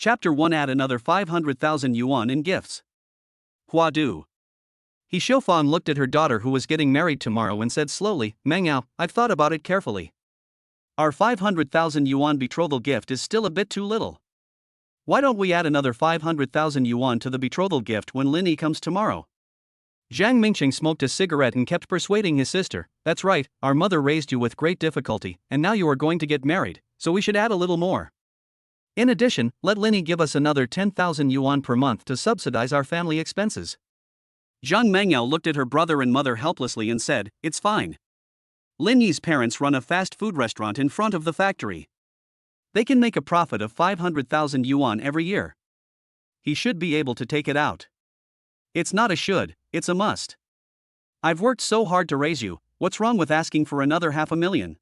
Chapter 1. Add another 500,000 yuan in gifts. Hua do. He Xiaofang looked at her daughter who was getting married tomorrow and said slowly, Mengyao, I've thought about it carefully. Our 500,000 yuan betrothal gift is still a bit too little. Why don't we add another 500,000 yuan to the betrothal gift when Linny comes tomorrow? Zhang Mingqing smoked a cigarette and kept persuading his sister, that's right, our mother raised you with great difficulty, and now you are going to get married, so we should add a little more. In addition, let Linny give us another 10,000 yuan per month to subsidize our family expenses. Zhang Mengyao looked at her brother and mother helplessly and said, it's fine. Lin Yi's parents run a fast food restaurant in front of the factory. They can make a profit of 500,000 yuan every year. He should be able to take it out. It's not a should, it's a must. I've worked so hard to raise you, what's wrong with asking for another 500,000?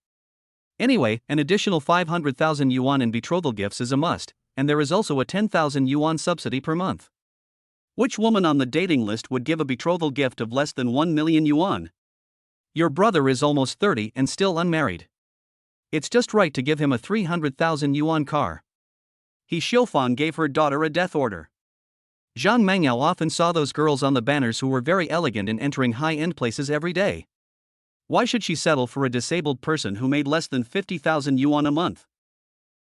Anyway, an additional 500,000 yuan in betrothal gifts is a must, and there is also a 10,000 yuan subsidy per month. Which woman on the dating list would give a betrothal gift of less than 1 million yuan? Your brother is almost 30 and still unmarried. It's just right to give him a 300,000 yuan car. He Xiaofang gave her daughter a death order. Zhang Mengyao often saw those girls on the banners who were very elegant and entering high-end places every day. Why should she settle for a disabled person who made less than 50,000 yuan a month?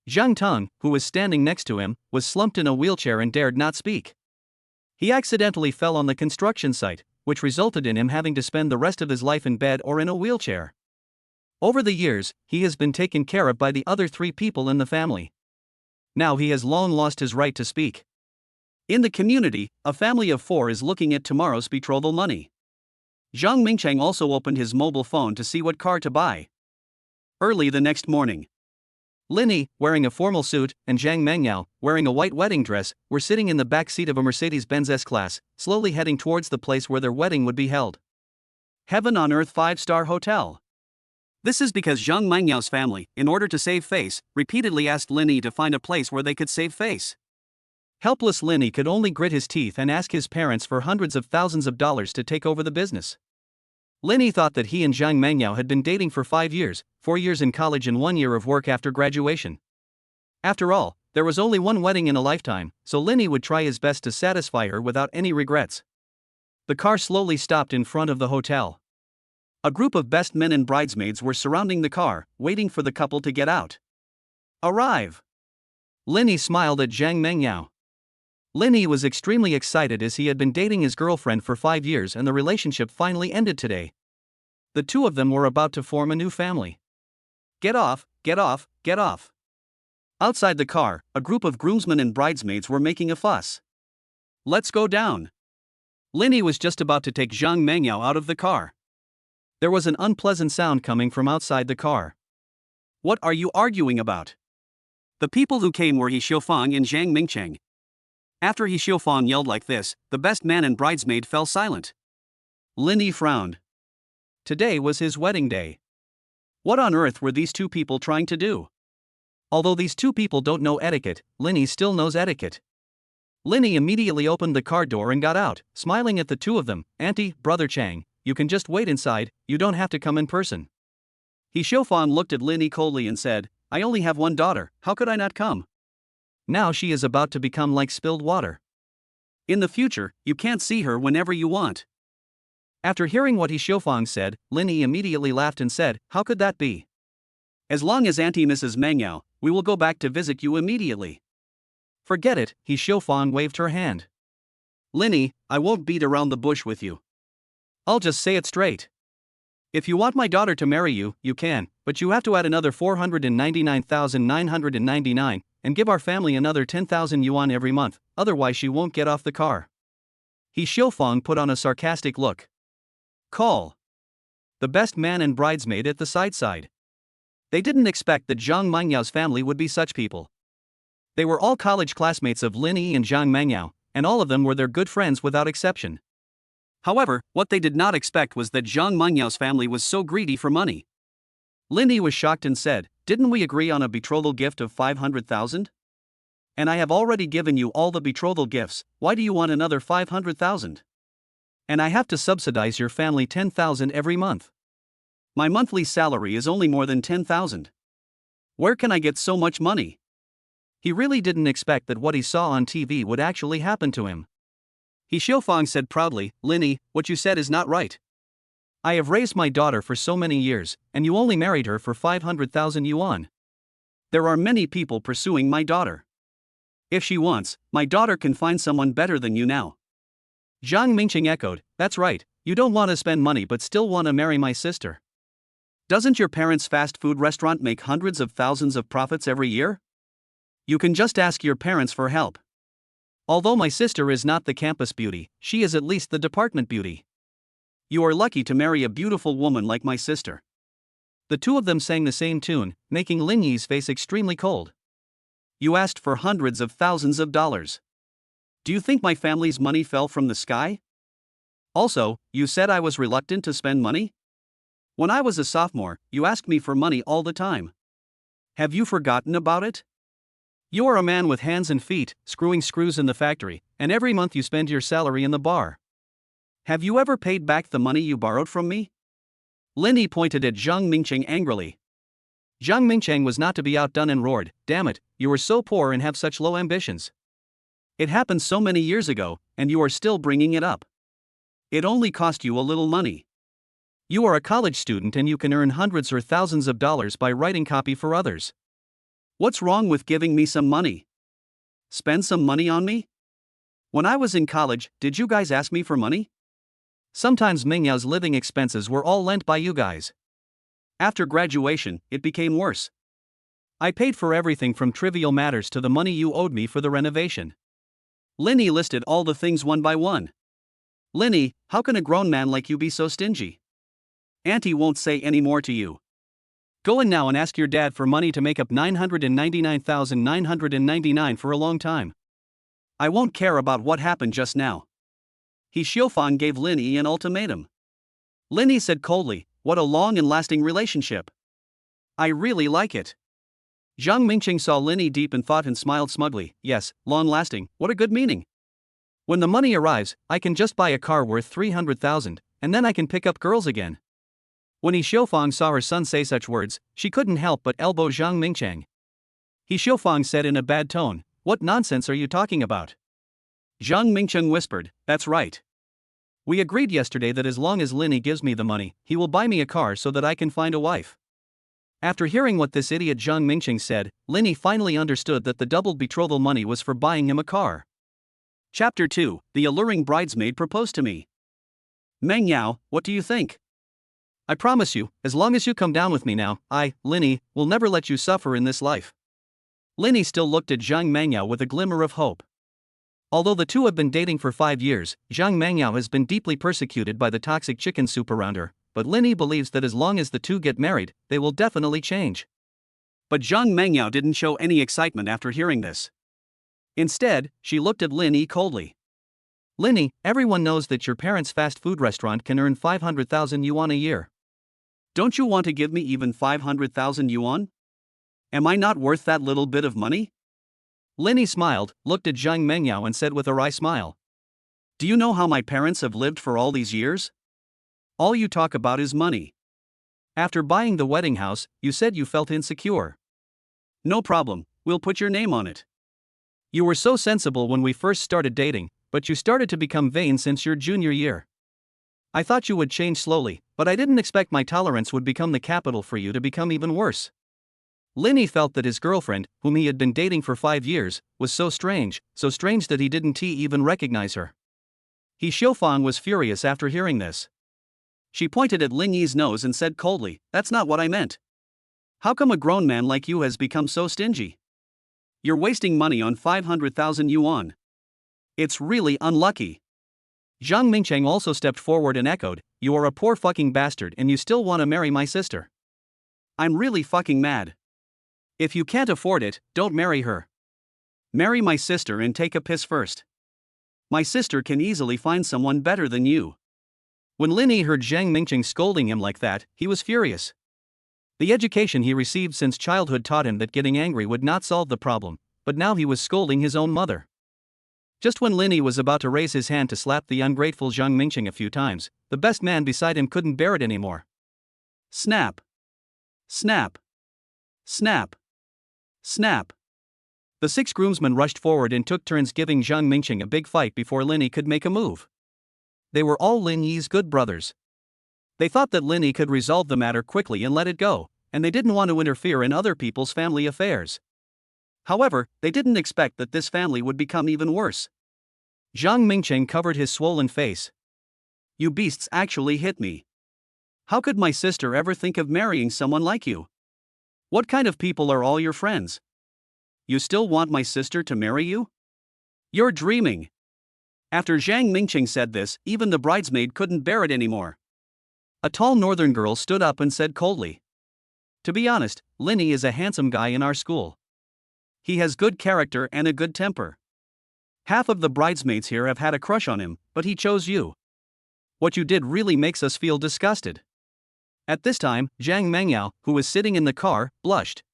Zhang Tong, who was standing next to him, was slumped in a wheelchair and dared not speak. He accidentally fell on the construction site, which resulted in him having to spend the rest of his life in bed or in a wheelchair. Over the years, he has been taken care of by the other 3 people in the family. Now he has long lost his right to speak. In the community, a family of 4 is looking at tomorrow's betrothal money. Zhang Mingcheng also opened his mobile phone to see what car to buy. Early the next morning, Linny, wearing a formal suit, and Zhang Mengyao, wearing a white wedding dress, were sitting in the back seat of a Mercedes-Benz S-Class, slowly heading towards the place where their wedding would be held. Heaven on Earth 5-star hotel. This is because Zhang Mengyao's family, in order to save face, repeatedly asked Linny to find a place where they could save face. Helpless Linny could only grit his teeth and ask his parents for hundreds of thousands of dollars to take over the business. Linny thought that he and Zhang Mengyao had been dating for 5 years, 4 years in college and 1 year of work after graduation. After all, there was only one wedding in a lifetime, so Linny would try his best to satisfy her without any regrets. The car slowly stopped in front of the hotel. A group of best men and bridesmaids were surrounding the car, waiting for the couple to get out. Arrive! Linny smiled at Zhang Mengyao. Linny was extremely excited as he had been dating his girlfriend for 5 years and the relationship finally ended today. The 2 of them were about to form a new family. Get off, get off, get off. Outside the car, a group of groomsmen and bridesmaids were making a fuss. Let's go down. Linny was just about to take Zhang Mengyao out of the car. There was an unpleasant sound coming from outside the car. What are you arguing about? The people who came were He Xiaofang and Zhang Mingcheng. After He Xiaofang yelled like this, the best man and bridesmaid fell silent. Linny frowned. Today was his wedding day. What on earth were these 2 people trying to do? Although these 2 people don't know etiquette, Linny still knows etiquette. Linny immediately opened the car door and got out, smiling at the 2 of them. Auntie, Brother Chang, you can just wait inside, you don't have to come in person. He Xiaofang looked at Linny coldly and said, I only have one daughter, how could I not come? Now she is about to become like spilled water. In the future, you can't see her whenever you want. After hearing what He Xiaofang said, Linny immediately laughed and said, how could that be? As long as Auntie Mrs. Mengyao, we will go back to visit you immediately. Forget it, He Xiaofang waved her hand. Linny, I won't beat around the bush with you. I'll just say it straight. If you want my daughter to marry you, you can, but you have to add another 499,999, and give our family another 10,000 yuan every month, otherwise she won't get off the car. He Xiaofang put on a sarcastic look. Call. The best man and bridesmaid at the side. They didn't expect that Zhang Mengyao's family would be such people. They were all college classmates of Linny and Zhang Mengyao, and all of them were their good friends without exception. However, what they did not expect was that Zhang Mengyao's family was so greedy for money. Linny was shocked and said, didn't we agree on a betrothal gift of 500,000? And I have already given you all the betrothal gifts, why do you want another 500,000? And I have to subsidize your family 10,000 every month. My monthly salary is only more than 10,000. Where can I get so much money? He really didn't expect that what he saw on TV would actually happen to him. He Xiaofang said proudly, Linny, what you said is not right. I have raised my daughter for so many years, and you only married her for 500,000 yuan. There are many people pursuing my daughter. If she wants, my daughter can find someone better than you now. Zhang Mingqing echoed, that's right, you don't want to spend money but still want to marry my sister. Doesn't your parents' fast food restaurant make hundreds of thousands of profits every year? You can just ask your parents for help. Although my sister is not the campus beauty, she is at least the department beauty. You are lucky to marry a beautiful woman like my sister. The two of them sang the same tune, making Lin Yi's face extremely cold. You asked for hundreds of thousands of dollars. Do you think my family's money fell from the sky? Also, you said I was reluctant to spend money? When I was a sophomore, you asked me for money all the time. Have you forgotten about it? You are a man with hands and feet, screwing screws in the factory, and every month you spend your salary in the bar. Have you ever paid back the money you borrowed from me? Lin Yi pointed at Zhang Mingqing angrily. Zhang Mingqiang was not to be outdone and roared, damn it, you are so poor and have such low ambitions. It happened so many years ago, and you are still bringing it up. It only cost you a little money. You are a college student and you can earn hundreds or thousands of dollars by writing copy for others. What's wrong with giving me some money? Spend some money on me? When I was in college, did you guys ask me for money? Sometimes Mingyao's living expenses were all lent by you guys. After graduation, it became worse. I paid for everything from trivial matters to the money you owed me for the renovation. Lin Yi listed all the things one by one. Lin Yi, how can a grown man like you be so stingy? Auntie won't say any more to you. Go in now and ask your dad for money to make up 999,999 for a long time. I won't care about what happened just now. He Xiaofang gave Lin Yi an ultimatum. Lin Yi said coldly, what a long and lasting relationship. I really like it. Zhang Mingqing saw Lin Yi deep in thought and smiled smugly, yes, long-lasting, what a good meaning. When the money arrives, I can just buy a car worth 300,000, and then I can pick up girls again. When He Xiaofang saw her son say such words, she couldn't help but elbow Zhang Mingqiang. He Xiaofang said in a bad tone, what nonsense are you talking about? Zhang Mingqiang whispered, that's right. We agreed yesterday that as long as Lin Yi gives me the money, he will buy me a car so that I can find a wife. After hearing what this idiot Zhang Mingqiang said, Lin Yi finally understood that the doubled betrothal money was for buying him a car. Chapter 2, The Alluring Bridesmaid Proposed to Me. Meng Yao, what do you think? I promise you, as long as you come down with me now, I, Lin Yi, will never let you suffer in this life. Lin Yi still looked at Zhang Mengyao with a glimmer of hope. Although the two have been dating for 5 years, Zhang Mengyao has been deeply persecuted by the toxic chicken soup around her, but Lin Yi believes that as long as the two get married, they will definitely change. But Zhang Mengyao didn't show any excitement after hearing this. Instead, she looked at Lin Yi coldly. Lin Yi, everyone knows that your parents' fast food restaurant can earn 500,000 yuan a year. Don't you want to give me even 500,000 yuan? Am I not worth that little bit of money? Lin Yi smiled, looked at Zhang Mengyao and said with a wry smile. Do you know how my parents have lived for all these years? All you talk about is money. After buying the wedding house, you said you felt insecure. No problem, we'll put your name on it. You were so sensible when we first started dating, but you started to become vain since your junior year. I thought you would change slowly, but I didn't expect my tolerance would become the capital for you to become even worse. Lin Yi felt that his girlfriend, whom he had been dating for 5 years, was so strange that he didn't even recognize her. He Xiaofang was furious after hearing this. She pointed at Lin Yi's nose and said coldly, that's not what I meant. How come a grown man like you has become so stingy? You're wasting money on 500,000 yuan. It's really unlucky. Zhang Mingqiang also stepped forward and echoed, you are a poor fucking bastard and you still want to marry my sister. I'm really fucking mad. If you can't afford it, don't marry her. Marry my sister and take a piss first. My sister can easily find someone better than you. When Lin Yi heard Zhang Mingqiang scolding him like that, he was furious. The education he received since childhood taught him that getting angry would not solve the problem, but now he was scolding his own mother. Just when Lin Yi was about to raise his hand to slap the ungrateful Zhang Mingqiang a few times, the best man beside him couldn't bear it anymore. Snap. Snap. Snap. Snap. The 6 groomsmen rushed forward and took turns giving Zhang Mingqing a big fight before Lin Yi could make a move. They were all Lin Yi's good brothers. They thought that Lin Yi could resolve the matter quickly and let it go, and they didn't want to interfere in other people's family affairs. However, they didn't expect that this family would become even worse. Zhang Mingqing covered his swollen face. You beasts actually hit me. How could my sister ever think of marrying someone like you? What kind of people are all your friends? You still want my sister to marry you? You're dreaming. After Zhang Mingqing said this, even the bridesmaid couldn't bear it anymore. A tall northern girl stood up and said coldly. To be honest, Lin Yi is a handsome guy in our school. He has good character and a good temper. Half of the bridesmaids here have had a crush on him, but he chose you. What you did really makes us feel disgusted. At this time, Zhang Mengyao, who was sitting in the car, blushed.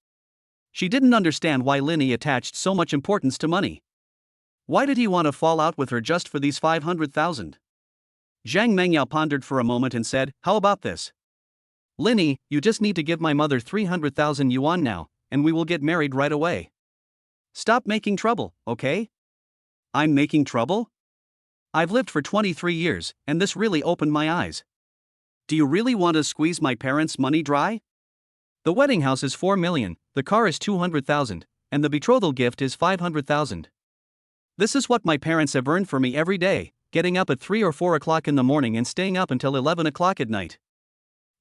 She didn't understand why Lin Yi attached so much importance to money. Why did he want to fall out with her just for these 500,000? Zhang Mengyao pondered for a moment and said, how about this? Lin Yi, you just need to give my mother 300,000 yuan now, and we will get married right away. Stop making trouble, okay? I'm making trouble? I've lived for 23 years, and this really opened my eyes. Do you really want to squeeze my parents' money dry? The wedding house is 4 million, the car is 200,000, and the betrothal gift is 500,000. This is what my parents have earned for me every day, getting up at 3 or 4 o'clock in the morning and staying up until 11 o'clock at night.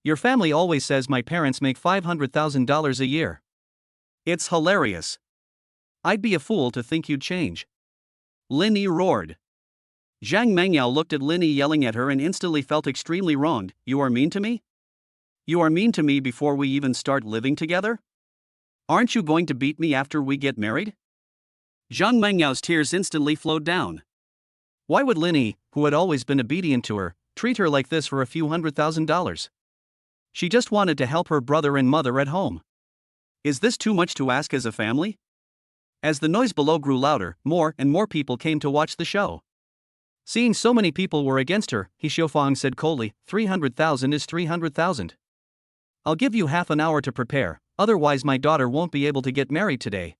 Your family always says my parents make $500,000 a year. It's hilarious. I'd be a fool to think you'd change. Lin Yi roared. Zhang Mengyao looked at Lin Yi yelling at her and instantly felt extremely wronged. You are mean to me? You are mean to me before we even start living together? Aren't you going to beat me after we get married? Zhang Mengyao's tears instantly flowed down. Why would Lin Yi, who had always been obedient to her, treat her like this for a few $100,000? She just wanted to help her brother and mother at home. Is this too much to ask as a family? As the noise below grew louder, more and more people came to watch the show. Seeing so many people were against her, He Xiaofang said coldly, 300,000 is 300,000. I'll give you half an hour to prepare, otherwise my daughter won't be able to get married today.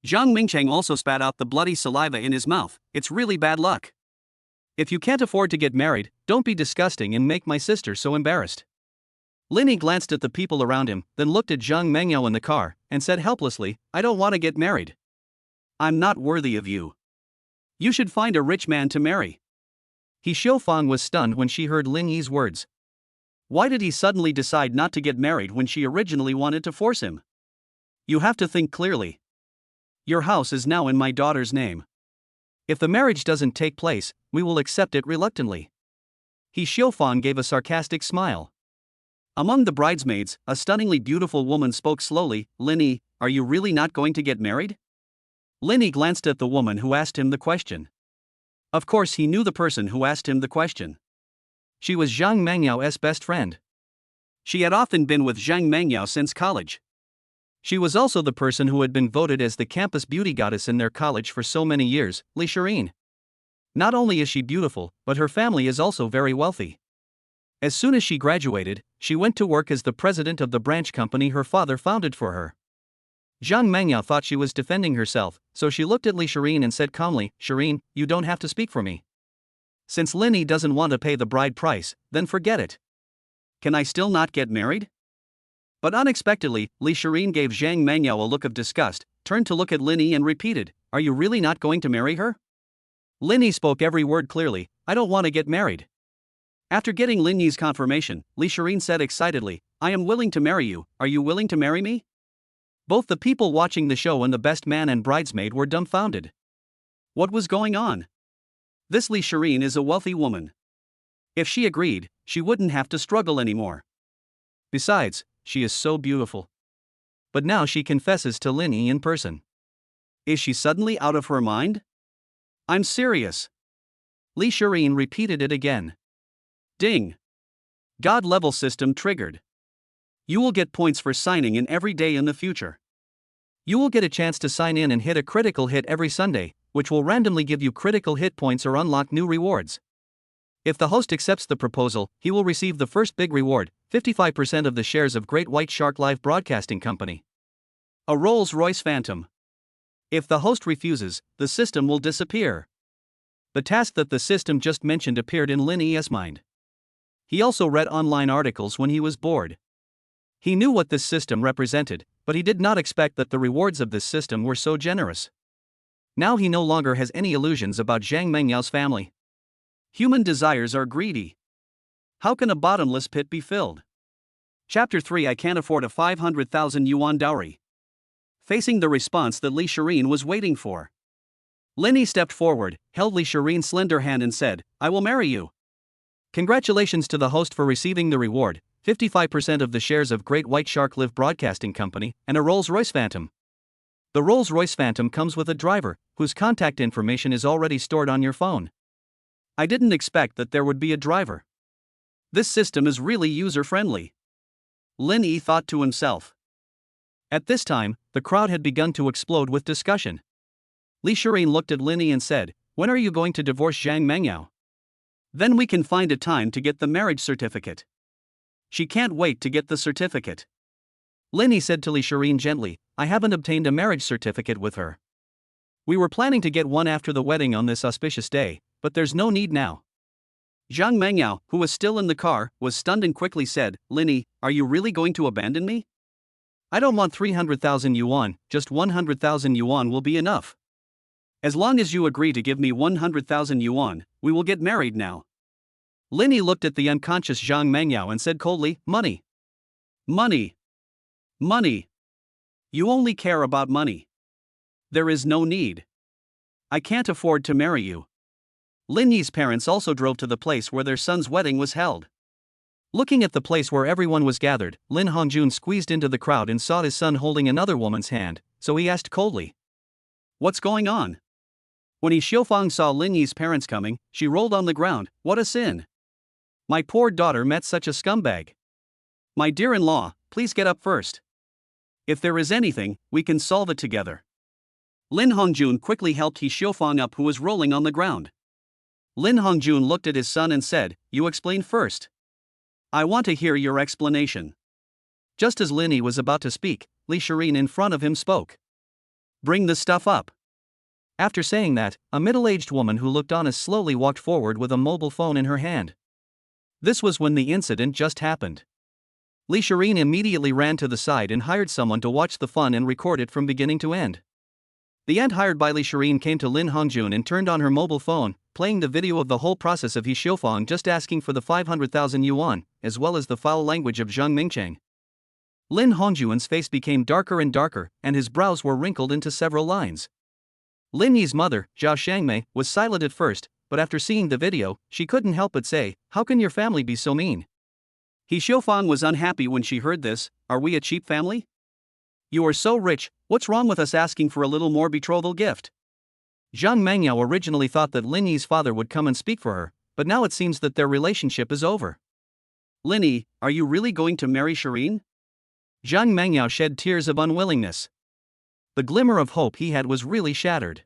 Zhang Mingqing also spat out the bloody saliva in his mouth. It's really bad luck. If you can't afford to get married, don't be disgusting and make my sister so embarrassed. Lin Yi glanced at the people around him, then looked at Zhang Mengyao in the car, and said helplessly, I don't want to get married. I'm not worthy of you. You should find a rich man to marry. He Xiaofang was stunned when she heard Lin Yi's words. Why did he suddenly decide not to get married when she originally wanted to force him? You have to think clearly. Your house is now in my daughter's name. If the marriage doesn't take place, we will accept it reluctantly. He Xiaofang gave a sarcastic smile. Among the bridesmaids, a stunningly beautiful woman spoke slowly. Lin Yi, are you really not going to get married? Lin Yi glanced at the woman who asked him the question. Of course he knew the person who asked him the question. She was Zhang Mengyao's best friend. She had often been with Zhang Mengyao since college. She was also the person who had been voted as the campus beauty goddess in their college for so many years, Li Shirin. Not only is she beautiful, but her family is also very wealthy. As soon as she graduated, she went to work as the president of the branch company her father founded for her. Zhang Mengyao thought she was defending herself, so she looked at Li Shirin and said calmly, Shirin, you don't have to speak for me. Since Lin Yi doesn't want to pay the bride price, then forget it. Can I still not get married? But unexpectedly, Li Shirin gave Zhang Mengyao a look of disgust, turned to look at Lin Yi and repeated, Are you really not going to marry her? Lin Yi spoke every word clearly, I don't want to get married. After getting Lin Yi's confirmation, Li Shirin said excitedly, I am willing to marry you, are you willing to marry me? Both the people watching the show and the best man and bridesmaid were dumbfounded. What was going on? This Li Shirin is a wealthy woman. If she agreed, she wouldn't have to struggle anymore. Besides, she is so beautiful. But now she confesses to Lin Yi in person. Is she suddenly out of her mind? I'm serious. Li Shirin repeated it again. Ding. God level system triggered. You will get points for signing in every day in the future. You will get a chance to sign in and hit a critical hit every Sunday, which will randomly give you critical hit points or unlock new rewards. If the host accepts the proposal, he will receive the first big reward, 55% of the shares of Great White Shark Live Broadcasting Company. A Rolls-Royce Phantom. If the host refuses, the system will disappear. The task that the system just mentioned appeared in Lin Yi's mind. He also read online articles when he was bored. He knew what this system represented, but he did not expect that the rewards of this system were so generous. Now he no longer has any illusions about Zhang Mengyao's family. Human desires are greedy. How can a bottomless pit be filled? Chapter 3. I can't afford a 500,000 yuan dowry. Facing the response that Li Shirin was waiting for, Lin Yi stepped forward, held Li Shirin's slender hand and said, I will marry you. Congratulations to the host for receiving the reward, 55% of the shares of Great White Shark Live Broadcasting Company, and a Rolls-Royce Phantom. The Rolls-Royce Phantom comes with a driver, whose contact information is already stored on your phone. I didn't expect that there would be a driver. This system is really user-friendly. Lin Yi thought to himself. At this time, the crowd had begun to explode with discussion. Li Shirin looked at Lin Yi and said, when are you going to divorce Zhang Mengyao? Then we can find a time to get the marriage certificate. She can't wait to get the certificate. Lin Yi said to Li Shirin gently, I haven't obtained a marriage certificate with her. We were planning to get one after the wedding on this auspicious day, but there's no need now. Zhang Mengyao, who was still in the car, was stunned and quickly said, Lin Yi, are you really going to abandon me? I don't want 300,000 yuan, just 100,000 yuan will be enough. As long as you agree to give me 100,000 yuan, we will get married now. Lin Yi looked at the unconscious Zhang Mengyao and said coldly, money. Money. Money. You only care about money. There is no need. I can't afford to marry you. Lin Yi's parents also drove to the place where their son's wedding was held. Looking at the place where everyone was gathered, Lin Hongjun squeezed into the crowd and saw his son holding another woman's hand, so he asked coldly, what's going on? When Yi Xiufang saw Lin Yi's parents coming, she rolled on the ground. What a sin! My poor daughter met such a scumbag. My dear-in-law, please get up first. If there is anything, we can solve it together. Lin Hongjun quickly helped Yi Xiufang up, who was rolling on the ground. Lin Hongjun looked at his son and said, you explain first. I want to hear your explanation. Just as Lin Yi was about to speak, Li Shirin in front of him spoke. Bring the stuff up. After saying that, a middle-aged woman who looked honest slowly walked forward with a mobile phone in her hand. This was when the incident just happened. Li Shirin immediately ran to the side and hired someone to watch the fun and record it from beginning to end. The aunt hired by Li Shirin came to Lin Hongjun and turned on her mobile phone, playing the video of the whole process of Yi Xiufang just asking for the 500,000 yuan, as well as the foul language of Zhang Mingcheng. Lin Hongjun's face became darker and darker, and his brows were wrinkled into several lines. Lin Yi's mother, Zhao Shangmei, was silent at first, but after seeing the video, she couldn't help but say, how can your family be so mean? Yi Xiufang was unhappy when she heard this. Are we a cheap family? You are so rich, what's wrong with us asking for a little more betrothal gift? Zhang Mengyao originally thought that Lin Yi's father would come and speak for her, but now it seems that their relationship is over. Lin Yi, are you really going to marry Shirin? Zhang Mengyao shed tears of unwillingness. The glimmer of hope he had was really shattered.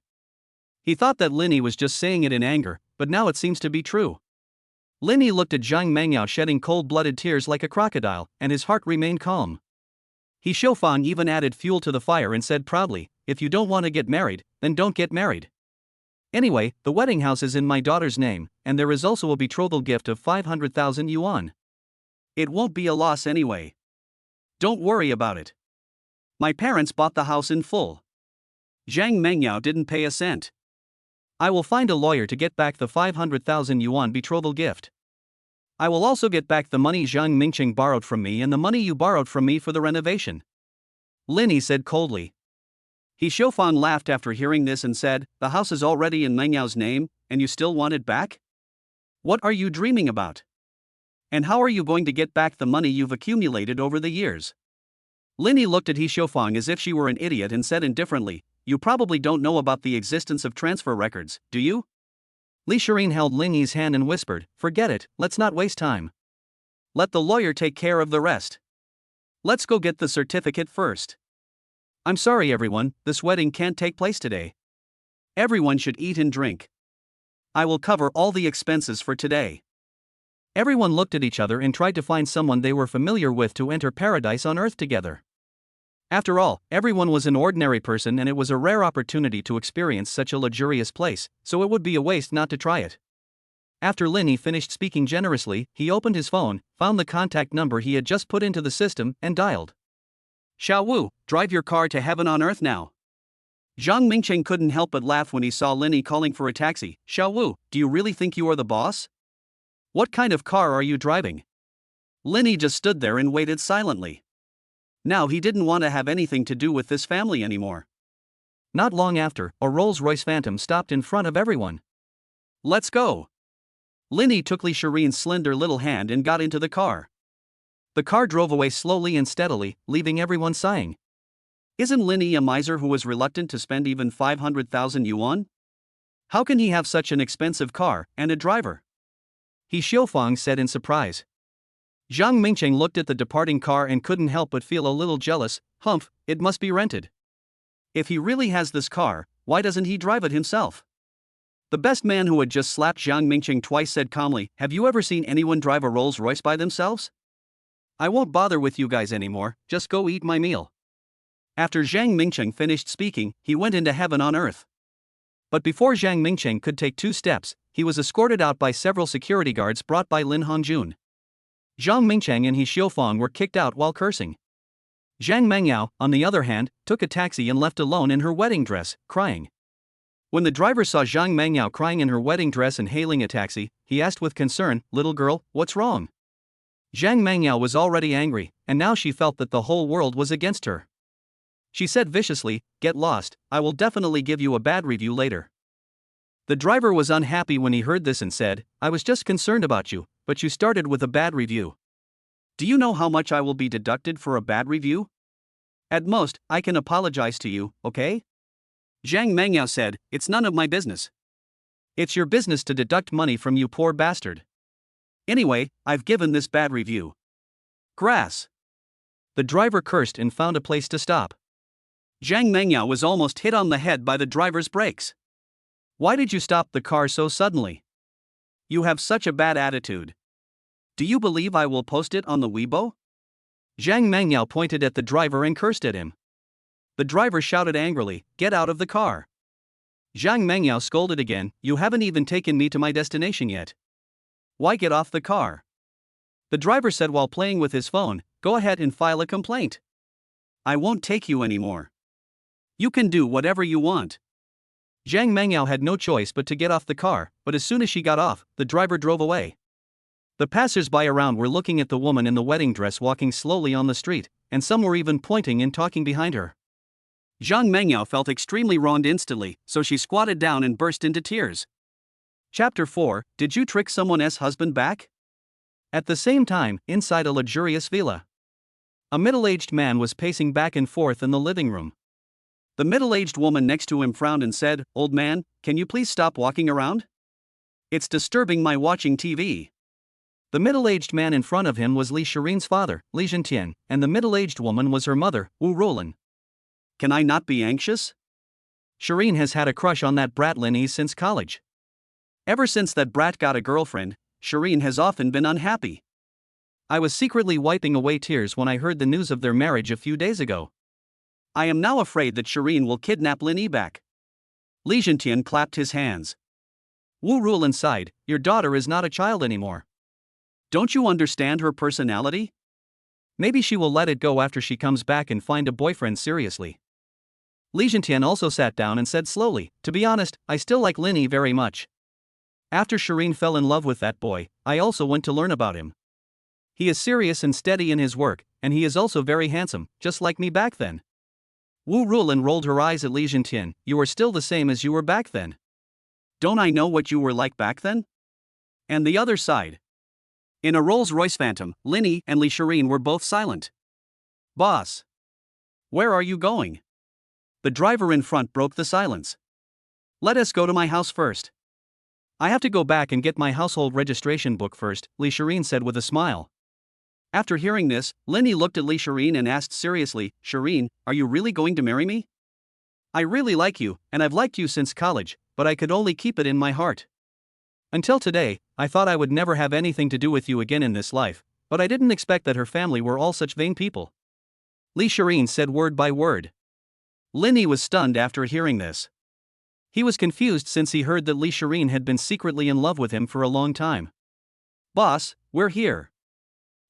He thought that Lin Yi was just saying it in anger, but now it seems to be true. Lin Yi looked at Zhang Mengyao shedding cold-blooded tears like a crocodile, and his heart remained calm. Yi Xiufang even added fuel to the fire and said proudly, if you don't want to get married, then don't get married. Anyway, the wedding house is in my daughter's name, and there is also a betrothal gift of 500,000 yuan. It won't be a loss anyway. Don't worry about it. My parents bought the house in full. Zhang Mengyao didn't pay a cent. I will find a lawyer to get back the 500,000 yuan betrothal gift. I will also get back the money Zhang Mingcheng borrowed from me and the money you borrowed from me for the renovation. Lin Yi said coldly. Yi Xiufang laughed after hearing this and said, the house is already in Mengyao's name, and you still want it back? What are you dreaming about? And how are you going to get back the money you've accumulated over the years? Lin Yi looked at Yi Xiufang as if she were an idiot and said indifferently, you probably don't know about the existence of transfer records, do you? Li Shirin held Lin Yi's hand and whispered, forget it, let's not waste time. Let the lawyer take care of the rest. Let's go get the certificate first. I'm sorry everyone, this wedding can't take place today. Everyone should eat and drink. I will cover all the expenses for today. Everyone looked at each other and tried to find someone they were familiar with to enter paradise on earth together. After all, everyone was an ordinary person and it was a rare opportunity to experience such a luxurious place, so it would be a waste not to try it. After Linny finished speaking generously, he opened his phone, found the contact number he had just put into the system, and dialed. Xiao Wu, drive your car to heaven on earth now. Zhang Mingcheng couldn't help but laugh when he saw Linny calling for a taxi. Xiao Wu, do you really think you are the boss? What kind of car are you driving? Linny just stood there and waited silently. Now he didn't want to have anything to do with this family anymore. Not long after, a Rolls-Royce Phantom stopped in front of everyone. Let's go. Linny took Li Shirin's slender little hand and got into the car. The car drove away slowly and steadily, leaving everyone sighing. Isn't Linny a miser who was reluctant to spend even 500,000 yuan? How can he have such an expensive car and a driver? He Xiaofang said in surprise. Zhang Mingcheng looked at the departing car and couldn't help but feel a little jealous. Humph, it must be rented. If he really has this car, why doesn't he drive it himself? The best man who had just slapped Zhang Mingcheng twice said calmly, have you ever seen anyone drive a Rolls-Royce by themselves? I won't bother with you guys anymore, just go eat my meal. After Zhang Mingcheng finished speaking, he went into heaven on earth. But before Zhang Mingcheng could take 2 steps, he was escorted out by several security guards brought by Lin Hongjun. Zhang Mingcheng and He Xiaofang were kicked out while cursing. Zhang Mengyao, on the other hand, took a taxi and left alone in her wedding dress, crying. When the driver saw Zhang Mengyao crying in her wedding dress and hailing a taxi, he asked with concern, little girl, what's wrong? Zhang Mengyao was already angry, and now she felt that the whole world was against her. She said viciously, get lost, I will definitely give you a bad review later. The driver was unhappy when he heard this and said, I was just concerned about you, but you started with a bad review. Do you know how much I will be deducted for a bad review? At most, I can apologize to you, okay? Zhang Mengyao said, it's none of my business. It's your business to deduct money from you poor bastard. Anyway, I've given this bad review. Grass. The driver cursed and found a place to stop. Zhang Mengyao was almost hit on the head by the driver's brakes. Why did you stop the car so suddenly? You have such a bad attitude. Do you believe I will post it on the Weibo? Zhang Mengyao pointed at the driver and cursed at him. The driver shouted angrily, get out of the car. Zhang Mengyao scolded again, you haven't even taken me to my destination yet. Why get off the car? The driver said while playing with his phone, go ahead and file a complaint. I won't take you anymore. You can do whatever you want. Zhang Mengyao had no choice but to get off the car, but as soon as she got off, the driver drove away. The passers-by around were looking at the woman in the wedding dress walking slowly on the street, and some were even pointing and talking behind her. Zhang Mengyao felt extremely wronged instantly, so she squatted down and burst into tears. Chapter 4, Did you trick someone's husband back? At the same time, inside a luxurious villa, a middle-aged man was pacing back and forth in the living room. The middle-aged woman next to him frowned and said, old man, can you please stop walking around? It's disturbing my watching TV. The middle-aged man in front of him was Li Shirin's father, Li Zhentian, and the middle-aged woman was her mother, Wu Ruolin. Can I not be anxious? Shirin has had a crush on that brat Linny since college. Ever since that brat got a girlfriend, Shirin has often been unhappy. I was secretly wiping away tears when I heard the news of their marriage a few days ago. I am now afraid that Shirin will kidnap Linny back. Li Zhentian clapped his hands. Wu Ruolin sighed, your daughter is not a child anymore. Don't you understand her personality? Maybe she will let it go after she comes back and find a boyfriend seriously. Li Zhentian also sat down and said slowly, to be honest, I still like Linny very much. After Shirin fell in love with that boy, I also went to learn about him. He is serious and steady in his work, and he is also very handsome, just like me back then. Wu Ruolin rolled her eyes at Li Zhentian, you are still the same as you were back then. Don't I know what you were like back then? And the other side. In a Rolls-Royce Phantom, Linny and Li Shirin were both silent. Boss. Where are you going? The driver in front broke the silence. Let us go to my house first. I have to go back and get my household registration book first, Li Shirin said with a smile. After hearing this, Linny looked at Li Shirin and asked seriously, Shirin, are you really going to marry me? I really like you, and I've liked you since college, but I could only keep it in my heart. Until today, I thought I would never have anything to do with you again in this life, but I didn't expect that her family were all such vain people. Li Shireen said word by word. Linny was stunned after hearing this. He was confused since he heard that Li Shireen had been secretly in love with him for a long time. Boss, we're here.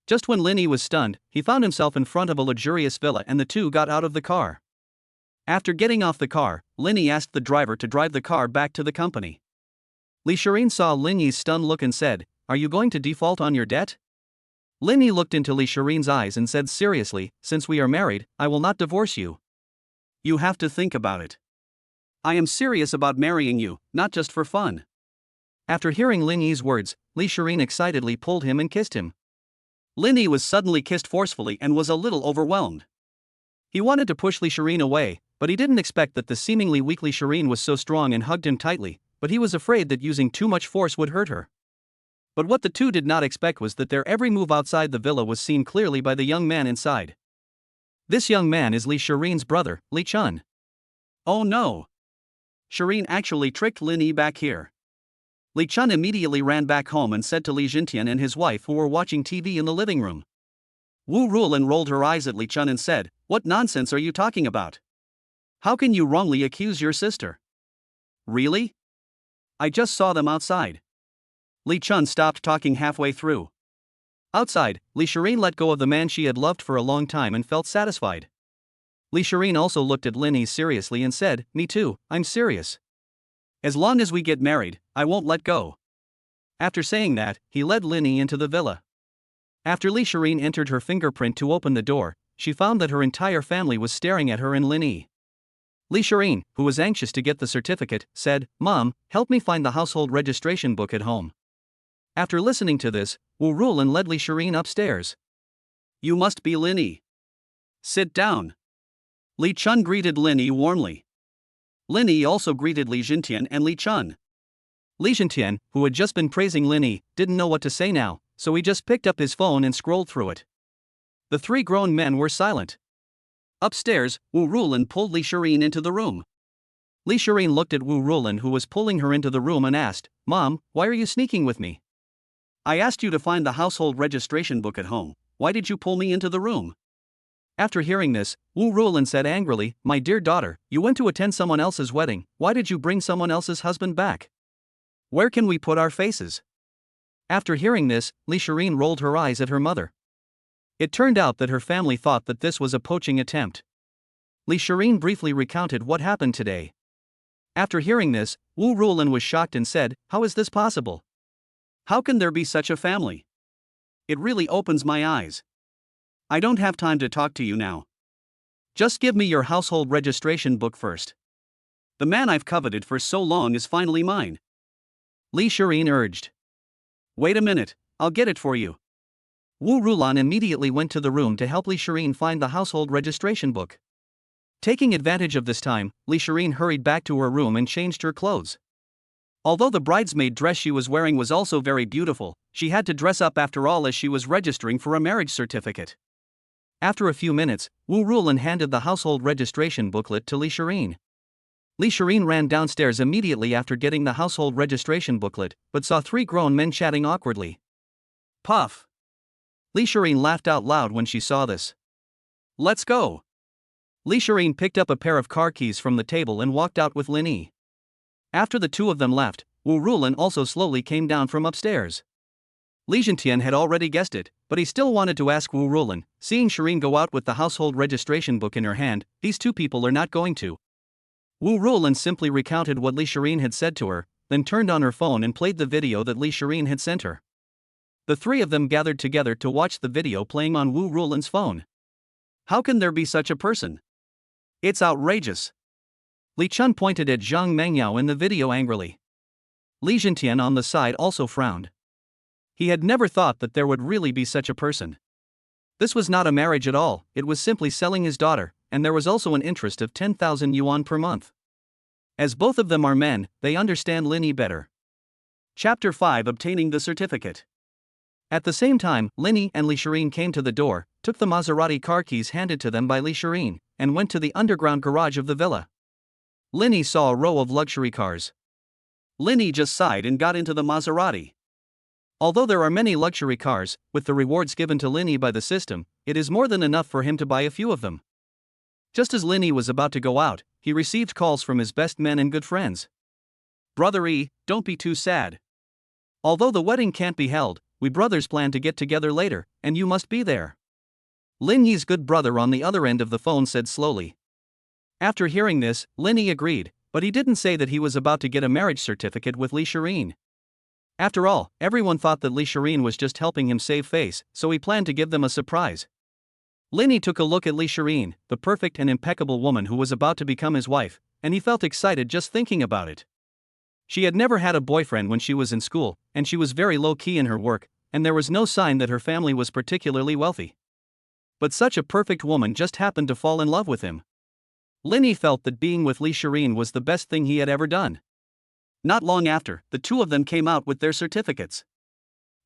Just when Linny was stunned, he found himself in front of a luxurious villa and the two got out of the car. After getting off the car, Linny asked the driver to drive the car back to the company. Li Shireen saw Linny's stunned look and said, "Are you going to default on your debt?" Linny looked into Li Shireen's eyes and said seriously, "Since we are married, I will not divorce you. You have to think about it. I am serious about marrying you, not just for fun." After hearing Linny's words, Li Shireen excitedly pulled him and kissed him. Linny was suddenly kissed forcefully and was a little overwhelmed. He wanted to push Li Shireen away, but he didn't expect that the seemingly weak Li Shireen was so strong and hugged him tightly, but he was afraid that using too much force would hurt her. But what the two did not expect was that their every move outside the villa was seen clearly by the young man inside. This young man is Li Shireen's brother, Li Chun. Oh no! Shireen actually tricked Linny back here. Li Chun immediately ran back home and said to Li Jintian and his wife who were watching TV in the living room. Wu Rulan rolled her eyes at Li Chun and said, "What nonsense are you talking about? How can you wrongly accuse your sister?" "Really? I just saw them outside." Li Chun stopped talking halfway through. Outside, Li Shireen let go of the man she had loved for a long time and felt satisfied. Li Shireen also looked at Linny seriously and said, "Me too, I'm serious. As long as we get married, I won't let go." After saying that, he led Linny into the villa. After Li Shireen entered her fingerprint to open the door, she found that her entire family was staring at her and Linny. Li Shireen, who was anxious to get the certificate, said, "Mom, help me find the household registration book at home." After listening to this, Wu Rulan led Li Shireen upstairs. "You must be Linny. Sit down." Li Chun greeted Linny warmly. Linny also greeted Li Jintian and Li Chun. Li Jintian, who had just been praising Linny, didn't know what to say now, so he just picked up his phone and scrolled through it. The three grown men were silent. Upstairs, Wu Rulan pulled Li Shireen into the room. Li Shireen looked at Wu Rulan who was pulling her into the room and asked, "Mom, why are you sneaking with me? I asked you to find the household registration book at home. Why did you pull me into the room?" After hearing this, Wu Rulan said angrily, "My dear daughter, you went to attend someone else's wedding. Why did you bring someone else's husband back? Where can we put our faces?" After hearing this, Li Shireen rolled her eyes at her mother. It turned out that her family thought that this was a poaching attempt. Li Shireen briefly recounted what happened today. After hearing this, Wu Rulan was shocked and said, "How is this possible? How can there be such a family? It really opens my eyes. I don't have time to talk to you now. Just give me your household registration book first. The man I've coveted for so long is finally mine." Li Shireen urged. "Wait a minute, I'll get it for you." Wu Rulan immediately went to the room to help Li Shireen find the household registration book. Taking advantage of this time, Li Shireen hurried back to her room and changed her clothes. Although the bridesmaid dress she was wearing was also very beautiful, she had to dress up after all as she was registering for a marriage certificate. After a few minutes, Wu Rulan handed the household registration booklet to Li Shireen. Li Shireen ran downstairs immediately after getting the household registration booklet, but saw three grown men chatting awkwardly. Puff! Li Shireen laughed out loud when she saw this. "Let's go." Li Shireen picked up a pair of car keys from the table and walked out with Linny. After the two of them left, Wu Rulan also slowly came down from upstairs. Li Jintian had already guessed it, but he still wanted to ask Wu Rulan, seeing Shireen go out with the household registration book in her hand, "These two people are not going to." Wu Rulan simply recounted what Li Shireen had said to her, then turned on her phone and played the video that Li Shireen had sent her. The three of them gathered together to watch the video playing on Wu Rulan's phone. How can there be such a person? It's outrageous. Li Chun pointed at Zhang Mengyao in the video angrily. Li Jintian on the side also frowned. He had never thought that there would really be such a person. This was not a marriage at all, it was simply selling his daughter, and there was also an interest of 10,000 yuan per month. As both of them are men, they understand Linny better. Chapter 5: Obtaining the Certificate. At the same time, Linny and Li Shireen came to the door, took the Maserati car keys handed to them by Li Shireen, and went to the underground garage of the villa. Linny saw a row of luxury cars. Linny just sighed and got into the Maserati. Although there are many luxury cars, with the rewards given to Linny by the system, it is more than enough for him to buy a few of them. Just as Linny was about to go out, he received calls from his best men and good friends. Brother E, don't be too sad. Although the wedding can't be held, we brothers plan to get together later, and you must be there. Lin Yi's good brother on the other end of the phone said slowly. After hearing this, Lin Yi agreed, but he didn't say that he was about to get a marriage certificate with Li Shireen. After all, everyone thought that Li Shireen was just helping him save face, so he planned to give them a surprise. Lin Yi took a look at Li Shireen, the perfect and impeccable woman who was about to become his wife, and he felt excited just thinking about it. She had never had a boyfriend when she was in school, and she was very low-key in her work, and there was no sign that her family was particularly wealthy. But such a perfect woman just happened to fall in love with him. Lin Yi felt that being with Li Shireen was the best thing he had ever done. Not long after, the two of them came out with their certificates.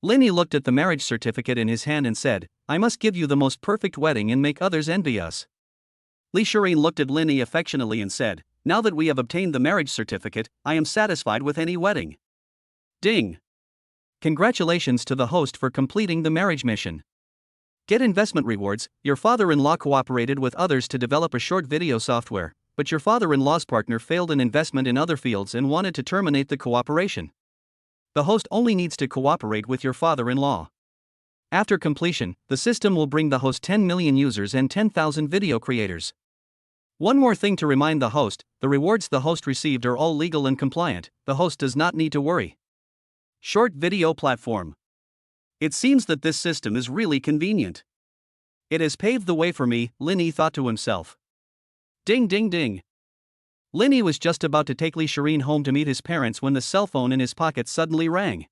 Lin Yi looked at the marriage certificate in his hand and said, "I must give you the most perfect wedding and make others envy us." Li Shireen looked at Lin Yi affectionately and said, "Now that we have obtained the marriage certificate, I am satisfied with any wedding." Ding! Congratulations to the host for completing the marriage mission. Get investment rewards. Your father-in-law cooperated with others to develop a short video software, but your father-in-law's partner failed an investment in other fields and wanted to terminate the cooperation. The host only needs to cooperate with your father-in-law. After completion, the system will bring the host 10 million users and 10,000 video creators. One more thing to remind the host, the rewards the host received are all legal and compliant, the host does not need to worry. Short video platform. It seems that this system is really convenient. It has paved the way for me, Lin Yi thought to himself. Ding ding ding. Lin Yi was just about to take Li Shireen home to meet his parents when the cell phone in his pocket suddenly rang.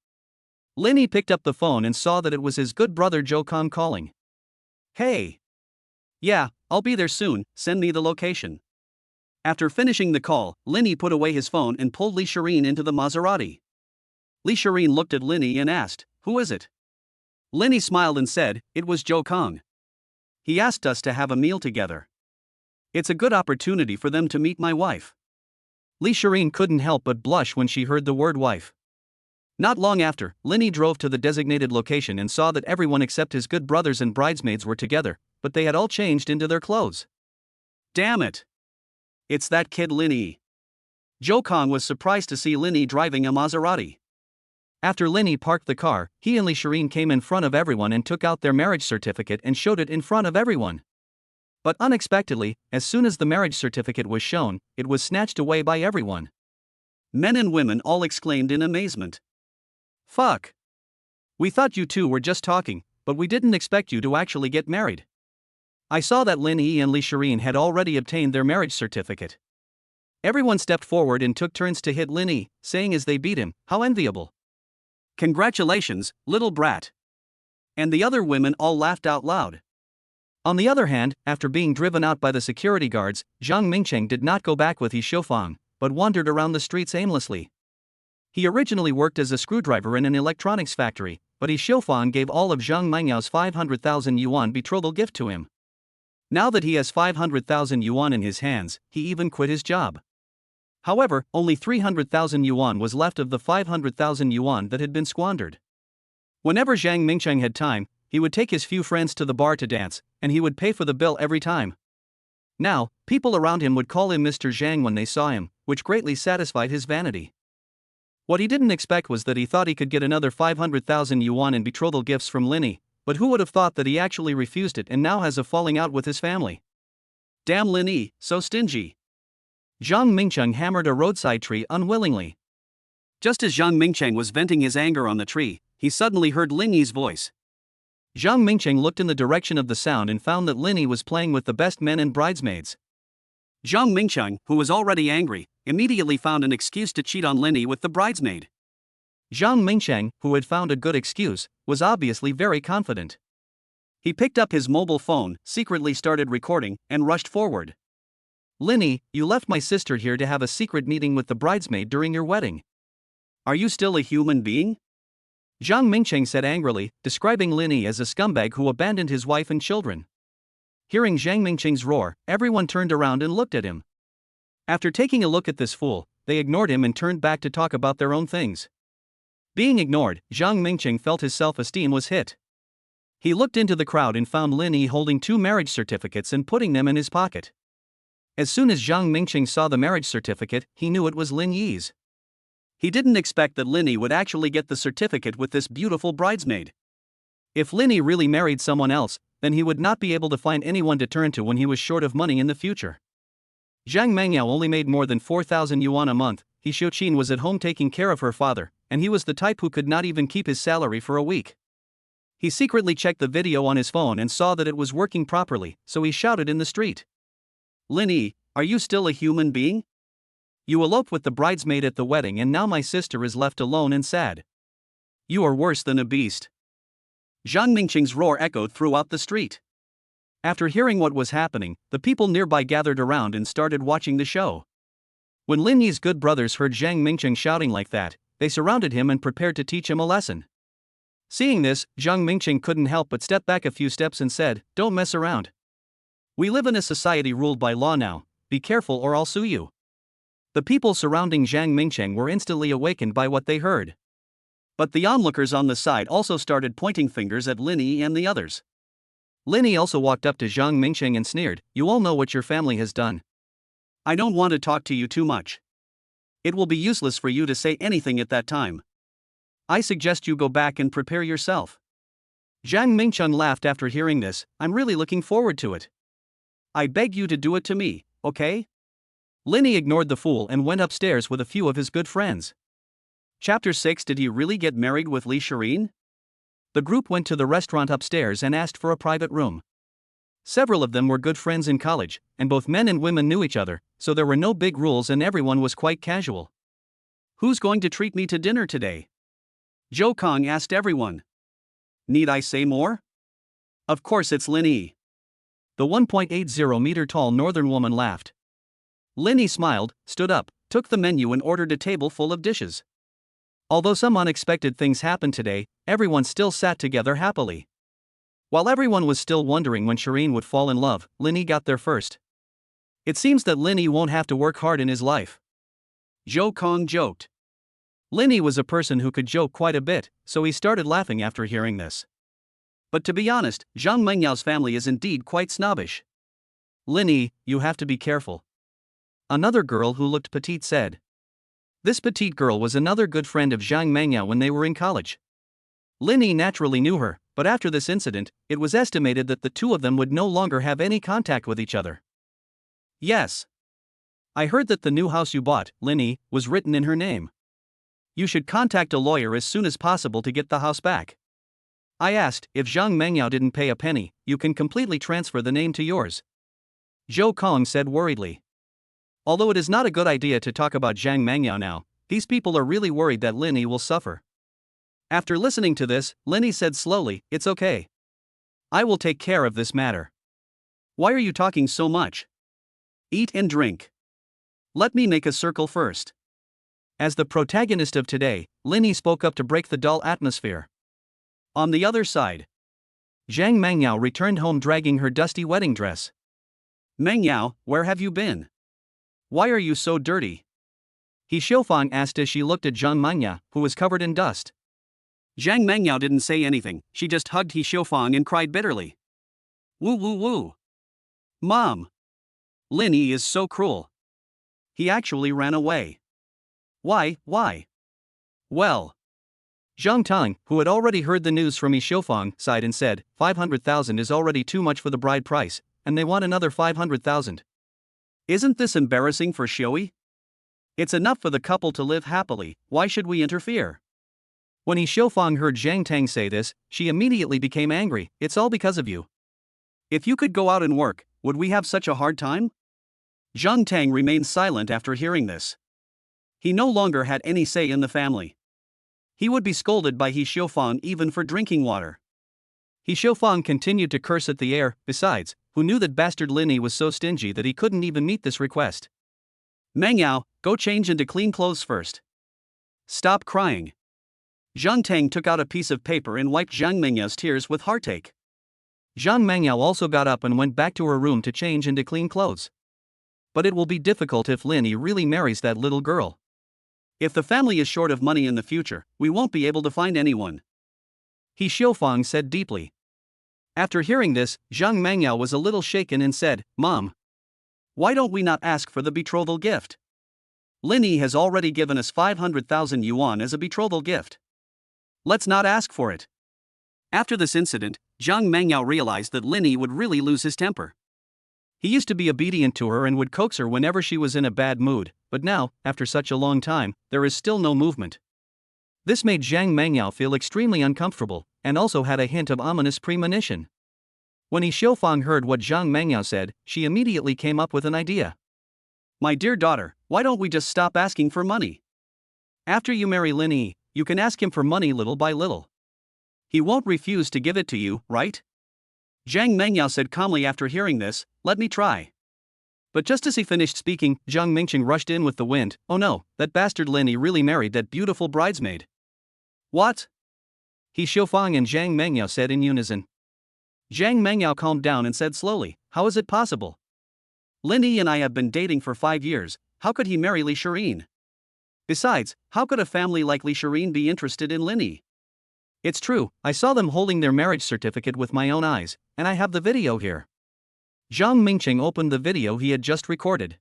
Lin Yi picked up the phone and saw that it was his good brother Joe Kong calling. Hey! Yeah, I'll be there soon, send me the location. After finishing the call, Lin Yi put away his phone and pulled Li Shireen into the Maserati. Li Shireen looked at Lin Yi and asked, "Who is it?" Lin Yi smiled and said, "It was Joe Kong. He asked us to have a meal together. It's a good opportunity for them to meet my wife." Li Shireen couldn't help but blush when she heard the word wife. Not long after, Lin Yi drove to the designated location and saw that everyone except his good brothers and bridesmaids were together, but they had all changed into their clothes. Damn it! It's that kid Lin Yi. Joe Kong was surprised to see Lin Yi driving a Maserati. After Lin Yi parked the car, he and Li Shireen came in front of everyone and took out their marriage certificate and showed it in front of everyone. But unexpectedly, as soon as the marriage certificate was shown, it was snatched away by everyone. Men and women all exclaimed in amazement. Fuck! We thought you two were just talking, but we didn't expect you to actually get married. I saw that Lin Yi and Li Shireen had already obtained their marriage certificate. Everyone stepped forward and took turns to hit Lin Yi, saying as they beat him, "How enviable. Congratulations, little brat." And the other women all laughed out loud. On the other hand, after being driven out by the security guards, Zhang Mingcheng did not go back with He Shoufang, but wandered around the streets aimlessly. He originally worked as a screwdriver in an electronics factory, but He Shoufang gave all of Zhang Mengyao's 500,000 yuan betrothal gift to him. Now that he has 500,000 yuan in his hands, he even quit his job. However, only 300,000 yuan was left of the 500,000 yuan that had been squandered. Whenever Zhang Mingcheng had time, he would take his few friends to the bar to dance, and he would pay for the bill every time. Now, people around him would call him Mr. Zhang when they saw him, which greatly satisfied his vanity. What he didn't expect was that he thought he could get another 500,000 yuan in betrothal gifts from Lin Yi, but who would have thought that he actually refused it and now has a falling out with his family? Damn Lin Yi, so stingy. Zhang Mingcheng hammered a roadside tree unwillingly. Just as Zhang Mingcheng was venting his anger on the tree, he suddenly heard Lin Yi's voice. Zhang Mingcheng looked in the direction of the sound and found that Lin Yi was playing with the best men and bridesmaids. Zhang Mingcheng, who was already angry, immediately found an excuse to cheat on Lin Yi with the bridesmaid. Zhang Mingcheng, who had found a good excuse, was obviously very confident. He picked up his mobile phone, secretly started recording, and rushed forward. Lin Yi, you left my sister here to have a secret meeting with the bridesmaid during your wedding. Are you still a human being? Zhang Mingcheng said angrily, describing Lin Yi as a scumbag who abandoned his wife and children. Hearing Zhang Mingcheng's roar, everyone turned around and looked at him. After taking a look at this fool, they ignored him and turned back to talk about their own things. Being ignored, Zhang Mingqing felt his self-esteem was hit. He looked into the crowd and found Lin Yi holding 2 marriage certificates and putting them in his pocket. As soon as Zhang Mingqing saw the marriage certificate, he knew it was Lin Yi's. He didn't expect that Lin Yi would actually get the certificate with this beautiful bridesmaid. If Lin Yi really married someone else, then he would not be able to find anyone to turn to when he was short of money in the future. Zhang Mengyao only made more than 4,000 yuan a month. He Xiuqin was at home taking care of her father, and he was the type who could not even keep his salary for a week. He secretly checked the video on his phone and saw that it was working properly, so he shouted in the street. Lin Yi, are you still a human being? You eloped with the bridesmaid at the wedding and now my sister is left alone and sad. You are worse than a beast. Zhang Mingqing's roar echoed throughout the street. After hearing what was happening, the people nearby gathered around and started watching the show. When Lin Yi's good brothers heard Zhang Mingqing shouting like that, they surrounded him and prepared to teach him a lesson. Seeing this, Zhang Mingqing couldn't help but step back a few steps and said, "Don't mess around. We live in a society ruled by law now, be careful or I'll sue you." The people surrounding Zhang Mingqing were instantly awakened by what they heard. But the onlookers on the side also started pointing fingers at Lin Yi and the others. Lin Yi also walked up to Zhang Mingqing and sneered, "You all know what your family has done. I don't want to talk to you too much. It will be useless for you to say anything at that time. I suggest you go back and prepare yourself." Zhang Mingqing laughed after hearing this. "I'm really looking forward to it. I beg you to do it to me, okay?" Lin Yi ignored the fool and went upstairs with a few of his good friends. Chapter 6. Did he really get married with Li Shirin? The group went to the restaurant upstairs and asked for a private room. Several of them were good friends in college, and both men and women knew each other, so there were no big rules and everyone was quite casual. "Who's going to treat me to dinner today?" Zhou Kong asked everyone. "Need I say more? Of course it's Lin Yi." The 1.80-meter tall northern woman laughed. Lin Yi smiled, stood up, took the menu and ordered a table full of dishes. Although some unexpected things happened today, everyone still sat together happily. While everyone was still wondering when Shirin would fall in love, Lin Yi got there first. It seems that Lin Yi won't have to work hard in his life. Zhou Kong joked. Lin Yi was a person who could joke quite a bit, so he started laughing after hearing this. But to be honest, Zhang Mengyao's family is indeed quite snobbish. "Lin Yi, you have to be careful," another girl who looked petite said. This petite girl was another good friend of Zhang Mengyao when they were in college. Lin Yi naturally knew her, but after this incident, it was estimated that the two of them would no longer have any contact with each other. "Yes. I heard that the new house you bought, Lin Yi, was written in her name. You should contact a lawyer as soon as possible to get the house back. I asked, if Zhang Mengyao didn't pay a penny, you can completely transfer the name to yours," Zhou Kong said worriedly. Although it is not a good idea to talk about Zhang Mengyao now, these people are really worried that Lin Yi will suffer. After listening to this, Lin Yi said slowly, "It's okay. I will take care of this matter. Why are you talking so much? Eat and drink. Let me make a circle first." As the protagonist of today, Lin Yi spoke up to break the dull atmosphere. On the other side, Zhang Mengyao returned home dragging her dusty wedding dress. "Mengyao, where have you been? Why are you so dirty?" He Xiufang asked as she looked at Zhang Mengyao, who was covered in dust. Zhang Mengyao didn't say anything, she just hugged He Xiufang and cried bitterly. "Woo woo woo. Mom. Lin Yi is so cruel. He actually ran away. Why? Well." Zhang Tang, who had already heard the news from He Xiufang, sighed and said, 500,000 is already too much for the bride price, and they want another 500,000. Isn't this embarrassing for Xiui? It's enough for the couple to live happily, why should we interfere? When He Xiufang heard Zhang Tang say this, she immediately became angry. "It's all because of you. If you could go out and work, would we have such a hard time?" Zhang Tang remained silent after hearing this. He no longer had any say in the family. He would be scolded by He Xiufang even for drinking water. He Xiufang continued to curse at the heir, besides, who knew that bastard Lin Yi was so stingy that he couldn't even meet this request. "Mengyao, go change into clean clothes first. Stop crying." Zhang Tang took out a piece of paper and wiped Zhang Mengyao's tears with heartache. Zhang Mengyao also got up and went back to her room to change into clean clothes. But it will be difficult if Lin Yi really marries that little girl. If the family is short of money in the future, we won't be able to find anyone. He Xiaofang said deeply. After hearing this, Zhang Mangyao was a little shaken and said, Mom, why don't we not ask for the betrothal gift? Lin Yi has already given us 500,000 yuan as a betrothal gift. Let's not ask for it. After this incident, Zhang Mangyao realized that Lin Yi would really lose his temper. He used to be obedient to her and would coax her whenever she was in a bad mood, but now, after such a long time, there is still no movement. This made Zhang Mangyao feel extremely uncomfortable, and also had a hint of ominous premonition. When He Xiaofang heard what Zhang Mangyao said, she immediately came up with an idea. My dear daughter, why don't we just stop asking for money? After you marry Lin Yi, you can ask him for money little by little. He won't refuse to give it to you, right? Zhang Mangyao said calmly after hearing this, let me try. But just as he finished speaking, Zhang Mingqing rushed in with the wind. Oh no, that bastard Lin Yi really married that beautiful bridesmaid. What? He Xiaofang and Zhang Mangyao said in unison. Zhang Mangyao calmed down and said slowly, how is it possible? Lin Yi and I have been dating for 5 years, how could he marry Li Shirin? Besides, how could a family like Li Shirin be interested in Lin Yi? It's true, I saw them holding their marriage certificate with my own eyes, and I have the video here. Zhang Mingqing opened the video he had just recorded.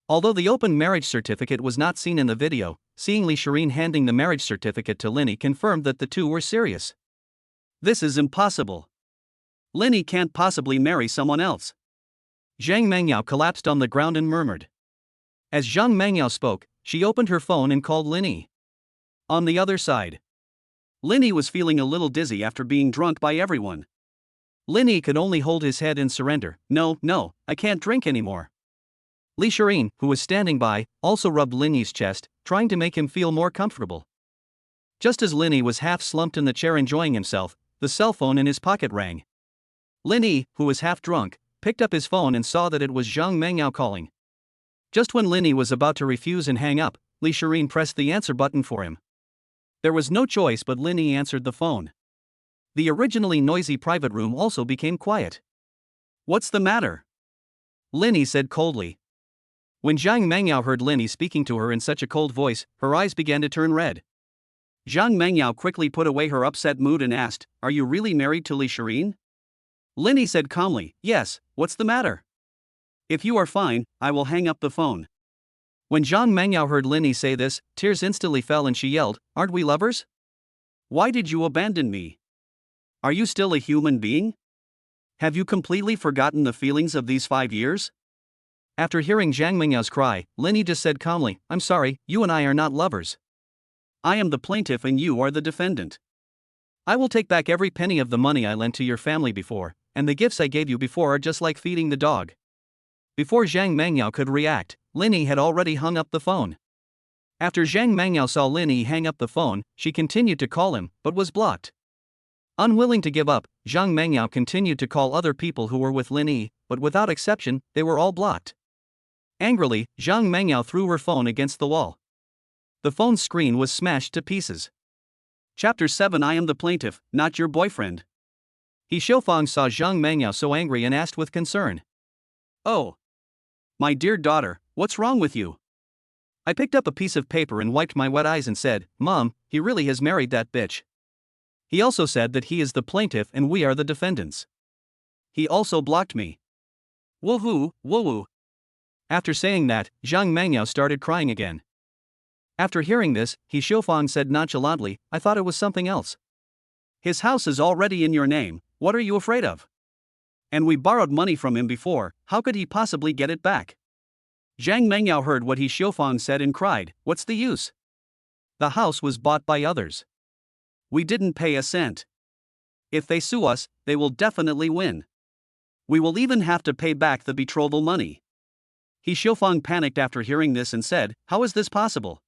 Although the open marriage certificate was not seen in the video, seeing Li Shirin handing the marriage certificate to Lin Yi confirmed that the two were serious. This is impossible. Lin Yi can't possibly marry someone else. Zhang Mangyao collapsed on the ground and murmured. As Zhang Mangyao spoke, she opened her phone and called Lin Yi. On the other side, Lin Yi was feeling a little dizzy after being drunk by everyone. Lin Yi could only hold his head and surrender. No, I can't drink anymore. Li Shirin, who was standing by, also rubbed Lin Yi's chest, trying to make him feel more comfortable. Just as Lin Yi was half slumped in the chair enjoying himself, the cell phone in his pocket rang. Lin Yi, who was half drunk, picked up his phone and saw that it was Zhang Mangyao calling. Just when Lin Yi was about to refuse and hang up, Li Shirin pressed the answer button for him. There was no choice but Lin Yi answered the phone. The originally noisy private room also became quiet. What's the matter? Lin Yi said coldly. When Zhang Mangyao heard Lin Yi speaking to her in such a cold voice, her eyes began to turn red. Zhang Mangyao quickly put away her upset mood and asked, Are you really married to Li Shirin? Lin Yi said calmly, Yes, what's the matter? If you are fine, I will hang up the phone. When Zhang Mangyao heard Lin Yi say this, tears instantly fell and she yelled, Aren't we lovers? Why did you abandon me? Are you still a human being? Have you completely forgotten the feelings of these 5 years? After hearing Zhang Mingyao's cry, Lin Yi just said calmly, I'm sorry, you and I are not lovers. I am the plaintiff and you are the defendant. I will take back every penny of the money I lent to your family before, and the gifts I gave you before are just like feeding the dog. Before Zhang Mangyao could react, Lin Yi had already hung up the phone. After Zhang Mangyao saw Lin Yi hang up the phone, she continued to call him, but was blocked. Unwilling to give up, Zhang Mangyao continued to call other people who were with Lin Yi, but without exception, they were all blocked. Angrily, Zhang Mangyao threw her phone against the wall. The phone's screen was smashed to pieces. Chapter 7 I am the plaintiff, not your boyfriend. He Xiaofang saw Zhang Mangyao so angry and asked with concern. Oh. My dear daughter, what's wrong with you? I picked up a piece of paper and wiped my wet eyes and said, Mom, he really has married that bitch. He also said that he is the plaintiff and we are the defendants. He also blocked me. Woohoo, woo-woo. After saying that, Zhang Mangyao started crying again. After hearing this, He Xiaofang said nonchalantly, I thought it was something else. His house is already in your name, what are you afraid of? And we borrowed money from him before, how could he possibly get it back? Zhang Mangyao heard what He Xiaofang said and cried, What's the use? The house was bought by others. We didn't pay a cent. If they sue us, they will definitely win. We will even have to pay back the betrothal money. He Xiaofang panicked after hearing this and said, How is this possible?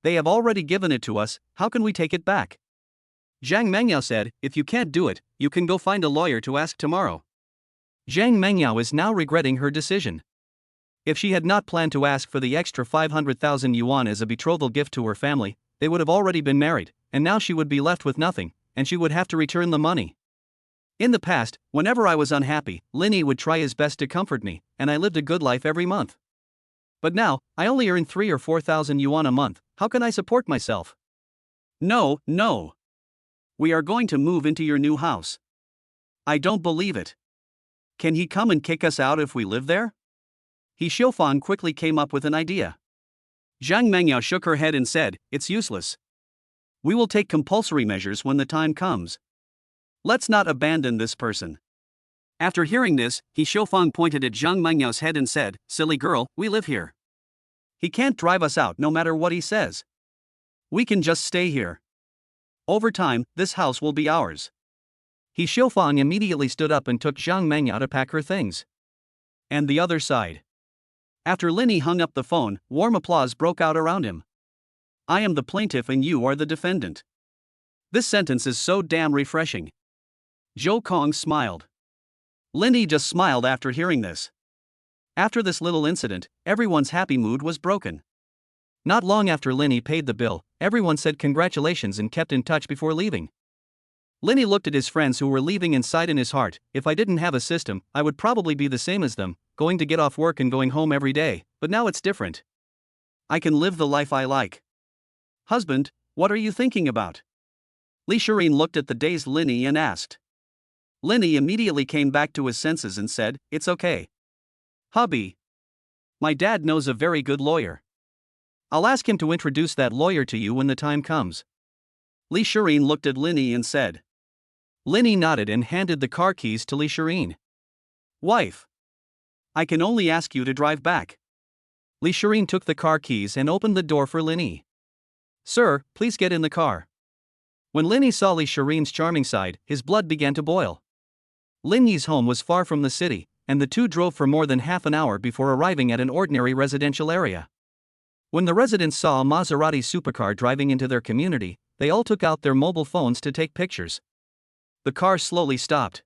They have already given it to us, how can we take it back? Zhang Mangyao said, If you can't do it, you can go find a lawyer to ask tomorrow. Zhang Mangyao is now regretting her decision. If she had not planned to ask for the extra 500,000 yuan as a betrothal gift to her family, they would have already been married, and now she would be left with nothing, and she would have to return the money. In the past, whenever I was unhappy, Lin Yi would try his best to comfort me, and I lived a good life every month. But now, I only earn 3 or 4,000 yuan a month, How can I support myself? No, no. We are going to move into your new house. I don't believe it. Can he come and kick us out if we live there? He Xiaofang quickly came up with an idea. Zhang Mengyao shook her head and said, it's useless. We will take compulsory measures when the time comes. Let's not abandon this person. After hearing this, He Xiaofang pointed at Zhang Mengyao's head and said, silly girl, we live here. He can't drive us out no matter what he says. We can just stay here. Over time, this house will be ours. He Xiaofang immediately stood up and took Zhang Mengyao to pack her things. And the other side. After Linny hung up the phone, warm applause broke out around him. I am the plaintiff and you are the defendant. This sentence is so damn refreshing. Zhou Kong smiled. Linny just smiled after hearing this. After this little incident, everyone's happy mood was broken. Not long after Linny paid the bill, everyone said congratulations and kept in touch before leaving. Linny looked at his friends who were leaving and sighed in his heart, if I didn't have a system, I would probably be the same as them, going to get off work and going home every day, but now it's different. I can live the life I like. Husband, what are you thinking about? Li Shireen looked at the dazed Linny and asked. Linny immediately came back to his senses and said, it's okay. Hubby. My dad knows a very good lawyer. I'll ask him to introduce that lawyer to you when the time comes. Li Shireen looked at Linny and said. Linny nodded and handed the car keys to Li Shireen. Wife. I can only ask you to drive back. Li Shireen took the car keys and opened the door for Linny. Sir, please get in the car. When Linny saw Li Shireen's charming side, his blood began to boil. Linny's home was far from the city, and the two drove for more than half an hour before arriving at an ordinary residential area. When the residents saw a Maserati supercar driving into their community, they all took out their mobile phones to take pictures. The car slowly stopped.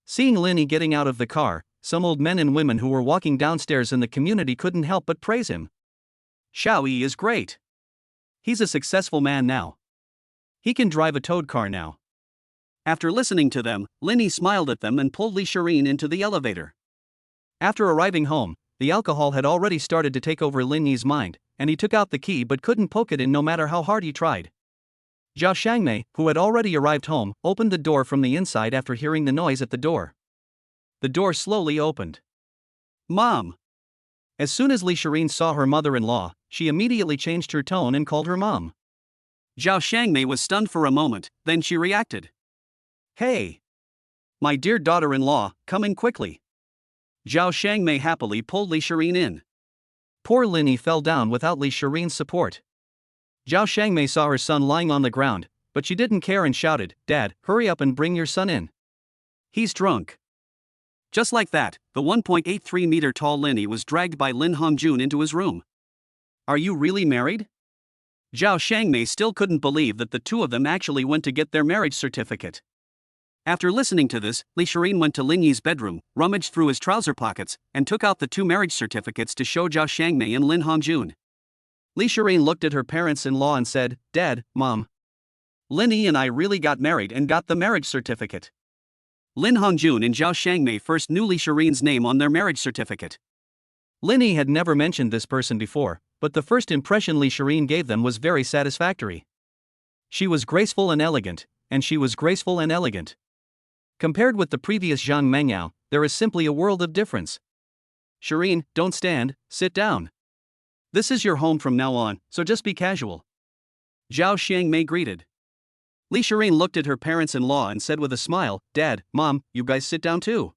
Seeing Linny getting out of the car, some old men and women who were walking downstairs in the community couldn't help but praise him. Xiao is great. He's a successful man now. He can drive a towed car now. After listening to them, Linny smiled at them and pulled Li Shireen into the elevator. After arriving home, the alcohol had already started to take over Linny's mind, and he took out the key but couldn't poke it in no matter how hard he tried. Zhao Shangmei, who had already arrived home, opened the door from the inside after hearing the noise at the door. The door slowly opened. Mom! As soon as Li Shireen saw her mother-in-law, she immediately changed her tone and called her mom. Zhao Shangmei was stunned for a moment, then she reacted. Hey! My dear daughter-in-law, come in quickly. Zhao Shangmei happily pulled Li Shireen in. Poor Linny fell down without Li Shireen's support. Zhao Shangmei saw her son lying on the ground, but she didn't care and shouted, Dad, hurry up and bring your son in. He's drunk. Just like that, the 1.83-meter tall Linny was dragged by Lin Hongjun into his room. Are you really married? Zhao Shangmei still couldn't believe that the two of them actually went to get their marriage certificate. After listening to this, Li Shireen went to Lin Yi's bedroom, rummaged through his trouser pockets, and took out the two marriage certificates to show Zhao Shangmei and Lin Hongjun. Li Shireen looked at her parents-in-law and said, Dad, Mom. Linny and I really got married and got the marriage certificate. Lin Hongjun and Zhao Shangmei first knew Li Shireen's name on their marriage certificate. Linny had never mentioned this person before, but the first impression Li Shireen gave them was very satisfactory. She was graceful and elegant, and she was graceful and elegant. Compared with the previous Zhang Mengyao, there is simply a world of difference. Shireen, don't stand, sit down. This is your home from now on, so just be casual. Zhao Shangmei greeted. Li Shireen looked at her parents-in-law and said with a smile, Dad, Mom, you guys sit down too.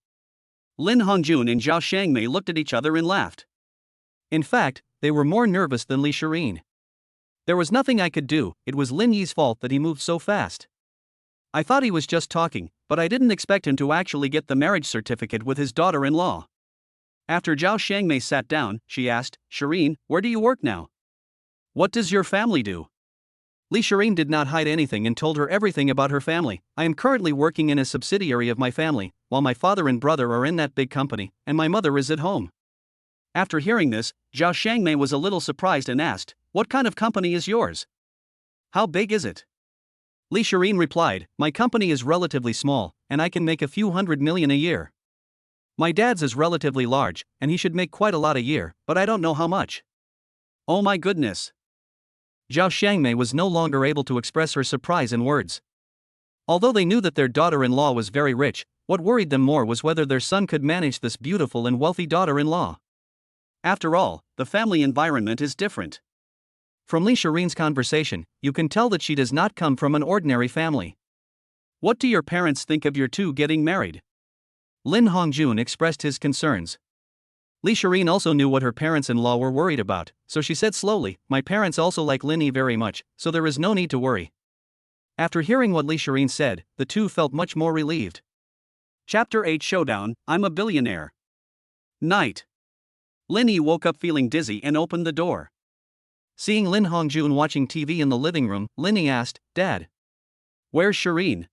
Lin Hongjun and Zhao Shangmei looked at each other and laughed. In fact, they were more nervous than Li Shireen. There was nothing I could do, it was Lin Yi's fault that he moved so fast. I thought he was just talking, but I didn't expect him to actually get the marriage certificate with his daughter-in-law. After Zhao Shangmei sat down, she asked, Shireen, where do you work now? What does your family do? Li Shireen did not hide anything and told her everything about her family. I am currently working in a subsidiary of my family, while my father and brother are in that big company, and my mother is at home. After hearing this, Zhao Shangmei was a little surprised and asked, What kind of company is yours? How big is it? Li Shireen replied, My company is relatively small, and I can make a few $100 million a year. My dad's is relatively large, and he should make quite a lot a year, but I don't know how much. Oh my goodness. Zhao Xiangmei was no longer able to express her surprise in words. Although they knew that their daughter-in-law was very rich, what worried them more was whether their son could manage this beautiful and wealthy daughter-in-law. After all, the family environment is different. From Li Shirin's conversation, you can tell that she does not come from an ordinary family. What do your parents think of your two getting married? Lin Hongjun expressed his concerns. Li Shirin also knew what her parents-in-law were worried about, so she said slowly, my parents also like Linny very much, so there is no need to worry. After hearing what Li Shirin said, the two felt much more relieved. Chapter 8 Showdown, I'm a Billionaire. Night. Linny woke up feeling dizzy and opened the door. Seeing Lin Hongjun watching TV in the living room, Linny asked, Dad, where's Shirin?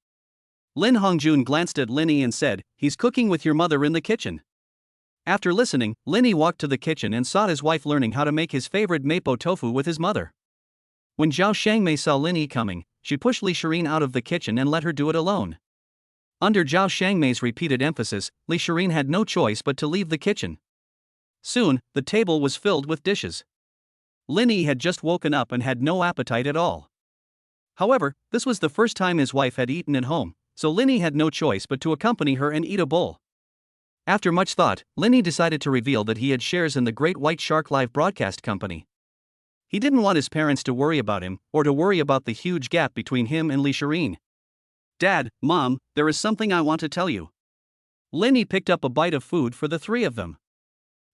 Lin Hongjun glanced at Linny and said, he's cooking with your mother in the kitchen. After listening, Linny walked to the kitchen and saw his wife learning how to make his favorite mapo tofu with his mother. When Zhao Xiangmei saw Linny coming, she pushed Li Shirin out of the kitchen and let her do it alone. Under Zhao Xiangmei's repeated emphasis, Li Shirin had no choice but to leave the kitchen. Soon, the table was filled with dishes. Linny had just woken up and had no appetite at all. However, this was the first time his wife had eaten at home, so Linny had no choice but to accompany her and eat a bowl. After much thought, Linny decided to reveal that he had shares in the Great White Shark Live Broadcast Company. He didn't want his parents to worry about him, or to worry about the huge gap between him and Li Shirin. Dad, Mom, there is something I want to tell you. Linny picked up a bite of food for the three of them.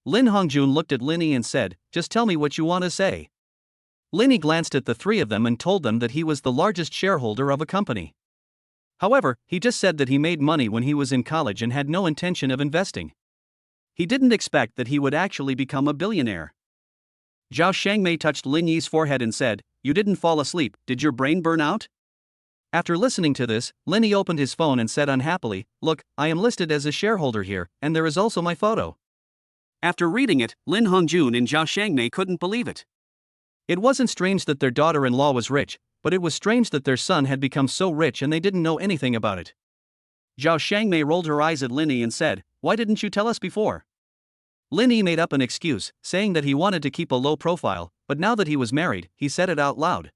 Lin Hongjun looked at Linny and said, just tell me what you want to say. Linny glanced at the three of them and told them that he was the largest shareholder of a company. However, he just said that he made money when he was in college and had no intention of investing. He didn't expect that he would actually become a billionaire. Zhao Xiangmei touched Lin Yi's forehead and said, you didn't fall asleep, did your brain burn out? After listening to this, Lin Yi opened his phone and said unhappily, look, I am listed as a shareholder here, and there is also my photo. After reading it, Lin Hongjun and Zhao Xiangmei couldn't believe it. It wasn't strange that their daughter-in-law was rich, but it was strange that their son had become so rich and they didn't know anything about it. Zhao Xiangmei rolled her eyes at Lin Yi and said, why didn't you tell us before? Lin Yi made up an excuse, saying that he wanted to keep a low profile, but now that he was married, he said it out loud.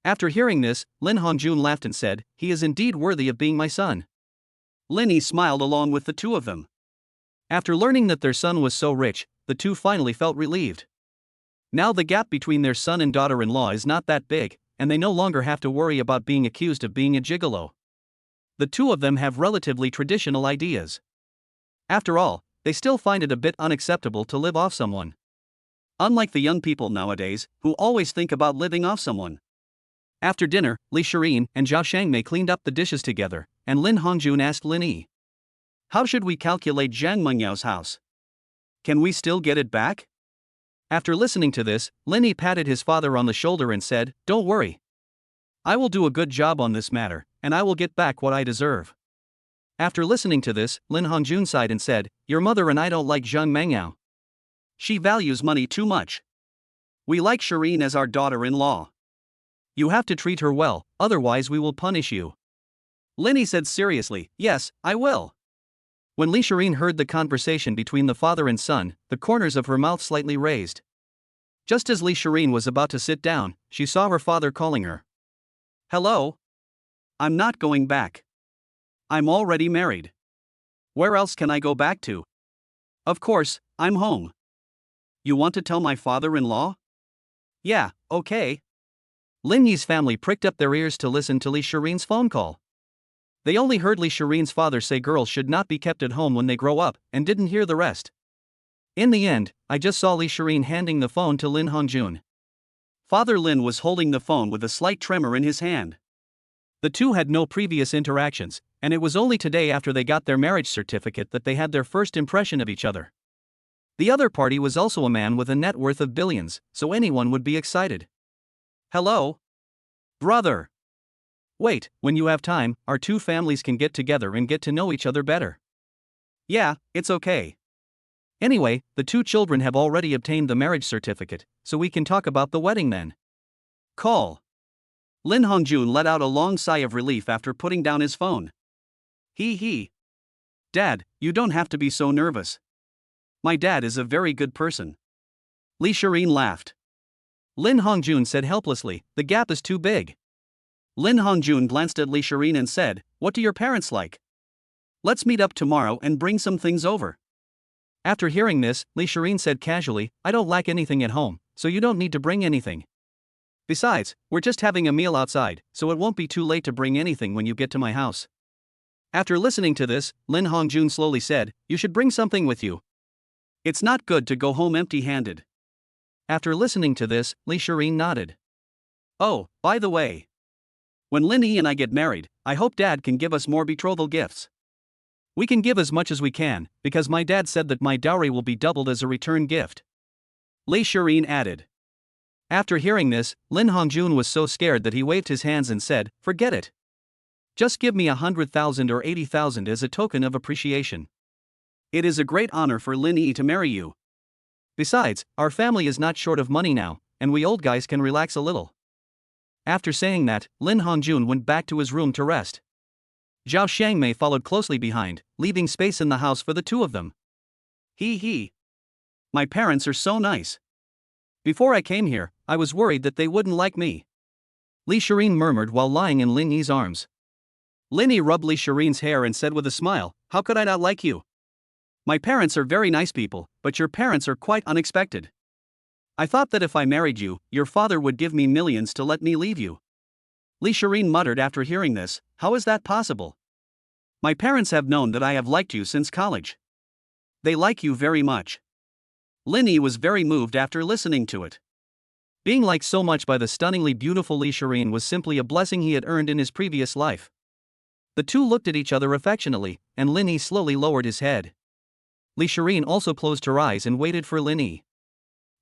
After hearing this, Lin Hongjun laughed and said, he is indeed worthy of being my son. Lin Yi smiled along with the two of them. After learning that their son was so rich, the two finally felt relieved. Now the gap between their son and daughter-in-law is not that big, and they no longer have to worry about being accused of being a gigolo. The two of them have relatively traditional ideas. After all, they still find it a bit unacceptable to live off someone. Unlike the young people nowadays, who always think about living off someone. After dinner, Li Shirin and Zhao Xiangmei cleaned up the dishes together, and Lin Hongjun asked Lin Yi, how should we calculate Zhang Mengyao's house? Can we still get it back? After listening to this, Lin Yi patted his father on the shoulder and said, don't worry. I will do a good job on this matter, and I will get back what I deserve. After listening to this, Lin Hongjun sighed and said, your mother and I don't like Zhang Mengyao. She values money too much. We like Shirin as our daughter-in-law. You have to treat her well, otherwise we will punish you. Lin Yi said seriously, yes, I will. When Li Shirin heard the conversation between the father and son, the corners of her mouth slightly raised. Just as Li Shirin was about to sit down, she saw her father calling her. Hello? I'm not going back. I'm already married. Where else can I go back to? Of course, I'm home. You want to tell my father-in-law? Yeah, okay. Lin Yi's family pricked up their ears to listen to Li Shirin's phone call. They only heard Li Shirin's father say girls should not be kept at home when they grow up, and didn't hear the rest. In the end, I just saw Li Shirin handing the phone to Lin Hongjun. Father Lin was holding the phone with a slight tremor in his hand. The two had no previous interactions, and it was only today after they got their marriage certificate that they had their first impression of each other. The other party was also a man with a net worth of billions, so anyone would be excited. Hello? Brother. Wait, when you have time, our two families can get together and get to know each other better. Yeah, it's okay. Anyway, the two children have already obtained the marriage certificate, so we can talk about the wedding then. Call. Lin Hongjun let out a long sigh of relief after putting down his phone. He. Dad, you don't have to be so nervous. My dad is a very good person. Li Shirin laughed. Lin Hongjun said helplessly, the gap is too big. Lin Hongjun glanced at Li Shireen and said, what do your parents like? Let's meet up tomorrow and bring some things over. After hearing this, Li Shireen said casually, I don't lack anything at home, so you don't need to bring anything. Besides, we're just having a meal outside, so it won't be too late to bring anything when you get to my house. After listening to this, Lin Hongjun slowly said, you should bring something with you. It's not good to go home empty-handed. After listening to this, Li Shireen nodded. Oh, by the way. When Lin Yi and I get married, I hope Dad can give us more betrothal gifts. We can give as much as we can, because my dad said that my dowry will be doubled as a return gift. Li Shireen added. After hearing this, Lin Hongjun was so scared that he waved his hands and said, forget it. Just give me 100,000 or 80,000 as a token of appreciation. It is a great honor for Lin Yi to marry you. Besides, our family is not short of money now, and we old guys can relax a little. After saying that, Lin Hongjun went back to his room to rest. Zhao Shangmei followed closely behind, leaving space in the house for the two of them. Hee. My parents are so nice. Before I came here, I was worried that they wouldn't like me. Li Shireen murmured while lying in Lin Yi's arms. Lin Yi rubbed Li Shireen's hair and said with a smile, how could I not like you? My parents are very nice people, but your parents are quite unexpected. I thought that if I married you, your father would give me millions to let me leave you. Li Shireen muttered after hearing this, how is that possible? My parents have known that I have liked you since college. They like you very much. Lin Yi was very moved after listening to it. Being liked so much by the stunningly beautiful Li Shireen was simply a blessing he had earned in his previous life. The two looked at each other affectionately, and Lin Yi slowly lowered his head. Li Shireen also closed her eyes and waited for Lin Yi.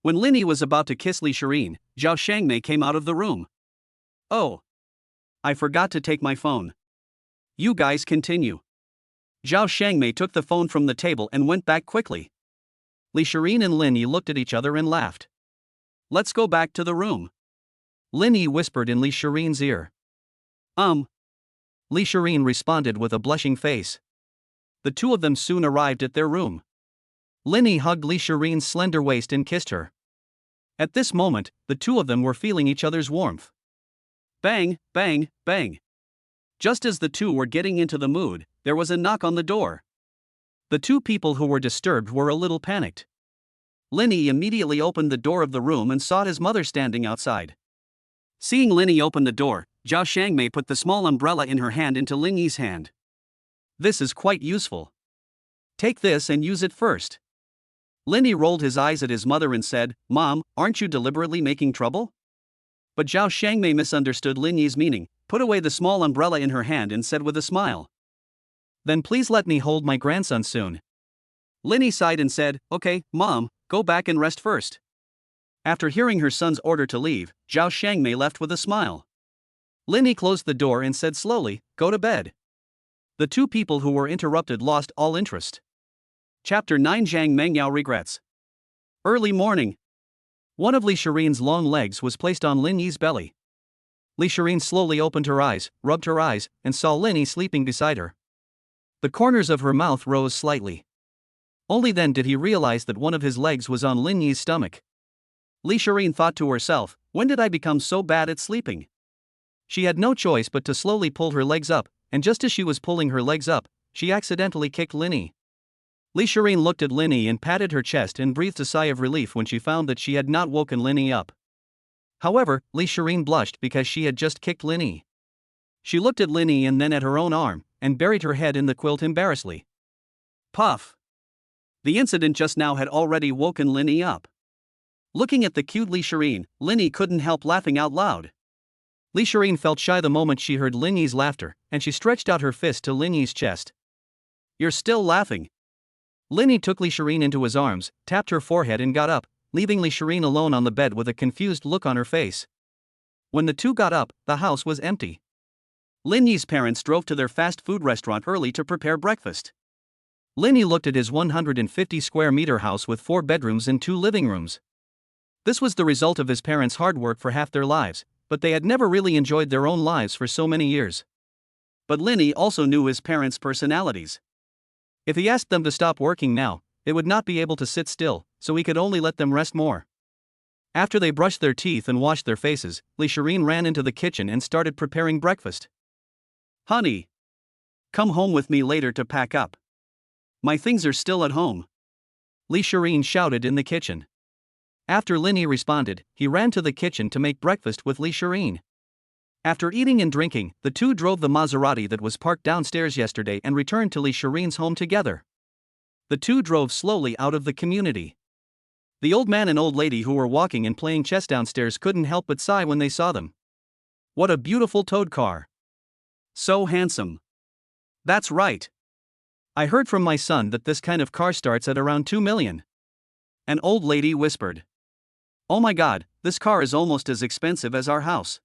When Lin Yi was about to kiss Li Shireen, Zhao Shangmei came out of the room. Oh. I forgot to take my phone. You guys continue. Zhao Shangmei took the phone from the table and went back quickly. Li Shireen and Lin Yi looked at each other and laughed. Let's go back to the room. Lin Yi whispered in Li Shireen's ear. Li Shireen responded with a blushing face. The two of them soon arrived at their room. Lin Yi hugged Li Shireen's slender waist and kissed her. At this moment, the two of them were feeling each other's warmth. Bang, bang, bang. Just as the two were getting into the mood, there was a knock on the door. The two people who were disturbed were a little panicked. Lin Yi immediately opened the door of the room and saw his mother standing outside. Seeing Lin Yi open the door, Zhao Shangmei put the small umbrella in her hand into Lin Yi's hand. This is quite useful. Take this and use it first. Lin Yi rolled his eyes at his mother and said, Mom, aren't you deliberately making trouble? But Zhao Shangmei misunderstood Lin Yi's meaning, put away the small umbrella in her hand and said with a smile. Then please let me hold my grandson soon. Lin Yi sighed and said, okay, Mom, go back and rest first. After hearing her son's order to leave, Zhao Shangmei left with a smile. Lin Yi closed the door and said slowly, go to bed. The two people who were interrupted lost all interest. Chapter 9 Zhang Mengyao regrets. Early morning. One of Li Shireen's long legs was placed on Lin Yi's belly. Li Shireen slowly opened her eyes, rubbed her eyes, and saw Lin Yi sleeping beside her. The corners of her mouth rose slightly. Only then did he realize that one of his legs was on Lin Yi's stomach. Li Shireen thought to herself, when did I become so bad at sleeping? She had no choice but to slowly pull her legs up, and just as she was pulling her legs up, she accidentally kicked Lin Yi. Li Shireen looked at Lin Yi and patted her chest and breathed a sigh of relief when she found that she had not woken Lin Yi up. However, Li Shireen blushed because she had just kicked Lin Yi. She looked at Lin Yi and then at her own arm, and buried her head in the quilt embarrassedly. Puff! The incident just now had already woken Lin Yi up. Looking at the cute Li Shireen, Lin Yi couldn't help laughing out loud. Li Shireen felt shy the moment she heard Lin Yi's laughter, and she stretched out her fist to Lin Yi's chest. You're still laughing. Lin Yi took Li Shireen into his arms, tapped her forehead and got up, leaving Li Shireen alone on the bed with a confused look on her face. When the two got up, the house was empty. Lin Yi's parents drove to their fast food restaurant early to prepare breakfast. Lin Yi looked at his 150 square meter house with 4 bedrooms and 2 living rooms. This was the result of his parents' hard work for half their lives, but they had never really enjoyed their own lives for so many years. But Lin Yi also knew his parents' personalities. If he asked them to stop working now, they would not be able to sit still, so he could only let them rest more. After they brushed their teeth and washed their faces, Li Shireen ran into the kitchen and started preparing breakfast. Honey, come home with me later to pack up. My things are still at home. Li Shireen shouted in the kitchen. After Linny responded, he ran to the kitchen to make breakfast with Li Shireen. After eating and drinking, the two drove the Maserati that was parked downstairs yesterday and returned to Li Shireen's home together. The two drove slowly out of the community. The old man and old lady who were walking and playing chess downstairs couldn't help but sigh when they saw them. What a beautiful toad car. So handsome. That's right. I heard from my son that this kind of car starts at around 2 million. An old lady whispered. Oh my god, this car is almost as expensive as our house.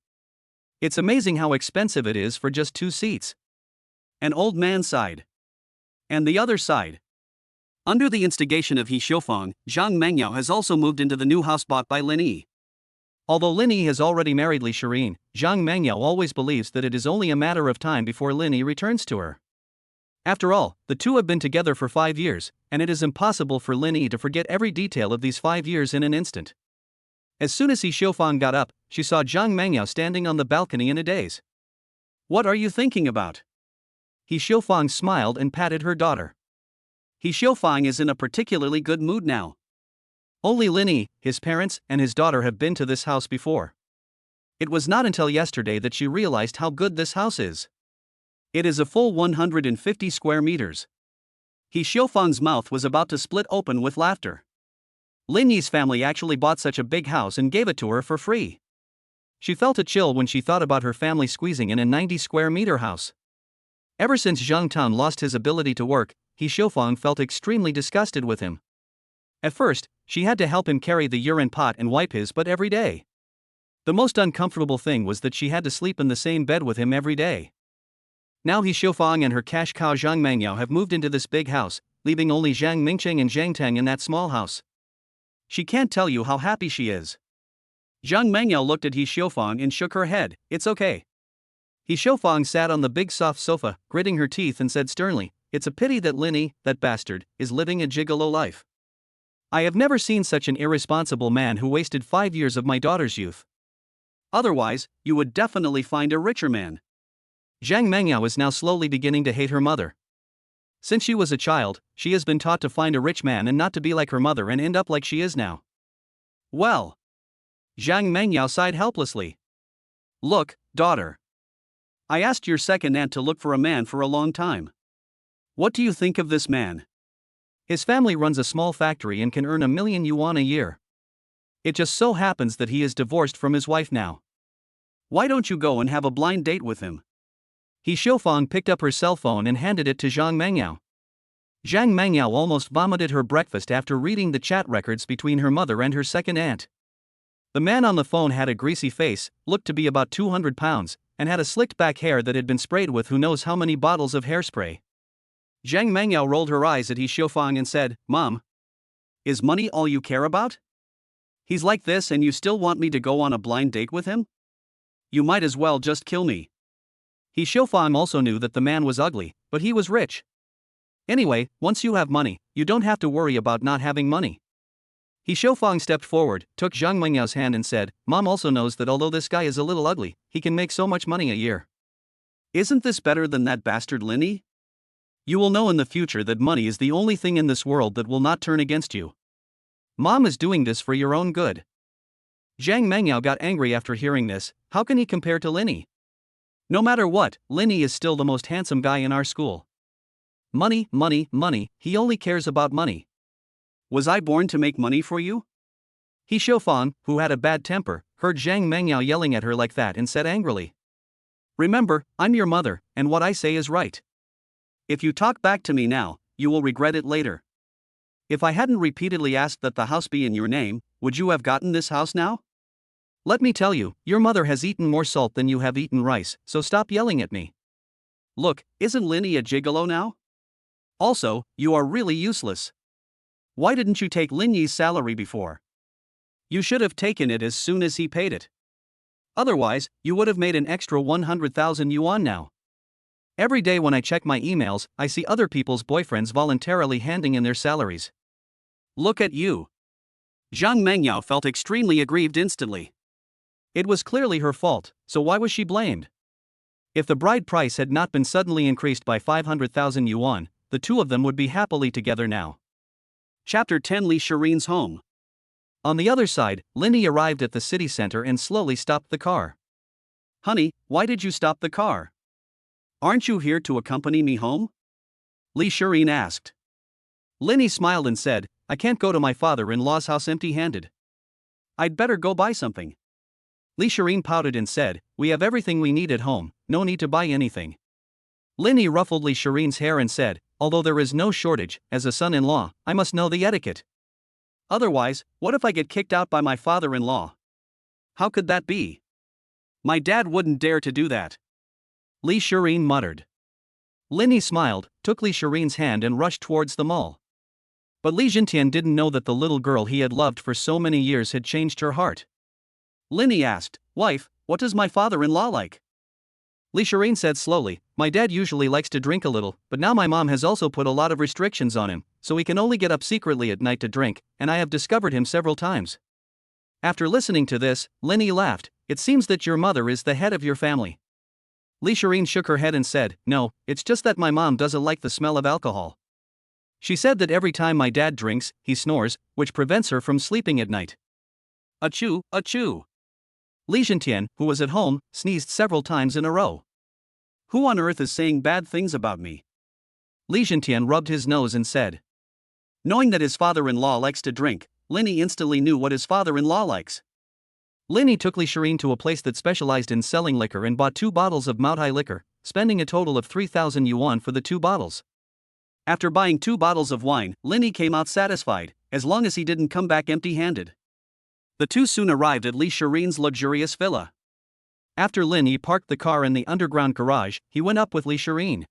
It's amazing how expensive it is for just 2 seats. An old man sighed. And the other sighed. Under the instigation of He Xiufang, Zhang Mengyao has also moved into the new house bought by Lin Yi. Although Lin Yi has already married Li Shireen, Zhang Mengyao always believes that it is only a matter of time before Lin Yi returns to her. After all, the two have been together for 5 years, and it is impossible for Lin Yi to forget every detail of these 5 years in an instant. As soon as He Xiufang got up, she saw Zhang Mengyao standing on the balcony in a daze. What are you thinking about? He Xiufang smiled and patted her daughter. He Xiufang is in a particularly good mood now. Only Lin Yi, his parents, and his daughter have been to this house before. It was not until yesterday that she realized how good this house is. It is a full 150 square meters. He Xiufang's mouth was about to split open with laughter. Lin Yi's family actually bought such a big house and gave it to her for free. She felt a chill when she thought about her family squeezing in a 90 square meter house. Ever since Zhang Tan lost his ability to work, He Xiufang felt extremely disgusted with him. At first, she had to help him carry the urine pot and wipe his butt every day. The most uncomfortable thing was that she had to sleep in the same bed with him every day. Now He Xiufang and her cash cow Zhang Mengyao have moved into this big house, leaving only Zhang Mingcheng and Zhang Tang in that small house. She can't tell you how happy she is. Zhang Mengyao looked at He Xiufang and shook her head. It's okay. He Xiufang sat on the big soft sofa, gritting her teeth and said sternly, it's a pity that Lin Yi, that bastard, is living a gigolo life. I have never seen such an irresponsible man who wasted 5 years of my daughter's youth. Otherwise, you would definitely find a richer man. Zhang Mengyao is now slowly beginning to hate her mother. Since she was a child, she has been taught to find a rich man and not to be like her mother and end up like she is now. Well. Zhang Mengyao sighed helplessly. Look, daughter. I asked your second aunt to look for a man for a long time. What do you think of this man? His family runs a small factory and can earn 1 million yuan a year. It just so happens that he is divorced from his wife now. Why don't you go and have a blind date with him? He Xiufang picked up her cell phone and handed it to Zhang Mengyao. Zhang Mengyao almost vomited her breakfast after reading the chat records between her mother and her second aunt. The man on the phone had a greasy face, looked to be about 200 pounds, and had a slicked back hair that had been sprayed with who knows how many bottles of hairspray. Zhang Mengyao rolled her eyes at He Xiufang and said, Mom, is money all you care about? He's like this and you still want me to go on a blind date with him? You might as well just kill me. He Xiufang also knew that the man was ugly, but he was rich. Anyway, once you have money, you don't have to worry about not having money. He Xiufang stepped forward, took Zhang Mengyao's hand and said, Mom also knows that although this guy is a little ugly, he can make so much money a year. Isn't this better than that bastard Lin Yi? You will know in the future that money is the only thing in this world that will not turn against you. Mom is doing this for your own good. Zhang Mengyao got angry after hearing this. How can he compare to Lin Yi? No matter what, Lin Yi is still the most handsome guy in our school. Money, money, money, he only cares about money. Was I born to make money for you? He Xiufang, who had a bad temper, heard Zhang Mengyao yelling at her like that and said angrily. Remember, I'm your mother, and what I say is right. If you talk back to me now, you will regret it later. If I hadn't repeatedly asked that the house be in your name, would you have gotten this house now? Let me tell you, your mother has eaten more salt than you have eaten rice, so stop yelling at me. Look, isn't Lin Yi a gigolo now? Also, you are really useless. Why didn't you take Lin Yi's salary before? You should have taken it as soon as he paid it. Otherwise, you would have made an extra 100,000 yuan now. Every day when I check my emails, I see other people's boyfriends voluntarily handing in their salaries. Look at you. Zhang Mengyao felt extremely aggrieved instantly. It was clearly her fault, so why was she blamed? If the bride price had not been suddenly increased by 500,000 yuan, the two of them would be happily together now. Chapter 10: Li Shirin's home. On the other side, Linny arrived at the city center and slowly stopped the car. Honey, why did you stop the car? Aren't you here to accompany me home? Li Shirin asked. Linny smiled and said, I can't go to my father-in-law's house empty-handed. I'd better go buy something. Li Shirin pouted and said, we have everything we need at home, no need to buy anything. Linny ruffled Li Shirin's hair and said, although there is no shortage, as a son-in-law, I must know the etiquette. Otherwise, what if I get kicked out by my father-in-law? How could that be? My dad wouldn't dare to do that. Li Shirin muttered. Linny smiled, took Li Shirin's hand and rushed towards the mall. But Li Jintian didn't know that the little girl he had loved for so many years had changed her heart. Linny asked, wife, what does my father-in-law like? Li Shirin said slowly, my dad usually likes to drink a little, but now my mom has also put a lot of restrictions on him, so he can only get up secretly at night to drink, and I have discovered him several times. After listening to this, Linny laughed, it seems that your mother is the head of your family. Li Shirin shook her head and said, no, it's just that my mom doesn't like the smell of alcohol. She said that every time my dad drinks, he snores, which prevents her from sleeping at night. Achoo, achoo. Li Jintian, who was at home, sneezed several times in a row. Who on earth is saying bad things about me? Li Jintian rubbed his nose and said. Knowing that his father-in-law likes to drink, Linny instantly knew what his father-in-law likes. Linny took Li Shirin to a place that specialized in selling liquor and bought 2 bottles of Maotai liquor, spending a total of 3,000 yuan for the 2 bottles. After buying 2 bottles of wine, Linny came out satisfied, as long as he didn't come back empty-handed. The two soon arrived at Li Shirin's luxurious villa. After Linny parked the car in the underground garage, he went up with Li Shirin.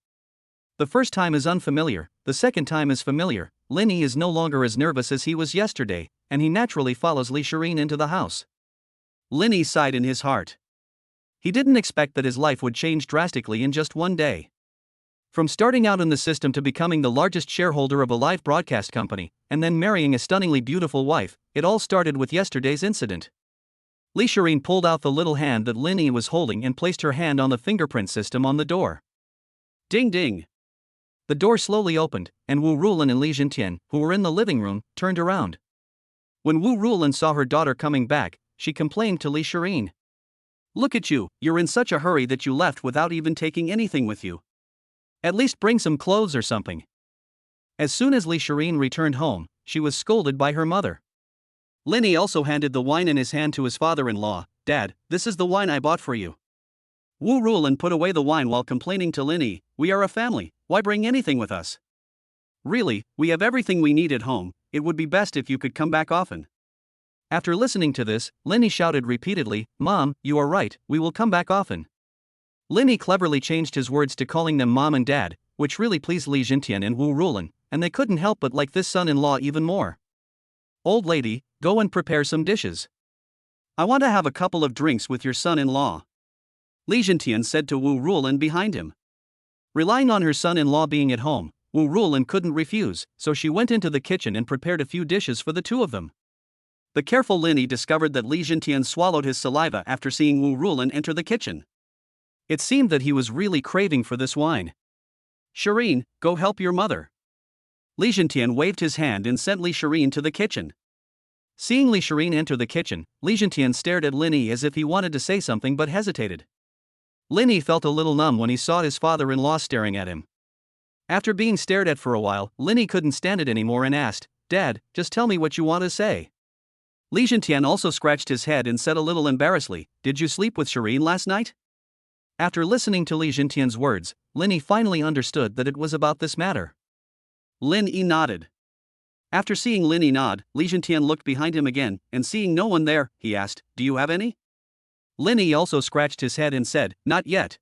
The first time is unfamiliar, the second time is familiar. Linny is no longer as nervous as he was yesterday, and he naturally follows Li Shirin into the house. Linny sighed in his heart. He didn't expect that his life would change drastically in just one day. From starting out in the system to becoming the largest shareholder of a live broadcast company, and then marrying a stunningly beautiful wife, it all started with yesterday's incident. Li Shirin pulled out the little hand that Linny was holding and placed her hand on the fingerprint system on the door. Ding ding! The door slowly opened, and Wu Rulan and Li Jintian, who were in the living room, turned around. When Wu Rulan saw her daughter coming back, she complained to Li Shirin. Look at you, you're in such a hurry that you left without even taking anything with you. At least bring some clothes or something. As soon as Li Shirin returned home, she was scolded by her mother. Linny also handed the wine in his hand to his father-in-law. Dad, this is the wine I bought for you. Wu Rulan put away the wine while complaining to Linny, we are a family, why bring anything with us? Really, we have everything we need at home, it would be best if you could come back often. After listening to this, Linny shouted repeatedly, Mom, you are right, we will come back often. Linny cleverly changed his words to calling them Mom and Dad, which really pleased Li Jintian and Wu Rulan, and they couldn't help but like this son-in-law even more. Old lady, go and prepare some dishes. I want to have a couple of drinks with your son-in-law. Li Jintian said to Wu Rulan behind him. Relying on her son-in-law being at home, Wu Rulan couldn't refuse, so she went into the kitchen and prepared a few dishes for the two of them. The careful Linny discovered that Li Jintian swallowed his saliva after seeing Wu Rulan enter the kitchen. It seemed that he was really craving for this wine. Shirin, go help your mother. Li Jintian waved his hand and sent Li Shirin to the kitchen. Seeing Li Shirin enter the kitchen, Li Jintian stared at Linny as if he wanted to say something but hesitated. Linny felt a little numb when he saw his father-in-law staring at him. After being stared at for a while, Linny couldn't stand it anymore and asked, Dad, just tell me what you want to say. Li Jintian also scratched his head and said a little embarrassedly, Did you sleep with Shirin last night? After listening to Li Jintian's words, Linny finally understood that it was about this matter. Linny nodded. After seeing Linny nod, Li Jintian looked behind him again, and seeing no one there, he asked, Do you have any? Linny also scratched his head and said, Not yet.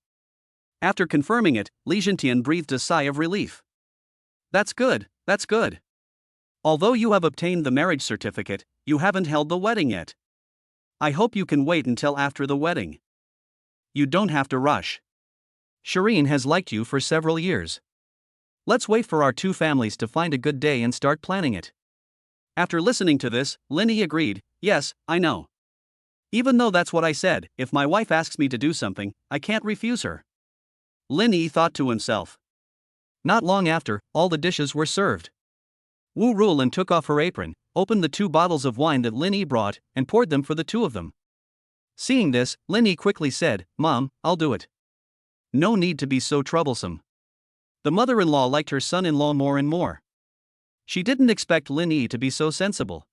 After confirming it, Li Jintian breathed a sigh of relief. That's good, that's good. Although you have obtained the marriage certificate, you haven't held the wedding yet. I hope you can wait until after the wedding. You don't have to rush. Shirin has liked you for several years. Let's wait for our two families to find a good day and start planning it. After listening to this, Linny agreed, yes, I know. Even though that's what I said, if my wife asks me to do something, I can't refuse her. Linny thought to himself. Not long after, all the dishes were served. Wu Rulan took off her apron, opened the 2 bottles of wine that Linny brought, and poured them for the 2 of them. Seeing this, Linny quickly said, Mom, I'll do it. No need to be so troublesome. The mother-in-law liked her son-in-law more and more. She didn't expect Linny to be so sensible.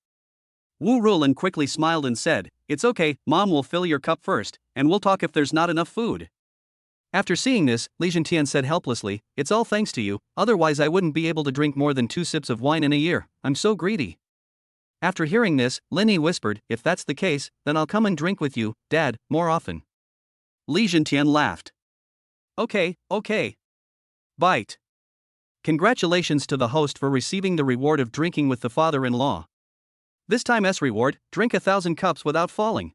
Wu Rulan quickly smiled and said, It's okay, Mom will fill your cup first, and we'll talk if there's not enough food. After seeing this, Li Zhentian said helplessly, It's all thanks to you, otherwise I wouldn't be able to drink more than 2 sips of wine in a year, I'm so greedy. After hearing this, Linny whispered, If that's the case, then I'll come and drink with you, Dad, more often. Li Zhentian laughed. Okay. Bite. Congratulations to the host for receiving the reward of drinking with the father-in-law. This time's reward, drink 1,000 cups without falling.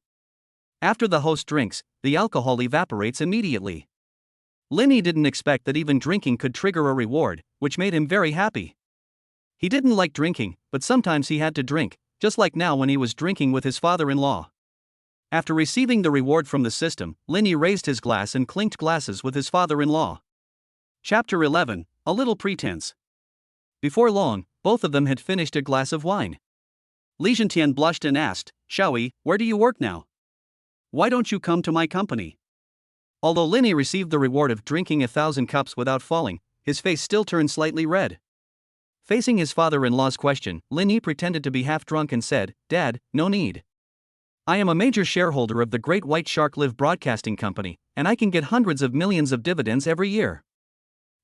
After the host drinks, the alcohol evaporates immediately. Linny didn't expect that even drinking could trigger a reward, which made him very happy. He didn't like drinking, but sometimes he had to drink, just like now when he was drinking with his father-in-law. After receiving the reward from the system, Linny raised his glass and clinked glasses with his father-in-law. Chapter 11, A Little Pretense. Before long, both of them had finished a glass of wine. Li Zhentian blushed and asked, Xiaoyi, where do you work now? Why don't you come to my company? Although Linny received the reward of drinking 1,000 cups without falling, his face still turned slightly red. Facing his father-in-law's question, Linny pretended to be half drunk and said, Dad, no need. I am a major shareholder of the Great White Shark Live Broadcasting Company, and I can get hundreds of millions of dividends every year.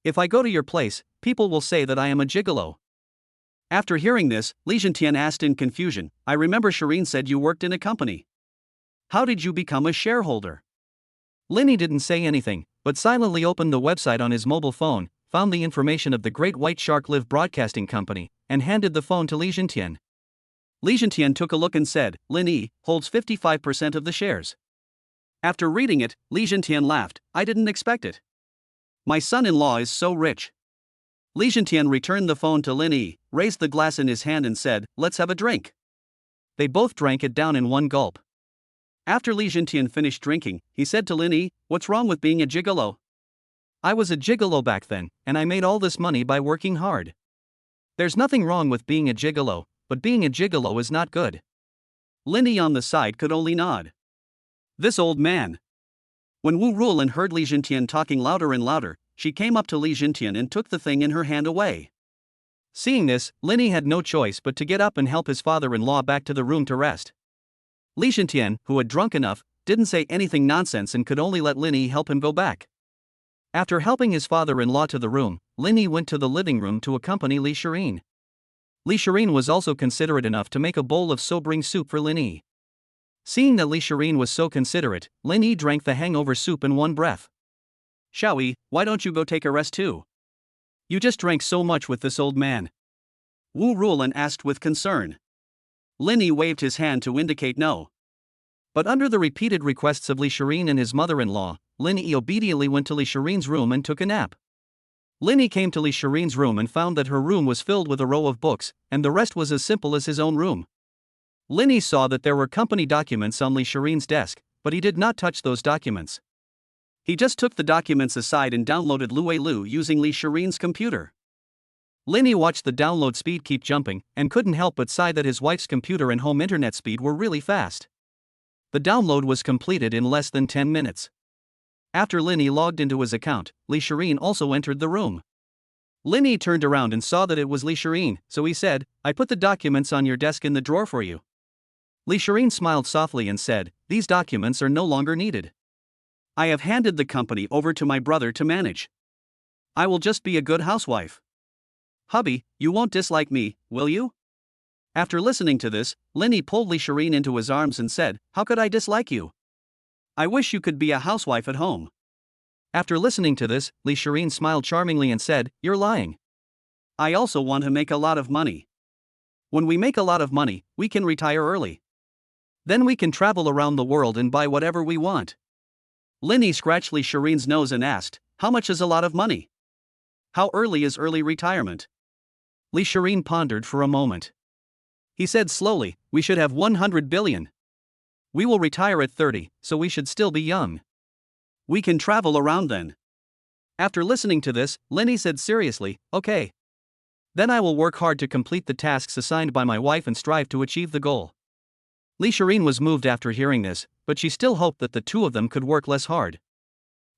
If I go to your place, people will say that I am a gigolo. After hearing this, Li Zhentian asked in confusion, I remember Shireen said you worked in a company. How did you become a shareholder? Linny didn't say anything, but silently opened the website on his mobile phone, found the information of the Great White Shark Live Broadcasting Company, and handed the phone to Li Zhentian. Li Zhentian took a look and said, Linny holds 55% of the shares. After reading it, Li Zhentian laughed, I didn't expect it. My son-in-law is so rich. Li Zhentian returned the phone to Linny, raised the glass in his hand and said, Let's have a drink. They both drank it down in one gulp. After Li Zhentian finished drinking, he said to Linny, What's wrong with being a gigolo? I was a gigolo back then, and I made all this money by working hard. There's nothing wrong with being a gigolo, but being a gigolo is not good. Linny on the side could only nod. This old man. When Wu Rulan heard Li Zhentian talking louder and louder, she came up to Li Zhentian and took the thing in her hand away. Seeing this, Linny had no choice but to get up and help his father-in-law back to the room to rest. Li Zhentian, who had drunk enough, didn't say anything nonsense and could only let Linny help him go back. After helping his father-in-law to the room, Linny went to the living room to accompany Li Shireen. Li Shireen was also considerate enough to make a bowl of sobering soup for Linny. Seeing that Li Shireen was so considerate, Linny drank the hangover soup in one breath. Xiaoyi, why don't you go take a rest too? You just drank so much with this old man. Wu Rulan asked with concern. Linny waved his hand to indicate no. But under the repeated requests of Li Shireen and his mother-in-law, Linny obediently went to Li Shireen's room and took a nap. Linny came to Li Shireen's room and found that her room was filled with a row of books, and the rest was as simple as his own room. Linny saw that there were company documents on Li Shireen's desk, but he did not touch those documents. He just took the documents aside and downloaded Luelu using Li Shireen's computer. Linny watched the download speed keep jumping, and couldn't help but sigh that his wife's computer and home internet speed were really fast. The download was completed in less than 10 minutes. After Linny logged into his account, Li Shireen also entered the room. Linny turned around and saw that it was Li Shireen, so he said, I put the documents on your desk in the drawer for you. Li Shireen smiled softly and said, These documents are no longer needed. I have handed the company over to my brother to manage. I will just be a good housewife. Hubby, you won't dislike me, will you? After listening to this, Linny pulled Li Shireen into his arms and said, How could I dislike you? I wish you could be a housewife at home. After listening to this, Li Shireen smiled charmingly and said, You're lying. I also want to make a lot of money. When we make a lot of money, we can retire early. Then we can travel around the world and buy whatever we want. Linny scratched Li Shireen's nose and asked, How much is a lot of money? How early is early retirement? Li Shireen pondered for a moment. He said slowly, we should have 100 billion. We will retire at 30, so we should still be young. We can travel around then. After listening to this, Lenny said seriously, okay. Then I will work hard to complete the tasks assigned by my wife and strive to achieve the goal. Lee Shireen was moved after hearing this, but she still hoped that the two of them could work less hard.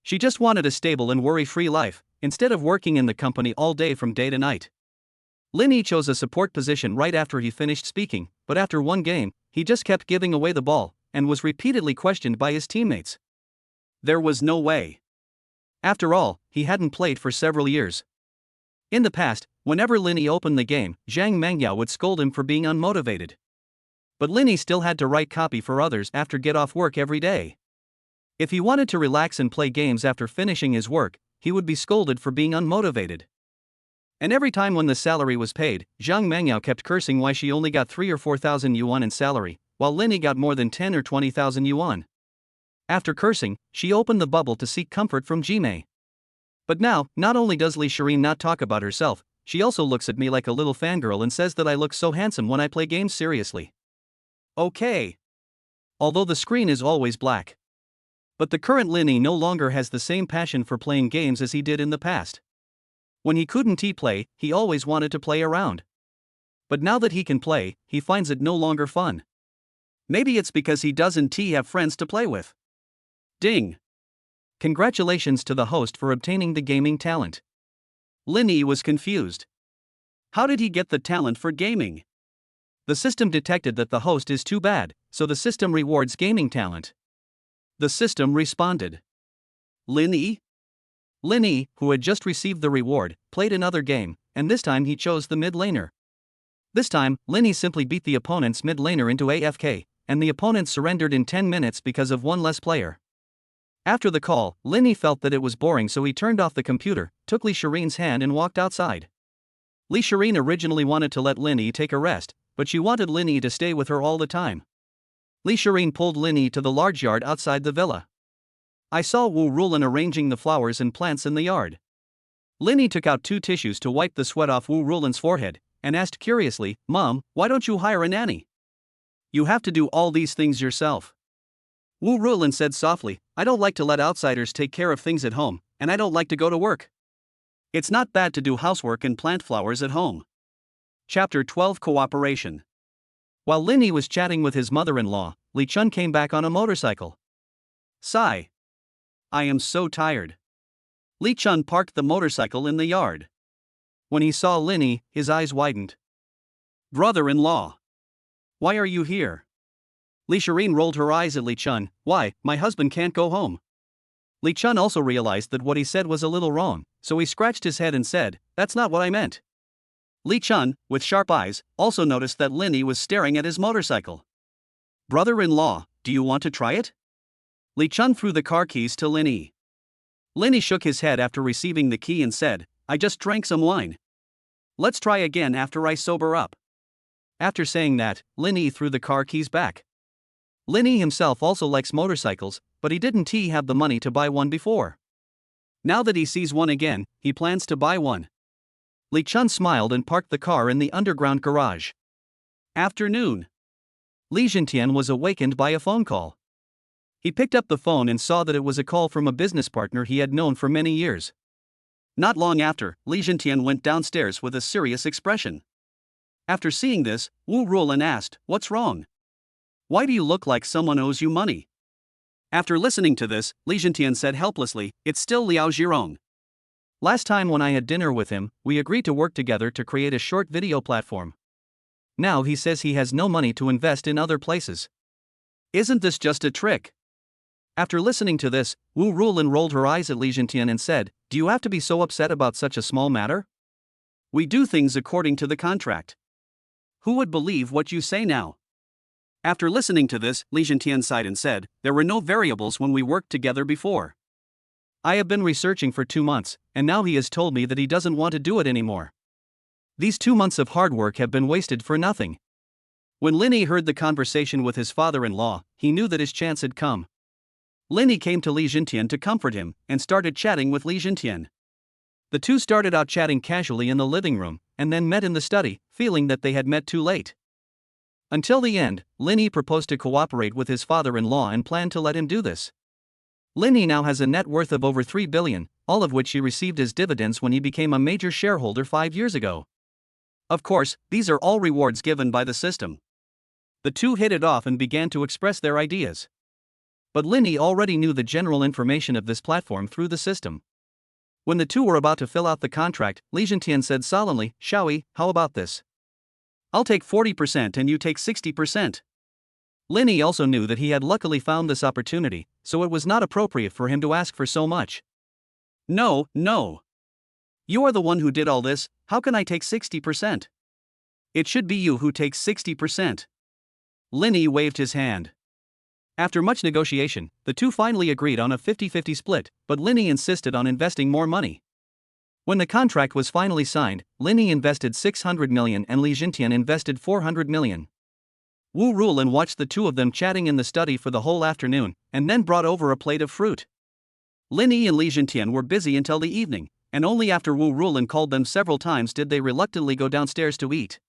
She just wanted a stable and worry-free life, instead of working in the company all day from day to night. Lenny chose a support position right after he finished speaking, but after one game, he just kept giving away the ball, and was repeatedly questioned by his teammates. There was no way. After all, he hadn't played for several years. In the past, whenever Lenny opened the game, Zhang Mengyao would scold him for being unmotivated. But Lenny still had to write copy for others after get off work every day. If he wanted to relax and play games after finishing his work, he would be scolded for being unmotivated. And every time when the salary was paid, Zhang Mengyao kept cursing why she only got 3 or 4,000 yuan in salary, while Lenny got more than 10 or 20,000 yuan. After cursing, she opened the bubble to seek comfort from Jimei. But now, not only does Lee Shireen not talk about herself, she also looks at me like a little fangirl and says that I look so handsome when I play games seriously. Okay. Although the screen is always black. But the current Lenny no longer has the same passion for playing games as he did in the past. When he couldn't play, he always wanted to play around. But now that he can play, he finds it no longer fun. Maybe it's because he doesn't have friends to play with. Ding! Congratulations to the host for obtaining the gaming talent. Lenny was confused. How did he get the talent for gaming? The system detected that the host is too bad, so the system rewards gaming talent. The system responded. Lenny? Lenny, who had just received the reward, played another game, and this time he chose the mid laner. This time, Lenny simply beat the opponent's mid laner into AFK, and the opponent surrendered in 10 minutes because of one less player. After the call, Lenny felt that it was boring, so he turned off the computer, took Lee Shireen's hand and walked outside. Lee Shireen originally wanted to let Lenny take a rest, but she wanted Lenny to stay with her all the time. Lee Shireen pulled Lenny to the large yard outside the villa. I saw Wu Rulin arranging the flowers and plants in the yard. Lenny took out 2 tissues to wipe the sweat off Wu Rulin's forehead, and asked curiously, Mom, why don't you hire a nanny? You have to do all these things yourself. Wu Rulin said softly, I don't like to let outsiders take care of things at home, and I don't like to go to work. It's not bad to do housework and plant flowers at home. Chapter 12 Cooperation. While Lenny was chatting with his mother-in-law, Li Chun came back on a motorcycle. Sigh. I am so tired. Li Chun parked the motorcycle in the yard. When he saw Lenny, his eyes widened. Brother-in-law. Why are you here? Li Shireen rolled her eyes at Li Chun. Why, my husband can't go home. Li Chun also realized that what he said was a little wrong, so he scratched his head and said, that's not what I meant. Li Chun, with sharp eyes, also noticed that Lenny was staring at his motorcycle. Brother-in-law, do you want to try it? Li Chun threw the car keys to Lenny. Lenny shook his head after receiving the key and said, I just drank some wine. Let's try again after I sober up. After saying that, Lenny threw the car keys back. Lenny himself also likes motorcycles, but he didn't have the money to buy one before. Now that he sees one again, he plans to buy one. Li Chun smiled and parked the car in the underground garage. Afternoon. Li Jintian was awakened by a phone call. He picked up the phone and saw that it was a call from a business partner he had known for many years. Not long after, Li Jintian went downstairs with a serious expression. After seeing this, Wu Rulin asked, what's wrong? Why do you look like someone owes you money? After listening to this, Li Jintian said helplessly, it's still Liao Zhirong. Last time when I had dinner with him, we agreed to work together to create a short video platform. Now he says he has no money to invest in other places. Isn't this just a trick? After listening to this, Wu Rulin rolled her eyes at Li Jintian and said, do you have to be so upset about such a small matter? We do things according to the contract. Who would believe what you say now? After listening to this, Li Jintian sighed and said, there were no variables when we worked together before. I have been researching for 2 months, and now he has told me that he doesn't want to do it anymore. These 2 months of hard work have been wasted for nothing. When Lenny heard the conversation with his father-in-law, he knew that his chance had come. Lenny came to Li Jintian to comfort him, and started chatting with Li Jintian. The two started out chatting casually in the living room, and then met in the study, feeling that they had met too late. Until the end, Lin Yi proposed to cooperate with his father-in-law and planned to let him do this. Lin Yi now has a net worth of over 3 billion, all of which he received as dividends when he became a major shareholder 5 years ago. Of course, these are all rewards given by the system. The two hit it off and began to express their ideas. But Lin Yi already knew the general information of this platform through the system. When the two were about to fill out the contract, Li Zhentian said solemnly, "Xiaoyi, how about this? I'll take 40% and you take 60%. Lin Yi also knew that he had luckily found this opportunity, so it was not appropriate for him to ask for so much. No. You are the one who did all this, how can I take 60%? It should be you who takes 60%. Lin Yi waved his hand. After much negotiation, the two finally agreed on a 50-50 split, but Lin Yi insisted on investing more money. When the contract was finally signed, Lin Yi invested 600 million and Li Zhentian invested 400 million. Wu Rulin watched the two of them chatting in the study for the whole afternoon, and then brought over a plate of fruit. Lin Yi and Li Zhentian were busy until the evening, and only after Wu Rulin called them several times did they reluctantly go downstairs to eat.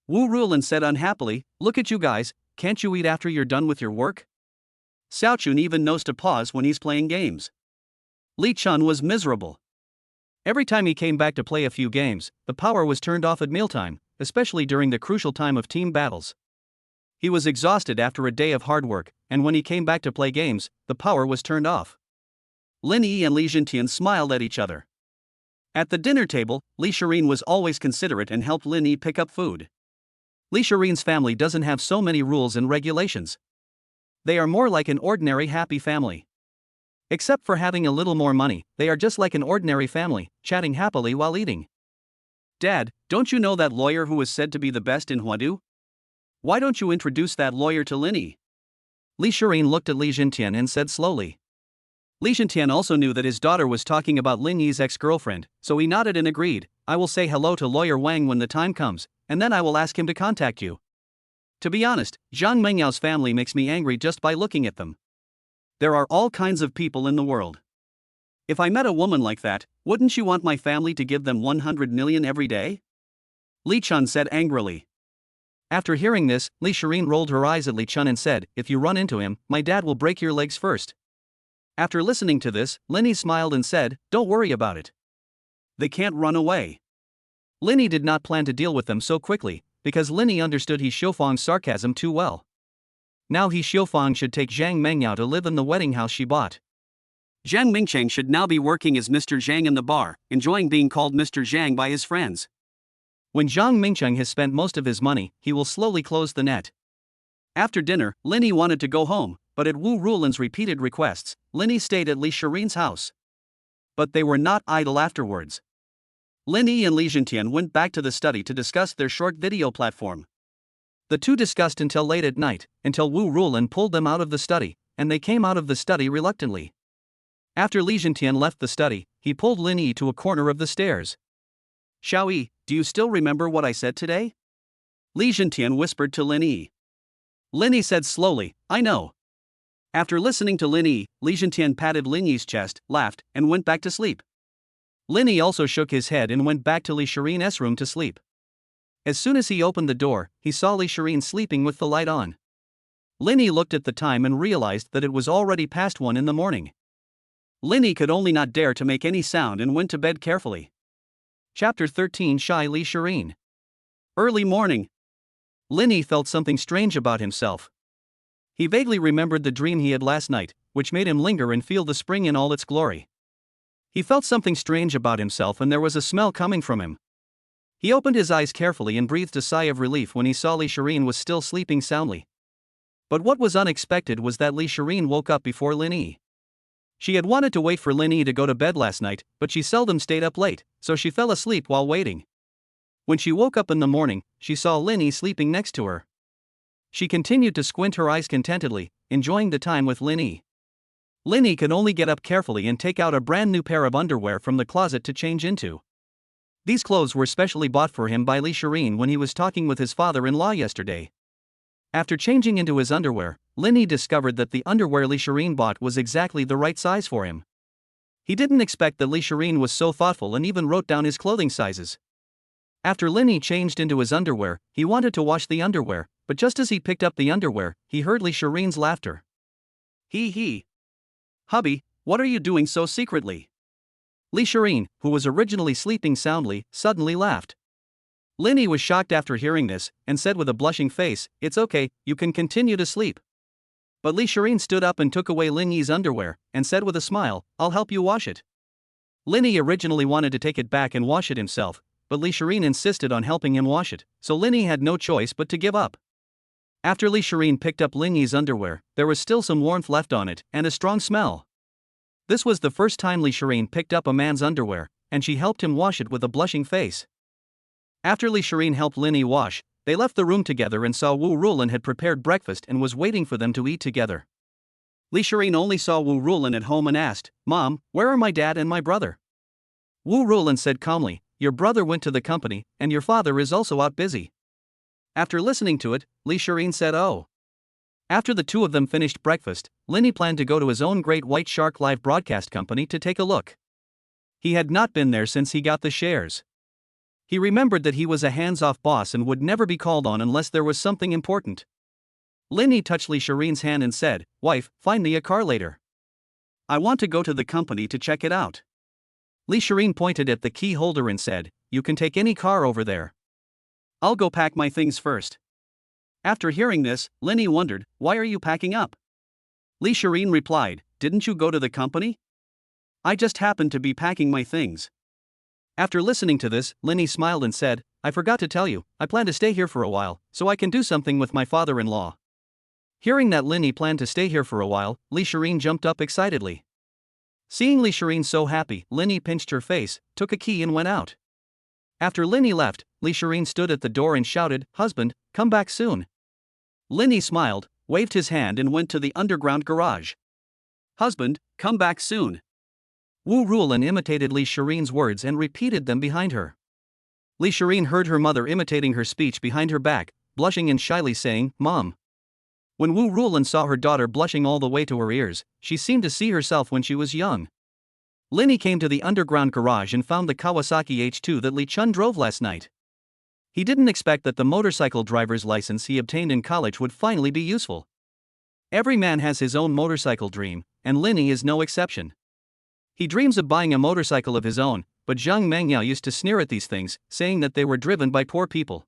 Wu Rulin said unhappily, "Look at you guys, can't you eat after you're done with your work?" Xiao Chun even knows to pause when he's playing games. Li Chun was miserable. Every time he came back to play a few games, the power was turned off at mealtime, especially during the crucial time of team battles. He was exhausted after a day of hard work, and when he came back to play games, the power was turned off. Lin Yi and Li Zhentian smiled at each other. At the dinner table, Li Shirin was always considerate and helped Lin Yi pick up food. Li Shirin's family doesn't have so many rules and regulations. They are more like an ordinary happy family. Except for having a little more money, they are just like an ordinary family, chatting happily while eating. "Dad, don't you know that lawyer who is said to be the best in Huadu? Why don't you introduce that lawyer to Lin Yi?" Li Shirin looked at Li Zhentian and said slowly. Li Zhentian also knew that his daughter was talking about Lin Yi's ex-girlfriend, so he nodded and agreed, "I will say hello to lawyer Wang when the time comes, and then I will ask him to contact you." To be honest, Zhang Mengyao's family makes me angry just by looking at them. There are all kinds of people in the world. If I met a woman like that, wouldn't you want my family to give them 100 million every day? Li Chun said angrily. After hearing this, Li Shirin rolled her eyes at Li Chun and said, "If you run into him, my dad will break your legs first." After listening to this, Lin Yi smiled and said, "Don't worry about it. They can't run away." Lin Yi did not plan to deal with them so quickly, because Lin Yi understood He Xiufang's sarcasm too well. Now He Xiufang should take Zhang Mengyao to live in the wedding house she bought. Zhang Mingcheng should now be working as Mr. Zhang in the bar, enjoying being called Mr. Zhang by his friends. When Zhang Mingcheng has spent most of his money, he will slowly close the net. After dinner, Lin Yi wanted to go home, but at Wu Rulin's repeated requests, Lin Yi stayed at Li Shirin's house. But they were not idle afterwards. Lin Yi and Li Zhentian went back to the study to discuss their short video platform. The two discussed until late at night, until Wu Rulin pulled them out of the study, and they came out of the study reluctantly. After Li Zhentian left the study, he pulled Lin Yi to a corner of the stairs. "Xiaoyi, do you still remember what I said today?" Li Zhentian whispered to Lin Yi. Lin Yi said slowly, "I know." After listening to Lin Yi, Li Zhentian patted Lin Yi's chest, laughed, and went back to sleep. Lin Yi also shook his head and went back to Li Shirin's room to sleep. As soon as he opened the door, he saw Li Shirin sleeping with the light on. Lin Yi looked at the time and realized that it was already past 1 in the morning. Lin Yi could only not dare to make any sound and went to bed carefully. Chapter 13 Shy Li Shirin. Early morning. Lin Yi felt something strange about himself. He vaguely remembered the dream he had last night, which made him linger and feel the spring in all its glory. He felt something strange about himself and there was a smell coming from him. He opened his eyes carefully and breathed a sigh of relief when he saw Li Shirin was still sleeping soundly. But what was unexpected was that Li Shirin woke up before Lin Yi. She had wanted to wait for Lin Yi to go to bed last night, but she seldom stayed up late, so she fell asleep while waiting. When she woke up in the morning, she saw Lin Yi sleeping next to her. She continued to squint her eyes contentedly, enjoying the time with Lin Yi. Lin Yi could only get up carefully and take out a brand new pair of underwear from the closet to change into. These clothes were specially bought for him by Li Shirin when he was talking with his father-in-law yesterday. After changing into his underwear, Lin Yi discovered that the underwear Li Shirin bought was exactly the right size for him. He didn't expect that Li Shirin was so thoughtful and even wrote down his clothing sizes. After Linny changed into his underwear, he wanted to wash the underwear, but just as he picked up the underwear, he heard Lee Shireen's laughter. Hee hee. Hubby, what are you doing so secretly? Lee Shireen, who was originally sleeping soundly, suddenly laughed. Linny was shocked after hearing this, and said with a blushing face, "It's okay, you can continue to sleep." But Lee Shireen stood up and took away Linny's underwear, and said with a smile, "I'll help you wash it." Linny originally wanted to take it back and wash it himself, but Lee Shireen insisted on helping him wash it, so Linny had no choice but to give up. After Lee Shireen picked up Linny's underwear, there was still some warmth left on it, and a strong smell. This was the first time Lee Shireen picked up a man's underwear, and she helped him wash it with a blushing face. After Lee Shireen helped Linny wash, they left the room together and saw Wu Rulin had prepared breakfast and was waiting for them to eat together. Lee Shireen only saw Wu Rulin at home and asked, "Mom, where are my dad and my brother?" Wu Rulin said calmly, "Your brother went to the company, and your father is also out busy." After listening to it, Lee Shireen said, "Oh." After the two of them finished breakfast, Linny planned to go to his own Great White Shark live broadcast company to take a look. He had not been there since he got the shares. He remembered that he was a hands-off boss and would never be called on unless there was something important. Linny touched Lee Shireen's hand and said, "Wife, find me a car later. I want to go to the company to check it out." Lee Shireen pointed at the key holder and said, "You can take any car over there. I'll go pack my things first." After hearing this, Linny wondered, "Why are you packing up?" Lee Shireen replied, "Didn't you go to the company? I just happened to be packing my things." After listening to this, Linny smiled and said, "I forgot to tell you, I plan to stay here for a while, so I can do something with my father-in-law." Hearing that Linny planned to stay here for a while, Lee Shireen jumped up excitedly. Seeing Lee Shireen so happy, Linny pinched her face, took a key and went out. After Linny left, Lee Shireen stood at the door and shouted, "Husband, come back soon." Linny smiled, waved his hand and went to the underground garage. "Husband, come back soon." Wu Rulin imitated Lee Shireen's words and repeated them behind her. Lee Shireen heard her mother imitating her speech behind her back, blushing and shyly saying, "Mom." When Wu Rulin saw her daughter blushing all the way to her ears, she seemed to see herself when she was young. Linny came to the underground garage and found the Kawasaki H2 that Lee Chun drove last night. He didn't expect that the motorcycle driver's license he obtained in college would finally be useful. Every man has his own motorcycle dream, and Linny is no exception. He dreams of buying a motorcycle of his own, but Zhang Mengyao used to sneer at these things, saying that they were driven by poor people.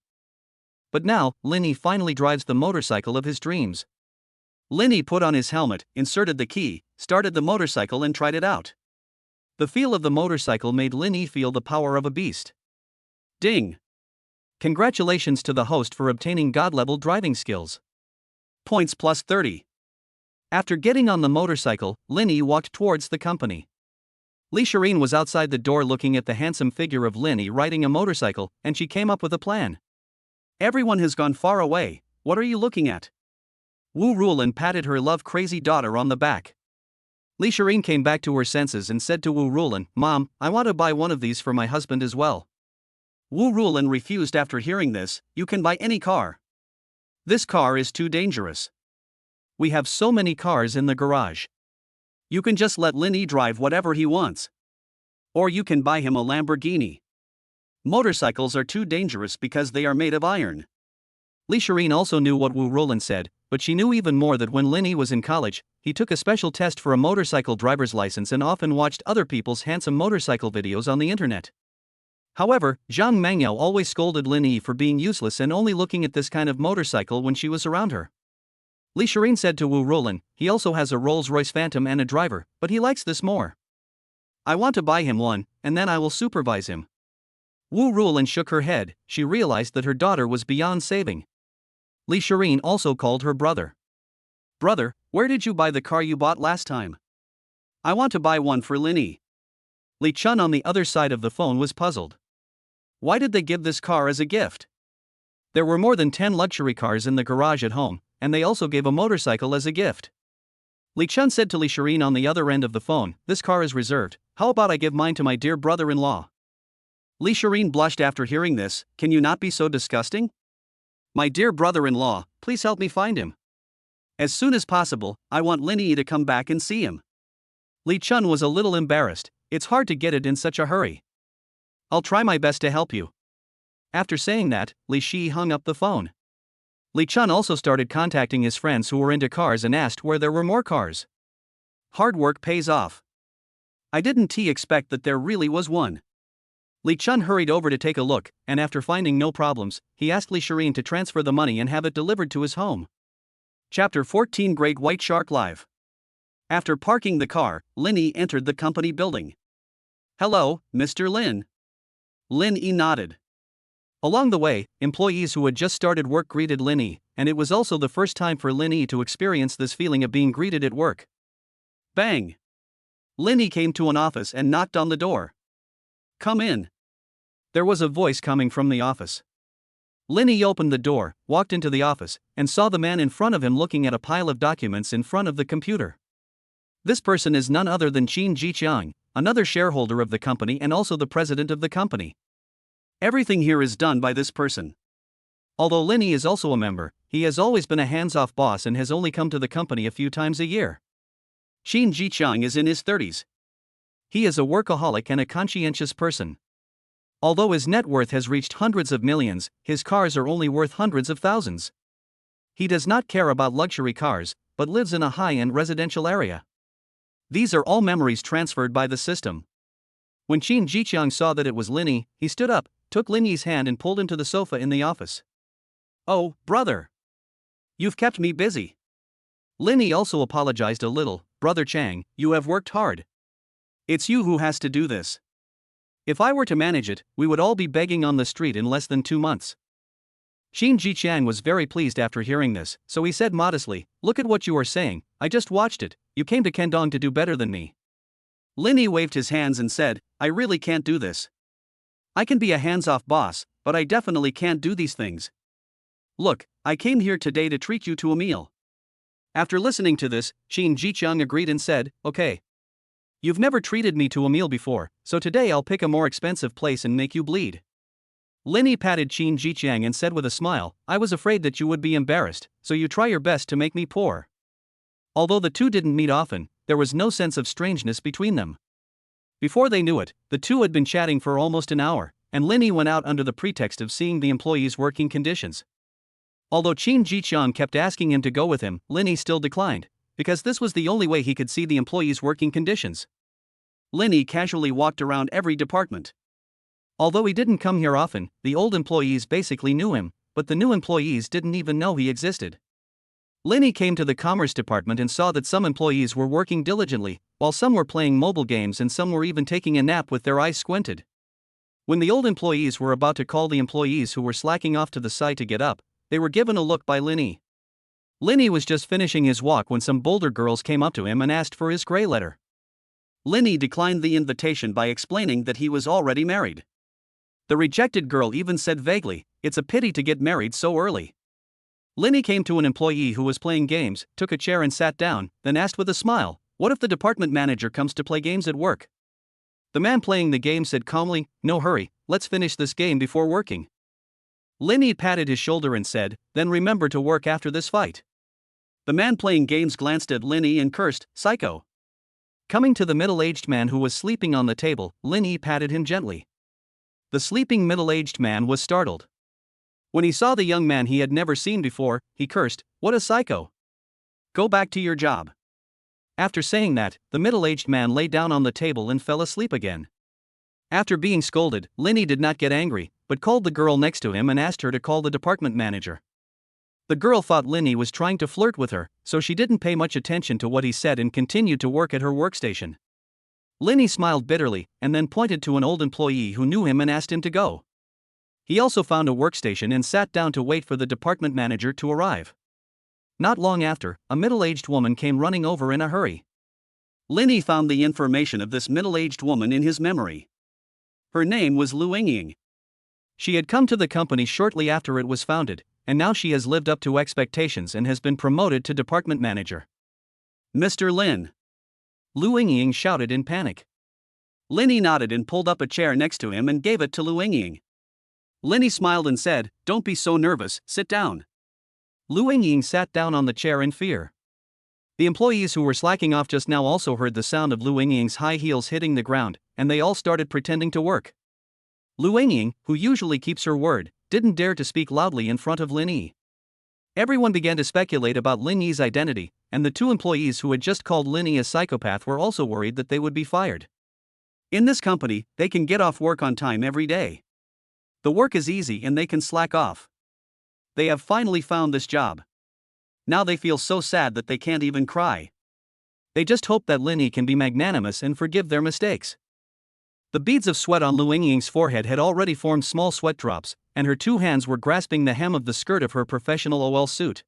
But now, Linny finally drives the motorcycle of his dreams. Linny put on his helmet, inserted the key, started the motorcycle and tried it out. The feel of the motorcycle made Linny feel the power of a beast. Ding! Congratulations to the host for obtaining God-level driving skills. Points plus 30. After getting on the motorcycle, Linny walked towards the company. Lee Shireen was outside the door looking at the handsome figure of Linny riding a motorcycle, and she came up with a plan. "Everyone has gone far away, what are you looking at?" Wu Rulin patted her love-crazy daughter on the back. Lee Shireen came back to her senses and said to Wu Rulin, "Mom, I want to buy one of these for my husband as well." Wu Rulin refused after hearing this, "You can buy any car. This car is too dangerous. We have so many cars in the garage. You can just let Linny drive whatever he wants. Or you can buy him a Lamborghini. Motorcycles are too dangerous because they are made of iron." Lee Shireen also knew what Wu Rulin said, but she knew even more that when Linny was in college, he took a special test for a motorcycle driver's license and often watched other people's handsome motorcycle videos on the internet. However, Zhang Mengyao always scolded Linny for being useless and only looking at this kind of motorcycle when she was around her. Lee Shireen said to Wu Rulin, "He also has a Rolls-Royce Phantom and a driver, but he likes this more. I want to buy him one, and then I will supervise him." Wu Rulin shook her head, she realized that her daughter was beyond saving. Lee Shireen also called her brother. "Brother, where did you buy the car you bought last time? I want to buy one for Linny." Lee Chun on the other side of the phone was puzzled. Why did they give this car as a gift? There were more than 10 luxury cars in the garage at home, and they also gave a motorcycle as a gift. Lee Chun said to Lee Shireen on the other end of the phone, "This car is reserved, how about I give mine to my dear brother-in-law?" Lee Shireen blushed after hearing this, "Can you not be so disgusting? My dear brother-in-law, please help me find him. As soon as possible, I want Linny to come back and see him." Lee Chun was a little embarrassed, it's hard to get it in such a hurry. "I'll try my best to help you." After saying that, Li Shi hung up the phone. Li Chun also started contacting his friends who were into cars and asked where there were more cars. Hard work pays off. I didn't expect that there really was one. Li Chun hurried over to take a look, and after finding no problems, he asked Li Shireen to transfer the money and have it delivered to his home. Chapter 14 Great White Shark Live. After parking the car, Lin entered the company building. Hello, Mr. Lin. Lin nodded. Along the way, employees who had just started work greeted Lin, and it was also the first time for Lin to experience this feeling of being greeted at work. Bang! Lin came to an office and knocked on the door. Come in. There was a voice coming from the office. Lin opened the door, walked into the office, and saw the man in front of him looking at a pile of documents in front of the computer. This person is none other than Qin Jiqiang, another shareholder of the company and also the president of the company. Everything here is done by this person. Although Lin is also a member, he has always been a hands-off boss and has only come to the company a few times a year. Qin Jiqiang is in his 30s. He is a workaholic and a conscientious person. Although his net worth has reached hundreds of millions, his cars are only worth hundreds of thousands. He does not care about luxury cars, but lives in a high-end residential area. These are all memories transferred by the system. When Qin Jiqiang saw that it was Lin, he stood up, took Lin's hand and pulled him to the sofa in the office. Oh, brother. You've kept me busy. Lin also apologized a little. Brother Chang, you have worked hard. It's you who has to do this. If I were to manage it, we would all be begging on the street in less than 2 months. Qin Jiqiang was very pleased after hearing this, so he said modestly, look at what you are saying, I just watched it, you came to Kendong to do better than me. Lin waved his hands and said, I really can't do this. I can be a hands-off boss, but I definitely can't do these things. Look, I came here today to treat you to a meal. After listening to this, Qin Jiqiang agreed and said, okay. You've never treated me to a meal before, so today I'll pick a more expensive place and make you bleed. Lin patted Qin Jiqiang and said with a smile, I was afraid that you would be embarrassed, so you try your best to make me poor. Although the two didn't meet often, there was no sense of strangeness between them. Before they knew it, the two had been chatting for almost an hour, and Lin went out under the pretext of seeing the employees' working conditions. Although Qin Jiqiang kept asking him to go with him, Lin still declined, because this was the only way he could see the employees' working conditions. Lin casually walked around every department. Although he didn't come here often, the old employees basically knew him, but the new employees didn't even know he existed. Lin came to the commerce department and saw that some employees were working diligently, while some were playing mobile games and some were even taking a nap with their eyes squinted. When the old employees were about to call the employees who were slacking off to the side to get up, they were given a look by Lin. Lin was just finishing his walk when some bolder girls came up to him and asked for his gray letter. Lin declined the invitation by explaining that he was already married. The rejected girl even said vaguely, it's a pity to get married so early. Lin came to an employee who was playing games, took a chair and sat down, then asked with a smile, what if the department manager comes to play games at work? The man playing the game said calmly, no hurry, let's finish this game before working. Lin patted his shoulder and said, then remember to work after this fight. The man playing games glanced at Lin and cursed, psycho. Coming to the middle-aged man who was sleeping on the table, Lin patted him gently. The sleeping middle-aged man was startled. When he saw the young man he had never seen before, he cursed, what a psycho. Go back to your job. After saying that, the middle-aged man lay down on the table and fell asleep again. After being scolded, Lin did not get angry, but called the girl next to him and asked her to call the department manager. The girl thought Lin was trying to flirt with her, so she didn't pay much attention to what he said and continued to work at her workstation. Lin smiled bitterly, and then pointed to an old employee who knew him and asked him to go. He also found a workstation and sat down to wait for the department manager to arrive. Not long after, a middle-aged woman came running over in a hurry. Lin found the information of this middle-aged woman in his memory. Her name was Lu Yingying. She had come to the company shortly after it was founded, and now she has lived up to expectations and has been promoted to department manager. Mr. Lin. Lu Yingying shouted in panic. Lin nodded and pulled up a chair next to him and gave it to Lu Yingying. Lin smiled and said, don't be so nervous, sit down. Lu Yingying sat down on the chair in fear. The employees who were slacking off just now also heard the sound of Lu Yingying's high heels hitting the ground, and they all started pretending to work. Lu Ying, who usually keeps her word, didn't dare to speak loudly in front of Lin Yi. Everyone began to speculate about Lin Yi's identity, and the two employees who had just called Lin Yi a psychopath were also worried that they would be fired. In this company, they can get off work on time every day. The work is easy and they can slack off. They have finally found this job. Now they feel so sad that they can't even cry. They just hope that Lin Yi can be magnanimous and forgive their mistakes. The beads of sweat on Lu Ying's forehead had already formed small sweat drops, and her two hands were grasping the hem of the skirt of her professional OL suit.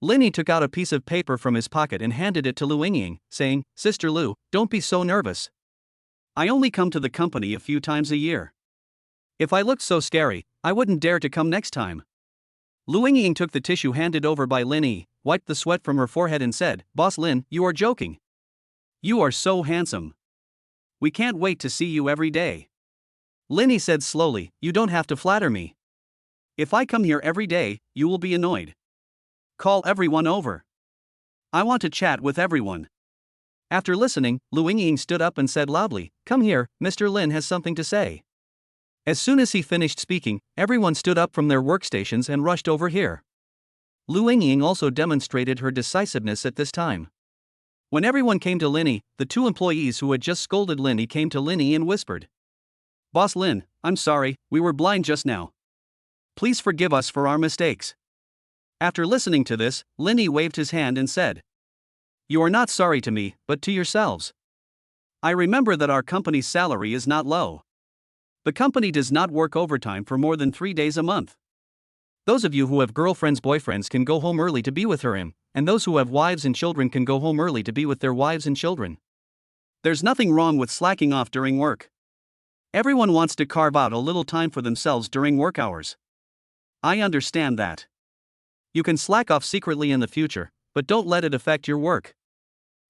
Lin Yi took out a piece of paper from his pocket and handed it to Lu Ying, saying, "Sister Lu, don't be so nervous. I only come to the company a few times a year. If I looked so scary, I wouldn't dare to come next time." Lu Ying took the tissue handed over by Lin Yi, wiped the sweat from her forehead and said, "Boss Lin, you are joking. You are so handsome. We can't wait to see you every day." Lin Yi said slowly, "You don't have to flatter me. If I come here every day, you will be annoyed. Call everyone over. I want to chat with everyone." After listening, Lu Ying stood up and said loudly, "Come here, Mr. Lin has something to say." As soon as he finished speaking, everyone stood up from their workstations and rushed over here. Lu Ying also demonstrated her decisiveness at this time. When everyone came to Lin Yi, the two employees who had just scolded Lin Yi came to Lin Yi and whispered, "Boss Lin, I'm sorry, we were blind just now. Please forgive us for our mistakes." After listening to this, Lin Yi waved his hand and said, "You are not sorry to me, but to yourselves. I remember that our company's salary is not low. The company does not work overtime for more than 3 days a month. Those of you who have girlfriends, boyfriends can go home early to be with him, and those who have wives and children can go home early to be with their wives and children. There's nothing wrong with slacking off during work. Everyone wants to carve out a little time for themselves during work hours. I understand that. You can slack off secretly in the future, but don't let it affect your work."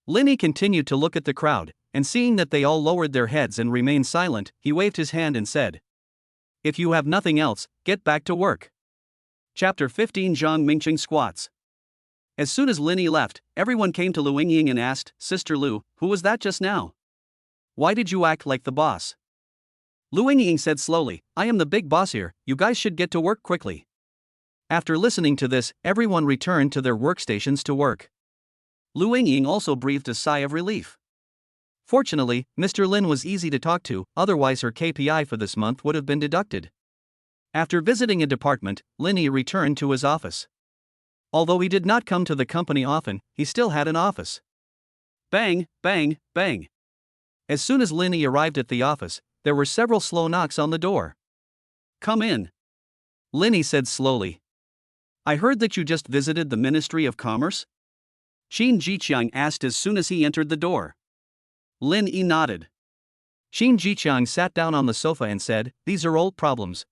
Lin Yi continued to look at the crowd, and seeing that they all lowered their heads and remained silent, he waved his hand and said, "If you have nothing else, get back to work." Chapter 15 Zhang Mingqing Squats. As soon as Lin Yi left, everyone came to Lu Ying and asked, "Sister Lu, who was that just now? Why did you act like the boss?" Lu Ying said slowly, "I am the big boss here, you guys should get to work quickly." After listening to this, everyone returned to their workstations to work. Lu Ying also breathed a sigh of relief. Fortunately, Mr. Lin was easy to talk to, otherwise her KPI for this month would have been deducted. After visiting a department, Lin Yi returned to his office. Although he did not come to the company often, he still had an office. Bang, bang, bang. As soon as Lin Yi arrived at the office, there were several slow knocks on the door. "Come in," Lin Yi said slowly. "I heard that you just visited the Ministry of Commerce?" Qin Jiqiang asked as soon as he entered the door. Lin Yi nodded. Qin Jiqiang sat down on the sofa and said, "These are old problems.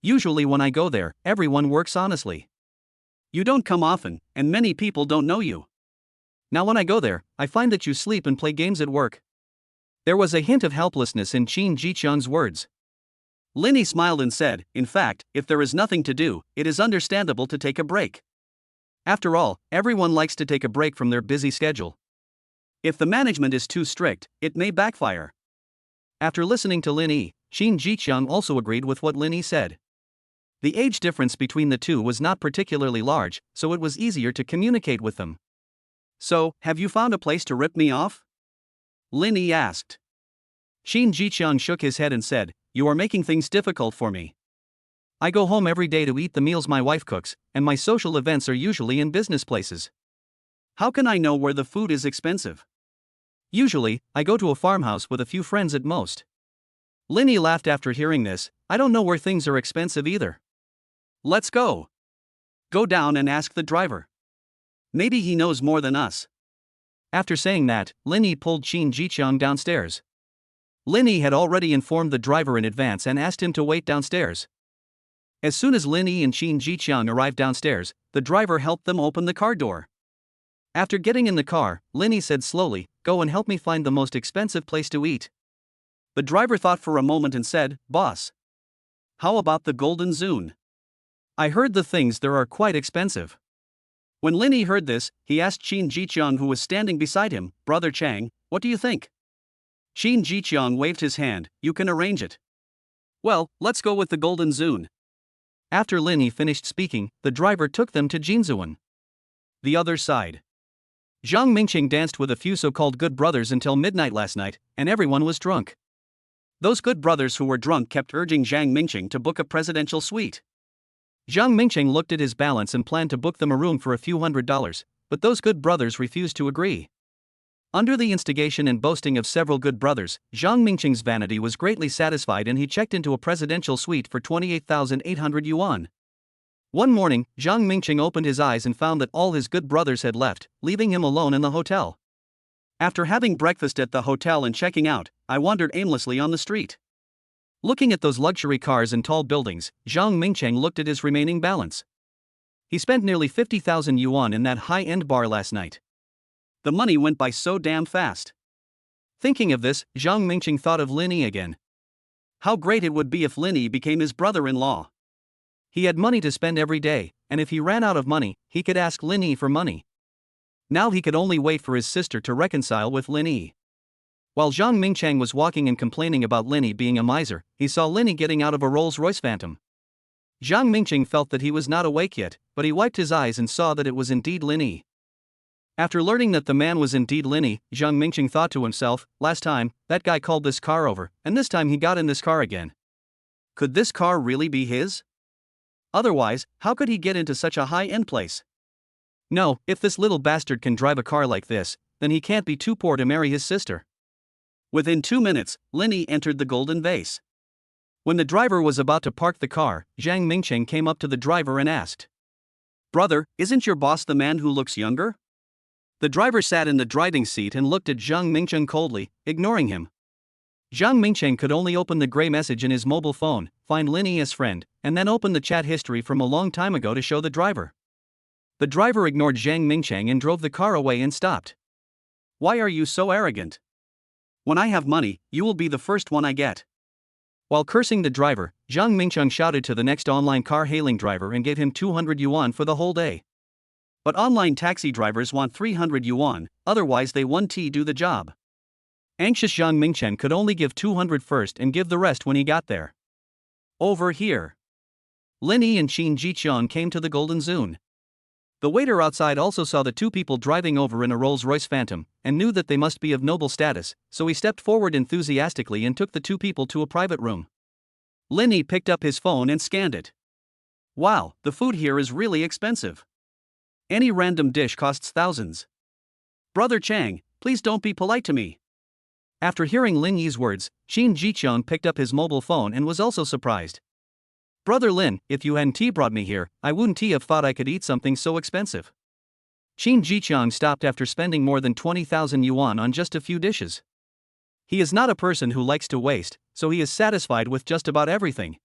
Usually when I go there, everyone works honestly. You don't come often, and many people don't know you. Now when I go there, I find that you sleep and play games at work." There was a hint of helplessness in Qin Jiqiang's words. Lin Yi smiled and said, "In fact, if there is nothing to do, it is understandable to take a break. After all, everyone likes to take a break from their busy schedule. If the management is too strict, it may backfire." After listening to Lin Yi, Qin Jiqiang also agreed with what Lin Yi said. The age difference between the two was not particularly large, so it was easier to communicate with them. "So, have you found a place to rip me off?" Lin Yi asked. Qin Jiqiang shook his head and said, "You are making things difficult for me. I go home every day to eat the meals my wife cooks, and my social events are usually in business places. How can I know where the food is expensive? Usually, I go to a farmhouse with a few friends at most." Lin Yi laughed after hearing this. "I don't know where things are expensive either. Let's go. Go down and ask the driver. Maybe he knows more than us." After saying that, Lin Yi pulled Qin Jiqiang downstairs. Lin Yi had already informed the driver in advance and asked him to wait downstairs. As soon as Lin Yi and Qin Jiqiang arrived downstairs, the driver helped them open the car door. After getting in the car, Lin Yi said slowly, "Go and help me find the most expensive place to eat." The driver thought for a moment and said, "Boss, how about the Golden Zune? I heard the things there are quite expensive." When Lin Yi heard this, he asked Qin Jiqiang, who was standing beside him, "Brother Chang, what do you think?" Qin Jiqiang waved his hand, "You can arrange it. Well, let's go with the Golden Zune. After Linny finished speaking, the driver took them to Jinzuan. The other side. Zhang Mingqing danced with a few so-called good brothers until midnight last night, and everyone was drunk. Those good brothers who were drunk kept urging Zhang Mingqing to book a presidential suite. Zhang Mingqing looked at his balance and planned to book them a room for a few $100s, but those good brothers refused to agree. Under the instigation and boasting of several good brothers, Zhang Mingqing's vanity was greatly satisfied and he checked into a presidential suite for 28,800 yuan. One morning, Zhang Mingqing opened his eyes and found that all his good brothers had left, leaving him alone in the hotel. After having breakfast at the hotel and checking out, I wandered aimlessly on the street. Looking at those luxury cars and tall buildings, Zhang Mingqing looked at his remaining balance. He spent nearly 50,000 yuan in that high-end bar last night. The money went by so damn fast. Thinking of this, Zhang Mingqing thought of Linny again. How great it would be if Linny became his brother-in-law. He had money to spend every day, and if he ran out of money, he could ask Linny for money. Now he could only wait for his sister to reconcile with Linny. While Zhang Mingqiang was walking and complaining about Linny being a miser, he saw Linny getting out of a Rolls-Royce Phantom. Zhang Mingqing felt that he was not awake yet, but he wiped his eyes and saw that it was indeed Linny. After learning that the man was indeed Linny, Zhang Mingqing thought to himself, last time, that guy called this car over, and this time he got in this car again. Could this car really be his? Otherwise, how could he get into such a high-end place? No, if this little bastard can drive a car like this, then he can't be too poor to marry his sister. Within 2 minutes, Linny entered the golden vase. When the driver was about to park the car, Zhang Mingqing came up to the driver and asked, "Brother, isn't your boss the man who looks younger?" The driver sat in the driving seat and looked at Zhang Mingqing coldly, ignoring him. Zhang Mingqing could only open the gray message in his mobile phone, find Linny as friend, and then open the chat history from a long time ago to show the driver. The driver ignored Zhang Mingqing and drove the car away and stopped. "Why are you so arrogant? When I have money, you will be the first one I get." While cursing the driver, Zhang Mingqing shouted to the next online car-hailing driver and gave him 200 yuan for the whole day. But online taxi drivers want 300 yuan, otherwise they won't do the job. Anxious Zhang Mingqiang could only give 200 first and give the rest when he got there. Over here. Linny and Qin Jiqiang came to the Golden Zune. The waiter outside also saw the two people driving over in a Rolls-Royce Phantom, and knew that they must be of noble status, so he stepped forward enthusiastically and took the two people to a private room. Linny picked up his phone and scanned it. Wow, the food here is really expensive. Any random dish costs thousands. Brother Chang, please don't be polite to me. After hearing Lin Yi's words, Qin Jiqiang picked up his mobile phone and was also surprised. Brother Lin, if you hadn't brought me here, I wouldn't have thought I could eat something so expensive. Qin Jiqiang stopped after spending more than 20,000 yuan on just a few dishes. He is not a person who likes to waste, so he is satisfied with just about everything.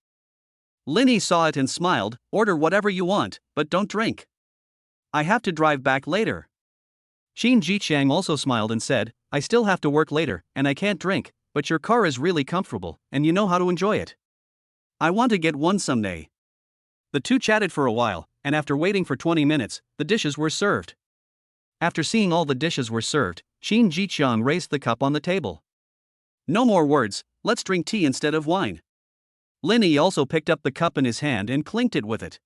Linny saw it and smiled, order whatever you want, but don't drink. I have to drive back later. Qin Jiqiang also smiled and said, I still have to work later, and I can't drink, but your car is really comfortable, and you know how to enjoy it. I want to get one someday. The two chatted for a while, and after waiting for 20 minutes, the dishes were served. After seeing all the dishes were served, Qin Jiqiang raised the cup on the table. No more words, let's drink tea instead of wine. Linny also picked up the cup in his hand and clinked it with it.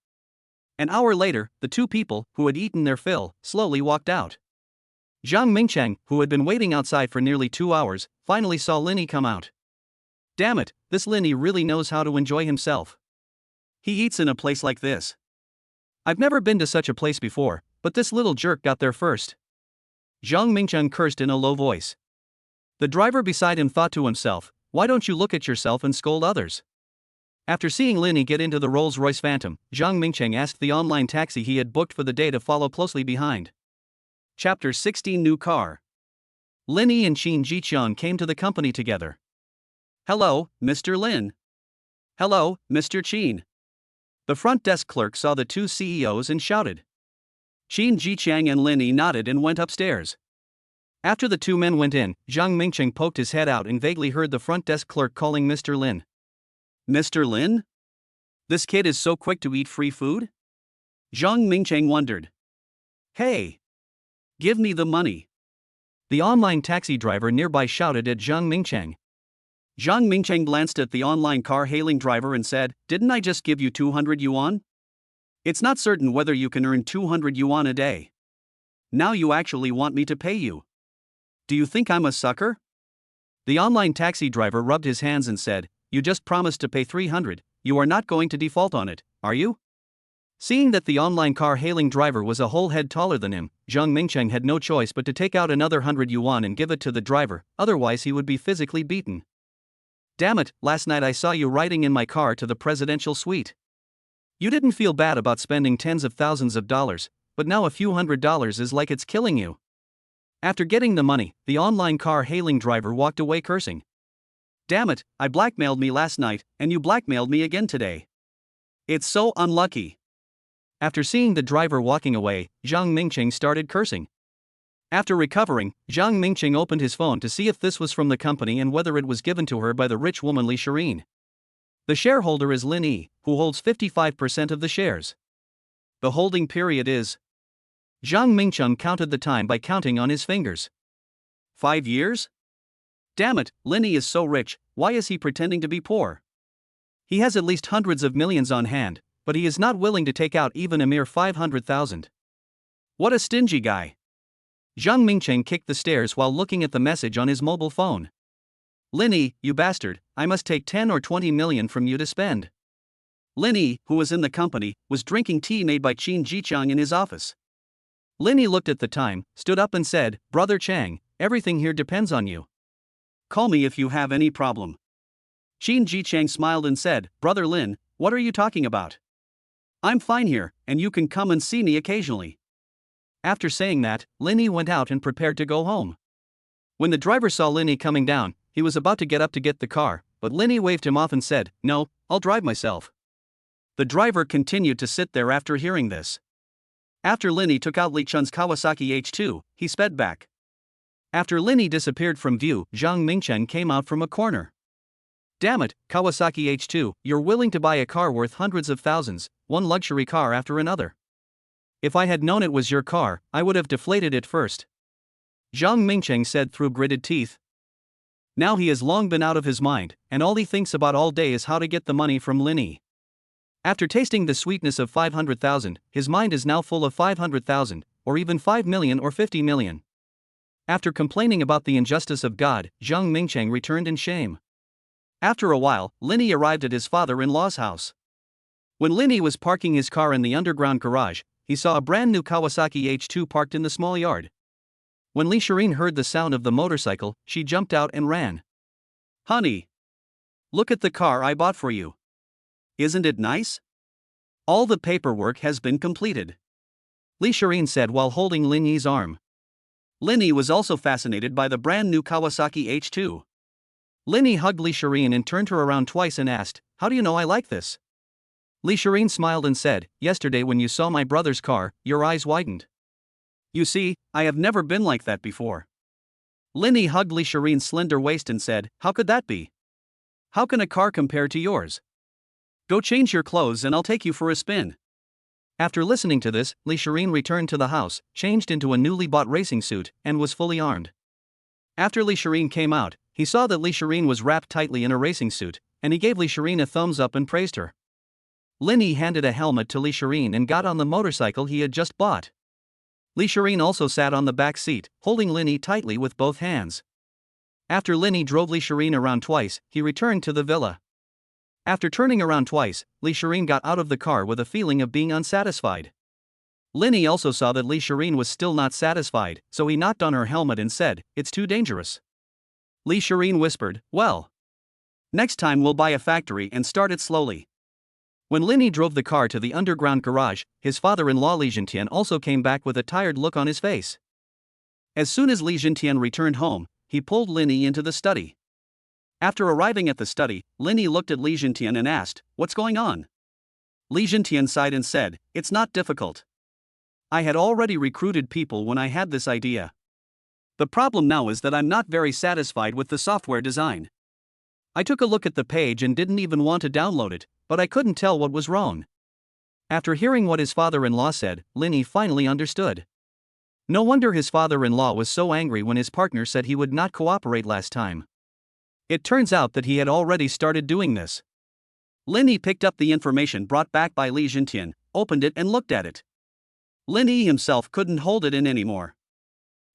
An hour later, the two people, who had eaten their fill, slowly walked out. Zhang Mingqiang, who had been waiting outside for nearly 2 hours, finally saw Linny come out. Damn it, this Linny really knows how to enjoy himself. He eats in a place like this. I've never been to such a place before, but this little jerk got there first. Zhang Mingqiang cursed in a low voice. The driver beside him thought to himself, why don't you look at yourself and scold others? After seeing Linny get into the Rolls-Royce Phantom, Zhang Mingqiang asked the online taxi he had booked for the day to follow closely behind. Chapter 16 New Car. Linny and Qin Jiqiang came to the company together. Hello, Mr. Lin. Hello, Mr. Qin. The front desk clerk saw the two CEOs and shouted. Qin Jiqiang and Linny nodded and went upstairs. After the two men went in, Zhang Mingqiang poked his head out and vaguely heard the front desk clerk calling Mr. Lin. Mr. Lin? This kid is so quick to eat free food? Zhang Mingqiang wondered. Hey! Give me the money. The online taxi driver nearby shouted at Zhang Mingqiang. Zhang Mingcheng glanced at the online car-hailing driver and said, "Didn't I just give you 200 yuan? It's not certain whether you can earn 200 yuan a day. Now you actually want me to pay you. Do you think I'm a sucker?" The online taxi driver rubbed his hands and said, "You just promised to pay 300, you are not going to default on it, are you?" Seeing that the online car-hailing driver was a whole head taller than him, Zhang Mingcheng had no choice but to take out another 100 yuan and give it to the driver, otherwise he would be physically beaten. "Damn it, last night I saw you riding in my car to the presidential suite. You didn't feel bad about spending tens of thousands of dollars, but now a few $100s is like it's killing you." After getting the money, the online car-hailing driver walked away cursing. "Damn it, I blackmailed me last night, and you blackmailed me again today. It's so unlucky." After seeing the driver walking away, Zhang Mingcheng started cursing. After recovering, Zhang Mingcheng opened his phone to see if this was from the company and whether it was given to her by the rich woman Li Shireen. The shareholder is Lin Yi, who holds 55% of the shares. The holding period is. Zhang Mingcheng counted the time by counting on his fingers. 5 years? Damn it, Lin Yi is so rich, why is he pretending to be poor? He has at least hundreds of millions on hand, but he is not willing to take out even a mere 500,000. What a stingy guy. Zhang Mingcheng kicked the stairs while looking at the message on his mobile phone. "Lin Yi, you bastard, I must take 10 or 20 million from you to spend." Lin Yi, who was in the company, was drinking tea made by Qin Jichang in his office. Lin Yi looked at the time, stood up and said, "Brother Chang, everything here depends on you. Call me if you have any problem." Qin Jichang smiled and said, "Brother Lin, what are you talking about? I'm fine here, and you can come and see me occasionally." After saying that, Lin Yi went out and prepared to go home. When the driver saw Lin Yi coming down, he was about to get up to get the car, but Lin Yi waved him off and said, "No, I'll drive myself." The driver continued to sit there after hearing this. After Lin Yi took out Li Chun's Kawasaki H2, he sped back. After Lin Yi disappeared from view, Zhang Mingcheng came out from a corner. "Damn it, Kawasaki H2, you're willing to buy a car worth hundreds of thousands, one luxury car after another. If I had known it was your car, I would have deflated it first," Zhang Mingcheng said through gritted teeth. Now he has long been out of his mind, and all he thinks about all day is how to get the money from Lin Yi. After tasting the sweetness of 500,000, his mind is now full of 500,000, or even 5 million or 50 million. After complaining about the injustice of God, Zhang Mingcheng returned in shame. After a while, Lin Yi arrived at his father-in-law's house. When Lin Yi was parking his car in the underground garage, he saw a brand new Kawasaki H2 parked in the small yard. When Li Shireen heard the sound of the motorcycle, she jumped out and ran. "Honey, look at the car I bought for you. Isn't it nice? All the paperwork has been completed," Li Shireen said while holding Lin Yi's arm. Lin Yi was also fascinated by the brand new Kawasaki H2. Lin Yi hugged Li Shireen and turned her around twice and asked, "How do you know I like this?" Li Shireen smiled and said, "Yesterday when you saw my brother's car, your eyes widened. You see, I have never been like that before." Lin Yi hugged Li Shireen's slender waist and said, "How could that be? How can a car compare to yours? Go change your clothes and I'll take you for a spin." After listening to this, Li Shireen returned to the house, changed into a newly bought racing suit, and was fully armed. After Li Shireen came out, he saw that Li Shireen was wrapped tightly in a racing suit, and he gave Li Shireen a thumbs up and praised her. Lin Yi handed a helmet to Li Shireen and got on the motorcycle he had just bought. Li Shireen also sat on the back seat, holding Lin Yi tightly with both hands. After Lin Yi drove Li Shireen around twice, he returned to the villa. After turning around twice, Li Shireen got out of the car with a feeling of being unsatisfied. Lin Yi also saw that Li Shireen was still not satisfied, so he knocked on her helmet and said, "It's too dangerous." Li Shireen whispered, "Well, next time we'll buy a factory and start it slowly." When Lin Yi drove the car to the underground garage, his father-in-law Li Jintian also came back with a tired look on his face. As soon as Li Jintian returned home, he pulled Lin Yi into the study. After arriving at the study, Lin Yi looked at Li Jintian and asked, "What's going on?" Li Jintian sighed and said, "It's not difficult. I had already recruited people when I had this idea. The problem now is that I'm not very satisfied with the software design. I took a look at the page and didn't even want to download it, but I couldn't tell what was wrong." After hearing what his father-in-law said, Lin Yi finally understood. No wonder his father-in-law was so angry when his partner said he would not cooperate last time. It turns out that he had already started doing this. Lin picked up the information brought back by Li Jintian, opened it and looked at it. Lin himself couldn't hold it in anymore.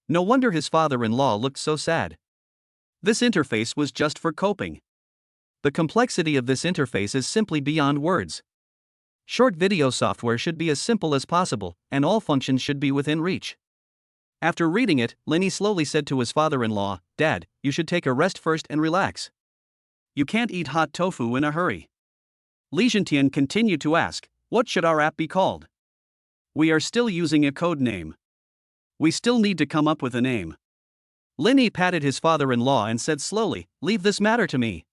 No wonder his father-in-law looked so sad. This interface was just for coping. The complexity of this interface is simply beyond words. Short video software should be as simple as possible, and all functions should be within reach. After reading it, Lin slowly said to his father-in-law, "Dad, you should take a rest first and relax. You can't eat hot tofu in a hurry." Li Jintian continued to ask, "What should our app be called? We are still using a code name. We still need to come up with a name." Lin patted his father-in-law and said slowly, "Leave this matter to me.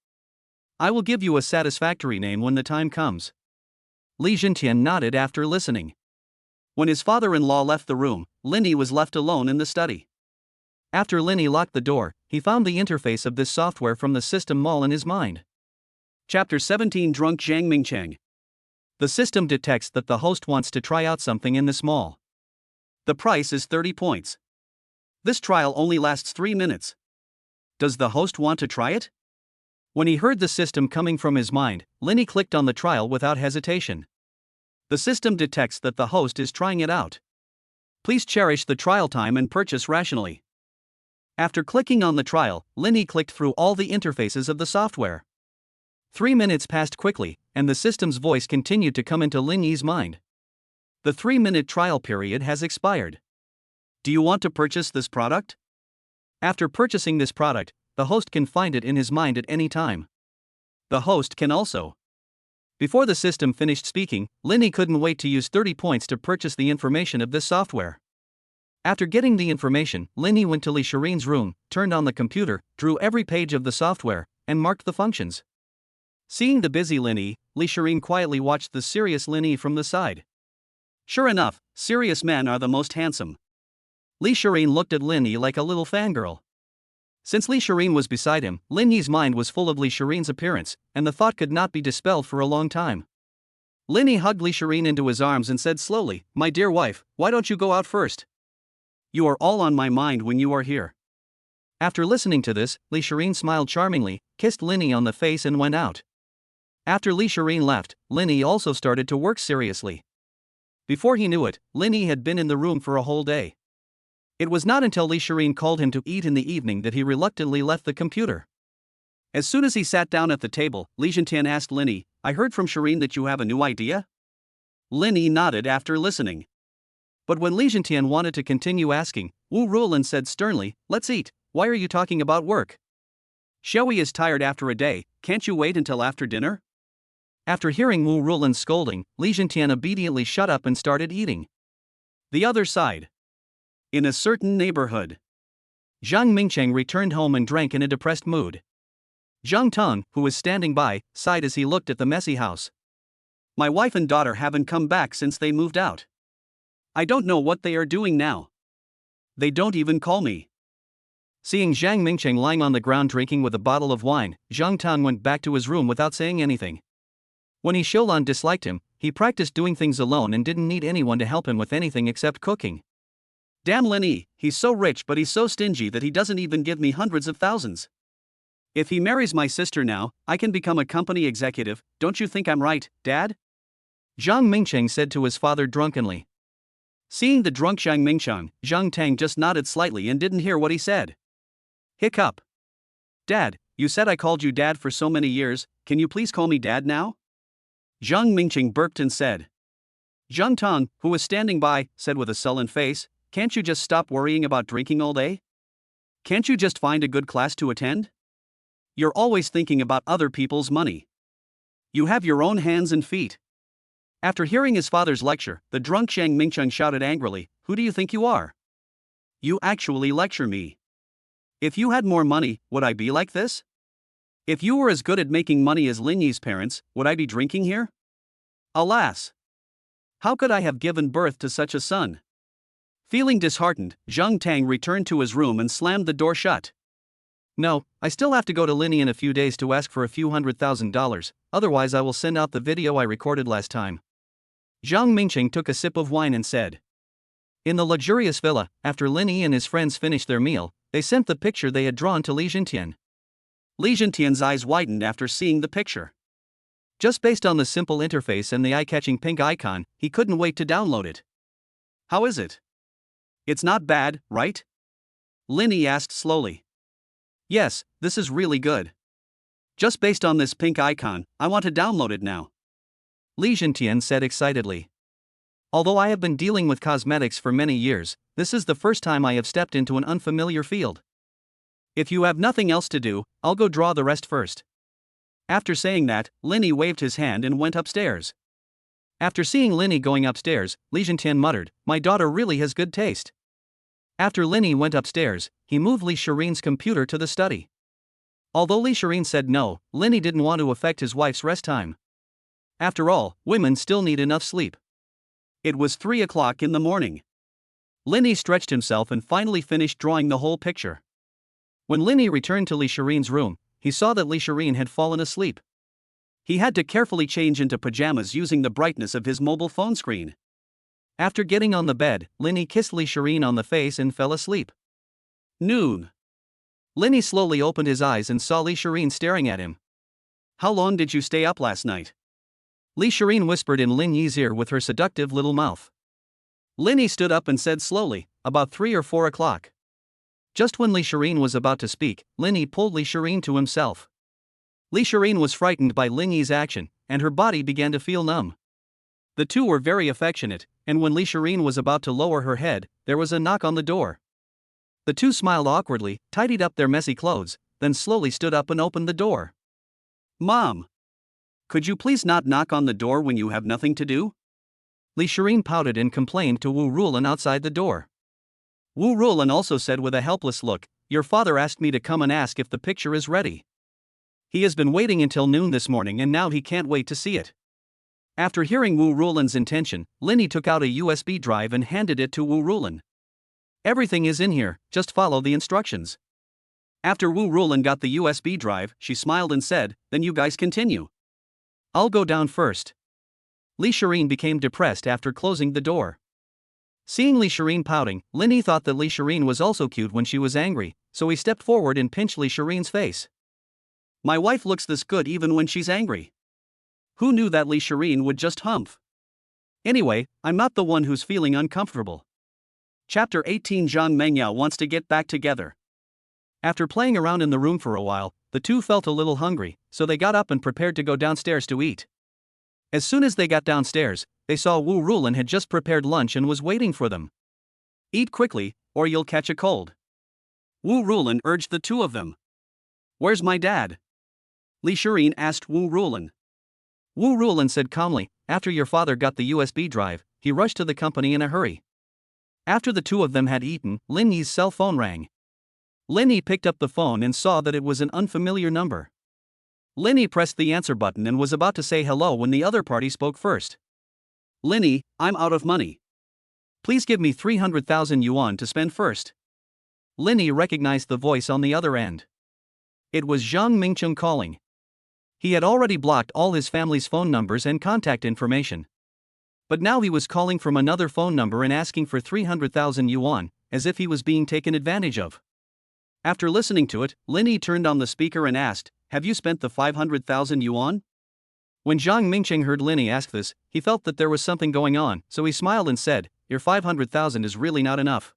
I will give you a satisfactory name when the time comes." Li Jintian nodded after listening. When his father-in-law left the room, Lin was left alone in the study. After Lin locked the door, he found the interface of this software from the system mall in his mind. Chapter 17 Drunk Zhang Mingcheng. The system detects that the host wants to try out something in this mall. The price is 30 points. This trial only lasts 3 minutes. Does the host want to try it? When he heard the system coming from his mind, Lin clicked on the trial without hesitation. The system detects that the host is trying it out. Please cherish the trial time and purchase rationally. After clicking on the trial, Lin clicked through all the interfaces of the software. 3 minutes passed quickly, and the system's voice continued to come into Lin's mind. The 3-minute trial period has expired. Do you want to purchase this product? After purchasing this product, the host can find it in his mind at any time. The host can also. Before the system finished speaking, Lin couldn't wait to use 30 points to purchase the information of this software. After getting the information, Lin went to Li Shirin's room, turned on the computer, drew every page of the software, and marked the functions. Seeing the busy Lin, Li Shirin quietly watched the serious Lin from the side. Sure enough, serious men are the most handsome. Li Shirin looked at Lin like a little fangirl. Since Li Shirin was beside him, Lin's mind was full of Li Shirin's appearance, and the thought could not be dispelled for a long time. Lin hugged Li Shirin into his arms and said slowly, "My dear wife, why don't you go out first? You are all on my mind when you are here." After listening to this, Li Shirin smiled charmingly, kissed Lin on the face and went out. After Li Shirin left, Lin also started to work seriously. Before he knew it, Lin had been in the room for a whole day. It was not until Li Shirin called him to eat in the evening that he reluctantly left the computer. As soon as he sat down at the table, Li Jintian asked Lin, "I heard from Shirin that you have a new idea?" Lin nodded after listening. But when Li Jintian wanted to continue asking, Wu Ruolin said sternly, "Let's eat, why are you talking about work? Xiaoyi is tired after a day, can't you wait until after dinner?" After hearing Wu Ruolin's scolding, Li Jintian obediently shut up and started eating. The other side. In a certain neighborhood, Zhang Mingcheng returned home and drank in a depressed mood. Zhang Tong, who was standing by, sighed as he looked at the messy house. "My wife and daughter haven't come back since they moved out. I don't know what they are doing now. They don't even call me." Seeing Zhang Mingcheng lying on the ground drinking with a bottle of wine, Zhang Tong went back to his room without saying anything. When Xiaolan disliked him, he practiced doing things alone and didn't need anyone to help him with anything except cooking. "Damn Lin, he's so rich but he's so stingy that he doesn't even give me hundreds of thousands. If he marries my sister now, I can become a company executive, don't you think I'm right, Dad?" Zhang Mingcheng said to his father drunkenly. Seeing the drunk Zhang Mingcheng, Zhang Tang just nodded slightly and didn't hear what he said. Hiccup. "Dad, you said I called you Dad for so many years, can you please call me Dad now?" Zhang Mingcheng burped and said. Zhang Tang, who was standing by, said with a sullen face, "Can't you just stop worrying about drinking all day? Can't you just find a good class to attend? You're always thinking about other people's money. You have your own hands and feet." After hearing his father's lecture, the drunk Zhang Mingcheng shouted angrily, "Who do you think you are? You actually lecture me. If you had more money, would I be like this? If you were as good at making money as Lin's parents, would I be drinking here? Alas! How could I have given birth to such a son?" Feeling disheartened, Zhang Tang returned to his room and slammed the door shut. "No, I still have to go to Lin in a few days to ask for a few $100,000, otherwise I will send out the video I recorded last time." Zhang Mingcheng took a sip of wine and said. In the luxurious villa, after Lin and his friends finished their meal, they sent the picture they had drawn to Li Jintian. Li Zhentian's eyes widened after seeing the picture. Just based on the simple interface and the eye-catching pink icon, he couldn't wait to download it. How is it? It's not bad, right? Linny asked slowly. Yes, this is really good. Just based on this pink icon, I want to download it now. Li Zhentian said excitedly. Although I have been dealing with cosmetics for many years, this is the first time I have stepped into an unfamiliar field. If you have nothing else to do, I'll go draw the rest first. After saying that, Linny waved his hand and went upstairs. After seeing Linny going upstairs, Li Zhentian muttered, "My daughter really has good taste." After Linny went upstairs, he moved Li Shirin's computer to the study. Although Li Shirin said no, Linny didn't want to affect his wife's rest time. After all, women still need enough sleep. It was 3 o'clock in the morning. Linny stretched himself and finally finished drawing the whole picture. When Linny returned to Li Shirin's room, he saw that Li Shirin had fallen asleep. He had to carefully change into pajamas using the brightness of his mobile phone screen. After getting on the bed, Linny kissed Li Shirin on the face and fell asleep. Noon. Linny slowly opened his eyes and saw Li Shirin staring at him. How long did you stay up last night? Li Shirin whispered in Lin Yi's ear with her seductive little mouth. Linny stood up and said slowly, about 3 or 4 o'clock. Just when Li Shirin was about to speak, Linny pulled Li Shirin to himself. Li Shirin was frightened by Lin Yi's action, and her body began to feel numb. The two were very affectionate, and when Li Shirin was about to lower her head, there was a knock on the door. The two smiled awkwardly, tidied up their messy clothes, then slowly stood up and opened the door. Mom! Could you please not knock on the door when you have nothing to do? Li Shirin pouted and complained to Wu Rulan outside the door. Wu Rulan also said with a helpless look, "Your father asked me to come and ask if the picture is ready. He has been waiting until noon this morning and now he can't wait to see it." After hearing Wu Rulan's intention, Linny took out a USB drive and handed it to Wu Rulan. Everything is in here, just follow the instructions. After Wu Rulan got the USB drive, she smiled and said, "Then you guys continue. I'll go down first." Li Shirin became depressed after closing the door. Seeing Li Shirin pouting, Linny thought that Li Shirin was also cute when she was angry, so he stepped forward and pinched Li Shirin's face. My wife looks this good even when she's angry. Who knew that Li Shirin would just humph? Anyway, I'm not the one who's feeling uncomfortable. Chapter 18. Zhang Mengyao wants to get back together. After playing around in the room for a while, the two felt a little hungry, so they got up and prepared to go downstairs to eat. As soon as they got downstairs, they saw Wu Rulan had just prepared lunch and was waiting for them. Eat quickly, or you'll catch a cold. Wu Rulan urged the two of them. Where's my dad? Li Shirin asked Wu Rulan. Wu Rulan said calmly, after your father got the USB drive, he rushed to the company in a hurry. After the two of them had eaten, Lin Yi's cell phone rang. Lin Yi picked up the phone and saw that it was an unfamiliar number. Lin Yi pressed the answer button and was about to say hello when the other party spoke first. Lin Yi, I'm out of money. Please give me 300,000 yuan to spend first. Lin Yi recognized the voice on the other end. It was Zhang Mingcheng calling. He had already blocked all his family's phone numbers and contact information. But now he was calling from another phone number and asking for 300,000 yuan, as if he was being taken advantage of. After listening to it, Lin Yi turned on the speaker and asked, have you spent the 500,000 yuan? When Zhang Mingcheng heard Lin Yi ask this, he felt that there was something going on, so he smiled and said, your 500,000 is really not enough.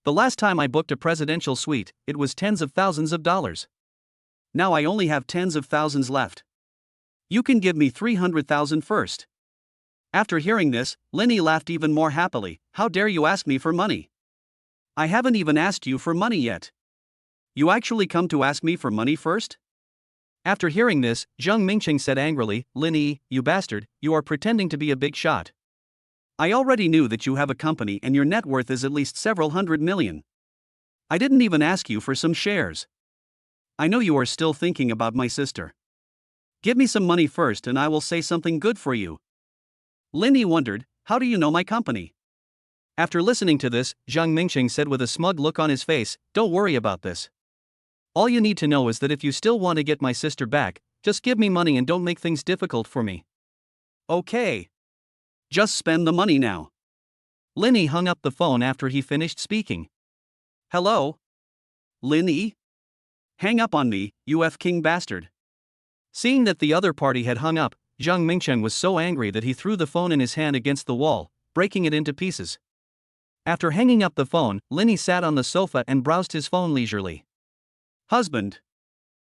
The last time I booked a presidential suite, it was tens of thousands of dollars. Now I only have tens of thousands left. You can give me 300,000 first. After hearing this, Lin Yi laughed even more happily. How dare you ask me for money? I haven't even asked you for money yet. You actually come to ask me for money first? After hearing this, Zhang Mingcheng said angrily, Lin Yi, you bastard, you are pretending to be a big shot. I already knew that you have a company and your net worth is at least several hundred million. I didn't even ask you for some shares. I know you are still thinking about my sister. Give me some money first and I will say something good for you. Lin Yi wondered, how do you know my company? After listening to this, Zhang Mingcheng said with a smug look on his face, don't worry about this. All you need to know is that if you still want to get my sister back, just give me money and don't make things difficult for me. Okay. Just spend the money now. Lin Yi hung up the phone after he finished speaking. Hello? Lin Yi? Hang up on me, you king bastard. Seeing that the other party had hung up, Zhang Mingcheng was so angry that he threw the phone in his hand against the wall, breaking it into pieces. After hanging up the phone, Linny sat on the sofa and browsed his phone leisurely. Husband,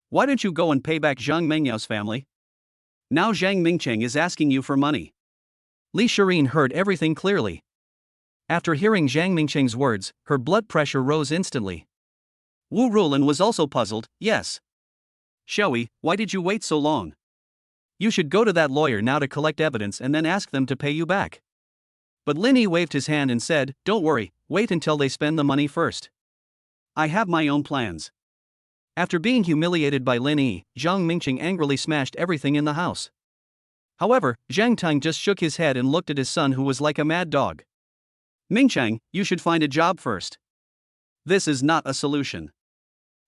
why don't you go and pay back Zhang Mengyao's family? Now Zhang Mingcheng is asking you for money. Li Shirin heard everything clearly. After hearing Zhang Mingcheng's words, her blood pressure rose instantly. Wu Rulin was also puzzled. Yes. Xiaoyi, why did you wait so long? You should go to that lawyer now to collect evidence and then ask them to pay you back. But Linny waved his hand and said, don't worry, wait until they spend the money first. I have my own plans. After being humiliated by Linny, Zhang Mingcheng angrily smashed everything in the house. However, Zhang Tang just shook his head and looked at his son, who was like a mad dog. Mingcheng, you should find a job first. This is not a solution.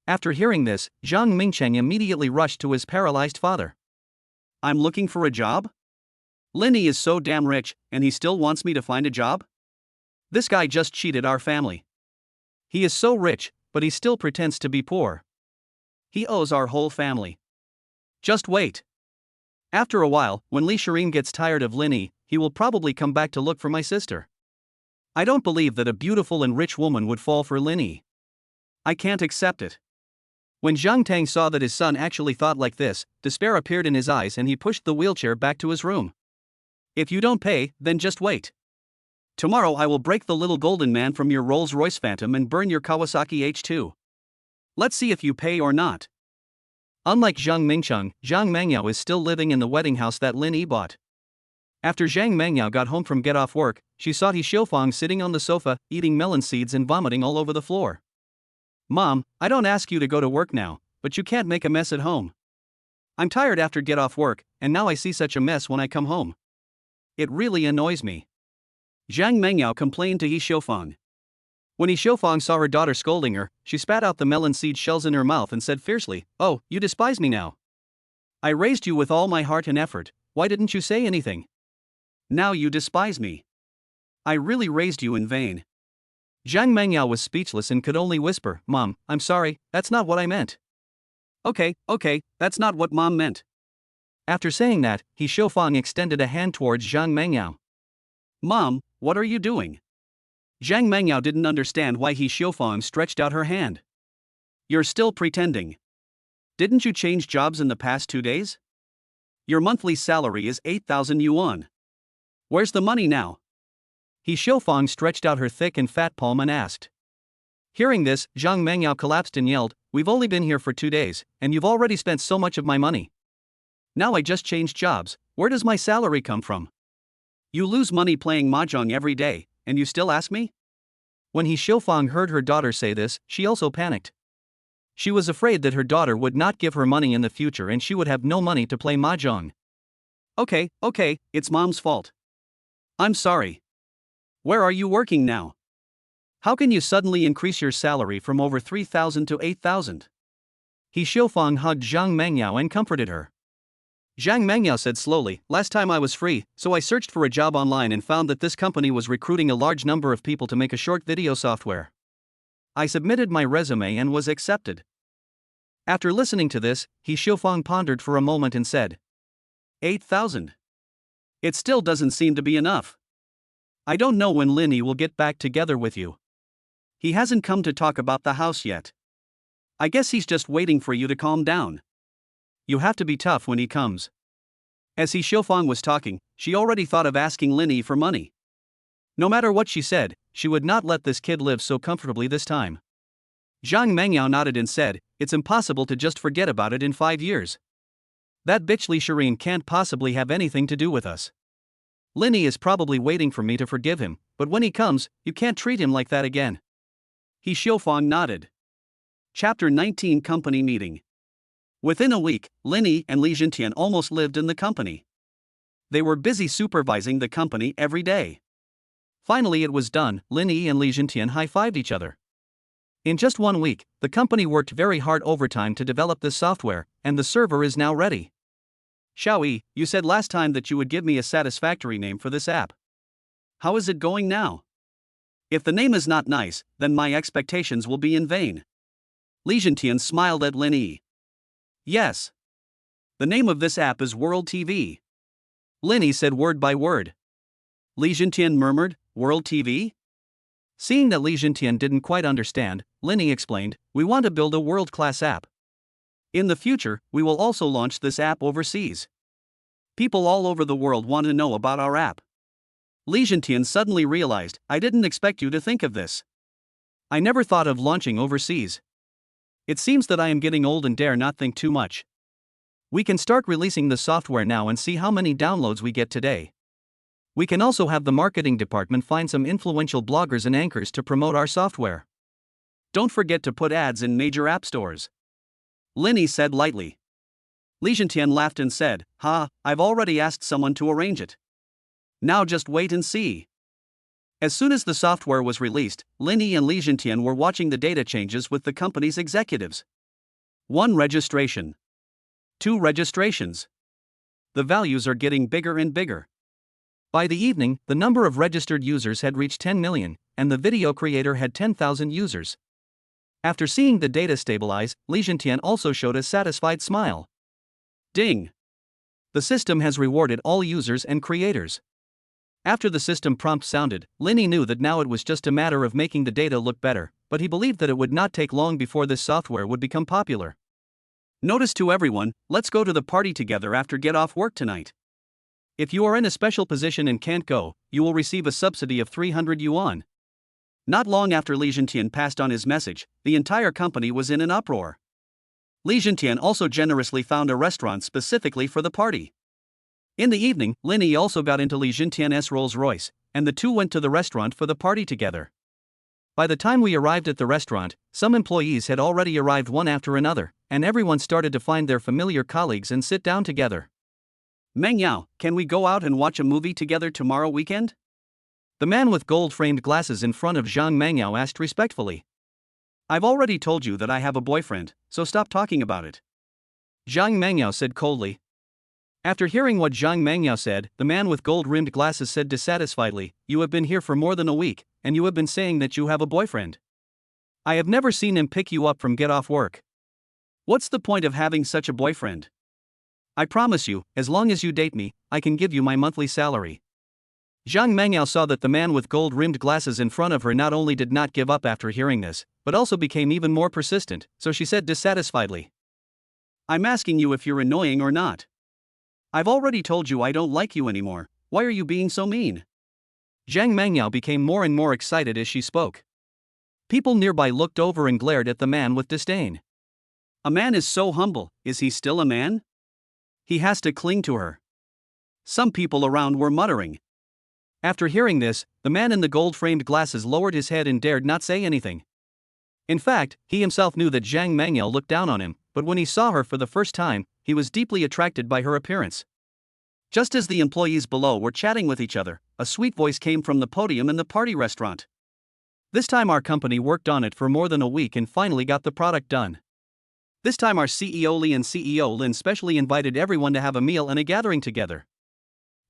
After hearing this, Zhang Mingcheng immediately rushed to his paralyzed father. I'm looking for a job? Linny is so damn rich, and he still wants me to find a job? This guy just cheated our family. He is so rich, but he still pretends to be poor. He owes our whole family. Just wait. After a while, when Li Shirin gets tired of Linny, he will probably come back to look for my sister. I don't believe that a beautiful and rich woman would fall for Linny. I can't accept it. When Zhang Tang saw that his son actually thought like this, despair appeared in his eyes and he pushed the wheelchair back to his room. If you don't pay, then just wait. Tomorrow I will break the little golden man from your Rolls-Royce Phantom and burn your Kawasaki H2. Let's see if you pay or not. Unlike Zhang Mingcheng, Zhang Mengyao is still living in the wedding house that Linny bought. After Zhang Mengyao got home from get off work, she saw He Xiufang sitting on the sofa, eating melon seeds and vomiting all over the floor. Mom, I don't ask you to go to work now, but you can't make a mess at home. I'm tired after get off work, and now I see such a mess when I come home. It really annoys me. Zhang Mengyao complained to He Xiufang. When He Xiufang saw her daughter scolding her, she spat out the melon seed shells in her mouth and said fiercely, "Oh, you despise me now. I raised you with all my heart and effort, why didn't you say anything? Now you despise me. I really raised you in vain." Zhang Mengyao was speechless and could only whisper, "Mom, I'm sorry, that's not what I meant." Okay, that's not what Mom meant. After saying that, He Xiufang extended a hand towards Zhang Mengyao. Mom, what are you doing? Zhang Mengyao didn't understand why He Xiufang stretched out her hand. You're still pretending. Didn't you change jobs in the past 2 days? Your monthly salary is 8,000 yuan. Where's the money now? He Xiufang stretched out her thick and fat palm and asked. Hearing this, Zhang Mengyao collapsed and yelled, "We've only been here for 2 days, and you've already spent so much of my money. Now I just changed jobs, where does my salary come from? You lose money playing mahjong every day, and you still ask me?" When He Xiufang heard her daughter say this, she also panicked. She was afraid that her daughter would not give her money in the future and she would have no money to play mahjong. Okay, it's Mom's fault. I'm sorry. Where are you working now? How can you suddenly increase your salary from over 3,000 to 8,000? He Xiufang hugged Zhang Mengyao and comforted her. Zhang Mengyao said slowly, "Last time I was free, so I searched for a job online and found that this company was recruiting a large number of people to make a short video software. I submitted my resume and was accepted." After listening to this, He Xiufang pondered for a moment and said, 8,000. It still doesn't seem to be enough. I don't know when Linny will get back together with you. He hasn't come to talk about the house yet. I guess he's just waiting for you to calm down. You have to be tough when he comes. As He Xiufang was talking, she already thought of asking Linny for money. No matter what she said, she would not let this kid live so comfortably this time. Zhang Mengyao nodded and said, "It's impossible to just forget about it in 5 years. That bitch Li Shirin can't possibly have anything to do with us. Linny is probably waiting for me to forgive him, but when he comes, you can't treat him like that again." He Xiufang nodded. Chapter 19 Company Meeting. Within a week, Linny and Li Jintian almost lived in the company. They were busy supervising the company every day. Finally it was done, Linny and Li Jintian high-fived each other. In just 1 week, the company worked very hard overtime to develop this software, and the server is now ready. Xiaoyi, you said last time that you would give me a satisfactory name for this app. How is it going now? If the name is not nice, then my expectations will be in vain. Li Zhentian smiled at Lin Yi. Yes. The name of this app is World TV. Lin Yi said word by word. Li Zhentian murmured, World TV? Seeing that Li Zhentian didn't quite understand, Lin Yi explained, we want to build a world-class app. In the future, we will also launch this app overseas. People all over the world want to know about our app. Li Zhentian suddenly realized, I didn't expect you to think of this. I never thought of launching overseas. It seems that I am getting old and dare not think too much. We can start releasing the software now and see how many downloads we get today. We can also have the marketing department find some influential bloggers and anchors to promote our software. Don't forget to put ads in major app stores. Lin Yi said lightly. Li Zhentian laughed and said, I've already asked someone to arrange it. Now just wait and see. As soon as the software was released, Lin Yi and Li Zhentian were watching the data changes with the company's executives. 1 registration. 2 registrations. The values are getting bigger and bigger. By the evening, the number of registered users had reached 10 million, and the video creator had 10,000 users. After seeing the data stabilize, Li Zhentian also showed a satisfied smile. Ding! The system has rewarded all users and creators. After the system prompt sounded, Lin Yi knew that now it was just a matter of making the data look better, but he believed that it would not take long before this software would become popular. Notice to everyone, let's go to the party together after get off work tonight. If you are in a special position and can't go, you will receive a subsidy of 300 yuan. Not long after Li Zhentian passed on his message, the entire company was in an uproar. Li Zhentian also generously found a restaurant specifically for the party. In the evening, Lin Yi also got into Li Zhentian's Rolls-Royce, and the two went to the restaurant for the party together. By the time we arrived at the restaurant, some employees had already arrived one after another, and everyone started to find their familiar colleagues and sit down together. Meng Yao, can we go out and watch a movie together tomorrow weekend? The man with gold-framed glasses in front of Zhang Mengyao asked respectfully. I've already told you that I have a boyfriend, so stop talking about it. Zhang Mengyao said coldly. After hearing what Zhang Mengyao said, the man with gold-rimmed glasses said dissatisfiedly, you have been here for more than a week, and you have been saying that you have a boyfriend. I have never seen him pick you up from get off work. What's the point of having such a boyfriend? I promise you, as long as you date me, I can give you my monthly salary. Zhang Mengyao saw that the man with gold-rimmed glasses in front of her not only did not give up after hearing this, but also became even more persistent, so she said dissatisfiedly. I'm asking you if you're annoying or not. I've already told you I don't like you anymore, why are you being so mean? Zhang Mengyao became more and more excited as she spoke. People nearby looked over and glared at the man with disdain. A man is so humble, is he still a man? He has to cling to her. Some people around were muttering. After hearing this, the man in the gold-framed glasses lowered his head and dared not say anything. In fact, he himself knew that Zhang Mengyao looked down on him, but when he saw her for the first time, he was deeply attracted by her appearance. Just as the employees below were chatting with each other, a sweet voice came from the podium in the party restaurant. This time our company worked on it for more than a week and finally got the product done. This time our CEO Li and CEO Lin specially invited everyone to have a meal and a gathering together.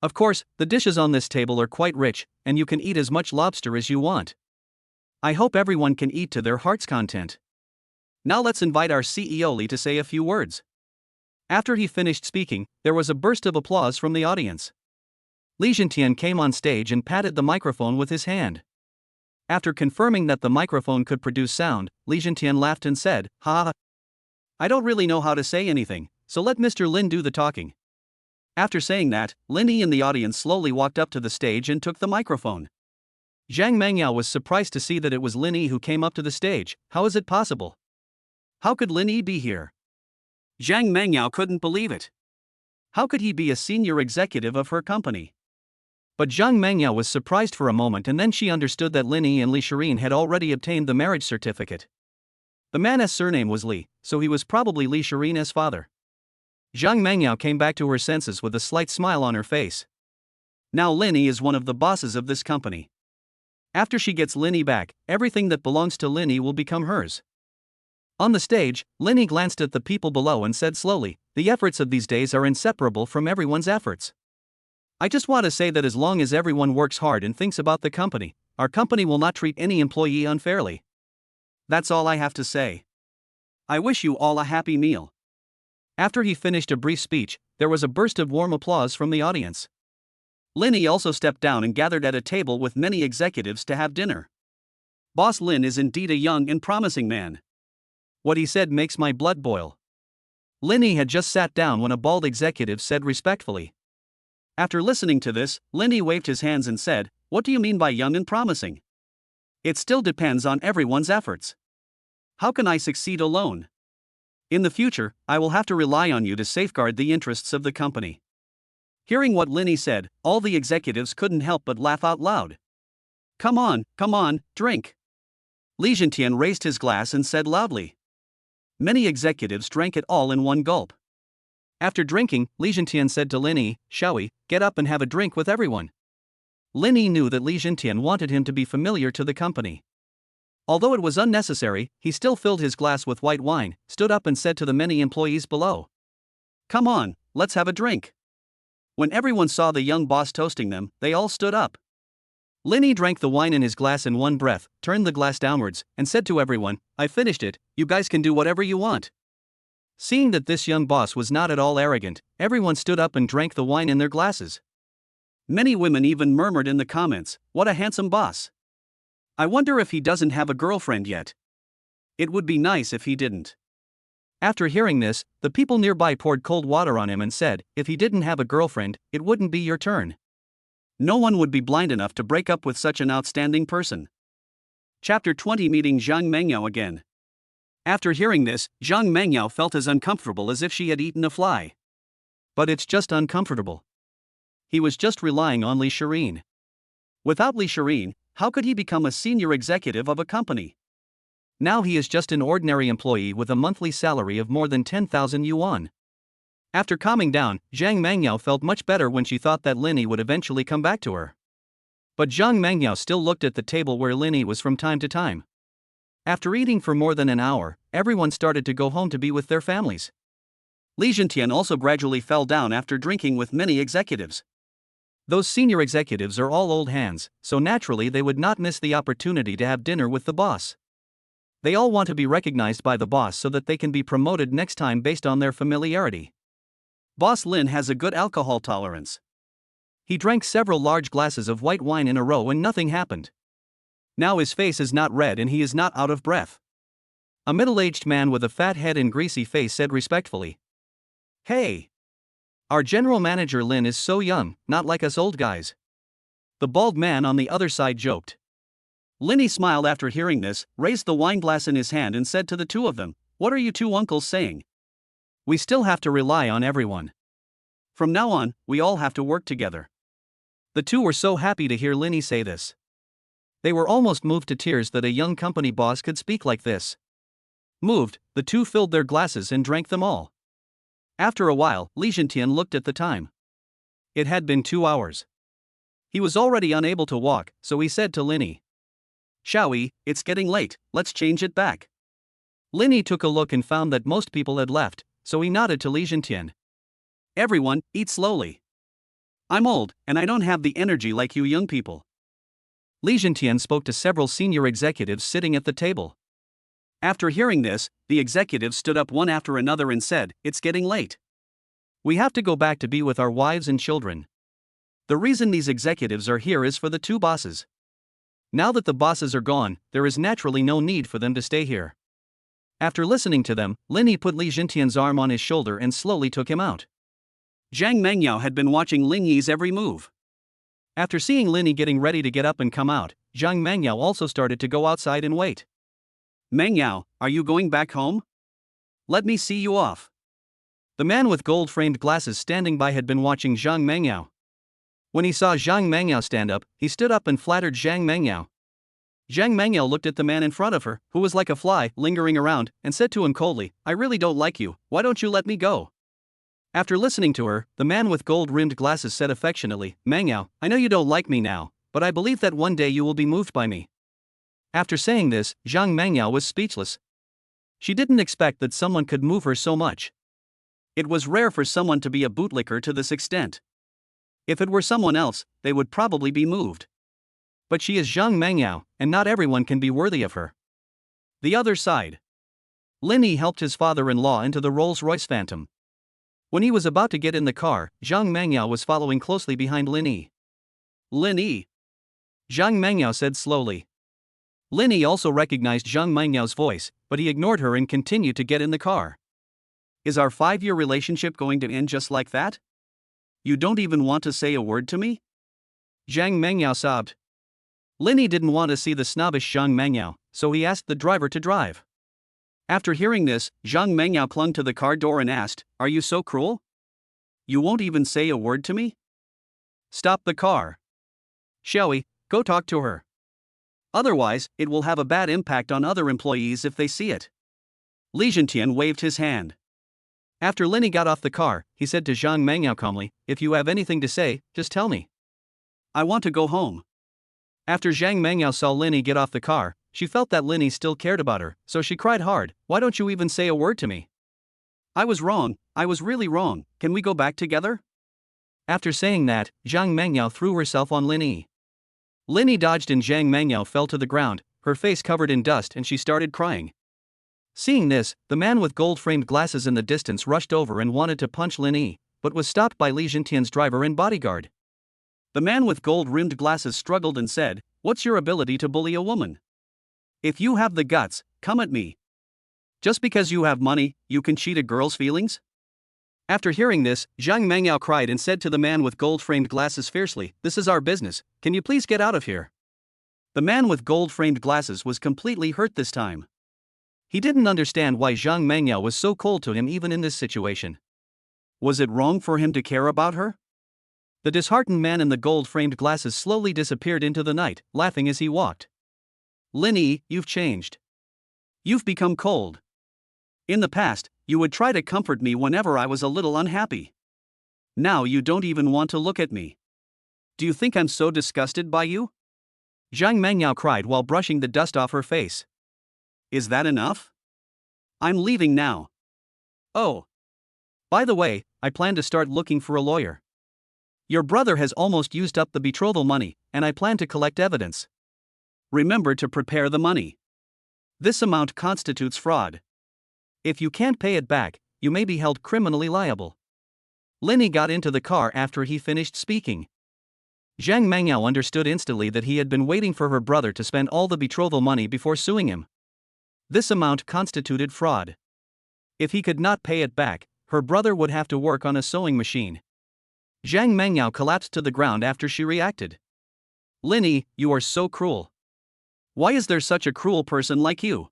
Of course, the dishes on this table are quite rich, and you can eat as much lobster as you want. I hope everyone can eat to their heart's content. Now let's invite our CEO Li to say a few words. After he finished speaking, there was a burst of applause from the audience. Li Zhentian came on stage and patted the microphone with his hand. After confirming that the microphone could produce sound, Li Zhentian laughed and said, ha. I don't really know how to say anything, so let Mr. Lin do the talking. After saying that, Lin Yi in the audience slowly walked up to the stage and took the microphone. Zhang Mengyao was surprised to see that it was Lin Yi who came up to the stage. How is it possible? How could Lin Yi be here? Zhang Mengyao couldn't believe it. How could he be a senior executive of her company? But Zhang Mengyao was surprised for a moment and then she understood that Lin Yi and Li Shirin had already obtained the marriage certificate. The man's surname was Li, so he was probably Li Shirin's father. Zhang Mengyao came back to her senses with a slight smile on her face. Now Lin Yi is one of the bosses of this company. After she gets Lin Yi back, everything that belongs to Lin Yi will become hers. On the stage, Lin Yi glanced at the people below and said slowly, the efforts of these days are inseparable from everyone's efforts. I just want to say that as long as everyone works hard and thinks about the company, our company will not treat any employee unfairly. That's all I have to say. I wish you all a happy meal. After he finished a brief speech, there was a burst of warm applause from the audience. Linny also stepped down and gathered at a table with many executives to have dinner. Boss Lin is indeed a young and promising man. What he said makes my blood boil. Linny had just sat down when a bald executive said respectfully. After listening to this, Linny waved his hands and said, "What do you mean by young and promising? It still depends on everyone's efforts. How can I succeed alone? In the future, I will have to rely on you to safeguard the interests of the company." Hearing what Linny said, all the executives couldn't help but laugh out loud. Come on, drink." Li Jintian raised his glass and said loudly. Many executives drank it all in one gulp. After drinking, Li Jintian said to Linny, "Shall we get up and have a drink with everyone?" Linny knew that Li Jintian wanted him to be familiar to the company. Although it was unnecessary, he still filled his glass with white wine, stood up and said to the many employees below, "Come on, let's have a drink." When everyone saw the young boss toasting them, they all stood up. Linny drank the wine in his glass in one breath, turned the glass downwards, and said to everyone, "I finished it, you guys can do whatever you want." Seeing that this young boss was not at all arrogant, everyone stood up and drank the wine in their glasses. Many women even murmured in the comments, "What a handsome boss. I wonder if he doesn't have a girlfriend yet. It would be nice if he didn't." After hearing this, the people nearby poured cold water on him and said, "If he didn't have a girlfriend, it wouldn't be your turn. No one would be blind enough to break up with such an outstanding person." Chapter 20 Meeting Zhang Mengyao again. After hearing this, Zhang Mengyao felt as uncomfortable as if she had eaten a fly. But it's just uncomfortable. He was just relying on Li Shirin. Without Li Shirin, how could he become a senior executive of a company? Now he is just an ordinary employee with a monthly salary of more than 10,000 yuan. After calming down, Zhang Mengyao felt much better when she thought that Linny would eventually come back to her. But Zhang Mengyao still looked at the table where Linny was from time to time. After eating for more than an hour, everyone started to go home to be with their families. Li Jintian also gradually fell down after drinking with many executives. Those senior executives are all old hands, so naturally they would not miss the opportunity to have dinner with the boss. They all want to be recognized by the boss so that they can be promoted next time based on their familiarity. Boss Lin has a good alcohol tolerance. He drank several large glasses of white wine in a row and nothing happened. Now his face is not red and he is not out of breath. A middle-aged man with a fat head and greasy face said respectfully, "Hey! Our general manager Lin is so young, not like us old guys." The bald man on the other side joked. Linny smiled after hearing this, raised the wine glass in his hand and said to the two of them, "What are you two uncles saying? We still have to rely on everyone. From now on, we all have to work together." The two were so happy to hear Linny say this. They were almost moved to tears that a young company boss could speak like this. Moved, the two filled their glasses and drank them all. After a while, Li Jintian looked at the time. It had been 2 hours. He was already unable to walk, so he said to Linny, "Shall we? It's getting late, let's change it back." Linny took a look and found that most people had left, so he nodded to Li Jintian. "Everyone, eat slowly. I'm old, and I don't have the energy like you young people." Li Jintian spoke to several senior executives sitting at the table. After hearing this, the executives stood up one after another and said, "It's getting late. We have to go back to be with our wives and children." The reason these executives are here is for the two bosses. Now that the bosses are gone, there is naturally no need for them to stay here. After listening to them, Linny put Li Jintian's arm on his shoulder and slowly took him out. Zhang Mengyao had been watching Ling Yi's every move. After seeing Linny getting ready to get up and come out, Zhang Mengyao also started to go outside and wait. "Mengyao, are you going back home? Let me see you off." The man with gold-framed glasses standing by had been watching Zhang Mengyao. When he saw Zhang Mengyao stand up, he stood up and flattered Zhang Mengyao. Zhang Mengyao looked at the man in front of her, who was like a fly, lingering around, and said to him coldly, "I really don't like you, why don't you let me go?" After listening to her, the man with gold-rimmed glasses said affectionately, "Mengyao, I know you don't like me now, but I believe that one day you will be moved by me." After saying this, Zhang Mengyao was speechless. She didn't expect that someone could move her so much. It was rare for someone to be a bootlicker to this extent. If it were someone else, they would probably be moved. But she is Zhang Mengyao, and not everyone can be worthy of her. The other side. Linny helped his father-in-law into the Rolls-Royce Phantom. When he was about to get in the car, Zhang Mangyao was following closely behind Linny. Linny, Zhang Mangyao said slowly. Linny also recognized Zhang Mangyao's voice, but he ignored her and continued to get in the car. Is our 5-year relationship going to end just like that? You don't even want to say a word to me? Zhang Mangyao sobbed. Linny didn't want to see the snobbish Zhang Mangyao, so he asked the driver to drive. After hearing this, Zhang Mangyao clung to the car door and asked, "Are you so cruel? You won't even say a word to me? Stop the car. Shall we go talk to her? Otherwise, it will have a bad impact on other employees if they see it." Li Zhentian waved his hand. After Linny got off the car, he said to Zhang Mangyao calmly, "If you have anything to say, just tell me. I want to go home." After Zhang Mangyao saw Linny get off the car, she felt that Linny still cared about her, so she cried hard, "Why don't you even say a word to me? I was wrong, I was really wrong, can we go back together?" After saying that, Zhang Mangyao threw herself on Linny. Linny dodged and Zhang Mangyao fell to the ground, her face covered in dust, and she started crying. Seeing this, the man with gold-framed glasses in the distance rushed over and wanted to punch Linny, but was stopped by Li Zhentian's driver and bodyguard. The man with gold-rimmed glasses struggled and said, "What's your ability to bully a woman? If you have the guts, come at me. Just because you have money, you can cheat a girl's feelings?" After hearing this, Zhang Mangyao cried and said to the man with gold-framed glasses fiercely, "This is our business, can you please get out of here?" The man with gold-framed glasses was completely hurt this time. He didn't understand why Zhang Mangyao was so cold to him even in this situation. Was it wrong for him to care about her? The disheartened man in the gold-framed glasses slowly disappeared into the night, laughing as he walked. "Linny, you've changed. You've become cold. In the past, you would try to comfort me whenever I was a little unhappy. Now you don't even want to look at me. Do you think I'm so disgusted by you?" Zhang Mangyao cried while brushing the dust off her face. "Is that enough? I'm leaving now. Oh. By the way, I plan to start looking for a lawyer. Your brother has almost used up the betrothal money, and I plan to collect evidence. Remember to prepare the money. This amount constitutes fraud. If you can't pay it back, you may be held criminally liable." Linny got into the car after he finished speaking. Zhang Mangyao understood instantly that he had been waiting for her brother to spend all the betrothal money before suing him. This amount constituted fraud. If he could not pay it back, her brother would have to work on a sewing machine. Zhang Mangyao collapsed to the ground after she reacted. "Linny, you are so cruel. Why is there such a cruel person like you?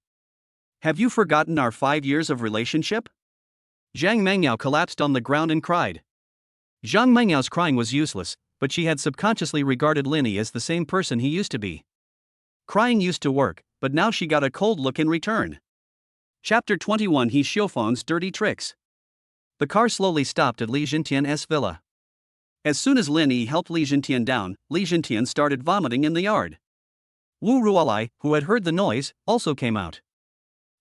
Have you forgotten our 5 years of relationship?" Zhang Mangyao collapsed on the ground and cried. Zhang Mangyao's crying was useless, but she had subconsciously regarded Linny as the same person he used to be. Crying used to work, but now she got a cold look in return. Chapter 21: He Xiufan's Dirty Tricks. The car slowly stopped at Li Zhentian's villa. As soon as Linny helped Li Zhentian down, Li Zhentian started vomiting in the yard. Wu Ruolai, who had heard the noise, also came out.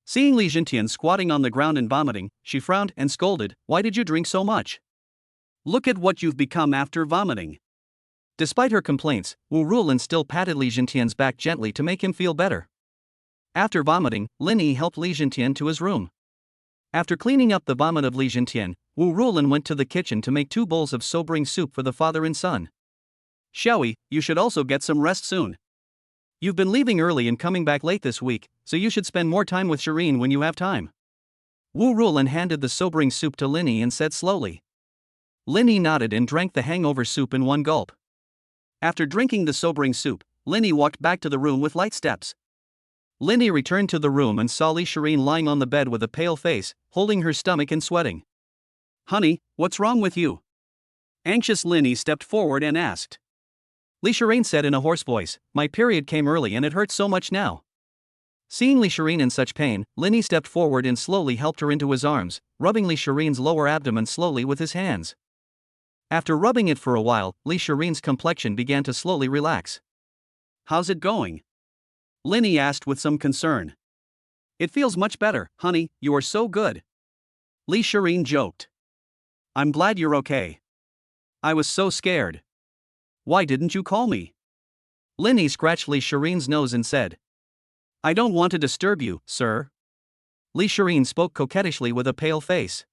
Seeing Li Zhentian squatting on the ground and vomiting, she frowned and scolded, "Why did you drink so much? Look at what you've become after vomiting." Despite her complaints, Wu Ruolin still patted Li Zhentian's back gently to make him feel better. After vomiting, Linny helped Li Zhentian to his room. After cleaning up the vomit of Li Zhentian, Wu Ruolin went to the kitchen to make 2 bowls of sobering soup for the father and son. "Shall we? You should also get some rest soon. You've been leaving early and coming back late this week, so you should spend more time with Shireen when you have time." Wu Ruolin handed the sobering soup to Linny and said slowly. Linny nodded and drank the hangover soup in one gulp. After drinking the sobering soup, Linny walked back to the room with light steps. Linny returned to the room and saw Li Shireen lying on the bed with a pale face, holding her stomach and sweating. "Honey, what's wrong with you?" Anxious Linny stepped forward and asked. Li Shireen said in a hoarse voice, "My period came early and it hurts so much now." Seeing Li Shireen in such pain, Linny stepped forward and slowly helped her into his arms, rubbing Li Shireen's lower abdomen slowly with his hands. After rubbing it for a while, Li Shireen's complexion began to slowly relax. "How's it going?" Linny asked with some concern. "It feels much better, honey, you are so good." Li Shireen joked. "I'm glad you're okay. I was so scared. Why didn't you call me?" Linny scratched Li Shireen's nose and said. "I don't want to disturb you, sir." Li Shirin spoke coquettishly with a pale face.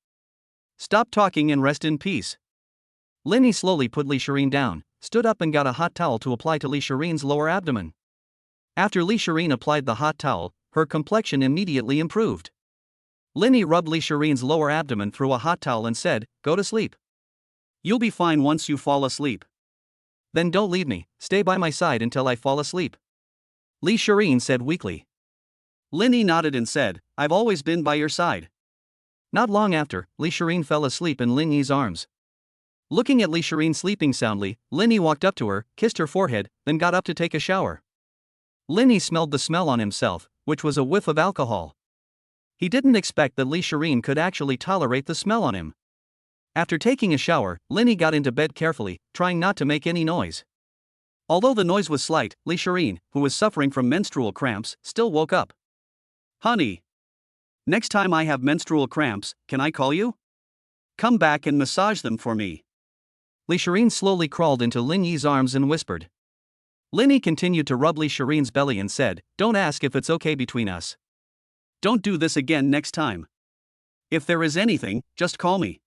Stop talking and rest in peace. Linny slowly put Li Shirin down, stood up and got a hot towel to apply to Li Shirin's lower abdomen. After Li Shirin applied the hot towel, her complexion immediately improved. Linny rubbed Li Shirin's lower abdomen through a hot towel and said, "Go to sleep. You'll be fine once you fall asleep. Then don't leave me, stay by my side until I fall asleep." Li Shirin said weakly. Linny nodded and said, "I've always been by your side." Not long after, Li Shirin fell asleep in Linny's arms. Looking at Li Shirin sleeping soundly, Linny walked up to her, kissed her forehead, then got up to take a shower. Linny smelled the smell on himself, which was a whiff of alcohol. He didn't expect that Li Shirin could actually tolerate the smell on him. After taking a shower, Linny got into bed carefully, trying not to make any noise. Although the noise was slight, Li Shirin, who was suffering from menstrual cramps, still woke up. "Honey, next time I have menstrual cramps, can I call you? Come back and massage them for me." Li Shirin slowly crawled into Linny's arms and whispered. Linny continued to rub Li Shirin's belly and said, "Don't ask if it's okay between us. Don't do this again next time. If there is anything, just call me."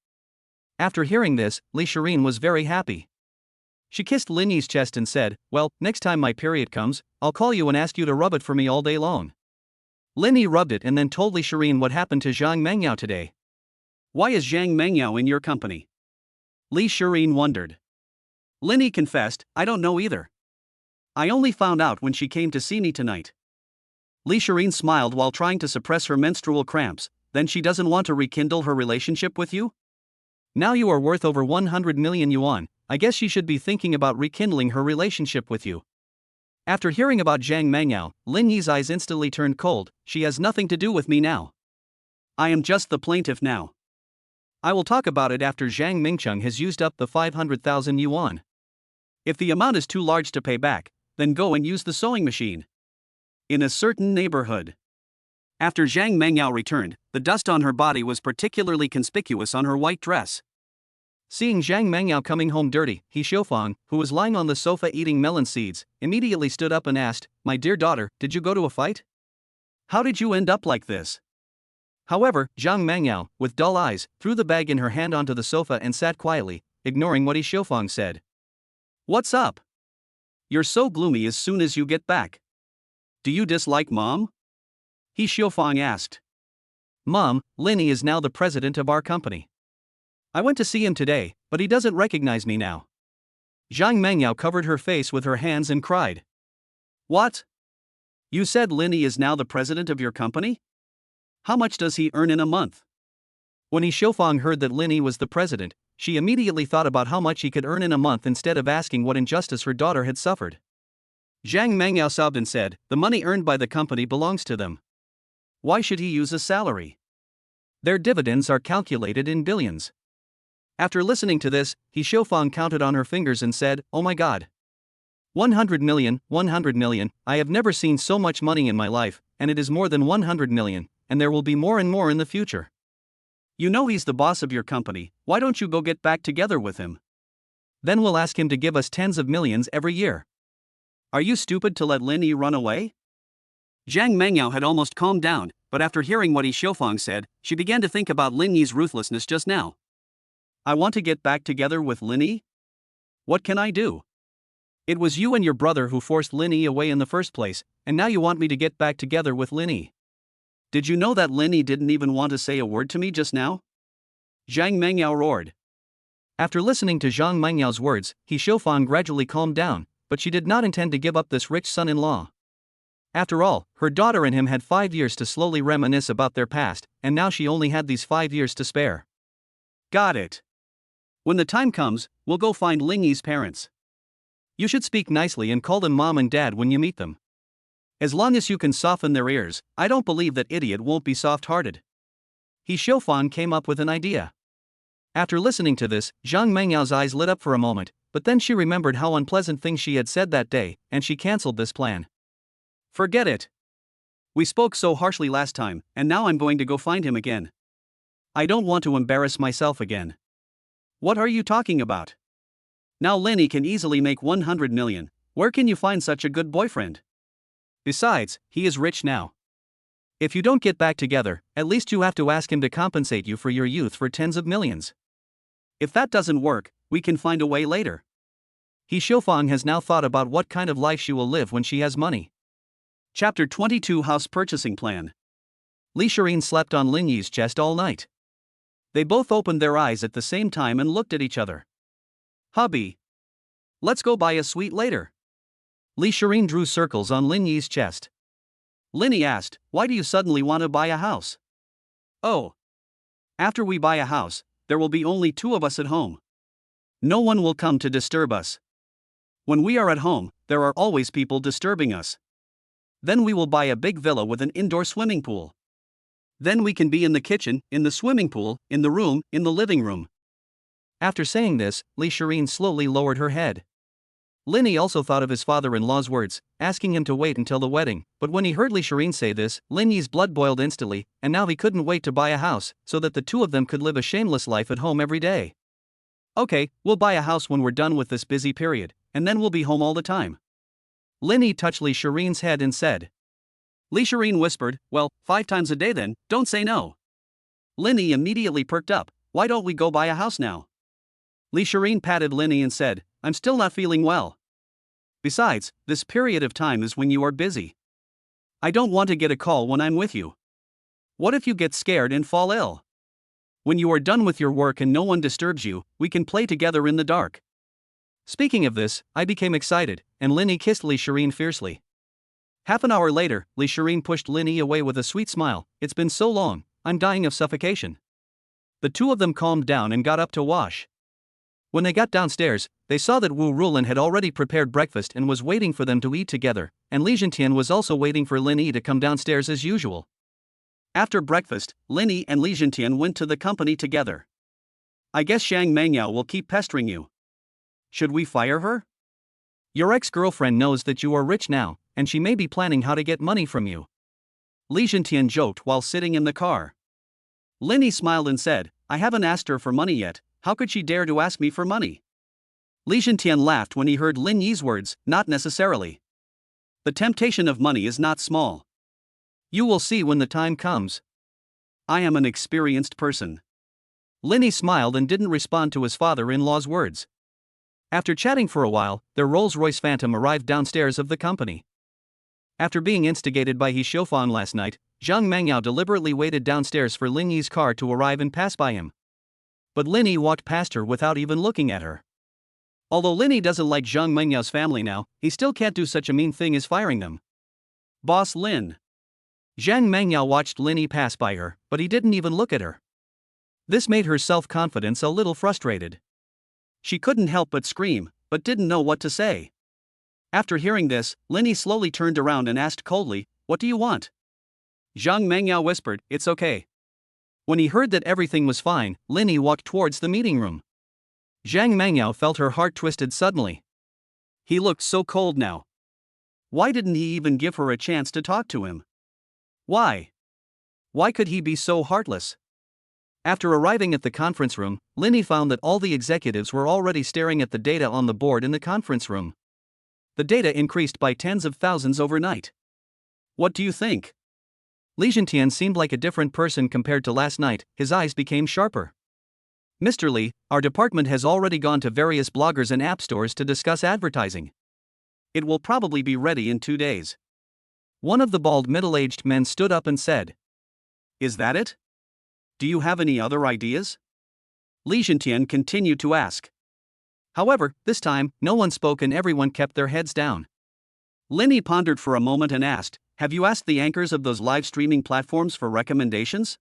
After hearing this, Li Shirin was very happy. She kissed Linny's chest and said, "Well, next time my period comes, I'll call you and ask you to rub it for me all day long." Linny rubbed it and then told Li Shirin what happened to Zhang Mengyao today. "Why is Zhang Mengyao in your company?" Li Shirin wondered. Linny confessed, "I don't know either. I only found out when she came to see me tonight." Li Shirin smiled while trying to suppress her menstrual cramps. "Then she doesn't want to rekindle her relationship with you? Now you are worth over 100 million yuan, I guess she should be thinking about rekindling her relationship with you." After hearing about Zhang Mengyao, Lin Yi's eyes instantly turned cold. "She has nothing to do with me now. I am just the plaintiff now. I will talk about it after Zhang Mingcheng has used up the 500,000 yuan. If the amount is too large to pay back, then go and use the sewing machine in a certain neighborhood." After Zhang Mengyao returned, the dust on her body was particularly conspicuous on her white dress. Seeing Zhang Mengyao coming home dirty, He Xiufang, who was lying on the sofa eating melon seeds, immediately stood up and asked, "My dear daughter, did you go to a fight? How did you end up like this?" However, Zhang Mengyao, with dull eyes, threw the bag in her hand onto the sofa and sat quietly, ignoring what He Xiufang said. "What's up? You're so gloomy as soon as you get back. Do you dislike Mom?" He Xiufang asked. "Mom, Linny is now the president of our company. I went to see him today, but he doesn't recognize me now." Zhang Mengyao covered her face with her hands and cried. "What? You said Linny is now the president of your company? How much does he earn in a month?" When He Xiufang heard that Linny was the president, she immediately thought about how much he could earn in a month instead of asking what injustice her daughter had suffered. Zhang Mengyao sobbed and said, "The money earned by the company belongs to them. Why should he use a salary? Their dividends are calculated in billions." After listening to this, He Xiufang counted on her fingers and said, "Oh my God. 100 million, 100 million, I have never seen so much money in my life, and it is more than 100 million, and there will be more and more in the future. You know he's the boss of your company, why don't you go get back together with him? Then we'll ask him to give us tens of millions every year. Are you stupid to let Linny run away?" Zhang Mengyao had almost calmed down, but after hearing what He Xiufang said, she began to think about Lin Yi's ruthlessness just now. "I want to get back together with Linny? What can I do? It was you and your brother who forced Linny away in the first place, and now you want me to get back together with Linny. Did you know that Linny didn't even want to say a word to me just now?" Zhang Mengyao roared. After listening to Zhang Mengyao's words, He Xiufang gradually calmed down, but she did not intend to give up this rich son-in-law. After all, her daughter and him had 5 years to slowly reminisce about their past, and now she only had these 5 years to spare. "Got it. When the time comes, we'll go find Lin Yi's parents. You should speak nicely and call them Mom and Dad when you meet them. As long as you can soften their ears, I don't believe that idiot won't be soft-hearted." He Xiufang came up with an idea. After listening to this, Zhang Mengyao's eyes lit up for a moment, but then she remembered how unpleasant things she had said that day, and she cancelled this plan. "Forget it. We spoke so harshly last time, and now I'm going to go find him again. I don't want to embarrass myself again." "What are you talking about? Now Linny can easily make 100 million, where can you find such a good boyfriend? Besides, he is rich now. If you don't get back together, at least you have to ask him to compensate you for your youth for tens of millions. If that doesn't work, we can find a way later. He Xiaofang has now thought about what kind of life she will live when she has money. Chapter 22 House Purchasing Plan. Li Shirin slept on Lin Yi's chest all night. They both opened their eyes at the same time and looked at each other. Hubby. Let's go buy a suite later. Li Shirin drew circles on Lin Yi's chest. Linny asked, why do you suddenly want to buy a house? Oh. After we buy a house, there will be only two of us at home. No one will come to disturb us. When we are at home, there are always people disturbing us. Then we will buy a big villa with an indoor swimming pool. Then we can be in the kitchen, in the swimming pool, in the room, in the living room. After saying this, Li Shirin slowly lowered her head. Linny also thought of his father-in-law's words, asking him to wait until the wedding, but when he heard Li Shirin say this, Lin Yi's blood boiled instantly, and now he couldn't wait to buy a house, so that the two of them could live a shameless life at home every day. Okay, we'll buy a house when we're done with this busy period, and then we'll be home all the time. Linny touched Li Shirin's head and said. Li Shirin whispered, well, 5 times a day then, don't say no. Linny immediately perked up, why don't we go buy a house now? Li Shirin patted Linny and said, I'm still not feeling well. Besides, this period of time is when you are busy. I don't want to get a call when I'm with you. What if you get scared and fall ill? When you are done with your work and no one disturbs you, we can play together in the dark. Speaking of this, I became excited, and Linny kissed Li Shirin fiercely. Half an hour later, Li Shirin pushed Linny away with a sweet smile. It's been so long, I'm dying of suffocation. The two of them calmed down and got up to wash. When they got downstairs, they saw that Wu Rulin had already prepared breakfast and was waiting for them to eat together, and Li Jintian was also waiting for Linny to come downstairs as usual. After breakfast, Linny and Li Jintian went to the company together. I guess Shang Mengyao will keep pestering you. Should we fire her? Your ex-girlfriend knows that you are rich now, and she may be planning how to get money from you. Li Jintian joked while sitting in the car. Linny smiled and said, I haven't asked her for money yet, how could she dare to ask me for money? Li Jintian laughed when he heard Lin Yi's words, not necessarily. The temptation of money is not small. You will see when the time comes. I am an experienced person. Linny smiled and didn't respond to his father-in-law's words. After chatting for a while, their Rolls-Royce Phantom arrived downstairs of the company. After being instigated by He Xiaofang last night, Zhang Mengyao deliberately waited downstairs for Lin Yi's car to arrive and pass by him. But Linny walked past her without even looking at her. Although Linny doesn't like Zhang Mengyao's family now, he still can't do such a mean thing as firing them. Boss Lin. Zhang Mengyao watched Linny pass by her, but he didn't even look at her. This made her self-confidence a little frustrated. She couldn't help but scream, but didn't know what to say. After hearing this, Linny slowly turned around and asked coldly, what do you want? Zhang Mengyao whispered, it's okay. When he heard that everything was fine, Linny walked towards the meeting room. Zhang Mengyao felt her heart twisted suddenly. He looked so cold now. Why didn't he even give her a chance to talk to him? Why? Why could he be so heartless? After arriving at the conference room, Linny found that all the executives were already staring at the data on the board in the conference room. The data increased by tens of thousands overnight. What do you think? Li Jintian seemed like a different person compared to last night, his eyes became sharper. Mr. Li, our department has already gone to various bloggers and app stores to discuss advertising. It will probably be ready in 2 days. One of the bald middle-aged men stood up and said. Is that it? Do you have any other ideas? Li Jintian continued to ask. However, this time, no one spoke and everyone kept their heads down. Linny pondered for a moment and asked, have you asked the anchors of those live streaming platforms for recommendations?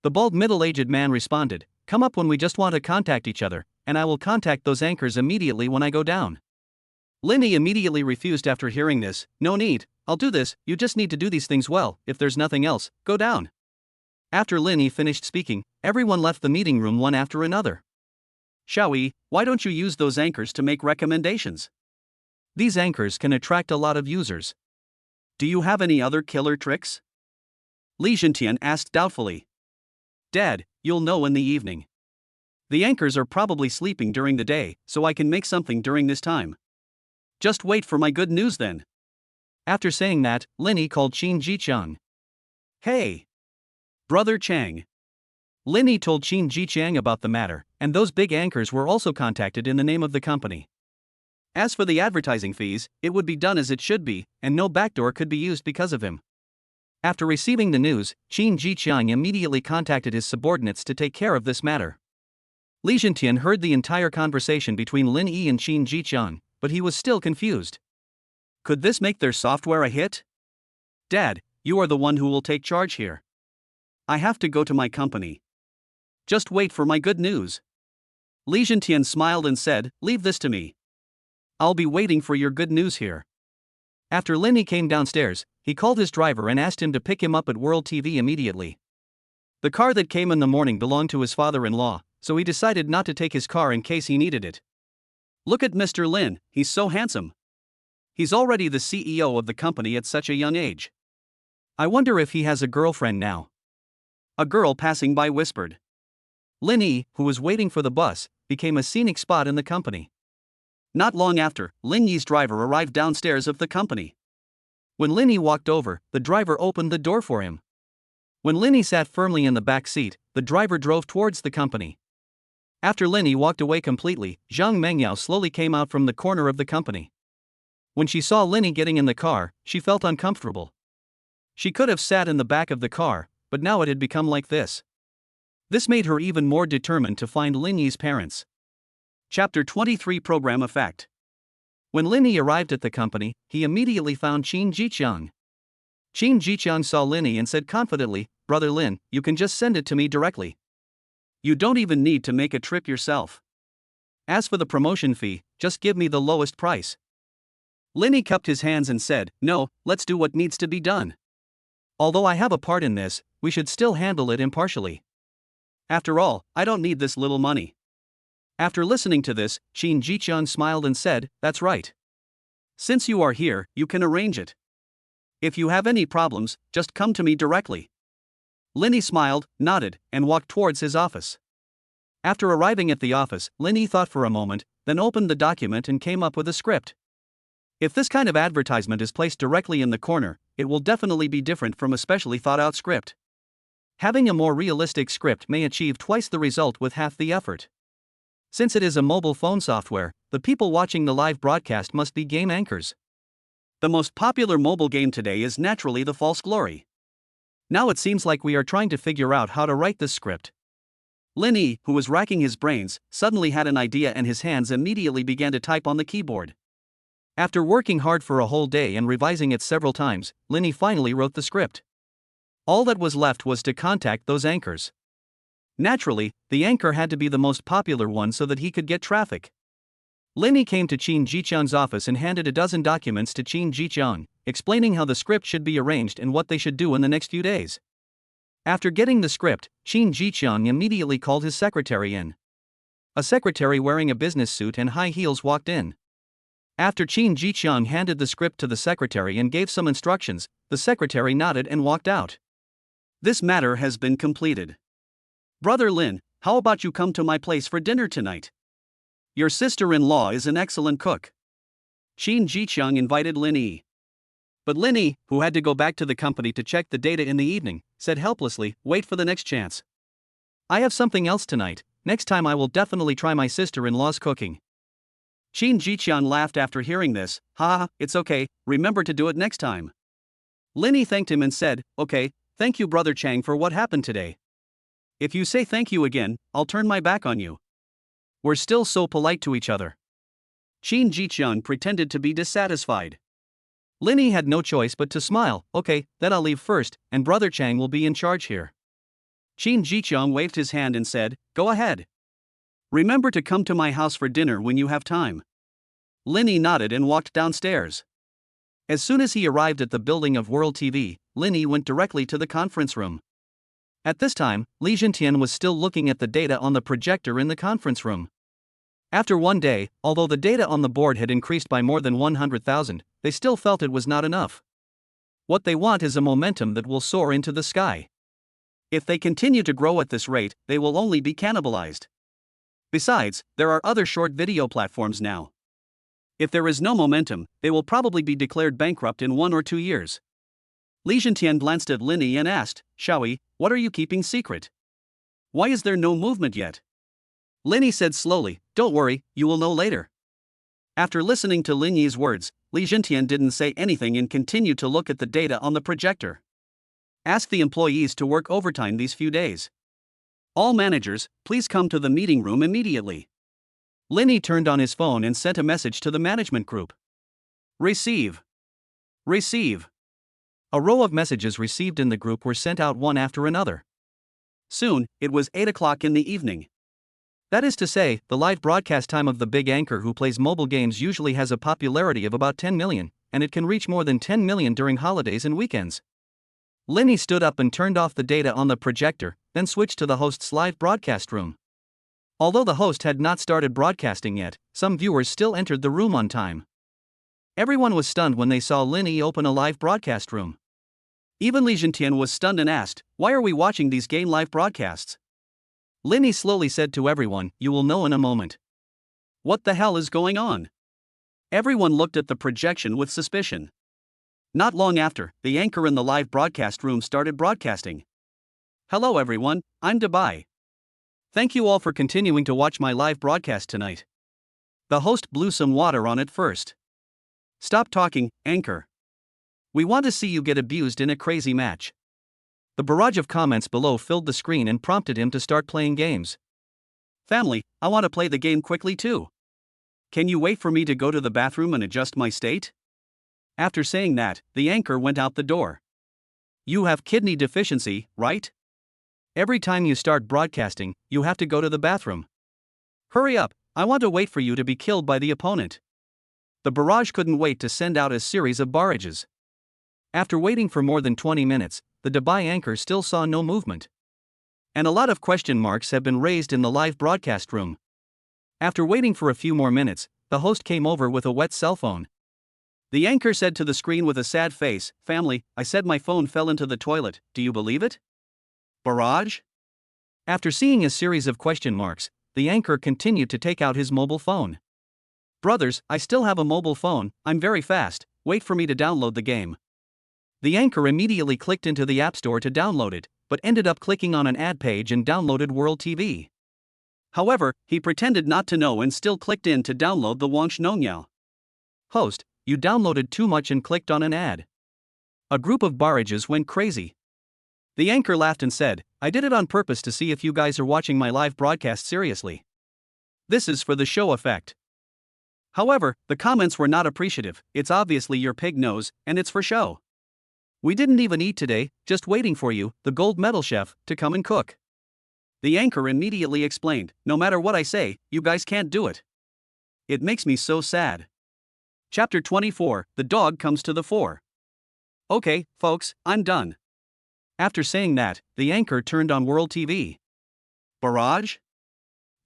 The bald middle-aged man responded, come up when we just want to contact each other, and I will contact those anchors immediately when I go down. Linny immediately refused after hearing this, no need, I'll do this, you just need to do these things well, if there's nothing else, go down. After Linny finished speaking, everyone left the meeting room one after another. Xiaoyi, why don't you use those anchors to make recommendations? These anchors can attract a lot of users. Do you have any other killer tricks? Li Jintian asked doubtfully. Dad, you'll know in the evening. The anchors are probably sleeping during the day, so I can make something during this time. Just wait for my good news then. After saying that, Linny called Qin Jicheng. Hey! Brother Chang. Lin Yi told Qin Ji Chang about the matter, and those big anchors were also contacted in the name of the company. As for the advertising fees, it would be done as it should be, and no backdoor could be used because of him. After receiving the news, Qin Ji Chang immediately contacted his subordinates to take care of this matter. Li Zhentian heard the entire conversation between Lin Yi and Qin Ji Chang, but he was still confused. Could this make their software a hit? Dad, you are the one who will take charge here. I have to go to my company. Just wait for my good news. Li Zhentian smiled and said, leave this to me. I'll be waiting for your good news here. After Lin Yi came downstairs, he called his driver and asked him to pick him up at World TV immediately. The car that came in the morning belonged to his father-in-law, so he decided not to take his car in case he needed it. Look at Mr. Lin, he's so handsome. He's already the CEO of the company at such a young age. I wonder if he has a girlfriend now. A girl passing by whispered. Lin Yi, who was waiting for the bus, became a scenic spot in the company. Not long after, Lin Yi's driver arrived downstairs of the company. When Lin Yi walked over, the driver opened the door for him. When Lin Yi sat firmly in the back seat, the driver drove towards the company. After Lin Yi walked away completely, Zhang Mengyao slowly came out from the corner of the company. When she saw Lin Yi getting in the car, she felt uncomfortable. She could have sat in the back of the car, but now it had become like this. This made her even more determined to find Lin Yi's parents. Chapter 23 Program Effect. When Lin Yi arrived at the company, he immediately found Qin Jiqiang. Qin Jiqiang saw Lin Yi and said confidently, Brother Lin, you can just send it to me directly. You don't even need to make a trip yourself. As for the promotion fee, just give me the lowest price. Lin Yi cupped his hands and said, no, let's do what needs to be done. Although I have a part in this, we should still handle it impartially. After all, I don't need this little money. After listening to this, Qin Jiqiang smiled and said, that's right. Since you are here, you can arrange it. If you have any problems, just come to me directly. Lin Yi smiled, nodded, and walked towards his office. After arriving at the office, Lin Yi thought for a moment, then opened the document and came up with a script. If this kind of advertisement is placed directly in the corner, it will definitely be different from a specially thought-out script. Having a more realistic script may achieve twice the result with half the effort. Since it is a mobile phone software, the people watching the live broadcast must be game anchors. The most popular mobile game today is naturally The False Glory. Now it seems like we are trying to figure out how to write this script. Lin Yi, who was racking his brains, suddenly had an idea and his hands immediately began to type on the keyboard. After working hard for a whole day and revising it several times, Lin Yi finally wrote the script. All that was left was to contact those anchors. Naturally, the anchor had to be the most popular one so that he could get traffic. Lin Yi came to Qin Jiqiang's office and handed a dozen documents to Qin Jiqiang, explaining how the script should be arranged and what they should do in the next few days. After getting the script, Qin Jiqiang immediately called his secretary in. A secretary wearing a business suit and high heels walked in. After Qin Jiqiang handed the script to the secretary and gave some instructions, the secretary nodded and walked out. This matter has been completed. Brother Lin, how about you come to my place for dinner tonight? Your sister-in-law is an excellent cook. Qin Jiqiang invited Lin Yi. But Lin Yi, who had to go back to the company to check the data in the evening, said helplessly, wait for the next chance. I have something else tonight, next time I will definitely try my sister-in-law's cooking. Qin Jiqiang laughed after hearing this, haha, it's okay, remember to do it next time. Lin Yi thanked him and said, okay, thank you Brother Chang for what happened today. If you say thank you again, I'll turn my back on you. We're still so polite to each other. Qin Jiqiang pretended to be dissatisfied. Lin Yi had no choice but to smile, okay, then I'll leave first, and Brother Chang will be in charge here. Qin Jiqiang waved his hand and said, go ahead. Remember to come to my house for dinner when you have time. Lin Yi nodded and walked downstairs. As soon as he arrived at the building of World TV, Lin Yi went directly to the conference room. At this time, Li Zhentian was still looking at the data on the projector in the conference room. After one day, although the data on the board had increased by more than 100,000, they still felt it was not enough. What they want is a momentum that will soar into the sky. If they continue to grow at this rate, they will only be cannibalized. Besides, there are other short video platforms now. If there is no momentum, they will probably be declared bankrupt in 1 or 2 years. Li Zhentian glanced at Linny and asked, Xiaoyi, what are you keeping secret? Why is there no movement yet? Linny said slowly, don't worry, you will know later. After listening to Lin Yi's words, Li Zhentian didn't say anything and continued to look at the data on the projector. Ask the employees to work overtime these few days. All managers, please come to the meeting room immediately. Lin Yi turned on his phone and sent a message to the management group. Receive. Receive. A row of messages received in the group were sent out one after another. Soon, it was 8 o'clock in the evening. That is to say, the live broadcast time of the big anchor who plays mobile games usually has a popularity of about 10 million, and it can reach more than 10 million during holidays and weekends. Linny stood up and turned off the data on the projector, then switched to the host's live broadcast room. Although the host had not started broadcasting yet, some viewers still entered the room on time. Everyone was stunned when they saw Linny open a live broadcast room. Even Li Zhentian was stunned and asked, why are we watching these game live broadcasts? Linny slowly said to everyone, you will know in a moment. What the hell is going on? Everyone looked at the projection with suspicion. Not long after, the anchor in the live broadcast room started broadcasting. Hello everyone, I'm Dubai. Thank you all for continuing to watch my live broadcast tonight. The host blew some water on it first. Stop talking, anchor. We want to see you get abused in a crazy match. The barrage of comments below filled the screen and prompted him to start playing games. Family, I want to play the game quickly too. Can you wait for me to go to the bathroom and adjust my state? After saying that, the anchor went out the door. You have kidney deficiency, right? Every time you start broadcasting, you have to go to the bathroom. Hurry up, I want to wait for you to be killed by the opponent. The barrage couldn't wait to send out a series of barrages. After waiting for more than 20 minutes, the Dubai anchor still saw no movement. And a lot of question marks have been raised in the live broadcast room. After waiting for a few more minutes, the host came over with a wet cell phone. The anchor said to the screen with a sad face, family, I said my phone fell into the toilet, do you believe it? Barrage? After seeing a series of question marks, the anchor continued to take out his mobile phone. Brothers, I still have a mobile phone, I'm very fast, wait for me to download the game. The anchor immediately clicked into the App Store to download it, but ended up clicking on an ad page and downloaded World TV. However, he pretended not to know and still clicked in to download the Wangsh Nongyao. Host, you downloaded too much and clicked on an ad. A group of barrages went crazy. The anchor laughed and said, I did it on purpose to see if you guys are watching my live broadcast seriously. This is for the show effect. However, the comments were not appreciative, it's obviously your pig nose, and it's for show. We didn't even eat today, just waiting for you, the gold medal chef, to come and cook. The anchor immediately explained, no matter what I say, you guys can't do it. It makes me so sad. Chapter 24, The Dog Comes to the Fore. Okay, folks, I'm done. After saying that, the anchor turned on World TV. Barrage?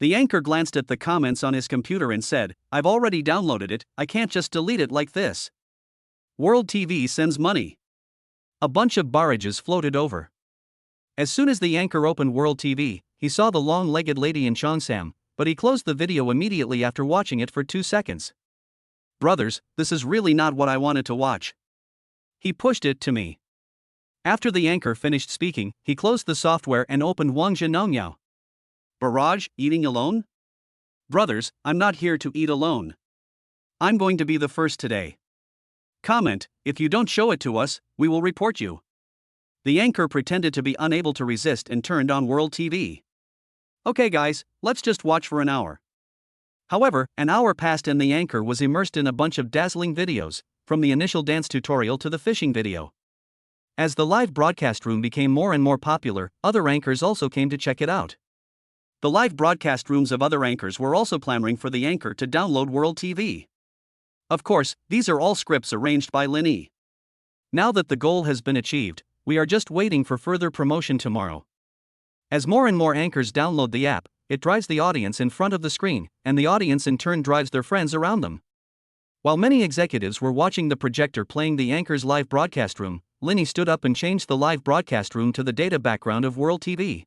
The anchor glanced at the comments on his computer and said, I've already downloaded it, I can't just delete it like this. World TV sends money. A bunch of barrages floated over. As soon as the anchor opened World TV, he saw the long-legged lady in Cheongsam, but he closed the video immediately after watching it for 2 seconds. Brothers, this is really not what I wanted to watch. He pushed it to me. After the anchor finished speaking, he closed the software and opened Wangzhe Nongyao. Barrage, eating alone? Brothers, I'm not here to eat alone. I'm going to be the first today. Comment, if you don't show it to us, we will report you. The anchor pretended to be unable to resist and turned on World TV. Okay guys, let's just watch for an hour. However, an hour passed and the anchor was immersed in a bunch of dazzling videos, from the initial dance tutorial to the fishing video. As the live broadcast room became more and more popular, other anchors also came to check it out. The live broadcast rooms of other anchors were also clamoring for the anchor to download World TV. Of course, these are all scripts arranged by Lin Yi. Now that the goal has been achieved, we are just waiting for further promotion tomorrow. As more and more anchors download the app, it drives the audience in front of the screen, and the audience in turn drives their friends around them. While many executives were watching the projector playing the anchor's live broadcast room, Lin Yi stood up and changed the live broadcast room to the data background of World TV.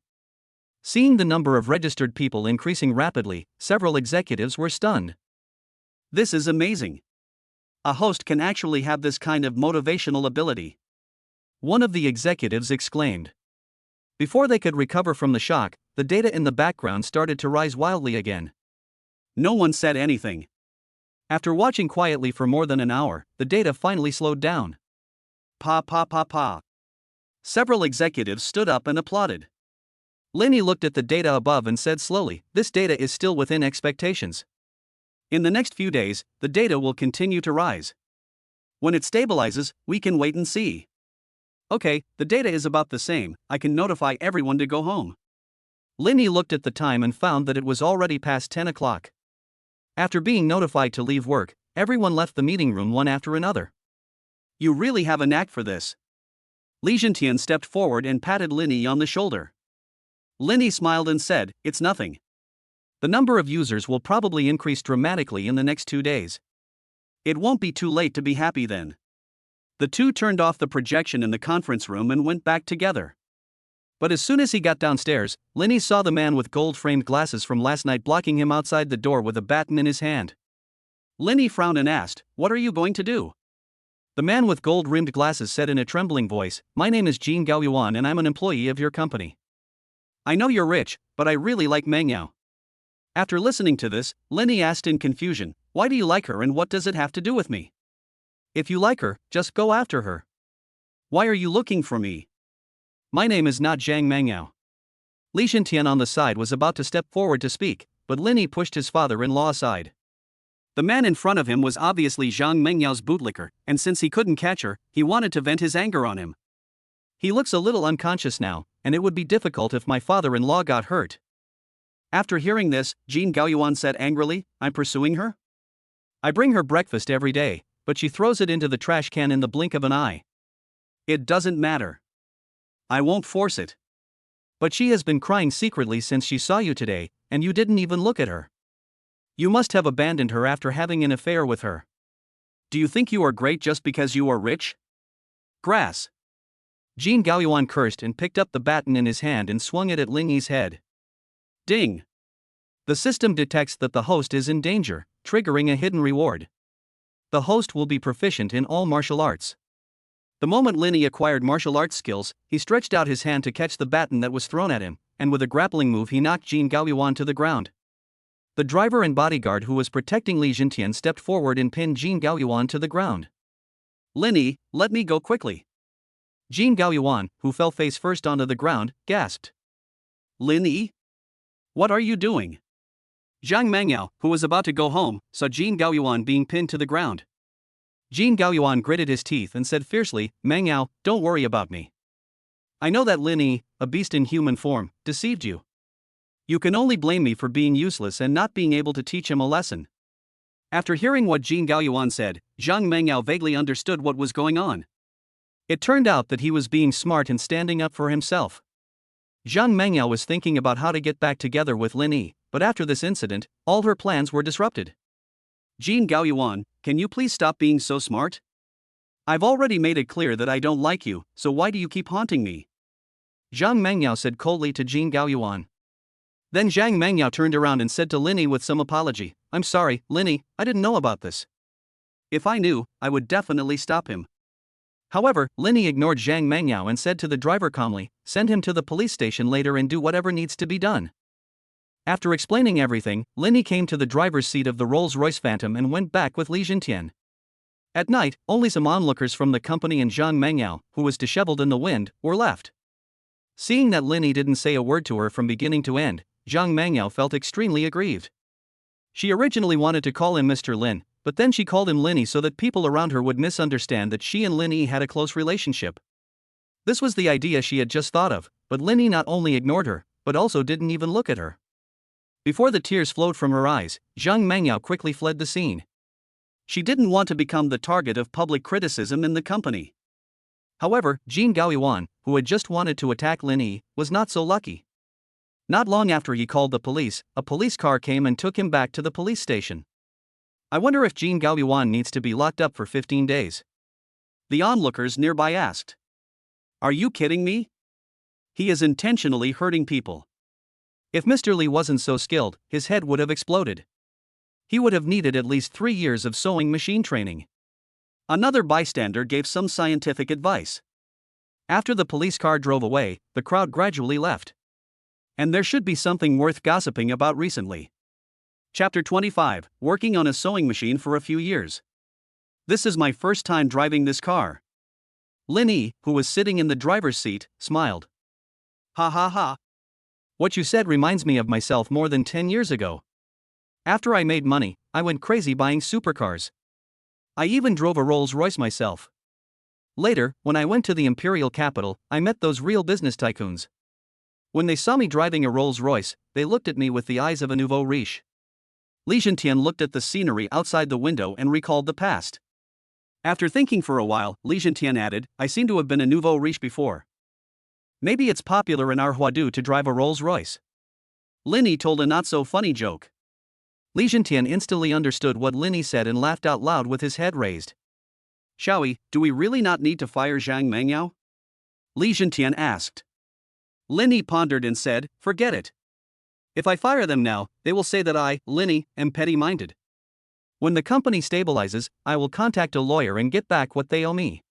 Seeing the number of registered people increasing rapidly, several executives were stunned. This is amazing. A host can actually have this kind of motivational ability. one of the executives exclaimed. Before they could recover from the shock, the data in the background started to rise wildly again. No one said anything. After watching quietly for more than an hour, the data finally slowed down. Pa pa pa pa. Several executives stood up and applauded. Lenny looked at the data above and said slowly, "This data is still within expectations. In the next few days, the data will continue to rise. When it stabilizes, we can wait and see." "Okay, the data is about the same, I can notify everyone to go home." Lenny looked at the time and found that it was already past 10 o'clock. After being notified to leave work, everyone left the meeting room one after another. "You really have a knack for this." Li Jintian stepped forward and patted Lenny on the shoulder. Lenny smiled and said, "It's nothing. The number of users will probably increase dramatically in the next 2 days. It won't be too late to be happy then." The two turned off the projection in the conference room and went back together. But as soon as he got downstairs, Lenny saw the man with gold-framed glasses from last night blocking him outside the door with a baton in his hand. Lenny frowned and asked, "What are you going to do?" The man with gold-rimmed glasses said in a trembling voice, "My name is Jin Gaoyuan and I'm an employee of your company. I know you're rich, but I really like Meng Yao." After listening to this, Lenny asked in confusion, "Why do you like her and what does it have to do with me? If you like her, just go after her. Why are you looking for me? My name is not Zhang Mengyao." Li Shintian on the side was about to step forward to speak, but Lenny pushed his father-in-law aside. The man in front of him was obviously Zhang Mengyao's bootlicker, and since he couldn't catch her, he wanted to vent his anger on him. "He looks a little unconscious now, and it would be difficult if my father-in-law got hurt." After hearing this, Jin Gaoyuan said angrily, "I'm pursuing her? I bring her breakfast every day, but she throws it into the trash can in the blink of an eye. It doesn't matter. I won't force it. But she has been crying secretly since she saw you today, and you didn't even look at her. You must have abandoned her after having an affair with her. Do you think you are great just because you are rich? Grass." Jin Gaoyuan cursed and picked up the baton in his hand and swung it at Lingyi's head. Ding! The system detects that the host is in danger, triggering a hidden reward. The host will be proficient in all martial arts. The moment Lenny acquired martial arts skills, he stretched out his hand to catch the baton that was thrown at him, and with a grappling move he knocked Jin Gaoyuan to the ground. The driver and bodyguard who was protecting Li Jintian stepped forward and pinned Jin Gaoyuan to the ground. "Lenny, let me go quickly." Jin Gaoyuan, who fell face first onto the ground, gasped. "Lenny? What are you doing?" Zhang Mengyao, who was about to go home, saw Jin Gaoyuan being pinned to the ground. Jin Gaoyuan gritted his teeth and said fiercely, "Mengyao, don't worry about me. I know that Lenny, a beast in human form, deceived you. You can only blame me for being useless and not being able to teach him a lesson." After hearing what Jin Gaoyuan said, Zhang Mengyao vaguely understood what was going on. It turned out that he was being smart and standing up for himself. Zhang Mengyao was thinking about how to get back together with Lenny, but after this incident, all her plans were disrupted. "Jin Gaoyuan, can you please stop being so smart? I've already made it clear that I don't like you, so why do you keep haunting me?" Zhang Mengyao said coldly to Jin Gaoyuan. Then Zhang Mengyao turned around and said to Lenny with some apology, "I'm sorry, Lenny, I didn't know about this. If I knew, I would definitely stop him." However, Lenny ignored Zhang Mengyao and said to the driver calmly, "Send him to the police station later and do whatever needs to be done." After explaining everything, Lenny came to the driver's seat of the Rolls-Royce Phantom and went back with Li Jintian. At night, only some onlookers from the company and Zhang Mengyao, who was disheveled in the wind, were left. Seeing that Lenny didn't say a word to her from beginning to end, Zhang Mengyao felt extremely aggrieved. She originally wanted to call him Mr. Lin, but then she called him Lenny so that people around her would misunderstand that she and Lenny had a close relationship. This was the idea she had just thought of, but Lenny not only ignored her, but also didn't even look at her. Before the tears flowed from her eyes, Zhang Mengyao quickly fled the scene. She didn't want to become the target of public criticism in the company. However, Jin Gaoyuan, who had just wanted to attack Lenny, was not so lucky. Not long after he called the police, a police car came and took him back to the police station. "I wonder if Jin Gaoyuan needs to be locked up for 15 days. The onlookers nearby asked. "Are you kidding me? He is intentionally hurting people. If Mr. Li wasn't so skilled, his head would have exploded. He would have needed at least 3 years of sewing machine training." Another bystander gave some scientific advice. After the police car drove away, the crowd gradually left. And there should be something worth gossiping about recently. Chapter 25, Working on a Sewing Machine for a Few Years. This is my first time driving this car. Linny, who was sitting in the driver's seat, smiled. Ha ha ha. What you said reminds me of myself more than 10 years ago. After I made money, I went crazy buying supercars. I even drove a Rolls-Royce myself. Later, when I went to the imperial capital, I met those real business tycoons. When they saw me driving a Rolls-Royce, they looked at me with the eyes of a nouveau riche. Li Zhentian looked at the scenery outside the window and recalled the past. After thinking for a while, Li Zhentian added, I seem to have been a nouveau riche before. Maybe it's popular in our Huadu to drive a Rolls-Royce. Linny told a not-so-funny joke. Li Zhentian instantly understood what Linny said and laughed out loud with his head raised. Xiaoyi, do we really not need to fire Zhang Mengyao? Li Zhentian asked. Linny pondered and said, forget it. If I fire them now, they will say that I, Linny, am petty-minded. When the company stabilizes, I will contact a lawyer and get back what they owe me.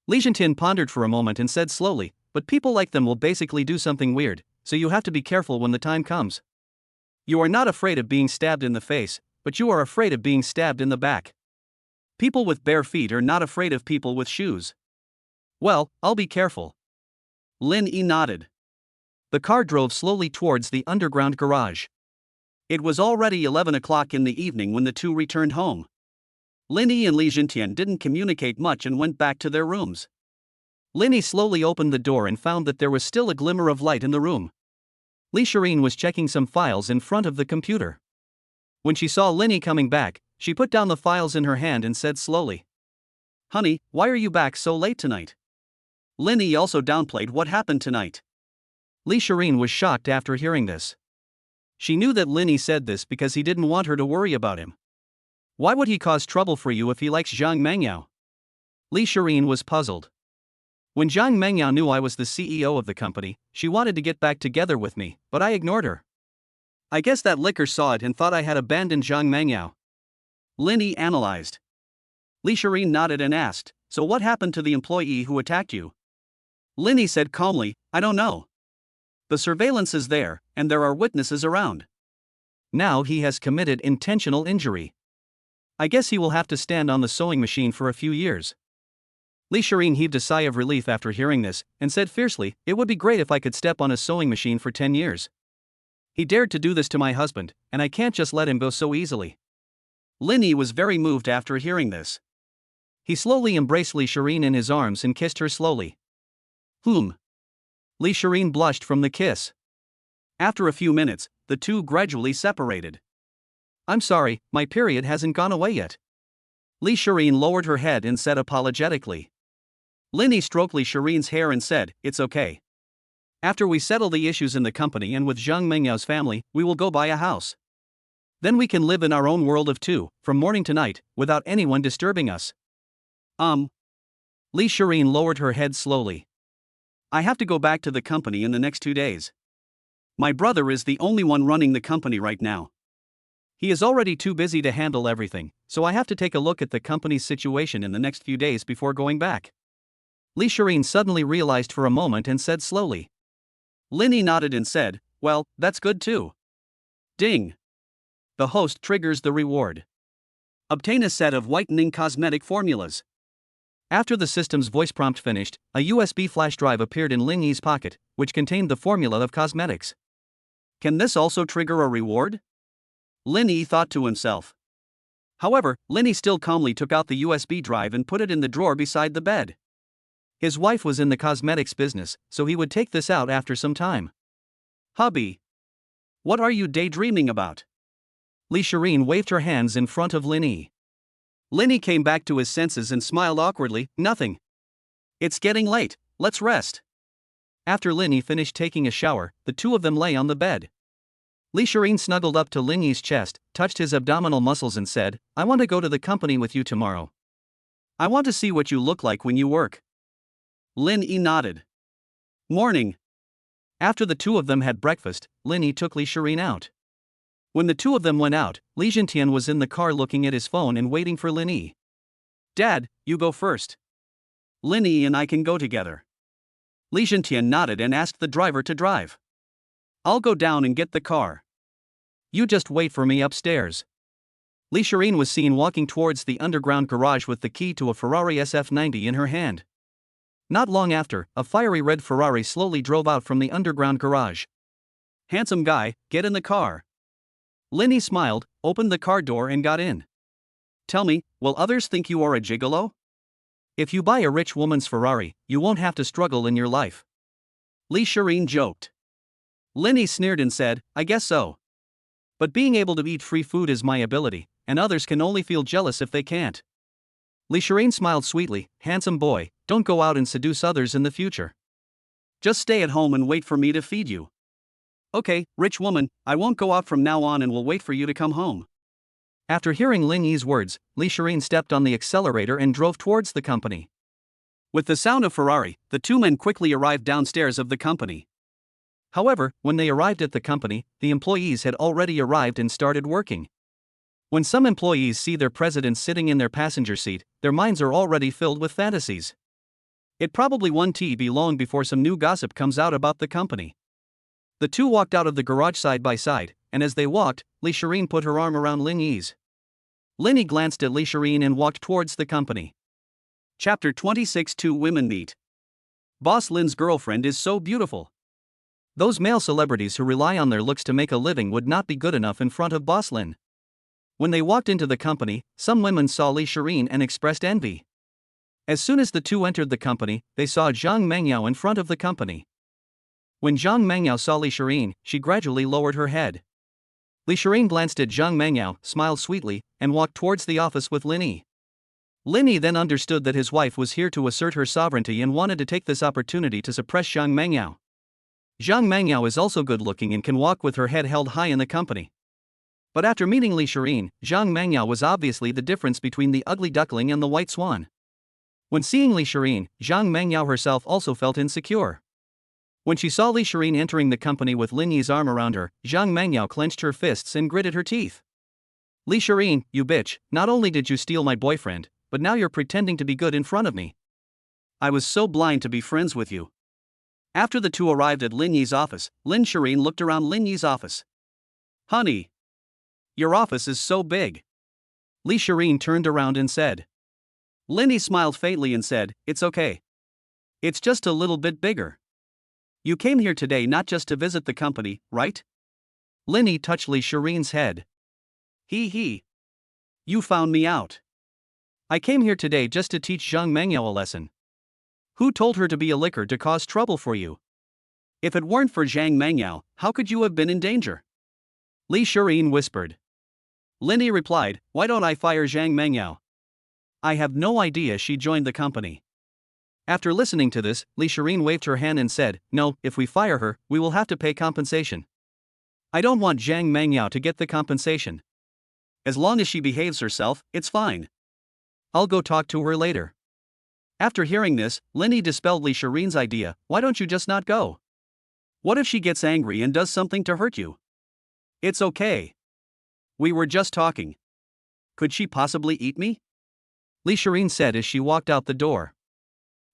Li Zhentian pondered for a moment and said slowly, but people like them will basically do something weird, so you have to be careful when the time comes. You are not afraid of being stabbed in the face, but you are afraid of being stabbed in the back. People with bare feet are not afraid of people with shoes. Well, I'll be careful. Lin Yi nodded. The car drove slowly towards the underground garage. It was already 11 o'clock in the evening when the two returned home. Linny and Li Zhentian didn't communicate much and went back to their rooms. Linny slowly opened the door and found that there was still a glimmer of light in the room. Li Shireen was checking some files in front of the computer. When she saw Linny coming back, she put down the files in her hand and said slowly, Honey, why are you back so late tonight? Linny also downplayed what happened tonight. Li Shireen was shocked after hearing this. She knew that Linny said this because he didn't want her to worry about him. Why would he cause trouble for you if he likes Zhang Mengyao? Li Shireen was puzzled. When Zhang Mengyao knew I was the CEO of the company, she wanted to get back together with me, but I ignored her. I guess that licker saw it and thought I had abandoned Zhang Mengyao. Linny analyzed. Li Shireen nodded and asked, so what happened to the employee who attacked you? Linny said calmly, I don't know. The surveillance is there, and there are witnesses around. Now he has committed intentional injury. I guess he will have to stand on the sewing machine for a few years. Li Shireen heaved a sigh of relief after hearing this, and said fiercely, it would be great if I could step on a sewing machine for 10 years. He dared to do this to my husband, and I can't just let him go so easily. Linny was very moved after hearing this. He slowly embraced Li Shireen in his arms and kissed her slowly. Li Shireen blushed from the kiss. After a few minutes, the two gradually separated. I'm sorry, my period hasn't gone away yet. Li Shireen lowered her head and said apologetically. Linny stroked Li Shireen's hair and said, it's okay. After we settle the issues in the company and with Zhang Mengyao's family, we will go buy a house. Then we can live in our own world of two, from morning to night, without anyone disturbing us. Li Shireen lowered her head slowly. I have to go back to the company in the next 2 days. My brother is the only one running the company right now. He is already too busy to handle everything, so I have to take a look at the company's situation in the next few days before going back. Li Shireen suddenly realized for a moment and said slowly. Linny nodded and said, well, that's good too. Ding. The host triggers the reward. Obtain a set of whitening cosmetic formulas. After the system's voice prompt finished, a USB flash drive appeared in Lingy's pocket, which contained the formula of cosmetics. Can this also trigger a reward? Linny thought to himself. However, Linny still calmly took out the USB drive and put it in the drawer beside the bed. His wife was in the cosmetics business, so he would take this out after some time. Hubby. What are you daydreaming about? Li Shireen waved her hands in front of Linny. Linny came back to his senses and smiled awkwardly, nothing. It's getting late, let's rest. After Linny finished taking a shower, the two of them lay on the bed. Li Shireen snuggled up to Linny's chest, touched his abdominal muscles and said, I want to go to the company with you tomorrow. I want to see what you look like when you work. Linny nodded. Morning. After the two of them had breakfast, Linny took Li Shireen out. When the two of them went out, Li Zhentian was in the car looking at his phone and waiting for Linny. Dad, you go first. Linny and I can go together. Li Zhentian nodded and asked the driver to drive. I'll go down and get the car. You just wait for me upstairs. Li Shireen was seen walking towards the underground garage with the key to a Ferrari SF90 in her hand. Not long after, a fiery red Ferrari slowly drove out from the underground garage. Handsome guy, get in the car. Linny smiled, opened the car door and got in. Tell me, will others think you are a gigolo? If you buy a rich woman's Ferrari, you won't have to struggle in your life. Li Shireen joked. Linny sneered and said, I guess so. But being able to eat free food is my ability, and others can only feel jealous if they can't. Li Shireen smiled sweetly, handsome boy, don't go out and seduce others in the future. Just stay at home and wait for me to feed you. Okay, rich woman, I won't go out from now on and will wait for you to come home. After hearing Lin Yi's words, Li Shireen stepped on the accelerator and drove towards the company. With the sound of Ferrari, the two men quickly arrived downstairs of the company. However, when they arrived at the company, the employees had already arrived and started working. When some employees see their president sitting in their passenger seat, their minds are already filled with fantasies. It probably won't be long before some new gossip comes out about the company. The two walked out of the garage side by side, and as they walked, Li Shireen put her arm around Lin Yi's. Linny glanced at Li Shireen and walked towards the company. Chapter 26. Two women meet. Boss Lin's girlfriend is so beautiful. Those male celebrities who rely on their looks to make a living would not be good enough in front of Boss Lin. When they walked into the company, some women saw Li Shireen and expressed envy. As soon as the two entered the company, they saw Zhang Mengyao in front of the company. When Zhang Mengyao saw Li Shireen, she gradually lowered her head. Li Shireen glanced at Zhang Mengyao, smiled sweetly, and walked towards the office with Lin Yi. Lin Yi then understood that his wife was here to assert her sovereignty and wanted to take this opportunity to suppress Zhang Mengyao. Zhang Mengyao is also good-looking and can walk with her head held high in the company. But after meeting Li Shireen, Zhang Mengyao was obviously the difference between the ugly duckling and the white swan. When seeing Li Shireen, Zhang Mengyao herself also felt insecure. When she saw Li Shireen entering the company with Lin Yi's arm around her, Zhang Mengyao clenched her fists and gritted her teeth. Li Shireen, you bitch, not only did you steal my boyfriend, but now you're pretending to be good in front of me. I was so blind to be friends with you. After the two arrived at Lin Yi's office, Lin Shireen looked around Lin Yi's office. Honey, your office is so big. Li Shireen turned around and said. Lin Yi smiled faintly and said, it's okay. It's just a little bit bigger. You came here today not just to visit the company, right? Lin Yi touched Li Shireen's head. He. You found me out. I came here today just to teach Zhang Mengyao a lesson. Who told her to be a licker to cause trouble for you? If it weren't for Zhang Mengyao, how could you have been in danger? Li Shireen whispered. Lin Yi replied, why don't I fire Zhang Mengyao? I have no idea she joined the company. After listening to this, Li Shireen waved her hand and said, no, if we fire her, we will have to pay compensation. I don't want Zhang Mengyao to get the compensation. As long as she behaves herself, it's fine. I'll go talk to her later. After hearing this, Lin Yi dispelled Li Shireen's idea, why don't you just not go? What if she gets angry and does something to hurt you? It's okay. We were just talking. Could she possibly eat me? Li Shireen said as she walked out the door.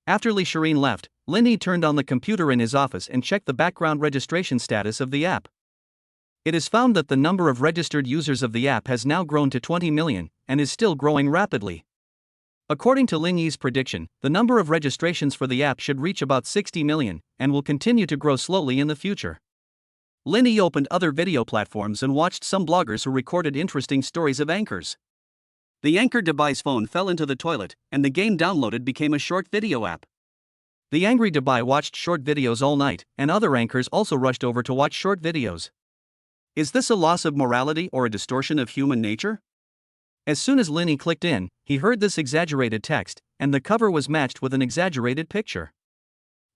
After Li Shireen left, Lin Yi turned on the computer in his office and checked the background registration status of the app. It is found that the number of registered users of the app has now grown to 20 million, and is still growing rapidly. According to Lin Yi's prediction, the number of registrations for the app should reach about 60 million, and will continue to grow slowly in the future. Lin Yi opened other video platforms and watched some bloggers who recorded interesting stories of anchors. The anchor Dubai's phone fell into the toilet, and the game downloaded became a short video app. The angry Dubai watched short videos all night, and other anchors also rushed over to watch short videos. Is this a loss of morality or a distortion of human nature? As soon as Lin Yi clicked in, he heard this exaggerated text, and the cover was matched with an exaggerated picture.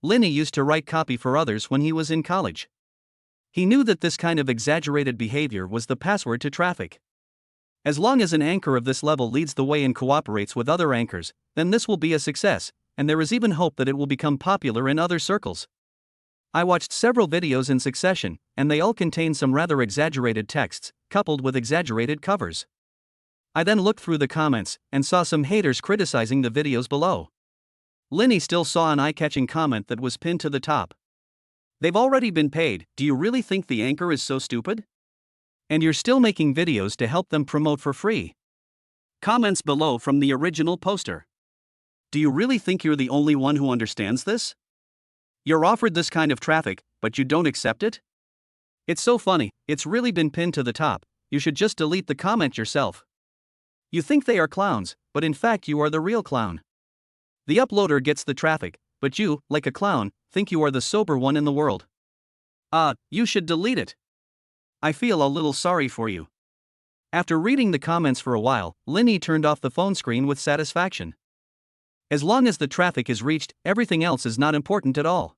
Lin Yi used to write copy for others when he was in college. He knew that this kind of exaggerated behavior was the password to traffic. As long as an anchor of this level leads the way and cooperates with other anchors, then this will be a success, and there is even hope that it will become popular in other circles. I watched several videos in succession, and they all contain some rather exaggerated texts, coupled with exaggerated covers. I then looked through the comments, and saw some haters criticizing the videos below. Linny still saw an eye-catching comment that was pinned to the top. They've already been paid, do you really think the anchor is so stupid? And you're still making videos to help them promote for free. Comments below from the original poster. Do you really think you're the only one who understands this? You're offered this kind of traffic, but you don't accept it? It's so funny, it's really been pinned to the top, you should just delete the comment yourself. You think they are clowns, but in fact you are the real clown. The uploader gets the traffic, but you, like a clown, think you are the sober one in the world. You should delete it. I feel a little sorry for you. After reading the comments for a while, Linny turned off the phone screen with satisfaction. As long as the traffic is reached, everything else is not important at all.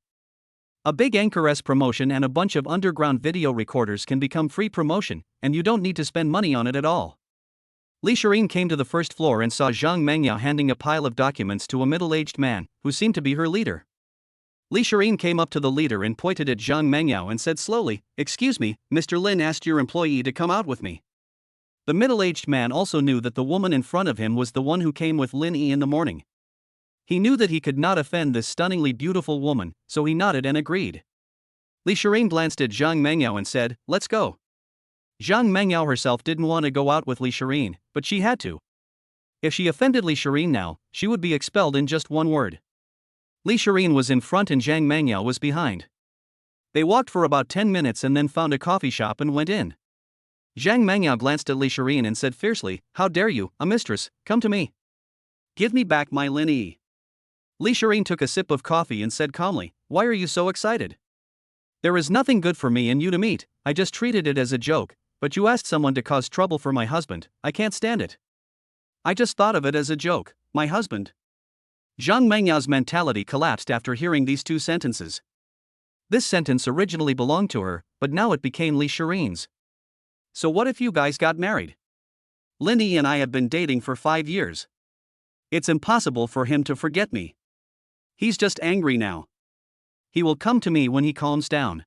A big Anchoress promotion and a bunch of underground video recorders can become free promotion, and you don't need to spend money on it at all. Li Shireen came to the first floor and saw Zhang Mengyao handing a pile of documents to a middle-aged man, who seemed to be her leader. Li Shireen came up to the leader and pointed at Zhang Mengyao and said slowly, "Excuse me, Mr. Lin asked your employee to come out with me." The middle-aged man also knew that the woman in front of him was the one who came with Lin Yi in the morning. He knew that he could not offend this stunningly beautiful woman, so he nodded and agreed. Li Shireen glanced at Zhang Mengyao and said, "Let's go." Zhang Mengyao herself didn't want to go out with Li Shireen, but she had to. If she offended Li Shireen now, she would be expelled in just one word. Li Shireen was in front and Zhang Mengyao was behind. They walked for about 10 minutes and then found a coffee shop and went in. Zhang Mengyao glanced at Li Shireen and said fiercely, "How dare you, a mistress, come to me. Give me back my Lin Yi." Li Shireen took a sip of coffee and said calmly, "Why are you so excited? There is nothing good for me and you to meet, I just treated it as a joke, but you asked someone to cause trouble for my husband, I can't stand it. I just thought of it as a joke, my husband." Zhang Mengyao's mentality collapsed after hearing these two sentences. This sentence originally belonged to her, but now it became Li Shireen's. So what if you guys got married? Lin Yi and I have been dating for 5 years. It's impossible for him to forget me. He's just angry now. He will come to me when he calms down.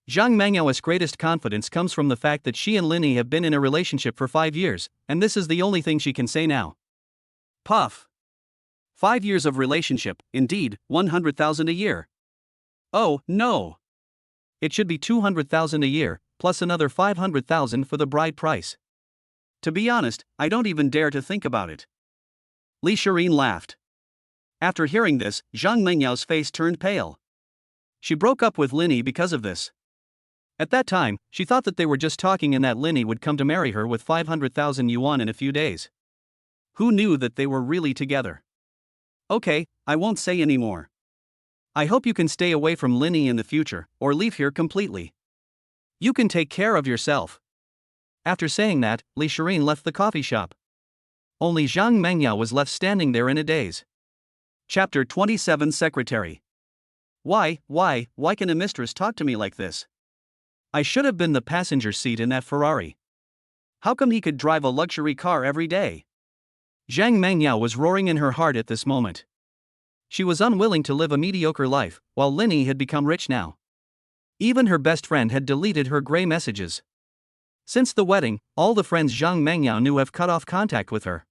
Zhang Mengyao's greatest confidence comes from the fact that she and Lin Yi have been in a relationship for 5 years, and this is the only thing she can say now. Puff. 5 years of relationship, indeed, 100,000 a year. Oh, no. It should be 200,000 a year, plus another 500,000 for the bride price. To be honest, I don't even dare to think about it. Li Shireen laughed. After hearing this, Zhang Mengyao's face turned pale. She broke up with Lin Yi because of this. At that time, she thought that they were just talking and that Lin Yi would come to marry her with 500,000 yuan in a few days. Who knew that they were really together? Okay, I won't say any more. I hope you can stay away from Lin Yi in the future, or leave here completely. You can take care of yourself. After saying that, Li Shireen left the coffee shop. Only Zhang Mengyao was left standing there in a daze. Chapter 27 Secretary. Why can a mistress talk to me like this? I should have been the passenger seat in that Ferrari. How come he could drive a luxury car every day? Zhang Mengyao was roaring in her heart at this moment. She was unwilling to live a mediocre life, while Lin Yi had become rich now. Even her best friend had deleted her grey messages. Since the wedding, all the friends Zhang Mengyao knew have cut off contact with her.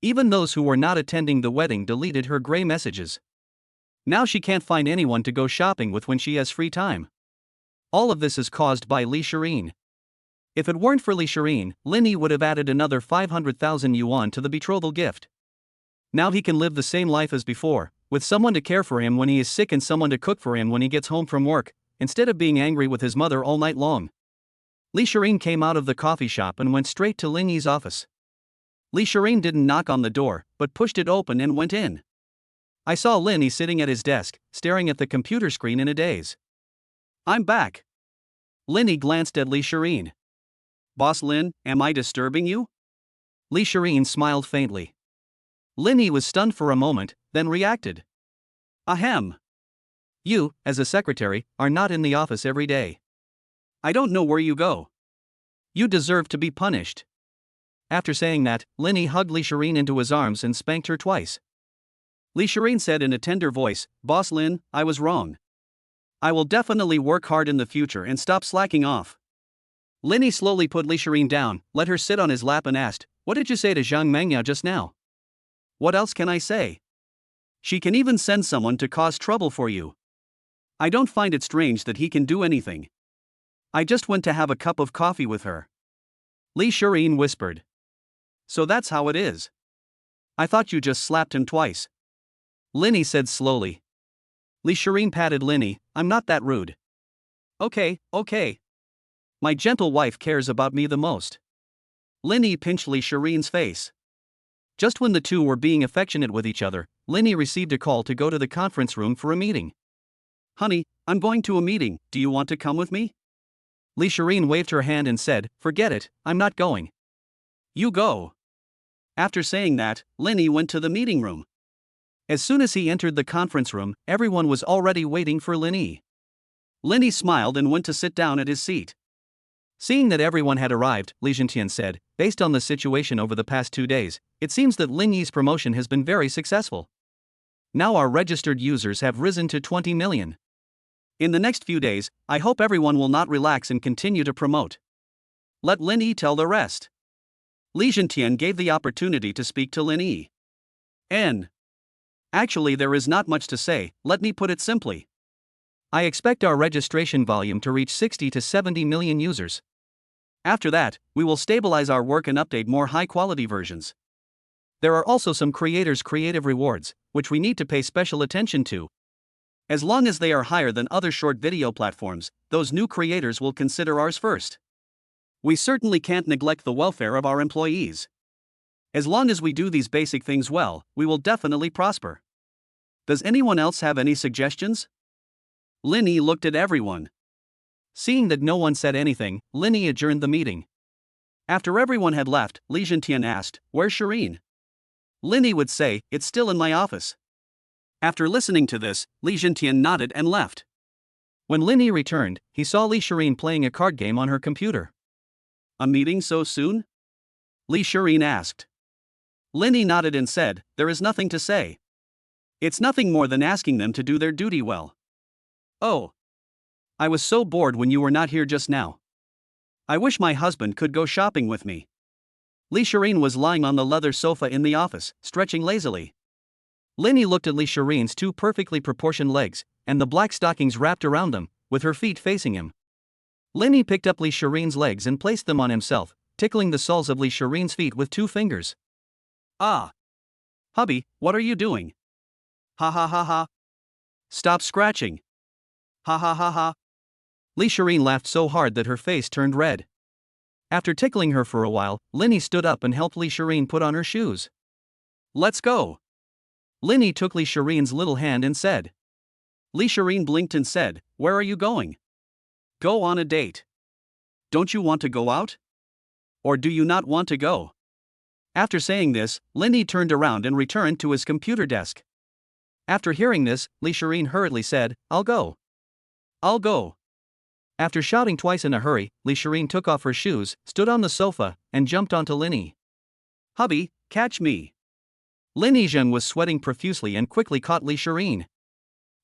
Even those who were not attending the wedding deleted her grey messages. Now she can't find anyone to go shopping with when she has free time. All of this is caused by Li Shireen. If it weren't for Li Shireen, Lin Yi would have added another 500,000 yuan to the betrothal gift. Now he can live the same life as before, with someone to care for him when he is sick and someone to cook for him when he gets home from work, instead of being angry with his mother all night long. Li Shireen came out of the coffee shop and went straight to Lin Yi's office. Li Shireen didn't knock on the door, but pushed it open and went in. I saw Lin Yi sitting at his desk, staring at the computer screen in a daze. I'm back. Lin Yi glanced at Li Shireen. Boss Lin, am I disturbing you? Li Shireen smiled faintly. Lin Yi was stunned for a moment, then reacted. Ahem. You, as a secretary, are not in the office every day. I don't know where you go. You deserve to be punished. After saying that, Lin Yi hugged Li Shireen into his arms and spanked her twice. Li Shireen said in a tender voice, Boss Lin, I was wrong. I will definitely work hard in the future and stop slacking off. Lin Yi slowly put Li Shireen down, let her sit on his lap and asked, What did you say to Zhang Mengyao just now? What else can I say? She can even send someone to cause trouble for you. I don't find it strange that he can do anything. I just went to have a cup of coffee with her. Lee Shireen whispered. So that's how it is. I thought you just slapped him twice. Linny said slowly. Lee Shireen patted Linny. I'm not that rude. Okay. My gentle wife cares about me the most. Linny pinched Lee Shireen's face. Just when the two were being affectionate with each other, Linny received a call to go to the conference room for a meeting. Honey, I'm going to a meeting, do you want to come with me? Lee Shireen waved her hand and said, forget it, I'm not going. You go. After saying that, Linny went to the meeting room. As soon as he entered the conference room, everyone was already waiting for Linny. Linny smiled and went to sit down at his seat. Seeing that everyone had arrived, Lee Jintian said, based on the situation over the past 2 days, it seems that Linny's promotion has been very successful. Now our registered users have risen to 20 million. In the next few days, I hope everyone will not relax and continue to promote. Let Linny tell the rest. Lee Jintian gave the opportunity to speak to Linny. Actually, there is not much to say, let me put it simply. I expect our registration volume to reach 60 to 70 million users. After that, we will stabilize our work and update more high-quality versions. There are also some creators' creative rewards, which we need to pay special attention to. As long as they are higher than other short video platforms, those new creators will consider ours first. We certainly can't neglect the welfare of our employees. As long as we do these basic things well, we will definitely prosper. Does anyone else have any suggestions? Linny looked at everyone. Seeing that no one said anything, Linny adjourned the meeting. After everyone had left, Lee Jintian asked, where's Shireen? Linny would say, it's still in my office. After listening to this, Lee Jintian nodded and left. When Linny returned, he saw Lee Shireen playing a card game on her computer. A meeting so soon? Lee Shireen asked. Linny nodded and said, there is nothing to say. It's nothing more than asking them to do their duty well. Oh. I was so bored when you were not here just now. I wish my husband could go shopping with me. Lee Shireen was lying on the leather sofa in the office, stretching lazily. Linny looked at Lee Shireen's 2 perfectly proportioned legs, and the black stockings wrapped around them, with her feet facing him. Linny picked up Lee Shireen's legs and placed them on himself, tickling the soles of Lee Shireen's feet with 2 fingers. Ah. Hubby, what are you doing? Ha ha ha ha. Stop scratching. Ha ha ha ha. Lee Shireen laughed so hard that her face turned red. After tickling her for a while, Linny stood up and helped Lee Shireen put on her shoes. Let's go. Linny took Lee Shireen's little hand and said. Lee Shireen blinked and said, where are you going? Go on a date. Don't you want to go out? Or do you not want to go? After saying this, Linny turned around and returned to his computer desk. After hearing this, Lee Shireen hurriedly said, I'll go. I'll go. After shouting twice in a hurry, Lee Shireen took off her shoes, stood on the sofa, and jumped onto Linny. Hubby, catch me. Linny Zheng was sweating profusely and quickly caught Lee Shireen.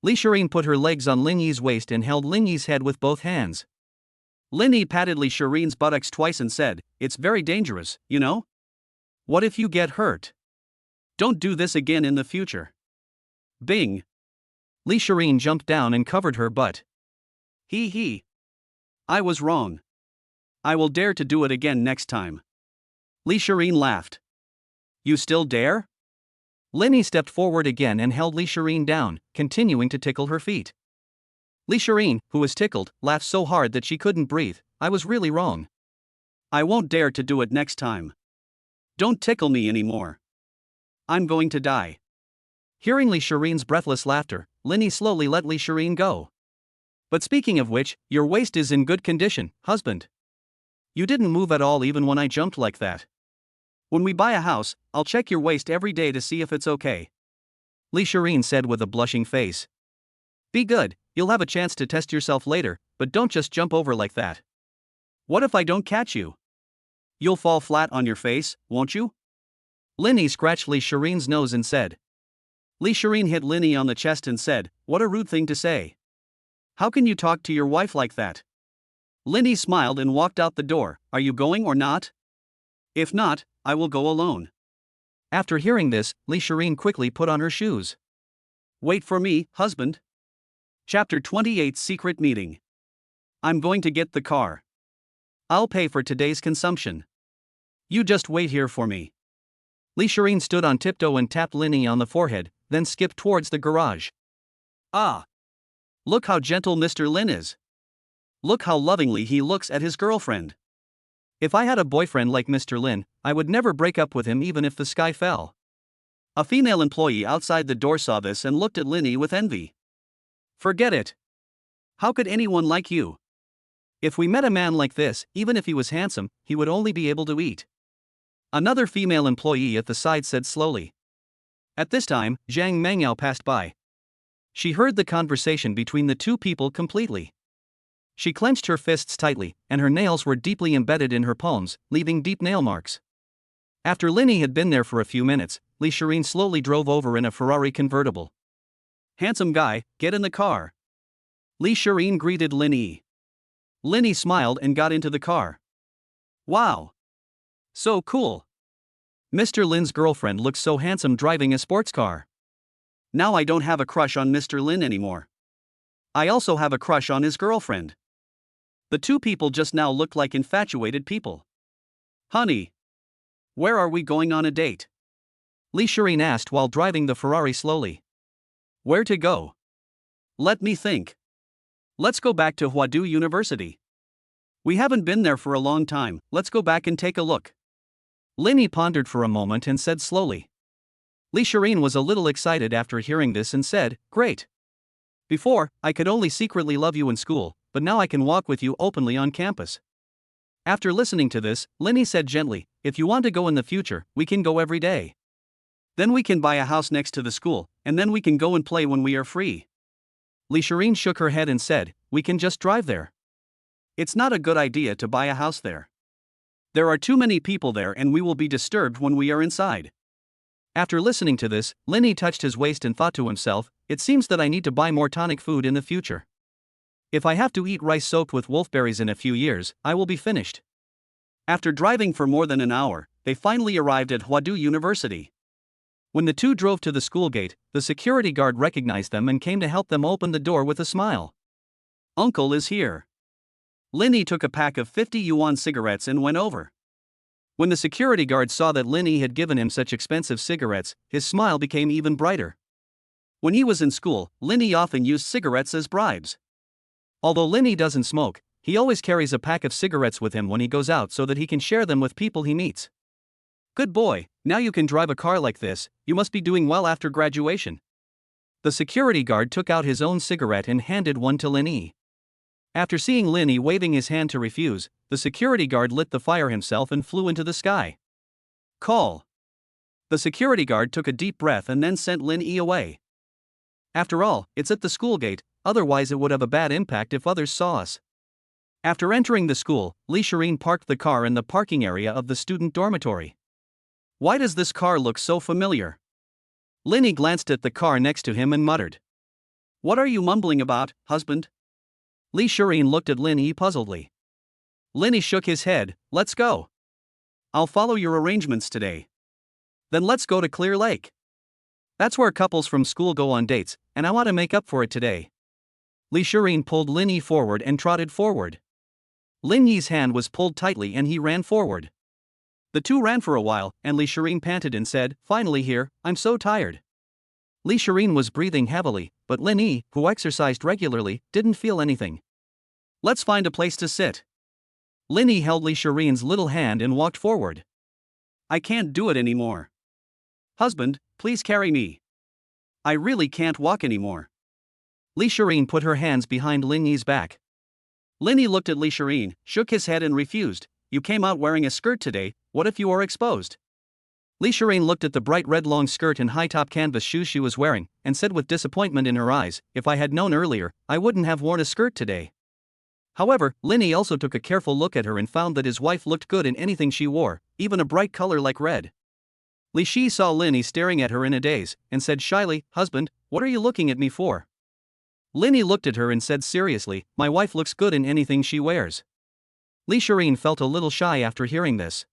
Lee Shireen put her legs on Linny's waist and held Linny's head with both hands. Linny patted Lee Shireen's buttocks twice and said, it's very dangerous, you know? What if you get hurt? Don't do this again in the future. Bing. Lee Shireen jumped down and covered her butt. Hee. I was wrong. I will dare to do it again next time. Lee Shireen laughed. You still dare? Linny stepped forward again and held Lee Shireen down, continuing to tickle her feet. Lee Shireen, who was tickled, laughed so hard that she couldn't breathe. I was really wrong. I won't dare to do it next time. Don't tickle me anymore. I'm going to die. Hearing Lee Shireen's breathless laughter, Linny slowly let Lee Shireen go. But speaking of which, your waist is in good condition, husband. You didn't move at all even when I jumped like that. When we buy a house, I'll check your waist every day to see if it's okay. Lee Shireen said with a blushing face. Be good, you'll have a chance to test yourself later, but don't just jump over like that. What if I don't catch you? You'll fall flat on your face, won't you? Linny scratched Lee Shireen's nose and said. Lee Shireen hit Linny on the chest and said, what a rude thing to say. How can you talk to your wife like that? Linny smiled and walked out the door. Are you going or not? If not, I will go alone. After hearing this, Lee Shireen quickly put on her shoes. Wait for me, husband. Chapter 28 Secret Meeting. I'm going to get the car. I'll pay for today's consumption. You just wait here for me. Lee Shireen stood on tiptoe and tapped Linny on the forehead, then skipped towards the garage. Ah! Look how gentle Mr. Lin is. Look how lovingly he looks at his girlfriend. If I had a boyfriend like Mr. Lin, I would never break up with him even if the sky fell. A female employee outside the door saw this and looked at Linny with envy. Forget it. How could anyone like you? If we met a man like this, even if he was handsome, he would only be able to eat. Another female employee at the side said slowly. At this time, Zhang Mengyao passed by. She heard the conversation between the two people completely. She clenched her fists tightly, and her nails were deeply embedded in her palms, leaving deep nail marks. After Linny had been there for a few minutes, Lee Shireen slowly drove over in a Ferrari convertible. Handsome guy, get in the car. Lee Shireen greeted Linny. Linny smiled and got into the car. Wow! So cool. Mr. Lin's girlfriend looks so handsome driving a sports car. Now I don't have a crush on Mr. Lin anymore. I also have a crush on his girlfriend. The two people just now looked like infatuated people. Honey, where are we going on a date? Lee Shireen asked while driving the Ferrari slowly. Where to go? Let me think. Let's go back to Huadu University. We haven't been there for a long time, let's go back and take a look. Linny pondered for a moment and said slowly. Lee Shireen was a little excited after hearing this and said, Great. Before, I could only secretly love you in school, but now I can walk with you openly on campus. After listening to this, Linny said gently, If you want to go in the future, we can go every day. Then we can buy a house next to the school, and then we can go and play when we are free. Lee Shireen shook her head and said, We can just drive there. It's not a good idea to buy a house there. There are too many people there and we will be disturbed when we are inside. After listening to this, Linny touched his waist and thought to himself, It seems that I need to buy more tonic food in the future. If I have to eat rice soaked with wolfberries in a few years, I will be finished. After driving for more than an hour, they finally arrived at Huadu University. When the two drove to the school gate, the security guard recognized them and came to help them open the door with a smile. Uncle is here. Linny took a pack of 50 yuan cigarettes and went over. When the security guard saw that Linny had given him such expensive cigarettes, his smile became even brighter. When he was in school, Linny often used cigarettes as bribes. Although Linny doesn't smoke, he always carries a pack of cigarettes with him when he goes out so that he can share them with people he meets. Good boy, now you can drive a car like this, you must be doing well after graduation. The security guard took out his own cigarette and handed one to Linny. After seeing Linny waving his hand to refuse, the security guard lit the fire himself and flew into the sky. Call. The security guard took a deep breath and then sent Linny away. After all, it's at the school gate, otherwise it would have a bad impact if others saw us. After entering the school, Lee Shireen parked the car in the parking area of the student dormitory. Why does this car look so familiar? Linny glanced at the car next to him and muttered. What are you mumbling about, husband? Lee Shireen looked at Linny puzzledly. Linny shook his head, Let's go. I'll follow your arrangements today. Then let's go to Clear Lake. That's where couples from school go on dates, and I want to make up for it today. Lee Shireen pulled Linny forward and trotted forward. Linny's hand was pulled tightly and he ran forward. The two ran for a while, and Lee Shireen panted and said, Finally here, I'm so tired. Lee Shireen was breathing heavily, but Linny, who exercised regularly, didn't feel anything. Let's find a place to sit. Linny held Lee Shireen's little hand and walked forward. I can't do it anymore. Husband, please carry me. I really can't walk anymore. Lee Shireen put her hands behind Linny's back. Linny looked at Lee Shireen, shook his head and refused. You came out wearing a skirt today, what if you are exposed? Lee Shireen looked at the bright red long skirt and high-top canvas shoes she was wearing, and said with disappointment in her eyes, If I had known earlier, I wouldn't have worn a skirt today. However, Linny also took a careful look at her and found that his wife looked good in anything she wore, even a bright color like red. Li Shi saw Linny staring at her in a daze, and said shyly, Husband, what are you looking at me for? Linny looked at her and said seriously, My wife looks good in anything she wears. Lee Shireen felt a little shy after hearing this.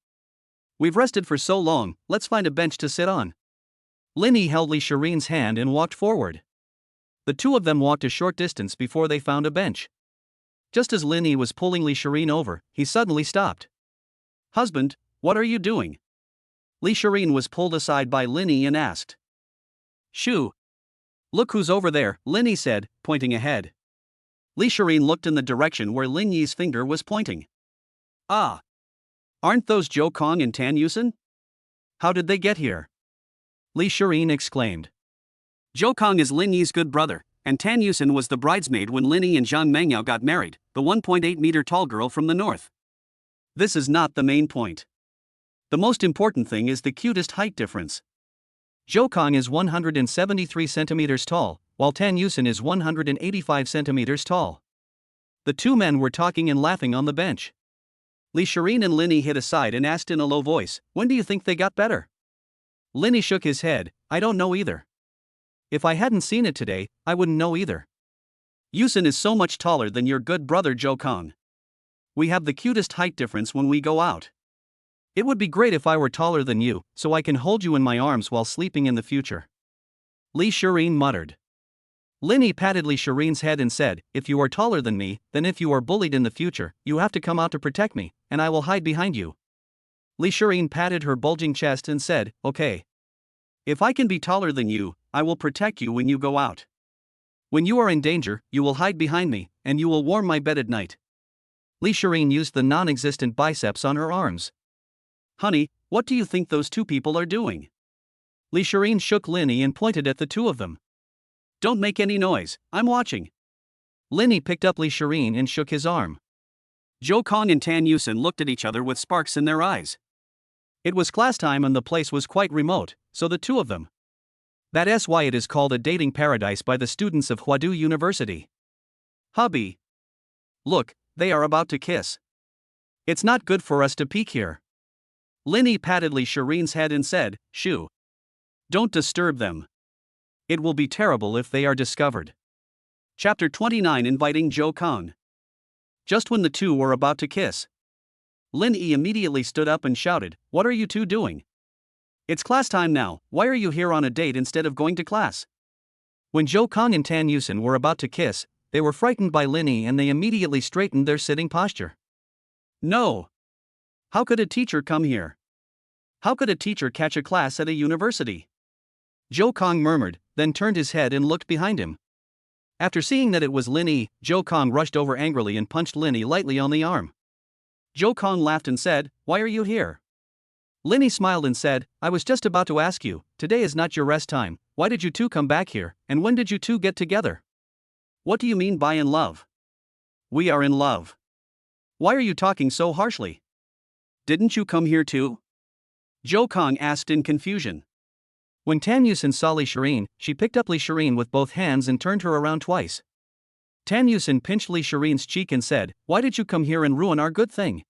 We've rested for so long, let's find a bench to sit on. Linny held Lee Shireen's hand and walked forward. The two of them walked a short distance before they found a bench. Just as Lin Yi was pulling Li Shireen over, he suddenly stopped. "Husband, what are you doing?" Li Shireen was pulled aside by Lin Yi and asked. "Shoo. Look who's over there," Lin Yi said, pointing ahead. Li Shireen looked in the direction where Lin Yi's finger was pointing. "Ah. Aren't those Zhou Kong and Tan Yusen? How did they get here?" Li Shireen exclaimed. "Zhou Kong is Lin Yi's good brother, and Tan Yusen was the bridesmaid when Lin Yi and Zhang Mengyao got married, the 1.8-meter tall girl from the north. This is not the main point. The most important thing is the cutest height difference. Zhou Kong is 173 centimeters tall, while Tan Yusen is 185 centimeters tall." The two men were talking and laughing on the bench. Li Shireen and Lin Yi hid aside and asked in a low voice, "When do you think they got better?" Lin Yi shook his head, "I don't know either. If I hadn't seen it today, I wouldn't know either. Yusen is so much taller than your good brother Zhou Kong. We have the cutest height difference when we go out. It would be great if I were taller than you, so I can hold you in my arms while sleeping in the future." Li Shireen muttered. Lin Yi patted Li Shireen's head and said, "If you are taller than me, then if you are bullied in the future, you have to come out to protect me, and I will hide behind you." Li Shireen patted her bulging chest and said, "Okay. If I can be taller than you, I will protect you when you go out. When you are in danger, you will hide behind me, and you will warm my bed at night." Li Shireen used the non-existent biceps on her arms. "Honey, what do you think those two people are doing?" Li Shireen shook Lin Yi and pointed at the two of them. "Don't make any noise, I'm watching." Lin Yi picked up Li Shireen and shook his arm. Zhou Kong and Tan Yusen looked at each other with sparks in their eyes. It was class time and the place was quite remote, so the two of them. That's why it is called a dating paradise by the students of Huadu University. "Hubby. Look, they are about to kiss. It's not good for us to peek here." Lin Yi patted Li Shireen's head and said, "Shoo. Don't disturb them. It will be terrible if they are discovered." Chapter 29 Inviting Zhou Kong. Just when the two were about to kiss, Lin Yi immediately stood up and shouted, "What are you two doing? It's class time now, why are you here on a date instead of going to class?" When Zhou Kong and Tan Yusen were about to kiss, they were frightened by Lin Yi and they immediately straightened their sitting posture. "No. How could a teacher come here? How could a teacher catch a class at a university?" Zhou Kong murmured, then turned his head and looked behind him. After seeing that it was Lin Yi, Zhou Kong rushed over angrily and punched Lin Yi lightly on the arm. Zhou Kong laughed and said, "Why are you here?" Lin Yi smiled and said, "I was just about to ask you, today is not your rest time, why did you two come back here, and when did you two get together?" "What do you mean by in love?" "We are in love." "Why are you talking so harshly? Didn't you come here too?" Zhou Kong asked in confusion. When Tan Yusen saw Li Shireen, she picked up Li Shireen with both hands and turned her around twice. Tan Yusen pinched Li Shireen's cheek and said, "Why did you come here and ruin our good thing?"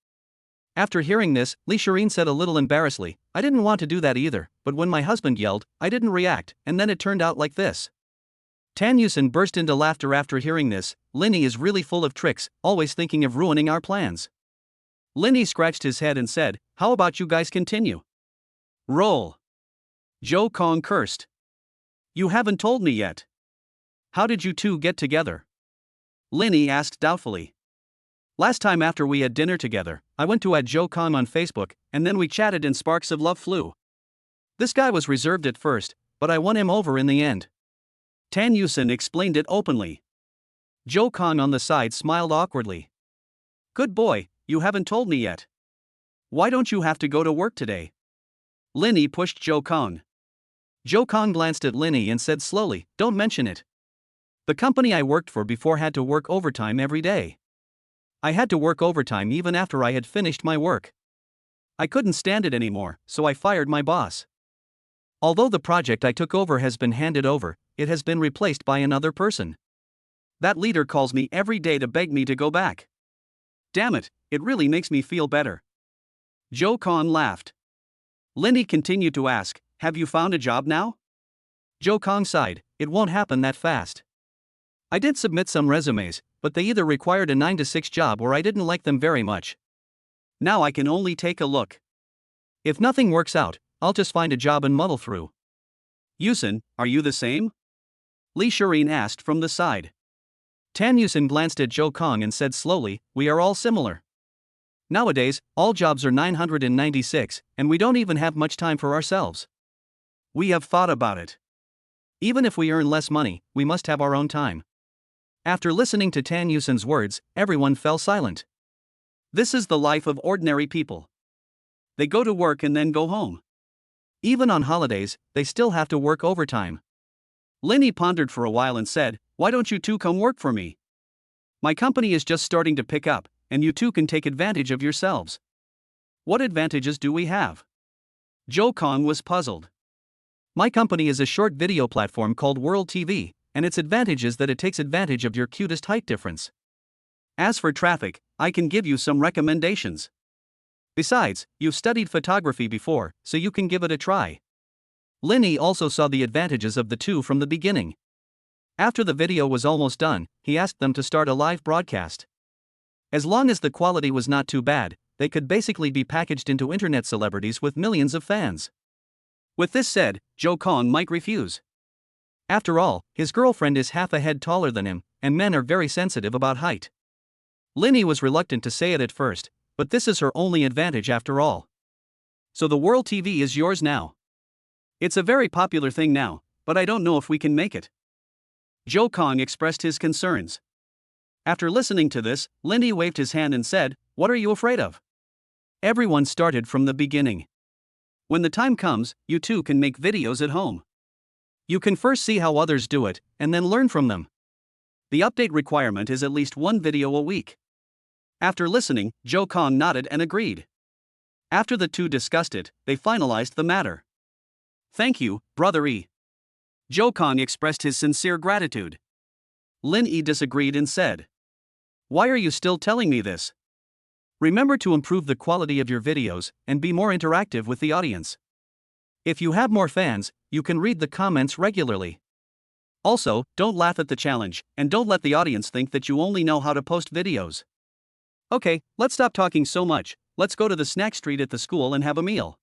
After hearing this, Li Shireen said a little embarrassedly, "I didn't want to do that either, but when my husband yelled, I didn't react, and then it turned out like this." Tan Yusen burst into laughter after hearing this. "Lin Yi is really full of tricks, always thinking of ruining our plans." Lin Yi scratched his head and said, "How about you guys continue?" "Roll." Zhou Kong cursed. "You haven't told me yet. How did you two get together?" Lin Yi asked doubtfully. "Last time after we had dinner together, I went to add Zhou Kong on Facebook, and then we chatted and sparks of love flew. This guy was reserved at first, but I won him over in the end." Tan Yusen explained it openly. Zhou Kong on the side smiled awkwardly. "Good boy, you haven't told me yet. Why don't you have to go to work today?" Lin Yi pushed Zhou Kong. Zhou Kong glanced at Lin Yi and said slowly, "Don't mention it. The company I worked for before had to work overtime every day. I had to work overtime even after I had finished my work. I couldn't stand it anymore, so I fired my boss. Although the project I took over has been handed over, it has been replaced by another person. That leader calls me every day to beg me to go back. Damn it, it really makes me feel better." Zhou Kong laughed. Lin Yi continued to ask, "Have you found a job now?" Zhou Kong sighed, "It won't happen that fast. I did submit some resumes, but they either required a 9 to 6 job or I didn't like them very much. Now I can only take a look. If nothing works out, I'll just find a job and muddle through." "Yusen, are you the same?" Li Shireen asked from the side. Tan Yusin glanced at Zhou Kong and said slowly, we are all similar. Nowadays, all jobs are 996, and we don't even have much time for ourselves. We have thought about it. Even if we earn less money, we must have our own time. After listening to Tan Yusin's words, everyone fell silent. This is the life of ordinary people. They go to work and then go home. Even on holidays, they still have to work overtime. Linny pondered for a while and said, why don't you two come work for me? My company is just starting to pick up, and you two can take advantage of yourselves. What advantages do we have? Zhou Kong was puzzled. My company is a short video platform called World TV, and its advantage is that it takes advantage of your cutest height difference. As for traffic, I can give you some recommendations. Besides, you've studied photography before, so you can give it a try. Linny also saw the advantages of the two from the beginning. After the video was almost done, he asked them to start a live broadcast. As long as the quality was not too bad, they could basically be packaged into internet celebrities with millions of fans. With this said, Zhou Kong might refuse. After all, his girlfriend is half a head taller than him, and men are very sensitive about height. Linny was reluctant to say it at first, but this is her only advantage after all. So the World TV is yours now. It's a very popular thing now, but I don't know if we can make it. Zhou Kong expressed his concerns. After listening to this, Linny waved his hand and said, what are you afraid of? Everyone started from the beginning. When the time comes, you two can make videos at home. You can first see how others do it, and then learn from them. The update requirement is at least one video a week. After listening, Zhou Kong nodded and agreed. After the two discussed it, they finalized the matter. Thank you, Brother E. Zhou Kong expressed his sincere gratitude. Lin Yi disagreed and said, why are you still telling me this? Remember to improve the quality of your videos and be more interactive with the audience. If you have more fans, you can read the comments regularly. Also, don't laugh at the challenge, and don't let the audience think that you only know how to post videos. Okay, let's stop talking so much, let's go to the snack street at the school and have a meal.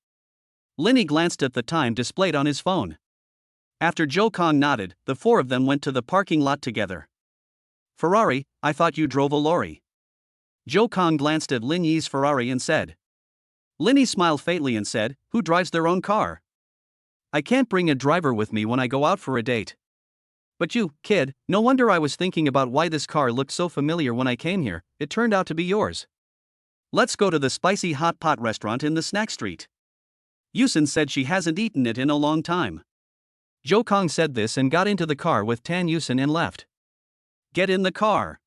Linny glanced at the time displayed on his phone. After Zhou Kong nodded, the four of them went to the parking lot together. Ferrari, I thought you drove a lorry. Zhou Kong glanced at Lin Yi's Ferrari and said. Linny smiled faintly and said, who drives their own car? I can't bring a driver with me when I go out for a date. But you, kid, no wonder I was thinking about why this car looked so familiar when I came here, it turned out to be yours. Let's go to the spicy hot pot restaurant in the snack street. Yusin said she hasn't eaten it in a long time. Zhou Kong said this and got into the car with Tan Yusin and left. Get in the car.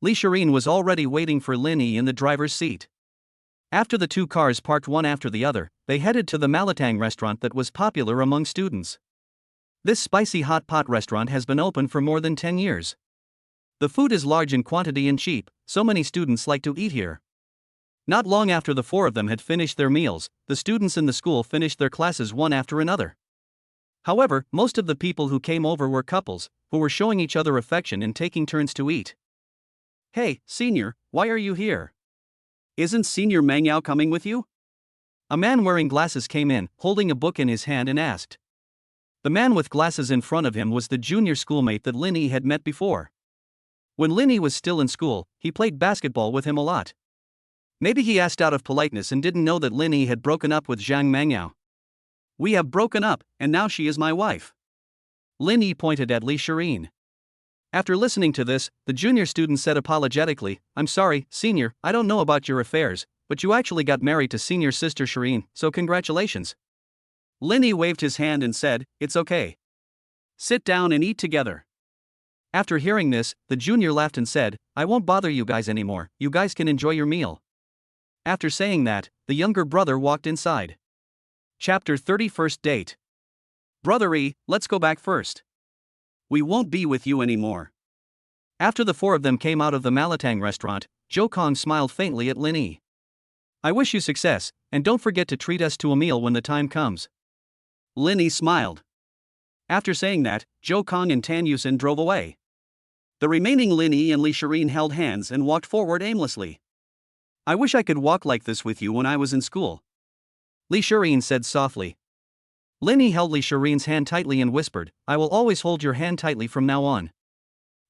Li Shireen was already waiting for Linny in the driver's seat. After the two cars parked one after the other, they headed to the Malatang restaurant that was popular among students. This spicy hot pot restaurant has been open for more than 10 years. The food is large in quantity and cheap, so many students like to eat here. Not long after the four of them had finished their meals, the students in the school finished their classes one after another. However, most of the people who came over were couples, who were showing each other affection and taking turns to eat. Hey, senior, why are you here? Isn't Senior Meng Yao coming with you? A man wearing glasses came in, holding a book in his hand and asked. The man with glasses in front of him was the junior schoolmate that Linny had met before. When Linny was still in school, he played basketball with him a lot. Maybe he asked out of politeness and didn't know that Linny had broken up with Zhang Mengyao. We have broken up, and now she is my wife. Linny pointed at Li Shireen. After listening to this, the junior student said apologetically, I'm sorry, senior, I don't know about your affairs, but you actually got married to senior sister Shireen, so congratulations. Linny waved his hand and said, it's okay. Sit down and eat together. After hearing this, the junior laughed and said, I won't bother you guys anymore, you guys can enjoy your meal. After saying that, the younger brother walked inside. Chapter 31st Date. Brother E, let's go back first. We won't be with you anymore. After the four of them came out of the Malatang restaurant, Zhou Kong smiled faintly at Linny. I wish you success, and don't forget to treat us to a meal when the time comes. Linny smiled. After saying that, Zhou Kong and Tan Yusin drove away. The remaining Linny and Li Shireen held hands and walked forward aimlessly. I wish I could walk like this with you when I was in school. Li Shireen said softly. Linny held Li Shireen's hand tightly and whispered, I will always hold your hand tightly from now on.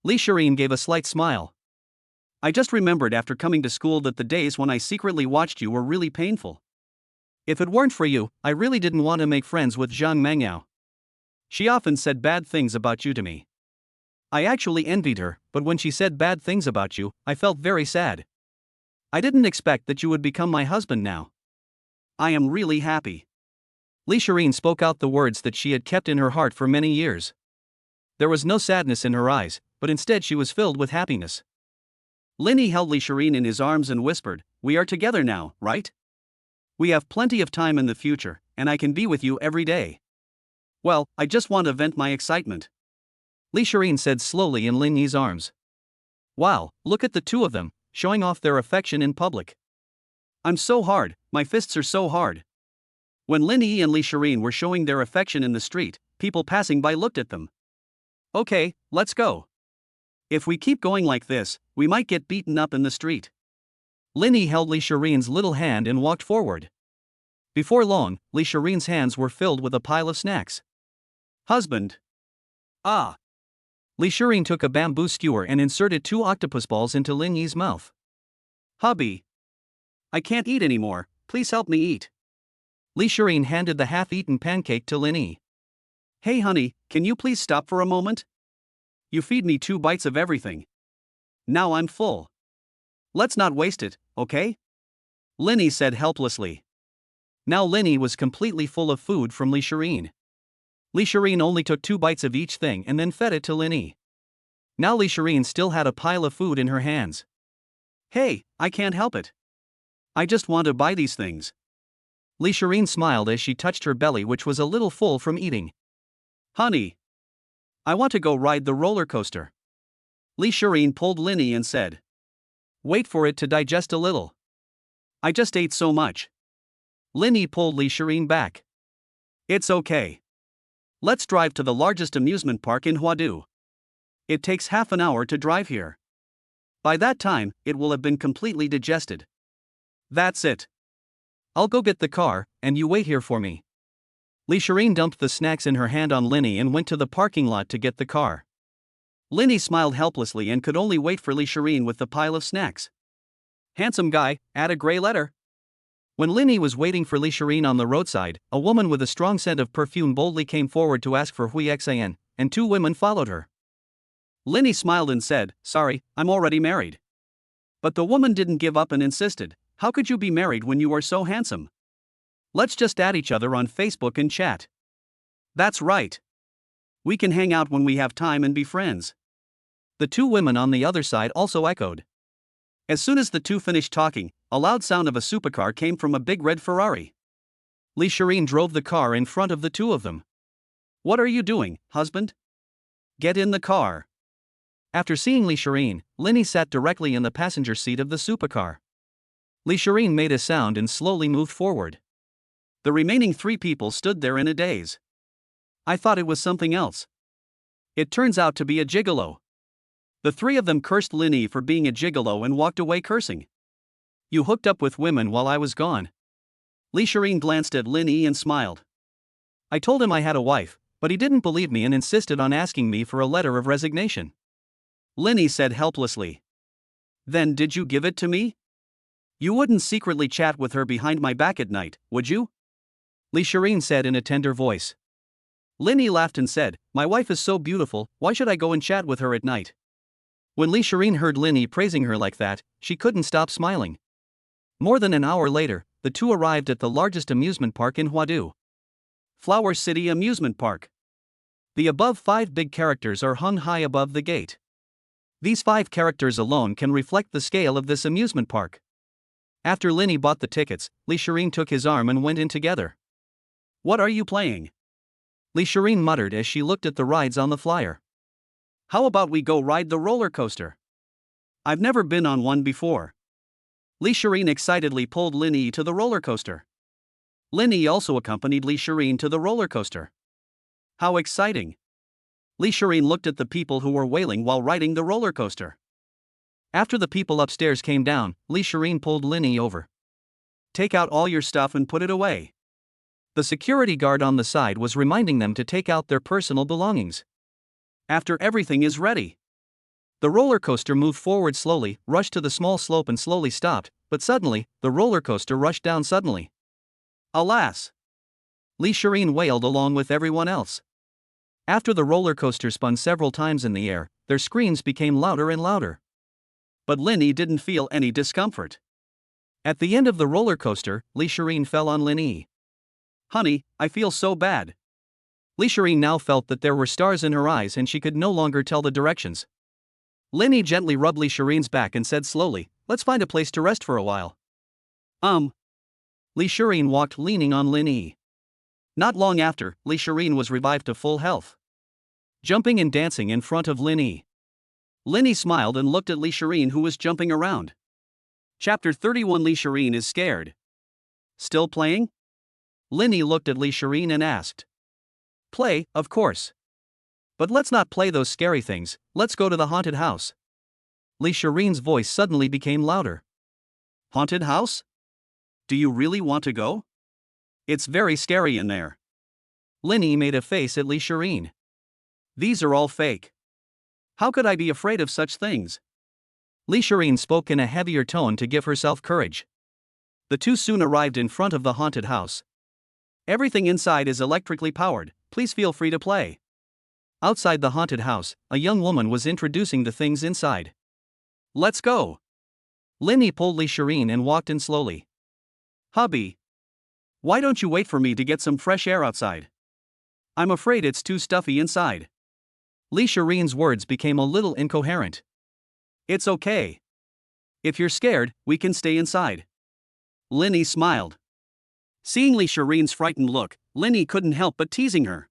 Li Shireen gave a slight smile. I just remembered after coming to school that the days when I secretly watched you were really painful. If it weren't for you, I really didn't want to make friends with Zhang Mengyao. She often said bad things about you to me. I actually envied her, but when she said bad things about you, I felt very sad. I didn't expect that you would become my husband now. I am really happy. Li Shireen spoke out the words that she had kept in her heart for many years. There was no sadness in her eyes, but instead she was filled with happiness. Linny held Li Shireen in his arms and whispered, we are together now, right? We have plenty of time in the future, and I can be with you every day. Well, I just want to vent my excitement. Li Shireen said slowly in Linny's arms. Wow, look at the two of them, showing off their affection in public. I'm so hard, my fists are so hard. When Linny and Li Shireen were showing their affection in the street, people passing by looked at them. Okay, let's go. If we keep going like this, we might get beaten up in the street. Linny held Li Shireen's little hand and walked forward. Before long, Li Shireen's hands were filled with a pile of snacks. Husband. Ah. Li Shireen took a bamboo skewer and inserted 2 octopus balls into Linny's mouth. Hubby. I can't eat anymore, please help me eat. Li Shireen handed the half-eaten pancake to Linny. Hey honey, can you please stop for a moment? You feed me 2 bites of everything. Now I'm full. Let's not waste it, okay? Linny said helplessly. Now Linny was completely full of food from Li Shireen. Li Shireen only took 2 bites of each thing and then fed it to Linny. Now Li Shireen still had a pile of food in her hands. Hey, I can't help it. I just want to buy these things. Li Shireen smiled as she touched her belly, which was a little full from eating. Honey. I want to go ride the roller coaster. Li Shireen pulled Linny and said. Wait for it to digest a little. I just ate so much. Linny pulled Li Shireen back. It's okay. Let's drive to the largest amusement park in Huadu. It takes half an hour to drive here. By that time, it will have been completely digested. That's it. I'll go get the car, and you wait here for me. Li Shireen dumped the snacks in her hand on Linny and went to the parking lot to get the car. Linny smiled helplessly and could only wait for Li Shireen with the pile of snacks. Handsome guy, add a gray letter. When Linny was waiting for Li Shireen on the roadside, a woman with a strong scent of perfume boldly came forward to ask for Hui Xan, and 2 women followed her. Linny smiled and said, sorry, I'm already married. But the woman didn't give up and insisted, how could you be married when you are so handsome? Let's just add each other on Facebook and chat. That's right. We can hang out when we have time and be friends. The 2 women on the other side also echoed. As soon as the 2 finished talking, a loud sound of a supercar came from a big red Ferrari. Li Shireen drove the car in front of the 2 of them. What are you doing, husband? Get in the car. After seeing Li Shireen, Linny sat directly in the passenger seat of the supercar. Li Shireen made a sound and slowly moved forward. The remaining 3 people stood there in a daze. I thought it was something else. It turns out to be a gigolo. The 3 of them cursed Linny for being a gigolo and walked away cursing. You hooked up with women while I was gone. Li Shireen glanced at Linny and smiled. I told him I had a wife, but he didn't believe me and insisted on asking me for a letter of resignation. Linny said helplessly. Then did you give it to me? You wouldn't secretly chat with her behind my back at night, would you? Li Shireen said in a tender voice. Linny laughed and said, my wife is so beautiful, why should I go and chat with her at night? When Li Shireen heard Linny praising her like that, she couldn't stop smiling. More than an hour later, the 2 arrived at the largest amusement park in Huadu. Flower City Amusement Park. The above 5 big characters are hung high above the gate. These 5 characters alone can reflect the scale of this amusement park. After Linny bought the tickets, Li Shireen took his arm and went in together. What are you playing? Li Shireen muttered as she looked at the rides on the flyer. How about we go ride the roller coaster? I've never been on one before. Li Shireen excitedly pulled Linny to the roller coaster. Linny also accompanied Li Shireen to the roller coaster. How exciting! Li Shireen looked at the people who were wailing while riding the roller coaster. After the people upstairs came down, Li Shireen pulled Linny over. Take out all your stuff and put it away. The security guard on the side was reminding them to take out their personal belongings. After everything is ready. The roller coaster moved forward slowly, rushed to the small slope and slowly stopped, but suddenly, the roller coaster rushed down suddenly. Alas! Lee Shireen wailed along with everyone else. After the roller coaster spun several times in the air, their screams became louder and louder. But Linny didn't feel any discomfort. At the end of the roller coaster, Lee Shireen fell on Linny. Honey, I feel so bad. Lee Shireen now felt that there were stars in her eyes and she could no longer tell the directions. Linny gently rubbed Lee Shireen's back and said slowly, let's find a place to rest for a while. Lee Shireen walked leaning on Linny. Not long after, Lee Shireen was revived to full health. Jumping and dancing in front of Linny. Linny smiled and looked at Lee Shireen, who was jumping around. Chapter 31. Lee Shireen is scared. Still playing? Linny looked at Lee Shireen and asked. Play, of course. But let's not play those scary things, let's go to the haunted house. Lee Shireen's voice suddenly became louder. Haunted house? Do you really want to go? It's very scary in there. Linny made a face at Lee Shireen. These are all fake. How could I be afraid of such things? Lee Shireen spoke in a heavier tone to give herself courage. The two soon arrived in front of the haunted house. Everything inside is electrically powered, please feel free to play. Outside the haunted house, a young woman was introducing the things inside. Let's go. Linny pulled Lee Shireen and walked in slowly. Hubby. Why don't you wait for me to get some fresh air outside? I'm afraid it's too stuffy inside. Lee Shireen's words became a little incoherent. It's okay. If you're scared, we can stay inside. Linny smiled. Seeing Lee Shireen's frightened look, Linny couldn't help but teasing her.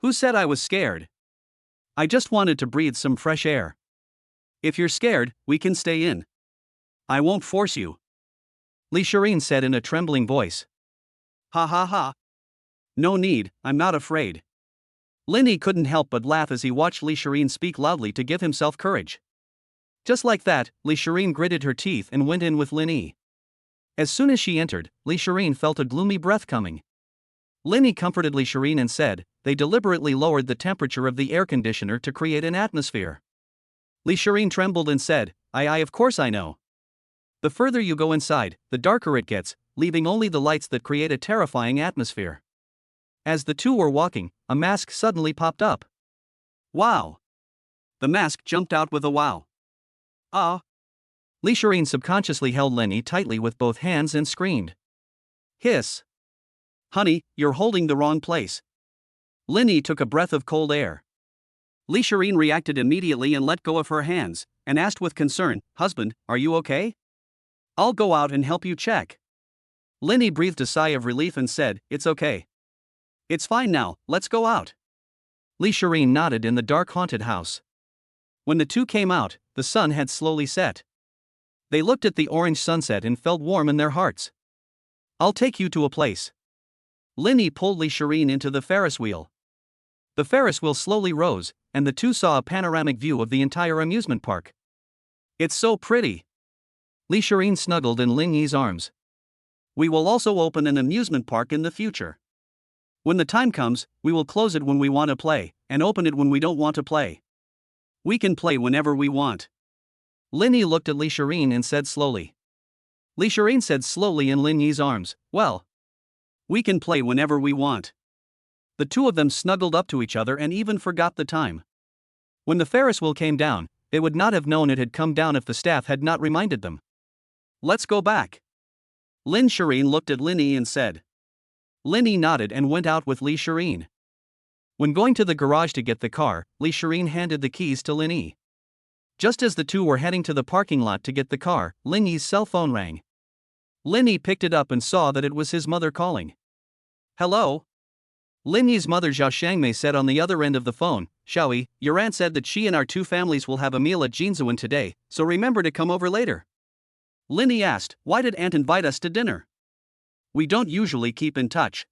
Who said I was scared? I just wanted to breathe some fresh air. If you're scared, we can stay in. I won't force you. Lee Shireen said in a trembling voice. Ha ha ha. No need, I'm not afraid. Linny couldn't help but laugh as he watched Lee Shireen speak loudly to give himself courage. Just like that, Lee Shireen gritted her teeth and went in with Linny. As soon as she entered, Lee Shireen felt a gloomy breath coming. Linny comforted Lee Shireen and said, they deliberately lowered the temperature of the air conditioner to create an atmosphere. Lee Shireen trembled and said, I of course I know. The further you go inside, the darker it gets, leaving only the lights that create a terrifying atmosphere. As the two were walking, a mask suddenly popped up. Wow! The mask jumped out with a wow. Lee Shireen subconsciously held Linny tightly with both hands and screamed. Hiss! Honey, you're holding the wrong place. Linny took a breath of cold air. Lee Shireen reacted immediately and let go of her hands, and asked with concern, Husband, are you okay? I'll go out and help you check. Linny breathed a sigh of relief and said, It's okay. It's fine now, let's go out. Lee Shireen nodded in the dark haunted house. When the two came out, the sun had slowly set. They looked at the orange sunset and felt warm in their hearts. I'll take you to a place. Linny pulled Lee Shireen into the Ferris wheel. The Ferris wheel slowly rose, and the two saw a panoramic view of the entire amusement park. It's so pretty. Lee Shireen snuggled in Linny's arms. We will also open an amusement park in the future. When the time comes, we will close it when we want to play, and open it when we don't want to play. We can play whenever we want. Linny looked at Lee Shireen and said slowly. Lee Shireen said slowly in Linny's arms, Well, we can play whenever we want. The two of them snuggled up to each other and even forgot the time. When the Ferris wheel came down, they would not have known it had come down if the staff had not reminded them. Let's go back. Lee Shireen looked at Linny and said. Linny nodded and went out with Lee Shireen. When going to the garage to get the car, Lee Shireen handed the keys to Linny. Just as the two were heading to the parking lot to get the car, Linny's cell phone rang. Linny picked it up and saw that it was his mother calling. Hello? Linny's mother Zhao Shangmei said on the other end of the phone, Xiaoyi, your aunt said that she and our two families will have a meal at Jinzuan today, so remember to come over later. Linny asked, why did aunt invite us to dinner? We don't usually keep in touch.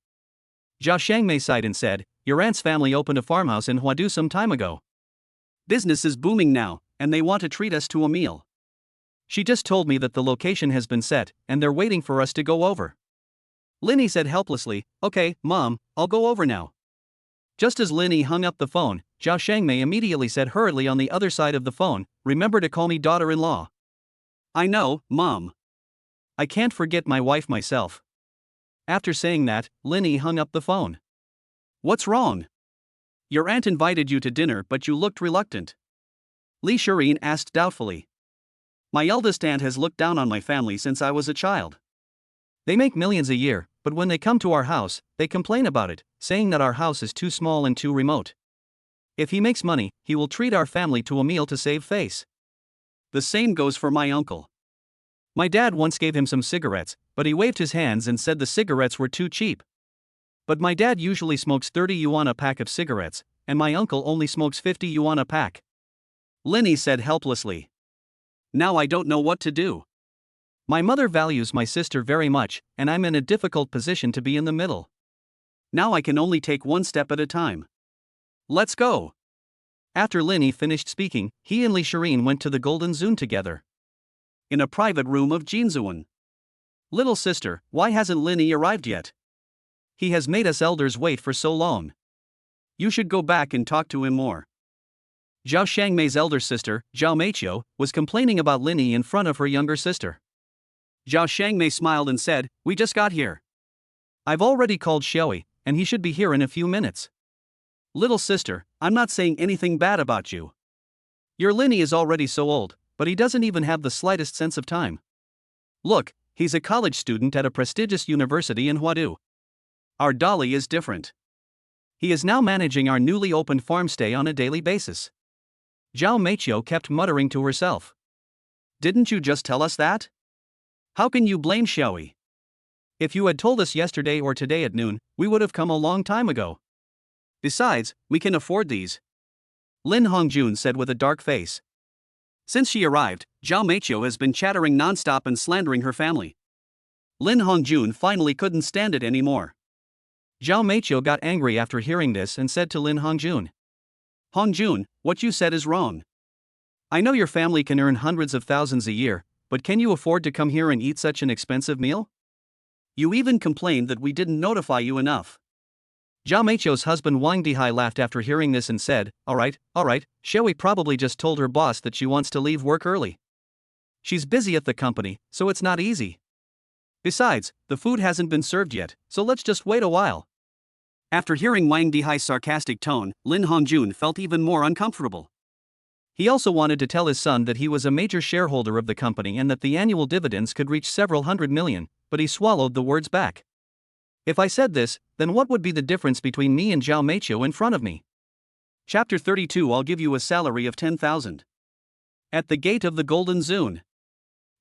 Zhao Shangmei sighed and said, your aunt's family opened a farmhouse in Huadu some time ago. Business is booming now, and they want to treat us to a meal. She just told me that the location has been set, and they're waiting for us to go over. Linny said helplessly, okay, Mom, I'll go over now. Just as Linny hung up the phone, Zhao Shangmei immediately said hurriedly on the other side of the phone, remember to call me daughter-in-law. I know, Mom. I can't forget my wife myself. After saying that, Linny hung up the phone. What's wrong? Your aunt invited you to dinner but you looked reluctant. Li Shireen asked doubtfully. My eldest aunt has looked down on my family since I was a child. They make millions a year, but when they come to our house, they complain about it, saying that our house is too small and too remote. If he makes money, he will treat our family to a meal to save face. The same goes for my uncle. My dad once gave him some cigarettes, but he waved his hands and said the cigarettes were too cheap. But my dad usually smokes 30 yuan a pack of cigarettes, and my uncle only smokes 50 yuan a pack. Linny said helplessly. Now I don't know what to do. My mother values my sister very much, and I'm in a difficult position to be in the middle. Now I can only take one step at a time. Let's go. After Linny finished speaking, he and Li Shireen went to the Golden Zone together. In a private room of Jinzuan. Little sister, why hasn't Linny arrived yet? He has made us elders wait for so long. You should go back and talk to him more. Zhao Shangmei's elder sister, Zhao Meiqiu, was complaining about Linny in front of her younger sister. Zhao Shangmei smiled and said, we just got here. I've already called Xiaoyi, and he should be here in a few minutes. Little sister, I'm not saying anything bad about you. Your Linny is already so old, but he doesn't even have the slightest sense of time. Look, he's a college student at a prestigious university in Huadu. Our Dolly is different. He is now managing our newly opened farmstay on a daily basis. Zhao Meiqiu kept muttering to herself. Didn't you just tell us that? How can you blame Xiaoyi? If you had told us yesterday or today at noon, we would have come a long time ago. Besides, we can afford these. Lin Hongjun said with a dark face. Since she arrived, Zhao Meiqiu has been chattering non-stop and slandering her family. Lin Hongjun finally couldn't stand it anymore. Zhao Meiqiu got angry after hearing this and said to Lin Hongjun. Hongjun, what you said is wrong. I know your family can earn hundreds of thousands a year, but can you afford to come here and eat such an expensive meal? You even complained that we didn't notify you enough. Zhao Meiqiu's husband Wang Dihai laughed after hearing this and said, alright, Xiaoyi probably just told her boss that she wants to leave work early. She's busy at the company, so it's not easy. Besides, the food hasn't been served yet, so let's just wait a while. After hearing Wang Dihai's sarcastic tone, Lin Hongjun felt even more uncomfortable. He also wanted to tell his son that he was a major shareholder of the company and that the annual dividends could reach several hundred million, but he swallowed the words back. If I said this, then what would be the difference between me and Zhao Meiqiu in front of me? Chapter 32 I'll give you a salary of 10,000. At the gate of the Golden Zone.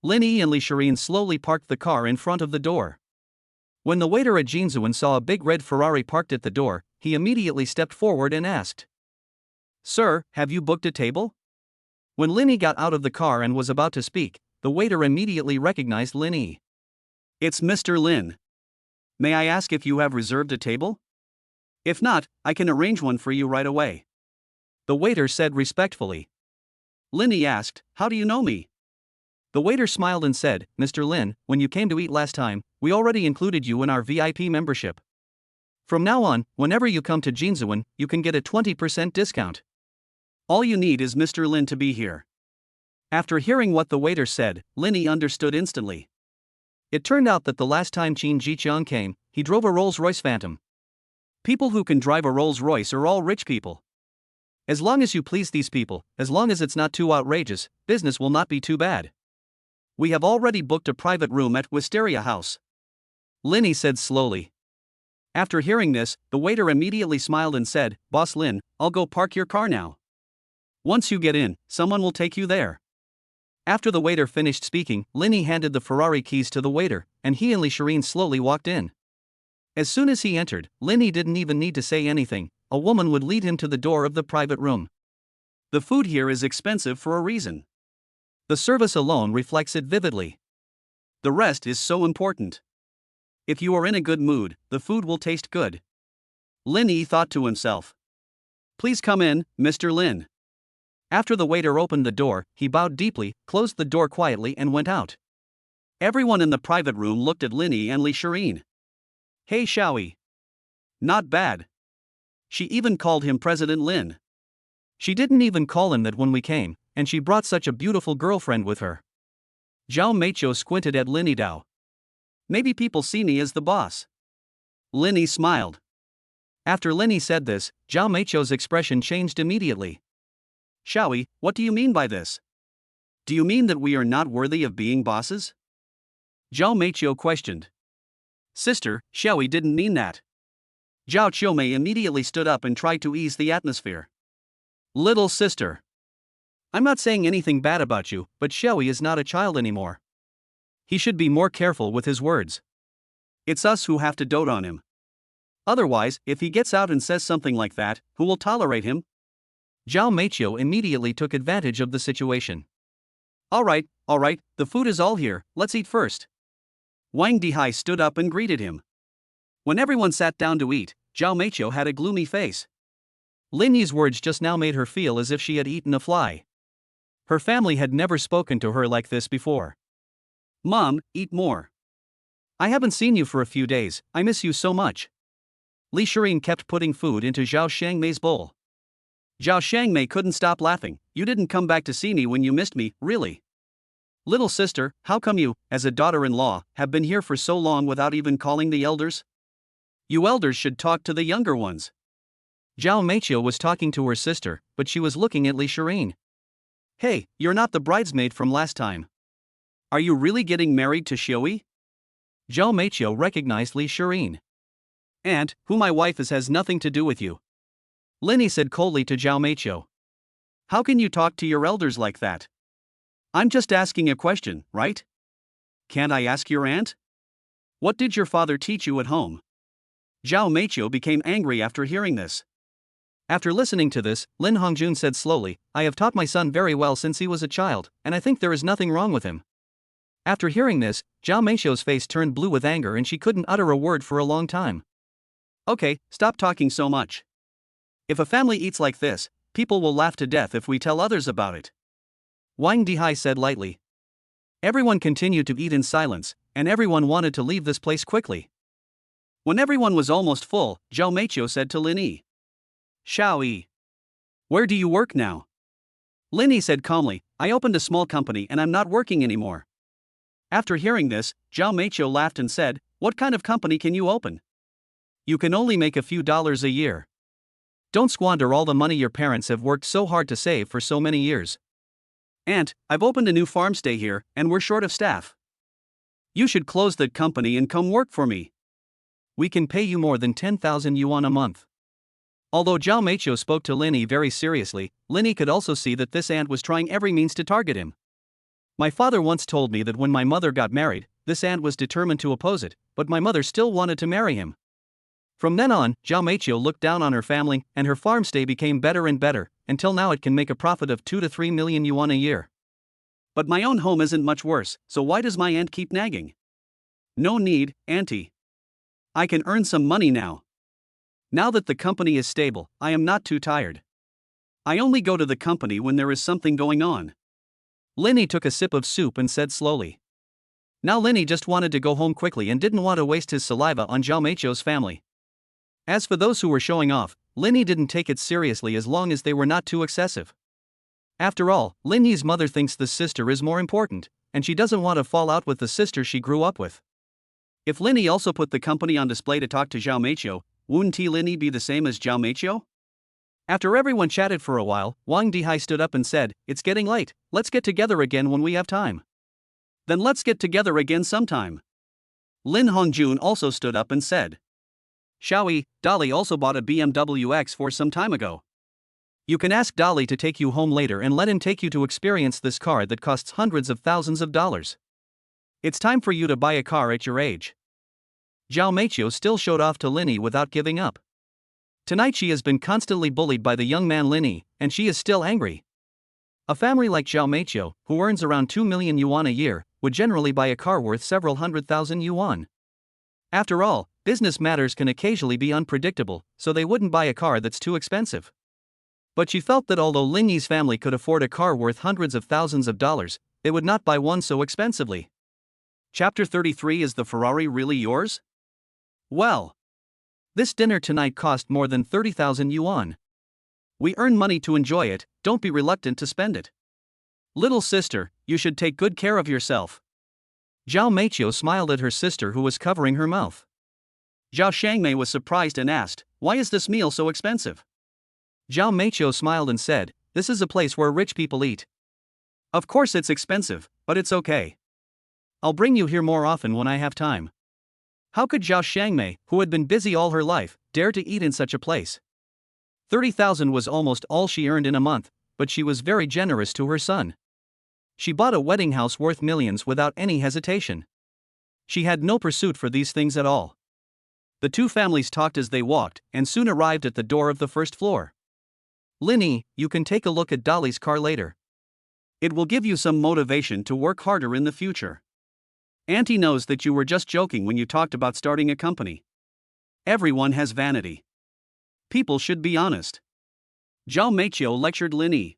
Linny and Li Shireen slowly parked the car in front of the door. When the waiter at Jinzuan saw a big red Ferrari parked at the door, he immediately stepped forward and asked. Sir, have you booked a table? When Linny got out of the car and was about to speak, the waiter immediately recognized Linny. It's Mr. Lin. May I ask if you have reserved a table? If not, I can arrange one for you right away. The waiter said respectfully. Linny asked, how do you know me? The waiter smiled and said, Mr. Lin, when you came to eat last time, we already included you in our VIP membership. From now on, whenever you come to Jinzuan, you can get a 20% discount. All you need is Mr. Lin to be here. After hearing what the waiter said, Linny understood instantly. It turned out that the last time Qin Jiqiang came, he drove a Rolls-Royce Phantom. People who can drive a Rolls-Royce are all rich people. As long as you please these people, as long as it's not too outrageous, business will not be too bad. We have already booked a private room at Wisteria House. Linny said slowly. After hearing this, the waiter immediately smiled and said, Boss Lin, I'll go park your car now. Once you get in, someone will take you there. After the waiter finished speaking, Linny handed the Ferrari keys to the waiter, and he and Li Shireen slowly walked in. As soon as he entered, Linny didn't even need to say anything, a woman would lead him to the door of the private room. The food here is expensive for a reason. The service alone reflects it vividly. The rest is so important. If you are in a good mood, the food will taste good. Linny thought to himself. Please come in, Mr. Lin. After the waiter opened the door, he bowed deeply, closed the door quietly and went out. Everyone in the private room looked at Linny and Li Shireen. Hey Xiaoyi. Not bad. She even called him President Lin. She didn't even call him that when we came, and she brought such a beautiful girlfriend with her. Zhao Meiqiu squinted at Lin Dao. Maybe people see me as the boss. Lin smiled. After Lin said this, Zhao Meiqiu's expression changed immediately. Xiaoyi, what do you mean by this? Do you mean that we are not worthy of being bosses? Zhao Meiqiu questioned. Sister, Xiaoyi didn't mean that. Zhao Qiumei immediately stood up and tried to ease the atmosphere. Little sister. I'm not saying anything bad about you, but Xiaoyi is not a child anymore. He should be more careful with his words. It's us who have to dote on him. Otherwise, if he gets out and says something like that, who will tolerate him? Zhao Meiqiu immediately took advantage of the situation. Alright, the food is all here, let's eat first. Wang Dihai stood up and greeted him. When everyone sat down to eat, Zhao Meiqiu had a gloomy face. Lin Yi's words just now made her feel as if she had eaten a fly. Her family had never spoken to her like this before. Mom, eat more. I haven't seen you for a few days, I miss you so much. Li Shirin kept putting food into Zhao Shangmei's bowl. Zhao Shangmei couldn't stop laughing. You didn't come back to see me when you missed me, really? Little sister, how come you, as a daughter-in-law, have been here for so long without even calling the elders? You elders should talk to the younger ones. Zhao Meiqiu was talking to her sister, but she was looking at Li Shirin. Hey, you're not the bridesmaid from last time. Are you really getting married to Xiaoyi? Zhao Meiqiu recognized Li Shirin. Aunt, who my wife is has nothing to do with you. Lin said coldly to Zhao Meiqiu. How can you talk to your elders like that? I'm just asking a question, right? Can't I ask your aunt? What did your father teach you at home? Zhao Meiqiu became angry after hearing this. After listening to this, Lin Hongjun said slowly, I have taught my son very well since he was a child, and I think there is nothing wrong with him. After hearing this, Zhao Meiqiu's face turned blue with anger and she couldn't utter a word for a long time. Okay, stop talking so much. If a family eats like this, people will laugh to death if we tell others about it. Wang Dihai said lightly. Everyone continued to eat in silence, and everyone wanted to leave this place quickly. When everyone was almost full, Zhao Meiqiu said to Lin Yi. Xiaoyi. Where do you work now? Lin Yi said calmly, I opened a small company and I'm not working anymore. After hearing this, Zhao Meiqiu laughed and said, what kind of company can you open? You can only make a few dollars a year. Don't squander all the money your parents have worked so hard to save for so many years. Aunt, I've opened a new farm stay here, and we're short of staff. You should close that company and come work for me. We can pay you more than 10,000 yuan a month. Although Zhao Meiqiu spoke to Lin Yi very seriously, Lin Yi could also see that this aunt was trying every means to target him. My father once told me that when my mother got married, this aunt was determined to oppose it, but my mother still wanted to marry him. From then on, Zhao Meiqiu looked down on her family, and her farm stay became better and better, until now it can make a profit of 2 to 3 million yuan a year. But my own home isn't much worse, so why does my aunt keep nagging? No need, auntie. I can earn some money now. Now that the company is stable, I am not too tired. I only go to the company when there is something going on. Lin Yi took a sip of soup and said slowly. Now Lin Yi just wanted to go home quickly and didn't want to waste his saliva on Zhao Meiqiu's family. As for those who were showing off, Lin Yi didn't take it seriously as long as they were not too excessive. After all, Lin Yi's mother thinks the sister is more important, and she doesn't want to fall out with the sister she grew up with. If Lin Yi also put the company on display to talk to Zhao Meiqiu, wouldn't Lin Yi be the same as Zhao Meiqiu? After everyone chatted for a while, Wang Dihai stood up and said, it's getting late, let's get together again when we have time. Then let's get together again sometime. Lin Hongjun also stood up and said. Xiaoyi, Dolly also bought a BMW X4 some time ago. You can ask Dolly to take you home later and let him take you to experience this car that costs hundreds of thousands of dollars. It's time for you to buy a car at your age. Zhao Meiqiu still showed off to Lin Yi without giving up. Tonight she has been constantly bullied by the young man Lin Yi, and she is still angry. A family like Zhao Meiqiu, who earns around 2 million yuan a year, would generally buy a car worth several 100,000 yuan. After all, business matters can occasionally be unpredictable, so they wouldn't buy a car that's too expensive. But she felt that although Lin Yi's family could afford a car worth hundreds of thousands of dollars, they would not buy one so expensively. Chapter 33 Is the Ferrari really yours? Well, this dinner tonight cost more than 30,000 yuan. We earn money to enjoy it, don't be reluctant to spend it. Little sister, you should take good care of yourself. Zhao Meiqiu smiled at her sister who was covering her mouth. Zhao Shangmei was surprised and asked, why is this meal so expensive? Zhao Meiqiu smiled and said, this is a place where rich people eat. Of course it's expensive, but it's okay. I'll bring you here more often when I have time. How could Zhao Shangmei, who had been busy all her life, dare to eat in such a place? 30,000 was almost all she earned in a month, but she was very generous to her son. She bought a wedding house worth millions without any hesitation. She had no pursuit for these things at all. The two families talked as they walked, and soon arrived at the door of the first floor. Linny, you can take a look at Dolly's car later. It will give you some motivation to work harder in the future. Auntie knows that you were just joking when you talked about starting a company. Everyone has vanity. People should be honest. Zhao Meiqiu lectured Linny.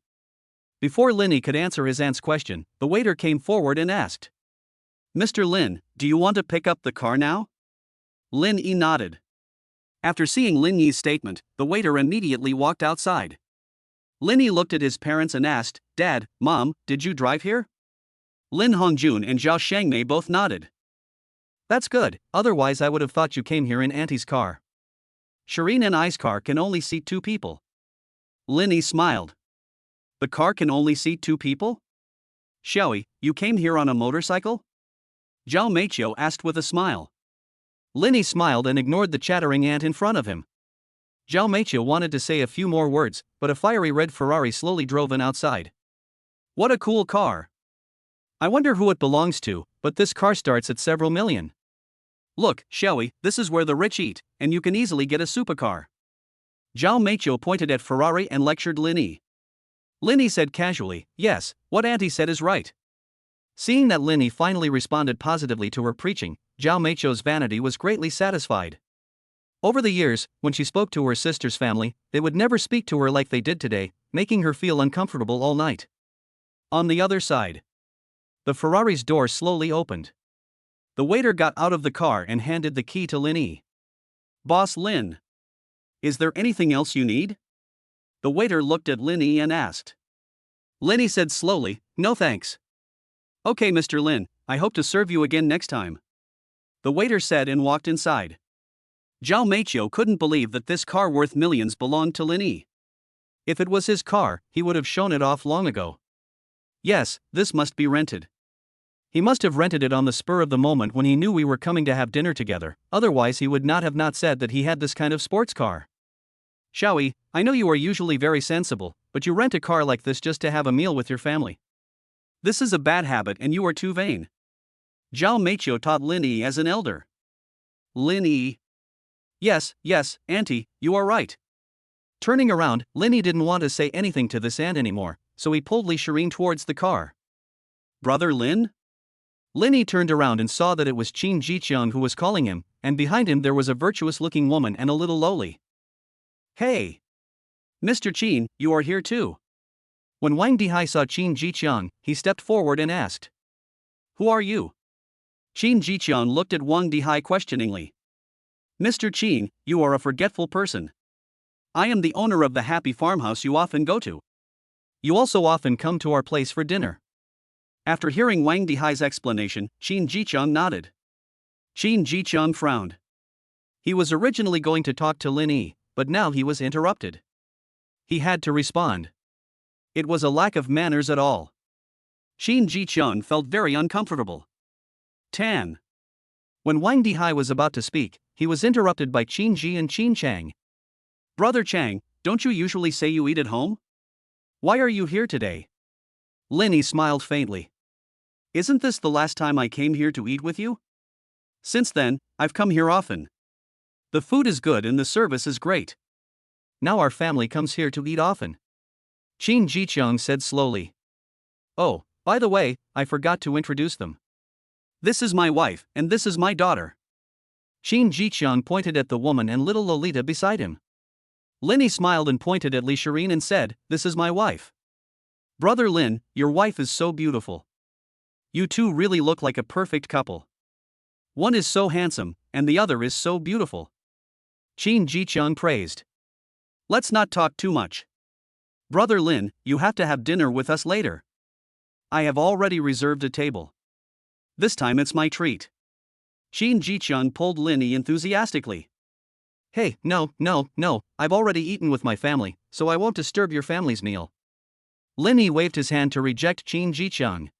Before Linny could answer his aunt's question, the waiter came forward and asked, Mr. Lin, do you want to pick up the car now? Lin Yi nodded. After seeing Lin Yi's statement, the waiter immediately walked outside. Lin Yi looked at his parents and asked, Dad, Mom, did you drive here? Lin Hongjun and Zhao Shangmei both nodded. That's good, otherwise I would have thought you came here in Auntie's car. Shireen and I's car can only seat 2 people. Lin Yi smiled. The car can only seat 2 people? Xiaoyi, you came here on a motorcycle? Zhao Meiqiu asked with a smile. Lin Yi smiled and ignored the chattering aunt in front of him. Zhao Meiqiu wanted to say a few more words, but a fiery red Ferrari slowly drove in outside. What a cool car! I wonder who it belongs to, but this car starts at several million. Look, Xiaoyi, this is where the rich eat, and you can easily get a supercar. Zhao Meiqiu pointed at Ferrari and lectured Lin Yi. Lin Yi said casually, yes, what Auntie said is right. Seeing that Lin Yi finally responded positively to her preaching, Zhao Meiqiu's vanity was greatly satisfied. Over the years, when she spoke to her sister's family, they would never speak to her like they did today, making her feel uncomfortable all night. On the other side, the Ferrari's door slowly opened. The waiter got out of the car and handed the key to Lin Yi. Boss Lin. Is there anything else you need? The waiter looked at Lin Yi and asked. Lin Yi said slowly, no thanks. Okay Mr. Lin, I hope to serve you again next time. The waiter said and walked inside. Zhao Meiqiu couldn't believe that this car worth millions belonged to Lin Yi. If it was his car, he would have shown it off long ago. Yes, this must be rented. He must have rented it on the spur of the moment when he knew we were coming to have dinner together, otherwise he would not have not said that he had this kind of sports car. Xiaoyi, I know you are usually very sensible, but you rent a car like this just to have a meal with your family. This is a bad habit and you are too vain. Zhao Meiqiu taught Lin Yi as an elder. Lin Yi. Yes, Auntie, you are right. Turning around, Lin Yi didn't want to say anything to this aunt anymore, so he pulled Li Shireen towards the car. Brother Lin? Lin Yi turned around and saw that it was Qin Jiqiang who was calling him, and behind him there was a virtuous-looking woman and a little lowly. Hey! Mr. Qin, you are here too. When Wang Dihai saw Qin Jiqiang, he stepped forward and asked. Who are you? Qin Jiqiang looked at Wang Dihai questioningly. Mr. Qin, you are a forgetful person. I am the owner of the happy farmhouse you often go to. You also often come to our place for dinner. After hearing Wang Dihai's explanation, Qin Jiqiang nodded. Qin Jiqiang frowned. He was originally going to talk to Lin Yi, but now he was interrupted. He had to respond. It was a lack of manners at all. Qin Jiqiang felt very uncomfortable. Tan. When Wang Dihai was about to speak, he was interrupted by Qin Ji and Qin Chang. Brother Chang, don't you usually say you eat at home? Why are you here today? Lin Yi smiled faintly. Isn't this the last time I came here to eat with you? Since then, I've come here often. The food is good and the service is great. Now our family comes here to eat often. Qin Jiqiang said slowly. Oh, by the way, I forgot to introduce them. This is my wife, and this is my daughter. Qin Jiqiang pointed at the woman and little Lolita beside him. Lin Yi smiled and pointed at Li Shireen and said, This is my wife. Brother Lin, your wife is so beautiful. You two really look like a perfect couple. One is so handsome, and the other is so beautiful. Qin Jicheng praised. Let's not talk too much. Brother Lin, you have to have dinner with us later. I have already reserved a table. This time it's my treat. Qin Jicheng pulled Linny enthusiastically. Hey, no, I've already eaten with my family, so I won't disturb your family's meal. Linny waved his hand to reject Qin Jicheng.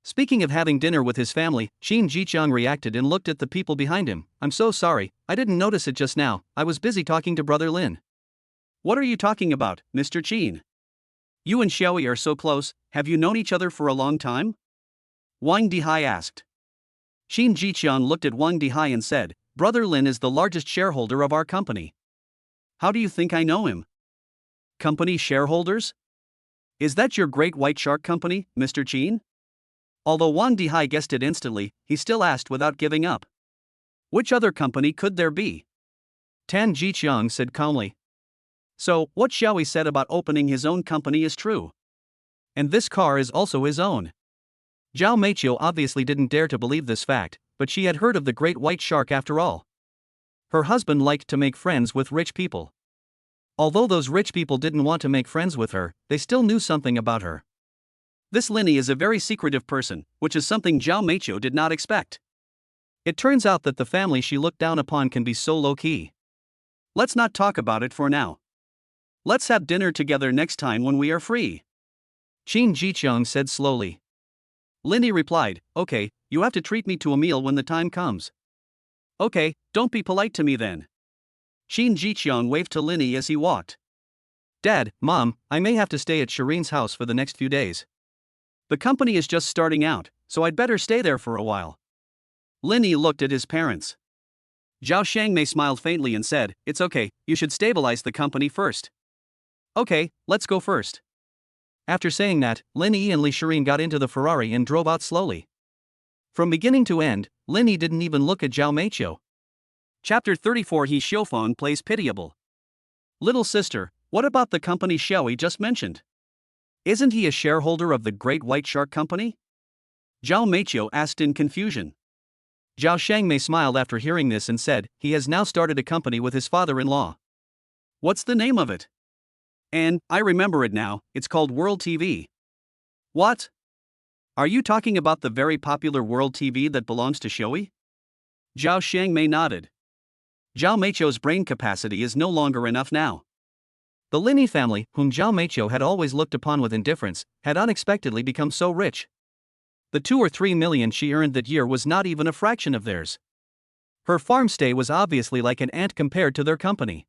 Speaking of having dinner with his family, Qin Jicheng reacted and looked at the people behind him. I'm so sorry, I didn't notice it just now, I was busy talking to Brother Lin. What are you talking about, Mr. Qin? You and Xiaoyi are so close, have you known each other for a long time? Wang Dihai asked. Qin Jicheng looked at Wang Dihai and said, Brother Lin is the largest shareholder of our company. How do you think I know him? Company shareholders? Is that your Great White Shark Company, Mr. Qin? Although Wang Dihai guessed it instantly, he still asked without giving up. Which other company could there be? Tan Jicheng said calmly. So, what Xiaoyi said about opening his own company is true. And this car is also his own. Zhao Meiqiu obviously didn't dare to believe this fact, but she had heard of the Great White Shark after all. Her husband liked to make friends with rich people. Although those rich people didn't want to make friends with her, they still knew something about her. This Linny is a very secretive person, which is something Zhao Meiqiu did not expect. It turns out that the family she looked down upon can be so low-key. Let's not talk about it for now. Let's have dinner together next time when we are free. Qin Jicheng said slowly. Linny replied, okay, you have to treat me to a meal when the time comes. Okay, don't be polite to me then. Qin Jicheng waved to Linny as he walked. Dad, Mom, I may have to stay at Shireen's house for the next few days. The company is just starting out, so I'd better stay there for a while. Linny looked at his parents. Zhao Shangmei smiled faintly and said, it's okay, you should stabilize the company first. Okay, let's go first. After saying that, Linny and Li Shireen got into the Ferrari and drove out slowly. From beginning to end, Linny didn't even look at Zhao Meiqiu. Chapter 34 He Xiaofeng plays pitiable. Little sister, what about the company Xiaoyi just mentioned? Isn't he a shareholder of the Great White Shark Company? Zhao Meiqiu asked in confusion. Zhao Shangmei smiled after hearing this and said, he has now started a company with his father-in-law. What's the name of it? And, I remember it now, it's called World TV. What? Are you talking about the very popular World TV that belongs to Xiaoyi? Zhao Shangmei nodded. Zhao Meiqiu's brain capacity is no longer enough now. The Linny family, whom Zhao Meiqiu had always looked upon with indifference, had unexpectedly become so rich. The 2 or 3 million she earned that year was not even a fraction of theirs. Her farm stay was obviously like an ant compared to their company.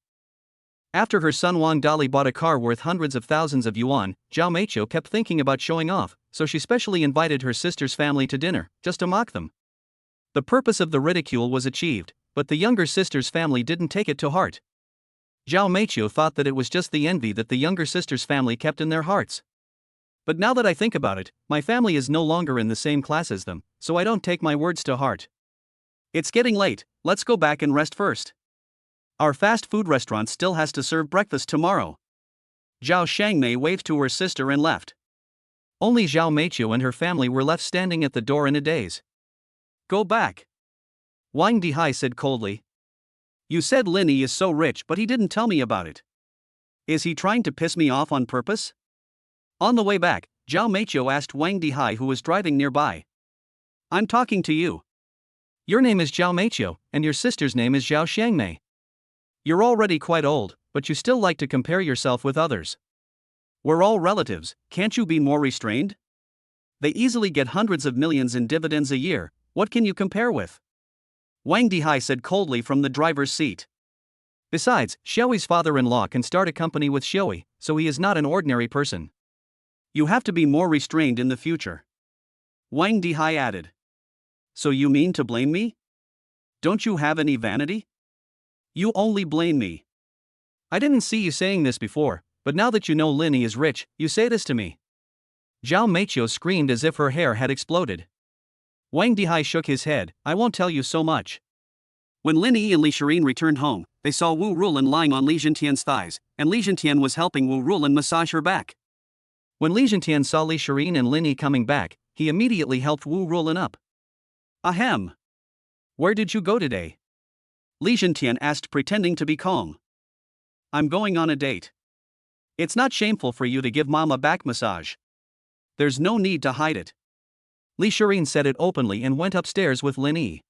After her son Wang Dali bought a car worth hundreds of thousands of yuan, Zhao Meiqiu kept thinking about showing off, so she specially invited her sister's family to dinner, just to mock them. The purpose of the ridicule was achieved, but the younger sister's family didn't take it to heart. Zhao Meiqiu thought that it was just the envy that the younger sister's family kept in their hearts. But now that I think about it, my family is no longer in the same class as them, so I don't take my words to heart. It's getting late, let's go back and rest first. Our fast food restaurant still has to serve breakfast tomorrow. Zhao Shangmei waved to her sister and left. Only Zhao Meiqiu and her family were left standing at the door in a daze. Go back. Wang Dihai said coldly. You said Linny is so rich but he didn't tell me about it. Is he trying to piss me off on purpose? On the way back, Zhao Meiqiu asked Wang Dihai who was driving nearby. I'm talking to you. Your name is Zhao Meiqiu, and your sister's name is Zhao Shangmei. You're already quite old, but you still like to compare yourself with others. We're all relatives, can't you be more restrained? They easily get hundreds of millions in dividends a year, what can you compare with? Wang Dihai said coldly from the driver's seat. Besides, Xiaoyi's father-in-law can start a company with Xiaoyi, so he is not an ordinary person. You have to be more restrained in the future. Wang Dihai added. So you mean to blame me? Don't you have any vanity? You only blame me. I didn't see you saying this before, but now that you know Linny is rich, you say this to me. Zhao Meiqiu screamed as if her hair had exploded. Wang Dihai shook his head, I won't tell you so much. When Linny and Li Shireen returned home, they saw Wu Rulin lying on Li Zhentian's thighs, and Li Zhentian was helping Wu Rulin massage her back. When Li Zhentian saw Li Shireen and Linny coming back, he immediately helped Wu Rulin up. Ahem. Where did you go today? Li Zhentian asked, pretending to be calm. I'm going on a date. It's not shameful for you to give mom a back massage. There's no need to hide it. Li Shireen said it openly and went upstairs with Lin Yi.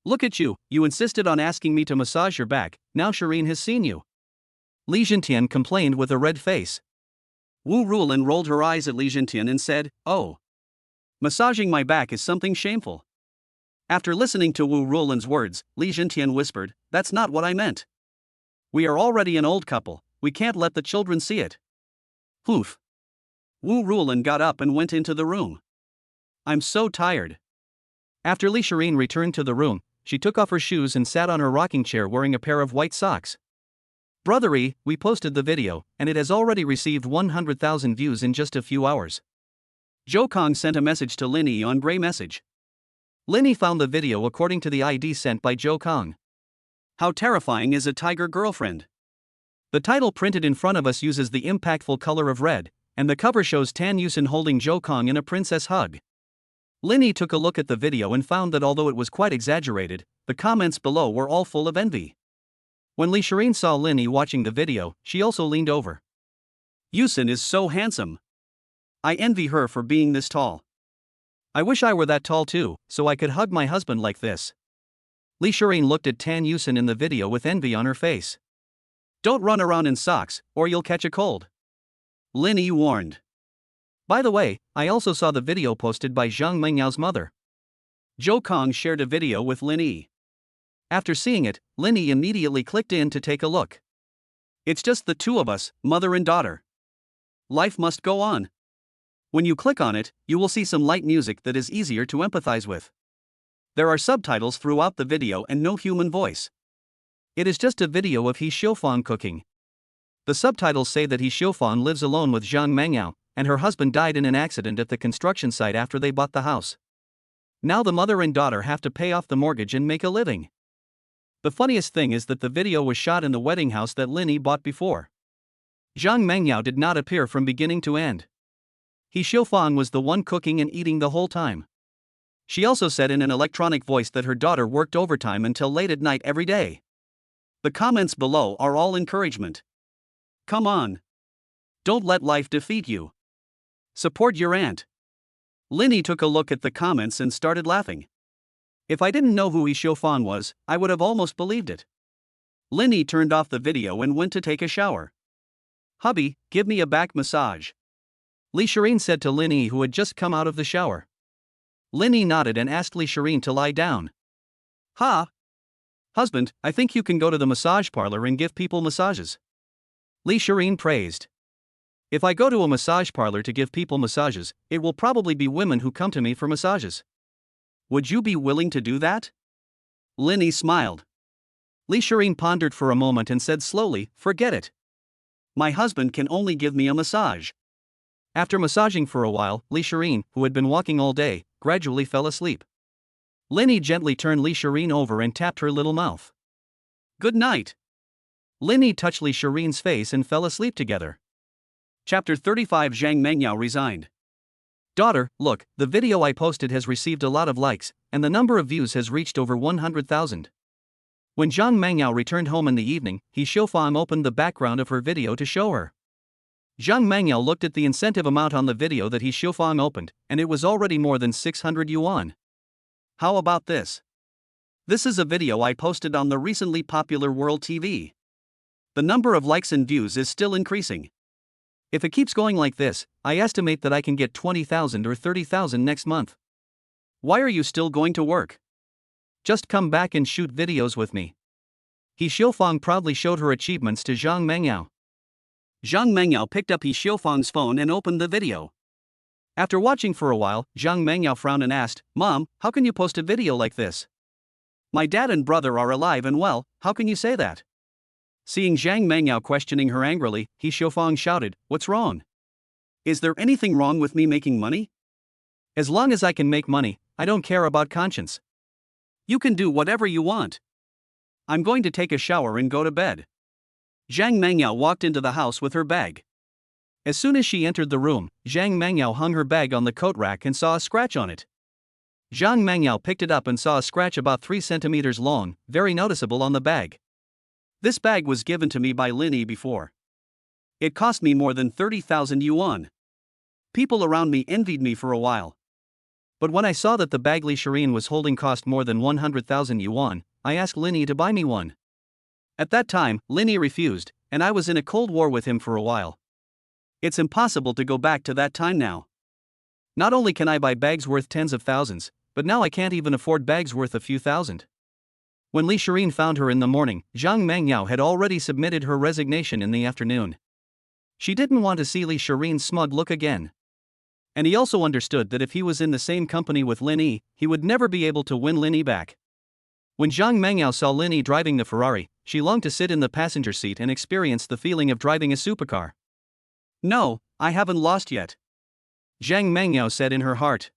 Look at you, you insisted on asking me to massage your back, now Shireen has seen you. Li Zhentian complained with a red face. Wu Rulin rolled her eyes at Li Zhentian and said, oh. Massaging my back is something shameful. After listening to Wu Rulin's words, Li Zhentian whispered, that's not what I meant. We are already an old couple, we can't let the children see it. Poof. Wu Rulin got up and went into the room. I'm so tired. After Li Shireen returned to the room, she took off her shoes and sat on her rocking chair wearing a pair of white socks. Brothery, we posted the video, and it has already received 100,000 views in just a few hours. Zhou Kong sent a message to Lin Yi on Grey Message. Lin Yi found the video according to the ID sent by Zhou Kong. How terrifying is a tiger girlfriend? The title printed in front of us uses the impactful color of red, and the cover shows Tan Yusin holding Zhou Kong in a princess hug. Lin Yi took a look at the video and found that although it was quite exaggerated, the comments below were all full of envy. When Li Shireen saw Lin Yi watching the video, she also leaned over. Yusin is so handsome. I envy her for being this tall. I wish I were that tall too, so I could hug my husband like this. Li Shireen looked at Tan Yusin in the video with envy on her face. Don't run around in socks, or you'll catch a cold. Lin Yi warned. By the way, I also saw the video posted by Zhang Mengyao's mother. Zhou Kong shared a video with Lin Yi. After seeing it, Lin Yi immediately clicked in to take a look. It's just the two of us, mother and daughter. Life must go on. When you click on it, you will see some light music that is easier to empathize with. There are subtitles throughout the video and no human voice. It is just a video of He Xiufang cooking. The subtitles say that He Xiufang lives alone with Zhang Mengyao, and her husband died in an accident at the construction site after they bought the house. Now the mother and daughter have to pay off the mortgage and make a living. The funniest thing is that the video was shot in the wedding house that Lin Yi bought before. Zhang Mengyao did not appear from beginning to end. He Xiufang was the one cooking and eating the whole time. She also said in an electronic voice that her daughter worked overtime until late at night every day. The comments below are all encouragement. Come on. Don't let life defeat you. Support your aunt. Lin Yi took a look at the comments and started laughing. If I didn't know who He Xiufang was, I would have almost believed it. Lin Yi turned off the video and went to take a shower. Hubby, give me a back massage. Li Shireen said to Lin Yi, who had just come out of the shower. Lin Yi nodded and asked Li Shireen to lie down. Ha! Husband, I think you can go to the massage parlor and give people massages. Li Shireen praised. If I go to a massage parlor to give people massages, it will probably be women who come to me for massages. Would you be willing to do that? Lin Yi smiled. Li Shireen pondered for a moment and said slowly, forget it. My husband can only give me a massage. After massaging for a while, Li Shireen, who had been walking all day, gradually fell asleep. Lin Yi gently turned Li Shireen over and tapped her little mouth. Good night. Lin Yi touched Li Shireen's face and fell asleep together. Chapter 35. Zhang Mengyao resigned. Daughter, look, the video I posted has received a lot of likes, and the number of views has reached over 100,000. When Zhang Mengyao returned home in the evening, He Xiufang opened the background of her video to show her. Zhang Mengyao looked at the incentive amount on the video that He Xiufang opened, and it was already more than 600 yuan. How about this? This is a video I posted on the recently popular World TV. The number of likes and views is still increasing. If it keeps going like this, I estimate that I can get 20,000 or 30,000 next month. Why are you still going to work? Just come back and shoot videos with me. He Xiufang proudly showed her achievements to Zhang Mengyao. Zhang Mengyao picked up He Xiufang's phone and opened the video. After watching for a while, Zhang Mengyao frowned and asked, Mom, how can you post a video like this? My dad and brother are alive and well, how can you say that? Seeing Zhang Mengyao questioning her angrily, He Xiufang shouted, what's wrong? Is there anything wrong with me making money? As long as I can make money, I don't care about conscience. You can do whatever you want. I'm going to take a shower and go to bed. Zhang Mengyao walked into the house with her bag. As soon as she entered the room, Zhang Mengyao hung her bag on the coat rack and saw a scratch on it. Zhang Mangyao picked it up and saw a scratch about 3 centimeters long, very noticeable on the bag. This bag was given to me by Linny before. It cost me more than 30,000 yuan. People around me envied me for a while. But when I saw that the bag Li Shirin was holding cost more than 100,000 yuan, I asked Linny to buy me one. At that time, Linny refused, and I was in a cold war with him for a while. It's impossible to go back to that time now. Not only can I buy bags worth tens of thousands, but now I can't even afford bags worth a few thousand. When Li Shirin found her in the morning, Zhang Mangyao had already submitted her resignation in the afternoon. She didn't want to see Li Shirin's smug look again. And he also understood that if he was in the same company with Linny, he would never be able to win Linny back. When Zhang Mangyao saw Linny driving the Ferrari, she longed to sit in the passenger seat and experience the feeling of driving a supercar. No, I haven't lost yet, Zhang Mangyao said in her heart.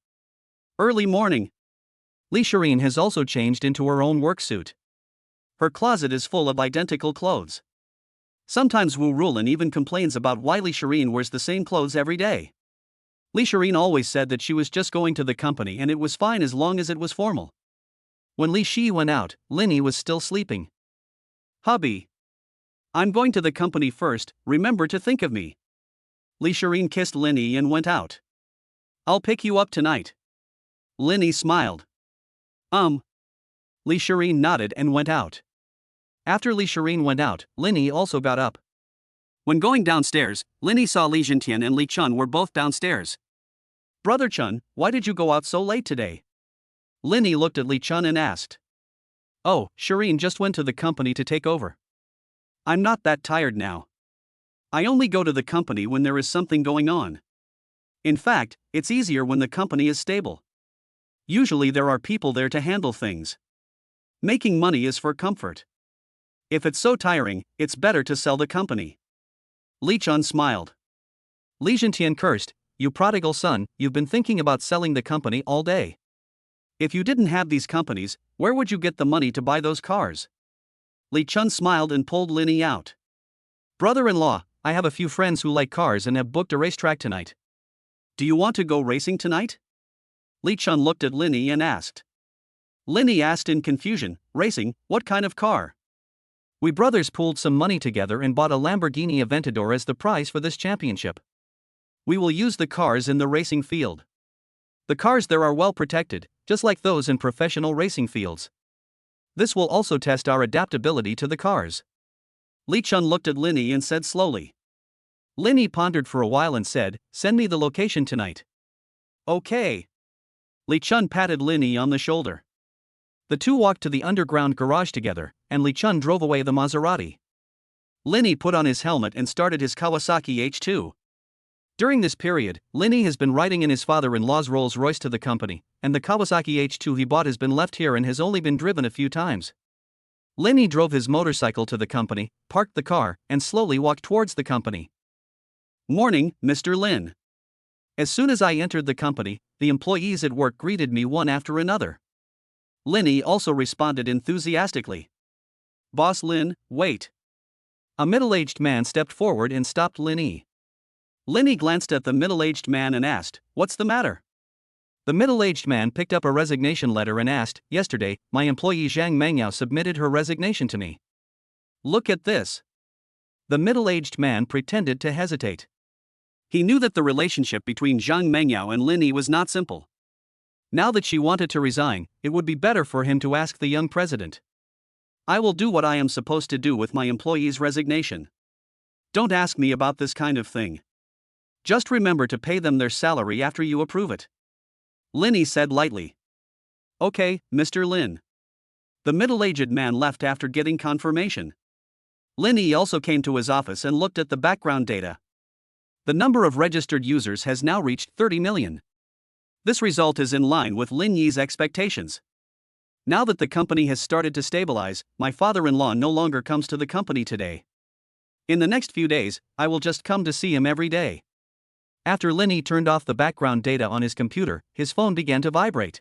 Early morning. Li Shirin has also changed into her own work suit. Her closet is full of identical clothes. Sometimes Wu Rulin even complains about why Li Shirin wears the same clothes every day. Li Shirin always said that she was just going to the company and it was fine as long as it was formal. When Li Shi went out, Linny was still sleeping. Hubby, I'm going to the company first, remember to think of me. Li Shirin kissed Linny and went out. I'll pick you up tonight. Linny smiled. Li Shirin nodded and went out. After Li Shirin went out, Linny also got up. When going downstairs, Linny saw Li Jintian and Li Chun were both downstairs. Brother Chun, why did you go out so late today? Linny looked at Li Chun and asked. Oh, Shirin just went to the company to take over. I'm not that tired now. I only go to the company when there is something going on. In fact, it's easier when the company is stable. Usually there are people there to handle things. Making money is for comfort. If it's so tiring, it's better to sell the company. Li Chun smiled. Li Jintian cursed, you prodigal son, you've been thinking about selling the company all day. If you didn't have these companies, where would you get the money to buy those cars? Li Chun smiled and pulled Linny out. Brother-in-law, I have a few friends who like cars and have booked a racetrack tonight. Do you want to go racing tonight? Li Chun looked at Linny and asked. Linny asked in confusion, racing, what kind of car? We brothers pooled some money together and bought a Lamborghini Aventador as the prize for this championship. We will use the cars in the racing field. The cars there are well protected, just like those in professional racing fields. This will also test our adaptability to the cars. Li Chun looked at Linny and said slowly. Linny pondered for a while and said, send me the location tonight. Okay. Li Chun patted Linny on the shoulder. The two walked to the underground garage together, and Li Chun drove away the Maserati. Linny put on his helmet and started his Kawasaki H2. During this period, Linny has been riding in his father-in-law's Rolls-Royce to the company, and the Kawasaki H2 he bought has been left here and has only been driven a few times. Linny drove his motorcycle to the company, parked the car, and slowly walked towards the company. Morning, Mr. Lin. As soon as I entered the company, the employees at work greeted me one after another. Linny also responded enthusiastically. Boss Lin, wait. A middle-aged man stepped forward and stopped Linny. Linny glanced at the middle-aged man and asked, what's the matter? The middle-aged man picked up a resignation letter and asked, yesterday, my employee Zhang Mangyao submitted her resignation to me. Look at this. The middle-aged man pretended to hesitate. He knew that the relationship between Zhang Mangyao and Linny was not simple. Now that she wanted to resign, it would be better for him to ask the young president. I will do what I am supposed to do with my employee's resignation. Don't ask me about this kind of thing. Just remember to pay them their salary after you approve it. Linny said lightly. Okay, Mr. Lin. The middle-aged man left after getting confirmation. Linny also came to his office and looked at the background data. The number of registered users has now reached 30 million. This result is in line with Lin Yi's expectations. Now that the company has started to stabilize, my father-in-law no longer comes to the company today. In the next few days, I will just come to see him every day. After Linny turned off the background data on his computer, his phone began to vibrate.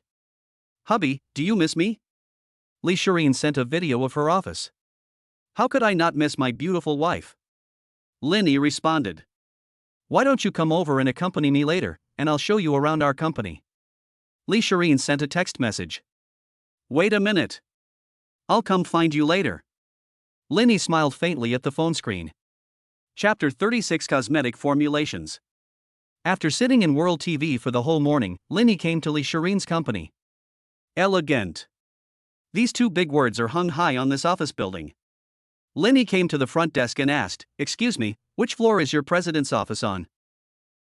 Hubby, do you miss me? Li Shirin sent a video of her office. How could I not miss my beautiful wife? Linny responded. Why don't you come over and accompany me later, and I'll show you around our company. Lee Shireen sent a text message. Wait a minute. I'll come find you later. Linny smiled faintly at the phone screen. Chapter 36 Cosmetic Formulations. After sitting in World TV for the whole morning, Linny came to Lee Shireen's company. Elegant. These two big words are hung high on this office building. Linny came to the front desk and asked, "Excuse me, which floor is your president's office on?"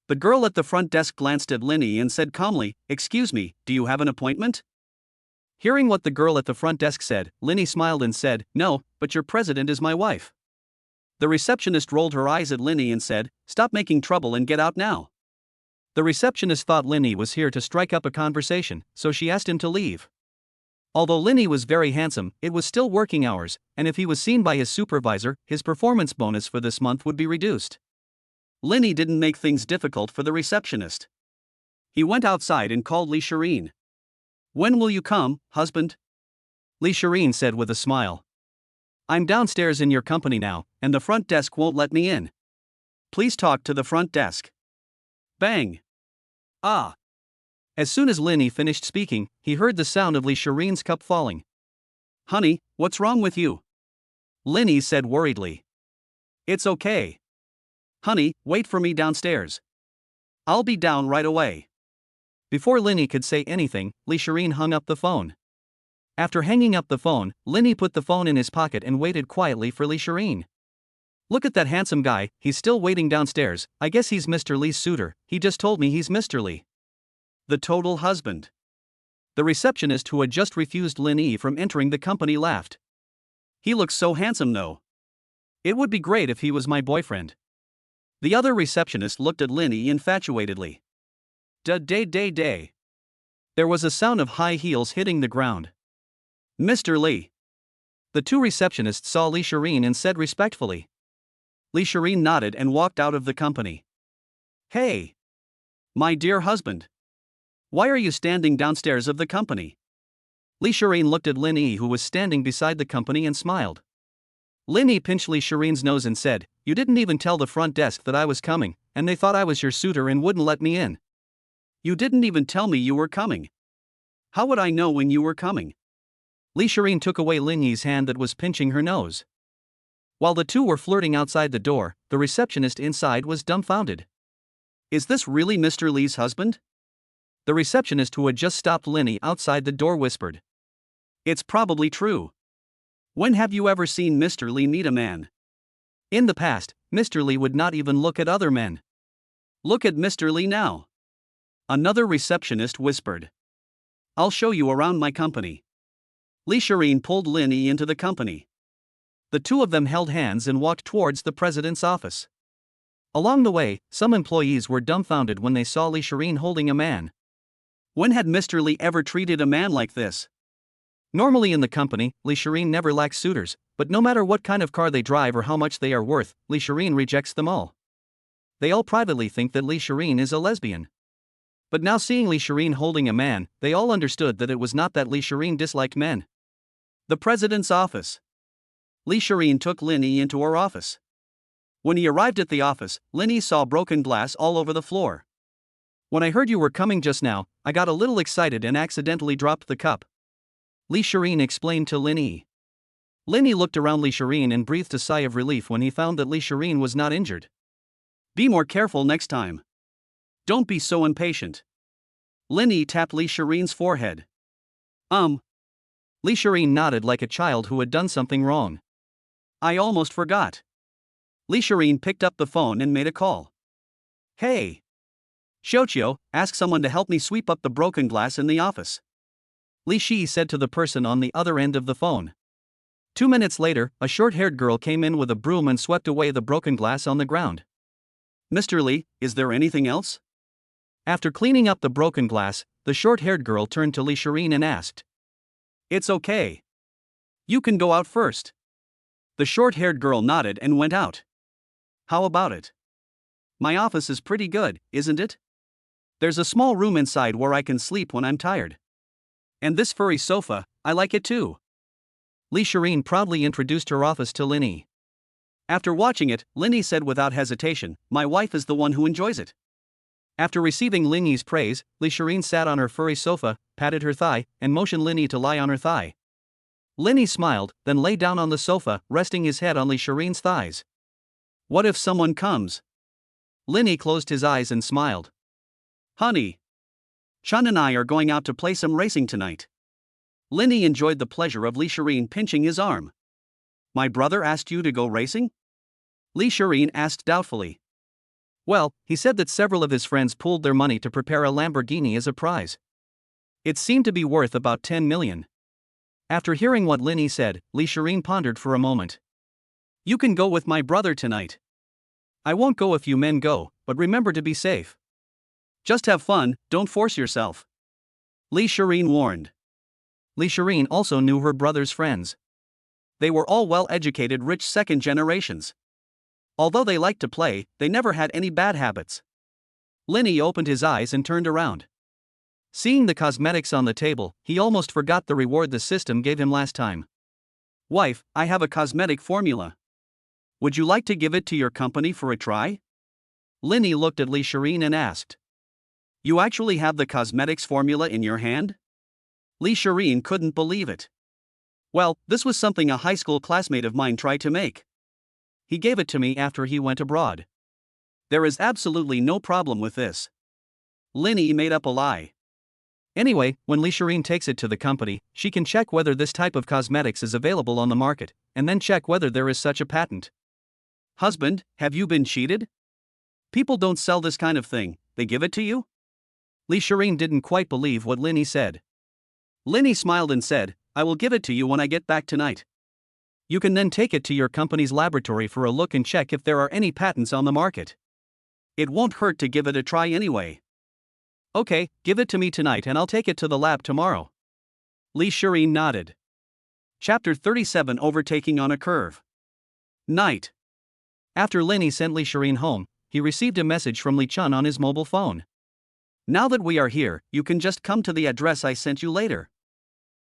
The girl at the front desk glanced at Linny and said calmly, "Excuse me, do you have an appointment?" Hearing what the girl at the front desk said, Linny smiled and said, "No, but your president is my wife." The receptionist rolled her eyes at Linny and said, "Stop making trouble and get out now." The receptionist thought Linny was here to strike up a conversation, so she asked him to leave. Although Linny was very handsome, it was still working hours, and if he was seen by his supervisor, his performance bonus for this month would be reduced. Linny didn't make things difficult for the receptionist. He went outside and called Lee Shireen. "When will you come, husband?" Lee Shireen said with a smile. "I'm downstairs in your company now, and the front desk won't let me in. Please talk to the front desk." Bang! Ah! As soon as Linny finished speaking, he heard the sound of Lee Shireen's cup falling. "Honey, what's wrong with you?" Linny said worriedly. "It's okay. Honey, wait for me downstairs. I'll be down right away." Before Linny could say anything, Lee Shireen hung up the phone. After hanging up the phone, Linny put the phone in his pocket and waited quietly for Lee Shireen. "Look at that handsome guy, he's still waiting downstairs. I guess he's Mr. Lee's suitor. He just told me he's Mr. Lee." The total husband. The receptionist who had just refused Linny from entering the company laughed. "He looks so handsome though. It would be great if he was my boyfriend." The other receptionist looked at Linny infatuatedly. Day. There was a sound of high heels hitting the ground. "Mr. Lee." The two receptionists saw Lee Shireen and said respectfully. Lee Shireen nodded and walked out of the company. "Hey! My dear husband. Why are you standing downstairs of the company?" Lee Shireen looked at Linny, who was standing beside the company, and smiled. Linny pinched Lee Shireen's nose and said, "You didn't even tell the front desk that I was coming, and they thought I was your suitor and wouldn't let me in." "You didn't even tell me you were coming. How would I know when you were coming?" Lee Shireen took away Linny's hand that was pinching her nose. While the two were flirting outside the door, the receptionist inside was dumbfounded. "Is this really Mr. Lee's husband?" The receptionist who had just stopped Linny outside the door whispered. "It's probably true. When have you ever seen Mr. Lee meet a man?" In the past, Mr. Lee would not even look at other men. "Look at Mr. Lee now." Another receptionist whispered. "I'll show you around my company." Lee Shireen pulled Linny into the company. The two of them held hands and walked towards the president's office. Along the way, some employees were dumbfounded when they saw Lee Shireen holding a man. When had Mr. Lee ever treated a man like this? Normally in the company, Lee Shireen never lacks suitors, but no matter what kind of car they drive or how much they are worth, Lee Shireen rejects them all. They all privately think that Lee Shireen is a lesbian. But now seeing Lee Shireen holding a man, they all understood that it was not that Lee Shireen disliked men. The president's office. Lee Shireen took Linny into her office. When he arrived at the office, Linny saw broken glass all over the floor. "When I heard you were coming just now, I got a little excited and accidentally dropped the cup," Lee Shireen explained to Linny. Linny looked around Lee Shireen and breathed a sigh of relief when he found that Lee Shireen was not injured. "Be more careful next time. Don't be so impatient." Linny tapped Lee Shireen's forehead. Lee Shireen nodded like a child who had done something wrong. "I almost forgot." Lee Shireen picked up the phone and made a call. "Hey! Xiaoqiu, ask someone to help me sweep up the broken glass in the office," Li Shi said to the person on the other end of the phone. 2 minutes later, a short-haired girl came in with a broom and swept away the broken glass on the ground. "Mr. Lee, is there anything else?" After cleaning up the broken glass, the short-haired girl turned to Lee Shireen and asked. "It's okay. You can go out first." The short-haired girl nodded and went out. "How about it? My office is pretty good, isn't it? There's a small room inside where I can sleep when I'm tired. And this furry sofa, I like it too." Lee Shireen proudly introduced her office to Linny. After watching it, Linny said without hesitation, "My wife is the one who enjoys it." After receiving Lin Yi's praise, Li Shireen sat on her furry sofa, patted her thigh, and motioned Lin Yi to lie on her thigh. Lin Yi smiled, then lay down on the sofa, resting his head on Li Shireen's thighs. What if someone comes? Lin Yi closed his eyes and smiled. Honey, Chun and I are going out to play some racing tonight. Lin Yi enjoyed the pleasure of Li Shireen pinching his arm. My brother asked you to go racing? Li Shireen asked doubtfully. Well, he said that several of his friends pooled their money to prepare a Lamborghini as a prize. It seemed to be worth about 10 million. After hearing what Lin Yi said, Li Shireen pondered for a moment. You can go with my brother tonight. I won't go if you men go, but remember to be safe. Just have fun, don't force yourself. Li Shireen warned. Li Shireen also knew her brother's friends. They were all well-educated rich second generations. Although they liked to play, they never had any bad habits. Lin Yi opened his eyes and turned around. Seeing the cosmetics on the table, he almost forgot the reward the system gave him last time. Wife, I have a cosmetic formula. Would you like to give it to your company for a try? Lin Yi looked at Li Shireen and asked. You actually have the cosmetics formula in your hand? Li Shireen couldn't believe it. Well, this was something a high school classmate of mine tried to make. He gave it to me after he went abroad. There is absolutely no problem with this. Lin Yi made up a lie. Anyway, when Li Shireen takes it to the company, she can check whether this type of cosmetics is available on the market, and then check whether there is such a patent. Husband, have you been cheated? People don't sell this kind of thing, they give it to you? Li Shireen didn't quite believe what Lin Yi said. Lin Yi smiled and said, I will give it to you when I get back tonight. You can then take it to your company's laboratory for a look and check if there are any patents on the market. It won't hurt to give it a try anyway. Okay, give it to me tonight and I'll take it to the lab tomorrow. Li Shireen nodded. Chapter 37 Overtaking on a Curve. Night. After Lin Yi sent Li Shireen home, he received a message from Li Chun on his mobile phone. Now that we are here, you can just come to the address I sent you later.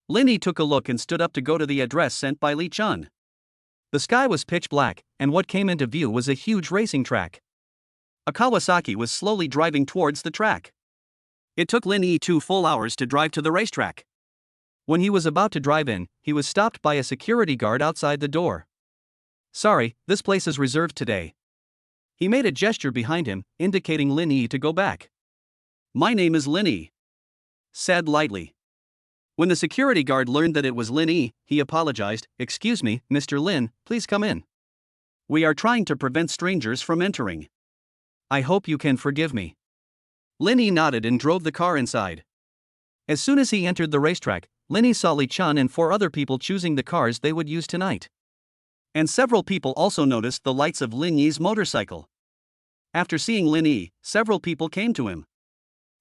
Lin Yi took a look and stood up to go to the address sent by Li Chun. The sky was pitch black, and what came into view was a huge racing track. A Kawasaki was slowly driving towards the track. It took Lin Yi 2 full hours to drive to the racetrack. When he was about to drive in, he was stopped by a security guard outside the door. Sorry, this place is reserved today. He made a gesture behind him, indicating Lin Yi to go back. My name is Lin Yi. Said lightly. When the security guard learned that it was Lin Yi, he apologized. Excuse me, Mr. Lin, please come in. We are trying to prevent strangers from entering. I hope you can forgive me. Lin Yi nodded and drove the car inside. As soon as he entered the racetrack, Lin Yi saw Li Chun and 4 other people choosing the cars they would use tonight. And several people also noticed the lights of Lin Yi's motorcycle. After seeing Lin Yi, several people came to him.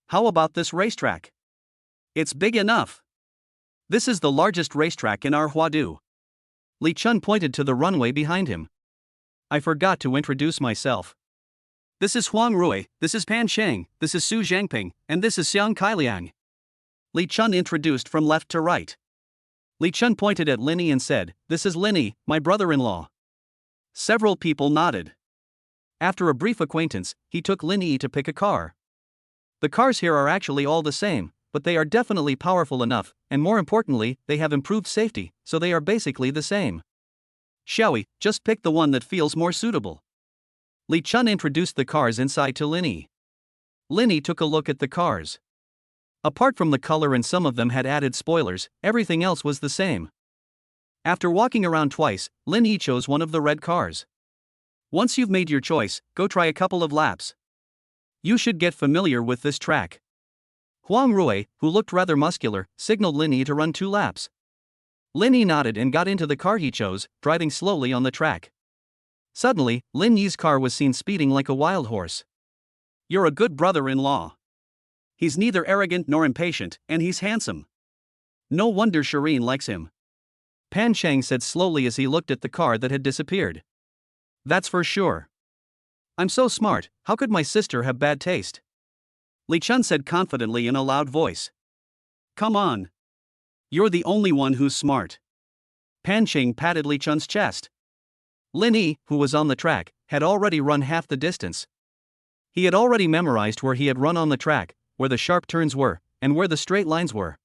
How about this racetrack? It's big enough. This is the largest racetrack in our Huadu. Li Chun pointed to the runway behind him. I forgot to introduce myself. This is Huang Rui, this is Pan Sheng, this is Su Zhangping, and this is Xiang Kailiang. Li Chun introduced from left to right. Li Chun pointed at Lin Yi and said, This is Lin Yi, my brother-in-law. Several people nodded. After a brief acquaintance, he took Lin Yi to pick a car. The cars here are actually all the same, but they are definitely powerful enough, and more importantly, they have improved safety, so they are basically the same. Shall we just pick the one that feels more suitable? Li Chun introduced the cars inside to Lin Yi. Lin Yi took a look at the cars. Apart from the color and some of them had added spoilers, everything else was the same. After walking around twice, Lin Yi chose one of the red cars. Once you've made your choice, go try a couple of laps. You should get familiar with this track. Huang Rui, who looked rather muscular, signaled Lin Yi to run 2 laps. Lin Yi nodded and got into the car he chose, driving slowly on the track. Suddenly, Lin Yi's car was seen speeding like a wild horse. You're a good brother-in-law. He's neither arrogant nor impatient, and he's handsome. No wonder Shireen likes him. Pan Sheng said slowly as he looked at the car that had disappeared. That's for sure. I'm so smart, how could my sister have bad taste? Li Chun said confidently in a loud voice. Come on. You're the only one who's smart. Pan Sheng patted Li Chun's chest. Lin Yi, who was on the track, had already run half the distance. He had already memorized where he had run on the track, where the sharp turns were, and where the straight lines were.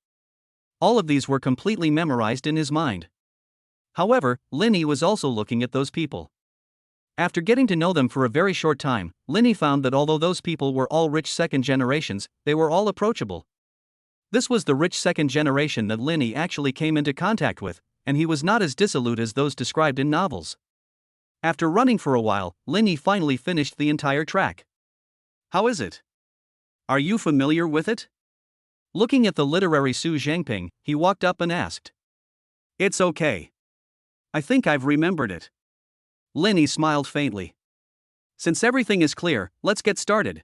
All of these were completely memorized in his mind. However, Linny was also looking at those people. After getting to know them for a very short time, Linny found that although those people were all rich second generations, they were all approachable. This was the rich second generation that Linny actually came into contact with, and he was not as dissolute as those described in novels. After running for a while, Linny finally finished the entire track. How is it? Are you familiar with it? Looking at the literary Su Zhangping, he walked up and asked. It's okay. I think I've remembered it. Linny smiled faintly. Since everything is clear, let's get started.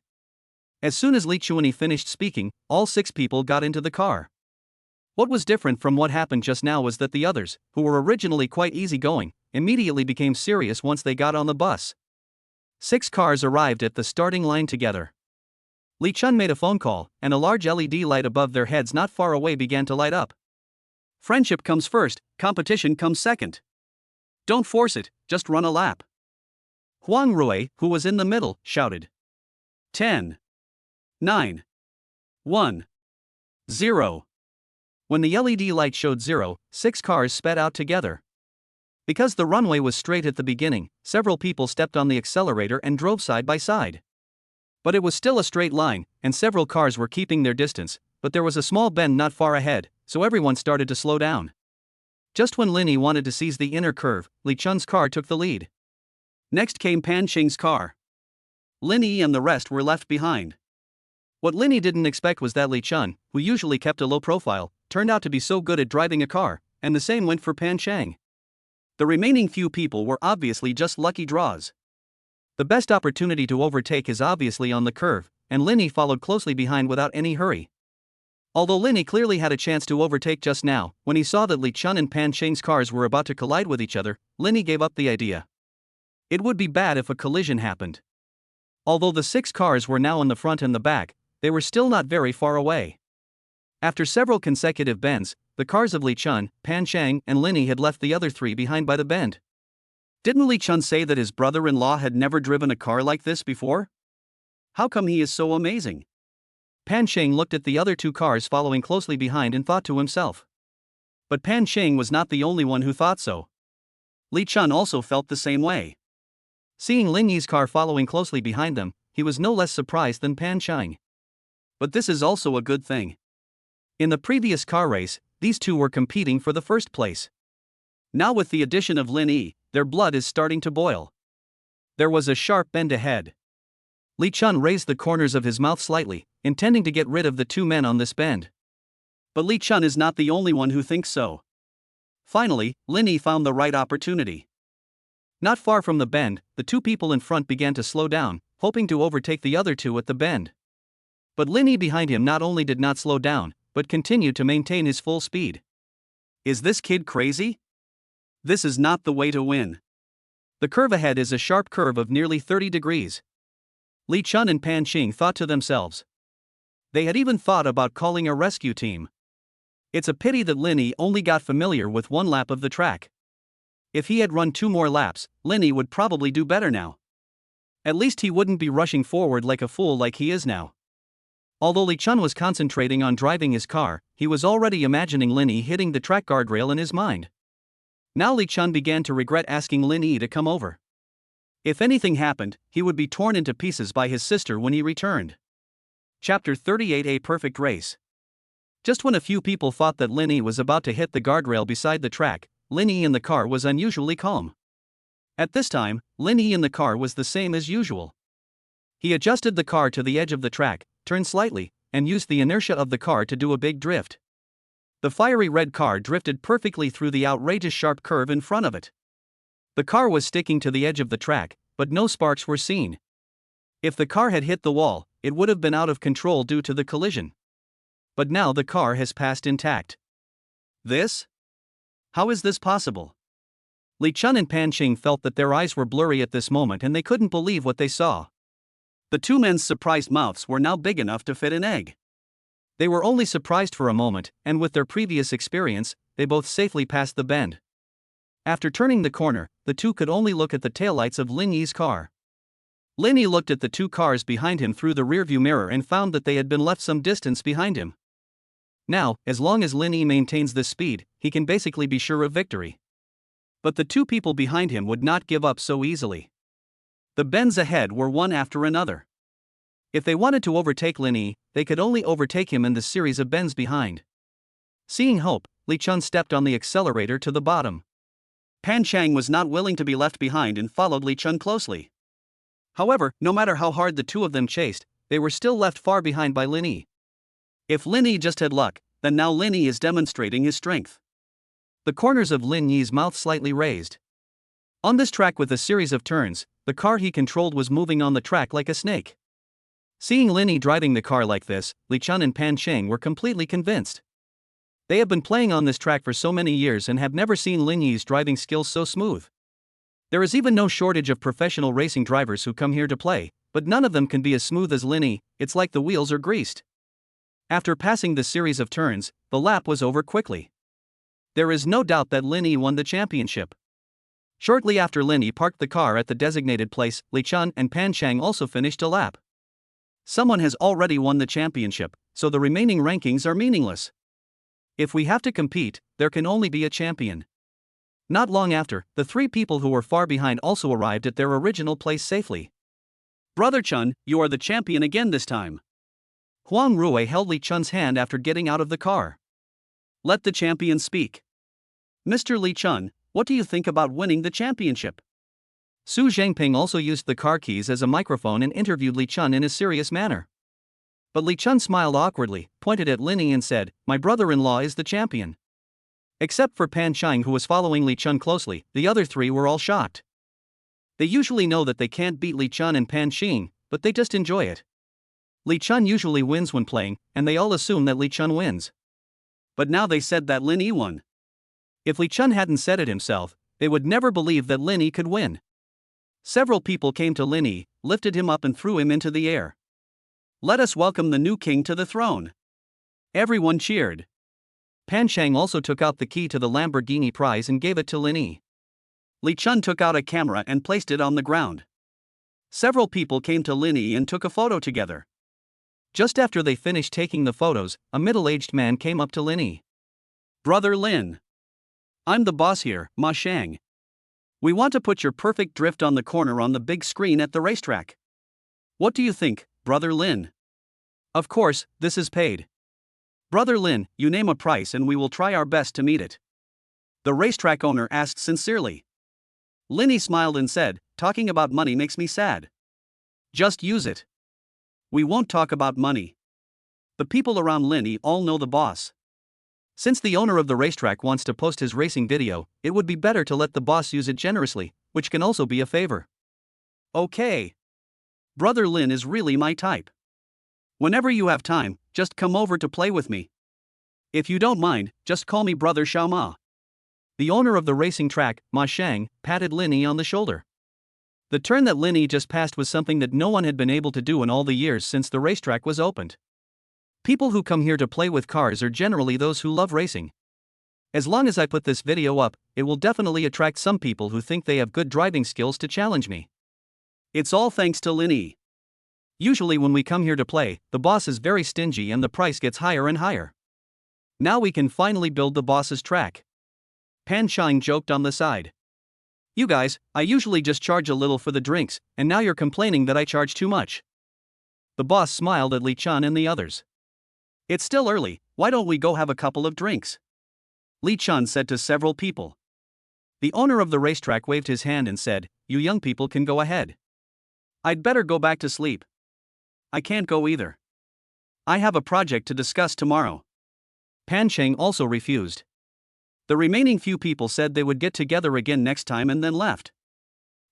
As soon as Li Chuanyi finished speaking, all 6 people got into the car. What was different from what happened just now was that the others, who were originally quite easygoing, immediately became serious once they got on the bus. 6 cars arrived at the starting line together. Li Chun made a phone call, and a large LED light above their heads not far away began to light up. Friendship comes first, competition comes second. Don't force it, just run a lap. Huang Rui, who was in the middle, shouted. 10. 9. 1. 0. When the LED light showed 0, 6 cars sped out together. Because the runway was straight at the beginning, several people stepped on the accelerator and drove side by side. But it was still a straight line, and several cars were keeping their distance, but there was a small bend not far ahead, so everyone started to slow down. Just when Linny wanted to seize the inner curve, Li Chun's car took the lead. Next came Pan Qing's car. Linny and the rest were left behind. What Linny didn't expect was that Li Chun, who usually kept a low profile, turned out to be so good at driving a car, and the same went for Pan Chang. The remaining few people were obviously just lucky draws. The best opportunity to overtake is obviously on the curve, and Linny followed closely behind without any hurry. Although Linny clearly had a chance to overtake just now, when he saw that Li Chun and Pan Chang's cars were about to collide with each other, Linny gave up the idea. It would be bad if a collision happened. Although the 6 cars were now in the front and the back, they were still not very far away. After several consecutive bends, the cars of Li Chun, Pan Chang, and Linny had left the other 3 behind by the bend. Didn't Li Chun say that his brother-in-law had never driven a car like this before? How come he is so amazing? Pan Chang looked at the other 2 cars following closely behind and thought to himself. But Pan Chang was not the only one who thought so. Li Chun also felt the same way. Seeing Lin Yi's car following closely behind them, he was no less surprised than Pan Chang. But this is also a good thing. In the previous car race, these 2 were competing for the first place. Now with the addition of Lin Yi, their blood is starting to boil. There was a sharp bend ahead. Li Chun raised the corners of his mouth slightly, intending to get rid of the 2 men on this bend. But Li Chun is not the only one who thinks so. Finally, Lin Yi found the right opportunity. Not far from the bend, the 2 people in front began to slow down, hoping to overtake the other 2 at the bend. But Lin Yi behind him not only did not slow down, but continued to maintain his full speed. Is this kid crazy? This is not the way to win. The curve ahead is a sharp curve of nearly 30 degrees. Li Chun and Pan Qing thought to themselves. They had even thought about calling a rescue team. It's a pity that Linny only got familiar with 1 lap of the track. If he had run 2 more laps, Linny would probably do better now. At least he wouldn't be rushing forward like a fool like he is now. Although Li Chun was concentrating on driving his car, he was already imagining Linny hitting the track guardrail in his mind. Now Li Chun began to regret asking Lin Yi to come over. If anything happened, he would be torn into pieces by his sister when he returned. Chapter 38: A Perfect Race. Just when a few people thought that Lin Yi was about to hit the guardrail beside the track, Lin Yi in the car was unusually calm. At this time, Lin Yi in the car was the same as usual. He adjusted the car to the edge of the track, turned slightly, and used the inertia of the car to do a big drift. The fiery red car drifted perfectly through the outrageous sharp curve in front of it. The car was sticking to the edge of the track, but no sparks were seen. If the car had hit the wall, it would have been out of control due to the collision. But now the car has passed intact. This? How is this possible? Li Chun and Pan Qing felt that their eyes were blurry at this moment and they couldn't believe what they saw. The 2 men's surprised mouths were now big enough to fit an egg. They were only surprised for a moment, and with their previous experience, they both safely passed the bend. After turning the corner, the 2 could only look at the taillights of Lin Yi's car. Linny looked at the two cars behind him through the rearview mirror and found that they had been left some distance behind him. Now, as long as Linny maintains this speed, he can basically be sure of victory. But the two people behind him would not give up so easily. The bends ahead were one after another. If they wanted to overtake Linny, they could only overtake him in the series of bends behind. Seeing hope, Li Chun stepped on the accelerator to the bottom. Pan Chang was not willing to be left behind and followed Li Chun closely. However, no matter how hard the two of them chased, they were still left far behind by Linny. If Linny just had luck, then now Linny is demonstrating his strength. The corners of Lin Yi's mouth slightly raised. On this track with a series of turns, the car he controlled was moving on the track like a snake. Seeing Linny driving the car like this, Li Chun and Pan Chang were completely convinced. They have been playing on this track for so many years and have never seen Lin Yi's driving skills so smooth. There is even no shortage of professional racing drivers who come here to play, but none of them can be as smooth as Linny. It's like the wheels are greased. After passing the series of turns, the lap was over quickly. There is no doubt that Linny won the championship. Shortly after Linny parked the car at the designated place, Li Chun and Pan Chang also finished a lap. Someone has already won the championship, so the remaining rankings are meaningless. If we have to compete, there can only be a champion. Not long after, the three people who were far behind also arrived at their original place safely. Brother Chun, you are the champion again this time. Huang Rui held Li Chun's hand after getting out of the car. Let the champion speak. Mr. Li Chun, what do you think about winning the championship? Su Zhengping also used the car keys as a microphone and interviewed Li Chun in a serious manner. But Li Chun smiled awkwardly, pointed at Linny and said, "My brother-in-law is the champion." Except for Pan Chang, who was following Li Chun closely, the other three were all shocked. They usually know that they can't beat Li Chun and Pan Chang, but they just enjoy it. Li Chun usually wins when playing, and they all assume that Li Chun wins. But now they said that Linny won. If Li Chun hadn't said it himself, they would never believe that Linny could win. Several people came to Linny, lifted him up and threw him into the air. Let us welcome the new king to the throne. Everyone cheered. Pan Chang also took out the key to the Lamborghini prize and gave it to Linny. Li Chun took out a camera and placed it on the ground. Several people came to Linny and took a photo together. Just after they finished taking the photos, a middle-aged man came up to Linny. Brother Lin. I'm the boss here, Ma Shang. We want to put your perfect drift on the corner on the big screen at the racetrack. What do you think, Brother Lin? Of course, this is paid. Brother Lin, you name a price and we will try our best to meet it. The racetrack owner asked sincerely. Linny smiled and said, talking about money makes me sad. Just use it. We won't talk about money. The people around Linny all know the boss. Since the owner of the racetrack wants to post his racing video, it would be better to let the boss use it generously, which can also be a favor. Okay. Brother Lin is really my type. Whenever you have time, just come over to play with me. If you don't mind, just call me Brother Xiao Ma. The owner of the racing track, Ma Shang, patted Linny on the shoulder. The turn that Linny just passed was something that no one had been able to do in all the years since the racetrack was opened. People who come here to play with cars are generally those who love racing. As long as I put this video up, it will definitely attract some people who think they have good driving skills to challenge me. It's all thanks to Linny. Usually when we come here to play, the boss is very stingy and the price gets higher and higher. Now we can finally build the boss's track. Pan Chang joked on the side. You guys, I usually just charge a little for the drinks, and now you're complaining that I charge too much. The boss smiled at Li Chun and the others. It's still early, why don't we go have a couple of drinks? Li Chun said to several people. The owner of the racetrack waved his hand and said, you young people can go ahead. I'd better go back to sleep. I can't go either. I have a project to discuss tomorrow. Pan Chang also refused. The remaining few people said they would get together again next time and then left.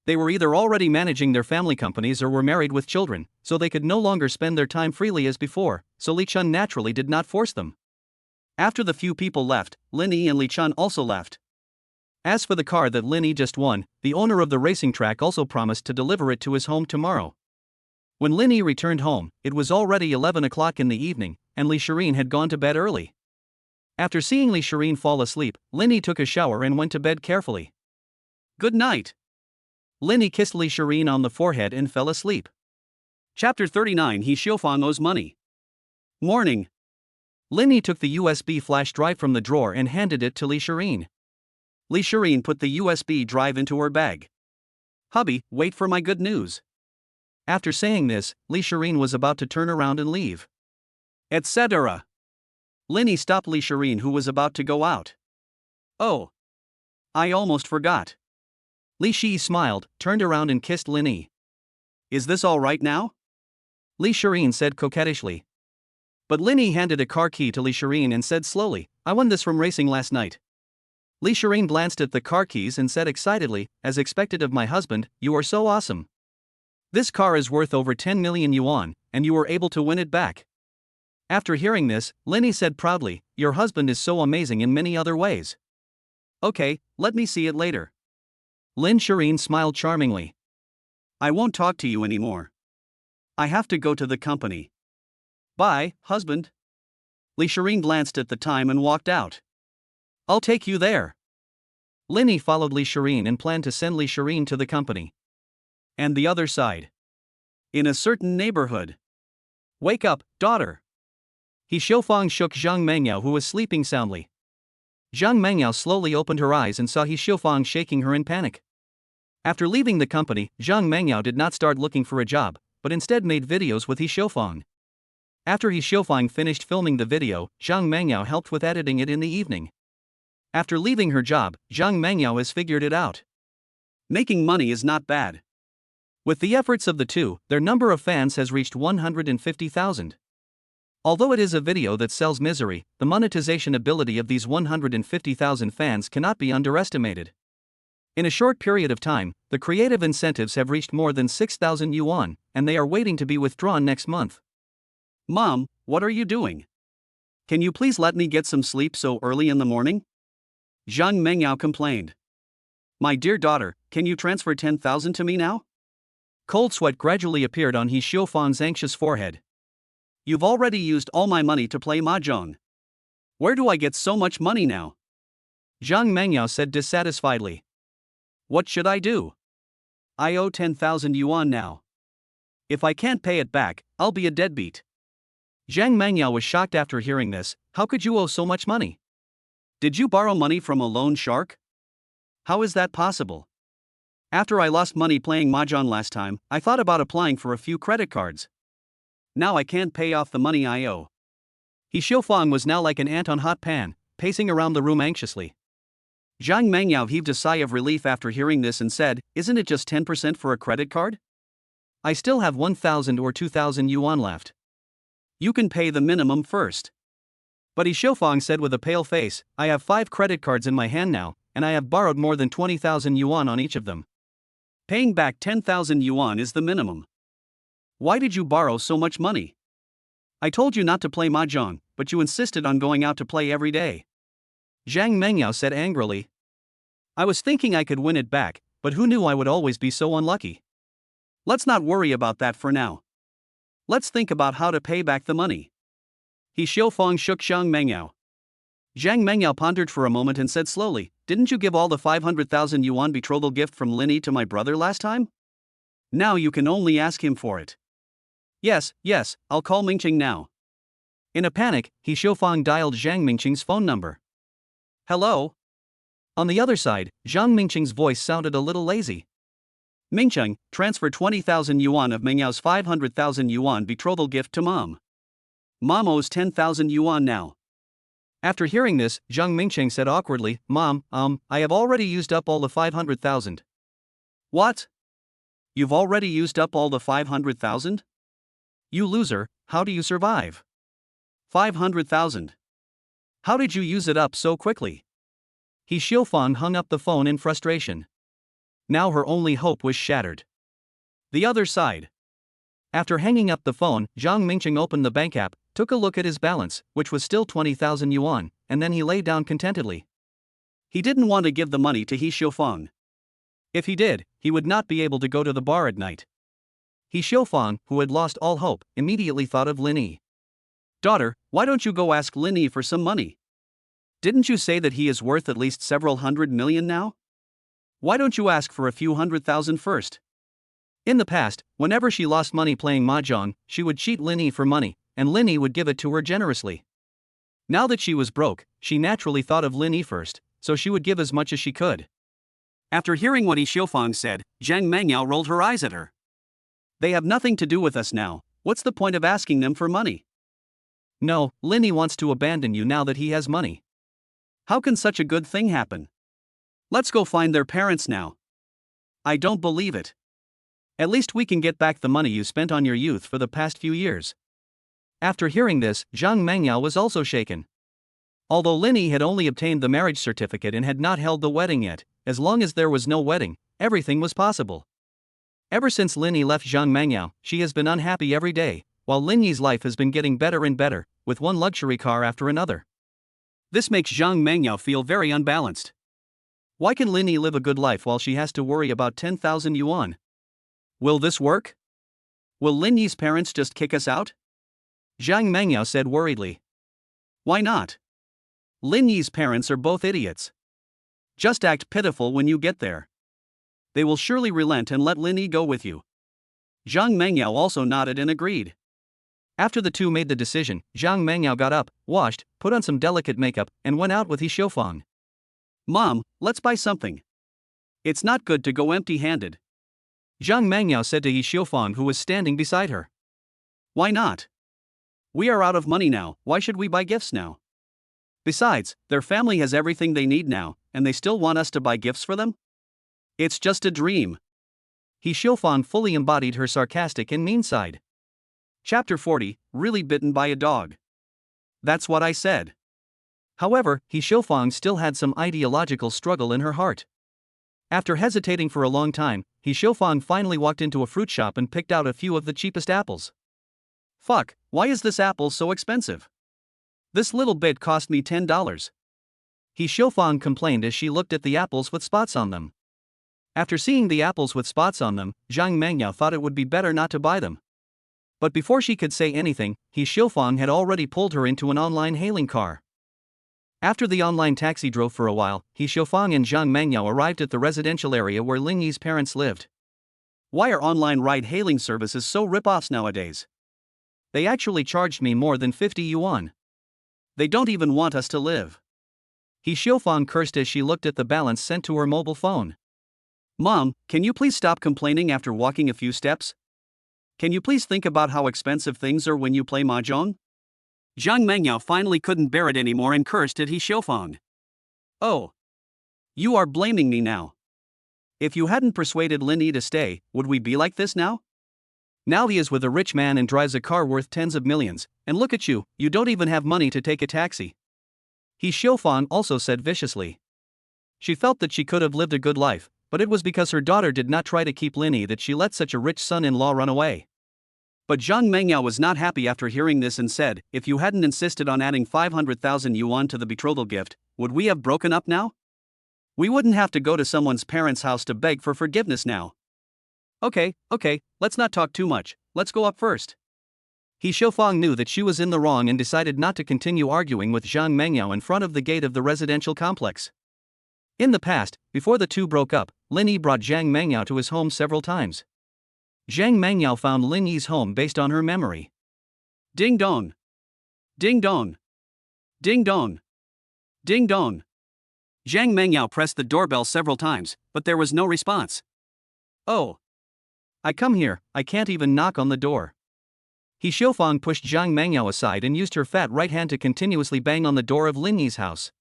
They were either already managing their family companies or were married with children, so they could no longer spend their time freely as before, so Li Chun naturally did not force them. After the few people left, Linny and Li Chun also left. As for the car that Linny just won, the owner of the racing track also promised to deliver it to his home tomorrow. When Linny returned home, it was already 11 o'clock in the evening, and Li Shireen had gone to bed early. After seeing Li Shireen fall asleep, Linny took a shower and went to bed carefully. Good night. Linny kissed Li Shireen on the forehead and fell asleep. Chapter 39 He Xiaofang owes money. Morning. Linny took the USB flash drive from the drawer and handed it to Li Shireen. Li Shireen put the USB drive into her bag. Hubby, wait for my good news. After saying this, Li Shireen was about to turn around and leave. Etc. Linny stopped Li Shireen, who was about to go out. Oh. I almost forgot. Li Shi smiled, turned around and kissed Linny. Is this all right now? Li Shireen said coquettishly. But Linny handed a car key to Li Shireen and said slowly, I won this from racing last night. Li Shireen glanced at the car keys and said excitedly, as expected of my husband, you are so awesome. This car is worth over 10 million yuan, and you were able to win it back. After hearing this, Linny said proudly, your husband is so amazing in many other ways. Okay, let me see it later. Lin Shireen smiled charmingly. I won't talk to you anymore. I have to go to the company. Bye, husband. Li Shireen glanced at the time and walked out. I'll take you there. Linny followed Li Shireen and planned to send Li Shireen to the company. And the other side. In a certain neighborhood. Wake up, daughter. He Xiaofang shook Zhang Mengyao, who was sleeping soundly. Zhang Mengyao slowly opened her eyes and saw He Xiaofang shaking her in panic. After leaving the company, Zhang Mengyao did not start looking for a job, but instead made videos with He Xiaofang. After He Xiaofang finished filming the video, Zhang Mengyao helped with editing it in the evening. After leaving her job, Zhang Mengyao has figured it out. Making money is not bad. With the efforts of the two, their number of fans has reached 150,000. Although it is a video that sells misery, the monetization ability of these 150,000 fans cannot be underestimated. In a short period of time, the creative incentives have reached more than 6,000 yuan, and they are waiting to be withdrawn next month. Mom, what are you doing? Can you please let me get some sleep so early in the morning? Zhang Mengyao complained. My dear daughter, can you transfer 10,000 to me now? Cold sweat gradually appeared on He Xiaofang's anxious forehead. You've already used all my money to play mahjong. Where do I get so much money now? Zhang Mengyao said dissatisfiedly. What should I do? I owe 10,000 yuan now. If I can't pay it back, I'll be a deadbeat. Zhang Mengyao was shocked after hearing this. How could you owe so much money? Did you borrow money from a loan shark? How is that possible? After I lost money playing mahjong last time, I thought about applying for a few credit cards. Now I can't pay off the money I owe. He Xiaofang was now like an ant on hot pan, pacing around the room anxiously. Zhang Mengyao heaved a sigh of relief after hearing this and said, isn't it just 10% for a credit card? I still have 1,000 or 2,000 yuan left. You can pay the minimum first. But He Xiaofang said with a pale face, I have 5 credit cards in my hand now, and I have borrowed more than 20,000 yuan on each of them. Paying back 10,000 yuan is the minimum. Why did you borrow so much money? I told you not to play mahjong, but you insisted on going out to play every day. Zhang Mengyao said angrily. I was thinking I could win it back, but who knew I would always be so unlucky? Let's not worry about that for now. Let's think about how to pay back the money. He Xiaofang shook Zhang Mengyao. Zhang Mengyao pondered for a moment and said slowly, didn't you give all the 500,000 yuan betrothal gift from Linny to my brother last time? Now you can only ask him for it. Yes, I'll call Mingqing now. In a panic, He Xiaofang dialed Zhang Mingqing's phone number. Hello? On the other side, Zhang Mingqing's voice sounded a little lazy. Mingqing, transfer 20,000 yuan of Mengyao's 500,000 yuan betrothal gift to Mom. Mom owes 10,000 yuan now. After hearing this, Zhang Mingqing said awkwardly, Mom, I have already used up all the 500,000. What? You've already used up all the 500,000? You loser, how do you survive? 500,000. How did you use it up so quickly? He Xiaofang hung up the phone in frustration. Now her only hope was shattered. The other side. After hanging up the phone, Zhang Mingqing opened the bank app, took a look at his balance, which was still 20,000 yuan, and then he lay down contentedly. He didn't want to give the money to He Xiaofang. If he did, he would not be able to go to the bar at night. He Xiaofang, who had lost all hope, immediately thought of Linny. Daughter, why don't you go ask Linny for some money? Didn't you say that he is worth at least several hundred million now? Why don't you ask for a few 100,000 first? In the past, whenever she lost money playing mahjong, she would cheat Linny for money, and Linny would give it to her generously. Now that she was broke, she naturally thought of Linny first, so she would give as much as she could. After hearing what Yi Xiaofang said, Zhang Mengyao rolled her eyes at her. They have nothing to do with us now, what's the point of asking them for money? No, Linny wants to abandon you now that he has money. How can such a good thing happen? Let's go find their parents now. I don't believe it. At least we can get back the money you spent on your youth for the past few years. After hearing this, Zhang Mengyao was also shaken. Although Linny had only obtained the marriage certificate and had not held the wedding yet, as long as there was no wedding, everything was possible. Ever since Linny left Zhang Mengyao, she has been unhappy every day, while Linny's life has been getting better and better, with one luxury car after another. This makes Zhang Mengyao feel very unbalanced. Why can Linny live a good life while she has to worry about 10,000 yuan? Will this work? Will Linny's parents just kick us out? Zhang Mengyao said worriedly. Why not? Linny's parents are both idiots. Just act pitiful when you get there. They will surely relent and let Linny go with you. Zhang Mengyao also nodded and agreed. After the two made the decision, Zhang Mengyao got up, washed, put on some delicate makeup, and went out with Yi Xiaofang. Mom, let's buy something. It's not good to go empty-handed. Zhang Mengyao said to Yi Xiaofang, who was standing beside her. Why not? We are out of money now, why should we buy gifts now? Besides, their family has everything they need now, and they still want us to buy gifts for them? It's just a dream. Yi Xiaofang fully embodied her sarcastic and mean side. Chapter 40, Really Bitten by a Dog. That's what I said. However, Yi Xiaofang still had some ideological struggle in her heart. After hesitating for a long time, Yi Xiaofang finally walked into a fruit shop and picked out a few of the cheapest apples. Fuck, why is this apple so expensive? This little bit cost me $10. Yi Xiaofang complained as she looked at the apples with spots on them. After seeing the apples with spots on them, Zhang Mengyao thought it would be better not to buy them. But before she could say anything, Yi Xiaofang had already pulled her into an online hailing car. After the online taxi drove for a while, Yi Xiaofang and Zhang Mengyao arrived at the residential area where Lingy's parents lived. Why are online ride-hailing services so rip-offs nowadays? They actually charged me more than 50 yuan. They don't even want us to live. Yi Xiaofang cursed as she looked at the balance sent to her mobile phone. Mom, can you please stop complaining after walking a few steps? Can you please think about how expensive things are when you play mahjong? Zhang Mengyao finally couldn't bear it anymore and cursed at Yi Xiaofang. Oh. You are blaming me now. If you hadn't persuaded Linny to stay, would we be like this now? Now he is with a rich man and drives a car worth tens of millions, and look at you, you don't even have money to take a taxi. Yi Xiaofang also said viciously. She felt that she could have lived a good life, but it was because her daughter did not try to keep Linny that she let such a rich son-in-law run away. But Zhang Mengyao was not happy after hearing this and said, if you hadn't insisted on adding 500,000 yuan to the betrothal gift, would we have broken up now? We wouldn't have to go to someone's parents' house to beg for forgiveness now. Okay, let's not talk too much, let's go up first. Yi Xiaofang knew that she was in the wrong and decided not to continue arguing with Zhang Mengyao in front of the gate of the residential complex. In the past, before the two broke up, Linny brought Zhang Mengyao to his home several times. Zhang Mengyao found Linny's home based on her memory. Ding dong. Ding dong. Ding dong. Ding dong. Zhang Mengyao pressed the doorbell several times, but there was no response. Oh. I come here, I can't even knock on the door. Yi Xiaofang pushed Zhang Mengyao aside and used her fat right hand to continuously bang on the door of Linny's house.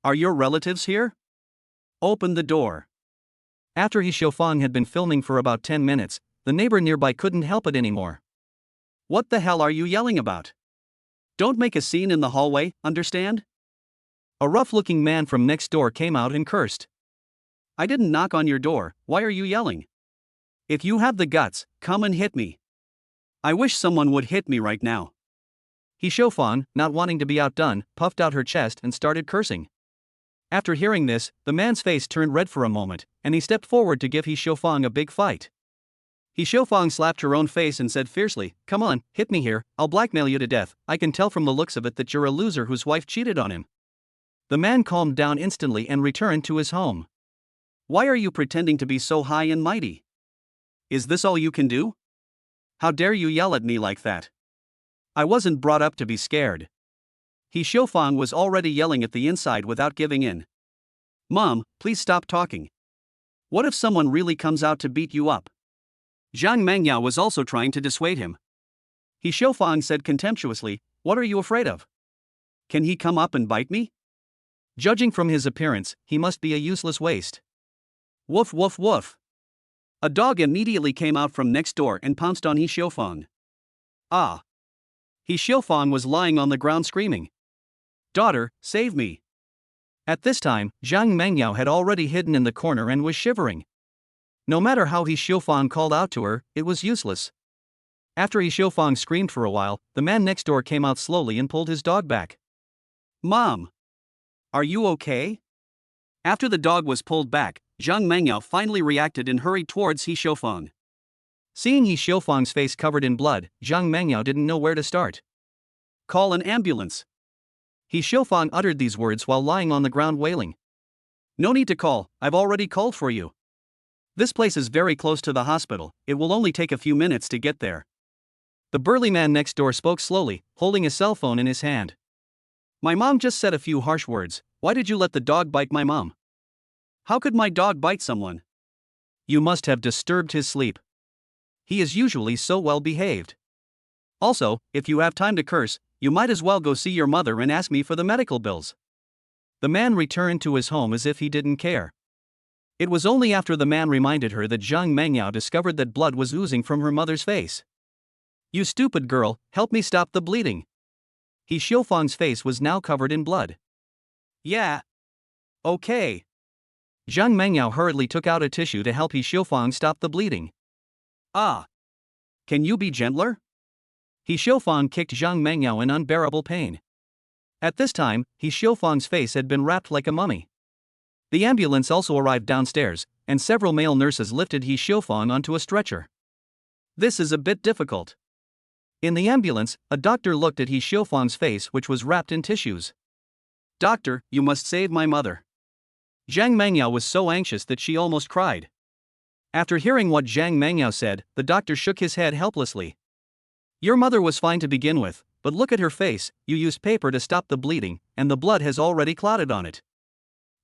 Are your relatives here? Open the door. After Yi Xiaofang had been filming for about 10 minutes, the neighbor nearby couldn't help it anymore. What the hell are you yelling about? Don't make a scene in the hallway, understand? A rough-looking man from next door came out and cursed. I didn't knock on your door, why are you yelling? If you have the guts, come and hit me. I wish someone would hit me right now. Yi Xiaofang, not wanting to be outdone, puffed out her chest and started cursing. After hearing this, the man's face turned red for a moment, and he stepped forward to give Yi Xiaofang a big fight. Yi Xiaofang slapped her own face and said fiercely, come on, hit me here, I'll blackmail you to death, I can tell from the looks of it that you're a loser whose wife cheated on him. The man calmed down instantly and returned to his home. Why are you pretending to be so high and mighty? Is this all you can do? How dare you yell at me like that? I wasn't brought up to be scared. He Xiaofang was already yelling at the inside without giving in. Mom, please stop talking. What if someone really comes out to beat you up? Zhang Mengyao was also trying to dissuade him. He Xiaofang said contemptuously, what are you afraid of? Can he come up and bite me? Judging from his appearance, he must be a useless waste. Woof woof woof. A dog immediately came out from next door and pounced on He Xiaofang. Ah! He Xiaofang was lying on the ground screaming. Daughter, save me. At this time, Zhang Mengyao had already hidden in the corner and was shivering. No matter how He Xiaofang called out to her, it was useless. After He Xiaofang screamed for a while, the man next door came out slowly and pulled his dog back. Mom! Are you okay? After the dog was pulled back, Zhang Mengyao finally reacted and hurried towards He Xiaofang. Seeing He Xiaofang's face covered in blood, Zhang Mengyao didn't know where to start. Call an ambulance. He Xiaofang uttered these words while lying on the ground wailing. No need to call, I've already called for you. This place is very close to the hospital, it will only take a few minutes to get there. The burly man next door spoke slowly, holding a cell phone in his hand. My mom just said a few harsh words. Why did you let the dog bite my mom? How could my dog bite someone? You must have disturbed his sleep. He is usually so well behaved. Also, if you have time to curse, you might as well go see your mother and ask me for the medical bills. The man returned to his home as if he didn't care. It was only after the man reminded her that Zhang Mengyao discovered that blood was oozing from her mother's face. You stupid girl, help me stop the bleeding. He Xiaofang's face was now covered in blood. Yeah. Okay. Zhang Mengyao hurriedly took out a tissue to help He Xiaofang stop the bleeding. Ah. Can you be gentler? He Xiaofang kicked Zhang Mengyao in unbearable pain. At this time, He Xiaofang's face had been wrapped like a mummy. The ambulance also arrived downstairs, and several male nurses lifted He Xiaofang onto a stretcher. This is a bit difficult. In the ambulance, a doctor looked at He Xiaofang's face, which was wrapped in tissues. Doctor, you must save my mother. Zhang Mengyao was so anxious that she almost cried. After hearing what Zhang Mengyao said, the doctor shook his head helplessly. Your mother was fine to begin with, but look at her face, you used paper to stop the bleeding, and the blood has already clotted on it.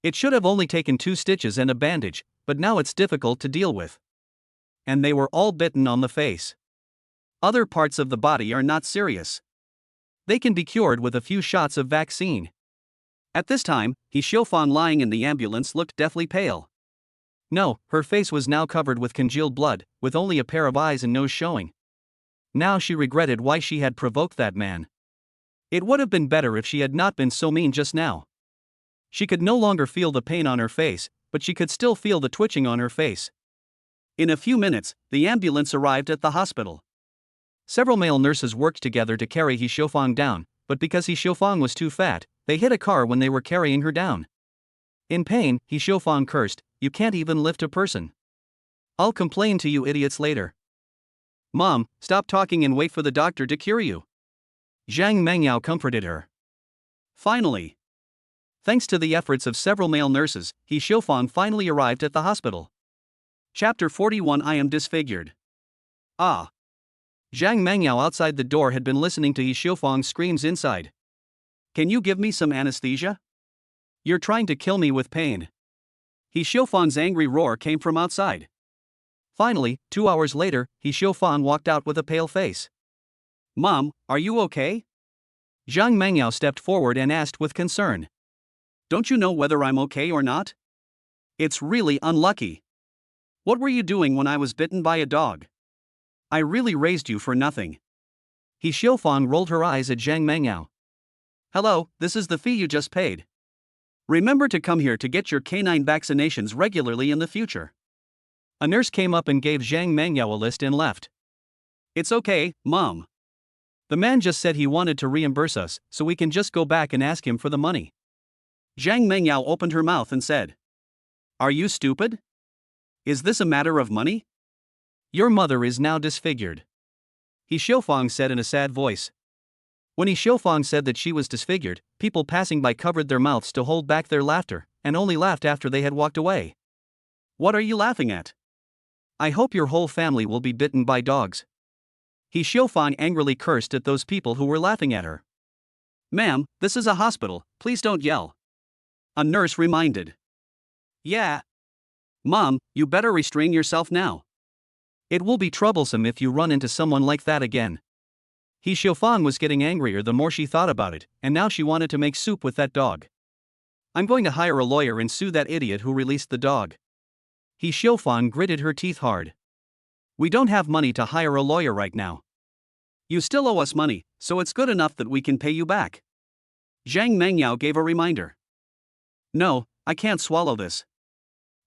It should have only taken 2 stitches and a bandage, but now it's difficult to deal with. And they were all bitten on the face. Other parts of the body are not serious. They can be cured with a few shots of vaccine. At this time, He Xiaofang lying in the ambulance looked deathly pale. No, her face was now covered with congealed blood, with only a pair of eyes and nose showing. Now she regretted why she had provoked that man. It would have been better if she had not been so mean just now. She could no longer feel the pain on her face, but she could still feel the twitching on her face. In a few minutes, the ambulance arrived at the hospital. Several male nurses worked together to carry He Xiaofang down, but because He Xiaofang was too fat, they hit a car when they were carrying her down. In pain, He Xiaofang cursed, you can't even lift a person. I'll complain to you idiots later. Mom, stop talking and wait for the doctor to cure you. Zhang Mengyao comforted her. Finally. Thanks to the efforts of several male nurses, He Xiaofang finally arrived at the hospital. Chapter 41 I am disfigured. Ah. Zhang Mengyao outside the door had been listening to He Xiaofang's screams inside. Can you give me some anesthesia? You're trying to kill me with pain. He Xiaofang's angry roar came from outside. Finally, 2 hours later, He Xiaofang walked out with a pale face. Mom, are you okay? Zhang Mengyao stepped forward and asked with concern. Don't you know whether I'm okay or not? It's really unlucky. What were you doing when I was bitten by a dog? I really raised you for nothing. He Xiaofang rolled her eyes at Zhang Mengyao. Hello, this is the fee you just paid. Remember to come here to get your canine vaccinations regularly in the future. A nurse came up and gave Zhang Mengyao a list and left. It's okay, Mom. The man just said he wanted to reimburse us, so we can just go back and ask him for the money. Zhang Mengyao opened her mouth and said. Are you stupid? Is this a matter of money? Your mother is now disfigured. He Xiaofang said in a sad voice. When He Xiaofang said that she was disfigured, people passing by covered their mouths to hold back their laughter, and only laughed after they had walked away. What are you laughing at? I hope your whole family will be bitten by dogs. He Xiaofang angrily cursed at those people who were laughing at her. Ma'am, this is a hospital, please don't yell. A nurse reminded. Yeah. Mom, you better restrain yourself now. It will be troublesome if you run into someone like that again. He Xiaofang was getting angrier the more she thought about it, and now she wanted to make soup with that dog. I'm going to hire a lawyer and sue that idiot who released the dog. He Xiaofang gritted her teeth hard. We don't have money to hire a lawyer right now. You still owe us money, so it's good enough that we can pay you back. Zhang Mengyao gave a reminder. No, I can't swallow this.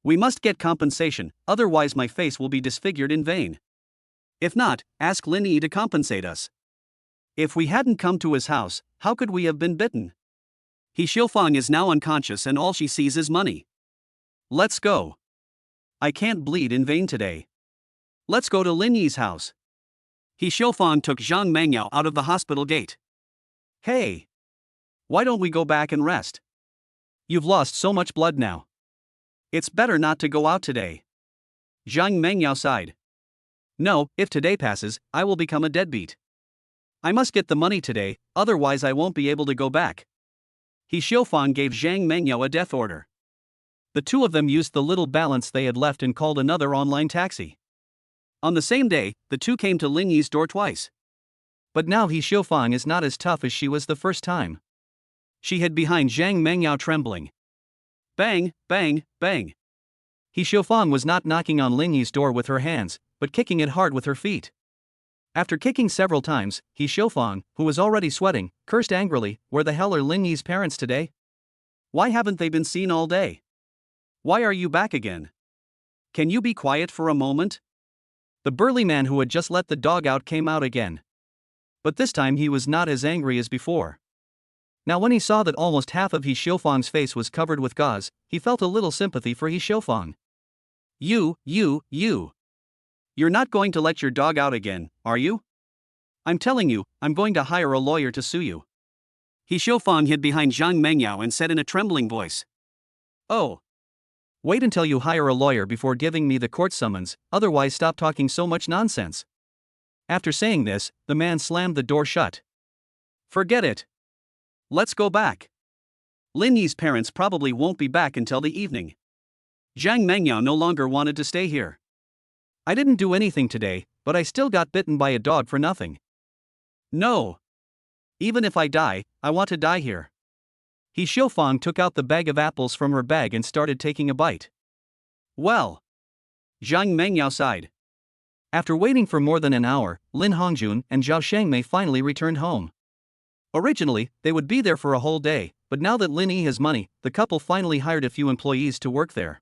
We must get compensation, otherwise my face will be disfigured in vain. If not, ask Lin Yi to compensate us. If we hadn't come to his house, how could we have been bitten? He Xiaofang is now unconscious and all she sees is money. Let's go. I can't bleed in vain today. Let's go to Lin Yi's house. He Xiaofang took Zhang Mengyao out of the hospital gate. Hey! Why don't we go back and rest? You've lost so much blood now. It's better not to go out today. Zhang Mengyao sighed. No, if today passes, I will become a deadbeat. I must get the money today, otherwise I won't be able to go back. He Xiaofang gave Zhang Mengyao a death order. The two of them used the little balance they had left and called another online taxi. On the same day, the two came to Lin Yi's door twice. But now He Xiaofang is not as tough as she was the first time. She hid behind Zhang Mengyao trembling. Bang, bang, bang. He Xiaofang was not knocking on Lin Yi's door with her hands, but kicking it hard with her feet. After kicking several times, He Xiaofang, who was already sweating, cursed angrily, where the hell are Lin Yi's parents today? Why haven't they been seen all day? Why are you back again? Can you be quiet for a moment? The burly man who had just let the dog out came out again. But this time he was not as angry as before. Now when he saw that almost half of He Xiaofang's face was covered with gauze, he felt a little sympathy for He Xiaofang. You. You're not going to let your dog out again, are you? I'm telling you, I'm going to hire a lawyer to sue you. He Xiaofang hid behind Zhang Mengyao and said in a trembling voice. Oh. Wait until you hire a lawyer before giving me the court summons, otherwise stop talking so much nonsense. After saying this, the man slammed the door shut. Forget it. Let's go back. Lin Yi's parents probably won't be back until the evening. Zhang Mengyao no longer wanted to stay here. I didn't do anything today, but I still got bitten by a dog for nothing. No. Even if I die, I want to die here. He Xiaofang took out the bag of apples from her bag and started taking a bite. Well. Zhang Mengyao sighed. After waiting for more than an hour, Lin Hongjun and Zhao Shangmei finally returned home. Originally, they would be there for a whole day, but now that Lin Yi has money, the couple finally hired a few employees to work there.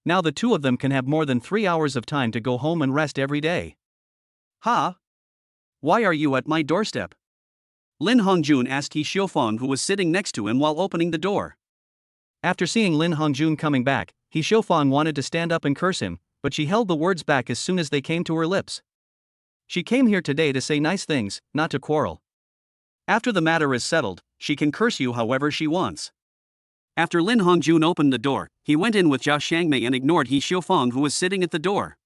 Now the two of them can have more than 3 hours of time to go home and rest every day. Ha? Why are you at my doorstep? Lin Hongjun asked He Xiaofang, who was sitting next to him while opening the door. After seeing Lin Hongjun coming back, He Xiaofang wanted to stand up and curse him, but she held the words back as soon as they came to her lips. She came here today to say nice things, not to quarrel. After the matter is settled, she can curse you however she wants. After Lin Hongjun opened the door, he went in with Zhao Shangmei and ignored He Xiaofang, who was sitting at the door.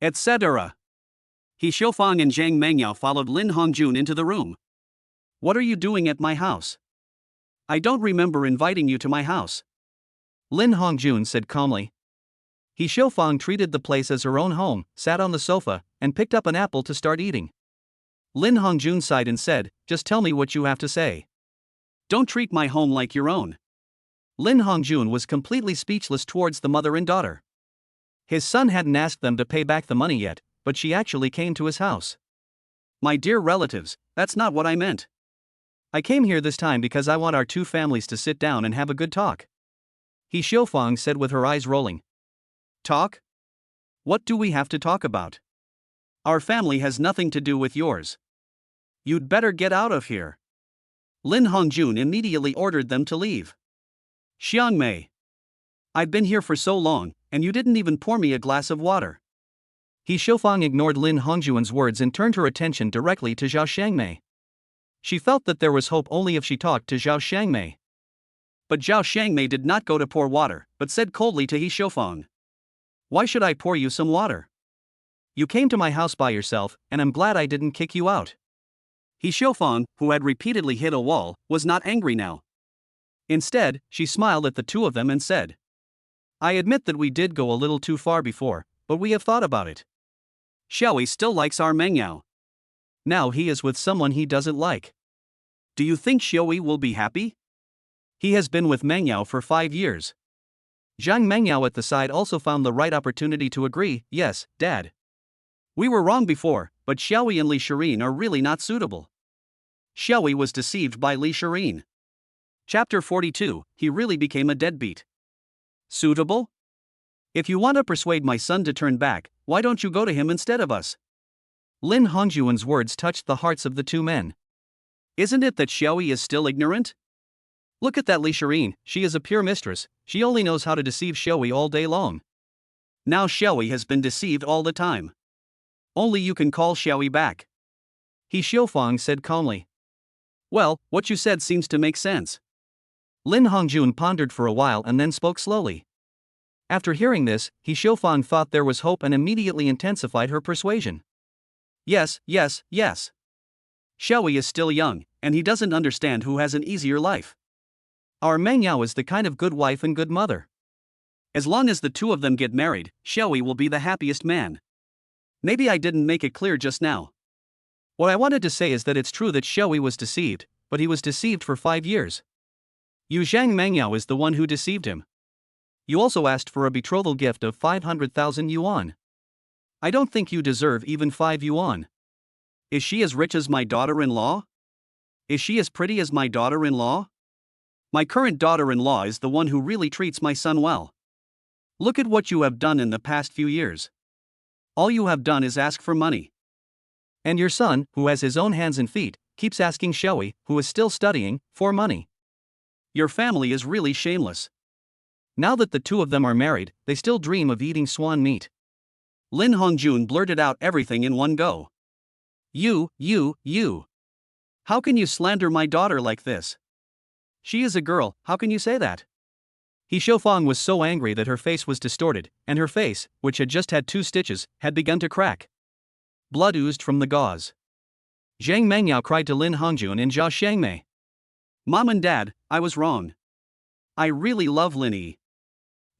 Etc. He Xiaofang and Zhang Mengyao followed Lin Hongjun into the room. What are you doing at my house? I don't remember inviting you to my house. Lin Hongjun said calmly. He Xiaofang treated the place as her own home, sat on the sofa, and picked up an apple to start eating. Lin Hongjun sighed and said, just tell me what you have to say. Don't treat my home like your own. Lin Hongjun was completely speechless towards the mother and daughter. His son hadn't asked them to pay back the money yet, but she actually came to his house. My dear relatives, that's not what I meant. I came here this time because I want our two families to sit down and have a good talk. He Xiaofang said with her eyes rolling. Talk? What do we have to talk about? Our family has nothing to do with yours. You'd better get out of here. Lin Hongjun immediately ordered them to leave. Xiangmei. I've been here for so long, and you didn't even pour me a glass of water. He Xiaofang ignored Lin Hongjun's words and turned her attention directly to Zhao Shangmei. She felt that there was hope only if she talked to Zhao Shangmei. But Zhao Shangmei did not go to pour water, but said coldly to He Xiaofang. Why should I pour you some water? You came to my house by yourself, and I'm glad I didn't kick you out. He Xiaofang, who had repeatedly hit a wall, was not angry now. Instead, she smiled at the two of them and said, I admit that we did go a little too far before, but we have thought about it. Xiaoyi still likes our Mengyao. Now he is with someone he doesn't like. Do you think Xiaoyi will be happy? He has been with Mengyao for 5 years. Zhang Mengyao at the side also found the right opportunity to agree, yes, Dad. We were wrong before, but Xiaoyi and Li Shirin are really not suitable. Xiaoyi was deceived by Li Shirin. Chapter 42, he really became a deadbeat. Suitable? If you want to persuade my son to turn back, why don't you go to him instead of us? Lin Hongjuan's words touched the hearts of the two men. Isn't it that Xiaoyi is still ignorant? Look at that Li Shirin, she is a pure mistress, she only knows how to deceive Xiaoyi all day long. Now Xiaoyi has been deceived all the time. Only you can call Xiaoyi back. He Xiaofang said calmly. Well, what you said seems to make sense. Lin Hongjun pondered for a while and then spoke slowly. After hearing this, He Xiaofang thought there was hope and immediately intensified her persuasion. Yes. Xiaoyi is still young, and he doesn't understand who has an easier life. Our Mengyao is the kind of good wife and good mother. As long as the two of them get married, Xiaoyi will be the happiest man. Maybe I didn't make it clear just now. What I wanted to say is that it's true that Xiaoyi was deceived, but he was deceived for 5 years. Yu Zhang Mengyao is the one who deceived him. You also asked for a betrothal gift of 500,000 yuan. I don't think you deserve even 5 yuan. Is she as rich as my daughter-in-law? Is she as pretty as my daughter-in-law? My current daughter-in-law is the one who really treats my son well. Look at what you have done in the past few years. All you have done is ask for money. And your son, who has his own hands and feet, keeps asking Xiaoyi, who is still studying, for money. Your family is really shameless. Now that the two of them are married, they still dream of eating swan meat. Lin Hongjun blurted out everything in one go. You. How can you slander my daughter like this? She is a girl, how can you say that? He Xiaofang was so angry that her face was distorted, and her face, which had just had 2 stitches, had begun to crack. Blood oozed from the gauze. Zhang Mengyao cried to Lin Hongjun and Zhao Shangmei. Mom and Dad, I was wrong. I really love Lin Yi.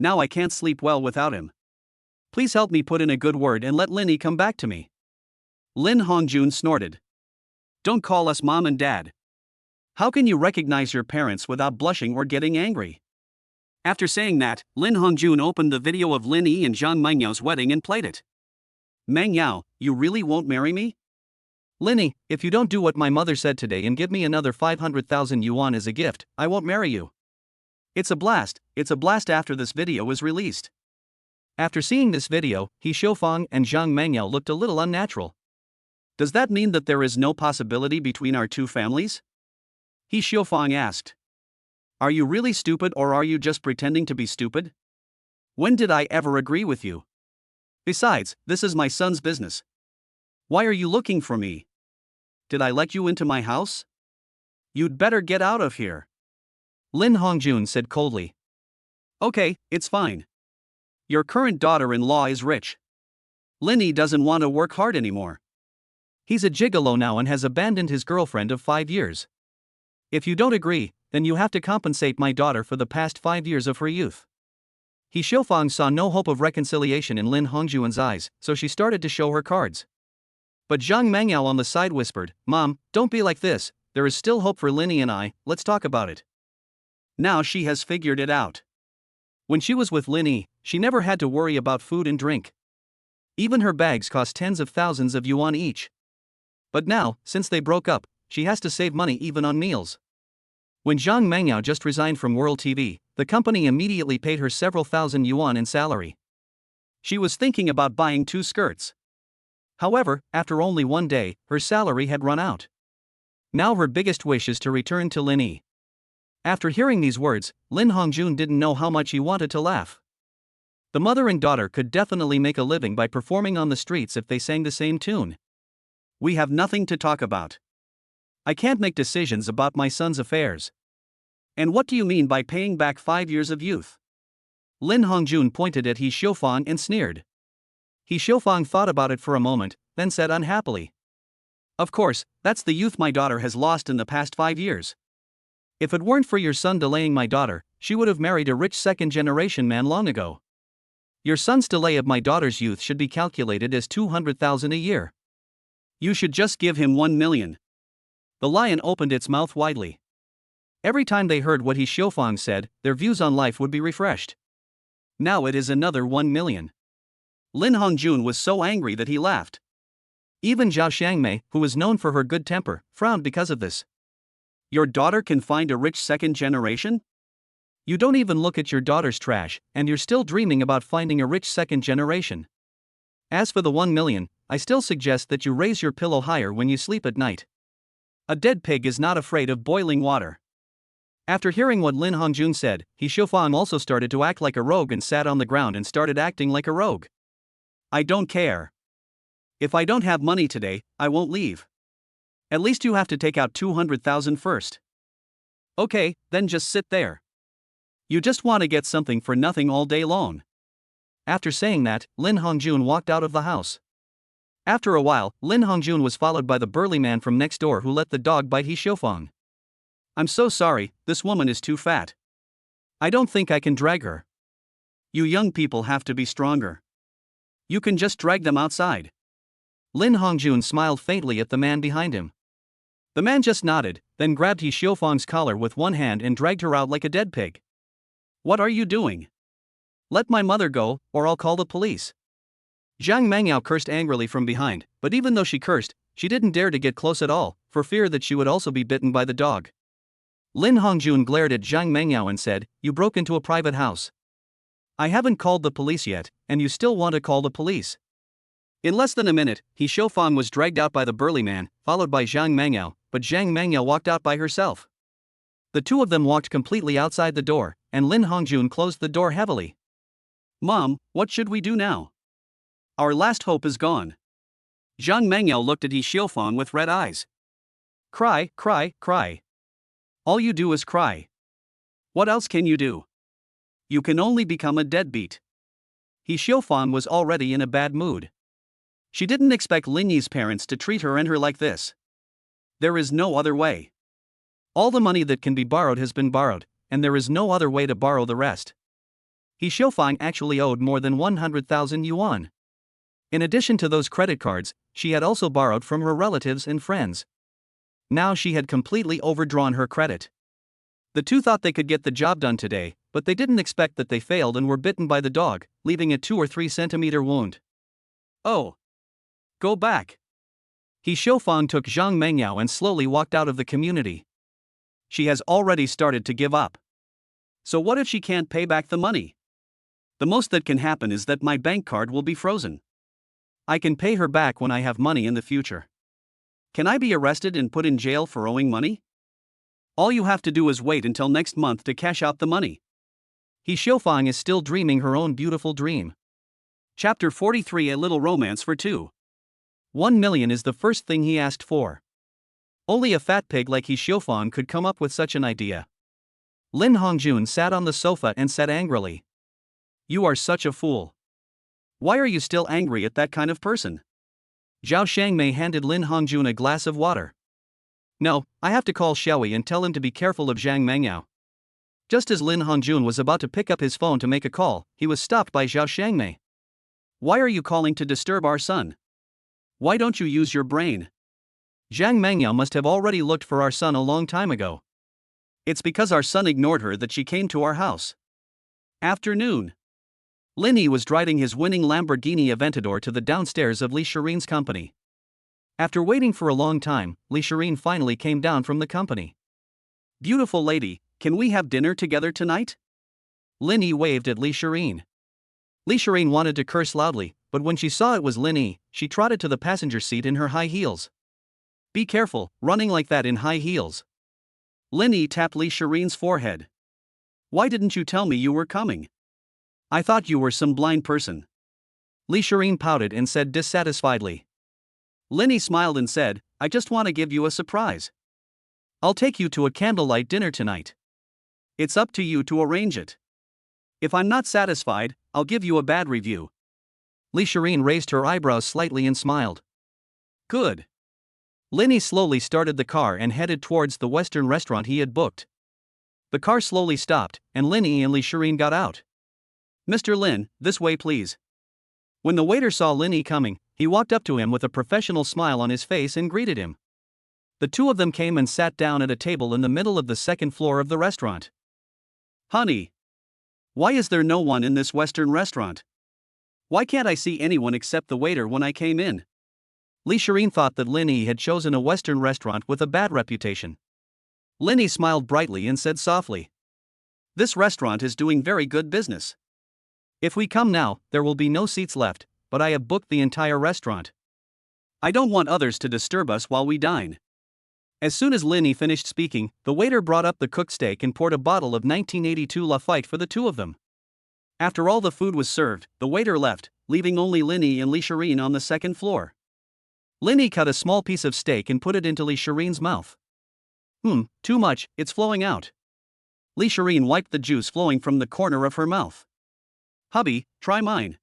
Now I can't sleep well without him. Please help me put in a good word and let Lin Yi come back to me. Lin Hongjun snorted. Don't call us Mom and Dad. How can you recognize your parents without blushing or getting angry? After saying that, Lin Hongjun opened the video of Lin Yi and Zhang Mengyao's wedding and played it. Mengyao, you really won't marry me? Lin Yi, if you don't do what my mother said today and give me another 500,000 yuan as a gift, I won't marry you. It's a blast after this video is released. After seeing this video, He Xiaofang and Zhang Mengyao looked a little unnatural. Does that mean that there is no possibility between our two families? He Xiaofang asked. Are you really stupid or are you just pretending to be stupid? When did I ever agree with you? Besides, this is my son's business. Why are you looking for me? Did I let you into my house? You'd better get out of here. Lin Hongjun said coldly. Okay, it's fine. Your current daughter-in-law is rich. Lin Yi doesn't want to work hard anymore. He's a gigolo now and has abandoned his girlfriend of 5 years. If you don't agree, then you have to compensate my daughter for the past 5 years of her youth. He Xiaofang saw no hope of reconciliation in Lin Hongjuan's eyes, so she started to show her cards. But Zhang Mengyao on the side whispered, Mom, don't be like this, there is still hope for Lin Yi and I, let's talk about it. Now she has figured it out. When she was with Lin Yi, she never had to worry about food and drink. Even her bags cost tens of thousands of yuan each. But now, since they broke up, she has to save money even on meals. When Zhang Mengyao just resigned from World TV, the company immediately paid her several thousand yuan in salary. She was thinking about buying 2 skirts. However, after only 1 day, her salary had run out. Now her biggest wish is to return to Lin Yi. After hearing these words, Lin Hongjun didn't know how much he wanted to laugh. The mother and daughter could definitely make a living by performing on the streets if they sang the same tune. We have nothing to talk about. I can't make decisions about my son's affairs. And what do you mean by paying back 5 years of youth? Lin Hongjun pointed at He Xiaofang and sneered. He Xiaofang thought about it for a moment, then said unhappily. Of course, that's the youth my daughter has lost in the past 5 years. If it weren't for your son delaying my daughter, she would have married a rich second-generation man long ago. Your son's delay of my daughter's youth should be calculated as 200,000 a year. You should just give him 1 million. The lion opened its mouth widely. Every time they heard what He Xiaofang said, their views on life would be refreshed. Now it is another 1 million. Lin Hongjun was so angry that he laughed. Even Zhao Xiangmei, who was known for her good temper, frowned because of this. Your daughter can find a rich second generation? You don't even look at your daughter's trash, and you're still dreaming about finding a rich second generation. As for the 1 million, I still suggest that you raise your pillow higher when you sleep at night. A dead pig is not afraid of boiling water. After hearing what Lin Hongjun said, He Xiaofang also started to act like a rogue and sat on the ground and started acting like a rogue. I don't care. If I don't have money today, I won't leave. At least you have to take out 200,000 first. Okay, then just sit there. You just want to get something for nothing all day long. After saying that, Lin Hongjun walked out of the house. After a while, Lin Hongjun was followed by the burly man from next door who let the dog bite He Xiaofang. I'm so sorry, this woman is too fat. I don't think I can drag her. You young people have to be stronger. You can just drag them outside. Lin Hongjun smiled faintly at the man behind him. The man just nodded, then grabbed He Xiaofang's collar with one hand and dragged her out like a dead pig. What are you doing? Let my mother go, or I'll call the police. Zhang Mangyao cursed angrily from behind, but even though she cursed, she didn't dare to get close at all, for fear that she would also be bitten by the dog. Lin Hongjun glared at Zhang Mangyao and said, You broke into a private house. I haven't called the police yet, and you still want to call the police. In less than a minute, He Xiaofang was dragged out by the burly man, followed by Zhang Mangyao, but Zhang Mangyao walked out by herself. The two of them walked completely outside the door, and Lin Hongjun closed the door heavily. Mom, what should we do now? Our last hope is gone. Zhang Mangyao looked at He Xiaofang with red eyes. Cry, cry, cry. All you do is cry. What else can you do? You can only become a deadbeat. He Xiaofang was already in a bad mood. She didn't expect Lin Yi's parents to treat her and her like this. There is no other way. All the money that can be borrowed has been borrowed, and there is no other way to borrow the rest. He Xiaofang actually owed more than 100,000 yuan. In addition to those credit cards, she had also borrowed from her relatives and friends. Now she had completely overdrawn her credit. The two thought they could get the job done today, but they didn't expect that they failed and were bitten by the dog, leaving a 2 or 3 centimeter wound. Oh! Go back! He Xiaofang took Zhang Mangyao and slowly walked out of the community. She has already started to give up. So what if she can't pay back the money? The most that can happen is that my bank card will be frozen. I can pay her back when I have money in the future. Can I be arrested and put in jail for owing money? All you have to do is wait until next month to cash out the money. He Xiaofang is still dreaming her own beautiful dream. Chapter 43 A Little Romance for Two. 1 million is the first thing he asked for. Only a fat pig like He Xiaofang could come up with such an idea. Lin Hongjun sat on the sofa and said angrily. You are such a fool. Why are you still angry at that kind of person? Zhao Xiangmei handed Lin Hongjun a glass of water. No, I have to call Xiaoyi and tell him to be careful of Zhang Mangyao. Just as Lin Hongjun was about to pick up his phone to make a call, he was stopped by Zhao Xiangmei. Why are you calling to disturb our son? Why don't you use your brain? Zhang Mangyao must have already looked for our son a long time ago. It's because our son ignored her that she came to our house. Afternoon. Lin Yi was driving his winning Lamborghini Aventador to the downstairs of Li Shirin's company. After waiting for a long time, Li Shirin finally came down from the company. Beautiful lady, can we have dinner together tonight? Lin Yi waved at Li Shirin. Li Shirin wanted to curse loudly, but when she saw it was Lin Yi, she trotted to the passenger seat in her high heels. Be careful, running like that in high heels. Lin Yi tapped Li Shirin's forehead. Why didn't you tell me you were coming? I thought you were some blind person. Li Shirin pouted and said dissatisfiedly. Lin Yi smiled and said, I just want to give you a surprise. I'll take you to a candlelight dinner tonight. It's up to you to arrange it. If I'm not satisfied, I'll give you a bad review. Li Shireen raised her eyebrows slightly and smiled. Good. Linny slowly started the car and headed towards the Western restaurant he had booked. The car slowly stopped, and Linny and Li Shireen got out. Mr. Lin, this way please. When the waiter saw Linny coming, he walked up to him with a professional smile on his face and greeted him. The two of them came and sat down at a table in the middle of the second floor of the restaurant. Honey, why is there no one in this Western restaurant? Why can't I see anyone except the waiter when I came in? Li Shireen thought that Linny had chosen a Western restaurant with a bad reputation. Linny smiled brightly and said softly, this restaurant is doing very good business. If we come now, there will be no seats left, but I have booked the entire restaurant. I don't want others to disturb us while we dine. As soon as Linny finished speaking, the waiter brought up the cooked steak and poured a bottle of 1982 Lafite for the two of them. After all the food was served, the waiter left, leaving only Linny and Li Shireen on the second floor. Linny cut a small piece of steak and put it into Li Shireen's mouth. Too much, it's flowing out. Li Shireen wiped the juice flowing from the corner of her mouth. Hubby, try mine.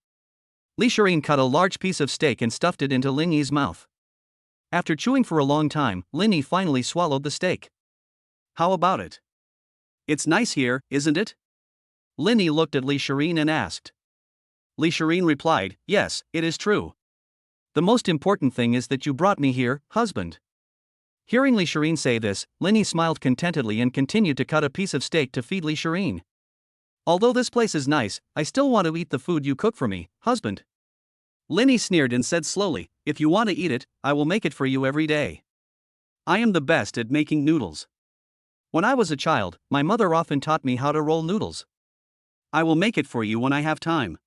Li Shireen cut a large piece of steak and stuffed it into Linny's mouth. After chewing for a long time, Linny finally swallowed the steak. How about it? It's nice here, isn't it? Linny looked at Li Shireen and asked. Li Shireen replied, yes, it is true. The most important thing is that you brought me here, husband. Hearing Li Shireen say this, Linny smiled contentedly and continued to cut a piece of steak to feed Li Shireen. Although this place is nice, I still want to eat the food you cook for me, husband. Linny sneered and said slowly, if you want to eat it, I will make it for you every day. I am the best at making noodles. When I was a child, my mother often taught me how to roll noodles. I will make it for you when I have time.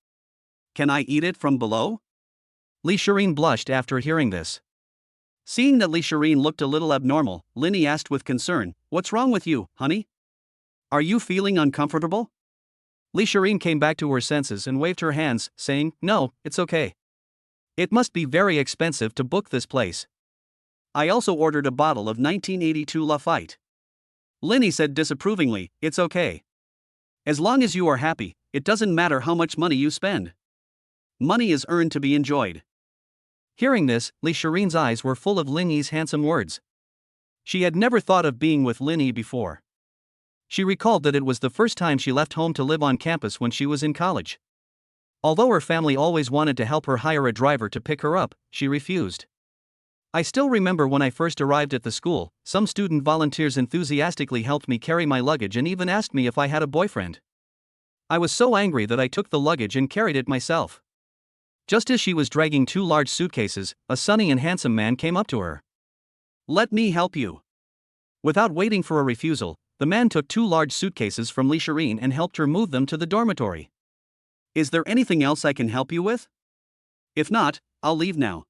Can I eat it from below? Li Shireen blushed after hearing this. Seeing that Li Shireen looked a little abnormal, Linny asked with concern, what's wrong with you, honey? Are you feeling uncomfortable? Li Shireen came back to her senses and waved her hands, saying, no, it's okay. It must be very expensive to book this place. I also ordered a bottle of 1982 Lafite. Linny said disapprovingly, it's okay. As long as you are happy, it doesn't matter how much money you spend. Money is earned to be enjoyed. Hearing this, Li Shireen's eyes were full of Linny's handsome words. She had never thought of being with Linny before. She recalled that it was the first time she left home to live on campus when she was in college. Although her family always wanted to help her hire a driver to pick her up, she refused. I still remember when I first arrived at the school, some student volunteers enthusiastically helped me carry my luggage and even asked me if I had a boyfriend. I was so angry that I took the luggage and carried it myself. Just as she was dragging two large suitcases, a sunny and handsome man came up to her. Let me help you. Without waiting for a refusal, the man took two large suitcases from Li Shireen and helped her move them to the dormitory. Is there anything else I can help you with? If not, I'll leave now.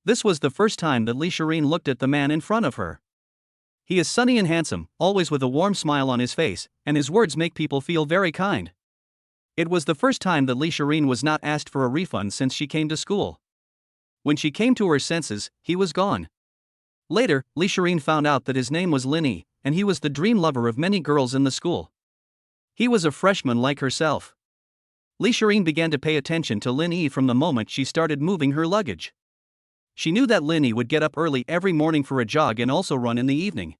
This was the first time that Li Shireen looked at the man in front of her. He is sunny and handsome, always with a warm smile on his face, and his words make people feel very kind. It was the first time that Li Shireen was not asked for a refund since she came to school. When she came to her senses, he was gone. Later, Li Shireen found out that his name was Linny, and he was the dream lover of many girls in the school. He was a freshman like herself. Li Shireen began to pay attention to Linny from the moment she started moving her luggage. She knew that Linny would get up early every morning for a jog and also run in the evening.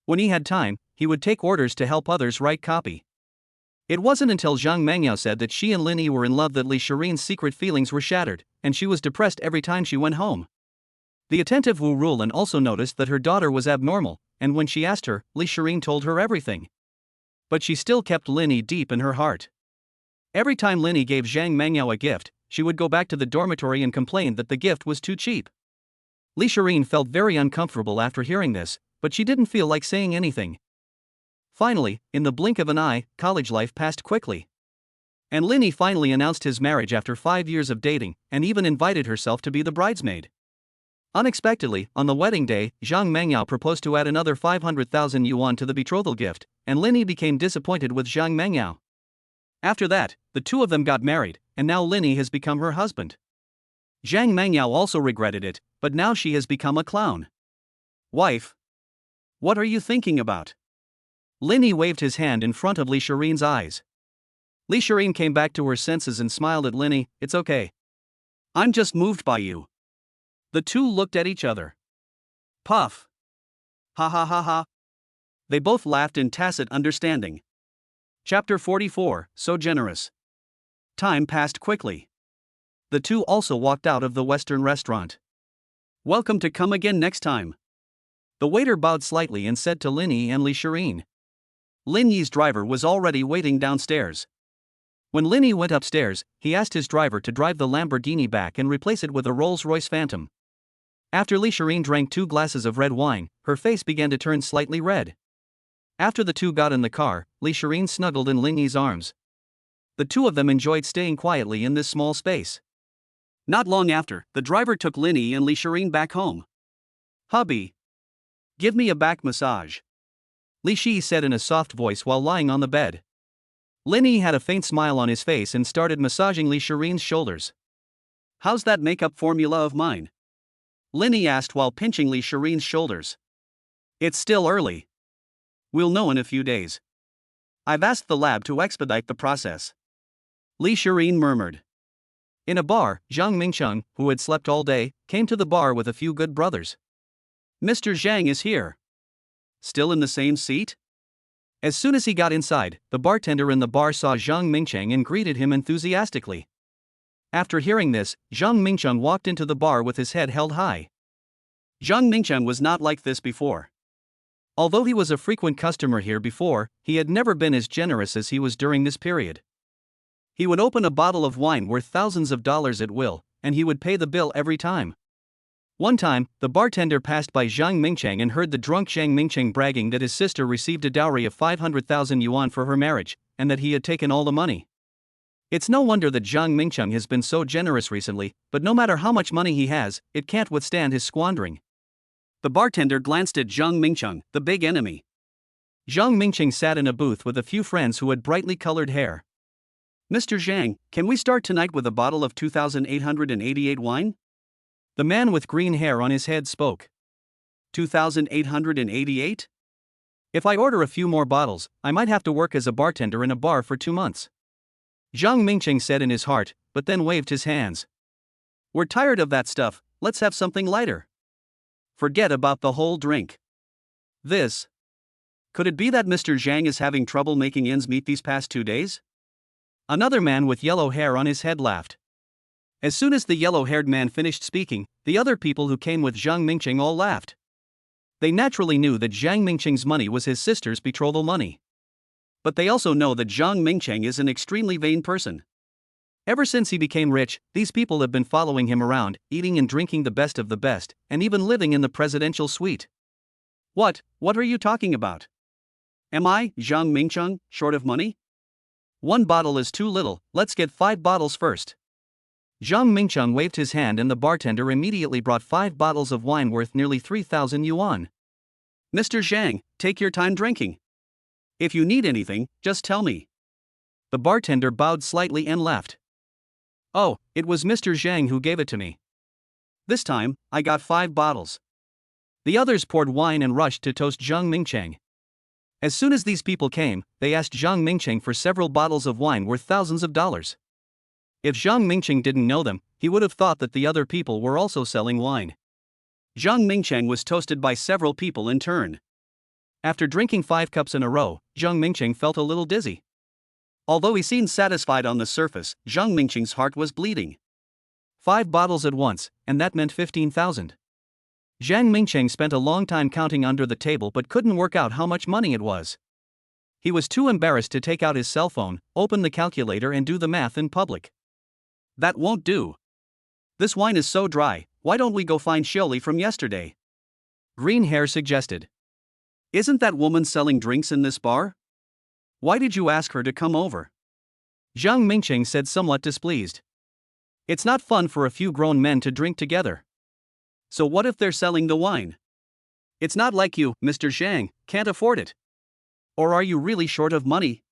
When he had time, he would take orders to help others write copy. It wasn't until Zhang Mengyao said that she and Linny were in love that Li Shireen's secret feelings were shattered, and she was depressed every time she went home. The attentive Wu Rulan also noticed that her daughter was abnormal, and when she asked her, Li Shireen told her everything. But she still kept Linny deep in her heart. Every time Linny gave Zhang Mengyao a gift, she would go back to the dormitory and complain that the gift was too cheap. Li Shireen felt very uncomfortable after hearing this, but she didn't feel like saying anything. Finally, in the blink of an eye, college life passed quickly. And Linny finally announced his marriage after 5 years of dating, and even invited herself to be the bridesmaid. Unexpectedly, on the wedding day, Zhang Mengyao proposed to add another 500,000 yuan to the betrothal gift, and Linny became disappointed with Zhang Mengyao. After that, the two of them got married, and now Linny has become her husband. Zhang Mengyao also regretted it, but now she has become a clown. Wife. What are you thinking about? Linny waved his hand in front of Li Shireen's eyes. Li Shireen came back to her senses and smiled at Linny. It's okay. I'm just moved by you. The two looked at each other. Puff. Ha ha ha ha. They both laughed in tacit understanding. Chapter 44, So Generous. Time passed quickly. The two also walked out of the Western restaurant. Welcome to come again next time. The waiter bowed slightly and said to Linny and Li Shireen. Lin Yi's driver was already waiting downstairs. When Linny went upstairs, he asked his driver to drive the Lamborghini back and replace it with a Rolls-Royce Phantom. After Li Shireen drank 2 glasses of red wine, her face began to turn slightly red. After the two got in the car, Li Shireen snuggled in Lin Yi's arms. The two of them enjoyed staying quietly in this small space. Not long after, the driver took Linny and Li Shireen back home. Hubby. Give me a back massage. Li Shi said in a soft voice while lying on the bed. Linny had a faint smile on his face and started massaging Li Shireen's shoulders. How's that makeup formula of mine? Linny asked while pinching Li Shireen's shoulders. It's still early. We'll know in a few days. I've asked the lab to expedite the process. Li Shireen murmured. In a bar, Zhang Mingcheng, who had slept all day, came to the bar with a few good brothers. Mr. Zhang is here. Still in the same seat? As soon as he got inside, the bartender in the bar saw Zhang Mingcheng and greeted him enthusiastically. After hearing this, Zhang Mingcheng walked into the bar with his head held high. Zhang Mingcheng was not like this before. Although he was a frequent customer here before, he had never been as generous as he was during this period. He would open a bottle of wine worth thousands of dollars at will, and he would pay the bill every time. One time, the bartender passed by Zhang Mingcheng and heard the drunk Zhang Mingcheng bragging that his sister received a dowry of 500,000 yuan for her marriage, and that he had taken all the money. It's no wonder that Zhang Mingcheng has been so generous recently, but no matter how much money he has, it can't withstand his squandering. The bartender glanced at Zhang Mingcheng, the big enemy. Zhang Mingcheng sat in a booth with a few friends who had brightly colored hair. Mr. Zhang, can we start tonight with a bottle of 2,888 wine? The man with green hair on his head spoke. 2,888? If I order a few more bottles, I might have to work as a bartender in a bar for 2 months. Zhang Mingcheng said in his heart, but then waved his hands. We're tired of that stuff, let's have something lighter. Forget about the whole drink. This. Could it be that Mr. Zhang is having trouble making ends meet these past 2 days? Another man with yellow hair on his head laughed. As soon as the yellow-haired man finished speaking, the other people who came with Zhang Mingcheng all laughed. They naturally knew that Zhang Mingcheng's money was his sister's betrothal money. But they also know that Zhang Mingcheng is an extremely vain person. Ever since he became rich, these people have been following him around, eating and drinking the best of the best, and even living in the presidential suite. What are you talking about? Am I, Zhang Mingcheng, short of money? 1 bottle is too little, let's get 5 bottles first. Zhang Mingcheng waved his hand and the bartender immediately brought 5 bottles of wine worth nearly 3,000 yuan. Mr. Zhang, take your time drinking. If you need anything, just tell me. The bartender bowed slightly and left. Oh, it was Mr. Zhang who gave it to me. This time, I got 5 bottles. The others poured wine and rushed to toast Zhang Mingcheng. As soon as these people came, they asked Zhang Mingcheng for several bottles of wine worth thousands of dollars. If Zhang Mingcheng didn't know them, he would have thought that the other people were also selling wine. Zhang Mingcheng was toasted by several people in turn. After drinking 5 cups in a row, Zhang Mingcheng felt a little dizzy. Although he seemed satisfied on the surface, Zhang Mingcheng's heart was bleeding. 5 bottles at once, and that meant 15,000. Zhang Mingcheng spent a long time counting under the table but couldn't work out how much money it was. He was too embarrassed to take out his cell phone, open the calculator and do the math in public. That won't do. This wine is so dry, why don't we go find Shioli from yesterday? Green hair suggested. Isn't that woman selling drinks in this bar? Why did you ask her to come over? Zhang Mingcheng said somewhat displeased. It's not fun for a few grown men to drink together. So what if they're selling the wine? It's not like you, Mr. Zhang, can't afford it. Or are you really short of money?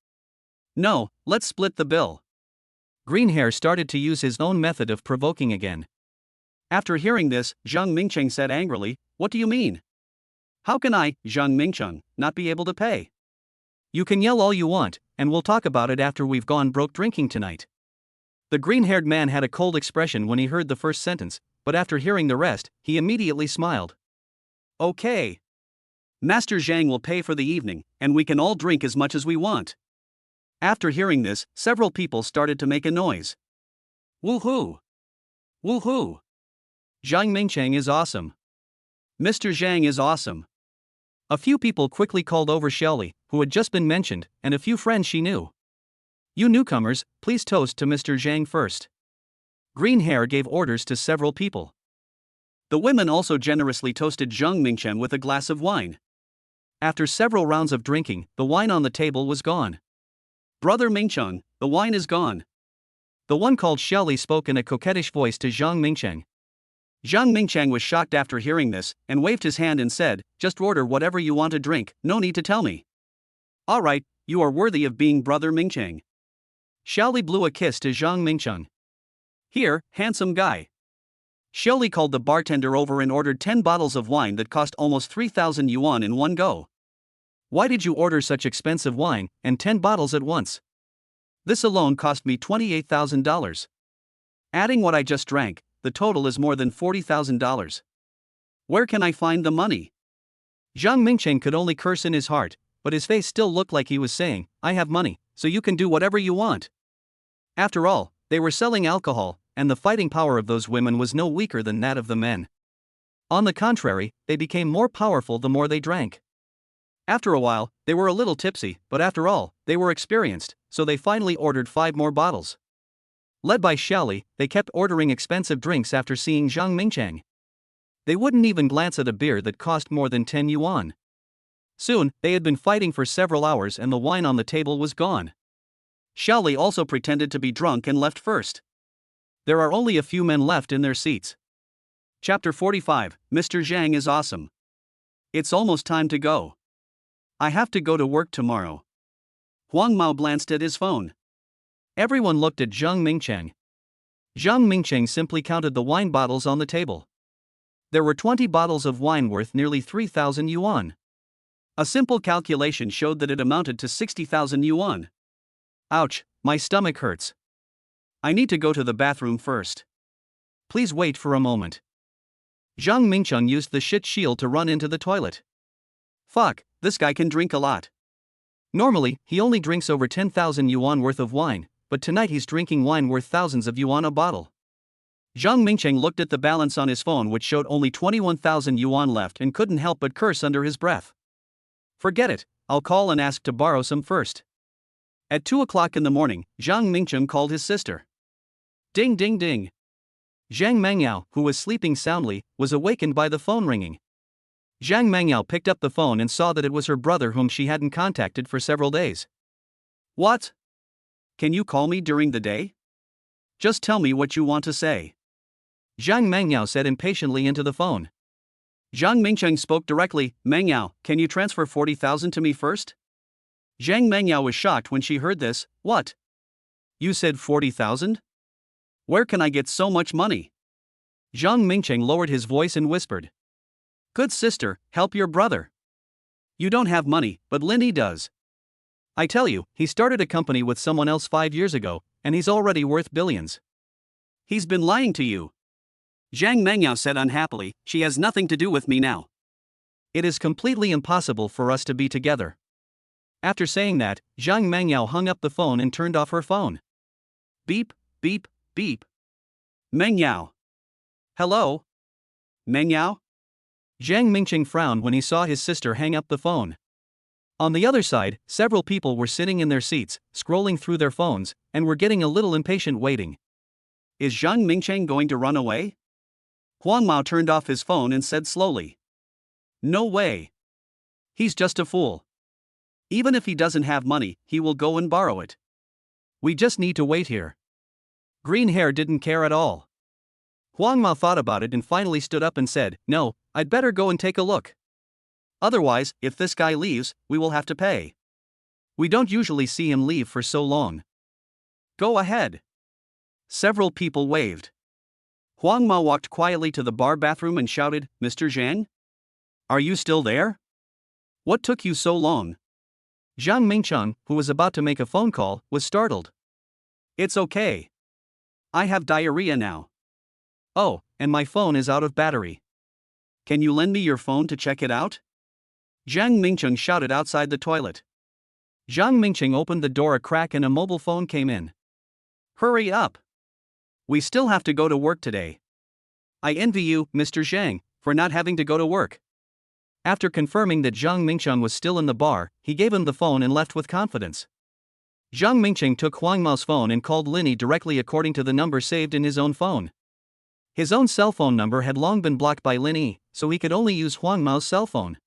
No, let's split the bill. Green hair started to use his own method of provoking again. After hearing this, Zhang Mingcheng said angrily, What do you mean? How can I, Zhang Mingcheng, not be able to pay? You can yell all you want, and we'll talk about it after we've gone broke drinking tonight. The green-haired man had a cold expression when he heard the first sentence, but after hearing the rest, he immediately smiled. Okay. Master Zhang will pay for the evening, and we can all drink as much as we want. After hearing this, several people started to make a noise. Woohoo! Woohoo! Zhang Mingcheng is awesome. Mr. Zhang is awesome. A few people quickly called over Shelly, who had just been mentioned, and a few friends she knew. You newcomers, please toast to Mr. Zhang first. Green Hair gave orders to several people. The women also generously toasted Zhang Mingchen with a glass of wine. After several rounds of drinking, the wine on the table was gone. Brother Mingcheng, the wine is gone. The one called Shelly spoke in a coquettish voice to Zhang Mingcheng. Zhang Mingcheng was shocked after hearing this, and waved his hand and said, just order whatever you want to drink, no need to tell me. Alright, you are worthy of being Brother Mingcheng. Shelly blew a kiss to Zhang Mingcheng. Here, handsome guy. Shelly called the bartender over and ordered 10 bottles of wine that cost almost 3,000 yuan in one go. Why did you order such expensive wine, and 10 bottles at once? This alone cost me $28,000. Adding what I just drank, the total is more than $40,000. Where can I find the money? Zhang Mingcheng could only curse in his heart, but his face still looked like he was saying, I have money, so you can do whatever you want. After all, they were selling alcohol, and the fighting power of those women was no weaker than that of the men. On the contrary, they became more powerful the more they drank. After a while, they were a little tipsy, but after all, they were experienced, so they finally ordered 5 more bottles. Led by Shelly, they kept ordering expensive drinks after seeing Zhang Mingcheng. They wouldn't even glance at a beer that cost more than 10 yuan. Soon, they had been fighting for several hours and the wine on the table was gone. Shelly also pretended to be drunk and left first. There are only a few men left in their seats. Chapter 45, Mr. Zhang is awesome. It's almost time to go. I have to go to work tomorrow. Huang Mao glanced at his phone. Everyone looked at Zhang Mingcheng. Zhang Mingcheng simply counted the wine bottles on the table. There were 20 bottles of wine worth nearly 3,000 yuan. A simple calculation showed that it amounted to 60,000 yuan. Ouch, my stomach hurts. I need to go to the bathroom first. Please wait for a moment. Zhang Mingcheng used the shit shield to run into the toilet. Fuck, this guy can drink a lot. Normally, he only drinks over 10,000 yuan worth of wine, but tonight he's drinking wine worth thousands of yuan a bottle. Zhang Mingcheng looked at the balance on his phone which showed only 21,000 yuan left and couldn't help but curse under his breath. Forget it, I'll call and ask to borrow some first. At 2 o'clock in the morning, Zhang Mingcheng called his sister. Ding ding ding. Zhang Mangyao, who was sleeping soundly, was awakened by the phone ringing. Zhang Mangyao picked up the phone and saw that it was her brother whom she hadn't contacted for several days. What? Can you call me during the day? Just tell me what you want to say. Zhang Mangyao said impatiently into the phone. Zhang Mingcheng spoke directly, Mangyao, can you transfer 40,000 to me first? Zhang Mangyao was shocked when she heard this. What? You said 40,000? Where can I get so much money? Zhang Mingcheng lowered his voice and whispered. Good sister, help your brother. You don't have money, but Lin Yi does. I tell you, he started a company with someone else 5 years ago, and he's already worth billions. He's been lying to you. Zhang Mangyao said unhappily, she has nothing to do with me now. It is completely impossible for us to be together. After saying that, Zhang Mangyao hung up the phone and turned off her phone. Beep, beep, beep. Mangyao. Hello? Mangyao? Zhang Mingcheng frowned when he saw his sister hang up the phone. On the other side, several people were sitting in their seats, scrolling through their phones, and were getting a little impatient waiting. Is Zhang Mingcheng going to run away? Huang Mao turned off his phone and said slowly. No way. He's just a fool. Even if he doesn't have money, he will go and borrow it. We just need to wait here. Green Hair didn't care at all. Huang Mao thought about it and finally stood up and said, no, I'd better go and take a look. Otherwise, if this guy leaves, we will have to pay. We don't usually see him leave for so long. Go ahead. Several people waved. Huang Mao walked quietly to the bar bathroom and shouted, Mr. Zhang? Are you still there? What took you so long? Zhang Mingcheng, who was about to make a phone call, was startled. It's okay. I have diarrhea now. Oh, and my phone is out of battery. Can you lend me your phone to check it out? Zhang Mingcheng shouted outside the toilet. Zhang Mingcheng opened the door a crack and a mobile phone came in. Hurry up. We still have to go to work today. I envy you, Mr. Zhang, for not having to go to work. After confirming that Zhang Mingcheng was still in the bar, he gave him the phone and left with confidence. Zhang Mingcheng took Huang Mao's phone and called Linny directly according to the number saved in his own phone. His own cell phone number had long been blocked by Linny, so he could only use Huang Mao's cell phone.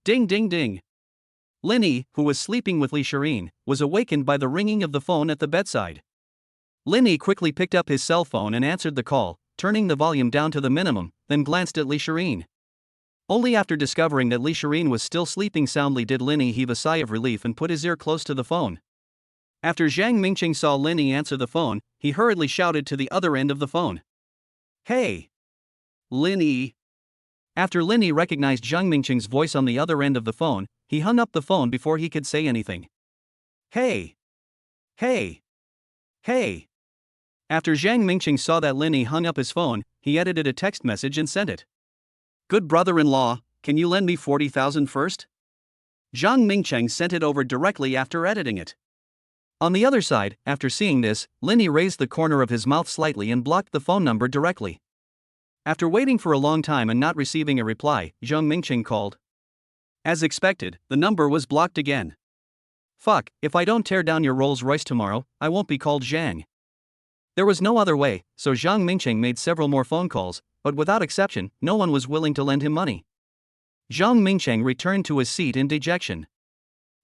Ding ding ding. Linny, who was sleeping with Li Shireen, was awakened by the ringing of the phone at the bedside. Linny quickly picked up his cell phone and answered the call, turning the volume down to the minimum, then glanced at Li Shireen. Only after discovering that Li Shireen was still sleeping soundly did Linny heave a sigh of relief and put his ear close to the phone. After Zhang Mingcheng saw Linny answer the phone, he hurriedly shouted to the other end of the phone. Hey! Linny! After Linny recognized Zhang Mingcheng's voice on the other end of the phone, he hung up the phone before he could say anything. Hey! Hey! Hey! After Zhang Mingcheng saw that Linny hung up his phone, he edited a text message and sent it. Good brother-in-law, can you lend me 40,000 first? Zhang Mingcheng sent it over directly after editing it. On the other side, after seeing this, Linny raised the corner of his mouth slightly and blocked the phone number directly. After waiting for a long time and not receiving a reply, Zhang Mingcheng called. As expected, the number was blocked again. Fuck, if I don't tear down your Rolls-Royce tomorrow, I won't be called Zhang. There was no other way, so Zhang Mingcheng made several more phone calls, but without exception, no one was willing to lend him money. Zhang Mingcheng returned to his seat in dejection.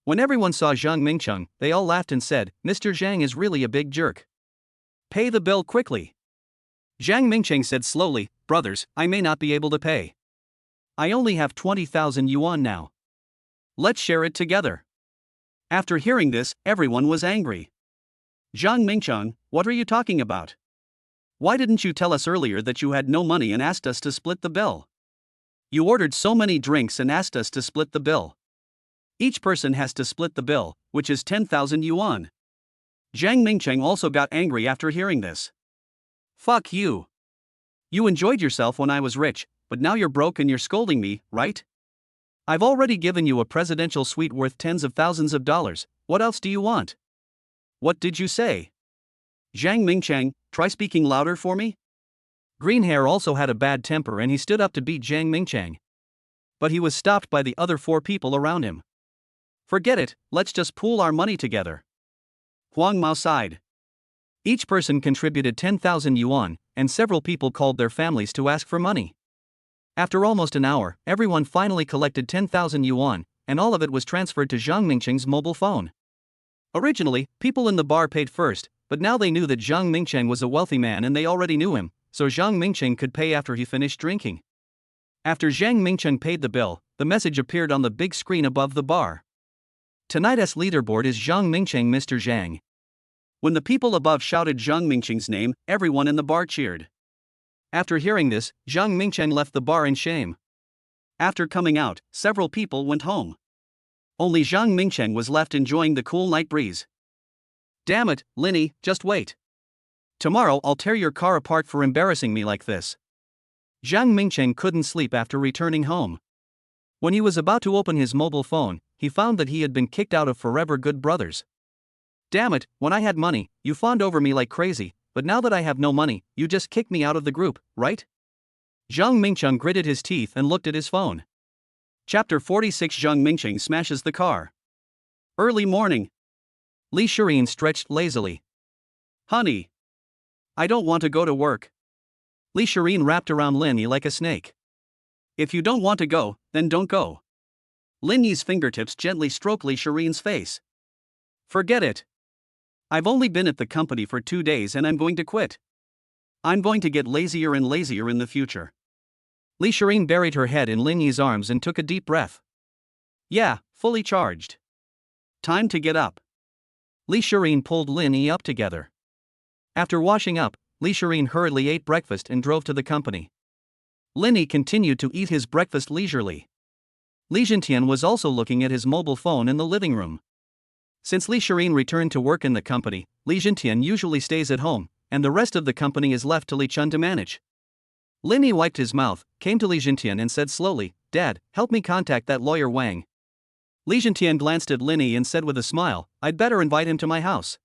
When everyone saw Zhang Mingcheng, they all laughed and said, Mr. Zhang is really a big jerk. Pay the bill quickly. Zhang Mingcheng said slowly, brothers, I may not be able to pay. I only have 20,000 yuan now. Let's share it together. After hearing this, everyone was angry. Zhang Mingcheng, what are you talking about? Why didn't you tell us earlier that you had no money and asked us to split the bill? You ordered so many drinks and asked us to split the bill. Each person has to split the bill, which is 10,000 yuan. Zhang Mingcheng also got angry after hearing this. Fuck you. You enjoyed yourself when I was rich, but now you're broke and you're scolding me, right? I've already given you a presidential suite worth tens of thousands of dollars, what else do you want? What did you say? Zhang Mingcheng, try speaking louder for me? Green Hair also had a bad temper and he stood up to beat Zhang Mingcheng. But he was stopped by the other 4 people around him. Forget it, let's just pool our money together. Huang Mao sighed. Each person contributed 10,000 yuan, and several people called their families to ask for money. After almost an hour, everyone finally collected 10,000 yuan, and all of it was transferred to Zhang Mingcheng's mobile phone. Originally, people in the bar paid first, but now they knew that Zhang Mingcheng was a wealthy man and they already knew him, so Zhang Mingcheng could pay after he finished drinking. After Zhang Mingcheng paid the bill, the message appeared on the big screen above the bar. Tonight's leaderboard is Zhang Mingcheng Mr. Zhang. When the people above shouted Zhang Mingcheng's name, everyone in the bar cheered. After hearing this, Zhang Mingcheng left the bar in shame. After coming out, several people went home. Only Zhang Mingcheng was left enjoying the cool night breeze. Damn it, Linny, just wait. Tomorrow I'll tear your car apart for embarrassing me like this. Zhang Mingcheng couldn't sleep after returning home. When he was about to open his mobile phone, he found that he had been kicked out of Forever Good Brothers. Damn it, when I had money, you fawned over me like crazy, but now that I have no money, you just kicked me out of the group, right? Zhang Mingcheng gritted his teeth and looked at his phone. Chapter 46 Zhang Mingcheng smashes the car. Early morning. Li Shireen stretched lazily. Honey. I don't want to go to work. Li Shireen wrapped around Linny like a snake. If you don't want to go, then don't go. Linny's fingertips gently stroked Li Shireen's face. Forget it. I've only been at the company for 2 days and I'm going to quit. I'm going to get lazier and lazier in the future. Li Shireen buried her head in Linny's arms and took a deep breath. Yeah, fully charged. Time to get up. Li Shireen pulled Linny up together. After washing up, Li Shireen hurriedly ate breakfast and drove to the company. Linny continued to eat his breakfast leisurely. Li Jintian was also looking at his mobile phone in the living room. Since Li Shirin returned to work in the company, Li Jintian usually stays at home, and the rest of the company is left to Li Chun to manage. Lin Yi wiped his mouth, came to Li Jintian and said slowly, "Dad, help me contact that lawyer Wang." Li Jintian glanced at Lin Yi and said with a smile, "I'd better invite him to my house.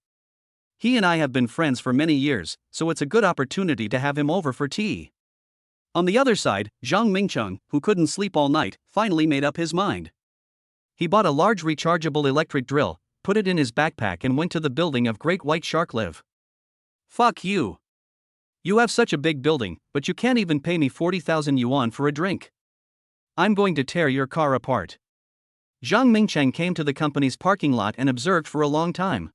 He and I have been friends for many years, so it's a good opportunity to have him over for tea." On the other side, Zhang Mingcheng, who couldn't sleep all night, finally made up his mind. He bought a large rechargeable electric drill, put it in his backpack and went to the building of Great White Shark Live. "Fuck you. You have such a big building, but you can't even pay me 40,000 yuan for a drink. I'm going to tear your car apart." Zhang Mingcheng came to the company's parking lot and observed for a long time.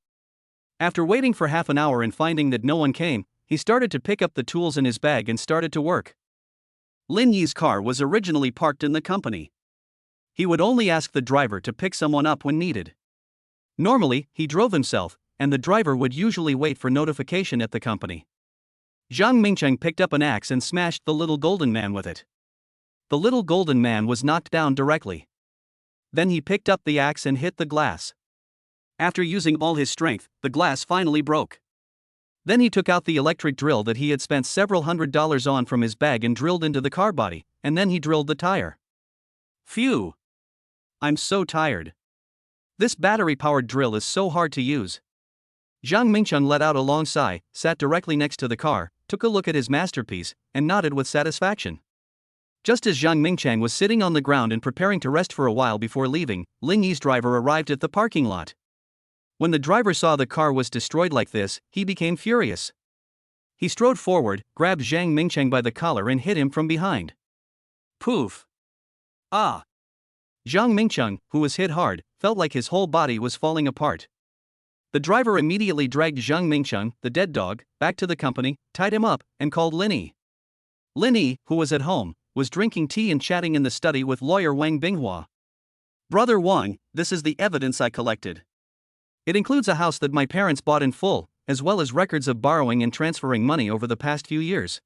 After waiting for half an hour and finding that no one came, he started to pick up the tools in his bag and started to work. Lin Yi's car was originally parked in the company. He would only ask the driver to pick someone up when needed. Normally, he drove himself, and the driver would usually wait for notification at the company. Zhang Mingcheng picked up an axe and smashed the little golden man with it. The little golden man was knocked down directly. Then he picked up the axe and hit the glass. After using all his strength, the glass finally broke. Then he took out the electric drill that he had spent several $100s on from his bag and drilled into the car body, and then he drilled the tire. Phew! I'm so tired. This battery-powered drill is so hard to use. Zhang Mingcheng let out a long sigh, sat directly next to the car, took a look at his masterpiece, and nodded with satisfaction. Just as Zhang Mingcheng was sitting on the ground and preparing to rest for a while before leaving, Lin Yi's driver arrived at the parking lot. When the driver saw the car was destroyed like this, he became furious. He strode forward, grabbed Zhang Mingcheng by the collar and hit him from behind. Poof! Ah! Zhang Mingcheng, who was hit hard, felt like his whole body was falling apart. The driver immediately dragged Zhang Mingcheng, the dead dog, back to the company, tied him up, and called Lin Yi. Lin Yi, who was at home, was drinking tea and chatting in the study with lawyer Wang Binghua. "Brother Wang, this is the evidence I collected. It includes a house that my parents bought in full, as well as records of borrowing and transferring money over the past few years.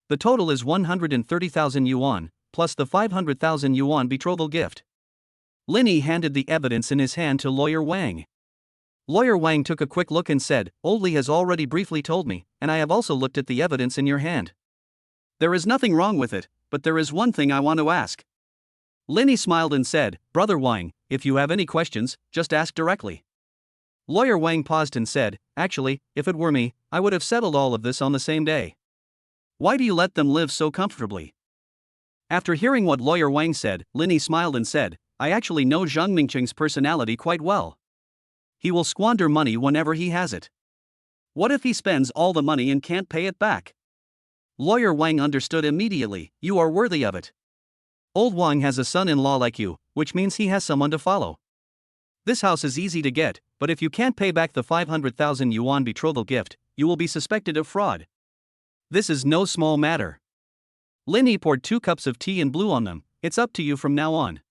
The total is 130,000 yuan, plus the 500,000 yuan betrothal gift." Lin Yi handed the evidence in his hand to lawyer Wang. Lawyer Wang took a quick look and said, "Old Li has already briefly told me, and I have also looked at the evidence in your hand. There is nothing wrong with it, but there is one thing I want to ask." Lin Yi smiled and said, "Brother Wang, if you have any questions, just ask directly." Lawyer Wang paused and said, "Actually, if it were me, I would have settled all of this on the same day. Why do you let them live so comfortably?" After hearing what lawyer Wang said, Lin Yi smiled and said, "I actually know Zhang Mingcheng's personality quite well. He will squander money whenever he has it. What if he spends all the money and can't pay it back?" Lawyer Wang understood immediately, "You are worthy of it. Old Wang has a son-in-law like you, which means he has someone to follow. This house is easy to get, but if you can't pay back the 500,000 yuan betrothal gift, you will be suspected of fraud. This is no small matter." Lin Yi poured 2 cups of tea and blew on them. "It's up to you from now on."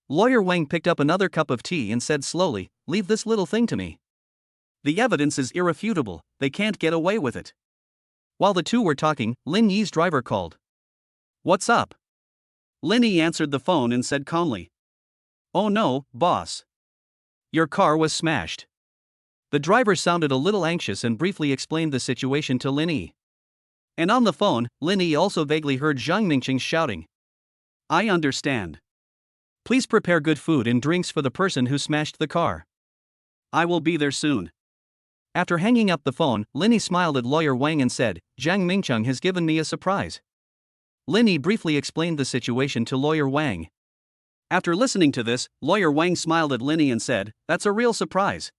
Lawyer Wang picked up another cup of tea and said slowly, "Leave this little thing to me. The evidence is irrefutable, they can't get away with it." While the two were talking, Lin Yi's driver called. "What's up?" Lin Yi answered the phone and said calmly, "Oh no, boss. Your car was smashed." The driver sounded a little anxious and briefly explained the situation to Lin Yi. And on the phone, Lin Yi also vaguely heard Zhang Mingcheng shouting, "I understand. Please prepare good food and drinks for the person who smashed the car. I will be there soon." After hanging up the phone, Lin Yi smiled at lawyer Wang and said, "Zhang Mingcheng has given me a surprise." Lin Yi briefly explained the situation to lawyer Wang. After listening to this, lawyer Wang smiled at Lin Yi and said, "That's a real surprise.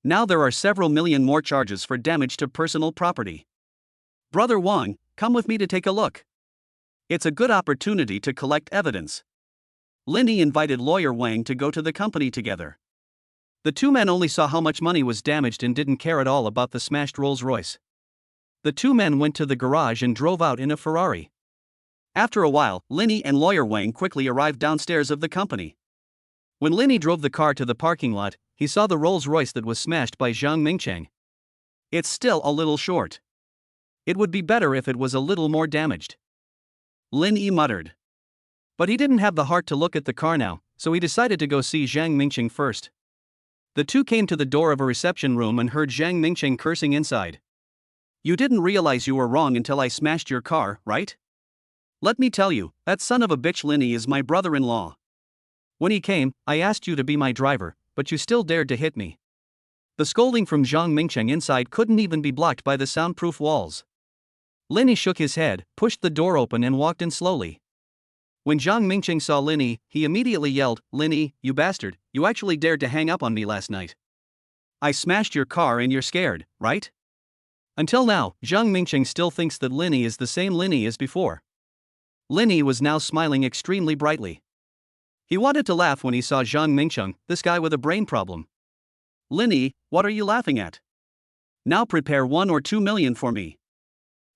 Now there are several million more charges for damage to personal property. Brother Wang, come with me to take a look. It's a good opportunity to collect evidence." Lin Yi invited lawyer Wang to go to the company together. The two men only saw how much money was damaged and didn't care at all about the smashed Rolls-Royce. The two men went to the garage and drove out in a Ferrari. After a while, Lin Yi and lawyer Wang quickly arrived downstairs of the company. When Lin Yi drove the car to the parking lot, he saw the Rolls-Royce that was smashed by Zhang Mingcheng. "It's still a little short. It would be better if it was a little more damaged," Lin Yi muttered. But he didn't have the heart to look at the car now, so he decided to go see Zhang Mingqing first. The two came to the door of a reception room and heard Zhang Mingqing cursing inside. "You didn't realize you were wrong until I smashed your car, right? Let me tell you, that son of a bitch Linny is my brother-in-law. When he came, I asked you to be my driver, but you still dared to hit me." The scolding from Zhang Mingqing inside couldn't even be blocked by the soundproof walls. Linny shook his head, pushed the door open and walked in slowly. When Zhang Mingqing saw Linny, he immediately yelled, "Linny, you bastard, you actually dared to hang up on me last night. I smashed your car and you're scared, right?" Until now, Zhang Mingqing still thinks that Linny is the same Linny as before. Linny was now smiling extremely brightly. He wanted to laugh when he saw Zhang Mingqing, this guy with a brain problem. "Linny, what are you laughing at? Now prepare 1 or 2 million for me.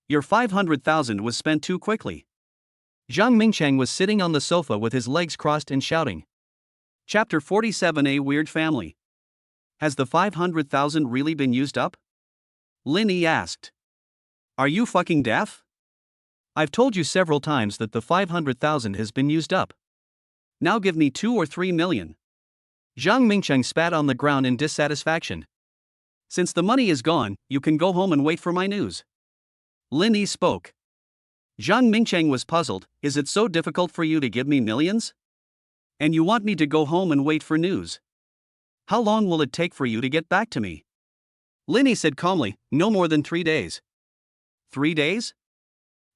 Your 500,000 was spent too quickly." Zhang Mingqiang was sitting on the sofa with his legs crossed and shouting. Chapter 47: A Weird Family. "Has the 500,000 really been used up?" Linny asked. "Are you fucking deaf? I've told you several times that the 500,000 has been used up. Now give me 2 or 3 million. Zhang Mingqiang spat on the ground in dissatisfaction. "Since the money is gone, you can go home and wait for my news." Linny spoke. Zhang Mingqiang was puzzled. "Is it so difficult for you to give me millions? And you want me to go home and wait for news? How long will it take for you to get back to me?" Linny said calmly, "No more than 3 days." 3 days?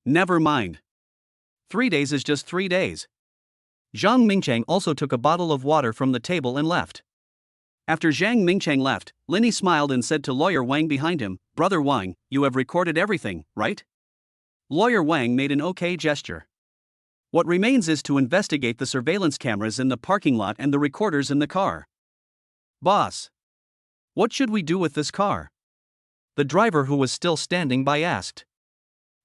Never mind. 3 days is just 3 days. Zhang Mingqiang also took a bottle of water from the table and left. After Zhang Mingqiang left, Linny smiled and said to Lawyer Wang behind him, "Brother Wang, you have recorded everything, right?" Lawyer Wang made an okay gesture. "What remains is to investigate the surveillance cameras in the parking lot and the recorders in the car." "Boss, what should we do with this car?" the driver who was still standing by asked.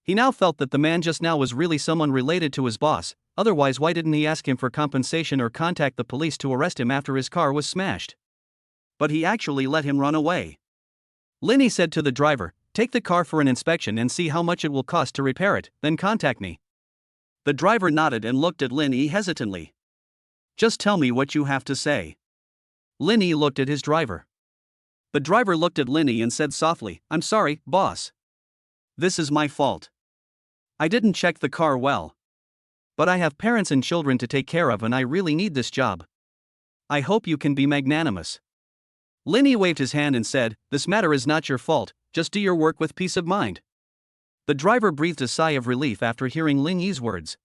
He now felt that the man just now was really someone related to his boss, otherwise why didn't he ask him for compensation or contact the police to arrest him after his car was smashed? But he actually let him run away. Linny said to the driver, "Take the car for an inspection and see how much it will cost to repair it, then contact me." The driver nodded and looked at Linny hesitantly. "Just tell me what you have to say." Linny looked at his driver. The driver looked at Linny and said softly, "I'm sorry, boss. This is my fault. I didn't check the car well. But I have parents and children to take care of and I really need this job. I hope you can be magnanimous." Linny waved his hand and said, "This matter is not your fault, just do your work with peace of mind." The driver breathed a sigh of relief after hearing Linny's words.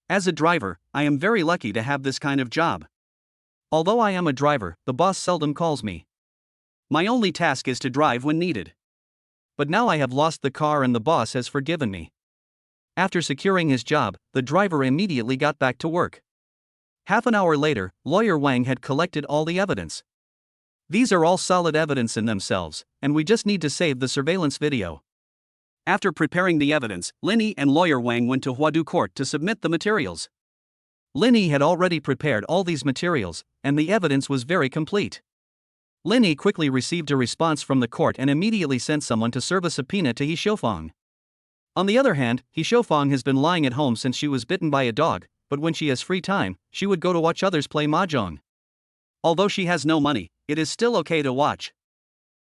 "As a driver, I am very lucky to have this kind of job. Although I am a driver, the boss seldom calls me. My only task is to drive when needed. But now I have lost the car and the boss has forgiven me." After securing his job, the driver immediately got back to work. Half an hour later, Lawyer Wang had collected all the evidence. "These are all solid evidence in themselves, and we just need to save the surveillance video." After preparing the evidence, Linny and Lawyer Wang went to Huadu Court to submit the materials. Linny had already prepared all these materials, and the evidence was very complete. Linny quickly received a response from the court and immediately sent someone to serve a subpoena to He Xiufang. On the other hand, He Xiufang has been lying at home since she was bitten by a dog, but when she has free time, she would go to watch others play mahjong. Although she has no money, it is still okay to watch.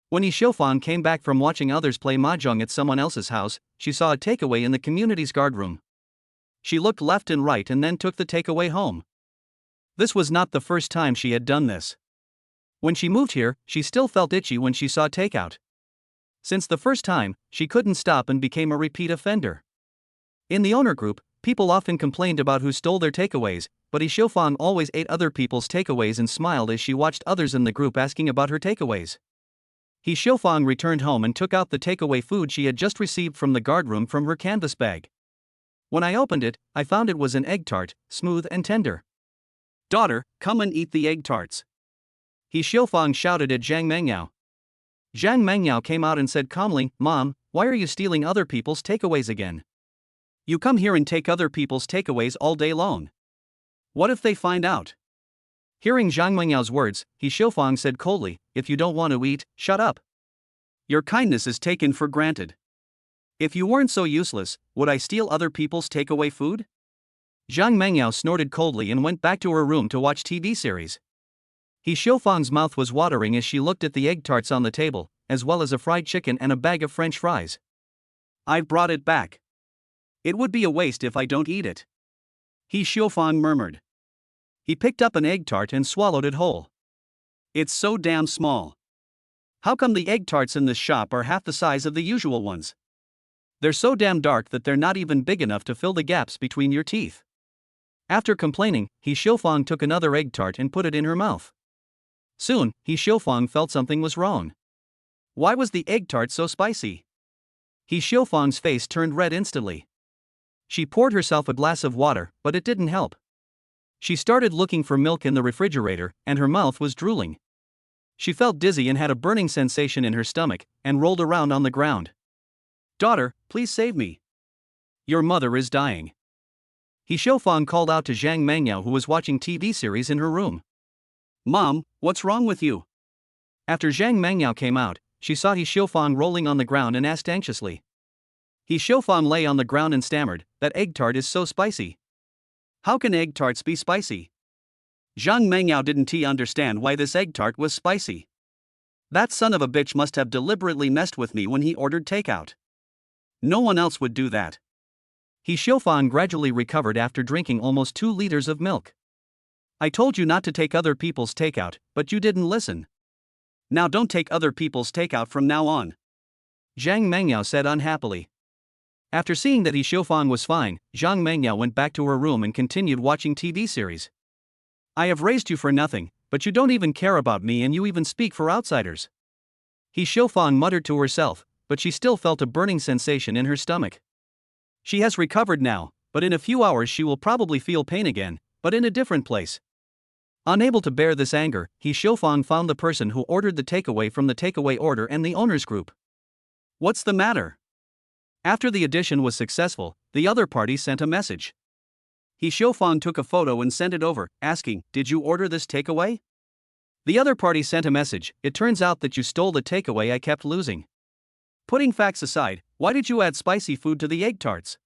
When He Xiufang came back from watching others play mahjong at someone else's house, she saw a takeaway in the community's guardroom. She looked left and right and then took the takeaway home. This was not the first time she had done this. When she moved here, she still felt itchy when she saw takeout. Since the first time, she couldn't stop and became a repeat offender. In the owner group, people often complained about who stole their takeaways, but He Xiufang always ate other people's takeaways and smiled as she watched others in the group asking about her takeaways. He Xiufang returned home and took out the takeaway food she had just received from the guardroom from her canvas bag. When I opened it, I found it was an egg tart, smooth and tender. "Daughter, come and eat the egg tarts." He Xiufang shouted at Zhang Mengyao. Zhang Mengyao came out and said calmly, "Mom, why are you stealing other people's takeaways again? You come here and take other people's takeaways all day long. What if they find out?" Hearing Zhang Mengyao's words, He Xiufang said coldly, "If you don't want to eat, shut up. Your kindness is taken for granted. If you weren't so useless, would I steal other people's takeaway food?" Zhang Mengyao snorted coldly and went back to her room to watch TV series. He Xiufang's mouth was watering as she looked at the egg tarts on the table, as well as a fried chicken and a bag of French fries. I've brought it back. It would be a waste if I don't eat it. He Xiufang murmured. He picked up an egg tart and swallowed it whole. It's so damn small. How come the egg tarts in this shop are half the size of the usual ones? They're so damn dark that they're not even big enough to fill the gaps between your teeth. After complaining, He Xiufang took another egg tart and put it in her mouth. Soon, He Xiufang felt something was wrong. Why was the egg tart so spicy? He Xiufang's face turned red instantly. She poured herself a glass of water, but it didn't help. She started looking for milk in the refrigerator, and her mouth was drooling. She felt dizzy and had a burning sensation in her stomach, and rolled around on the ground. Daughter, please save me. Your mother is dying. He Xiufang called out to Zhang Mengyao, who was watching TV series in her room. Mom, what's wrong with you? After Zhang Mengyao came out, she saw He Xiufang rolling on the ground and asked anxiously. He Xiufang lay on the ground and stammered, that egg tart is so spicy. How can egg tarts be spicy? Zhang Mengyao didn't understand why this egg tart was spicy. That son of a bitch must have deliberately messed with me when he ordered takeout. No one else would do that. He Xiufang gradually recovered after drinking almost 2 liters of milk. I told you not to take other people's takeout, but you didn't listen. Now don't take other people's takeout from now on. Zhang Mengyao said unhappily. After seeing that He Xiufang was fine, Zhang Mengyao went back to her room and continued watching TV series. I have raised you for nothing, but you don't even care about me and you even speak for outsiders. He Xiufang muttered to herself, but she still felt a burning sensation in her stomach. She has recovered now, but in a few hours she will probably feel pain again, but in a different place. Unable to bear this anger, He Xiufang found the person who ordered the takeaway from the takeaway order and the owner's group. What's the matter? After the addition was successful, the other party sent a message. He Xiufang took a photo and sent it over, asking, "Did you order this takeaway?" The other party sent a message, "It turns out that you stole the takeaway I kept losing." Putting facts aside, why did you add spicy food to the egg tarts?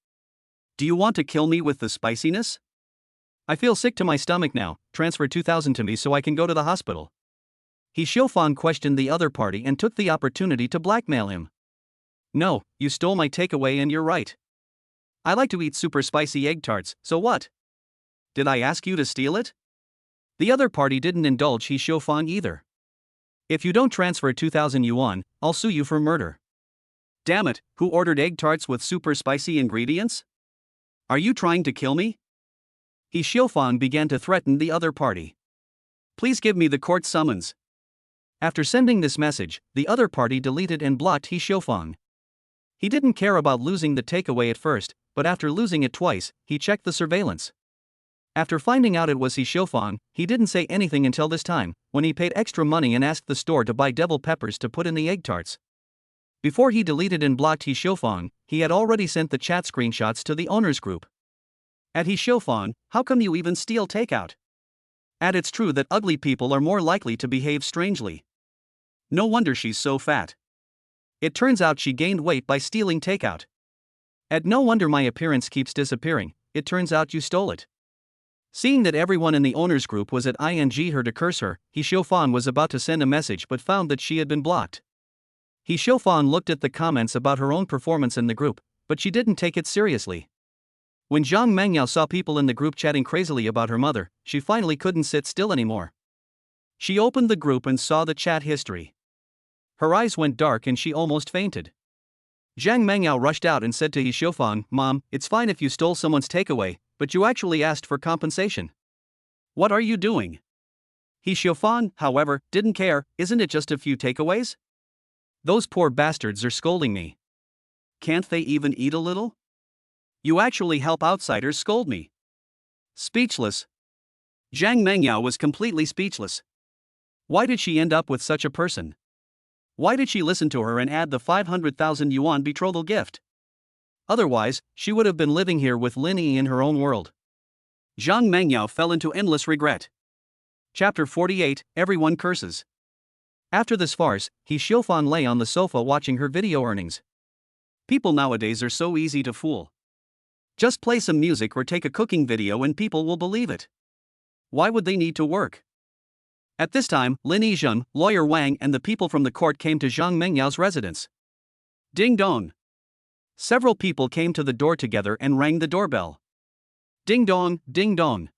Do you want to kill me with the spiciness? I feel sick to my stomach now, transfer 2,000 to me so I can go to the hospital. He Xiufang questioned the other party and took the opportunity to blackmail him. No, you stole my takeaway and you're right. I like to eat super spicy egg tarts, so what? Did I ask you to steal it? The other party didn't indulge He Xiufang either. If you don't transfer 2,000 yuan, I'll sue you for murder. Damn it, who ordered egg tarts with super spicy ingredients? Are you trying to kill me? He Xiufang began to threaten the other party. Please give me the court summons. After sending this message, the other party deleted and blocked He Xiufang. He didn't care about losing the takeaway at first, but after losing it twice, he checked the surveillance. After finding out it was He Xiufang, he didn't say anything until this time, when he paid extra money and asked the store to buy devil peppers to put in the egg tarts. Before he deleted and blocked He Xiufang, he had already sent the chat screenshots to the owner's group. At He Xiufang, how come you even steal takeout? And it's true that ugly people are more likely to behave strangely. No wonder she's so fat. It turns out she gained weight by stealing takeout. And no wonder my appearance keeps disappearing, it turns out you stole it. Seeing that everyone in the owner's group was at ing her to curse her, He Xiufang was about to send a message but found that she had been blocked. He Xiufang looked at the comments about her own performance in the group, but she didn't take it seriously. When Zhang Mengyao saw people in the group chatting crazily about her mother, she finally couldn't sit still anymore. She opened the group and saw the chat history. Her eyes went dark and she almost fainted. Zhang Mengyao rushed out and said to He Xiufang, "Mom, it's fine if you stole someone's takeaway, but you actually asked for compensation. What are you doing?" He Xiufang, however, didn't care. Isn't it just a few takeaways? Those poor bastards are scolding me. Can't they even eat a little? You actually help outsiders scold me. Speechless. Zhang Mengyao was completely speechless. Why did she end up with such a person? Why did she listen to her and add the 500,000 yuan betrothal gift? Otherwise, she would have been living here with Lin Yi in her own world. Zhang Mengyao fell into endless regret. Chapter 48, Everyone Curses. After this farce, He Xiufang lay on the sofa watching her video earnings. People nowadays are so easy to fool. Just play some music or take a cooking video and people will believe it. Why would they need to work? At this time, Lin Yizheng, lawyer Wang and the people from the court came to Zhang Mengyao's residence. Ding dong. Several people came to the door together and rang the doorbell. Ding dong, ding dong.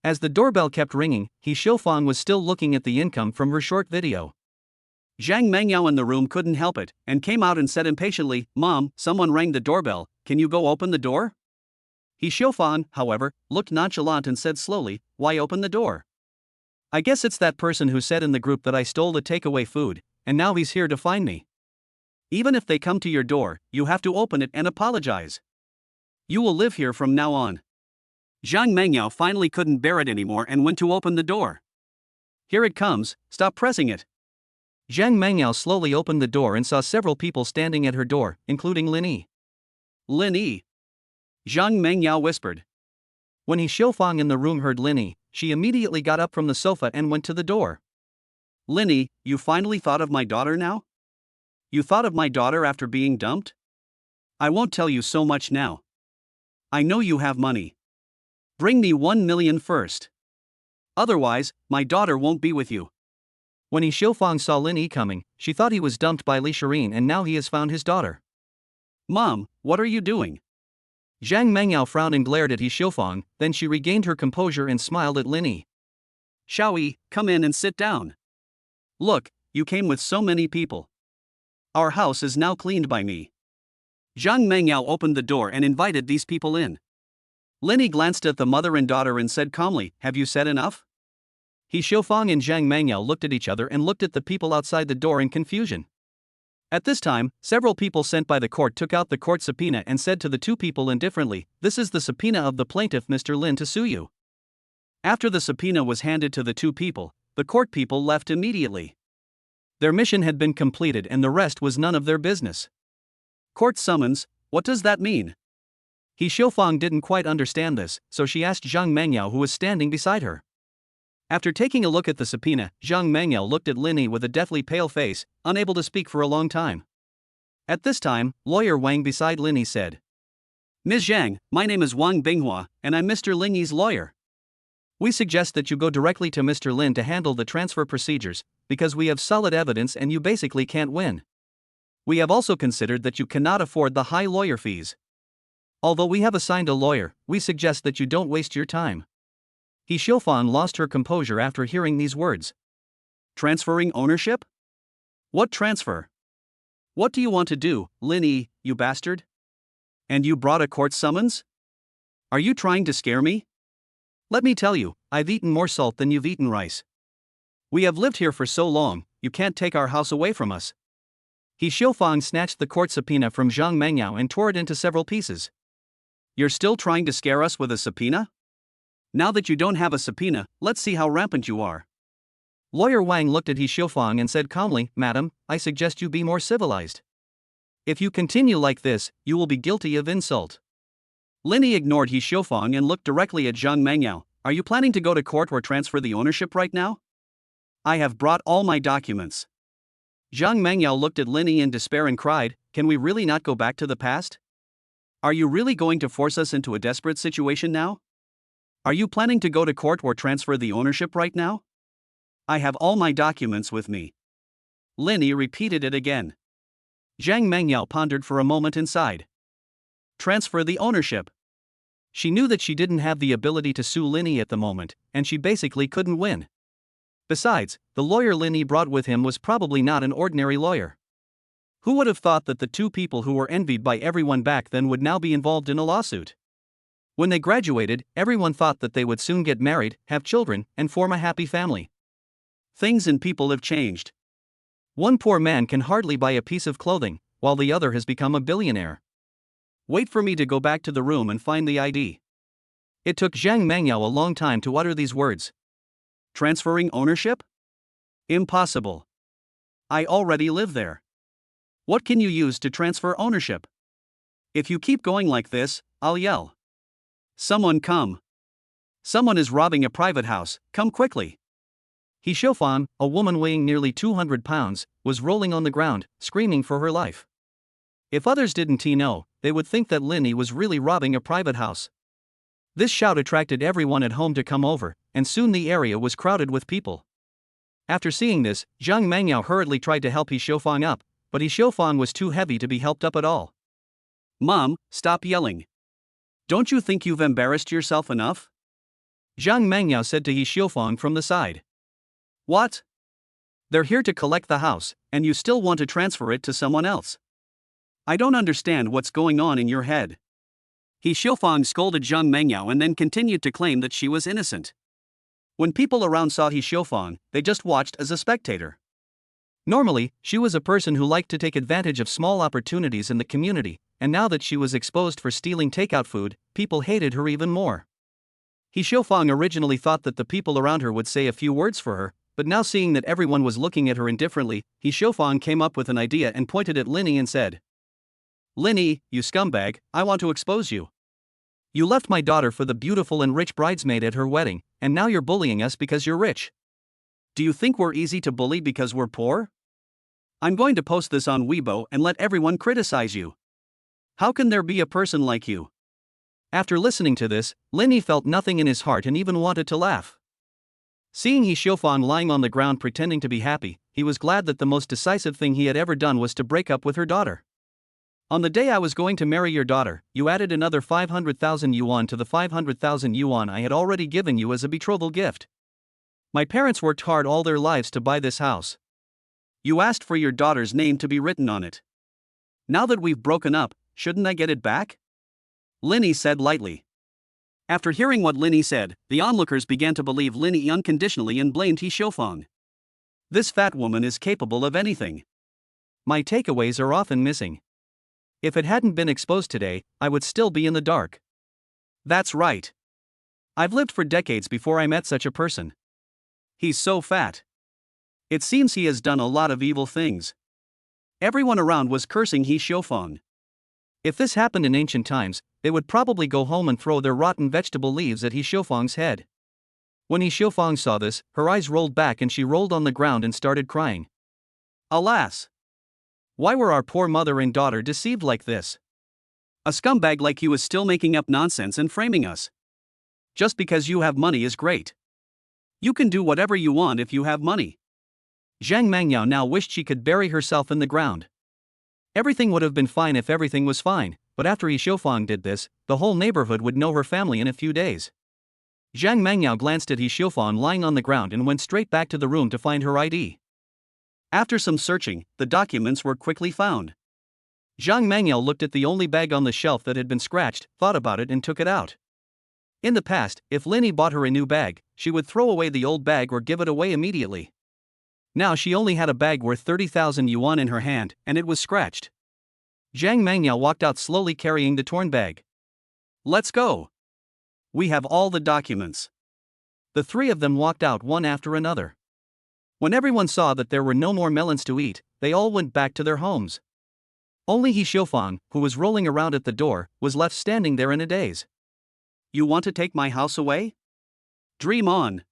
As the doorbell kept ringing, He Xiufang was still looking at the income from her short video. Zhang Mengyao in the room couldn't help it, and came out and said impatiently, "Mom, someone rang the doorbell, can you go open the door?" He Xiufang, however, looked nonchalant and said slowly, "Why open the door? I guess it's that person who said in the group that I stole the takeaway food, and now he's here to find me. Even if they come to your door, you have to open it and apologize. You will live here from now on." Zhang Mengyao finally couldn't bear it anymore and went to open the door. "Here it comes, stop pressing it." Zhang Mengyao slowly opened the door and saw several people standing at her door, including Lin Yi. "Lin Yi?" Zhang Mengyao whispered. When He Xiufang in the room heard Lin Yi, she immediately got up from the sofa and went to the door. "Lin Yi, you finally thought of my daughter now? You thought of my daughter after being dumped? I won't tell you so much now. I know you have money. Bring me 1 million first. Otherwise, my daughter won't be with you." When He Xiufang saw Lin Yi coming, she thought he was dumped by Li Shirin and now he has found his daughter. "Mom, what are you doing?" Zhang Mengyao frowned and glared at He Xiufang, then she regained her composure and smiled at Lin Yi. "Xiaoyi, come in and sit down. Look, you came with so many people. Our house is now cleaned by me." Zhang Mengyao opened the door and invited these people in. Lin Yi glanced at the mother and daughter and said calmly, "Have you said enough?" He Xiufang and Zhang Mengyao looked at each other and looked at the people outside the door in confusion. At this time, several people sent by the court took out the court subpoena and said to the two people indifferently, "This is the subpoena of the plaintiff Mr. Lin to sue you." After the subpoena was handed to the two people, the court people left immediately. Their mission had been completed and the rest was none of their business. Court summons, what does that mean? He Xiufang didn't quite understand this, so she asked Zhang Mengyao who was standing beside her. After taking a look at the subpoena, Zhang Mengyao looked at Lin Yi with a deathly pale face, unable to speak for a long time. At this time, lawyer Wang beside Lin Yi said, "Ms. Zhang, my name is Wang Binghua, and I'm Mr. Lin Yi's lawyer. We suggest that you go directly to Mr. Lin to handle the transfer procedures, because we have solid evidence and you basically can't win. We have also considered that you cannot afford the high lawyer fees. Although we have assigned a lawyer, we suggest that you don't waste your time." He Xiufang lost her composure after hearing these words. "Transferring ownership? What transfer? What do you want to do, Lin Yi, you bastard? And you brought a court summons? Are you trying to scare me? Let me tell you, I've eaten more salt than you've eaten rice. We have lived here for so long, you can't take our house away from us." He Xiufang snatched the court subpoena from Zhang Mengyao and tore it into several pieces. "You're still trying to scare us with a subpoena? Now that you don't have a subpoena, let's see how rampant you are." Lawyer Wang looked at He Xiufang and said calmly, "Madam, I suggest you be more civilized. If you continue like this, you will be guilty of insult." Lin Yi ignored He Xiufang and looked directly at Zhang Mengyao. "Are you planning to go to court or transfer the ownership right now?" "I have brought all my documents." Zhang Mengyao looked at Lin Yi in despair and cried, "Can we really not go back to the past? Are you really going to force us into a desperate situation now? Are you planning to go to court or transfer the ownership right now?" "I have all my documents with me." Lin Yi repeated it again. Zhang Mengyao pondered for a moment and sighed. Transfer the ownership. She knew that she didn't have the ability to sue Lin Yi at the moment, and she basically couldn't win. Besides, the lawyer Lin Yi brought with him was probably not an ordinary lawyer. Who would have thought that the two people who were envied by everyone back then would now be involved in a lawsuit? When they graduated, everyone thought that they would soon get married, have children, and form a happy family. Things and people have changed. One poor man can hardly buy a piece of clothing, while the other has become a billionaire. Wait for me to go back to the room and find the ID. It took Zhang Mengyao a long time to utter these words. Transferring ownership? Impossible. I already live there. What can you use to transfer ownership? If you keep going like this, I'll yell. Someone come. Someone is robbing a private house, come quickly. He Xiufang, a woman weighing nearly 200 pounds, was rolling on the ground, screaming for her life. If others didn't know, they would think that Linny was really robbing a private house. This shout attracted everyone at home to come over, and soon the area was crowded with people. After seeing this, Zhang Mangyao hurriedly tried to help He Xiufang up, but He Xiufang was too heavy to be helped up at all. "Mom, stop yelling. Don't you think you've embarrassed yourself enough?" Zhang Mangyao said to He Xiufang from the side. "What? They're here to collect the house, and you still want to transfer it to someone else? I don't understand what's going on in your head." He Xiufang scolded Zhang Mangyao and then continued to claim that she was innocent. When people around saw He Xiufang, they just watched as a spectator. Normally, she was a person who liked to take advantage of small opportunities in the community, and now that she was exposed for stealing takeout food, people hated her even more. He Xiufang originally thought that the people around her would say a few words for her, but now seeing that everyone was looking at her indifferently, He Xiufang came up with an idea and pointed at Linny and said, "Linny, you scumbag, I want to expose you. You left my daughter for the beautiful and rich bridesmaid at her wedding, and now you're bullying us because you're rich. Do you think we're easy to bully because we're poor? I'm going to post this on Weibo and let everyone criticize you. How can there be a person like you?" After listening to this, Linny felt nothing in his heart and even wanted to laugh. Seeing He Xiufang lying on the ground pretending to be happy, he was glad that the most decisive thing he had ever done was to break up with her daughter. "On the day I was going to marry your daughter, you added another 500,000 yuan to the 500,000 yuan I had already given you as a betrothal gift. My parents worked hard all their lives to buy this house. You asked for your daughter's name to be written on it. Now that we've broken up, shouldn't I get it back?" Linny said lightly. After hearing what Linny said, the onlookers began to believe Linny unconditionally and blamed He Xiufang. This fat woman is capable of anything. My takeaways are often missing. If it hadn't been exposed today, I would still be in the dark. That's right. I've lived for decades before I met such a person. He's so fat. It seems he has done a lot of evil things. Everyone around was cursing He Xiufang. If this happened in ancient times, they would probably go home and throw their rotten vegetable leaves at He Xiufang's head. When He Xiufang saw this, her eyes rolled back and she rolled on the ground and started crying. Alas! Why were our poor mother and daughter deceived like this? A scumbag like you is still making up nonsense and framing us. Just because you have money is great. You can do whatever you want if you have money. Zhang Mangyao now wished she could bury herself in the ground. Everything would have been fine if everything was fine, but after He Xiufang did this, the whole neighborhood would know her family in a few days. Zhang Mangyao glanced at He Xiufang lying on the ground and went straight back to the room to find her ID. After some searching, the documents were quickly found. Zhang Mangyao looked at the only bag on the shelf that had been scratched, thought about it and took it out. In the past, if Linny bought her a new bag, she would throw away the old bag or give it away immediately. Now she only had a bag worth 30,000 yuan in her hand, and it was scratched. Zhang Mangyao walked out slowly carrying the torn bag. "Let's go. We have all the documents." The three of them walked out one after another. When everyone saw that there were no more melons to eat, they all went back to their homes. Only He Xiufang, who was rolling around at the door, was left standing there in a daze. "You want to take my house away? Dream on."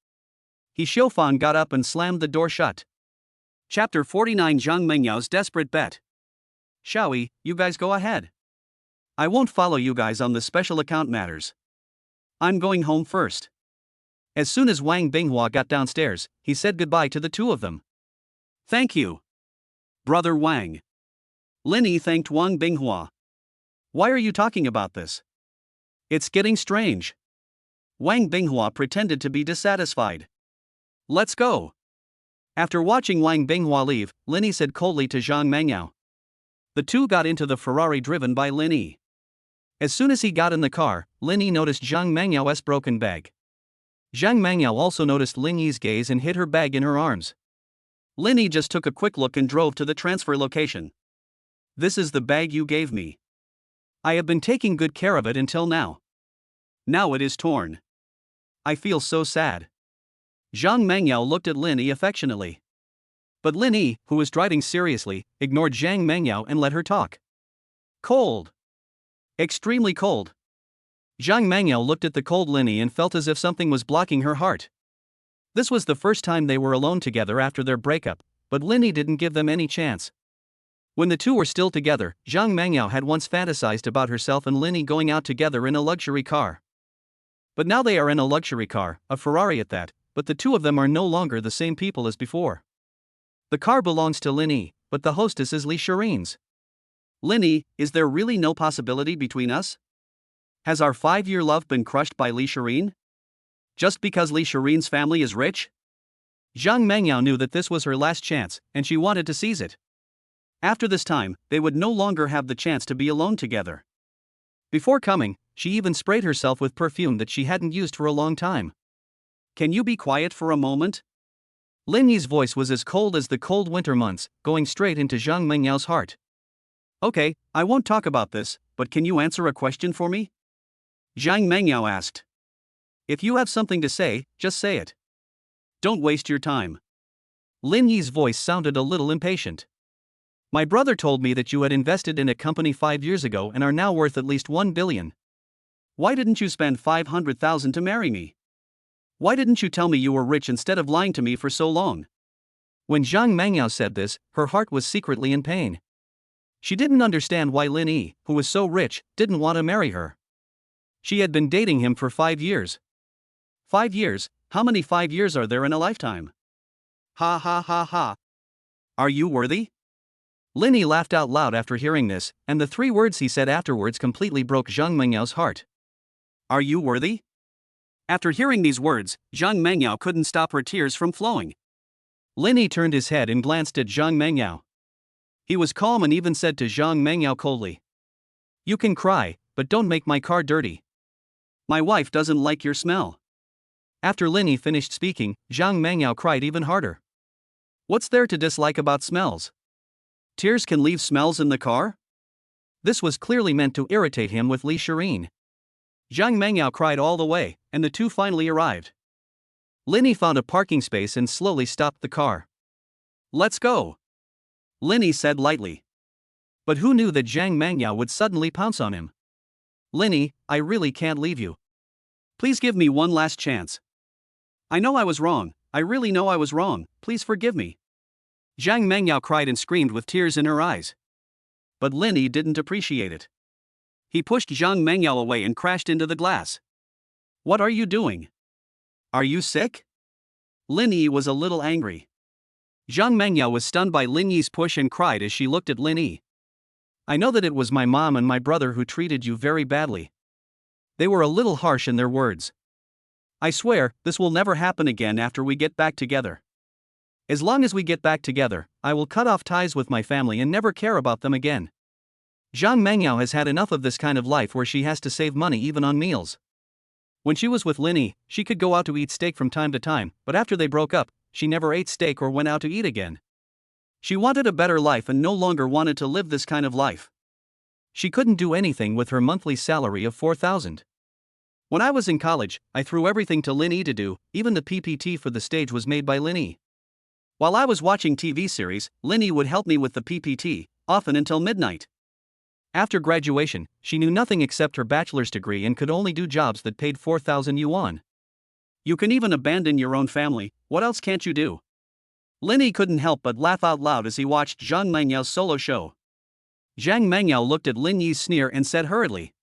He Xiufang got up and slammed the door shut. Chapter 49 Zhang Mengyao's Desperate Bet. "Shaoyi, you guys go ahead. I won't follow you guys on the special account matters. I'm going home first." As soon as Wang Binghua got downstairs, he said goodbye to the two of them. "Thank you, Brother Wang." Linny thanked Wang Binghua. "Why are you talking about this? It's getting strange." Wang Binghua pretended to be dissatisfied. "Let's go." After watching Wang Binghua leave, Linny said coldly to Zhang Mangyao. The two got into the Ferrari driven by Linny. As soon as he got in the car, Linny noticed Zhang Mengyao's broken bag. Zhang Mangyao also noticed Linny's gaze and hid her bag in her arms. Linny just took a quick look and drove to the transfer location. "This is the bag you gave me. I have been taking good care of it until now. Now it is torn. I feel so sad." Zhang Mangyao looked at Linny affectionately. But Linny, who was driving seriously, ignored Zhang Mangyao and let her talk. "Cold. Extremely cold." Zhang Mangyao looked at the cold Linny and felt as if something was blocking her heart. This was the first time they were alone together after their breakup, but Linny didn't give them any chance. When the two were still together, Zhang Mangyao had once fantasized about herself and Lin Yi going out together in a luxury car. But now they are in a luxury car, a Ferrari at that, but the two of them are no longer the same people as before. The car belongs to Lin Yi, but the hostess is Li Shirin's. Lin Yi, is there really no possibility between us? Has our 5-year love been crushed by Li Shirin? Just because Li Shirin's family is rich? Zhang Mangyao knew that this was her last chance, and she wanted to seize it. After this time, they would no longer have the chance to be alone together. Before coming, she even sprayed herself with perfume that she hadn't used for a long time. Can you be quiet for a moment? Lin Yi's voice was as cold as the cold winter months, going straight into Zhang Mengyao's heart. Okay, I won't talk about this, but can you answer a question for me? Zhang Mengyao asked. If you have something to say, just say it. Don't waste your time. Lin Yi's voice sounded a little impatient. My brother told me that you had invested in a company 5 years ago and are now worth at least 1 billion. Why didn't you spend 500,000 to marry me? Why didn't you tell me you were rich instead of lying to me for so long? When Zhang Mengyao said this, her heart was secretly in pain. She didn't understand why Lin Yi, who was so rich, didn't want to marry her. She had been dating him for 5 years. 5 years? How many 5 years are there in a lifetime? Ha ha ha ha. Are you worthy? Lin Yi laughed out loud after hearing this, and the 3 words he said afterwards completely broke Zhang Mengyao's heart. Are you worthy? After hearing these words, Zhang Mengyao couldn't stop her tears from flowing. Lin Yi turned his head and glanced at Zhang Mengyao. He was calm and even said to Zhang Mengyao coldly, You can cry, but don't make my car dirty. My wife doesn't like your smell. After Lin Yi finished speaking, Zhang Mengyao cried even harder. What's there to dislike about smells? Tears can leave smells in the car? This was clearly meant to irritate him with Li Shirin. Zhang Mengyao cried all the way, and the two finally arrived. Lin Yi found a parking space and slowly stopped the car. Let's go, Lin Yi said lightly. But who knew that Zhang Mengyao would suddenly pounce on him? Lin Yi, I really can't leave you. Please give me one last chance. I know I was wrong, I really know I was wrong, please forgive me. Zhang Mengyao cried and screamed with tears in her eyes. But Lin Yi didn't appreciate it. He pushed Zhang Mengyao away and crashed into the glass. What are you doing? Are you sick? Lin Yi was a little angry. Zhang Mengyao was stunned by Lin Yi's push and cried as she looked at Lin Yi. I know that it was my mom and my brother who treated you very badly. They were a little harsh in their words. I swear, this will never happen again after we get back together. As long as we get back together, I will cut off ties with my family and never care about them again. Zhang Mengyao has had enough of this kind of life where she has to save money even on meals. When she was with Lin Yi, she could go out to eat steak from time to time, but after they broke up, she never ate steak or went out to eat again. She wanted a better life and no longer wanted to live this kind of life. She couldn't do anything with her monthly salary of 4,000. When I was in college, I threw everything to Lin Yi to do, even the PPT for the stage was made by Lin Yi. While I was watching TV series, Lin Yi would help me with the PPT, often until midnight. After graduation, she knew nothing except her bachelor's degree and could only do jobs that paid 4,000 yuan. You can even abandon your own family, what else can't you do? Lin Yi couldn't help but laugh out loud as he watched Zhang Mengyao's solo show. Zhang Mengyao looked at Lin Yi's sneer and said hurriedly,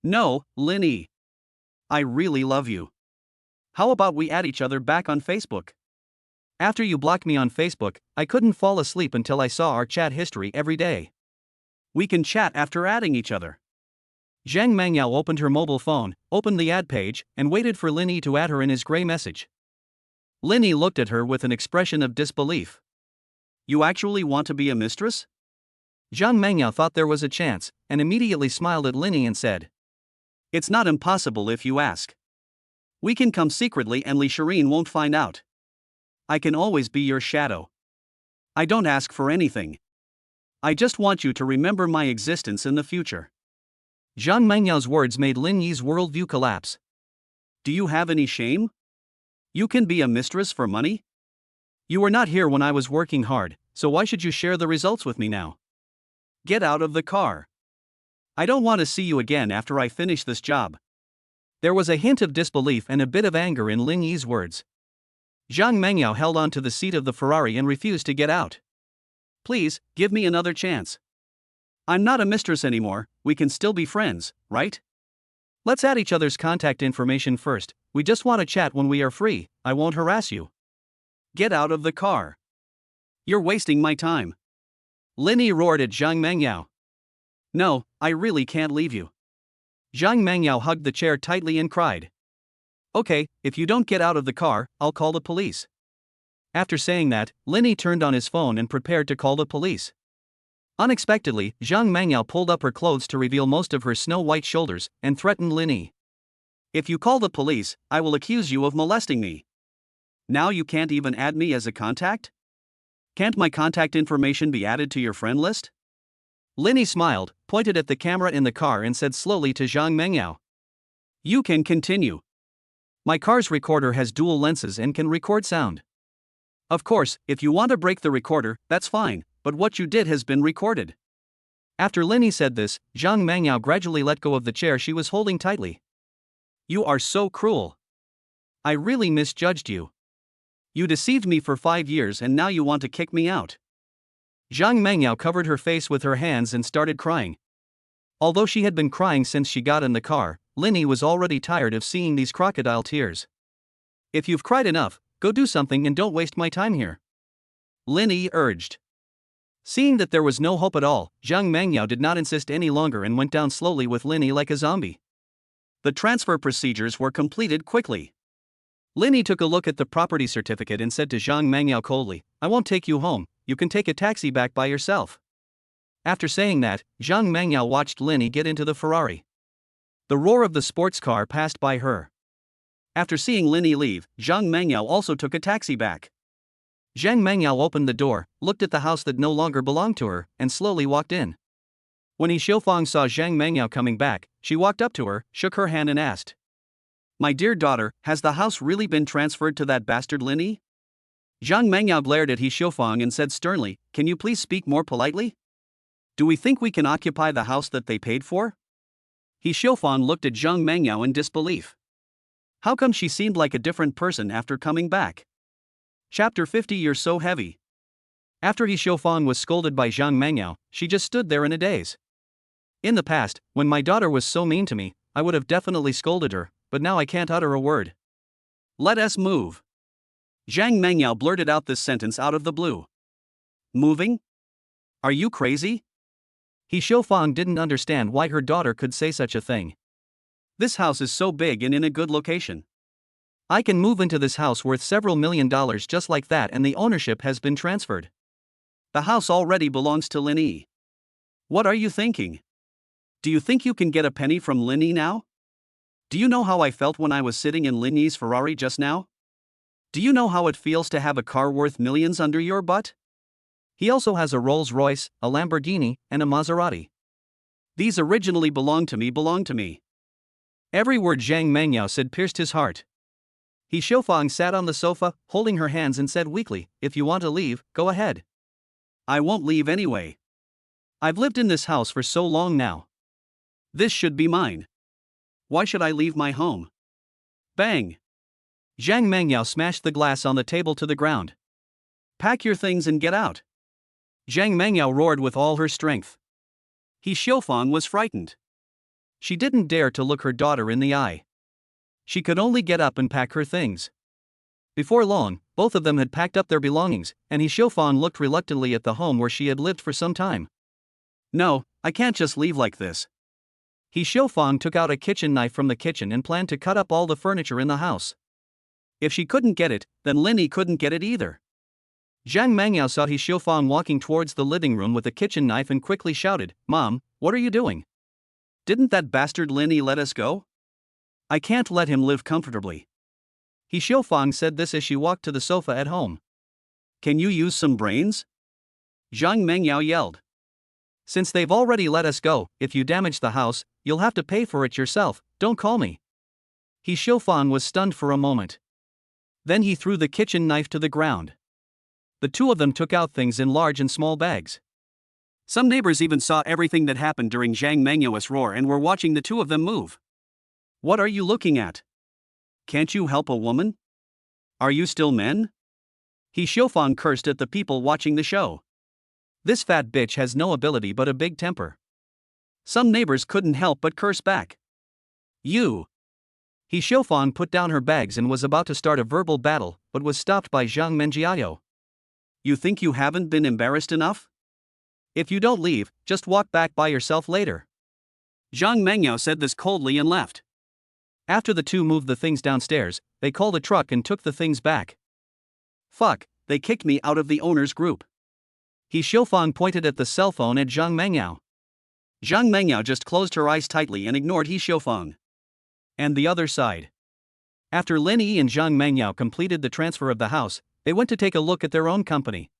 No, Lin Yi. I really love you. How about we add each other back on Facebook? After you blocked me on Facebook, I couldn't fall asleep until I saw our chat history every day. We can chat after adding each other. Zhang Mengyao opened her mobile phone, opened the add page, and waited for Lin Yi to add her in his gray message. Lin Yi looked at her with an expression of disbelief. You actually want to be a mistress? Zhang Mengyao thought there was a chance, and immediately smiled at Lin Yi and said, It's not impossible if you ask. We can come secretly and Li Shirin won't find out. I can always be your shadow. I don't ask for anything. I just want you to remember my existence in the future. Zhang Mengyao's words made Lin Yi's worldview collapse. Do you have any shame? You can be a mistress for money? You were not here when I was working hard, so why should you share the results with me now? Get out of the car. I don't want to see you again after I finish this job. There was a hint of disbelief and a bit of anger in Lin Yi's words. Zhang Mengyao held on to the seat of the Ferrari and refused to get out. Please, give me another chance. I'm not a mistress anymore, we can still be friends, right? Let's add each other's contact information first, we just want to chat when we are free, I won't harass you. Get out of the car. You're wasting my time. Linny roared at Zhang Mengyao. No, I really can't leave you. Zhang Mengyao hugged the chair tightly and cried. Okay, if you don't get out of the car, I'll call the police. After saying that, Linny turned on his phone and prepared to call the police. Unexpectedly, Zhang Mengyao pulled up her clothes to reveal most of her snow-white shoulders and threatened Linny. If you call the police, I will accuse you of molesting me. Now you can't even add me as a contact? Can't my contact information be added to your friend list? Linny smiled, pointed at the camera in the car and said slowly to Zhang Mengyao. You can continue. My car's recorder has dual lenses and can record sound. Of course, if you want to break the recorder, that's fine, but what you did has been recorded. After Linny said this, Zhang Mengyao gradually let go of the chair she was holding tightly. You are so cruel. I really misjudged you. You deceived me for 5 years and now you want to kick me out. Zhang Mengyao covered her face with her hands and started crying. Although she had been crying since she got in the car, Linny was already tired of seeing these crocodile tears. If you've cried enough, go do something and don't waste my time here. Linny urged. Seeing that there was no hope at all, Zhang Mengyao did not insist any longer and went down slowly with Linny like a zombie. The transfer procedures were completed quickly. Linny took a look at the property certificate and said to Zhang Mengyao coldly, I won't take you home, you can take a taxi back by yourself. After saying that, Zhang Mengyao watched Linny get into the Ferrari. The roar of the sports car passed by her. After seeing Linny leave, Zhang Mengyao also took a taxi back. Zhang Mengyao opened the door, looked at the house that no longer belonged to her, and slowly walked in. When He Xiufang saw Zhang Mengyao coming back, she walked up to her, shook her hand and asked. My dear daughter, has the house really been transferred to that bastard Linny? Zhang Mengyao glared at He Xiufang and said sternly, can you please speak more politely? Do we think we can occupy the house that they paid for? He Xiufang looked at Zhang Mengyao in disbelief. How come she seemed like a different person after coming back? Chapter 50. You're so heavy. After He Xiufang was scolded by Zhang Mengyao, she just stood there in a daze. In the past, when my daughter was so mean to me, I would have definitely scolded her, but now I can't utter a word. Let us move. Zhang Mengyao blurted out this sentence out of the blue. Moving? Are you crazy? He Xiufang didn't understand why her daughter could say such a thing. This house is so big and in a good location. I can move into this house worth several $1 million just like that and the ownership has been transferred. The house already belongs to Linny. What are you thinking? Do you think you can get a penny from Linny now? Do you know how I felt when I was sitting in Linny's Ferrari just now? Do you know how it feels to have a car worth millions under your butt? He also has a Rolls-Royce, a Lamborghini, and a Maserati. These originally belonged to me. Every word Zhang Mengyao said pierced his heart. He Xiufang sat on the sofa, holding her hands and said weakly, if you want to leave, go ahead. I won't leave anyway. I've lived in this house for so long now. This should be mine. Why should I leave my home? Bang! Zhang Mengyao smashed the glass on the table to the ground. Pack your things and get out. Zhang Mengyao roared with all her strength. He Xiufang was frightened. She didn't dare to look her daughter in the eye. She could only get up and pack her things. Before long, both of them had packed up their belongings, and He Xiufang looked reluctantly at the home where she had lived for some time. No, I can't just leave like this. He Xiufang took out a kitchen knife from the kitchen and planned to cut up all the furniture in the house. If she couldn't get it, then Linny couldn't get it either. Zhang Mengyao saw He Xiufang walking towards the living room with a kitchen knife and quickly shouted, Mom, what are you doing? Didn't that bastard Linny let us go? I can't let him live comfortably. He Xiufang said this as she walked to the sofa at home. Can you use some brains? Zhang Mengyao yelled. Since they've already let us go, if you damage the house, you'll have to pay for it yourself, don't call me. He Xiufang was stunned for a moment. Then he threw the kitchen knife to the ground. The two of them took out things in large and small bags. Some neighbors even saw everything that happened during Zhang Mengyao's roar and were watching the two of them move. What are you looking at? Can't you help a woman? Are you still men? He Xiufang cursed at the people watching the show. This fat bitch has no ability but a big temper. Some neighbors couldn't help but curse back. You. He Xiaofang put down her bags and was about to start a verbal battle, but was stopped by Zhang Menjiao. You think you haven't been embarrassed enough? If you don't leave, just walk back by yourself later. Zhang Mengyao said this coldly and left. After the two moved the things downstairs, they called a truck and took the things back. Fuck, they kicked me out of the owner's group. He Xiaofang pointed at the cell phone at Zhang Mengyao. Zhang Mengyao just closed her eyes tightly and ignored He Xiaofang. And the other side. After Lin Yi and Zhang Mengyao completed the transfer of the house, they went to take a look at their own company.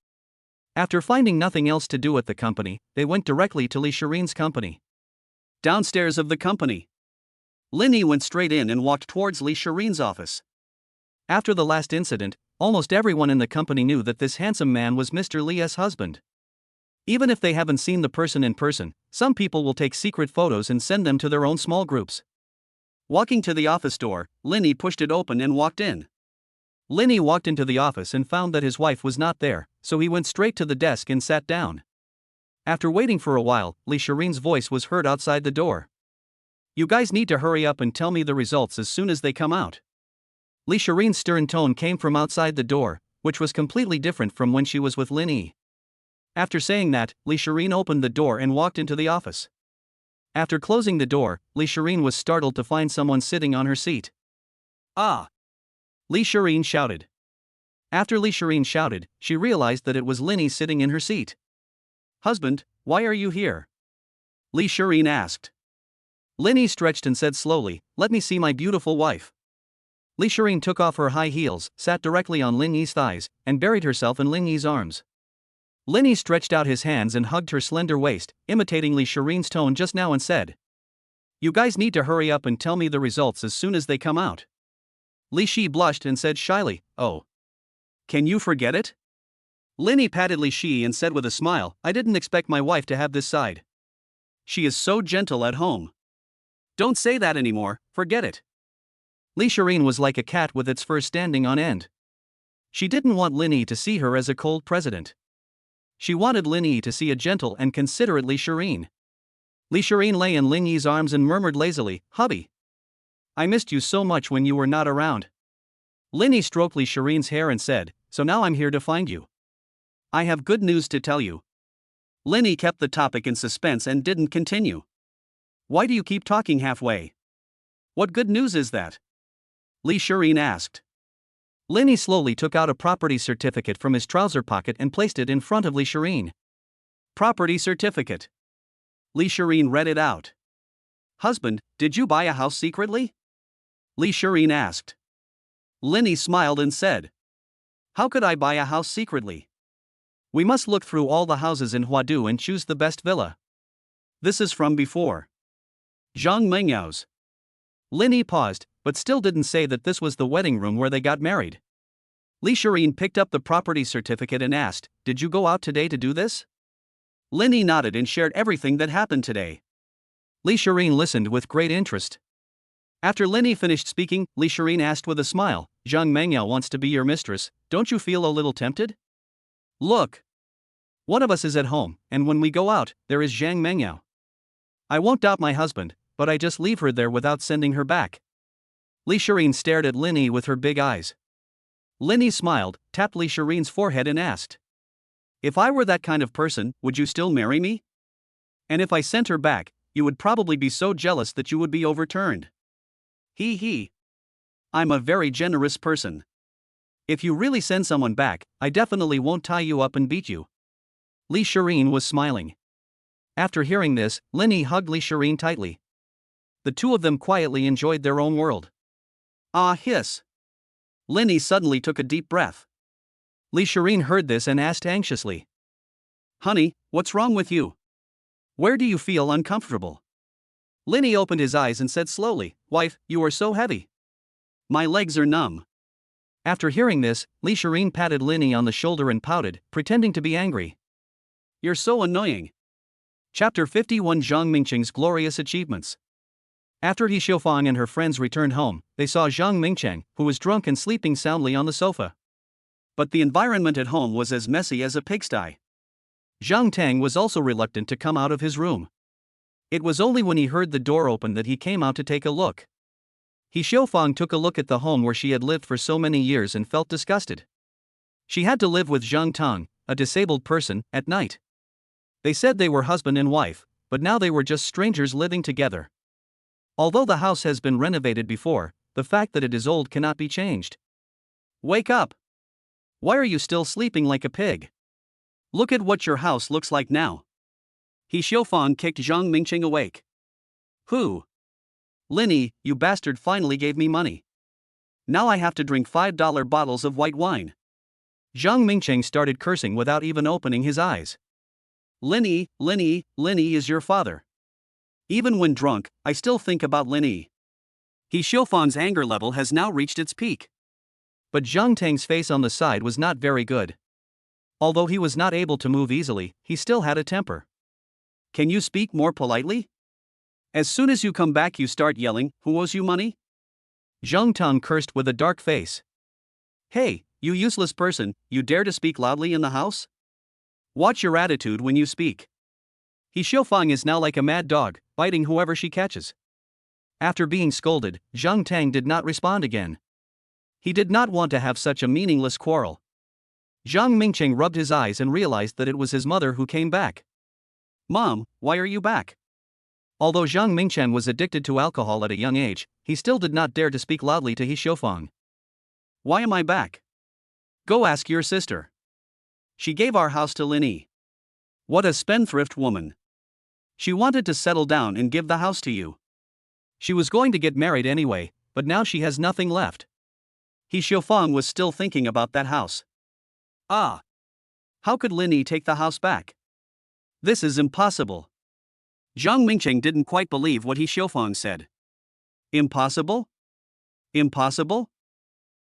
After finding nothing else to do at the company, they went directly to Li Shirin's company. Downstairs of the company, Lin Yi went straight in and walked towards Li Shirin's office. After the last incident, almost everyone in the company knew that this handsome man was Mr. Li's husband. Even if they haven't seen the person in person, some people will take secret photos and send them to their own small groups. Walking to the office door, Lin Yi pushed it open and walked in. Lin Yi walked into the office and found that his wife was not there, so he went straight to the desk and sat down. After waiting for a while, Li Shirin's voice was heard outside the door. You guys need to hurry up and tell me the results as soon as they come out. Li Shirin's stern tone came from outside the door, which was completely different from when she was with Lin Yi. After saying that, Li Shirin opened the door and walked into the office. After closing the door, Li Shirin was startled to find someone sitting on her seat. Ah! Li Shirin shouted. After Li Shirin shouted, she realized that it was Lin Yi sitting in her seat. Husband, why are you here? Li Shirin asked. Lin Yi stretched and said slowly, let me see my beautiful wife. Li Shirin took off her high heels, sat directly on Lin Yi's thighs, and buried herself in Lin Yi's arms. Lin Yi stretched out his hands and hugged her slender waist, imitating Li Shirin's tone just now and said, you guys need to hurry up and tell me the results as soon as they come out. Li Shi blushed and said shyly, oh. Can you forget it? Lin Yi patted Li Shi and said with a smile, I didn't expect my wife to have this side. She is so gentle at home. Don't say that anymore, forget it. Li Shirin was like a cat with its fur standing on end. She didn't want Lin Yi to see her as a cold president. She wanted Lin Yi to see a gentle and considerate Li Shirin. Li Shirin lay in Lin Yi's arms and murmured lazily, hubby. I missed you so much when you were not around. Lin Yi stroked Li Shirin's hair and said, so now I'm here to find you. I have good news to tell you. Lin Yi kept the topic in suspense and didn't continue. Why do you keep talking halfway? What good news is that? Li Shirin asked. Lin Yi slowly took out a property certificate from his trouser pocket and placed it in front of Li Shirin. Property certificate. Li Shirin read it out. Husband, did you buy a house secretly? Li Shirin asked. Lin Yi smiled and said, how could I buy a house secretly? We must look through all the houses in Huadu and choose the best villa. This is from before. Zhang Mengyao's. Lin Yi paused, but still didn't say that this was the wedding room where they got married. Li Shirin picked up the property certificate and asked, did you go out today to do this? Lin Yi nodded and shared everything that happened today. Li Shirin listened with great interest. After Lin Yi finished speaking, Li Shirin asked with a smile, Zhang Mengyao wants to be your mistress, don't you feel a little tempted? Look. One of us is at home, and when we go out, there is Zhang Mengyao. I won't doubt my husband, but I just leave her there without sending her back. Li Shirin stared at Lin Yi with her big eyes. Lin Yi smiled, tapped Li Shirin's forehead and asked, if I were that kind of person, would you still marry me? And if I sent her back, you would probably be so jealous that you would be overturned. Hee hee. I'm a very generous person. If you really send someone back, I definitely won't tie you up and beat you. Li Shirin was smiling. After hearing this, Lin Yi hugged Li Shirin tightly. The two of them quietly enjoyed their own world. Ah hiss. Lin Yi suddenly took a deep breath. Li Shirin heard this and asked anxiously. Honey, what's wrong with you? Where do you feel uncomfortable? Lin Yi opened his eyes and said slowly, wife, you are so heavy. My legs are numb. After hearing this, Li Shirin patted Lin Yi on the shoulder and pouted, pretending to be angry. You're so annoying. Chapter 51 Zhang Mingcheng's Glorious Achievements. After He Xiaofang and her friends returned home, they saw Zhang Mingcheng, who was drunk and sleeping soundly on the sofa. But the environment at home was as messy as a pigsty. Zhang Tang was also reluctant to come out of his room. It was only when he heard the door open that he came out to take a look. He Xiaofang took a look at the home where she had lived for so many years and felt disgusted. She had to live with Zhang Tang, a disabled person, at night. They said they were husband and wife, but now they were just strangers living together. Although the house has been renovated before, the fact that it is old cannot be changed. Wake up! Why are you still sleeping like a pig? Look at what your house looks like now. He Xiaofang kicked Zhang Mingcheng awake. Who? Linny, you bastard finally gave me money. Now I have to drink $5 bottles of white wine. Zhang Mingcheng started cursing without even opening his eyes. Linny is your father. Even when drunk, I still think about Linny. He Xiaofang's anger level has now reached its peak. But Zhang Tang's face on the side was not very good. Although he was not able to move easily, he still had a temper. Can you speak more politely? As soon as you come back you start yelling, who owes you money? Zhang Tang cursed with a dark face. Hey, you useless person, you dare to speak loudly in the house? Watch your attitude when you speak. He Xiaofang is now like a mad dog, biting whoever she catches. After being scolded, Zhang Tang did not respond again. He did not want to have such a meaningless quarrel. Zhang Mingcheng rubbed his eyes and realized that it was his mother who came back. Mom, why are you back? Although Zhang Mingcheng was addicted to alcohol at a young age, he still did not dare to speak loudly to He Xiaofang. Why am I back? Go ask your sister. She gave our house to Linny. What a spendthrift woman. She wanted to settle down and give the house to you. She was going to get married anyway, but now she has nothing left. He Xiaofang was still thinking about that house. Ah! How could Linny take the house back? This is impossible. Zhang Mingcheng didn't quite believe what He Xiaofang said. Impossible? Impossible?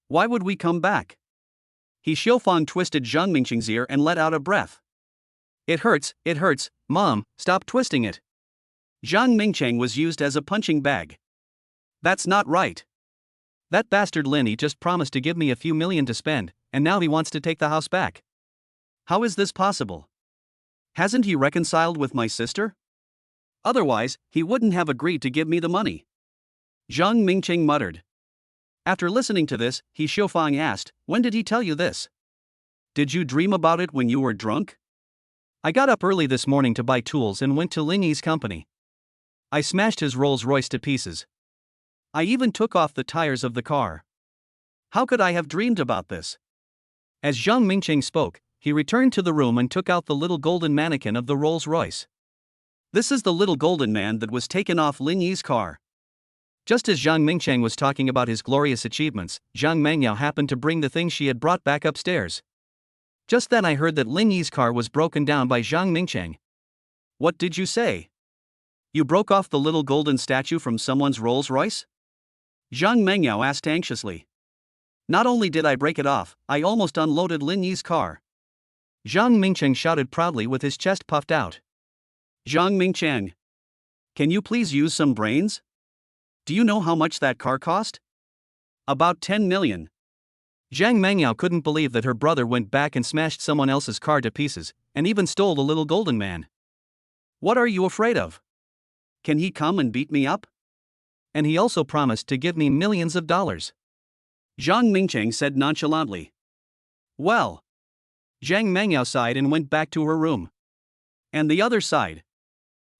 Why would we come back? He Xiaofang twisted Zhang Mingcheng's ear and let out a breath. It hurts, Mom, stop twisting it. Zhang Mingcheng was used as a punching bag. That's not right. That bastard Linny just promised to give me a few million to spend, and now he wants to take the house back. How is this possible? Hasn't he reconciled with my sister? Otherwise, he wouldn't have agreed to give me the money. Zhang Mingcheng muttered. After listening to this, He Xiaofang asked, when did he tell you this? Did you dream about it when you were drunk? I got up early this morning to buy tools and went to Linny's company. I smashed his Rolls-Royce to pieces. I even took off the tires of the car. How could I have dreamed about this? As Zhang Mingcheng spoke, he returned to the room and took out the little golden mannequin of the Rolls-Royce. This is the little golden man that was taken off Linny's car. Just as Zhang Mingcheng was talking about his glorious achievements, Zhang Mengyao happened to bring the things she had brought back upstairs. Just then I heard that Linny's car was broken down by Zhang Mingcheng. What did you say? You broke off the little golden statue from someone's Rolls-Royce? Zhang Mengyao asked anxiously. Not only did I break it off, I almost unloaded Linny's car. Zhang Mingcheng shouted proudly with his chest puffed out. Zhang Mingcheng, can you please use some brains? Do you know how much that car cost? About 10 million. Zhang Mengyao couldn't believe that her brother went back and smashed someone else's car to pieces, and even stole the little golden man. What are you afraid of? Can he come and beat me up? And he also promised to give me millions of dollars. Zhang Mingcheng said nonchalantly. Well. Zhang Mengyao sighed and went back to her room. And the other side.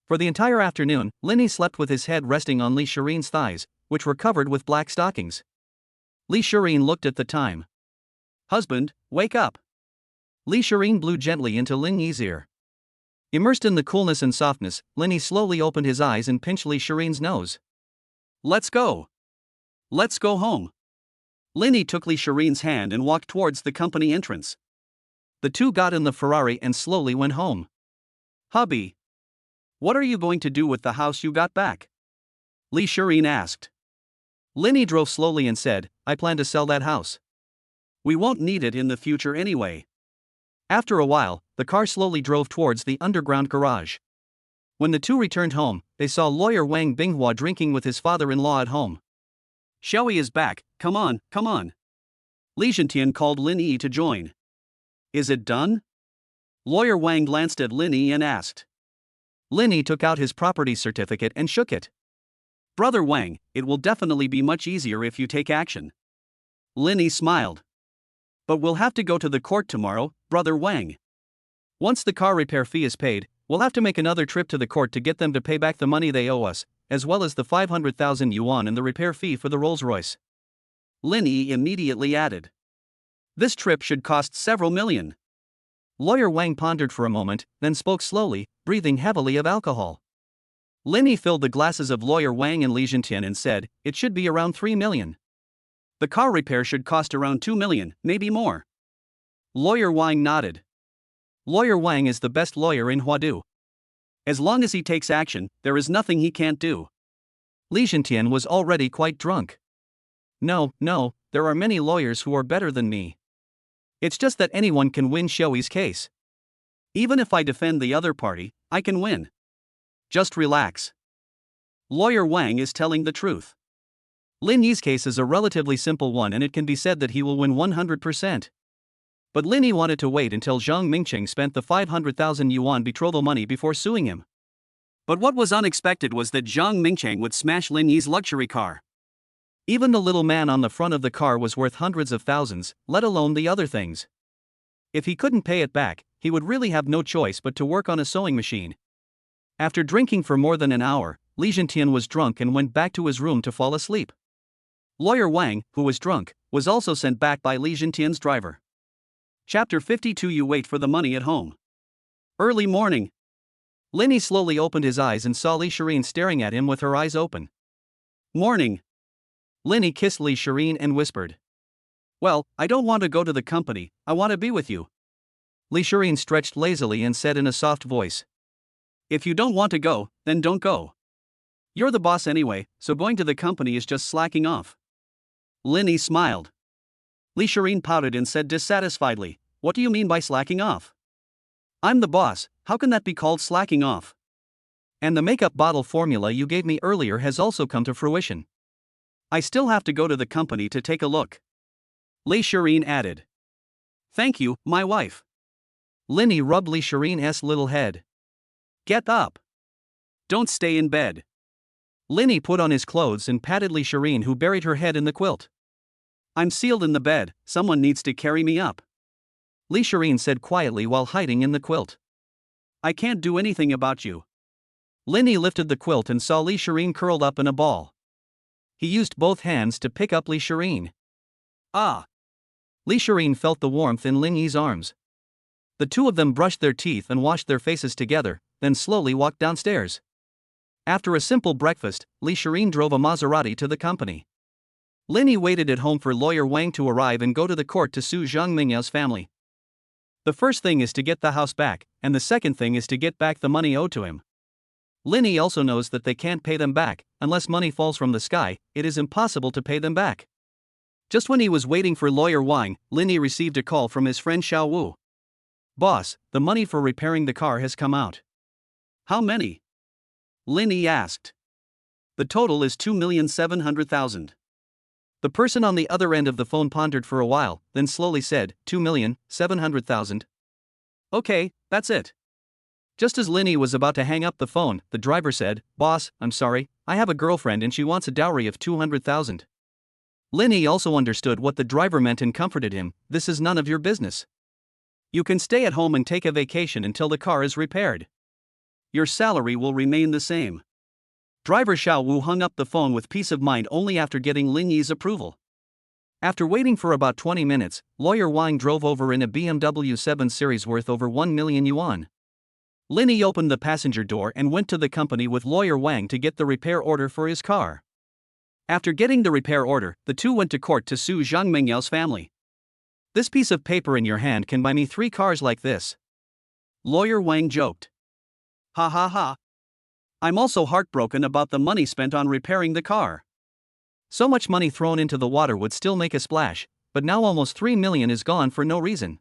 For the entire afternoon, Linny slept with his head resting on Li Shirin's thighs, which were covered with black stockings. Li Shirin looked at the time. Husband, wake up. Li Shirin blew gently into Linny's ear. Immersed in the coolness and softness, Linny slowly opened his eyes and pinched Li Shirin's nose. Let's go. Let's go home. Linny took Li Shirin's hand and walked towards the company entrance. The two got in the Ferrari and slowly went home. Hubby, what are you going to do with the house you got back? Li Shirin asked. Linny drove slowly and said, I plan to sell that house. We won't need it in the future anyway. After a while, the car slowly drove towards the underground garage. When the two returned home, they saw lawyer Wang Binghua drinking with his father-in-law at home. Xiaoyi is back, come on. Li Zhentian called Lin Yi to join. Is it done? Lawyer Wang glanced at Linny and asked. Linny took out his property certificate and shook it. Brother Wang, it will definitely be much easier if you take action. Linny smiled. But we'll have to go to the court tomorrow, Brother Wang. Once the car repair fee is paid, we'll have to make another trip to the court to get them to pay back the money they owe us, as well as the 500,000 yuan and the repair fee for the Rolls-Royce. Linny immediately added. This trip should cost several million. Lawyer Wang pondered for a moment, then spoke slowly, breathing heavily of alcohol. Linny filled the glasses of Lawyer Wang and Li Jintian and said, it should be around 3 million. The car repair should cost around 2 million, maybe more. Lawyer Wang nodded. Lawyer Wang is the best lawyer in Huadu. As long as he takes action, there is nothing he can't do. Li Jintian was already quite drunk. No, there are many lawyers who are better than me. It's just that anyone can win Xiuyi's case. Even if I defend the other party, I can win. Just relax. Lawyer Wang is telling the truth. Lin Yi's case is a relatively simple one and it can be said that he will win 100%. But Lin Yi wanted to wait until Zhang Mingcheng spent the 500,000 yuan betrothal money before suing him. But what was unexpected was that Zhang Mingcheng would smash Lin Yi's luxury car. Even the little man on the front of the car was worth hundreds of thousands, let alone the other things. If he couldn't pay it back, he would really have no choice but to work on a sewing machine. After drinking for more than an hour, Li Jintian was drunk and went back to his room to fall asleep. Lawyer Wang, who was drunk, was also sent back by Li Jintian's driver. Chapter 52. You wait for the money at home. Early morning. Linny slowly opened his eyes and saw Li Shireen staring at him with her eyes open. Morning. Linny kissed Li Shireen and whispered. Well, I don't want to go to the company, I want to be with you. Li Shireen stretched lazily and said in a soft voice. If you don't want to go, then don't go. You're the boss anyway, so going to the company is just slacking off. Linny smiled. Li Shireen pouted and said dissatisfiedly, what do you mean by slacking off? I'm the boss, how can that be called slacking off? And the makeup bottle formula you gave me earlier has also come to fruition. I still have to go to the company to take a look. Li Shireen added. Thank you, my wife. Linny rubbed Li Shireen's little head. Get up. Don't stay in bed. Linny put on his clothes and patted Li Shireen, who buried her head in the quilt. I'm sealed in the bed, someone needs to carry me up. Li Shireen said quietly while hiding in the quilt. I can't do anything about you. Linny lifted the quilt and saw Li Shireen curled up in a ball. He used both hands to pick up Li Shireen. Ah! Li Shireen felt the warmth in Lin Yi's arms. The two of them brushed their teeth and washed their faces together, then slowly walked downstairs. After a simple breakfast, Li Shireen drove a Maserati to the company. Linny waited at home for Lawyer Wang to arrive and go to the court to sue Zhang Mingyao's family. The first thing is to get the house back, and the second thing is to get back the money owed to him. Linny also knows that they can't pay them back, unless money falls from the sky, it is impossible to pay them back. Just when he was waiting for Lawyer Wang, Linny received a call from his friend Xiao Wu. Boss, the money for repairing the car has come out. How many? Linny asked. The total is 2,700,000. The person on the other end of the phone pondered for a while, then slowly said, 2,700,000. Okay, that's it. Just as Linny was about to hang up the phone, the driver said, Boss, I'm sorry, I have a girlfriend and she wants a dowry of 200,000. Linny also understood what the driver meant and comforted him, this is none of your business. You can stay at home and take a vacation until the car is repaired. Your salary will remain the same. Driver Xiao Wu hung up the phone with peace of mind only after getting Lin Yi's approval. After waiting for about 20 minutes, Lawyer Wang drove over in a BMW 7 Series worth over 1 million yuan. Lin Yi opened the passenger door and went to the company with Lawyer Wang to get the repair order for his car. After getting the repair order, the two went to court to sue Zhang Mingyao's family. This piece of paper in your hand can buy me 3 cars like this. Lawyer Wang joked. Ha ha ha. I'm also heartbroken about the money spent on repairing the car. So much money thrown into the water would still make a splash, but now almost 3 million is gone for no reason.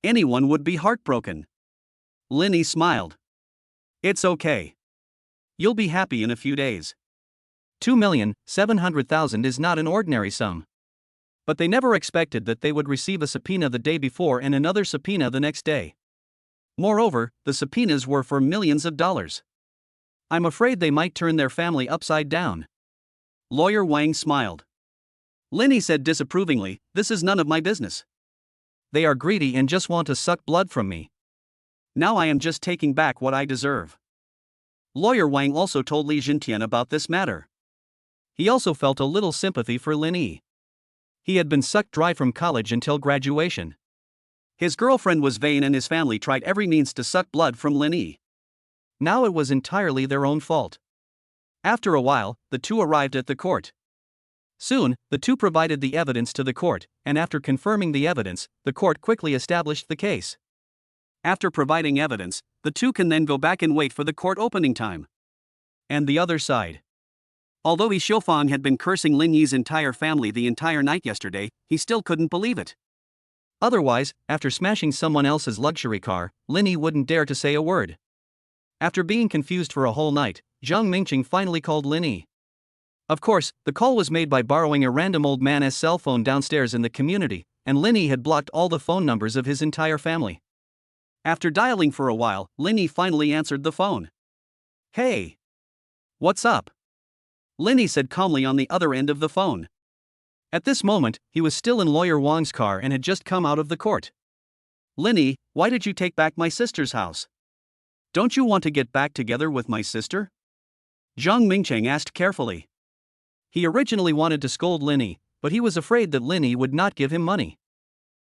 Anyone would be heartbroken. Linny smiled. It's okay. You'll be happy in a few days. 2,700,000 is not an ordinary sum. But they never expected that they would receive a subpoena the day before and another subpoena the next day. Moreover, the subpoenas were for millions of dollars. I'm afraid they might turn their family upside down. Lawyer Wang smiled. Linny said disapprovingly, "This is none of my business. They are greedy and just want to suck blood from me. Now I am just taking back what I deserve." Lawyer Wang also told Li Jintian about this matter. He also felt a little sympathy for Linny. He had been sucked dry from college until graduation. His girlfriend was vain and his family tried every means to suck blood from Linny. Now it was entirely their own fault. After a while, the two arrived at the court. Soon, the two provided the evidence to the court, and after confirming the evidence, the court quickly established the case. After providing evidence, the two can then go back and wait for the court opening time. And the other side. Although Yi Xiufang had been cursing Lin Yi's entire family the entire night yesterday, he still couldn't believe it. Otherwise, after smashing someone else's luxury car, Lin Yi wouldn't dare to say a word. After being confused for a whole night, Zhang Mingqing finally called Lin Yi. Of course, the call was made by borrowing a random old man's cell phone downstairs in the community, and Lin Yi had blocked all the phone numbers of his entire family. After dialing for a while, Lin Yi finally answered the phone. "Hey! What's up?" Lin Yi said calmly on the other end of the phone. At this moment, he was still in Lawyer Wang's car and had just come out of the court. "Lin Yi, why did you take back my sister's house? Don't you want to get back together with my sister?" Zhang Mingqing asked carefully. He originally wanted to scold Lin Yi, but he was afraid that Lin Yi would not give him money.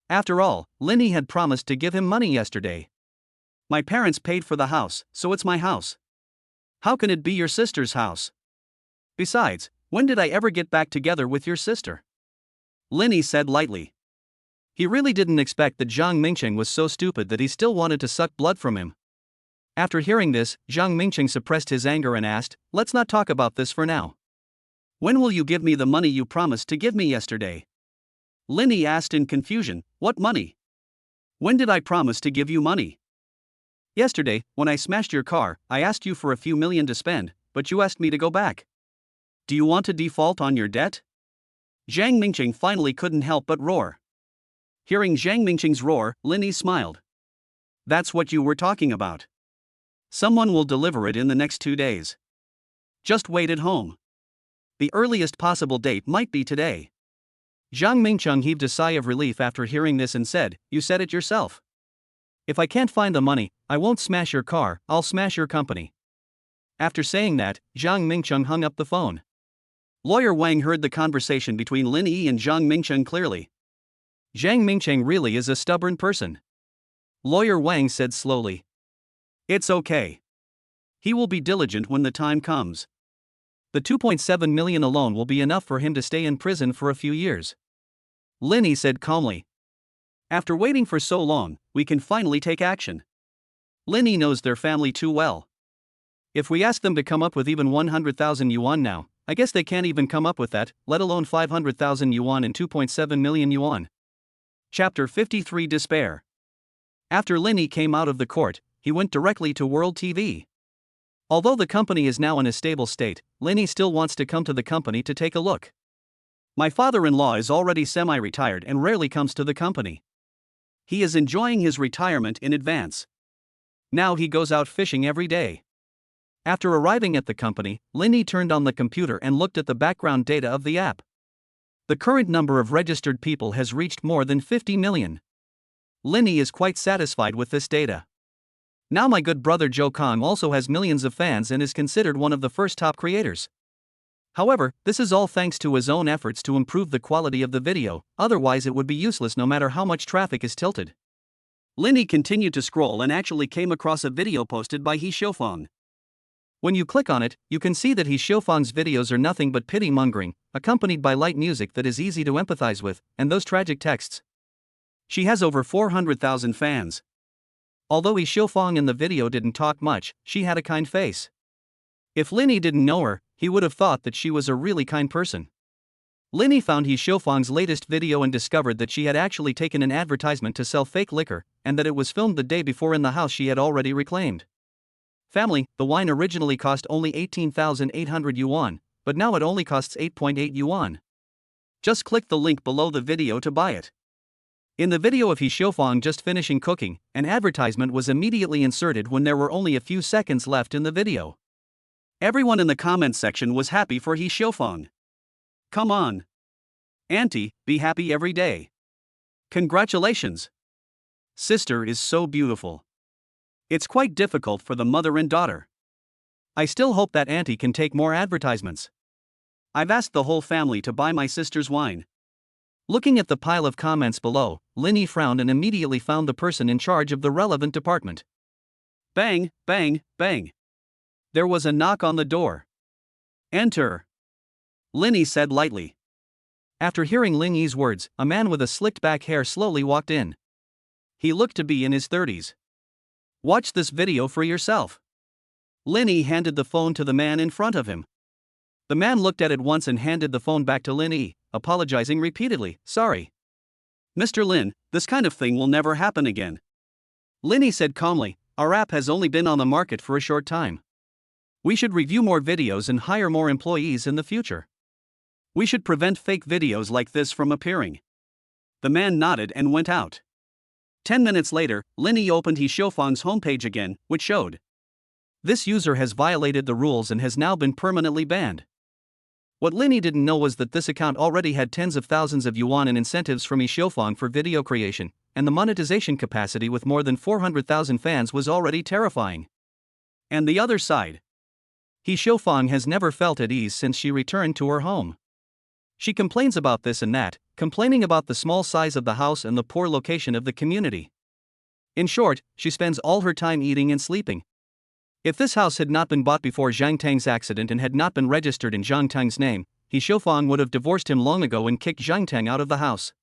After all, Lin Yi had promised to give him money yesterday. "My parents paid for the house, so it's my house. How can it be your sister's house? Besides, when did I ever get back together with your sister?" Lin Yi said lightly. He really didn't expect that Zhang Mingqing was so stupid that he still wanted to suck blood from him. After hearing this, Zhang Mingqing suppressed his anger and asked, "Let's not talk about this for now. When will you give me the money you promised to give me yesterday?" Lin Yi asked in confusion, "What money? When did I promise to give you money?" "Yesterday, when I smashed your car, I asked you for a few million to spend, but you asked me to go back. Do you want to default on your debt?" Zhang Mingqing finally couldn't help but roar. Hearing Zhang Mingqing's roar, Lin Yi smiled. "That's what you were talking about. Someone will deliver it in the next 2 days. Just wait at home. The earliest possible date might be today." Zhang Mingqing heaved a sigh of relief after hearing this and said, "You said it yourself. If I can't find the money, I won't smash your car, I'll smash your company." After saying that, Zhang Mingqing hung up the phone. Lawyer Wang heard the conversation between Lin Yi and Zhang Mingqing clearly. Zhang Mingqing really is a stubborn person. Lawyer Wang said slowly. "It's okay. He will be diligent when the time comes. The 2.7 million alone will be enough for him to stay in prison for a few years." Lin Yi said calmly. "After waiting for so long, we can finally take action. Lin Yi knows their family too well. If we ask them to come up with even 100,000 yuan now, I guess they can't even come up with that, let alone 500,000 yuan and 2.7 million yuan. Chapter 53 Despair. After Lin Yi came out of the court, he went directly to World TV. Although the company is now in a stable state, Lin Yi still wants to come to the company to take a look. "My father-in-law is already semi-retired and rarely comes to the company. He is enjoying his retirement in advance. Now he goes out fishing every day." After arriving at the company, Lin Yi turned on the computer and looked at the background data of the app. The current number of registered people has reached more than 50 million. Lin Yi is quite satisfied with this data. Now my good brother Zhou Kong also has millions of fans and is considered one of the first top creators. However, this is all thanks to his own efforts to improve the quality of the video, otherwise it would be useless no matter how much traffic is tilted. Lin Yi continued to scroll and actually came across a video posted by Yi Xiufang. When you click on it, you can see that Yi Xiufang's videos are nothing but pity-mongering, accompanied by light music that is easy to empathize with, and those tragic texts. She has over 400,000 fans. Although Yi Xiufang in the video didn't talk much, she had a kind face. If Lin Yi didn't know her, he would have thought that she was a really kind person. Lin Yi found Yi Xiufang's latest video and discovered that she had actually taken an advertisement to sell fake liquor, and that it was filmed the day before in the house she had already reclaimed. Family, the wine originally cost only 18,800 yuan, but now it only costs 8.8 yuan. Just click the link below the video to buy it. In the video of He Xiaofang just finishing cooking, an advertisement was immediately inserted when there were only a few seconds left in the video. Everyone in the comments section was happy for He Xiaofang. Come on, Auntie, be happy every day. Congratulations. Sister is so beautiful. It's quite difficult for the mother and daughter. I still hope that Auntie can take more advertisements. I've asked the whole family to buy my sister's wine. Looking at the pile of comments below, Linny frowned and immediately found the person in charge of the relevant department. Bang, bang, bang. There was a knock on the door. Enter, Linny said lightly. After hearing Ling Yi's words, a man with a slicked back hair slowly walked in. He looked to be in his 30s. Watch this video for yourself. Linny handed the phone to the man in front of him. The man looked at it once and handed the phone back to Lin Yi, apologizing repeatedly. Sorry, Mr. Lin, this kind of thing will never happen again. Lin Yi said calmly, our app has only been on the market for a short time. We should review more videos and hire more employees in the future. We should prevent fake videos like this from appearing. The man nodded and went out. 10 minutes later, Lin Yi opened He Xiaofang's homepage again, which showed, this user has violated the rules and has now been permanently banned. What Lin Yi didn't know was that this account already had tens of thousands of yuan in incentives from He Xiaofang for video creation, and the monetization capacity with more than 400,000 fans was already terrifying. And the other side. He Xiaofang has never felt at ease since she returned to her home. She complains about this and that, complaining about the small size of the house and the poor location of the community. In short, she spends all her time eating and sleeping. If this house had not been bought before Zhang Tang's accident and had not been registered in Zhang Tang's name, He Xiaofang would have divorced him long ago and kicked Zhang Tang out of the house.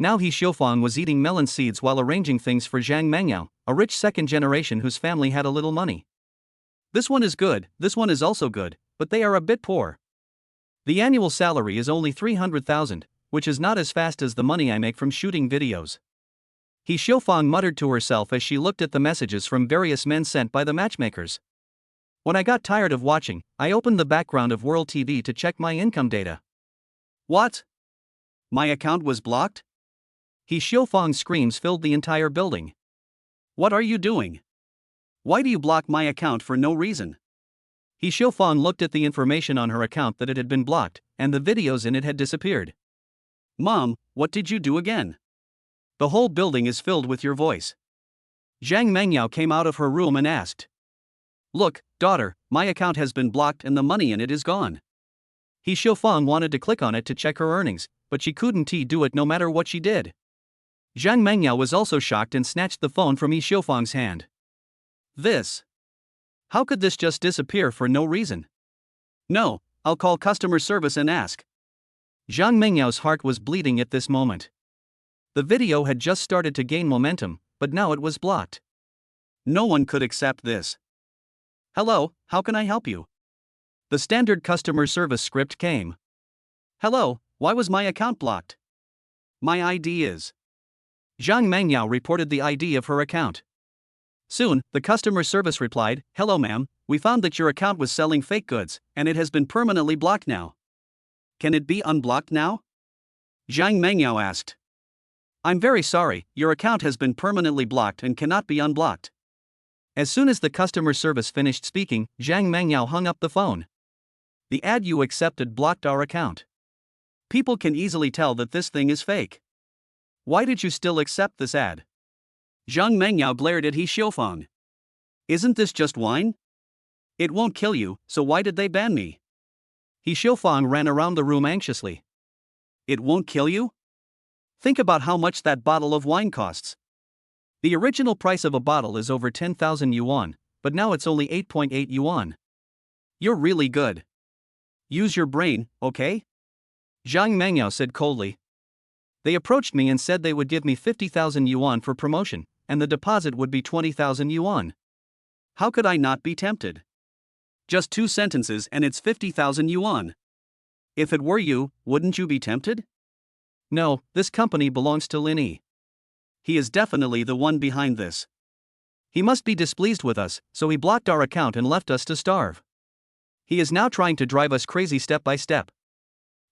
Now He Xiaofang was eating melon seeds while arranging things for Zhang Mengyao, a rich second generation whose family had a little money. This one is good, this one is also good, but they are a bit poor. The annual salary is only 300,000, which is not as fast as the money I make from shooting videos. He Xiaofang muttered to herself as she looked at the messages from various men sent by the matchmakers. When I got tired of watching, I opened the background of World TV to check my income data. What? My account was blocked? He Xiaofang's screams filled the entire building. What are you doing? Why do you block my account for no reason? He Xiaofang looked at the information on her account that it had been blocked, and the videos in it had disappeared. Mom, what did you do again? The whole building is filled with your voice. Zhang Mengyao came out of her room and asked. Look, daughter, my account has been blocked and the money in it is gone. He Xiaofang wanted to click on it to check her earnings, but she couldn't do it no matter what she did. Zhang Mengyao was also shocked and snatched the phone from He Xiaofang's hand. This. How could this just disappear for no reason? No, I'll call customer service and ask. Zhang Mengyao's heart was bleeding at this moment. The video had just started to gain momentum, but now it was blocked. No one could accept this. Hello, how can I help you? The standard customer service script came. Hello, why was my account blocked? My ID is. Zhang Mengyao reported the ID of her account. Soon, the customer service replied, hello ma'am, we found that your account was selling fake goods, and it has been permanently blocked now. Can it be unblocked now? Zhang Mengyao asked. I'm very sorry, your account has been permanently blocked and cannot be unblocked. As soon as the customer service finished speaking, Zhang Mengyao hung up the phone. The ad you accepted blocked our account. People can easily tell that this thing is fake. Why did you still accept this ad? Zhang Mengyao glared at He Xiaofang. Isn't this just wine? It won't kill you, so why did they ban me? He Xiaofang ran around the room anxiously. It won't kill you? Think about how much that bottle of wine costs. The original price of a bottle is over 10,000 yuan, but now it's only 8.8 yuan. You're really good. Use your brain, okay? Zhang Mengyao said coldly. They approached me and said they would give me 50,000 yuan for promotion, and the deposit would be 20,000 yuan. How could I not be tempted? Just 2 sentences and it's 50,000 yuan. If it were you, wouldn't you be tempted? No, this company belongs to Lin Yi. He is definitely the one behind this. He must be displeased with us, so he blocked our account and left us to starve. He is now trying to drive us crazy step by step.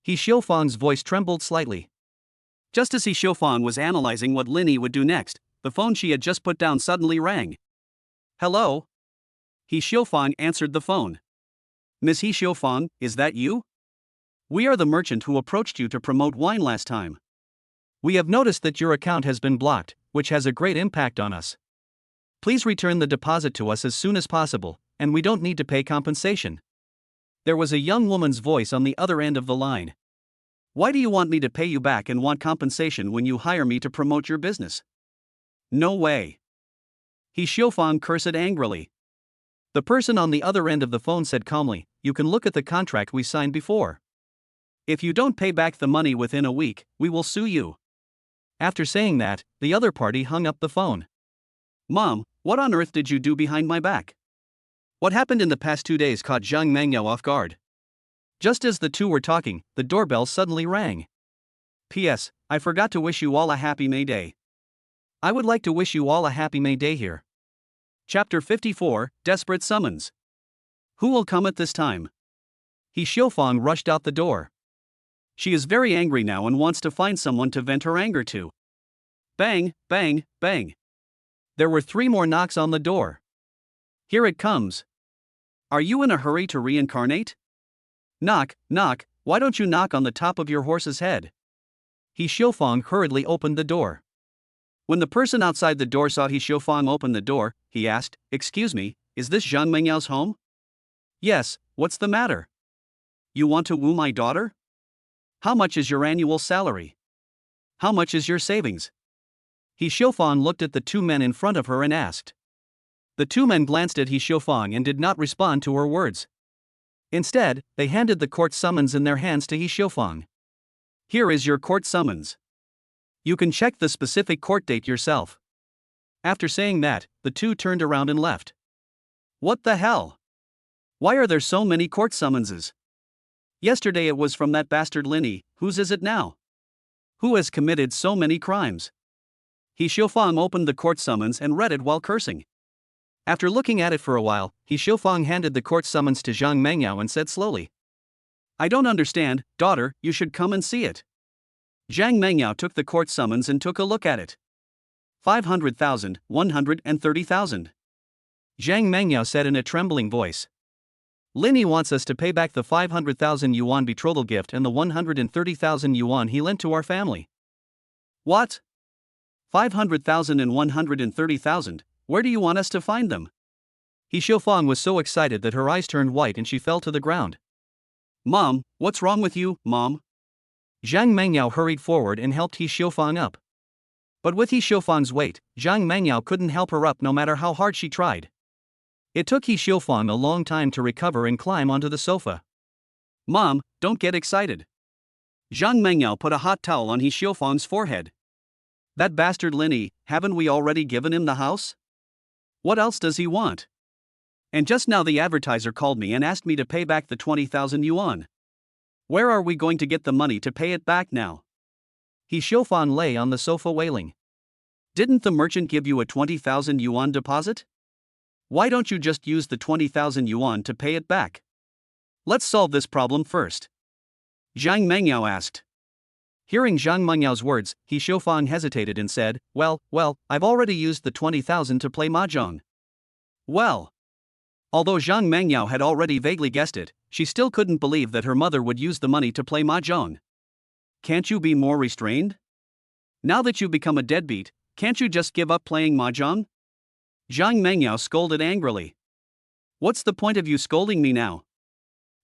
He Xiaofang's voice trembled slightly. Just as He Xiufang was analyzing what Linny would do next, the phone she had just put down suddenly rang. Hello? He Xiufang answered the phone. Miss He Xiufang, is that you? We are the merchant who approached you to promote wine last time. We have noticed that your account has been blocked, which has a great impact on us. Please return the deposit to us as soon as possible, and we don't need to pay compensation. There was a young woman's voice on the other end of the line. Why do you want me to pay you back and want compensation when you hire me to promote your business? No way. He Xiufang cursed angrily. The person on the other end of the phone said calmly, you can look at the contract we signed before. If you don't pay back the money within a week, we will sue you. After saying that, the other party hung up the phone. Mom, what on earth did you do behind my back? What happened in the past 2 days caught Zhang Mengyao off guard. Just as the two were talking, the doorbell suddenly rang. P.S. I forgot to wish you all a happy May Day. I would like to wish you all a happy May Day here. Chapter 54, Desperate Summons. Who will come at this time? He Xiufang rushed out the door. She is very angry now and wants to find someone to vent her anger to. Bang, bang, bang. There were 3 more knocks on the door. Here it comes. Are you in a hurry to reincarnate? Knock, knock, why don't you knock on the top of your horse's head? He Xiufang hurriedly opened the door. When the person outside the door saw He Xiufang open the door, he asked, Excuse me, is this Zhang Mengyao's home? Yes, what's the matter? You want to woo my daughter? How much is your annual salary? How much is your savings? He Xiufang looked at the 2 men in front of her and asked. The 2 men glanced at He Xiufang and did not respond to her words. Instead, they handed the court summons in their hands to He Xiufang. Here is your court summons. You can check the specific court date yourself. After saying that, the 2 turned around and left. What the hell? Why are there so many court summonses? Yesterday it was from that bastard Linny, whose is it now? Who has committed so many crimes? He Xiufang opened the court summons and read it while cursing. After looking at it for a while, He Xiufang handed the court summons to Zhang Mengyao and said slowly. I don't understand, daughter, you should come and see it. Zhang Mengyao took the court summons and took a look at it. 500,000, 130,000. Zhang Mengyao said in a trembling voice. Linny wants us to pay back the 500,000 yuan betrothal gift and the 130,000 yuan he lent to our family. What? 500,000 and 130,000, where do you want us to find them? He Xiufang was so excited that her eyes turned white and she fell to the ground. Mom, what's wrong with you, Mom? Zhang Mengyao hurried forward and helped He Xiufang up. But with He Xiufang's weight, Zhang Mengyao couldn't help her up no matter how hard she tried. It took He Xiufang a long time to recover and climb onto the sofa. Mom, don't get excited. Zhang Mengyao put a hot towel on He Xiufang's forehead. That bastard Linny, haven't we already given him the house? What else does he want? And just now the advertiser called me and asked me to pay back the 20,000 yuan. Where are we going to get the money to pay it back now? He Xiufang lay on the sofa wailing. Didn't the merchant give you a 20,000 yuan deposit? Why don't you just use the 20,000 yuan to pay it back? Let's solve this problem first. Zhang Mengyao asked. Hearing Zhang Mengyao's words, He Xiufang hesitated and said, Well, I've already used the 20,000 to play mahjong. Well. Although Zhang Mengyao had already vaguely guessed it, she still couldn't believe that her mother would use the money to play mahjong. Can't you be more restrained? Now that you've become a deadbeat, can't you just give up playing mahjong? Zhang Mengyao scolded angrily. What's the point of you scolding me now?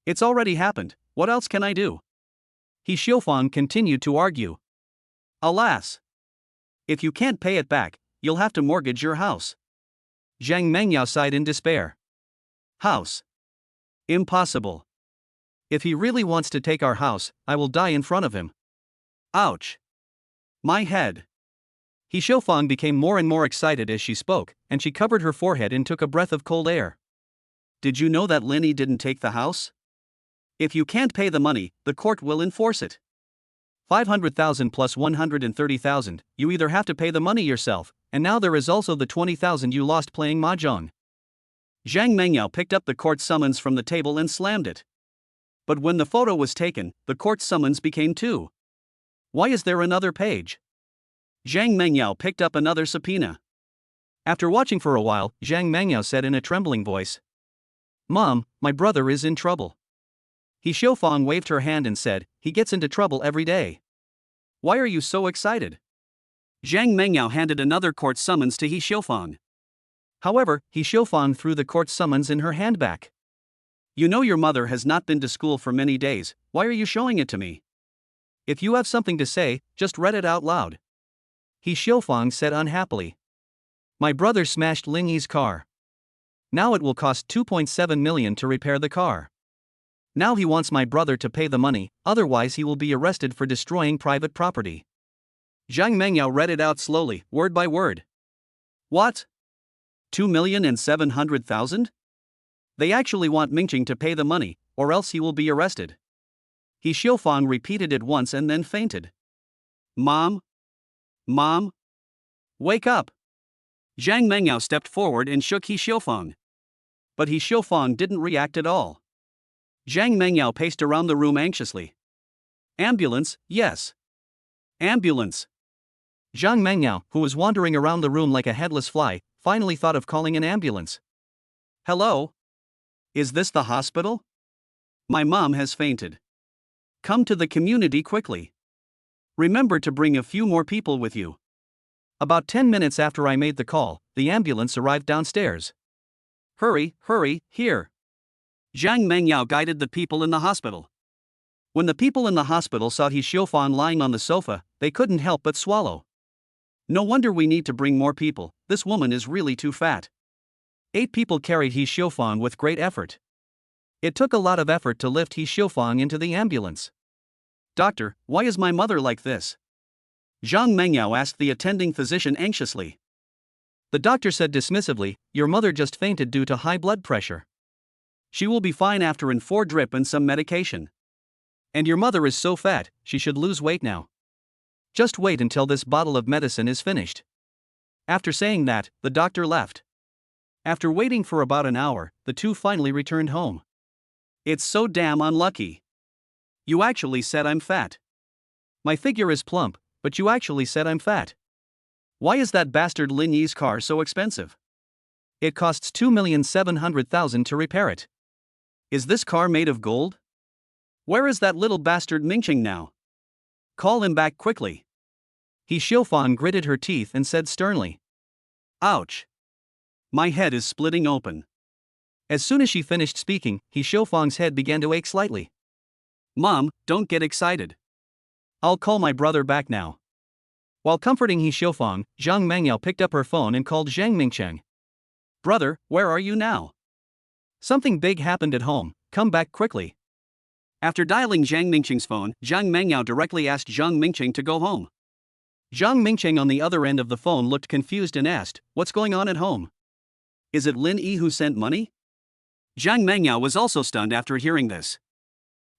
It's already happened, what else can I do? He Xiufang continued to argue. Alas! If you can't pay it back, you'll have to mortgage your house. Zhang Mengyao sighed in despair. House. Impossible. If he really wants to take our house, I will die in front of him. Ouch. My head. He Xiufang became more and more excited as she spoke, and she covered her forehead and took a breath of cold air. Did you know that Linny didn't take the house? If you can't pay the money, the court will enforce it. 500,000 plus 130,000, you either have to pay the money yourself, and now there is also the 20,000 you lost playing mahjong. Zhang Mengyao picked up the court summons from the table and slammed it. But when the photo was taken, the court summons became 2. Why is there another page? Zhang Mengyao picked up another subpoena. After watching for a while, Zhang Mengyao said in a trembling voice, "Mom, my brother is in trouble." He Xiaofang waved her hand and said, "He gets into trouble every day. Why are you so excited?" Zhang Mengyao handed another court summons to He Xiaofang. However, He Xiaofang threw the court summons in her hand back. "You know your mother has not been to school for many days, why are you showing it to me? If you have something to say, just read it out loud." He Xiaofang said unhappily. "My brother smashed Lin Yi's car. Now it will cost 2.7 million to repair the car. Now he wants my brother to pay the money, otherwise he will be arrested for destroying private property." Zhang Mengyao read it out slowly, word by word. "What? 2,700,000? They actually want Mingqing to pay the money, or else he will be arrested." He Xiaofang repeated it once and then fainted. "Mom? Mom? Wake up!" Zhang Mengyao stepped forward and shook He Xiaofang. But He Xiaofang didn't react at all. Zhang Mengyao paced around the room anxiously. "Ambulance, yes. Ambulance." Zhang Mengyao, who was wandering around the room like a headless fly, finally thought of calling an ambulance. "Hello? Is this the hospital? My mom has fainted. Come to the community quickly. Remember to bring a few more people with you." About 10 minutes after I made the call, the ambulance arrived downstairs. "Hurry, hurry, here." Zhang Mengyao guided the people in the hospital. When the people in the hospital saw He Xiaofang lying on the sofa, they couldn't help but swallow. "No wonder we need to bring more people, this woman is really too fat." 8 people carried He Xiaofang with great effort. It took a lot of effort to lift He Xiaofang into the ambulance. "Doctor, why is my mother like this?" Zhang Mengyao asked the attending physician anxiously. The doctor said dismissively, "Your mother just fainted due to high blood pressure. She will be fine after in 4 drip and some medication. And your mother is so fat, she should lose weight now. Just wait until this bottle of medicine is finished." After saying that, the doctor left. After waiting for about an hour, the two finally returned home. "It's so damn unlucky. You actually said I'm fat. My figure is plump, but you actually said I'm fat. Why is that bastard Lin Yi's car so expensive? It costs 2,700,000 to repair it. Is this car made of gold? Where is that little bastard Mingqing now? Call him back quickly." He Xiaofang gritted her teeth and said sternly, "Ouch. My head is splitting open." As soon as she finished speaking, He Xiaofang's head began to ache slightly. "Mom, don't get excited. I'll call my brother back now." While comforting He Xiaofang, Zhang Mengyao picked up her phone and called Zhang Mingcheng. "Brother, where are you now? Something big happened at home, come back quickly." After dialing Zhang Mingcheng's phone, Zhang Mengyao directly asked Zhang Mingcheng to go home. Zhang Mingcheng on the other end of the phone looked confused and asked, "What's going on at home? Is it Lin Yi who sent money?" Zhang Mengyao was also stunned after hearing this.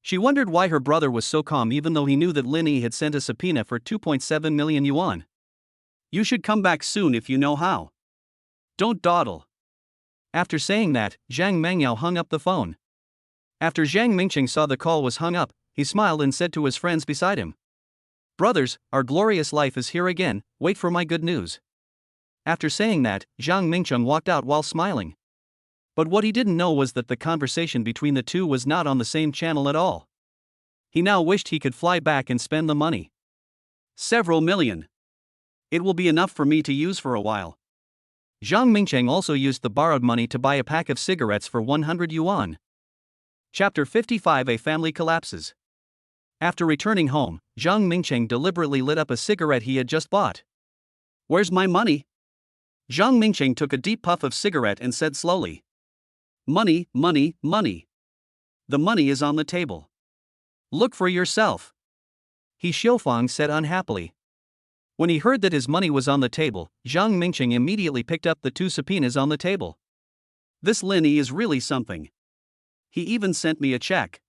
She wondered why her brother was so calm even though he knew that Lin Yi had sent a subpoena for 2.7 million yuan. "You should come back soon if you know how. Don't dawdle." After saying that, Zhang Mengyao hung up the phone. After Zhang Mingcheng saw the call was hung up, he smiled and said to his friends beside him, "Brothers, our glorious life is here again, wait for my good news." After saying that, Zhang Mingcheng walked out while smiling. But what he didn't know was that the conversation between the two was not on the same channel at all. He now wished he could fly back and spend the money. Several million. It will be enough for me to use for a while. Zhang Mingcheng also used the borrowed money to buy a pack of cigarettes for 100 yuan. Chapter 55. A family collapses. After returning home, Zhang Mingcheng deliberately lit up a cigarette he had just bought. "Where's my money?" Zhang Mingcheng took a deep puff of cigarette and said slowly, "Money, money, money. The money is on the table. Look for yourself." He Xiaofang said unhappily. When he heard that his money was on the table, Zhang Mingcheng immediately picked up the 2 subpoenas on the table. "This Lin Yi is really something. He even sent me a check."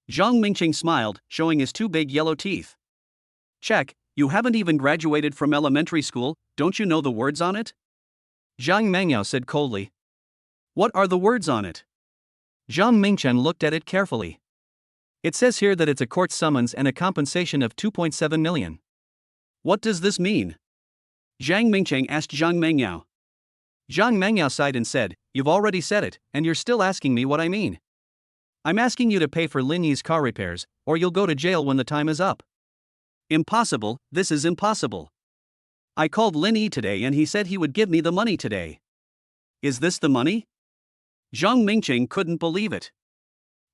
Zhang Mingcheng smiled, showing his 2 big yellow teeth. "Check? You haven't even graduated from elementary school, don't you know the words on it?" Zhang Mengyao said coldly. "What are the words on it?" Zhang Mingchen looked at it carefully. It says here that it's a court summons and a compensation of 2.7 million. What does this mean? Zhang Mingcheng asked Zhang Mengyao. Zhang Mengyao sighed and said, "You've already said it, and you're still asking me what I mean. I'm asking you to pay for Lin Yi's car repairs, or you'll go to jail when the time is up." Impossible, this is impossible. I called Lin Yi today and he said he would give me the money today. Is this the money? Zhang Mingcheng couldn't believe it.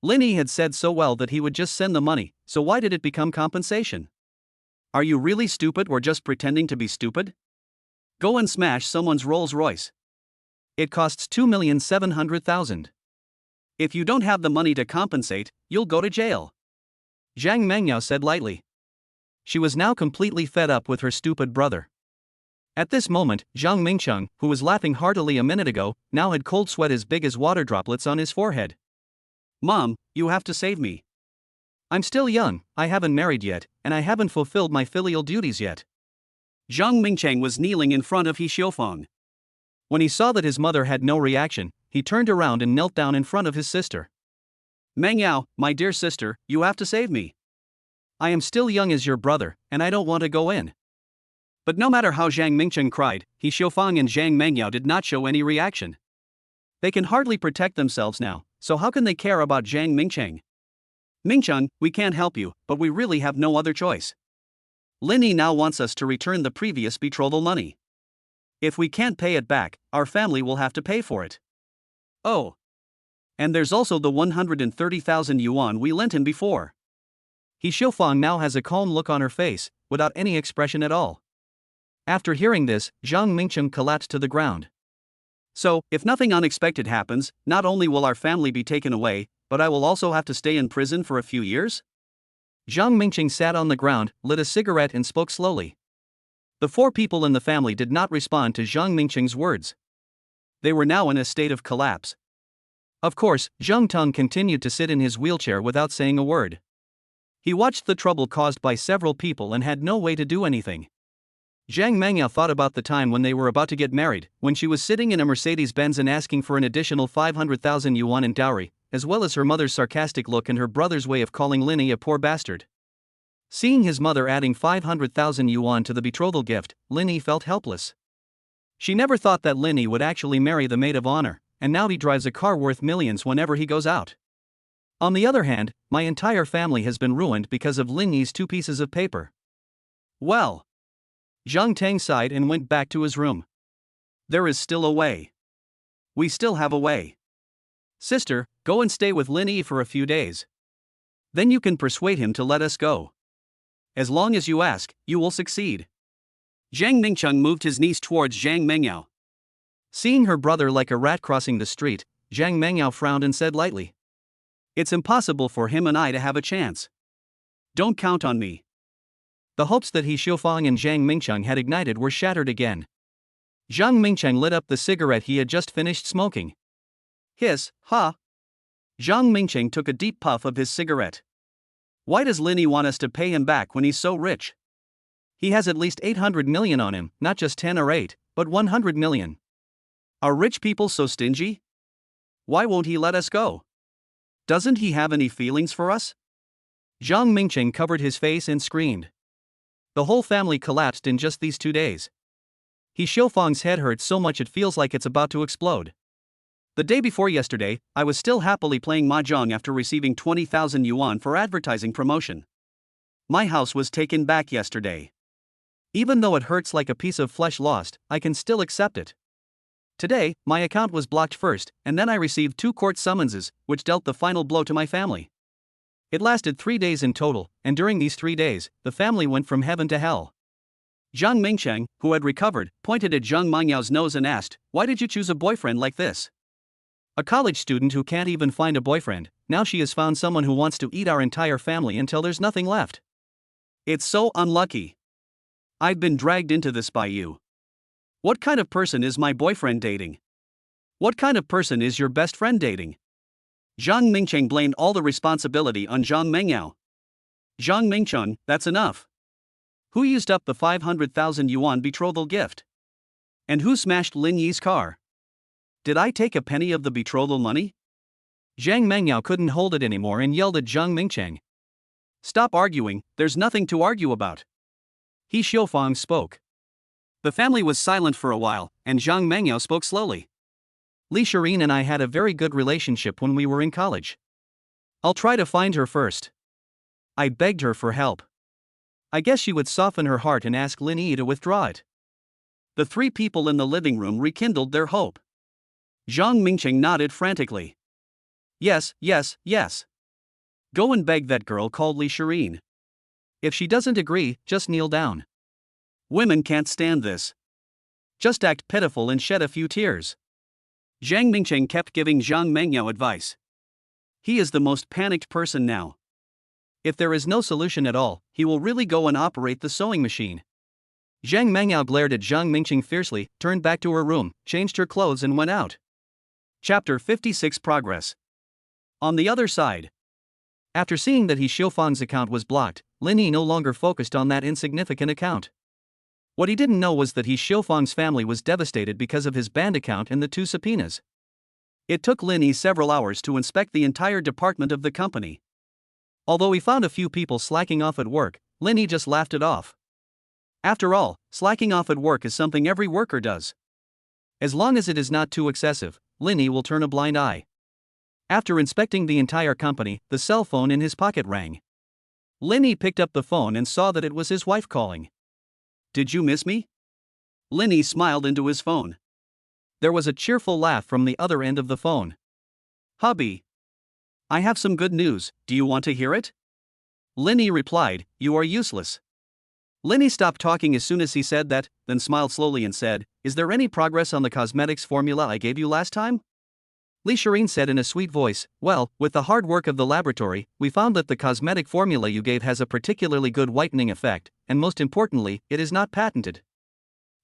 Lin Yi had said so well that he would just send the money, so why did it become compensation? Are you really stupid or just pretending to be stupid? Go and smash someone's Rolls-Royce. It costs 2,700,000. If you don't have the money to compensate, you'll go to jail. Zhang Mengyao said lightly. She was now completely fed up with her stupid brother. At this moment, Zhang Mingcheng, who was laughing heartily a minute ago, now had cold sweat as big as water droplets on his forehead. Mom, you have to save me. I'm still young, I haven't married yet, and I haven't fulfilled my filial duties yet. Zhang Mingcheng was kneeling in front of He Xiufang. When he saw that his mother had no reaction, he turned around and knelt down in front of his sister. Mengyao, my dear sister, you have to save me. I am still young as your brother, and I don't want to go in. But no matter how Zhang Mingcheng cried, He Xiufang and Zhang Mengyao did not show any reaction. They can hardly protect themselves now, so how can they care about Zhang Mingcheng? Mingcheng, we can't help you, but we really have no other choice. Lin Yi now wants us to return the previous betrothal money. If we can't pay it back, our family will have to pay for it. Oh. And there's also the 130,000 yuan we lent him before. He Xiufang now has a calm look on her face, without any expression at all. After hearing this, Zhang Mingcheng collapsed to the ground. So, if nothing unexpected happens, not only will our family be taken away, but I will also have to stay in prison for a few years? Zhang Mingcheng sat on the ground, lit a cigarette and spoke slowly. The four people in the family did not respond to Zhang Mingcheng's words. They were now in a state of collapse. Of course, Zhang Tong continued to sit in his wheelchair without saying a word. He watched the trouble caused by several people and had no way to do anything. Zhang Mengyao thought about the time when they were about to get married, when she was sitting in a Mercedes-Benz and asking for an additional 500,000 yuan in dowry, as well as her mother's sarcastic look and her brother's way of calling Lin Yi a poor bastard. Seeing his mother adding 500,000 yuan to the betrothal gift, Lin Yi felt helpless. She never thought that Lin Yi would actually marry the maid of honor, and now he drives a car worth millions whenever he goes out. On the other hand, my entire family has been ruined because of Lin Yi's 2 pieces of paper. Well. Zhang Tang sighed and went back to his room. There is still a way. We still have a way. Sister, go and stay with Lin Yi for a few days. Then you can persuade him to let us go. As long as you ask, you will succeed. Zhang Mingcheng moved his niece towards Zhang Mengyao. Seeing her brother like a rat crossing the street, Zhang Mengyao frowned and said lightly. It's impossible for him and I to have a chance. Don't count on me. The hopes that He Xiufang and Zhang Mingcheng had ignited were shattered again. Zhang Mingcheng lit up the cigarette he had just finished smoking. Hiss, ha! Zhang Mingcheng took a deep puff of his cigarette. Why does Lin Yi want us to pay him back when he's so rich? He has at least 800 million on him, not just 10 or 8, but 100 million. Are rich people so stingy? Why won't he let us go? Doesn't he have any feelings for us? Zhang Mingcheng covered his face and screamed. The whole family collapsed in just these 2 days. He Xiufang's head hurts so much it feels like it's about to explode. The day before yesterday, I was still happily playing mahjong after receiving 20,000 yuan for advertising promotion. My house was taken back yesterday. Even though it hurts like a piece of flesh lost, I can still accept it. Today, my account was blocked first, and then I received 2 court summonses, which dealt the final blow to my family. It lasted 3 days in total, and during these 3 days, the family went from heaven to hell. Zhang Mingcheng, who had recovered, pointed at Zhang Mengyao's nose and asked, "Why did you choose a boyfriend like this? A college student who can't even find a boyfriend, now she has found someone who wants to eat our entire family until there's nothing left. It's so unlucky. I've been dragged into this by you. What kind of person is my boyfriend dating? What kind of person is your best friend dating?" Zhang Mingcheng blamed all the responsibility on Zhang Mengyao. Zhang Mingcheng, that's enough. Who used up the 500,000 yuan betrothal gift? And who smashed Lin Yi's car? Did I take a penny of the betrothal money? Zhang Mengyao couldn't hold it anymore and yelled at Zhang Mingcheng. Stop arguing, there's nothing to argue about. He Xiufang spoke. The family was silent for a while, and Zhang Mengyao spoke slowly. Li Shirin and I had a very good relationship when we were in college. I'll try to find her first. I begged her for help. I guess she would soften her heart and ask Lin Yi to withdraw it. The three people in the living room rekindled their hope. Zhang Mingcheng nodded frantically. Yes, yes, yes. Go and beg that girl called Li Shirin. If she doesn't agree, just kneel down. Women can't stand this. Just act pitiful and shed a few tears. Zhang Mingcheng kept giving Zhang Mengyao advice. He is the most panicked person now. If there is no solution at all, he will really go and operate the sewing machine. Zhang Mengyao glared at Zhang Mingcheng fiercely, turned back to her room, changed her clothes and went out. Chapter 56 Progress. On the other side. After seeing that He Xiufang's account was blocked, Lin Yi no longer focused on that insignificant account. What he didn't know was that He Xiufang's family was devastated because of his banned account and the 2 subpoenas. It took Lin Yi several hours to inspect the entire department of the company. Although he found a few people slacking off at work, Lin Yi just laughed it off. After all, slacking off at work is something every worker does. As long as it is not too excessive, Lin Yi will turn a blind eye. After inspecting the entire company, the cell phone in his pocket rang. Lin Yi picked up the phone and saw that it was his wife calling. Did you miss me? Lin Yi smiled into his phone. There was a cheerful laugh from the other end of the phone. Hubby. I have some good news, do you want to hear it? Lin Yi replied, you are useless. Lin Yi stopped talking as soon as he said that, then smiled slowly and said, is there any progress on the cosmetics formula I gave you last time? Li Shirin said in a sweet voice, well, with the hard work of the laboratory, we found that the cosmetic formula you gave has a particularly good whitening effect, and most importantly, it is not patented.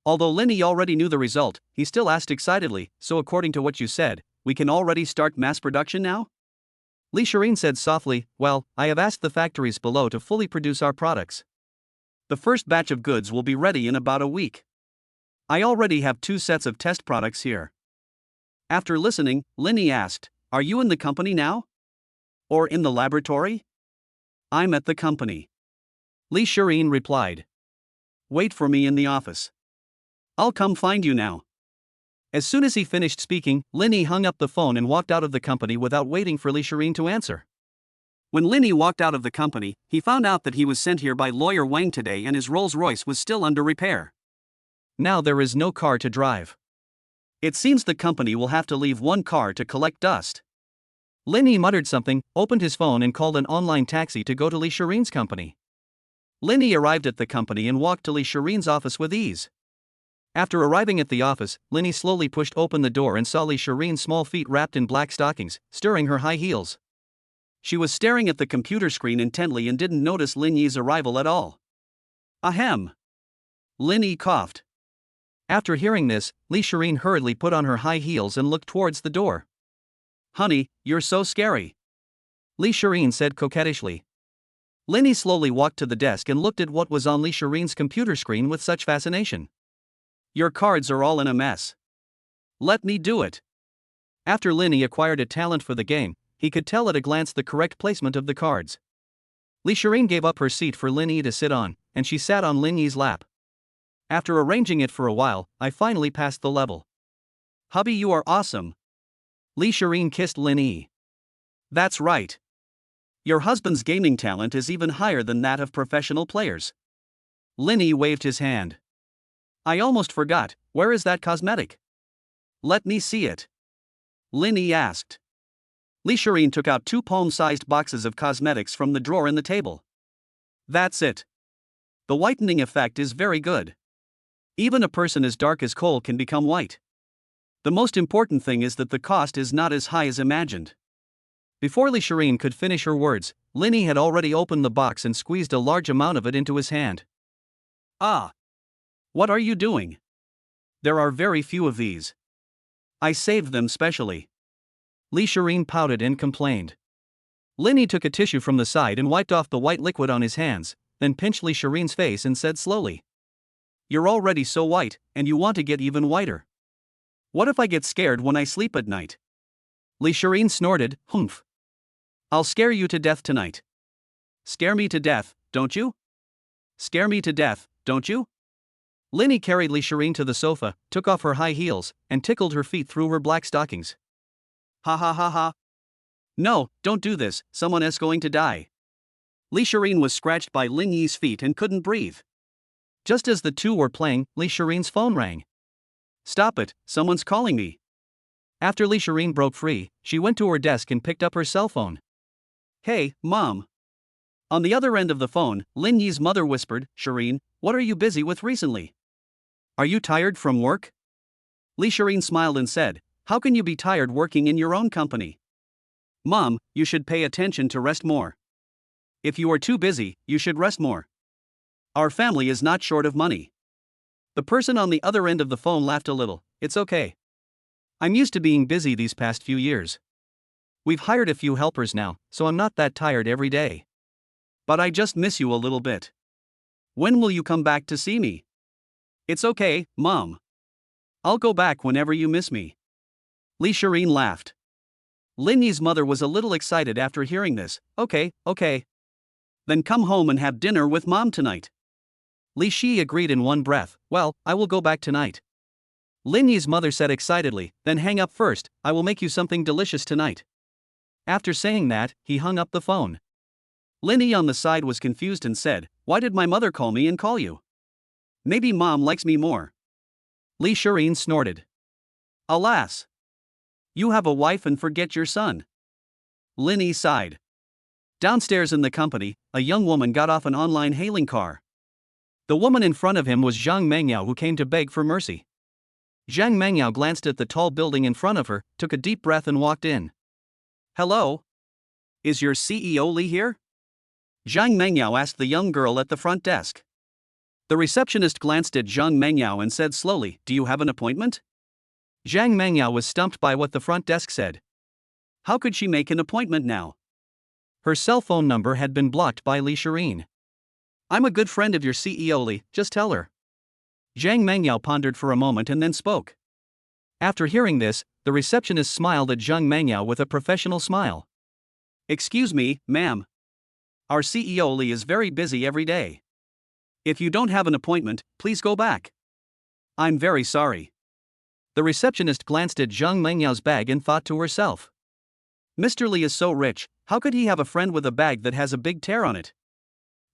Although Lin Yi already knew the result, he still asked excitedly, so according to what you said, we can already start mass production now? Li Shirin said softly, well, I have asked the factories below to fully produce our products. The first batch of goods will be ready in about a week. I already have 2 sets of test products here. After listening, Lin Yi asked, are you in the company now? Or in the laboratory? I'm at the company. Li Shirin replied. Wait for me in the office. I'll come find you now. As soon as he finished speaking, Lin Yi hung up the phone and walked out of the company without waiting for Li Shirin to answer. When Lin Yi walked out of the company, he found out that he was sent here by lawyer Wang today and his Rolls-Royce was still under repair. Now there is no car to drive. It seems the company will have to leave 1 car to collect dust. Lin Yi muttered something, opened his phone and called an online taxi to go to Li Shirin's company. Lin Yi arrived at the company and walked to Li Shirin's office with ease. After arriving at the office, Lin Yi slowly pushed open the door and saw Li Shirin's small feet wrapped in black stockings, stirring her high heels. She was staring at the computer screen intently and didn't notice Lin Yi's arrival at all. Ahem. Lin Yi coughed. After hearing this, Li Shirin hurriedly put on her high heels and looked towards the door. Honey, you're so scary. Li Shirin said coquettishly. Lin Yi slowly walked to the desk and looked at what was on Li Shirin's computer screen with such fascination. Your cards are all in a mess. Let me do it. After Lin Yi acquired a talent for the game, he could tell at a glance the correct placement of the cards. Li Shirin gave up her seat for Lin Yi to sit on, and she sat on Lin Yi's lap. After arranging it for a while, I finally passed the level. Hubby, you are awesome. Li Shirin kissed Lin Yi. That's right. Your husband's gaming talent is even higher than that of professional players. Lin Yi waved his hand. I almost forgot, where is that cosmetic? Let me see it. Lin Yi asked. Li Shirin took out 2 palm-sized boxes of cosmetics from the drawer in the table. That's it. The whitening effect is very good. Even a person as dark as coal can become white. The most important thing is that the cost is not as high as imagined. Before Li Shirin could finish her words, Lin Yi had already opened the box and squeezed a large amount of it into his hand. Ah! What are you doing? There are very few of these. I saved them specially. Li Shirin pouted and complained. Lin Yi took a tissue from the side and wiped off the white liquid on his hands, then pinched Li Shirin's face and said slowly. You're already so white, and you want to get even whiter. What if I get scared when I sleep at night? Li Shireen snorted, humph. I'll scare you to death tonight. Scare me to death, don't you? Scare me to death, don't you? Linny carried Li Shireen to the sofa, took off her high heels, and tickled her feet through her black stockings. Ha ha ha ha. No, don't do this, someone is going to die. Li Shireen was scratched by Ling Yi's feet and couldn't breathe. Just as the two were playing, Li Shireen's phone rang. Stop it, someone's calling me. After Li Shireen broke free, she went to her desk and picked up her cell phone. Hey, Mom. On the other end of the phone, Lin Yi's mother whispered, Shireen, what are you busy with recently? Are you tired from work? Li Shireen smiled and said, how can you be tired working in your own company? Mom, you should pay attention to rest more. If you are too busy, you should rest more. Our family is not short of money. The person on the other end of the phone laughed a little. It's okay. I'm used to being busy these past few years. We've hired a few helpers now, so I'm not that tired every day. But I just miss you a little bit. When will you come back to see me? It's okay, Mom. I'll go back whenever you miss me. Li Shireen laughed. Lin Yi's mother was a little excited after hearing this. Okay. Then come home and have dinner with Mom tonight. Li Shi agreed in one breath. Well, I will go back tonight. Lin Yi's mother said excitedly, then hang up first, I will make you something delicious tonight. After saying that, he hung up the phone. Lin Yi on the side was confused and said, why did my mother call me and call you? Maybe Mom likes me more. Li Shireen snorted. Alas! You have a wife and forget your son. Lin Yi sighed. Downstairs in the company, a young woman got off an online hailing car. The woman in front of him was Zhang Mengyao, who came to beg for mercy. Zhang Mengyao glanced at the tall building in front of her, took a deep breath and walked in. Hello? Is your CEO Li here? Zhang Mengyao asked the young girl at the front desk. The receptionist glanced at Zhang Mengyao and said slowly, do you have an appointment? Zhang Mengyao was stumped by what the front desk said. How could she make an appointment now? Her cell phone number had been blocked by Li Shireen. I'm a good friend of your CEO Li, just tell her. Zhang Mengyao pondered for a moment and then spoke. After hearing this, the receptionist smiled at Zhang Mengyao with a professional smile. Excuse me, ma'am. Our CEO Li is very busy every day. If you don't have an appointment, please go back. I'm very sorry. The receptionist glanced at Zhang Mengyao's bag and thought to herself. Mr. Li is so rich, how could he have a friend with a bag that has a big tear on it?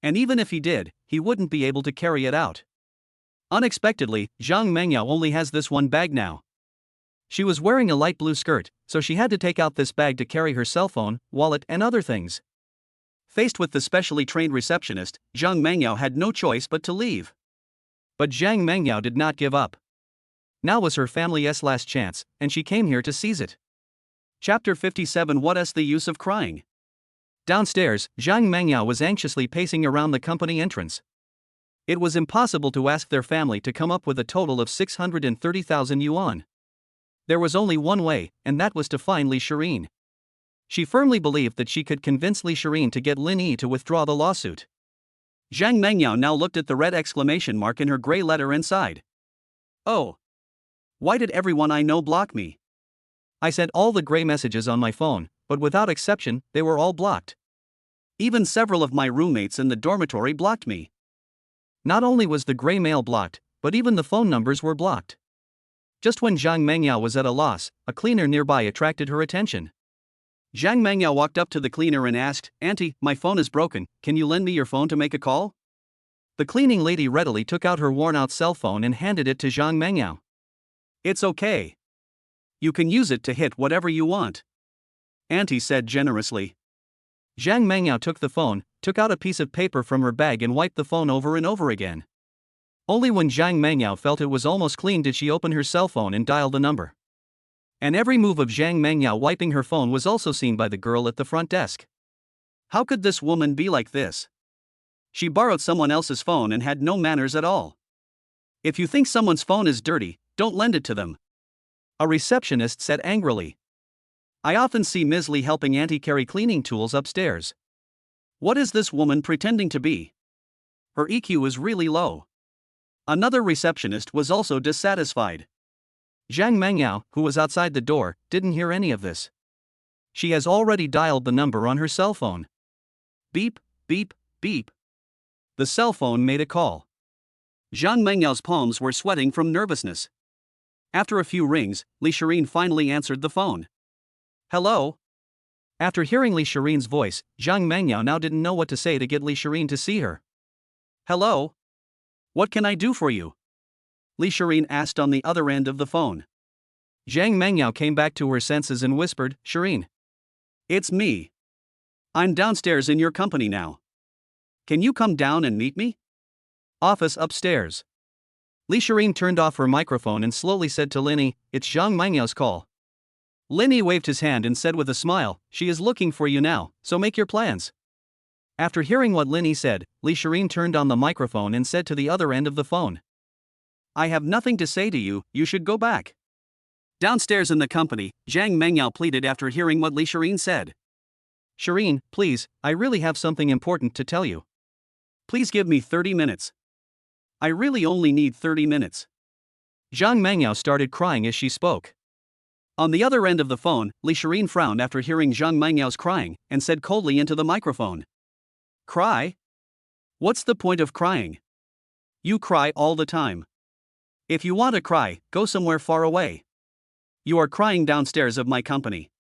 And even if he did, he wouldn't be able to carry it out. Unexpectedly, Zhang Mengyao only has this one bag now. She was wearing a light blue skirt, so she had to take out this bag to carry her cell phone, wallet, and other things. Faced with the specially trained receptionist, Zhang Mengyao had no choice but to leave. But Zhang Mengyao did not give up. Now was her family's last chance, and she came here to seize it. Chapter 57. What is the use of crying? Downstairs, Zhang Mengyao was anxiously pacing around the company entrance. It was impossible to ask their family to come up with a total of 630,000 yuan. There was only one way, and that was to find Li Shireen. She firmly believed that she could convince Li Shireen to get Lin Yi to withdraw the lawsuit. Zhang Mengyao now looked at the red exclamation mark in her gray letter and sighed. Oh! Why did everyone I know block me? I sent all the gray messages on my phone, but without exception, they were all blocked. Even several of my roommates in the dormitory blocked me. Not only was the gray mail blocked, but even the phone numbers were blocked. Just when Zhang Mengyao was at a loss, a cleaner nearby attracted her attention. Zhang Mengyao walked up to the cleaner and asked, Auntie, my phone is broken, can you lend me your phone to make a call? The cleaning lady readily took out her worn-out cell phone and handed it to Zhang Mengyao. It's okay. You can use it to hit whatever you want, Auntie said generously. Zhang Mengyao took the phone, took out a piece of paper from her bag and wiped the phone over and over again. Only when Zhang Mengyao felt it was almost clean did she open her cell phone and dial the number. And every move of Zhang Mengyao wiping her phone was also seen by the girl at the front desk. How could this woman be like this? She borrowed someone else's phone and had no manners at all. If you think someone's phone is dirty, don't lend it to them, a receptionist said angrily. I often see Ms. Li helping Auntie carry cleaning tools upstairs. What is this woman pretending to be? Her EQ is really low. Another receptionist was also dissatisfied. Zhang Mengyao, who was outside the door, didn't hear any of this. She has already dialed the number on her cell phone. Beep, beep, beep. The cell phone made a call. Zhang Mengyao's palms were sweating from nervousness. After a few rings, Li Shireen finally answered the phone. Hello? After hearing Li Shireen's voice, Zhang Mengyao now didn't know what to say to get Li Shireen to see her. Hello? What can I do for you? Li Shireen asked on the other end of the phone. Zhang Mengyao came back to her senses and whispered, Shireen. It's me. I'm downstairs in your company now. Can you come down and meet me? Office upstairs. Li Shireen turned off her microphone and slowly said to Linny, it's Zhang Mengyao's call. Linny waved his hand and said with a smile, she is looking for you now, so make your plans. After hearing what Linny said, Li Shireen turned on the microphone and said to the other end of the phone. I have nothing to say to you, you should go back. Downstairs in the company, Zhang Mengyao pleaded after hearing what Li Shireen said. Shireen, please, I really have something important to tell you. Please give me 30 minutes. I really only need 30 minutes. Zhang Mengyao started crying as she spoke. On the other end of the phone, Li Shireen frowned after hearing Zhang Mengyao's crying, and said coldly into the microphone. Cry? What's the point of crying? You cry all the time. If you want to cry, go somewhere far away. You are crying downstairs of my company.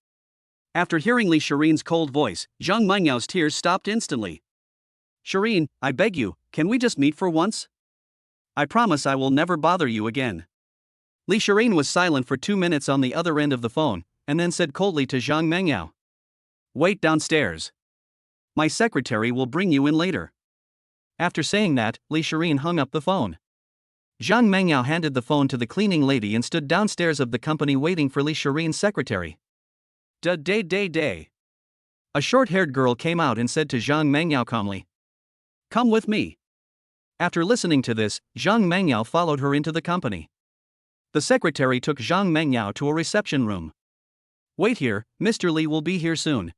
After hearing Li Shireen's cold voice, Zhang Mengyao's tears stopped instantly. Shireen, I beg you, can we just meet for once? I promise I will never bother you again. Li Shireen was silent for 2 minutes on the other end of the phone, and then said coldly to Zhang Mengyao. Wait downstairs. My secretary will bring you in later. After saying that, Li Shireen hung up the phone. Zhang Mengyao handed the phone to the cleaning lady and stood downstairs of the company waiting for Li Shireen's secretary. Day. A short-haired girl came out and said to Zhang Mengyao calmly. Come with me. After listening to this, Zhang Mengyao followed her into the company. The secretary took Zhang Mengyao to a reception room. Wait here, Mr. Li will be here soon.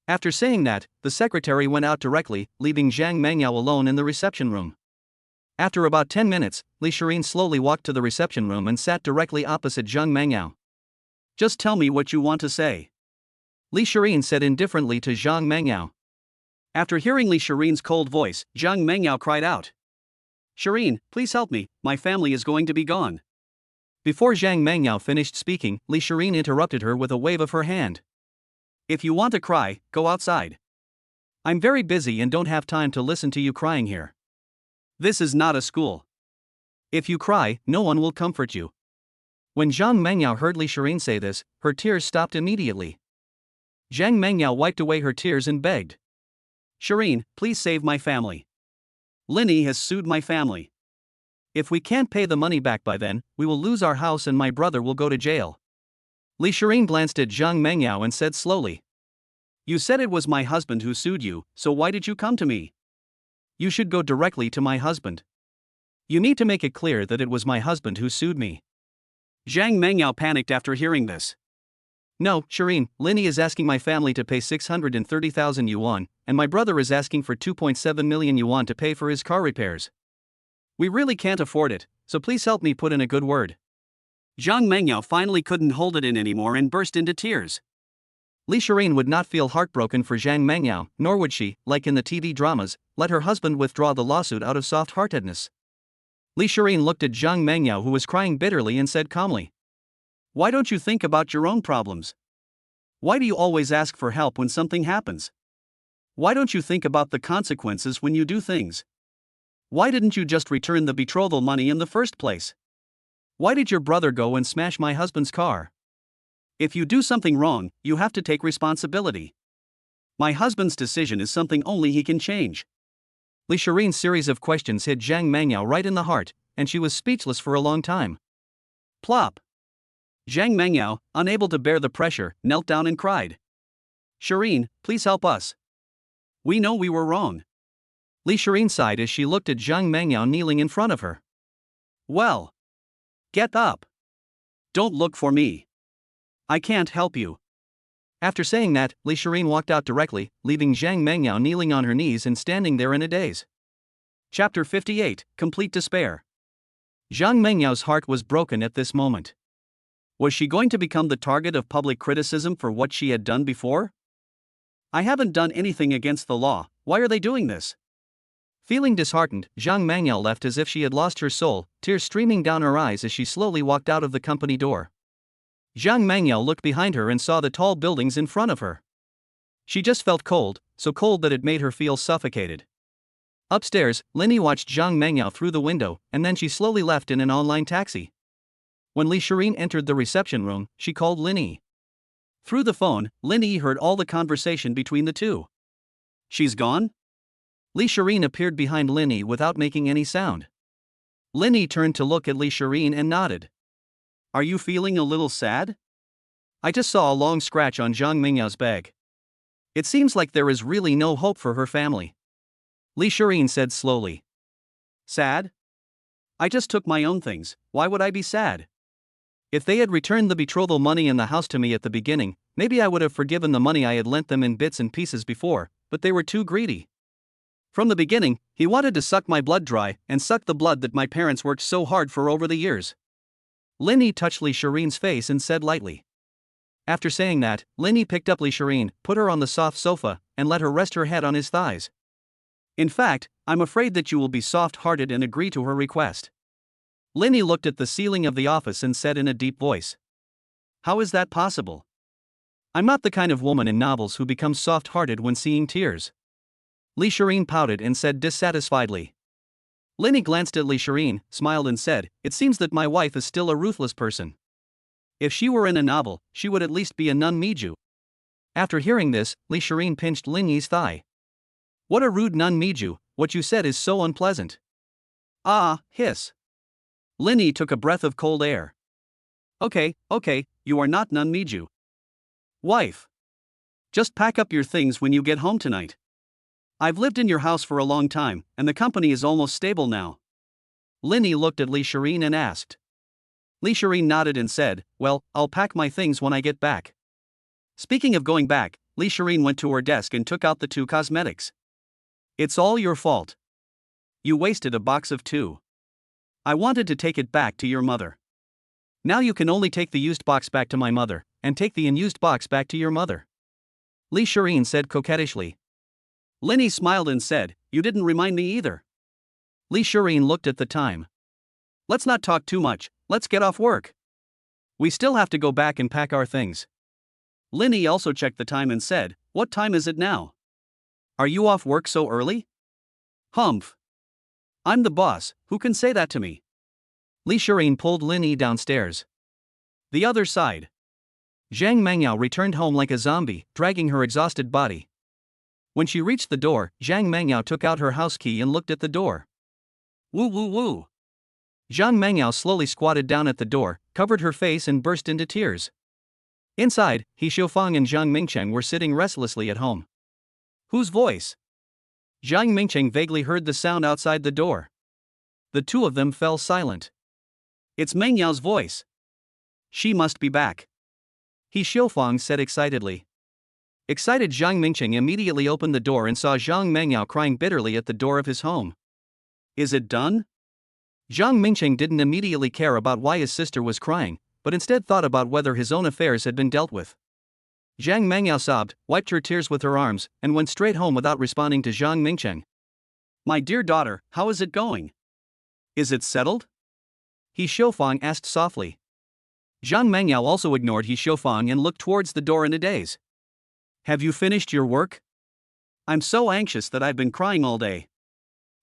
After saying that, the secretary went out directly, leaving Zhang Mengyao alone in the reception room. After about 10 minutes, Li Shireen slowly walked to the reception room and sat directly opposite Zhang Mengyao. Just tell me what you want to say. Li Shireen said indifferently to Zhang Mengyao. After hearing Li Shireen's cold voice, Zhang Mengyao cried out. Shireen, please help me, my family is going to be gone. Before Zhang Mengyao finished speaking, Li Shireen interrupted her with a wave of her hand. If you want to cry, go outside. I'm very busy and don't have time to listen to you crying here. This is not a school. If you cry, no one will comfort you. When Zhang Mengyao heard Li Shireen say this, her tears stopped immediately. Zhang Mengyao wiped away her tears and begged. Shireen, please save my family. Linny has sued my family. If we can't pay the money back by then, we will lose our house and my brother will go to jail. Li Shireen glanced at Zhang Mengyao and said slowly. You said it was my husband who sued you, so why did you come to me? You should go directly to my husband. You need to make it clear that it was my husband who sued me. Zhang Mengyao panicked after hearing this. No, Shireen, Linny is asking my family to pay 630,000 yuan, and my brother is asking for 2.7 million yuan to pay for his car repairs. We really can't afford it, so please help me put in a good word. Zhang Mengyao finally couldn't hold it in anymore and burst into tears. Li Shireen would not feel heartbroken for Zhang Mengyao, nor would she, like in the TV dramas, let her husband withdraw the lawsuit out of soft-heartedness. Li Shireen looked at Zhang Mengyao, who was crying bitterly, and said calmly. Why don't you think about your own problems? Why do you always ask for help when something happens? Why don't you think about the consequences when you do things? Why didn't you just return the betrothal money in the first place? Why did your brother go and smash my husband's car? If you do something wrong, you have to take responsibility. My husband's decision is something only he can change. Li Shireen's series of questions hit Zhang Mengyao right in the heart, and she was speechless for a long time. Plop. Zhang Mengyao, unable to bear the pressure, knelt down and cried. Shireen, please help us. We know we were wrong. Li Shireen sighed as she looked at Zhang Mengyao kneeling in front of her. Well. Get up. Don't look for me. I can't help you. After saying that, Li Shireen walked out directly, leaving Zhang Mengyao kneeling on her knees and standing there in a daze. Chapter 58, Complete Despair. Zhang Mengyao's heart was broken at this moment. Was she going to become the target of public criticism for what she had done before? I haven't done anything against the law, why are they doing this? Feeling disheartened, Zhang Mangyao left as if she had lost her soul, tears streaming down her eyes as she slowly walked out of the company door. Zhang Mangyao looked behind her and saw the tall buildings in front of her. She just felt cold, so cold that it made her feel suffocated. Upstairs, Linny watched Zhang Mangyao through the window, and then she slowly left in an online taxi. When Li Shireen entered the reception room, she called Linny. Through the phone, Linny heard all the conversation between the two. She's gone? Li Shireen appeared behind Linny without making any sound. Linny turned to look at Li Shireen and nodded. Are you feeling a little sad? I just saw a long scratch on Zhang Mingyao's bag. It seems like there is really no hope for her family. Li Shireen said slowly. Sad? I just took my own things, why would I be sad? If they had returned the betrothal money in the house to me at the beginning, maybe I would have forgiven the money I had lent them in bits and pieces before, but they were too greedy. From the beginning, he wanted to suck my blood dry and suck the blood that my parents worked so hard for over the years. Linny touched Li Shireen's face and said lightly. After saying that, Linny picked up Li Shireen, put her on the soft sofa, and let her rest her head on his thighs. In fact, I'm afraid that you will be soft-hearted and agree to her request. Linny looked at the ceiling of the office and said in a deep voice. How is that possible? I'm not the kind of woman in novels who becomes soft-hearted when seeing tears. Li Shireen pouted and said dissatisfiedly. Linny glanced at Li Shireen, smiled and said, It seems that my wife is still a ruthless person. If she were in a novel, she would at least be a nun Miju. After hearing this, Li Shireen pinched Linny's thigh. What a rude nun Miju, what you said is so unpleasant. Ah, hiss. Linny took a breath of cold air. Okay, you are not nun Miju. Wife. Just pack up your things when you get home tonight. I've lived in your house for a long time, and the company is almost stable now. Linny looked at Li Shireen and asked. Li Shireen nodded and said, Well, I'll pack my things when I get back. Speaking of going back, Li Shireen went to her desk and took out the 2 cosmetics. It's all your fault. You wasted a box of 2. I wanted to take it back to your mother. Now you can only take the used box back to my mother, and take the unused box back to your mother. Li Shireen said coquettishly. Linny smiled and said, You didn't remind me either. Li Shireen looked at the time. Let's not talk too much, let's get off work. We still have to go back and pack our things. Linny also checked the time and said, What time is it now? Are you off work so early? Humph. I'm the boss, who can say that to me? Li Shireen pulled Linny downstairs. The other side. Zhang Mangyao returned home like a zombie, dragging her exhausted body. When she reached the door, Zhang Mangyao took out her house key and looked at the door. Woo woo woo. Zhang Mangyao slowly squatted down at the door, covered her face and burst into tears. Inside, He Xiufang and Zhang Mingcheng were sitting restlessly at home. Whose voice? Zhang Mingcheng vaguely heard the sound outside the door. The two of them fell silent. It's Mengyao's voice. She must be back. He Xiufang said excitedly. Excited Zhang Mingcheng immediately opened the door and saw Zhang Mengyao crying bitterly at the door of his home. Is it done? Zhang Mingcheng didn't immediately care about why his sister was crying, but instead thought about whether his own affairs had been dealt with. Zhang Mengyao sobbed, wiped her tears with her arms, and went straight home without responding to Zhang Mingcheng. My dear daughter, how is it going? Is it settled? He Xiufang asked softly. Zhang Mengyao also ignored He Xiufang and looked towards the door in a daze. Have you finished your work? I'm so anxious that I've been crying all day.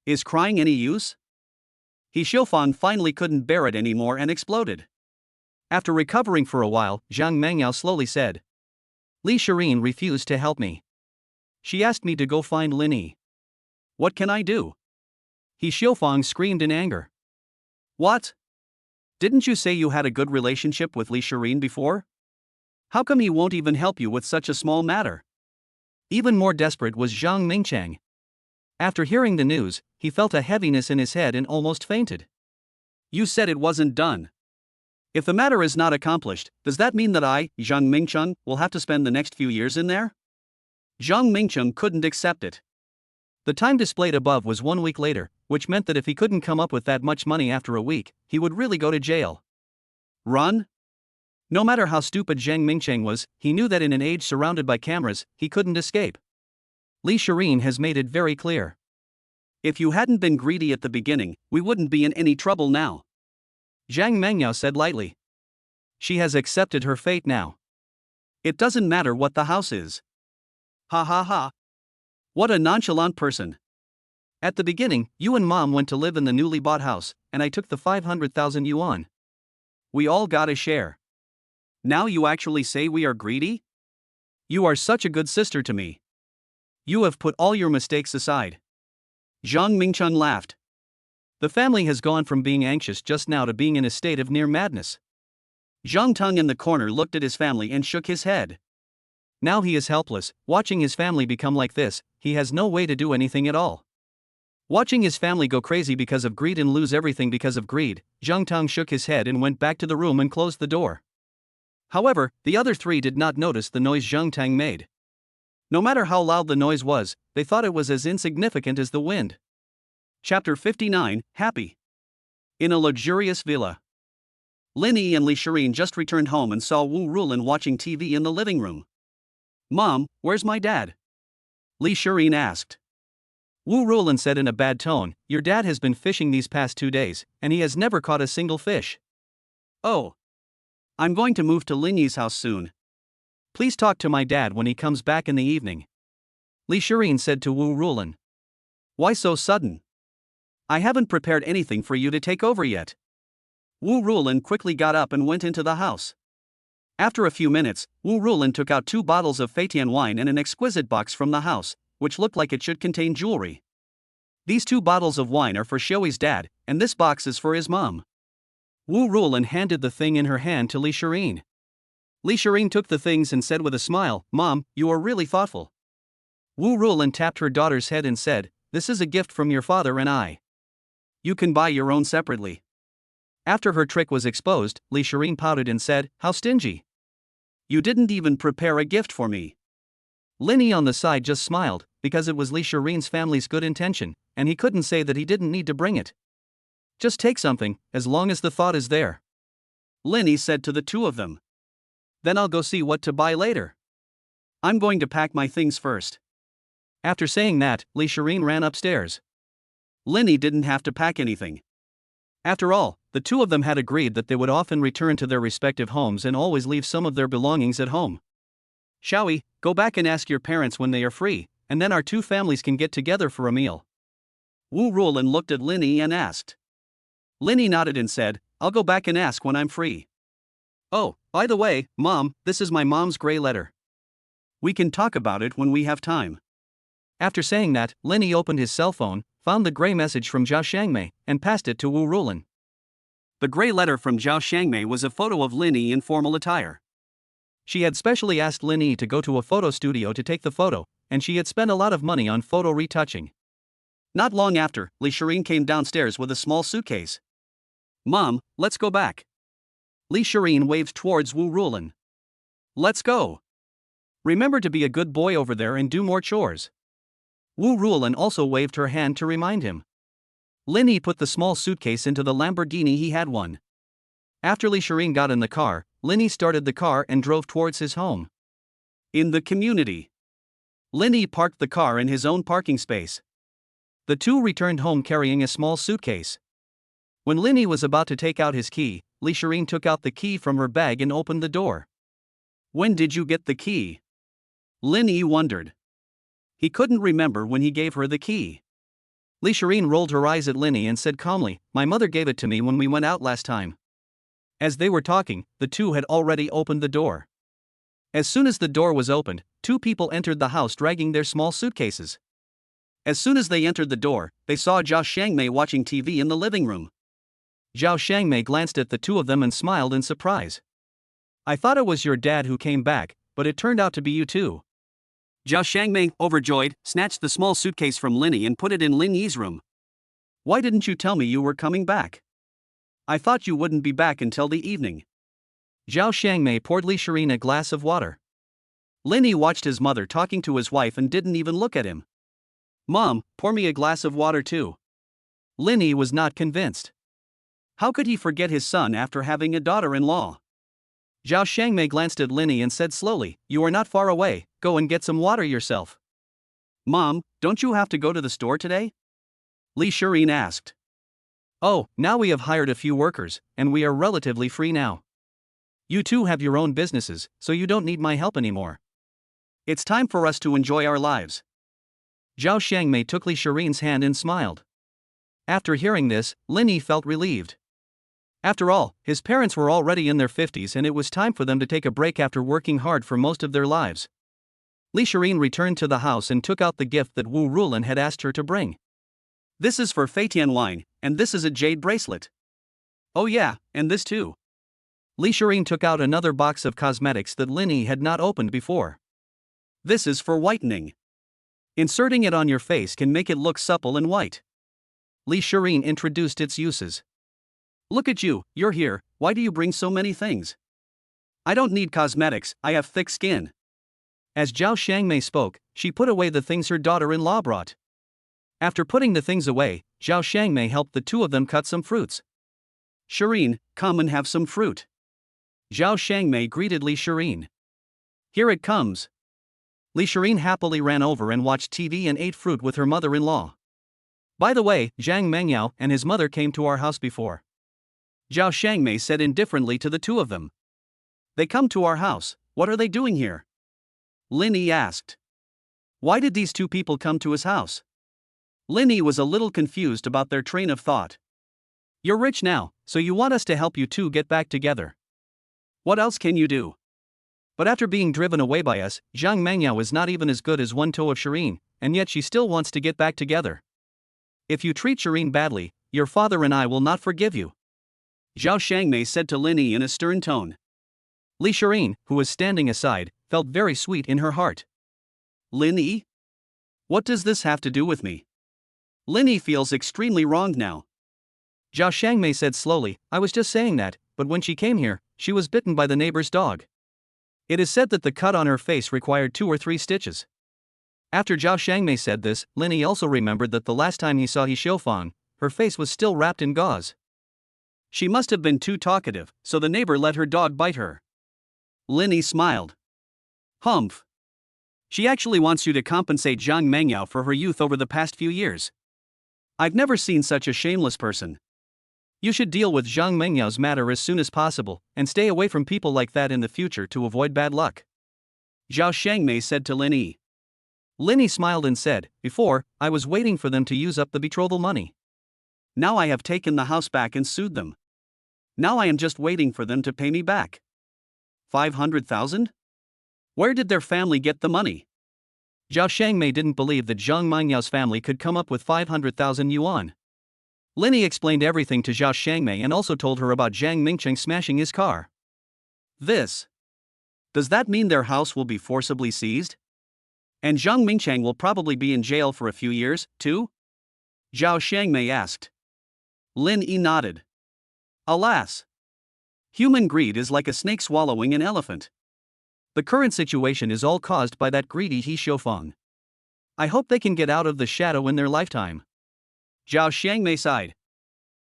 Is crying any use? He Xiufang finally couldn't bear it anymore and exploded. After recovering for a while, Zhang Mengyao slowly said. Li Shireen refused to help me. She asked me to go find Linny. What can I do? He Xiufang screamed in anger. What? Didn't you say you had a good relationship with Li Shireen before? How come he won't even help you with such a small matter? Even more desperate was Zhang Mingcheng. After hearing the news, he felt a heaviness in his head and almost fainted. You said it wasn't done. If the matter is not accomplished, does that mean that I, Zhang Mingcheng, will have to spend the next few years in there? Zhang Mingcheng couldn't accept it. The time displayed above was 1 week later, which meant that if he couldn't come up with that much money after a week, he would really go to jail. Run? No matter how stupid Zhang Mingcheng was, he knew that in an age surrounded by cameras, he couldn't escape. Li Shireen has made it very clear. If you hadn't been greedy at the beginning, we wouldn't be in any trouble now. Zhang Mengyao said lightly. She has accepted her fate now. It doesn't matter what the house is. Ha ha ha. What a nonchalant person. At the beginning, you and Mom went to live in the newly bought house, and I took the 500,000 yuan. We all got a share. Now you actually say we are greedy? You are such a good sister to me. You have put all your mistakes aside. Zhang Mingchun laughed. The family has gone from being anxious just now to being in a state of near madness. Zhang Teng in the corner looked at his family and shook his head. Now he is helpless, watching his family become like this, he has no way to do anything at all. Watching his family go crazy because of greed and lose everything because of greed, Zhang Teng shook his head and went back to the room and closed the door. However, the other three did not notice the noise Zhang Teng made. No matter how loud the noise was, they thought it was as insignificant as the wind. Chapter 59, Happy. In a luxurious villa. Lin Yi and Li Shireen just returned home and saw Wu Rulin watching TV in the living room. Mom, where's my dad? Li Shireen asked. Wu Rulin said in a bad tone, your dad has been fishing these past 2 days, and he has never caught a single fish. Oh. I'm going to move to Lin Yi's house soon. Please talk to my dad when he comes back in the evening. Li Shireen said to Wu Rulin. Why so sudden? I haven't prepared anything for you to take over yet. Wu Rulin quickly got up and went into the house. After a few minutes, Wu Rulin took out 2 bottles of Feitian wine and an exquisite box from the house, which looked like it should contain jewelry. These 2 bottles of wine are for Xiui's dad, and this box is for his mom. Wu Rulin handed the thing in her hand to Li Shireen. Li Shireen took the things and said with a smile, Mom, you are really thoughtful. Wu Rulin tapped her daughter's head and said, this is a gift from your father and I. You can buy your own separately. After her trick was exposed, Li Shireen pouted and said, how stingy. You didn't even prepare a gift for me. Lin Yi on the side just smiled, because it was Li Shireen's family's good intention, and he couldn't say that he didn't need to bring it. Just take something, as long as the thought is there. Lin Yi said to the 2 of them. Then I'll go see what to buy later. I'm going to pack my things first. After saying that, Li Shireen ran upstairs. Lin Yi didn't have to pack anything. After all, the 2 of them had agreed that they would often return to their respective homes and always leave some of their belongings at home. Xiaoi, go back and ask your parents when they are free, and then our 2 families can get together for a meal. Wu Rulin looked at Lin Yi and asked. Lin Yi nodded and said, I'll go back and ask when I'm free. Oh, by the way, Mom, this is my mom's gray letter. We can talk about it when we have time. After saying that, Lin Yi opened his cell phone, found the gray message from Zhao Shangmei, and passed it to Wu Rulin. The gray letter from Zhao Shangmei was a photo of Lin Yi in formal attire. She had specially asked Lin Yi to go to a photo studio to take the photo, and she had spent a lot of money on photo retouching. Not long after, Li Shireen came downstairs with a small suitcase. Mom, let's go back. Li Shireen waved towards Wu Rulin. Let's go. Remember to be a good boy over there and do more chores. Wu Rulin also waved her hand to remind him. Lin Yi put the small suitcase into the Lamborghini he had won. After Li Shireen got in the car, Lin Yi started the car and drove towards his home. In the community. Lin Yi parked the car in his own parking space. The 2 returned home carrying a small suitcase. When Lin Yi was about to take out his key, Li Shireen took out the key from her bag and opened the door. When did you get the key? Lin Yi wondered. He couldn't remember when he gave her the key. Li Shireen rolled her eyes at Lin Yi and said calmly, my mother gave it to me when we went out last time. As they were talking, the 2 had already opened the door. As soon as the door was opened, 2 people entered the house dragging their small suitcases. As soon as they entered the door, they saw Zhao Shangmei watching TV in the living room. Zhao Shangmei glanced at the 2 of them and smiled in surprise. I thought it was your dad who came back, but it turned out to be you too. Zhao Shangmei, overjoyed, snatched the small suitcase from Lin Yi and put it in Lin Yi's room. Why didn't you tell me you were coming back? I thought you wouldn't be back until the evening. Zhao Shangmei poured Li Shireen a glass of water. Lin Yi watched his mother talking to his wife and didn't even look at him. Mom, pour me a glass of water too. Lin Yi was not convinced. How could he forget his son after having a daughter-in-law? Zhao Shangmei glanced at Linny and said slowly, "You are not far away, go and get some water yourself." "Mom, don't you have to go to the store today?" Li Shirin asked. "Oh, now we have hired a few workers, and we are relatively free now. You two have your own businesses, so you don't need my help anymore. It's time for us to enjoy our lives." Zhao Shangmei took Li Shirin's hand and smiled. After hearing this, Linny felt relieved. After all, his parents were already in their 50s and it was time for them to take a break after working hard for most of their lives. Li Shirin returned to the house and took out the gift that Wu Rulan had asked her to bring. "This is for Fei Tianwine, and this is a jade bracelet. Oh yeah, and this too." Li Shirin took out another box of cosmetics that Linny had not opened before. "This is for whitening. Inserting it on your face can make it look supple and white." Li Shirin introduced its uses. "Look at you, you're here, why do you bring so many things?" "I don't need cosmetics, I have thick skin." As Zhao Shangmei spoke, she put away the things her daughter-in-law brought. After putting the things away, Zhao Shangmei helped the two of them cut some fruits. "Shirin, come and have some fruit." Zhao Shangmei greeted Li Shirin. "Here it comes." Li Shirin happily ran over and watched TV and ate fruit with her mother-in-law. "By the way, Zhang Mengyao and his mother came to our house before," Zhao Shangmei said indifferently to the two of them. "They come to our house, what are they doing here?" Linny asked. Why did these two people come to his house? Linny was a little confused about their train of thought. "You're rich now, so you want us to help you two get back together. What else can you do? But after being driven away by us, Zhang Mengyao is not even as good as one toe of Shirin, and yet she still wants to get back together. If you treat Shirin badly, your father and I will not forgive you," Zhao Shangmei said to Linny in a stern tone. Li Shirin, who was standing aside, felt very sweet in her heart. "Linny? What does this have to do with me? Linny feels extremely wronged now." Zhao Shangmei said slowly, "I was just saying that, but when she came here, she was bitten by the neighbor's dog. It is said that the cut on her face required 2 or 3 stitches." After Zhao Shangmei said this, Linny also remembered that the last time he saw He Xiufang, her face was still wrapped in gauze. She must have been too talkative, so the neighbor let her dog bite her. Linny smiled. "Humph. She actually wants you to compensate Zhang Mengyao for her youth over the past few years. I've never seen such a shameless person. You should deal with Zhang Mengyao's matter as soon as possible, and stay away from people like that in the future to avoid bad luck," Zhao Shangmei said to Linny. Linny smiled and said, "Before, I was waiting for them to use up the betrothal money. Now I have taken the house back and sued them. Now I am just waiting for them to pay me back. 500,000? Where did their family get the money?" Zhao Shangmei didn't believe that Zhang Mengyao's family could come up with 500,000 yuan. Linny explained everything to Zhao Shangmei and also told her about Zhang Mingcheng smashing his car. Does that mean their house will be forcibly seized? And Zhang Mingcheng will probably be in jail for a few years, too? Zhao Shangmei asked. Lin Yi nodded. Alas! Human greed is like a snake swallowing an elephant. The current situation is all caused by that greedy He Xiufang. I hope they can get out of the shadow in their lifetime. Zhao Shangmei sighed.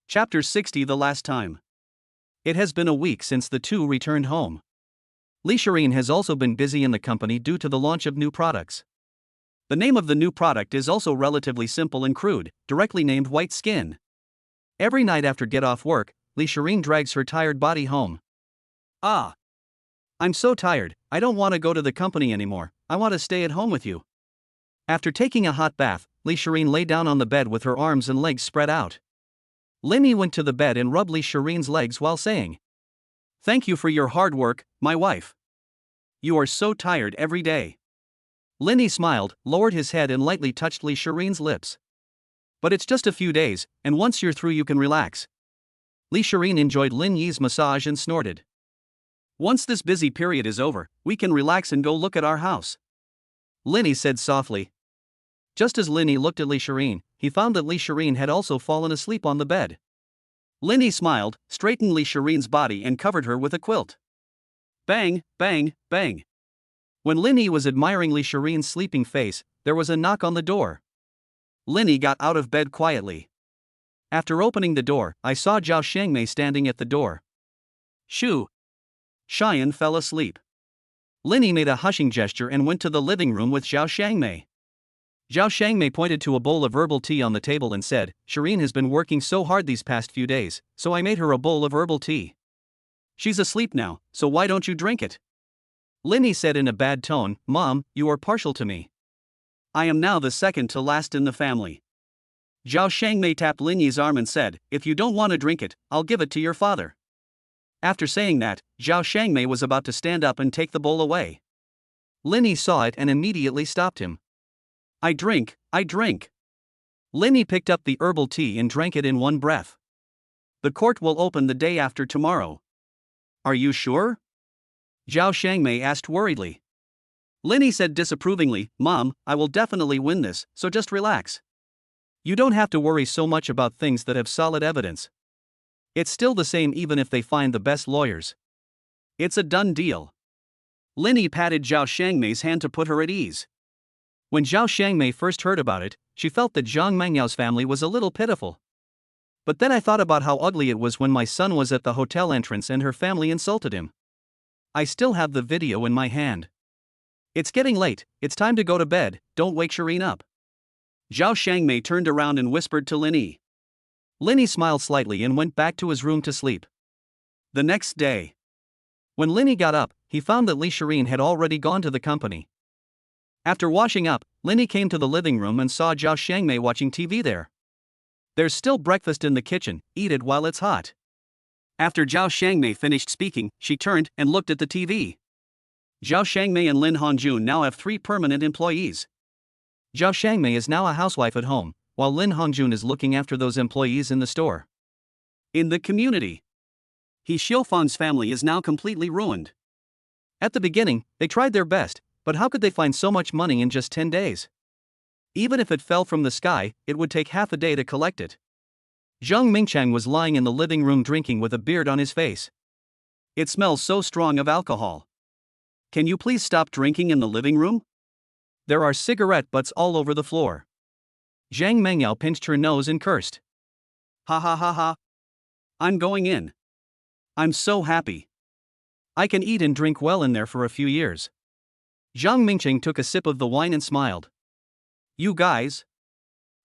Chapter 60. The last time. It has been a week since the two returned home. Li Shirin has also been busy in the company due to the launch of new products. The name of the new product is also relatively simple and crude, directly named White Skin. Every night after get off work, Li Shirin drags her tired body home. Ah! I'm so tired, I don't want to go to the company anymore, I want to stay at home with you. After taking a hot bath, Li Shirin lay down on the bed with her arms and legs spread out. Linny went to the bed and rubbed Li Shirin's legs while saying, Thank you for your hard work, my wife. You are so tired every day. Linny smiled, lowered his head and lightly touched Li Shirin's lips. But it's just a few days, and once you're through you can relax. Li Shirin enjoyed Lin Yi's massage and snorted. Once this busy period is over, we can relax and go look at our house. Linny said softly. Just as Linny looked at Li Shirin, he found that Li Shirin had also fallen asleep on the bed. Linny smiled, straightened Li Shirin's body and covered her with a quilt. Bang, bang, bang. When Linny was admiring Li Shirin's sleeping face, there was a knock on the door. Linny got out of bed quietly. After opening the door, I saw Zhao Shangmei standing at the door. Shoo! Cheyenne fell asleep. Linny made a hushing gesture and went to the living room with Zhao Shangmei. Zhao Shangmei pointed to a bowl of herbal tea on the table and said, Shireen has been working so hard these past few days, so I made her a bowl of herbal tea. She's asleep now, so why don't you drink it? Linny said in a bad tone, Mom, you are partial to me. I am now the second to last in the family. Zhao Shangmei tapped Linny's arm and said, if you don't want to drink it, I'll give it to your father. After saying that, Zhao Shangmei was about to stand up and take the bowl away. Linny saw it and immediately stopped him. I drink. Linny picked up the herbal tea and drank it in one breath. The court will open the day after tomorrow. Are you sure? Zhao Shangmei asked worriedly. Linny said disapprovingly, Mom, I will definitely win this, so just relax. You don't have to worry so much about things that have solid evidence. It's still the same even if they find the best lawyers. It's a done deal. Linny patted Zhao Shangmei's hand to put her at ease. When Zhao Shangmei first heard about it, she felt that Zhang Mengyao's family was a little pitiful. But then I thought about how ugly it was when my son was at the hotel entrance and her family insulted him. I still have the video in my hand. It's getting late, it's time to go to bed, don't wake Shireen up. Zhao Shangmei turned around and whispered to Linny. Linny smiled slightly and went back to his room to sleep. The next day. When Linny got up, he found that Li Shireen had already gone to the company. After washing up, Linny came to the living room and saw Zhao Shangmei watching TV there. There's still breakfast in the kitchen, eat it while it's hot. After Zhao Shangmei finished speaking, she turned and looked at the TV. Zhao Shangmei and Lin Hongjun now have 3 permanent employees. Zhao Shangmei is now a housewife at home, while Lin Hongjun is looking after those employees in the store. In the community, He Xiufang's family is now completely ruined. At the beginning, they tried their best, but how could they find so much money in just 10 days? Even if it fell from the sky, it would take half a day to collect it. Zhang Mingchang was lying in the living room drinking with a beard on his face. It smells so strong of alcohol. Can you please stop drinking in the living room? There are cigarette butts all over the floor. Zhang Mengyao pinched her nose and cursed. Ha ha ha ha. I'm going in. I'm so happy. I can eat and drink well in there for a few years. Zhang Mingcheng took a sip of the wine and smiled. You guys?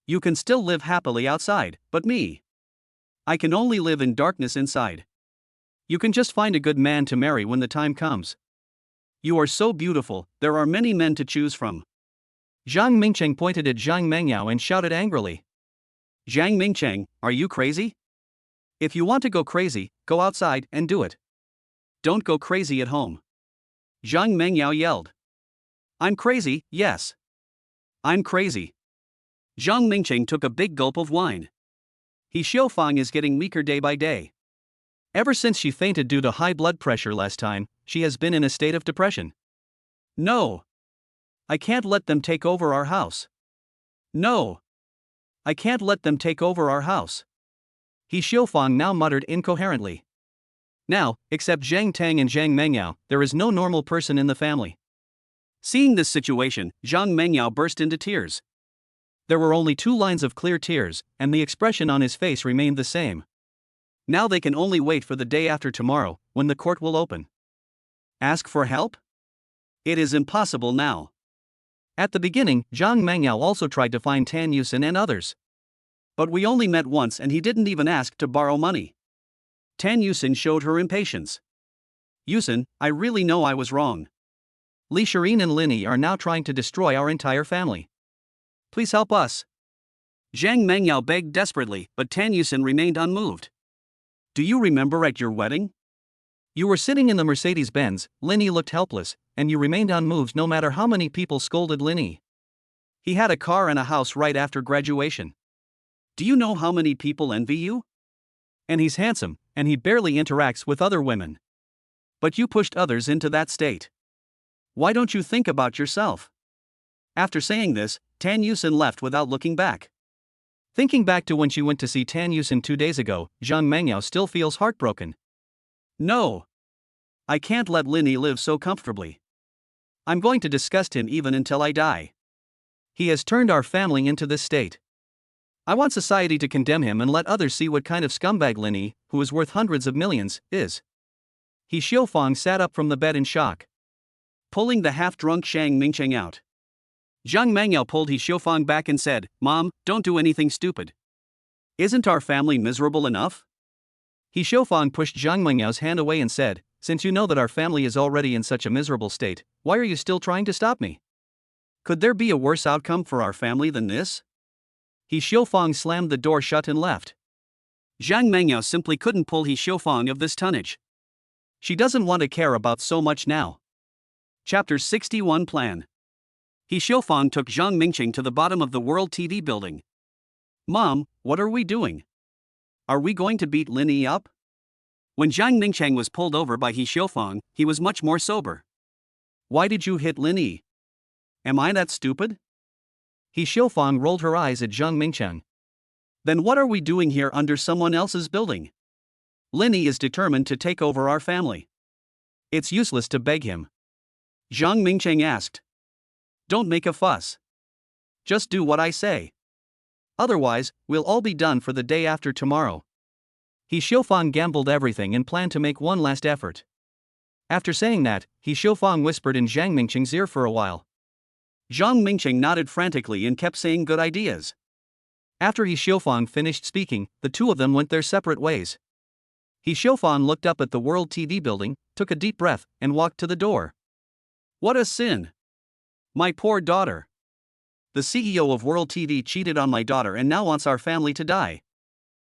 You can still live happily outside, but me? I can only live in darkness inside. You can just find a good man to marry when the time comes. You are so beautiful, there are many men to choose from. Zhang Mingcheng pointed at Zhang Mengyao and shouted angrily. Zhang Mingcheng, are you crazy? If you want to go crazy, go outside and do it. Don't go crazy at home. Zhang Mengyao yelled. I'm crazy, yes. I'm crazy. Zhang Mingcheng took a big gulp of wine. He Xiufang is getting weaker day by day. Ever since she fainted due to high blood pressure last time, she has been in a state of depression. No. I can't let them take over our house. No. I can't let them take over our house. He Xiufang now muttered incoherently. Now, except Zhang Tang and Zhang Mengyao, there is no normal person in the family. Seeing this situation, Zhang Mengyao burst into tears. There were only 2 lines of clear tears, and the expression on his face remained the same. Now they can only wait for the day after tomorrow, when the court will open. Ask for help? It is impossible now. At the beginning, Zhang Mengyao also tried to find Tan Yusin and others. But we only met once and he didn't even ask to borrow money. Tan Yusin showed her impatience. Yusin, I really know I was wrong. Li Shireen and Linny are now trying to destroy our entire family. Please help us. Zhang Mengyao begged desperately, but Tan Yusin remained unmoved. Do you remember at your wedding? You were sitting in the Mercedes-Benz, Linny looked helpless, and you remained unmoved no matter how many people scolded Linny. He had a car and a house right after graduation. Do you know how many people envy you? And he's handsome, and he barely interacts with other women. But you pushed others into that state. Why don't you think about yourself? After saying this, Tan Yusin left without looking back. Thinking back to when she went to see Tan Yusin 2 days ago, Zhang Mengyao still feels heartbroken. No. I can't let Linny live so comfortably. I'm going to disgust him even until I die. He has turned our family into this state. I want society to condemn him and let others see what kind of scumbag Linny, who is worth hundreds of millions, is. He Xiaofang sat up from the bed in shock, pulling the half-drunk Shang Mingcheng out. Zhang Mangyao pulled He Xiaofang back and said, "Mom, don't do anything stupid. Isn't our family miserable enough?" He Xiaofang pushed Zhang Mengyao's hand away and said, "Since you know that our family is already in such a miserable state, why are you still trying to stop me? Could there be a worse outcome for our family than this?" He Xiaofang slammed the door shut and left. Zhang Mengyao simply couldn't pull He Xiaofang of this tonnage. She doesn't want to care about so much now. Chapter 61 Plan. He Xiaofang took Zhang Mingcheng to the bottom of the World TV building. "Mom, what are we doing? Are we going to beat Lin Yi up?" When Zhang Mingcheng was pulled over by He Xiaofang, he was much more sober. "Why did you hit Lin Yi? Am I that stupid?" He Xiaofang rolled her eyes at Zhang Mingcheng. "Then what are we doing here under someone else's building? Lin Yi is determined to take over our family. It's useless to beg him." Zhang Mingcheng asked. "Don't make a fuss. Just do what I say. Otherwise, we'll all be done for the day after tomorrow." He Xiaofang gambled everything and planned to make one last effort. After saying that, He Xiaofang whispered in Zhang Mingcheng's ear for a while. Zhang Mingcheng nodded frantically and kept saying good ideas. After He Xiaofang finished speaking, the two of them went their separate ways. He Xiaofang looked up at the World TV building, took a deep breath, and walked to the door. "What a sin! My poor daughter. The CEO of World TV cheated on my daughter and now wants our family to die.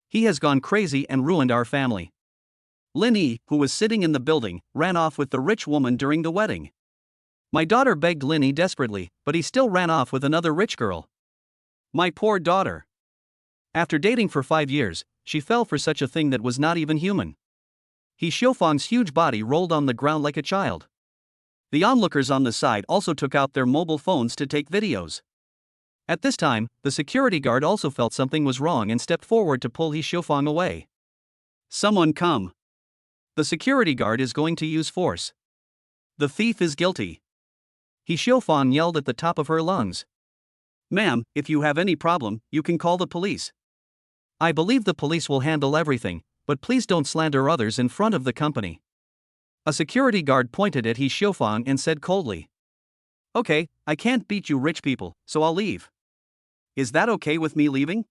He has gone crazy and ruined our family." Lin Yi, who was sitting in the building, ran off with the rich woman during the wedding. "My daughter," begged Lin Yi desperately, but he still ran off with another rich girl. My poor daughter. After dating for 5 years, she fell for such a thing that was not even human. He Xiaofang's huge body rolled on the ground like a child. The onlookers on the side also took out their mobile phones to take videos. At this time, the security guard also felt something was wrong and stepped forward to pull He Xiaofang away. "Someone come. The security guard is going to use force. The thief is guilty." He Xiaofang yelled at the top of her lungs. "Ma'am, if you have any problem, you can call the police. I believe the police will handle everything, but please don't slander others in front of the company." A security guard pointed at He Xiaofang and said coldly, "Okay, I can't beat you rich people, so I'll leave. Is that okay with me leaving?"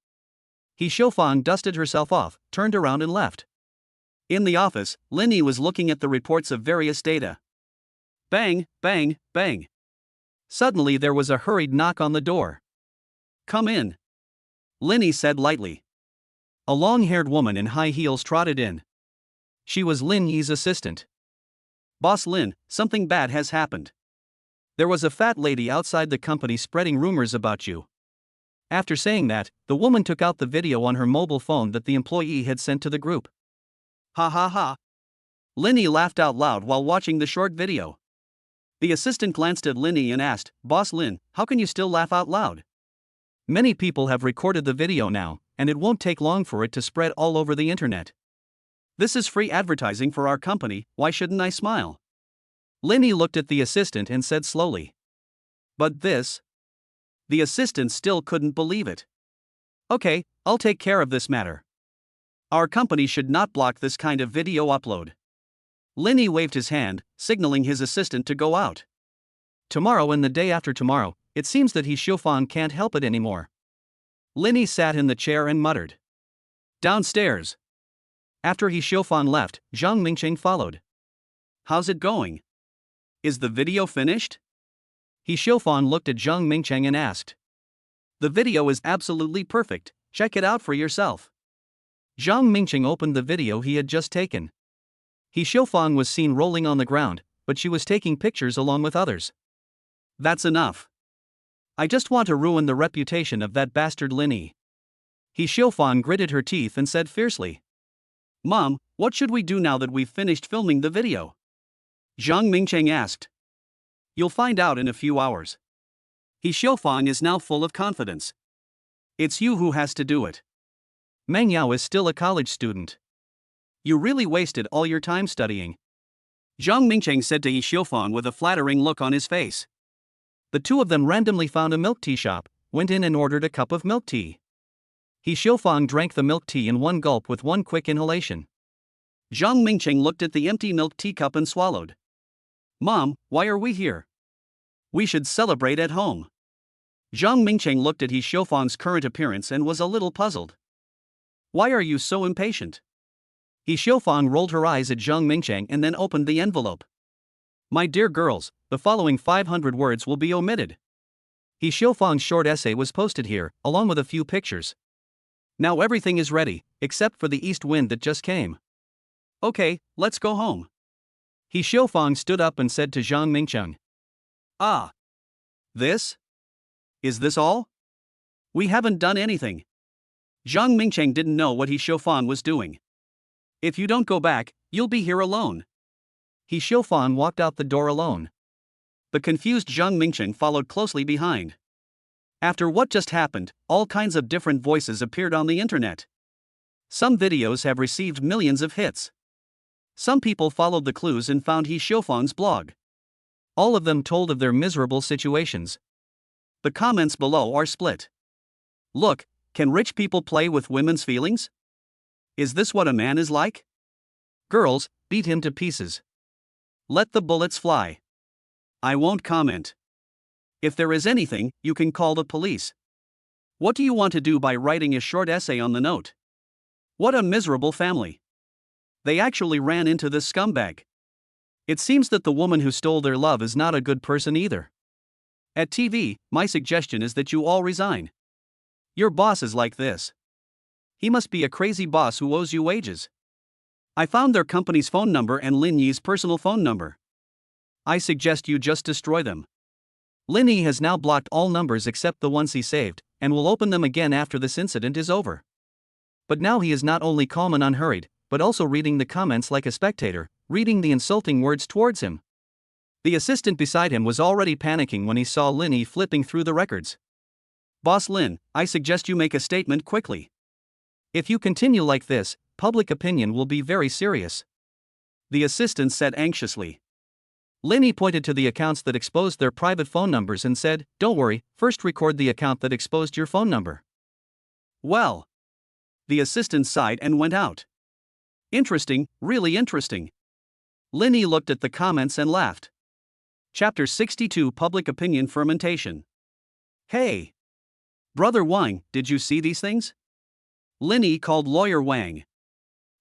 He Xiaofang dusted herself off, turned around and left. In the office, Lin Yi was looking at the reports of various data. Bang, bang, bang. Suddenly there was a hurried knock on the door. "Come in," Lin Yi said lightly. A long-haired woman in high heels trotted in. She was Lin Yi's assistant. "Boss Lin, something bad has happened. There was a fat lady outside the company spreading rumors about you." After saying that, the woman took out the video on her mobile phone that the employee had sent to the group. "Ha ha ha." Lin Yi laughed out loud while watching the short video. The assistant glanced at Lin Yi and asked, "Boss Lin, how can you still laugh out loud?" "Many people have recorded the video now, and it won't take long for it to spread all over the internet. This is free advertising for our company, why shouldn't I smile?" Lin Yi looked at the assistant and said slowly. "But this?" The assistant still couldn't believe it. "Okay, I'll take care of this matter. Our company should not block this kind of video upload." Lin Yi waved his hand, signaling his assistant to go out. Tomorrow and the day after tomorrow, it seems that He Xiaofang can't help it anymore. Lin Yi sat in the chair and muttered. Downstairs. After He Xiaofang left, Zhang Mingcheng followed. "How's it going? Is the video finished?" He Xiaofang looked at Zhang Mingcheng and asked. "The video is absolutely perfect, check it out for yourself." Zhang Mingcheng opened the video he had just taken. He Xiaofang was seen rolling on the ground, but she was taking pictures along with others. "That's enough. I just want to ruin the reputation of that bastard Lin Yi." He Xiaofang gritted her teeth and said fiercely. "Mom, what should we do now that we've finished filming the video?" Zhang Mingcheng asked. "You'll find out in a few hours. He Xiaofang is now full of confidence. It's you who has to do it. Meng Yao is still a college student. You really wasted all your time studying." Zhang Mingcheng said to He Xiaofang with a flattering look on his face. The two of them randomly found a milk tea shop, went in and ordered a cup of milk tea. He Xiaofang drank the milk tea in one gulp with one quick inhalation. Zhang Mingcheng looked at the empty milk teacup and swallowed. Mom, why are we here? We should celebrate at home. Zhang Mingcheng looked at He Xiufang's current appearance and was a little puzzled. Why are you so impatient? He Xiufang rolled her eyes at Zhang Mingcheng and then opened the envelope. My dear girls, the following 500 words will be omitted. He Xiufang's short essay was posted here, along with a few pictures. Now everything is ready, except for the east wind that just came. Okay, let's go home. He Xiufang stood up and said to Zhang Mingcheng. Ah. This? Is this all? We haven't done anything. Zhang Mingcheng didn't know what He Xiufang was doing. If you don't go back, you'll be here alone. He Xiufang walked out the door alone. The confused Zhang Mingcheng followed closely behind. After what just happened, all kinds of different voices appeared on the internet. Some videos have received millions of hits. Some people followed the clues and found He Xiufang's blog. All of them told of their miserable situations. The comments below are split. Look, can rich people play with women's feelings? Is this what a man is like? Girls, beat him to pieces. Let the bullets fly. I won't comment. If there is anything, you can call the police. What do you want to do by writing a short essay on the note? What a miserable family. They actually ran into this scumbag. It seems that the woman who stole their love is not a good person either. At TV, my suggestion is that you all resign. Your boss is like this. He must be a crazy boss who owes you wages. I found their company's phone number and Lin Yi's personal phone number. I suggest you just destroy them. Lin Yi has now blocked all numbers except the ones he saved, and will open them again after this incident is over. But now he is not only calm and unhurried, but also reading the comments like a spectator, reading the insulting words towards him. The assistant beside him was already panicking when he saw Lin Yi flipping through the records. Boss Lin, I suggest you make a statement quickly. If you continue like this, public opinion will be very serious. The assistant said anxiously. Lin Yi pointed to the accounts that exposed their private phone numbers and said, don't worry, first record the account that exposed your phone number. Well. The assistant sighed and went out. Interesting, really interesting. Lin Yi looked at the comments and laughed. Chapter 62 Public Opinion Fermentation. Hey! Brother Wang, did you see these things? Lin Yi called Lawyer Wang.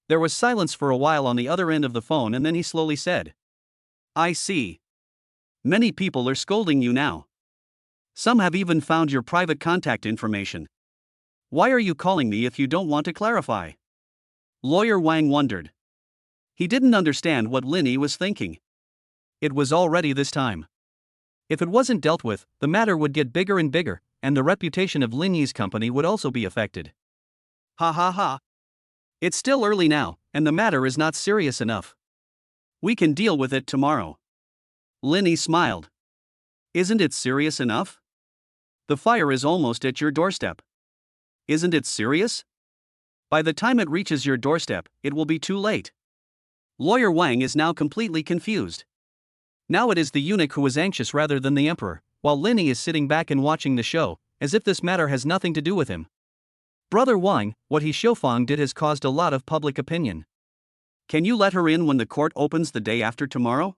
There was silence for a while on the other end of the phone and then he slowly said. I see. Many people are scolding you now. Some have even found your private contact information. Why are you calling me if you don't want to clarify? Lawyer Wang wondered. He didn't understand what Lin Yi was thinking. It was already this time. If it wasn't dealt with, the matter would get bigger and bigger, and the reputation of Lin Yi's company would also be affected. Ha ha ha. It's still early now, and the matter is not serious enough. We can deal with it tomorrow. Lin Yi smiled. Isn't it serious enough? The fire is almost at your doorstep. Isn't it serious? By the time it reaches your doorstep, it will be too late. Lawyer Wang is now completely confused. Now it is the eunuch who is anxious rather than the emperor, while Lin Yi is sitting back and watching the show, as if this matter has nothing to do with him. Brother Wang, what He Xiufang did has caused a lot of public opinion. Can you let her in when the court opens the day after tomorrow?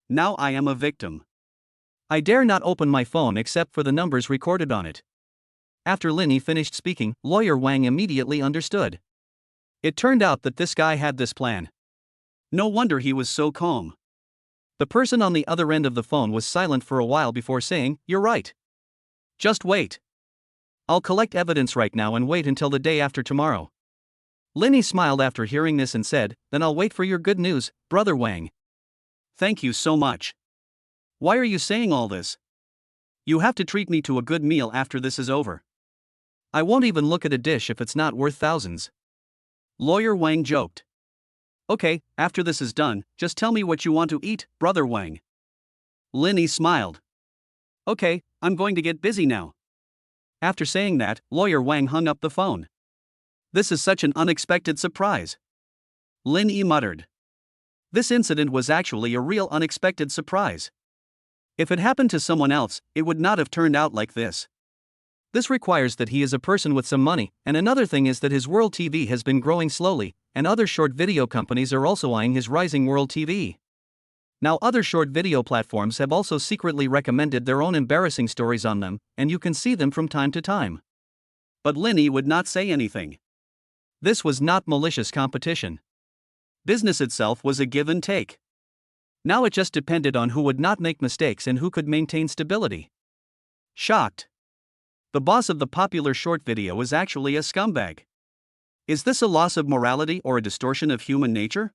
Now I am a victim. I dare not open my phone except for the numbers recorded on it. After Lin Yi finished speaking, Lawyer Wang immediately understood. It turned out that this guy had this plan. No wonder he was so calm. The person on the other end of the phone was silent for a while before saying, "You're right. Just wait. I'll collect evidence right now and wait until the day after tomorrow." Lin Yi smiled after hearing this and said, "Then I'll wait for your good news, Brother Wang." Thank you so much. Why are you saying all this? You have to treat me to a good meal after this is over. I won't even look at a dish if it's not worth thousands. Lawyer Wang joked. Okay, after this is done, just tell me what you want to eat, Brother Wang. Lin Yi smiled. Okay, I'm going to get busy now. After saying that, Lawyer Wang hung up the phone. This is such an unexpected surprise. Lin Yi muttered. This incident was actually a real unexpected surprise. If it happened to someone else, it would not have turned out like this. This requires that he is a person with some money, and another thing is that his world TV has been growing slowly, and other short video companies are also eyeing his rising world TV. Now, other short video platforms have also secretly recommended their own embarrassing stories on them, and you can see them from time to time. But Linny would not say anything. This was not malicious competition. Business itself was a give and take. Now it just depended on who would not make mistakes and who could maintain stability. Shocked. The boss of the popular short video is actually a scumbag. Is this a loss of morality or a distortion of human nature?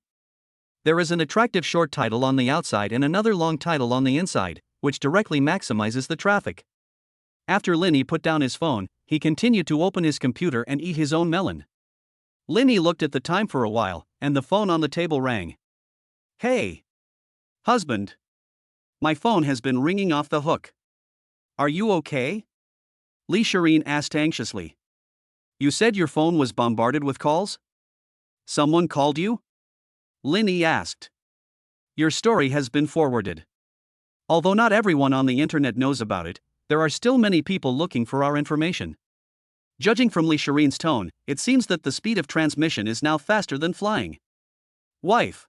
There is an attractive short title on the outside and another long title on the inside, which directly maximizes the traffic. After Linny put down his phone, he continued to open his computer and eat his own melon. Linny looked at the time for a while, and the phone on the table rang. Hey! Husband! My phone has been ringing off the hook. Are you okay? Lee Shireen asked anxiously. You said your phone was bombarded with calls? Someone called you? Linny asked. Your story has been forwarded. Although not everyone on the internet knows about it, there are still many people looking for our information. Judging from Lee Shireen's tone, it seems that the speed of transmission is now faster than flying. Wife.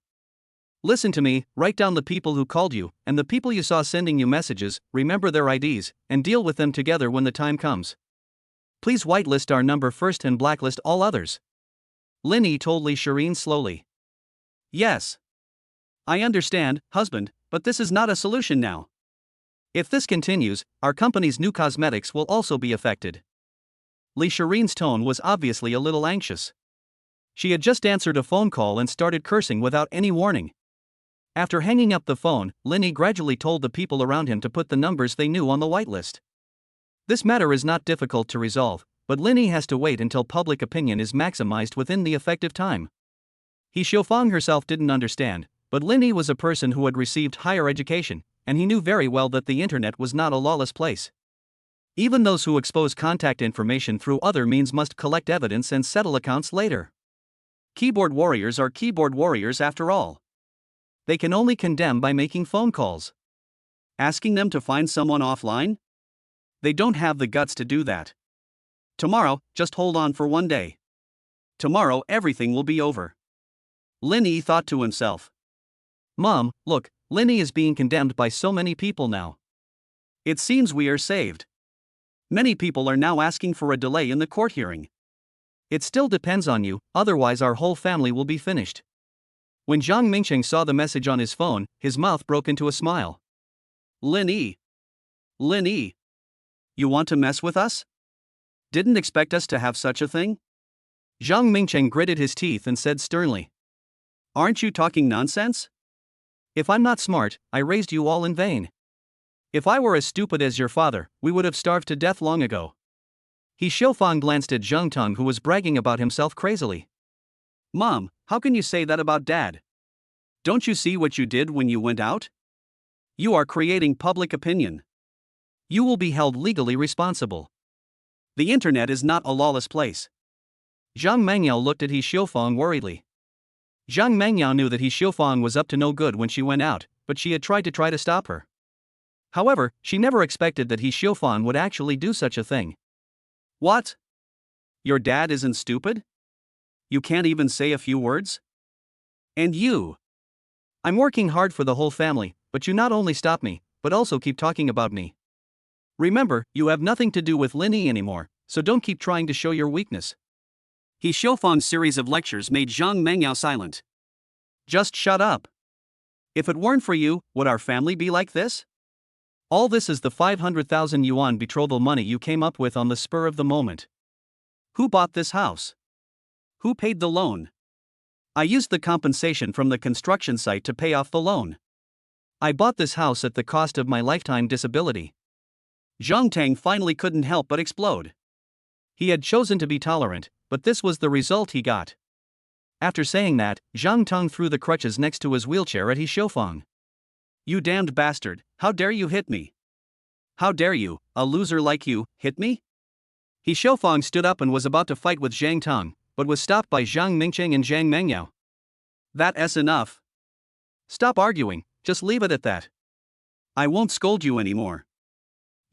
Listen to me, write down the people who called you, and the people you saw sending you messages, remember their IDs, and deal with them together when the time comes. Please whitelist our number first and blacklist all others. Linny told Lee Shireen slowly. Yes. I understand, husband, but this is not a solution now. If this continues, our company's new cosmetics will also be affected. Lee Shireen's tone was obviously a little anxious. She had just answered a phone call and started cursing without any warning. After hanging up the phone, Linny gradually told the people around him to put the numbers they knew on the whitelist. This matter is not difficult to resolve, but Linny has to wait until public opinion is maximized within the effective time. He Xiaofang herself didn't understand, but Linny was a person who had received higher education, and he knew very well that the internet was not a lawless place. Even those who expose contact information through other means must collect evidence and settle accounts later. Keyboard warriors are keyboard warriors after all. They can only condemn by making phone calls. Asking them to find someone offline? They don't have the guts to do that. Tomorrow, just hold on for one day. Tomorrow everything will be over. Linny thought to himself. Mom, look, Linny is being condemned by so many people now. It seems we are saved. Many people are now asking for a delay in the court hearing. It still depends on you, otherwise our whole family will be finished. When Zhang Mingcheng saw the message on his phone, his mouth broke into a smile. Linny. Linny. You want to mess with us? Didn't expect us to have such a thing? Zhang Mingcheng gritted his teeth and said sternly. Aren't you talking nonsense? If I'm not smart, I raised you all in vain. If I were as stupid as your father, we would have starved to death long ago. He Xiaofang glanced at Zheng Tong, who was bragging about himself crazily. Mom, how can you say that about Dad? Don't you see what you did when you went out? You are creating public opinion. You will be held legally responsible. The internet is not a lawless place. Zhang Mangyao looked at He Xiaofang worriedly. Zhang Mangyao knew that He Xiaofang was up to no good when she went out, but she had tried to stop her. However, she never expected that He Xiaofang would actually do such a thing. What? Your dad isn't stupid? You can't even say a few words? And you? I'm working hard for the whole family, but you not only stop me, but also keep talking about me. Remember, you have nothing to do with Linny anymore, so don't keep trying to show your weakness. He Xiaofang's series of lectures made Zhang Mengyao silent. Just shut up. If it weren't for you, would our family be like this? All this is the 500,000 yuan betrothal money you came up with on the spur of the moment. Who bought this house? Who paid the loan? I used the compensation from the construction site to pay off the loan. I bought this house at the cost of my lifetime disability. Zhang Tang finally couldn't help but explode. He had chosen to be tolerant, but this was the result he got. After saying that, Zhang Tong threw the crutches next to his wheelchair at He Xiaofang. You damned bastard, how dare you hit me? How dare you, a loser like you, hit me? He Xiaofang stood up and was about to fight with Zhang Tong, but was stopped by Zhang Mingcheng and Zhang Mengyao. That's enough. Stop arguing, just leave it at that. I won't scold you anymore.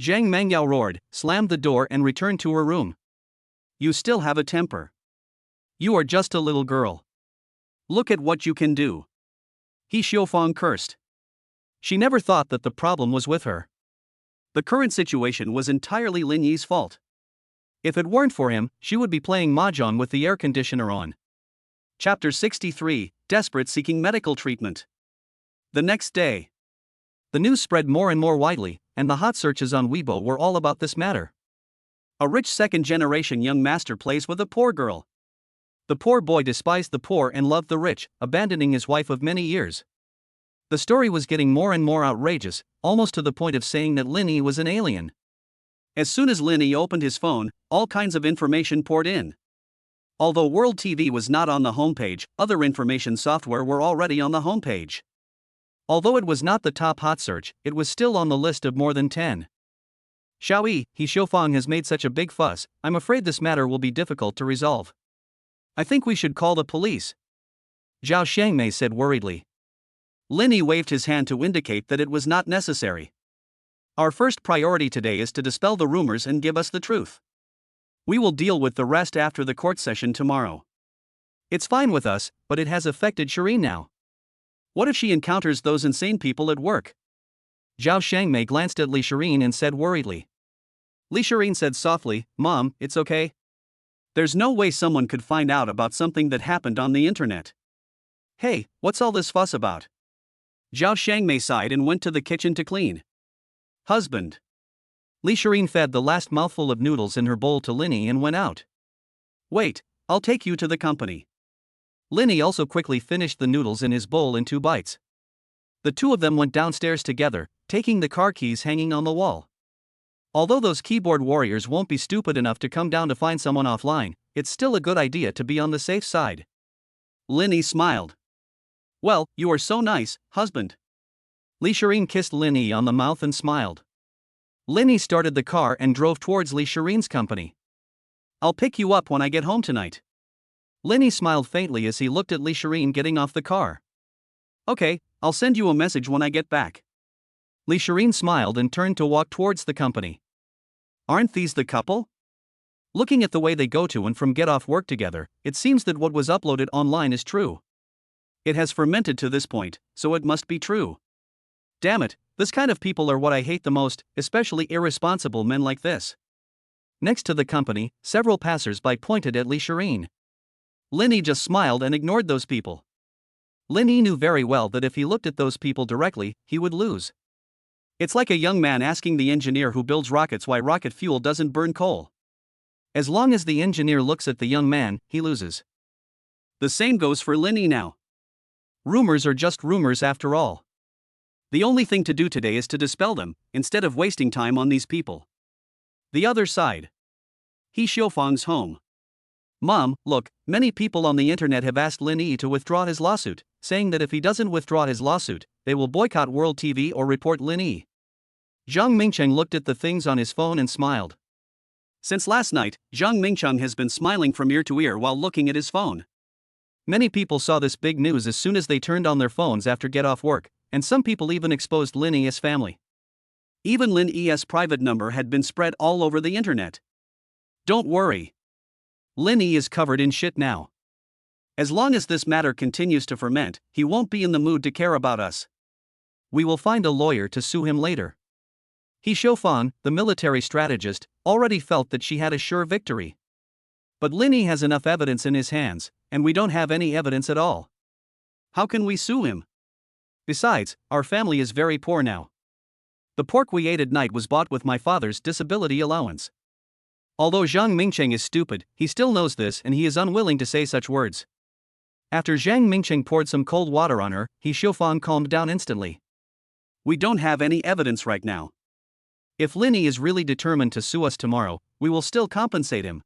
Zhang Mengyao roared, slammed the door and returned to her room. You still have a temper. You are just a little girl. Look at what you can do. He Xiaofang cursed. She never thought that the problem was with her. The current situation was entirely Lin Yi's fault. If it weren't for him, she would be playing mahjong with the air conditioner on. Chapter 63, Desperate Seeking Medical Treatment. The next day, the news spread more and more widely, and the hot searches on Weibo were all about this matter. A rich second-generation young master plays with a poor girl. The poor boy despised the poor and loved the rich, abandoning his wife of many years. The story was getting more and more outrageous, almost to the point of saying that Lin Yi was an alien. As soon as Lin Yi opened his phone, all kinds of information poured in. Although World TV was not on the homepage, other information software were already on the homepage. Although it was not the top hot search, it was still on the list of more than 10. Xiaoyi, He Xiaofang has made such a big fuss, I'm afraid this matter will be difficult to resolve. I think we should call the police. Zhao Xiangmei said worriedly. Lin Yi waved his hand to indicate that it was not necessary. Our first priority today is to dispel the rumors and give us the truth. We will deal with the rest after the court session tomorrow. It's fine with us, but it has affected Shireen now. What if she encounters those insane people at work? Zhao Xiangmei glanced at Li Shireen and said worriedly. Li Shireen said softly, Mom, it's okay. There's no way someone could find out about something that happened on the internet. Hey, what's all this fuss about? Zhao Xiangmei sighed and went to the kitchen to clean. Husband. Li Shireen fed the last mouthful of noodles in her bowl to Lin Yi and went out. Wait, I'll take you to the company. Lin Yi also quickly finished the noodles in his bowl in 2 bites. The two of them went downstairs together, taking the car keys hanging on the wall. Although those keyboard warriors won't be stupid enough to come down to find someone offline, it's still a good idea to be on the safe side. Lin Yi smiled. Well, you are so nice, husband. Li Shireen kissed Lin Yi on the mouth and smiled. Lin Yi started the car and drove towards Li Shireen's company. I'll pick you up when I get home tonight. Lin Yi smiled faintly as he looked at Li Shireen getting off the car. Okay, I'll send you a message when I get back. Li Shireen smiled and turned to walk towards the company. Aren't these the couple? Looking at the way they go to and from get off work together, it seems that what was uploaded online is true. It has fermented to this point, so it must be true. Damn it, this kind of people are what I hate the most, especially irresponsible men like this. Next to the company, several passers-by pointed at Li Shireen. Lin Yi just smiled and ignored those people. Lin Yi knew very well that if he looked at those people directly, he would lose. It's like a young man asking the engineer who builds rockets why rocket fuel doesn't burn coal. As long as the engineer looks at the young man, he loses. The same goes for Lin Yi now. Rumors are just rumors after all. The only thing to do today is to dispel them, instead of wasting time on these people. The other side. He Xiaofang's home. Mom, look, many people on the internet have asked Lin Yi to withdraw his lawsuit, saying that if he doesn't withdraw his lawsuit, they will boycott World TV or report Lin Yi. Zhang Mingcheng looked at the things on his phone and smiled. Since last night, Zhang Mingcheng has been smiling from ear to ear while looking at his phone. Many people saw this big news as soon as they turned on their phones after get off work, and some people even exposed Lin Yi's family. Even Lin Yi's private number had been spread all over the internet. Don't worry. Lin Yi is covered in shit now. As long as this matter continues to ferment, he won't be in the mood to care about us. We will find a lawyer to sue him later. He Xiaofang, the military strategist, already felt that she had a sure victory. But Lin Yi has enough evidence in his hands, and we don't have any evidence at all. How can we sue him? Besides, our family is very poor now. The pork we ate at night was bought with my father's disability allowance. Although Zhang Mingcheng is stupid, he still knows this and he is unwilling to say such words. After Zhang Mingcheng poured some cold water on her, He Xiaofang calmed down instantly. We don't have any evidence right now. If Lin Yi is really determined to sue us tomorrow, we will still compensate him.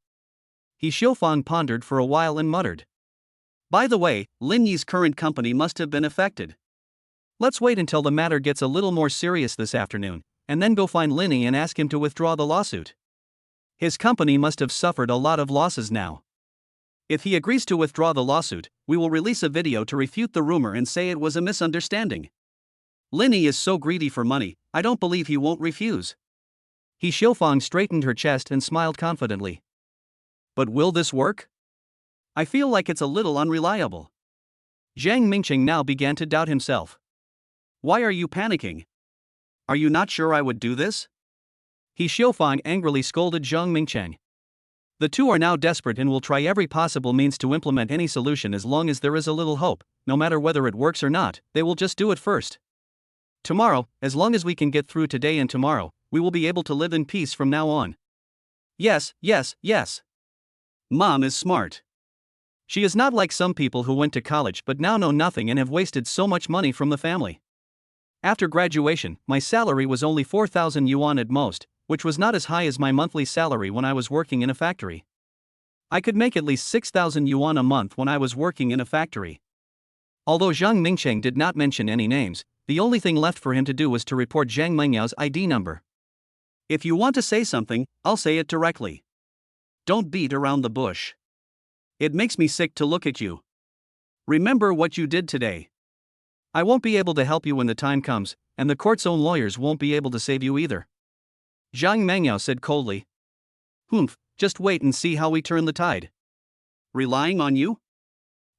He Xiaofang pondered for a while and muttered. By the way, Lin Yi's current company must have been affected. Let's wait until the matter gets a little more serious this afternoon, and then go find Lin Yi and ask him to withdraw the lawsuit. His company must have suffered a lot of losses now. If he agrees to withdraw the lawsuit, we will release a video to refute the rumor and say it was a misunderstanding. Lin Yi is so greedy for money, I don't believe he won't refuse. He Xiaofang straightened her chest and smiled confidently. But will this work? I feel like it's a little unreliable. Zhang Mingqing now began to doubt himself. Why are you panicking? Are you not sure I would do this? He Xiaofang angrily scolded Zhang Mingqiang. The two are now desperate and will try every possible means to implement any solution as long as there is a little hope. No matter whether it works or not, they will just do it first. Tomorrow, as long as we can get through today and tomorrow, we will be able to live in peace from now on. Yes, yes, yes. Mom is smart. She is not like some people who went to college but now know nothing and have wasted so much money from the family. After graduation, my salary was only 4,000 yuan at most, which was not as high as my monthly salary when I was working in a factory. I could make at least 6,000 yuan a month when I was working in a factory. Although Zhang Mingqiang did not mention any names, the only thing left for him to do was to report Zhang Mengyao's ID number. If you want to say something, I'll say it directly. Don't beat around the bush. It makes me sick to look at you. Remember what you did today. I won't be able to help you when the time comes, and the court's own lawyers won't be able to save you either. Zhang Mengyao said coldly. Humph, just wait and see how we turn the tide. Relying on you?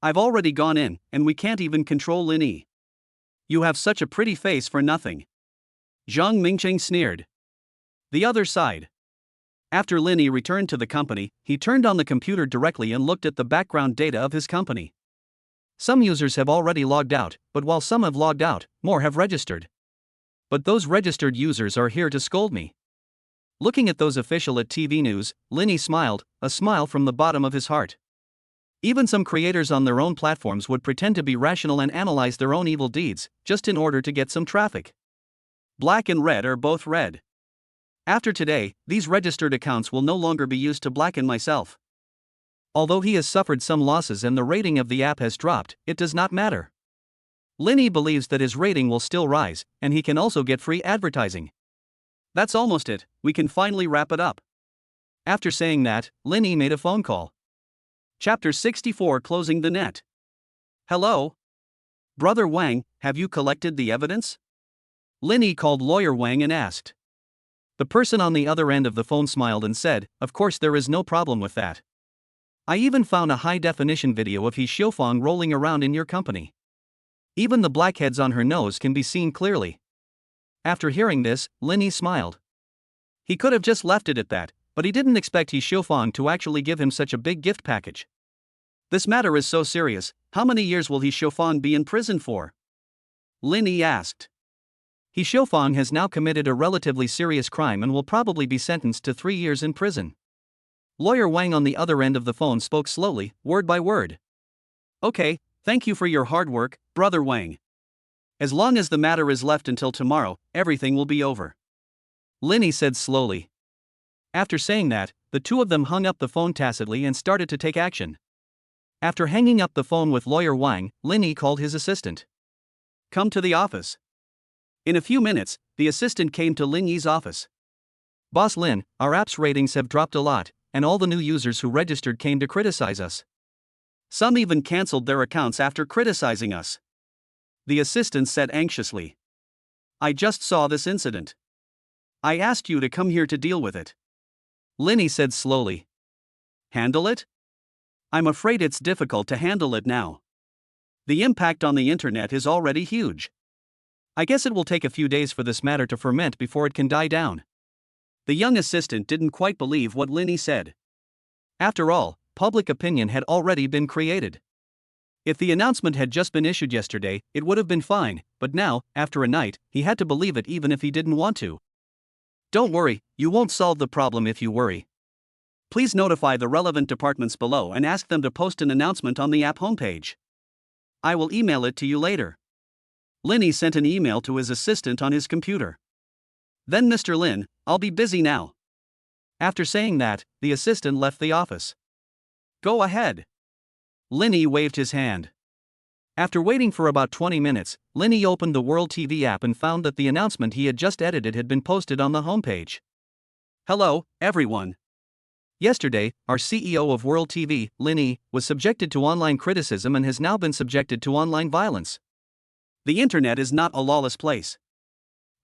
I've already gone in, and we can't even control Lin Yi. You have such a pretty face for nothing. Zhang Mingqiang sneered. The other side. After Lin Yi returned to the company, he turned on the computer directly and looked at the background data of his company. Some users have already logged out, but while some have logged out, more have registered. But those registered users are here to scold me. Looking at those official at TV news, Lin Yi smiled, a smile from the bottom of his heart. Even some creators on their own platforms would pretend to be rational and analyze their own evil deeds, just in order to get some traffic. Black and red are both red. After today, these registered accounts will no longer be used to blacken myself. Although he has suffered some losses and the rating of the app has dropped, it does not matter. Lin Yi believes that his rating will still rise, and he can also get free advertising. That's almost it, we can finally wrap it up. After saying that, Lin Yi made a phone call. Chapter 64 Closing the Net. Hello? Brother Wang, have you collected the evidence? Lin Yi called Lawyer Wang and asked. The person on the other end of the phone smiled and said, of course there is no problem with that. I even found a high-definition video of He Xiaofang rolling around in your company. Even the blackheads on her nose can be seen clearly. After hearing this, Lin Yi smiled. He could have just left it at that, but he didn't expect He Xiaofang to actually give him such a big gift package. This matter is so serious, how many years will He Xiaofang be in prison for? Lin Yi asked. He Xiaofang has now committed a relatively serious crime and will probably be sentenced to 3 years in prison. Lawyer Wang on the other end of the phone spoke slowly, word by word. Okay, thank you for your hard work, Brother Wang. As long as the matter is left until tomorrow, everything will be over. Lin Yi said slowly. After saying that, the two of them hung up the phone tacitly and started to take action. After hanging up the phone with Lawyer Wang, Lin Yi called his assistant. Come to the office. In a few minutes, the assistant came to Lin Yi's office. Boss Lin, our app's ratings have dropped a lot, and all the new users who registered came to criticize us. Some even cancelled their accounts after criticizing us. The assistant said anxiously. I just saw this incident. I asked you to come here to deal with it. Lin Yi said slowly. Handle it? I'm afraid it's difficult to handle it now. The impact on the internet is already huge. I guess it will take a few days for this matter to ferment before it can die down. The young assistant didn't quite believe what Lin Yi said. After all, public opinion had already been created. If the announcement had just been issued yesterday, it would have been fine, but now, after a night, he had to believe it even if he didn't want to. Don't worry, you won't solve the problem if you worry. Please notify the relevant departments below and ask them to post an announcement on the app homepage. I will email it to you later. Lin Yi sent an email to his assistant on his computer. Then Mr. Lin, I'll be busy now. After saying that, the assistant left the office. Go ahead. Lin Yi waved his hand. After waiting for about 20 minutes, Lin Yi opened the World TV app and found that the announcement he had just edited had been posted on the homepage. Hello, everyone. Yesterday, our CEO of World TV, Lin Yi, was subjected to online criticism and has now been subjected to online violence. The internet is not a lawless place.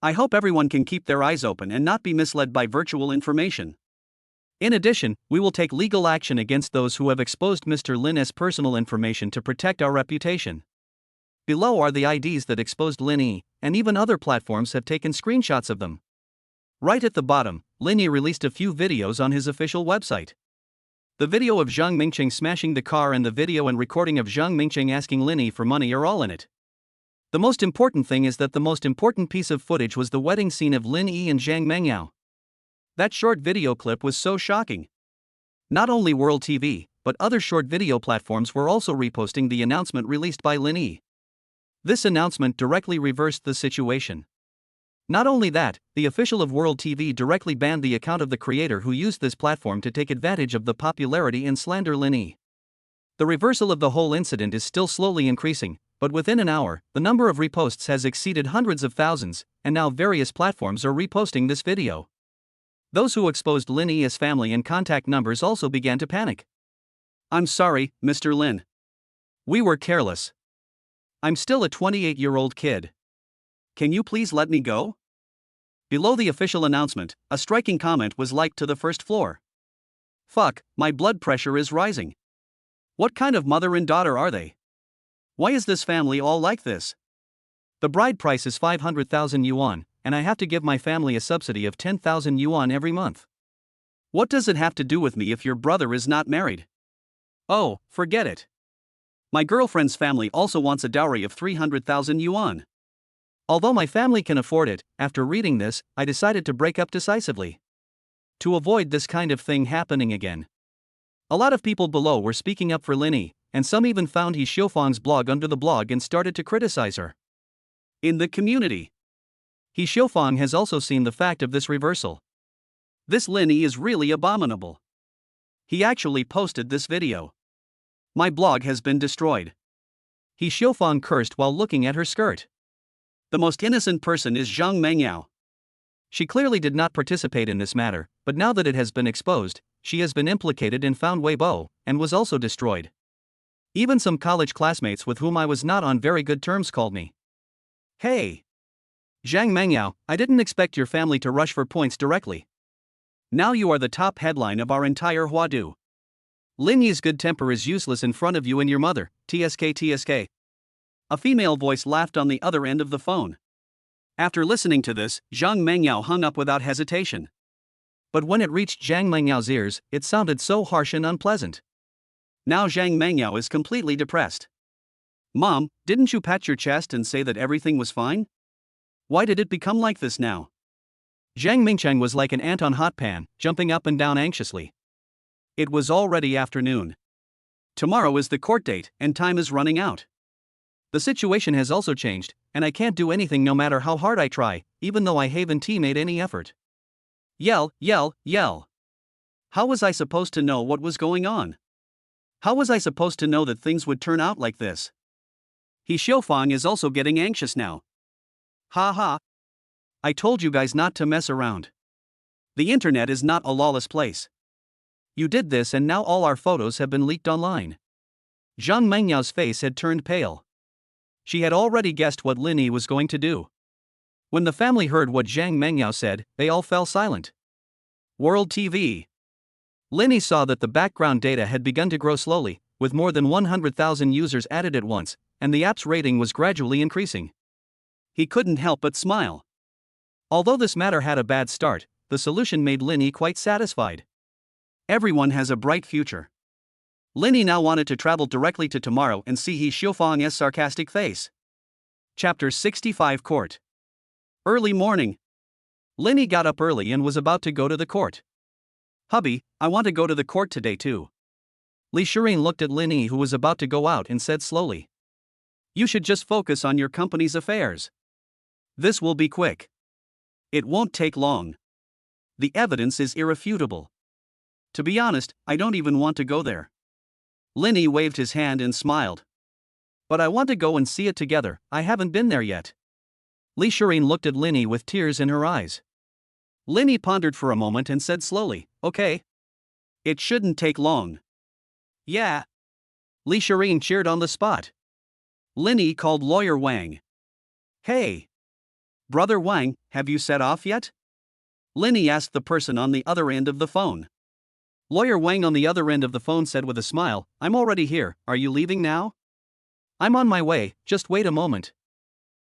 I hope everyone can keep their eyes open and not be misled by virtual information. In addition, we will take legal action against those who have exposed Mr. Lin's personal information to protect our reputation. Below are the IDs that exposed Lin Yi, and even other platforms have taken screenshots of them. Right at the bottom, Lin Yi released a few videos on his official website. The video of Zhang Mingcheng smashing the car and the video and recording of Zhang Mingcheng asking Lin Yi for money are all in it. The most important thing is that the most important piece of footage was the wedding scene of Lin Yi and Zhang Mengyao. That short video clip was so shocking. Not only World TV, but other short video platforms were also reposting the announcement released by Lin Yi. This announcement directly reversed the situation. Not only that, the official of World TV directly banned the account of the creator who used this platform to take advantage of the popularity and slander Lin Yi. The reversal of the whole incident is still slowly increasing, but within an hour, the number of reposts has exceeded hundreds of thousands, and now various platforms are reposting this video. Those who exposed Lin Yi's family and contact numbers also began to panic. "I'm sorry, Mr. Lin. We were careless. I'm still a 28-year-old kid. Can you please let me go?" Below the official announcement, a striking comment was liked to the first floor. "Fuck, my blood pressure is rising. What kind of mother and daughter are they? Why is this family all like this? The bride price is 500,000 yuan, and I have to give my family a subsidy of 10,000 yuan every month. What does it have to do with me if your brother is not married? Oh, forget it. My girlfriend's family also wants a dowry of 300,000 yuan. Although my family can afford it, after reading this, I decided to break up decisively. To avoid this kind of thing happening again." A lot of people below were speaking up for Lin Yi, and some even found He Xiufang's blog under the blog and started to criticize her. In the community, He Xiufang has also seen the fact of this reversal. This Lin Yi is really abominable. He actually posted this video. My blog has been destroyed. He Xiufang cursed while looking at her skirt. The most innocent person is Zhang Mengyao. She clearly did not participate in this matter, but now that it has been exposed, she has been implicated and found Weibo, and was also destroyed. Even some college classmates with whom I was not on very good terms called me. "Hey, Zhang Mengyao, I didn't expect your family to rush for points directly. Now you are the top headline of our entire Huadu. Lin Yi's good temper is useless in front of you and your mother, TSK. A female voice laughed on the other end of the phone. After listening to this, Zhang Mengyao hung up without hesitation. But when it reached Zhang Mengyao's ears, it sounded so harsh and unpleasant. Now Zhang Mengyao is completely depressed. "Mom, didn't you pat your chest and say that everything was fine? Why did it become like this now?" Zhang Mingcheng was like an ant on hot pan, jumping up and down anxiously. It was already afternoon. Tomorrow is the court date, and time is running out. The situation has also changed, and I can't do anything no matter how hard I try, even though I haven't made any effort. Yell. How was I supposed to know what was going on? How was I supposed to know that things would turn out like this? He Xiufang is also getting anxious now. Ha. I told you guys not to mess around. The internet is not a lawless place. You did this and now all our photos have been leaked online. Zhang Mengyao's face had turned pale. She had already guessed what Lin Yi was going to do. When the family heard what Zhang Mengyao said, they all fell silent. World TV. Lin Yi saw that the background data had begun to grow slowly, with more than 100,000 users added at once, and the app's rating was gradually increasing. He couldn't help but smile. Although this matter had a bad start, the solution made Lin Yi quite satisfied. Everyone has a bright future. Lin Yi now wanted to travel directly to tomorrow and see He Xiufang's sarcastic face. Chapter 65 Court. Early morning. Lin Yi got up early and was about to go to the court. "Hubby, I want to go to the court today too." Li Shirin looked at Lin Yi, who was about to go out, and said slowly, "You should just focus on your company's affairs. This will be quick. It won't take long. The evidence is irrefutable. To be honest, I don't even want to go there." Lin Yi waved his hand and smiled. "But I want to go and see it together, I haven't been there yet." Li Shirin looked at Lin Yi with tears in her eyes. Lin Yi pondered for a moment and said slowly, "Okay. It shouldn't take long." "Yeah." Li Shirin cheered on the spot. Lin Yi called Lawyer Wang. "Hey. Brother Wang, have you set off yet?" Lin Yi asked the person on the other end of the phone. Lawyer Wang on the other end of the phone said with a smile, "I'm already here, are you leaving now?" I'm on my way, just wait a moment.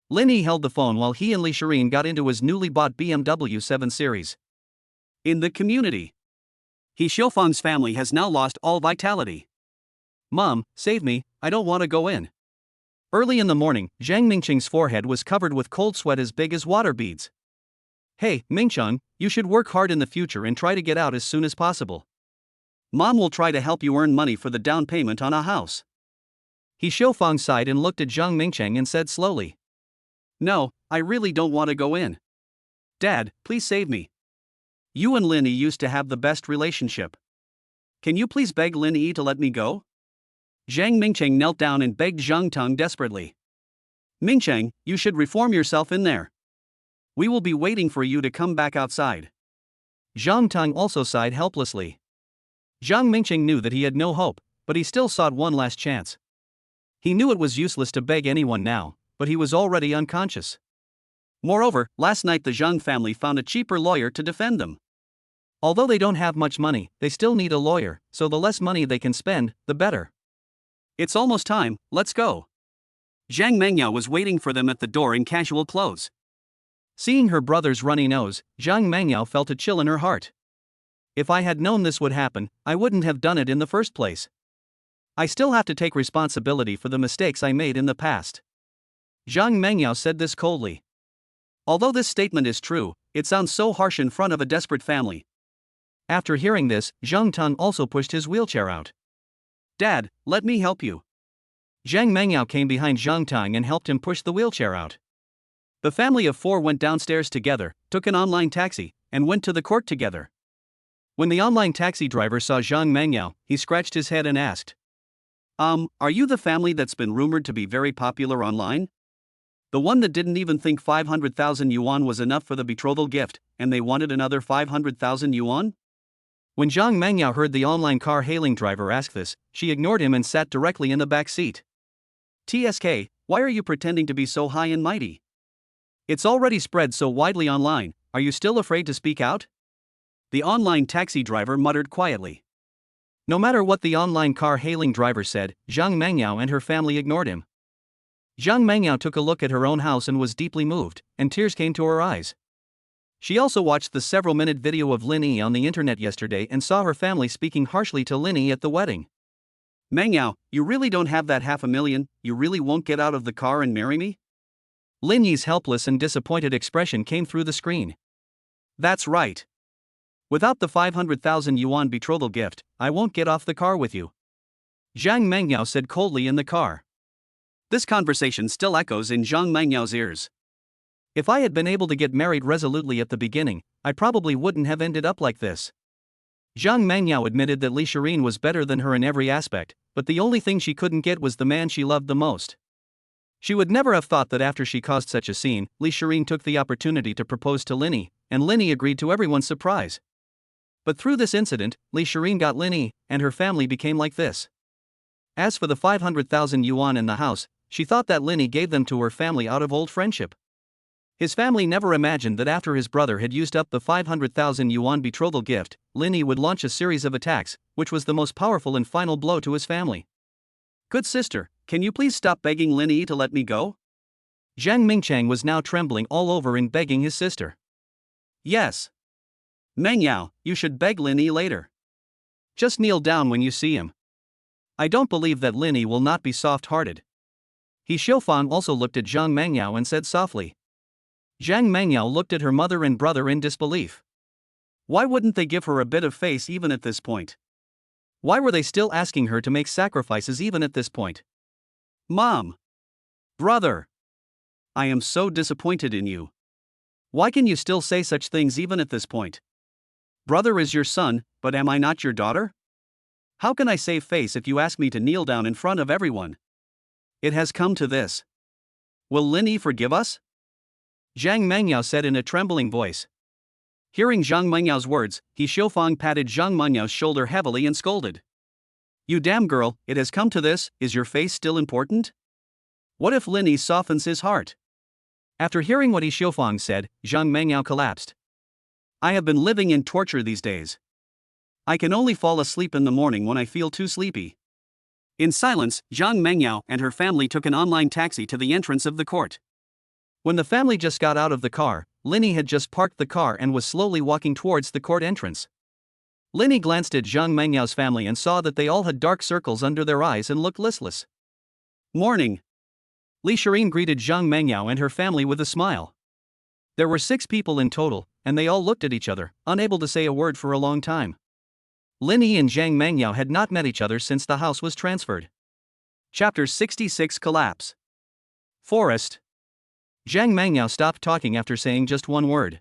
Lin Yi held the phone while he and Li Shireen got into his newly bought BMW 7 Series. In the community, He Xiufeng's family has now lost all vitality. Mom, save me, I don't want to go in. Early in the morning, Zhang Mingcheng's forehead was covered with cold sweat as big as water beads. Hey, Mingcheng, you should work hard in the future and try to get out as soon as possible. Mom will try to help you earn money for the down payment on a house. He Xiufeng sighed and looked at Zhang Mingcheng and said slowly. No, I really don't want to go in. Dad, please save me. You and Lin Yi used to have the best relationship. Can you please beg Lin Yi to let me go? Zhang Mingcheng knelt down and begged Zhang Tong desperately. Mingcheng, you should reform yourself in there. We will be waiting for you to come back outside. Zhang Tong also sighed helplessly. Zhang Mingcheng knew that he had no hope, but he still sought one last chance. He knew it was useless to beg anyone now, but he was already unconscious. Moreover, last night the Zhang family found a cheaper lawyer to defend them. Although they don't have much money, they still need a lawyer, so the less money they can spend, the better. It's almost time, let's go. Zhang Mengyao was waiting for them at the door in casual clothes. Seeing her brother's runny nose, Zhang Mengyao felt a chill in her heart. If I had known this would happen, I wouldn't have done it in the first place. I still have to take responsibility for the mistakes I made in the past. Zhang Mengyao said this coldly. Although this statement is true, it sounds so harsh in front of a desperate family. After hearing this, Zhang Tong also pushed his wheelchair out. Dad, let me help you. Zhang Mengyao came behind Zhang Tong and helped him push the wheelchair out. The family of 4 went downstairs together, took an online taxi, and went to the court together. When the online taxi driver saw Zhang Mengyao, he scratched his head and asked, are you the family that's been rumored to be very popular online? The one that didn't even think 500,000 yuan was enough for the betrothal gift, and they wanted another 500,000 yuan? When Zhang Mengyao heard the online car-hailing driver ask this, she ignored him and sat directly in the back seat. TSK, why are you pretending to be so high and mighty? It's already spread so widely online, are you still afraid to speak out? The online taxi driver muttered quietly. No matter what the online car-hailing driver said, Zhang Mengyao and her family ignored him. Zhang Mengyao took a look at her own house and was deeply moved, and tears came to her eyes. She also watched the several-minute video of Lin Yi on the internet yesterday and saw her family speaking harshly to Lin Yi at the wedding. Mengyao, you really don't have that $500,000, you really won't get out of the car and marry me? Lin Yi's helpless and disappointed expression came through the screen. That's right. Without the 500,000 yuan betrothal gift, I won't get off the car with you. Zhang Mengyao said coldly in the car. This conversation still echoes in Zhang Mengyao's ears. If I had been able to get married resolutely at the beginning, I probably wouldn't have ended up like this. Zhang Mengyao admitted that Li Shireen was better than her in every aspect, but the only thing she couldn't get was the man she loved the most. She would never have thought that after she caused such a scene, Li Shireen took the opportunity to propose to Lin Yi, and Lin Yi agreed to everyone's surprise. But through this incident, Li Shireen got Lin Yi, and her family became like this. As for the 500,000 yuan in the house, she thought that Lin Yi gave them to her family out of old friendship. His family never imagined that after his brother had used up the 500,000 yuan betrothal gift, Lin Yi would launch a series of attacks, which was the most powerful and final blow to his family. Good sister, can you please stop begging Lin Yi to let me go? Zhang Mingcheng was now trembling all over in begging his sister. Yes. Mengyao, you should beg Lin Yi later. Just kneel down when you see him. I don't believe that Lin Yi will not be soft-hearted. He Xiufeng also looked at Zhang Mengyao and said softly. Zhang Mengyao looked at her mother and brother in disbelief. Why wouldn't they give her a bit of face even at this point? Why were they still asking her to make sacrifices even at this point? Mom! Brother! I am so disappointed in you. Why can you still say such things even at this point? Brother is your son, but am I not your daughter? How can I save face if you ask me to kneel down in front of everyone? It has come to this. Will Lin Yi forgive us? Zhang Mengyao said in a trembling voice. Hearing Zhang Mengyao's words, He Xiufeng patted Zhang Mengyao's shoulder heavily and scolded. You damn girl, it has come to this, is your face still important? What if Lin Yi softens his heart? After hearing what He Xiufeng said, Zhang Mengyao collapsed. I have been living in torture these days. I can only fall asleep in the morning when I feel too sleepy. In silence, Zhang Mengyao and her family took an online taxi to the entrance of the court. When the family just got out of the car, Linny had just parked the car and was slowly walking towards the court entrance. Linny glanced at Zhang Mengyao's family and saw that they all had dark circles under their eyes and looked listless. Morning. Li Shireen greeted Zhang Mengyao and her family with a smile. There were 6 people in total, and they all looked at each other, unable to say a word for a long time. Linny and Zhang Mengyao had not met each other since the house was transferred. Chapter 66 Collapse. Forest. Zhang Mengyao stopped talking after saying just one word.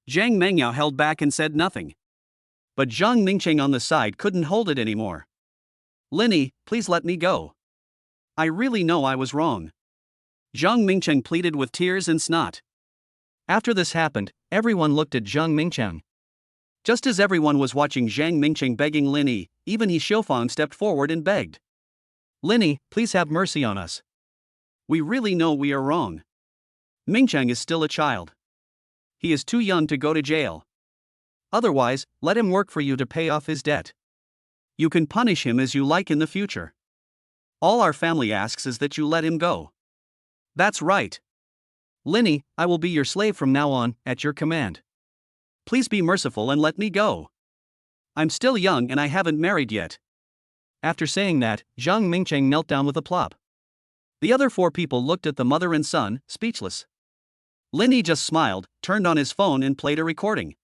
Zhang Mengyao held back and said nothing. But Zhang Mingcheng on the side couldn't hold it anymore. Linny, please let me go. I really know I was wrong. Zhang Mingcheng pleaded with tears and snot. After this happened, everyone looked at Zhang Mingcheng. Just as everyone was watching Zhang Mingcheng begging Linny, even He Xiufang stepped forward and begged. Linny, please have mercy on us. We really know we are wrong. Mingcheng is still a child. He is too young to go to jail. Otherwise, let him work for you to pay off his debt. You can punish him as you like in the future. All our family asks is that you let him go. That's right. Linny, I will be your slave from now on, at your command. Please be merciful and let me go. I'm still young and I haven't married yet. After saying that, Zhang Mingcheng knelt down with a plop. The other 4 people looked at the mother and son, speechless. Linny just smiled, turned on his phone and played a recording.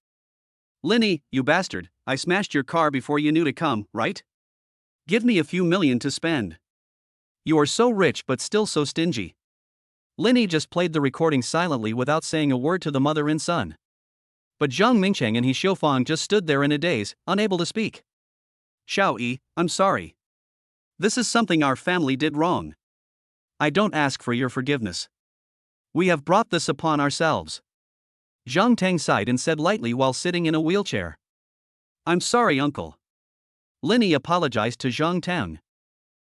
Linny, you bastard, I smashed your car before you knew to come, right? Give me a few million to spend. You are so rich but still so stingy. Linny just played the recording silently without saying a word to the mother and son. But Zhang Mingcheng and He Xiufang just stood there in a daze, unable to speak. Xiao Yi, I'm sorry. This is something our family did wrong. I don't ask for your forgiveness. We have brought this upon ourselves. Zhang Tang sighed and said lightly while sitting in a wheelchair. I'm sorry, uncle. Linny apologized to Zhang Tang.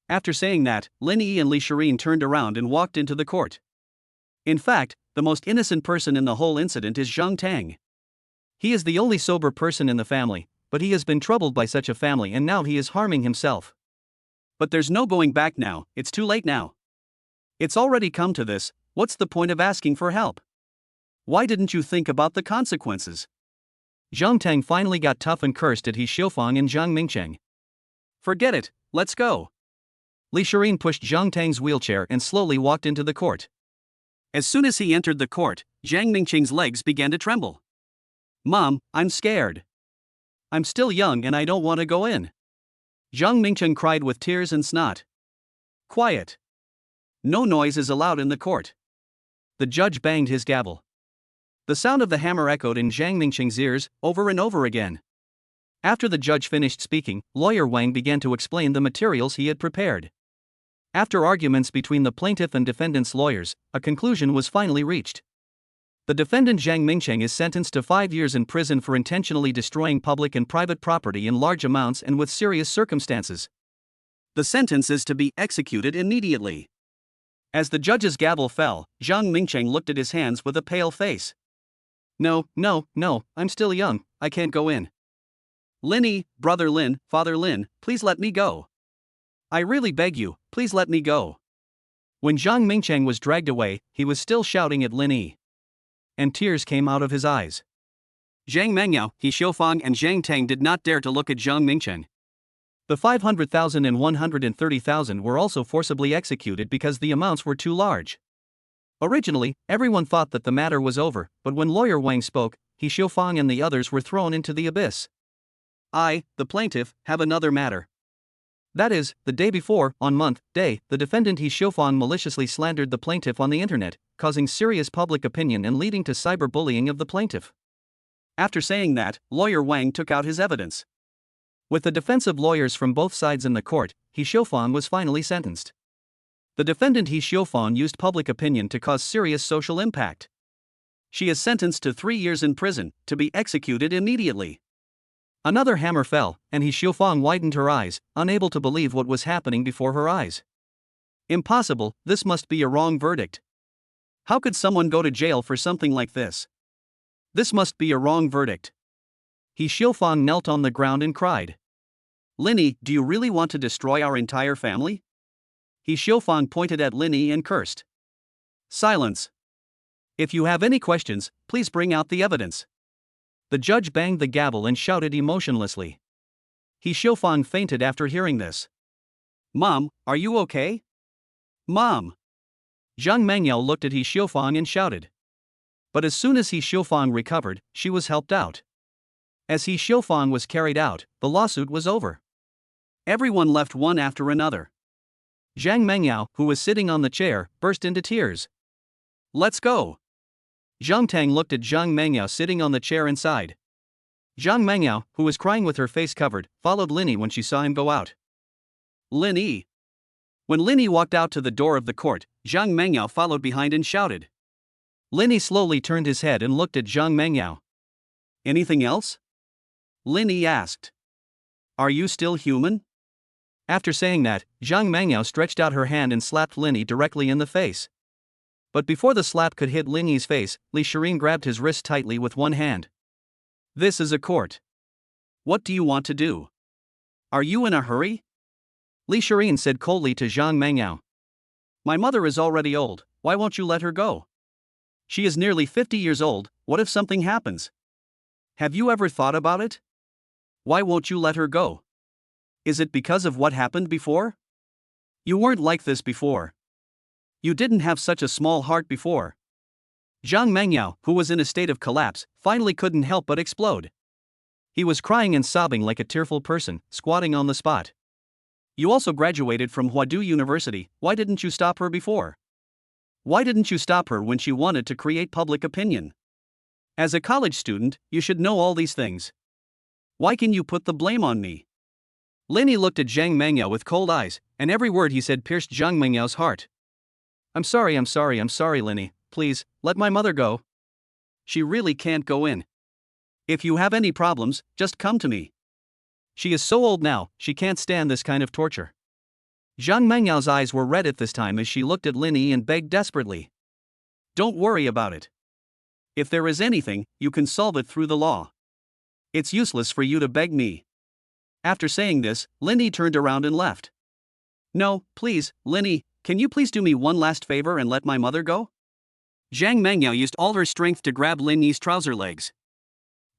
After saying that, Linny and Li Shireen turned around and walked into the court. In fact, the most innocent person in the whole incident is Zhang Tang. He is the only sober person in the family, but he has been troubled by such a family and now he is harming himself. But there's no going back now, it's too late now. It's already come to this, what's the point of asking for help? Why didn't you think about the consequences? Zhang Tang finally got tough and cursed at He Xiufang and Zhang Mingcheng. Forget it, let's go. Li Shireen pushed Zhang Tang's wheelchair and slowly walked into the court. As soon as he entered the court, Zhang Mingcheng's legs began to tremble. Mom, I'm scared. I'm still young and I don't want to go in. Zhang Mingcheng cried with tears and snot. Quiet. No noise is allowed in the court. The judge banged his gavel. The sound of the hammer echoed in Zhang Mingcheng's ears, over and over again. After the judge finished speaking, lawyer Wang began to explain the materials he had prepared. After arguments between the plaintiff and defendant's lawyers, a conclusion was finally reached. The defendant Zhang Mingcheng is sentenced to 5 years in prison for intentionally destroying public and private property in large amounts and with serious circumstances. The sentence is to be executed immediately. As the judge's gavel fell, Zhang Mingcheng looked at his hands with a pale face. No, I'm still young, I can't go in. Linny, brother Lin, father Lin, please let me go. I really beg you, please let me go. When Zhang Mingcheng was dragged away, he was still shouting at Linny. And tears came out of his eyes. Zhang Mengyao, He Xiufang and Zhang Tang did not dare to look at Zhang Mingcheng. The 500,000 and 130,000 were also forcibly executed because the amounts were too large. Originally, everyone thought that the matter was over, but when lawyer Wang spoke, He Xiufang and the others were thrown into the abyss. I, the plaintiff, have another matter. That is, the day before, on month, day, the defendant He Xiufang maliciously slandered the plaintiff on the internet, causing serious public opinion and leading to cyberbullying of the plaintiff. After saying that, lawyer Wang took out his evidence. With the defensive lawyers from both sides in the court, He Xiufang was finally sentenced. The defendant He Xiufang used public opinion to cause serious social impact. She is sentenced to 3 years in prison, to be executed immediately. Another hammer fell, and He Xiufang widened her eyes, unable to believe what was happening before her eyes. Impossible, this must be a wrong verdict. How could someone go to jail for something like this? This must be a wrong verdict. He Xiufang knelt on the ground and cried. Linny, do you really want to destroy our entire family? He Xiaofang pointed at Linny and cursed. Silence. If you have any questions, please bring out the evidence. The judge banged the gavel and shouted emotionlessly. He Xiaofang fainted after hearing this. Mom, are you okay? Mom! Zhang Mengyao looked at He Xiaofang and shouted. But as soon as He Xiaofang recovered, she was helped out. As He Xiaofang was carried out, the lawsuit was over. Everyone left one after another. Zhang Mengyao, who was sitting on the chair, burst into tears. Let's go. Zhang Tang looked at Zhang Mengyao sitting on the chair and sighed. Zhang Mengyao, who was crying with her face covered, followed Linny when she saw him go out. Linny. When Linny walked out to the door of the court, Zhang Mengyao followed behind and shouted. Linny slowly turned his head and looked at Zhang Mengyao. Anything else? Linny asked. Are you still human? After saying that, Zhang Mengyao stretched out her hand and slapped Linny directly in the face. But before the slap could hit Linny's face, Li Shirin grabbed his wrist tightly with one hand. This is a court. What do you want to do? Are you in a hurry? Li Shirin said coldly to Zhang Mengyao. My mother is already old, why won't you let her go? She is nearly 50 years old, what if something happens? Have you ever thought about it? Why won't you let her go? Is it because of what happened before? You weren't like this before. You didn't have such a small heart before. Zhang Mengyao, who was in a state of collapse, finally couldn't help but explode. He was crying and sobbing like a tearful person, squatting on the spot. You also graduated from Huadu University, why didn't you stop her before? Why didn't you stop her when she wanted to create public opinion? As a college student, you should know all these things. Why can you put the blame on me? Linny looked at Zhang Mengyao with cold eyes, and every word he said pierced Zhang Mengyao's heart. I'm sorry, Linny, please, let my mother go. She really can't go in. If you have any problems, just come to me. She is so old now, she can't stand this kind of torture. Zhang Mengyao's eyes were red at this time as she looked at Linny and begged desperately. Don't worry about it. If there is anything, you can solve it through the law. It's useless for you to beg me. After saying this, Linny turned around and left. No, please, Linny, can you please do me one last favor and let my mother go? Zhang Mengyao used all her strength to grab Linny's trouser legs.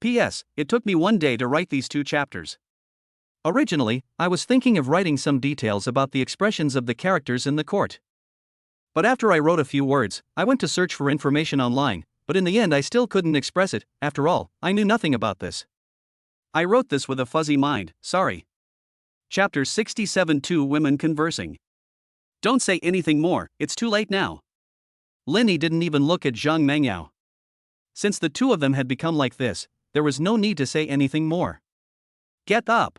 P.S. It took me 1 day to write these 2 chapters. Originally, I was thinking of writing some details about the expressions of the characters in the court. But after I wrote a few words, I went to search for information online, but in the end I still couldn't express it. After all, I knew nothing about this. I wrote this with a fuzzy mind, sorry. Chapter 67. 2 Women Conversing. Don't say anything more, it's too late now. Linny didn't even look at Zhang Mengyao. Since the two of them had become like this, there was no need to say anything more. Get up.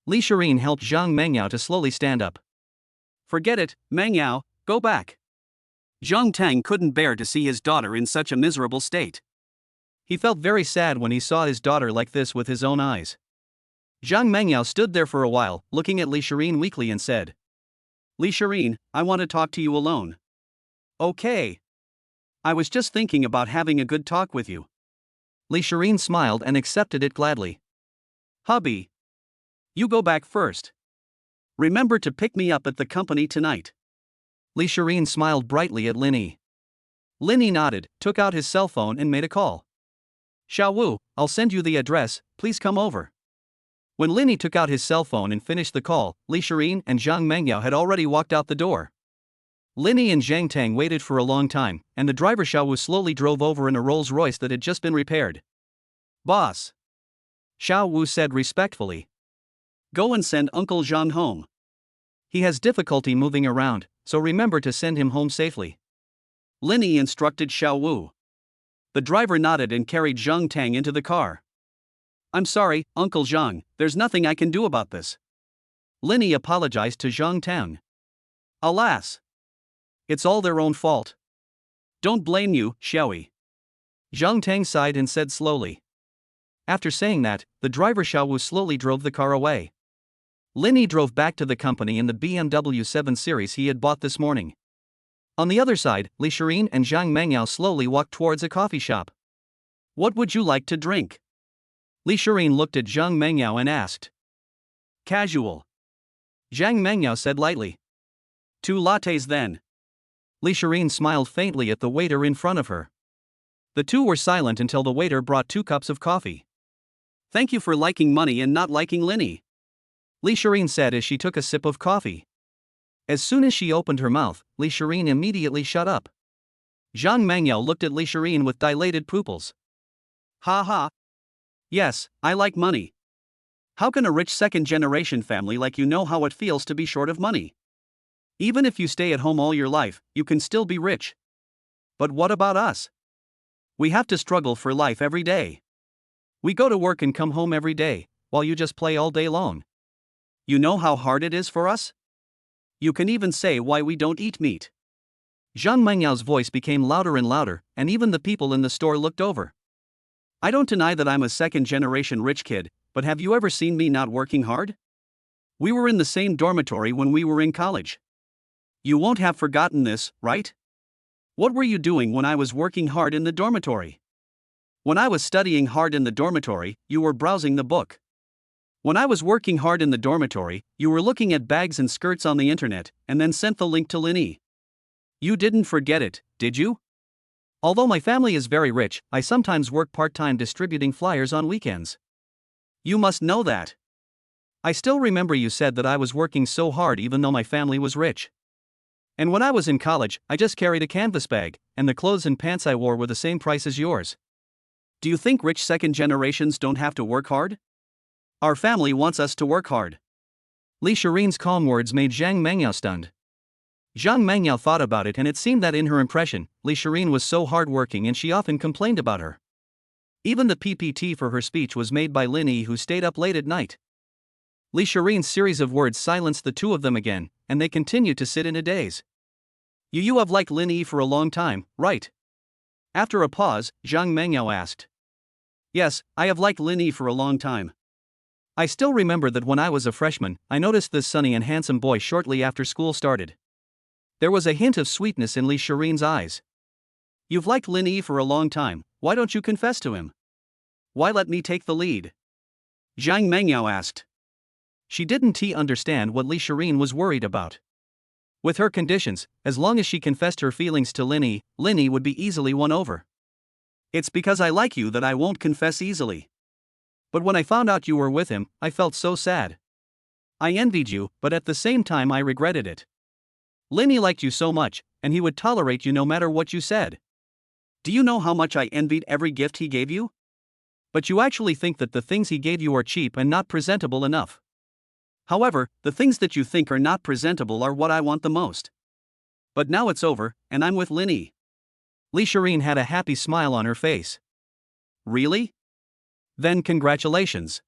Li Shirin helped Zhang Mengyao to slowly stand up. Forget it, Mengyao, go back. Zhang Tang couldn't bear to see his daughter in such a miserable state. He felt very sad when he saw his daughter like this with his own eyes. Zhang Mengyao stood there for a while, looking at Li Shirin weakly and said, Li Shirin, I want to talk to you alone. Okay. I was just thinking about having a good talk with you. Li Shirin smiled and accepted it gladly. Hubby. You go back first. Remember to pick me up at the company tonight. Li Shirin smiled brightly at Linny. Linny nodded, took out his cell phone and made a call. Xiao Wu, I'll send you the address, please come over. When Linny took out his cell phone and finished the call, Li Shirin and Zhang Mengyao had already walked out the door. Linny and Zhang Tang waited for a long time, and the driver Xiao Wu slowly drove over in a Rolls-Royce that had just been repaired. Boss. Xiao Wu said respectfully. Go and send Uncle Zhang home. He has difficulty moving around, so remember to send him home safely. Linny instructed Xiao Wu. The driver nodded and carried Zhang Tang into the car. I'm sorry, Uncle Zhang, there's nothing I can do about this. Linny apologized to Zhang Tang. Alas. It's all their own fault. Don't blame you, Xiaoyi. Zhang Tang sighed and said slowly. After saying that, the driver Xiao Wu slowly drove the car away. Linny drove back to the company in the BMW 7 Series he had bought this morning. On the other side, Li Shirin and Zhang Mengyao slowly walked towards a coffee shop. What would you like to drink? Li Shirin looked at Zhang Mengyao and asked. Casual. Zhang Mengyao said lightly. 2 lattes then. Li Shireen smiled faintly at the waiter in front of her. The two were silent until the waiter brought 2 cups of coffee. Thank you for liking money and not liking Linny, Li Shireen said as she took a sip of coffee. As soon as she opened her mouth, Li Shireen immediately shut up. Zhang Mengyao looked at Li Shireen with dilated pupils. Ha ha. Yes, I like money. How can a rich second-generation family like you know how it feels to be short of money? Even if you stay at home all your life, you can still be rich. But what about us? We have to struggle for life every day. We go to work and come home every day, while you just play all day long. You know how hard it is for us? You can even say why we don't eat meat. Zhang Mengyao's voice became louder and louder, and even the people in the store looked over. I don't deny that I'm a second-generation rich kid, but have you ever seen me not working hard? We were in the same dormitory when we were in college. You won't have forgotten this, right? What were you doing when I was working hard in the dormitory? When I was studying hard in the dormitory, you were browsing the book. When I was working hard in the dormitory, you were looking at bags and skirts on the internet, and then sent the link to Linny. You didn't forget it, did you? Although my family is very rich, I sometimes work part-time distributing flyers on weekends. You must know that. I still remember you said that I was working so hard even though my family was rich. And when I was in college, I just carried a canvas bag, and the clothes and pants I wore were the same price as yours. Do you think rich second generations don't have to work hard? Our family wants us to work hard. Li Shireen's calm words made Zhang Mengyao stunned. Zhang Mengyao thought about it, and it seemed that in her impression, Li Shireen was so hardworking and she often complained about her. Even the PPT for her speech was made by Linny, who stayed up late at night. Li Shireen's series of words silenced the two of them again, and they continued to sit in a daze. You have liked Linny for a long time, right? After a pause, Zhang Mengyao asked. Yes, I have liked Linny for a long time. I still remember that when I was a freshman, I noticed this sunny and handsome boy shortly after school started. There was a hint of sweetness in Li Shireen's eyes. You've liked Linny for a long time, why don't you confess to him? Why let me take the lead? Zhang Mengyao asked. She didn't understand what Li Shireen was worried about. With her conditions, as long as she confessed her feelings to Linny, Linny would be easily won over. It's because I like you that I won't confess easily. But when I found out you were with him, I felt so sad. I envied you, but at the same time I regretted it. Linny liked you so much, and he would tolerate you no matter what you said. Do you know how much I envied every gift he gave you? But you actually think that the things he gave you are cheap and not presentable enough. However, the things that you think are not presentable are what I want the most. But now it's over, and I'm with Linny. Li Shireen had a happy smile on her face. Really? Then congratulations.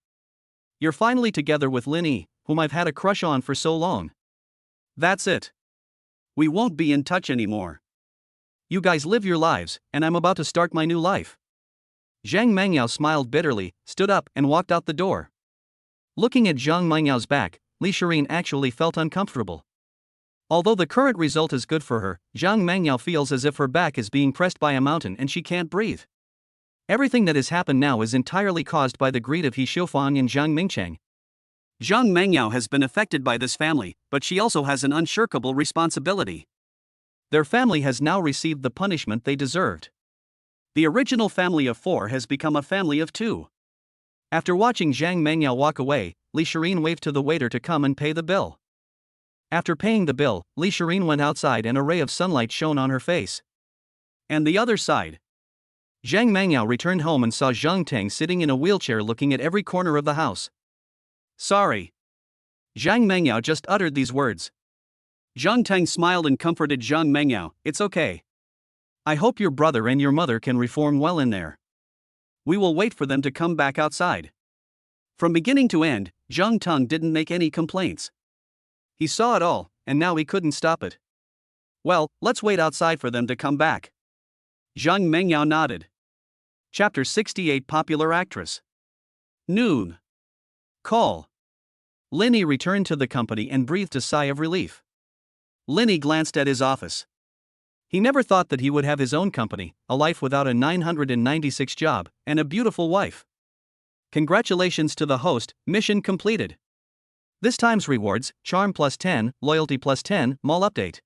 You're finally together with Linny, whom I've had a crush on for so long. That's it. We won't be in touch anymore. You guys live your lives, and I'm about to start my new life. Zhang Mengyao smiled bitterly, stood up, and walked out the door. Looking at Zhang Mengyao's back, Li Shireen actually felt uncomfortable. Although the current result is good for her, Zhang Mengyao feels as if her back is being pressed by a mountain and she can't breathe. Everything that has happened now is entirely caused by the greed of He Xiufang and Zhang Mingcheng. Zhang Mengyao has been affected by this family, but she also has an unshirkable responsibility. Their family has now received the punishment they deserved. The original family of 4 has become a family of 2. After watching Zhang Mengyao walk away, Li Shireen waved to the waiter to come and pay the bill. After paying the bill, Li Shireen went outside and a ray of sunlight shone on her face. And the other side. Zhang Mengyao returned home and saw Zhang Teng sitting in a wheelchair looking at every corner of the house. Sorry. Zhang Mengyao just uttered these words. Zhang Teng smiled and comforted Zhang Mengyao, it's okay. I hope your brother and your mother can reform well in there. We will wait for them to come back outside. From beginning to end, Zhang Teng didn't make any complaints. He saw it all, and now he couldn't stop it. Well, let's wait outside for them to come back. Zhang Mengyao nodded. Chapter 68 Popular Actress. Noon. Call. Linny returned to the company and breathed a sigh of relief. Linny glanced at his office. He never thought that he would have his own company, a life without a 996 job, and a beautiful wife. Congratulations to the host, mission completed. This time's rewards: charm plus 10, loyalty plus 10, mall update.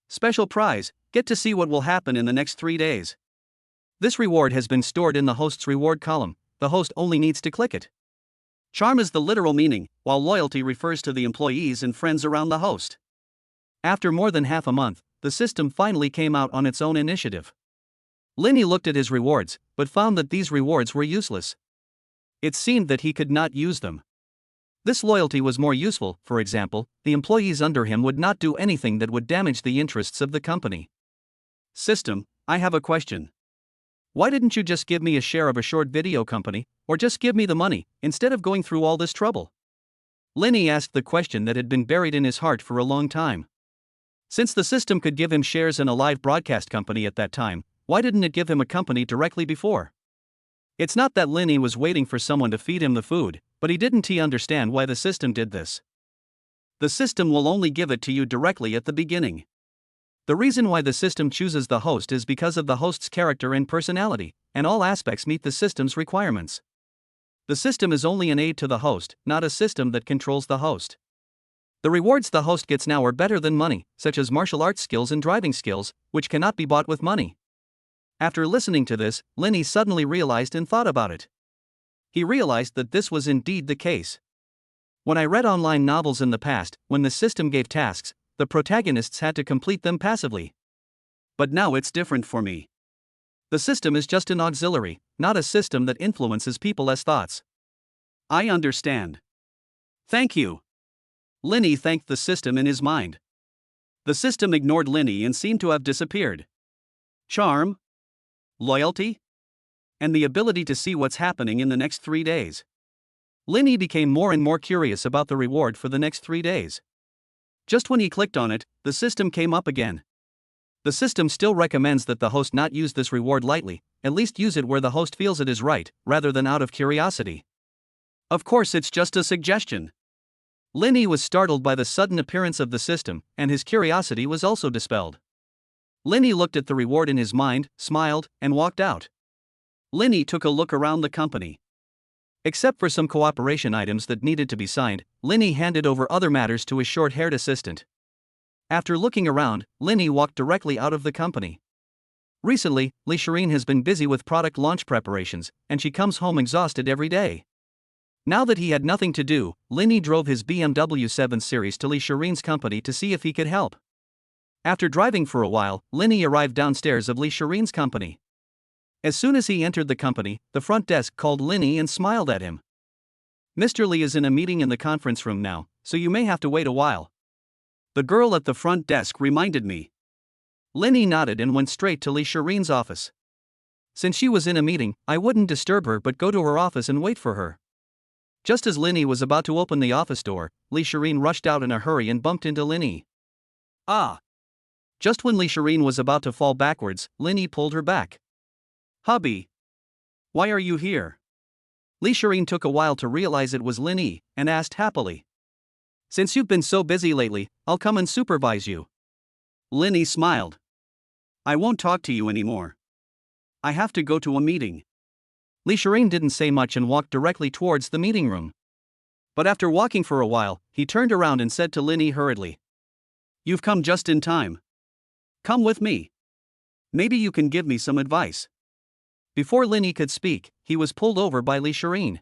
Special prize: get to see what will happen in the next 3 days. This reward has been stored in the host's reward column. The host only needs to click it. Charm is the literal meaning, while loyalty refers to the employees and friends around the host. After more than half a month, the system finally came out on its own initiative. Lenny looked at his rewards, but found that these rewards were useless. It seemed that he could not use them. This loyalty was more useful. For example, the employees under him would not do anything that would damage the interests of the company. System, I have a question. Why didn't you just give me a share of a short video company, or just give me the money, instead of going through all this trouble? Lenny asked the question that had been buried in his heart for a long time. Since the system could give him shares in a live broadcast company at that time, why didn't it give him a company directly before? It's not that Lenny was waiting for someone to feed him the food, but he didn't understand why the system did this. The system will only give it to you directly at the beginning. The reason why the system chooses the host is because of the host's character and personality, and all aspects meet the system's requirements. The system is only an aid to the host, not a system that controls the host. The rewards the host gets now are better than money, such as martial arts skills and driving skills, which cannot be bought with money. After listening to this, Lenny suddenly realized and thought about it. He realized that this was indeed the case. When I read online novels in the past, when the system gave tasks, the protagonists had to complete them passively. But now it's different for me. The system is just an auxiliary, not a system that influences people as thoughts. I understand. Thank you. Lenny thanked the system in his mind. The system ignored Lenny and seemed to have disappeared. Charm, loyalty, and the ability to see what's happening in the next 3 days. Lenny became more and more curious about the reward for the next 3 days. Just when he clicked on it, the system came up again. The system still recommends that the host not use this reward lightly, at least use it where the host feels it is right, rather than out of curiosity. Of course, it's just a suggestion. Lenny was startled by the sudden appearance of the system, and his curiosity was also dispelled. Lenny looked at the reward in his mind, smiled, and walked out. Lenny took a look around the company. Except for some cooperation items that needed to be signed, Lenny handed over other matters to his short-haired assistant. After looking around, Lenny walked directly out of the company. Recently, Shireen has been busy with product launch preparations, and she comes home exhausted every day. Now that he had nothing to do, Lenny drove his BMW 7 Series to Shireen's company to see if he could help. After driving for a while, Lenny arrived downstairs of Shireen's company. As soon as he entered the company, the front desk called Lenny and smiled at him. Mr. Lee is in a meeting in the conference room now, so you may have to wait a while. The girl at the front desk reminded me. Lenny nodded and went straight to Shireen's office. Since she was in a meeting, I wouldn't disturb her but go to her office and wait for her. Just as Lenny was about to open the office door, Shireen rushed out in a hurry and bumped into Lenny. Ah! Just when Shireen was about to fall backwards, Lenny pulled her back. Hubby! Why are you here? Shireen took a while to realize it was Lenny, and asked happily. Since you've been so busy lately, I'll come and supervise you. Lenny smiled. I won't talk to you anymore. I have to go to a meeting. Shireen didn't say much and walked directly towards the meeting room. But after walking for a while, he turned around and said to Lenny hurriedly. You've come just in time. Come with me. Maybe you can give me some advice. Before Lenny could speak, he was pulled over by Shireen.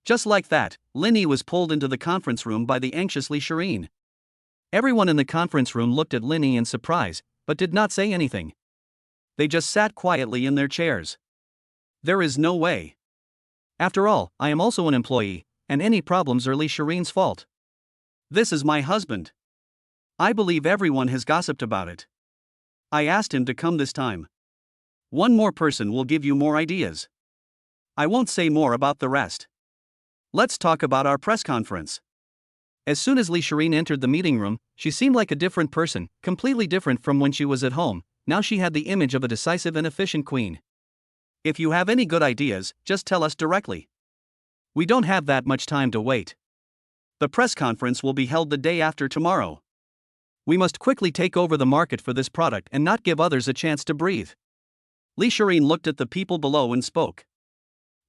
Just like that, Lenny was pulled into the conference room by the anxious Shireen. Everyone in the conference room looked at Lenny in surprise, but did not say anything. They just sat quietly in their chairs. There is no way. After all, I am also an employee, and any problems are Shireen's fault. This is my husband. I believe everyone has gossiped about it. I asked him to come this time. One more person will give you more ideas. I won't say more about the rest. Let's talk about our press conference. As soon as Shireen entered the meeting room, she seemed like a different person, completely different from when she was at home. Now she had the image of a decisive and efficient queen. If you have any good ideas, just tell us directly. We don't have that much time to wait. The press conference will be held the day after tomorrow. We must quickly take over the market for this product and not give others a chance to breathe. Shireen looked at the people below and spoke.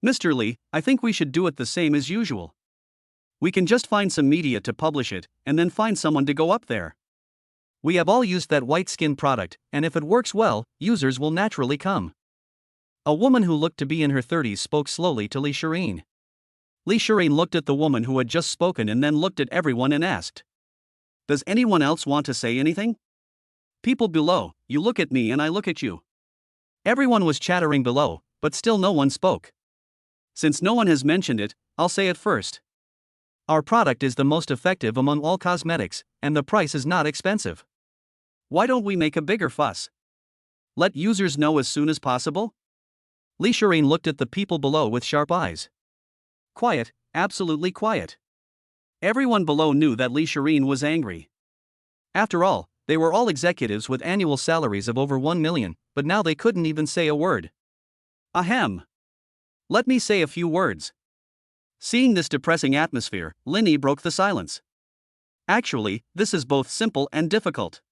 Mr. Lee, I think we should do it the same as usual. We can just find some media to publish it, and then find someone to go up there. We have all used that white skin product, and if it works well, users will naturally come. A woman who looked to be in her 30s spoke slowly to Lee Shireen. Lee Shireen looked at the woman who had just spoken and then looked at everyone and asked, "Does anyone else want to say anything?" People below, you look at me and I look at you. Everyone was chattering below, but still no one spoke. Since no one has mentioned it, I'll say it first. Our product is the most effective among all cosmetics, and the price is not expensive. Why don't we make a bigger fuss? Let users know as soon as possible? Lee Shireen looked at the people below with sharp eyes. Quiet, absolutely quiet. Everyone below knew that Lee Shireen was angry. After all, they were all executives with annual salaries of over 1 million, but now they couldn't even say a word. Ahem. Let me say a few words. Seeing this depressing atmosphere, Linny broke the silence. Actually, this is both simple and difficult.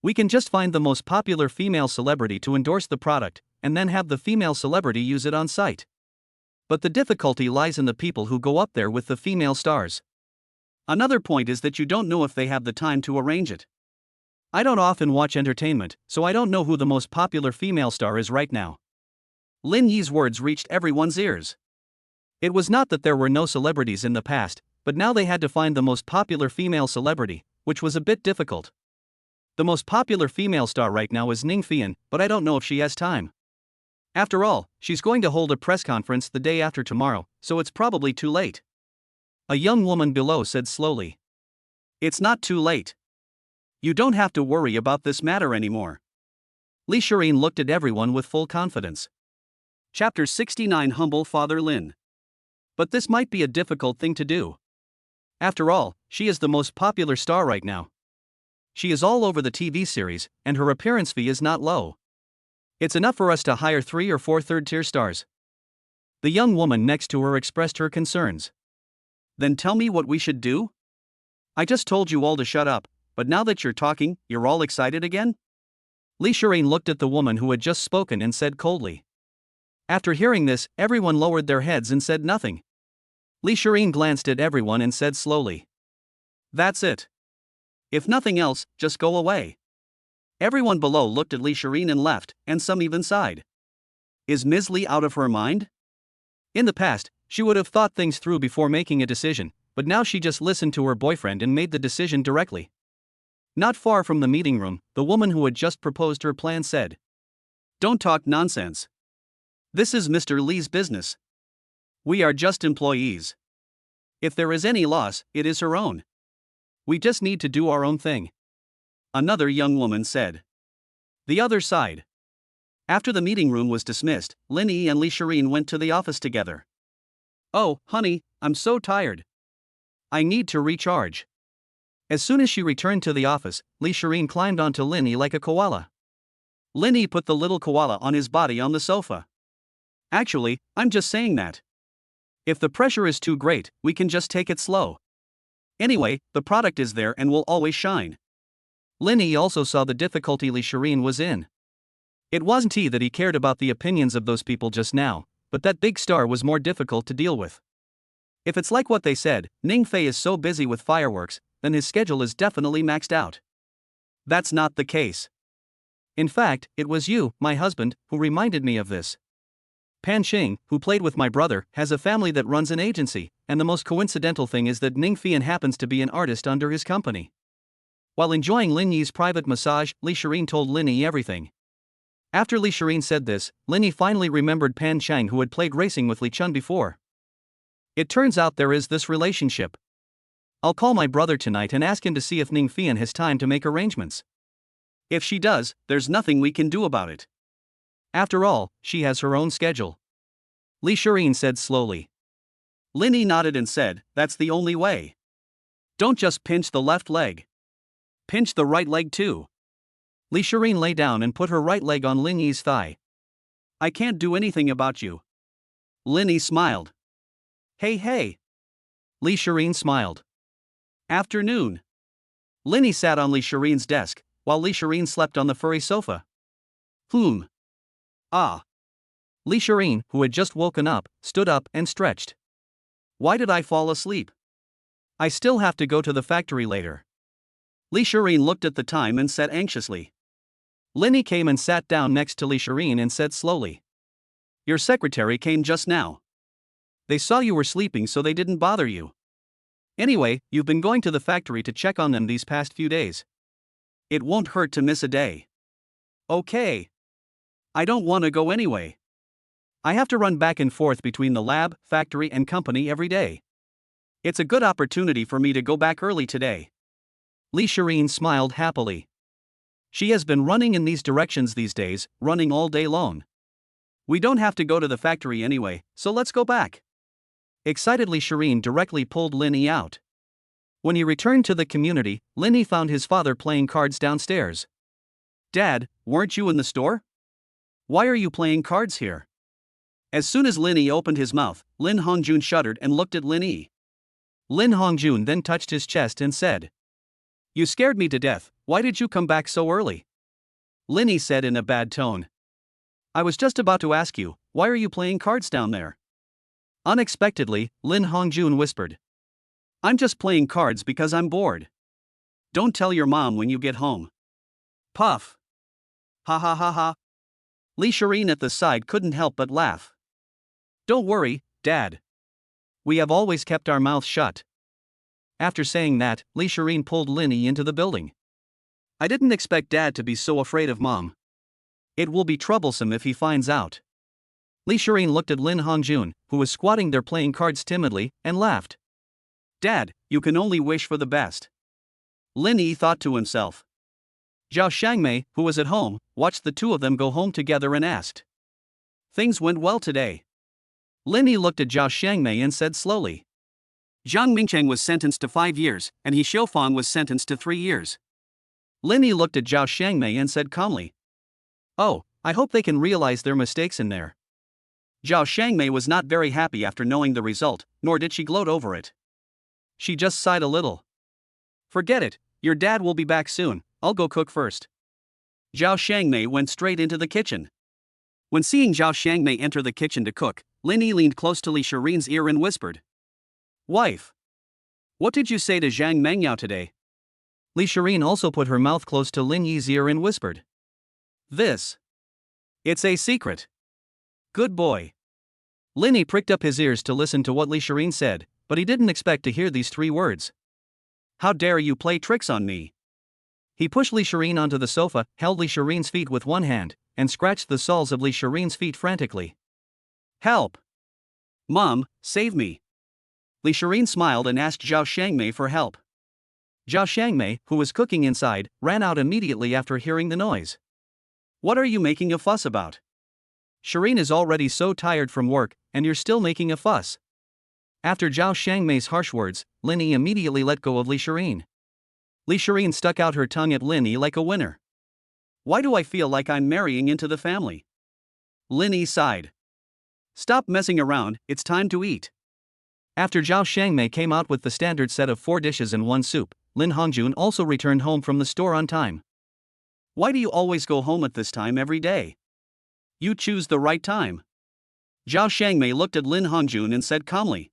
We can just find the most popular female celebrity to endorse the product, and then have the female celebrity use it on site. But the difficulty lies in the people who go up there with the female stars. Another point is that you don't know if they have the time to arrange it. I don't often watch entertainment, so I don't know who the most popular female star is right now. Lin Yi's words reached everyone's ears. It was not that there were no celebrities in the past, but now they had to find the most popular female celebrity, which was a bit difficult. The most popular female star right now is Ning Fian, but I don't know if she has time. After all, she's going to hold a press conference the day after tomorrow, so it's probably too late. A young woman below said slowly. It's not too late. You don't have to worry about this matter anymore. Lee Shireen looked at everyone with full confidence. Chapter 69 Humble Father Lin. But this might be a difficult thing to do. After all, she is the most popular star right now. She is all over the TV series, and her appearance fee is not low. It's enough for us to hire 3 or 4 third-tier stars. The young woman next to her expressed her concerns. Then tell me what we should do? I just told you all to shut up, but now that you're talking, you're all excited again? Lee Shireen looked at the woman who had just spoken and said coldly. After hearing this, everyone lowered their heads and said nothing. Lee Shireen glanced at everyone and said slowly. That's it. If nothing else, just go away. Everyone below looked at Lee Shireen and left, and some even sighed. Is Ms. Lee out of her mind? In the past, she would have thought things through before making a decision, but now she just listened to her boyfriend and made the decision directly. Not far from the meeting room, the woman who had just proposed her plan said, Don't talk nonsense. This is Mr. Lee's business. We are just employees. If there is any loss, it is her own. We just need to do our own thing. Another young woman said. The other side. After the meeting room was dismissed, Linny and Lee Shireen went to the office together. Oh, honey, I'm so tired. I need to recharge. As soon as she returned to the office, Lee Shireen climbed onto Linny like a koala. Linny put the little koala on his body on the sofa. Actually, I'm just saying that. If the pressure is too great, we can just take it slow. Anyway, the product is there and will always shine. Linny also saw the difficulty Lee Shireen was in. It wasn't he that he cared about the opinions of those people just now, but that big star was more difficult to deal with. If it's like what they said, Ning Fei is so busy with fireworks, then his schedule is definitely maxed out. That's not the case. In fact, it was you, my husband, who reminded me of this. Pan Xing, who played with my brother, has a family that runs an agency, and the most coincidental thing is that Ning Fian happens to be an artist under his company. While enjoying Lin Yi's private massage, Lee Shireen told Lin Yi everything. After Lee Shireen said this, Lin Yi finally remembered Pan Chang, who had played racing with Li Chun before. It turns out there is this relationship. I'll call my brother tonight and ask him to see if Ning Fian has time to make arrangements. If she does, there's nothing we can do about it. After all, she has her own schedule. Lee Shireen said slowly. Lin Yi nodded and said, That's the only way. Don't just pinch the left leg. Pinch the right leg too. Lee Shireen lay down and put her right leg on Lin Yi's thigh. I can't do anything about you. Lin Yi smiled. Hey. Lee Shireen smiled. Afternoon. Lin Yi sat on Lee Shireen's desk, while Lee Shireen slept on the furry sofa. Ah. Lee Shireen, who had just woken up, stood up and stretched. Why did I fall asleep? I still have to go to the factory later. Li Shireen looked at the time and said anxiously. Linny came and sat down next to Li Shireen and said slowly. Your secretary came just now. They saw you were sleeping so they didn't bother you. Anyway, you've been going to the factory to check on them these past few days. It won't hurt to miss a day. Okay. I don't want to go anyway. I have to run back and forth between the lab, factory and company every day. It's a good opportunity for me to go back early today. Li Shireen smiled happily. She has been running in these directions these days, running all day long. We don't have to go to the factory anyway, so let's go back. Excitedly, Shireen directly pulled Linny out. When he returned to the community, Linny found his father playing cards downstairs. Dad, weren't you in the store? Why are you playing cards here? As soon as Linny opened his mouth, Lin Hongjun shuddered and looked at Linny. Lin Hongjun then touched his chest and said, You scared me to death, why did you come back so early? Linny said in a bad tone. I was just about to ask you, why are you playing cards down there? Unexpectedly, Lin Hongjun whispered. I'm just playing cards because I'm bored. Don't tell your mom when you get home. Puff. Ha ha ha ha. Li Shireen at the side couldn't help but laugh. Don't worry, Dad. We have always kept our mouths shut. After saying that, Li Shireen pulled Linny into the building. I didn't expect Dad to be so afraid of Mom. It will be troublesome if he finds out. Li Shireen looked at Lin Hongjun, who was squatting there playing cards timidly, and laughed. Dad, you can only wish for the best. Linny thought to himself. Zhao Shangmei, who was at home, watched the two of them go home together and asked. Things went well today. Linny looked at Zhao Shangmei and said slowly. Zhang Mingcheng was sentenced to 5 years, and He Xiaofang was sentenced to 3 years. Linny looked at Zhao Shangmei and said calmly. Oh, I hope they can realize their mistakes in there. Zhao Shangmei was not very happy after knowing the result, nor did she gloat over it. She just sighed a little. Forget it, your dad will be back soon, I'll go cook first. Zhao Shangmei went straight into the kitchen. When seeing Zhao Shangmei enter the kitchen to cook, Linny leaned close to Li Shireen's ear and whispered. Wife. What did you say to Zhang Mengyao today? Li Shireen also put her mouth close to Lin Yi's ear and whispered. This. It's a secret. Good boy. Linny pricked up his ears to listen to what Li Shireen said, but he didn't expect to hear these 3 words. How dare you play tricks on me? He pushed Li Shireen onto the sofa, held Li Shireen's feet with one hand, and scratched the soles of Li Shireen's feet frantically. Help! Mom, save me! Li Shireen smiled and asked Zhao Shangmei for help. Zhao Shangmei, who was cooking inside, ran out immediately after hearing the noise. What are you making a fuss about? Shireen is already so tired from work, and you're still making a fuss. After Zhao Shangmei's harsh words, Linny immediately let go of Li Shireen. Li Shireen stuck out her tongue at Linny like a winner. Why do I feel like I'm marrying into the family? Linny sighed. Stop messing around, it's time to eat. After Zhao Shangmei came out with the standard set of 4 dishes and 1 soup, Lin Hongjun also returned home from the store on time. Why do you always go home at this time every day? You choose the right time. Zhao Shangmei looked at Lin Hongjun and said calmly.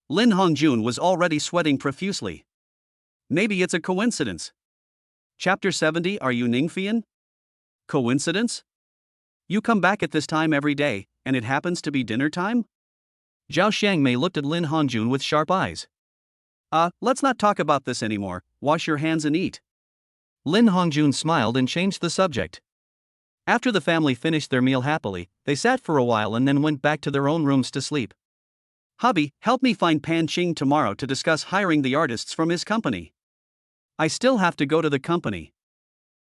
Lin Hongjun was already sweating profusely. Maybe it's a coincidence. Chapter 70. Are you Ningfian? Coincidence? You come back at this time every day, and it happens to be dinner time? Zhao Shangmei looked at Lin Hongjun with sharp eyes. Let's not talk about this anymore, wash your hands and eat. Lin Hongjun smiled and changed the subject. After the family finished their meal happily, they sat for a while and then went back to their own rooms to sleep. Hubby, help me find Pan Qing tomorrow to discuss hiring the artists from his company. I still have to go to the company.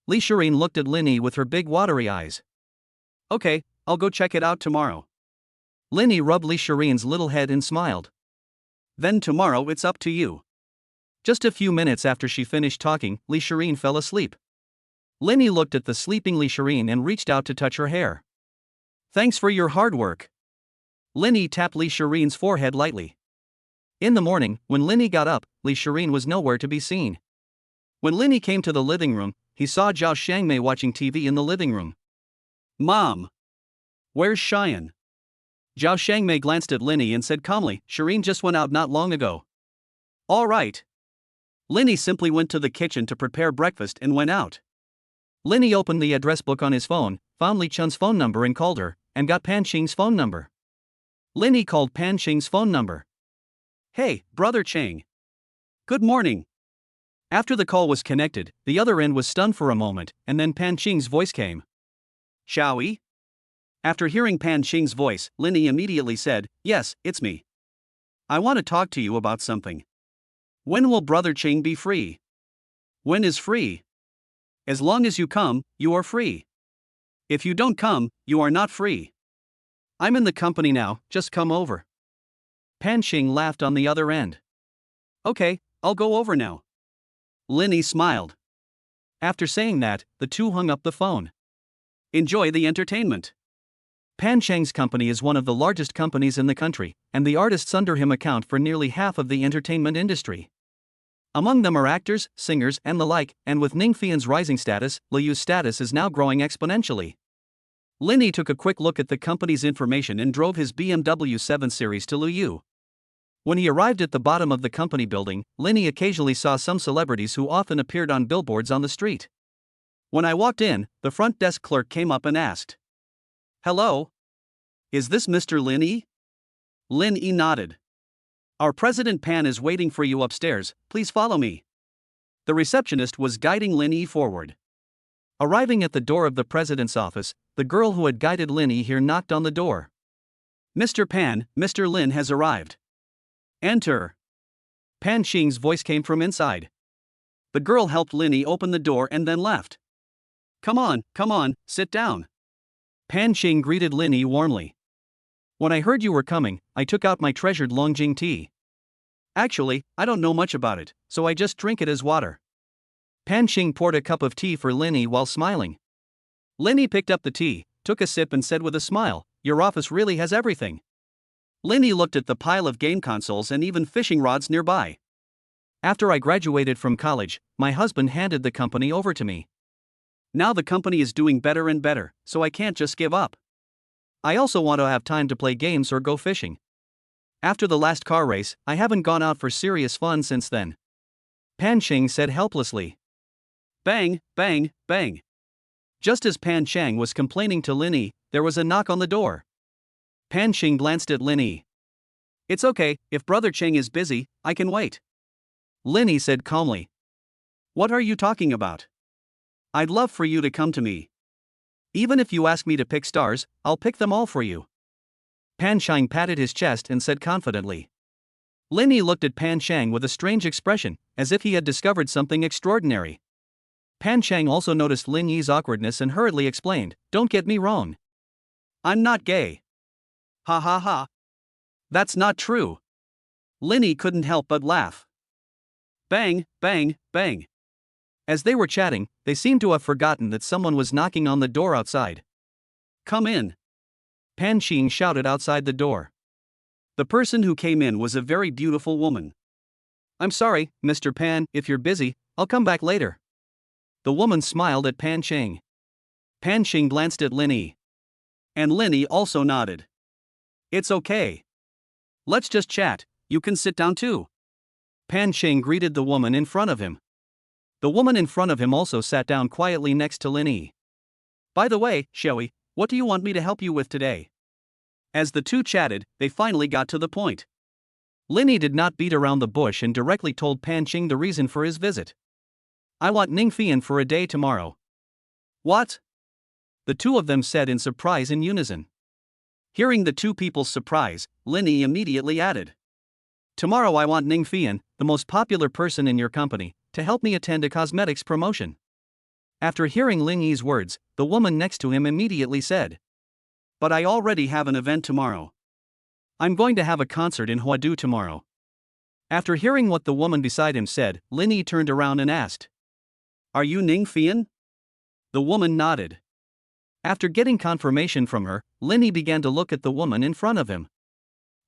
Li Shireen looked at Linny with her big watery eyes. Okay, I'll go check it out tomorrow. Linny rubbed Li Shireen's little head and smiled. Then tomorrow it's up to you. Just a few minutes after she finished talking, Li Shireen fell asleep. Linny looked at the sleeping Li Shireen and reached out to touch her hair. Thanks for your hard work. Linny tapped Li Shireen's forehead lightly. In the morning, when Linny got up, Li Shireen was nowhere to be seen. When Linny came to the living room, he saw Zhao Shangmei watching TV in the living room. Mom! Where's Cheyenne? Zhao Shangmei glanced at Linny and said calmly, Shireen just went out not long ago. All right. Linny simply went to the kitchen to prepare breakfast and went out. Linny opened the address book on his phone, found Li Chun's phone number and called her, and got Pan Qing's phone number. Linny called Pan Qing's phone number. Hey, Brother Cheng. Good morning. After the call was connected, the other end was stunned for a moment, and then Pan Qing's voice came. Shall we? After hearing Pan Qing's voice, Linny immediately said, Yes, it's me. I want to talk to you about something. When will Brother Cheng be free? When is free? As long as you come, you are free. If you don't come, you are not free. I'm in the company now, just come over. Pan Qing laughed on the other end. Okay, I'll go over now. Linny smiled. After saying that, the two hung up the phone. Enjoy the entertainment. Pan Cheng's company is one of the largest companies in the country, and the artists under him account for nearly half of the entertainment industry. Among them are actors, singers, and the like, and with Ning Fian's rising status, Liu's status is now growing exponentially. Linny took a quick look at the company's information and drove his BMW 7 Series to Liu. When he arrived at the bottom of the company building, Linny occasionally saw some celebrities who often appeared on billboards on the street. When I walked in, the front desk clerk came up and asked, Hello? Is this Mr. Lin Yi? Lin Yi nodded. Our President Pan is waiting for you upstairs, please follow me. The receptionist was guiding Lin Yi forward. Arriving at the door of the president's office, the girl who had guided Lin Yi here knocked on the door. Mr. Pan, Mr. Lin has arrived. Enter. Pan Qing's voice came from inside. The girl helped Lin Yi open the door and then left. Come on, sit down. Pan Qing greeted Lin Yi warmly. When I heard you were coming, I took out my treasured Longjing tea. Actually, I don't know much about it, so I just drink it as water. Pan Qing poured a cup of tea for Lin Yi while smiling. Lin Yi picked up the tea, took a sip and said with a smile, Your office really has everything. Lin Yi looked at the pile of game consoles and even fishing rods nearby. After I graduated from college, my husband handed the company over to me. Now the company is doing better and better, so I can't just give up. I also want to have time to play games or go fishing. After the last car race, I haven't gone out for serious fun since then. Pan Qing said helplessly. Bang, bang, bang. Just as Pan Qing was complaining to Lin Yi, there was a knock on the door. Pan Qing glanced at Lin Yi. It's okay, if Brother Cheng is busy, I can wait. Lin Yi said calmly. What are you talking about? I'd love for you to come to me. Even if you ask me to pick stars, I'll pick them all for you. Pan Qing patted his chest and said confidently. Lin Yi looked at Pan Qing with a strange expression, as if he had discovered something extraordinary. Pan Qing also noticed Lin Yi's awkwardness and hurriedly explained, Don't get me wrong. I'm not gay. Ha ha ha. That's not true. Lin Yi couldn't help but laugh. Bang, bang, bang. As they were chatting, they seemed to have forgotten that someone was knocking on the door outside. Come in. Pan Qing shouted outside the door. The person who came in was a very beautiful woman. I'm sorry, Mr. Pan, if you're busy, I'll come back later. The woman smiled at Pan Qing. Pan Qing glanced at Lin Yi. And Lin Yi also nodded. It's okay. Let's just chat, you can sit down too. Pan Qing greeted the woman in front of him. The woman in front of him also sat down quietly next to Lin Yi. By the way, Shui, what do you want me to help you with today? As the two chatted, they finally got to the point. Lin Yi did not beat around the bush and directly told Pan Qing the reason for his visit. I want Ning Fian for a day tomorrow. What? The two of them said in surprise in unison. Hearing the two people's surprise, Lin Yi immediately added. Tomorrow I want Ning Fian, the most popular person in your company, to help me attend a cosmetics promotion. After hearing Lin Yi's words, the woman next to him immediately said. But I already have an event tomorrow. I'm going to have a concert in Huadu tomorrow. After hearing what the woman beside him said, Lin Yi turned around and asked. Are you Ning Fian? The woman nodded. After getting confirmation from her, Lin Yi began to look at the woman in front of him.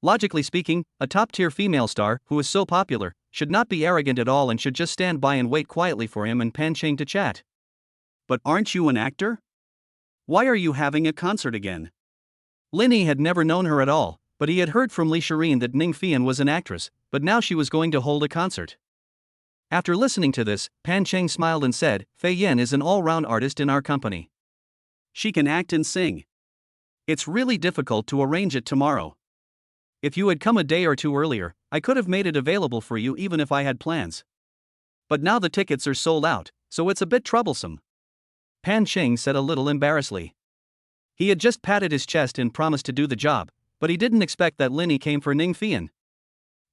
Logically speaking, a top-tier female star, who is so popular, should not be arrogant at all and should just stand by and wait quietly for him and Pan Qing to chat. But aren't you an actor? Why are you having a concert again? Lin Yi had never known her at all, But he had heard from Li Shireen that Ning Fian was an actress, but now she was going to hold a concert. After listening to this, Pan Cheng smiled and said, Fei Yen is an all-round artist in our company. She can act and sing. It's really difficult to arrange it tomorrow. If you had come a day or two earlier, I could have made it available for you even if I had plans. But now the tickets are sold out, so it's a bit troublesome. Pan Cheng said a little embarrassedly. He had just patted his chest and promised to do the job, but he didn't expect that Linny came for Ning Fian.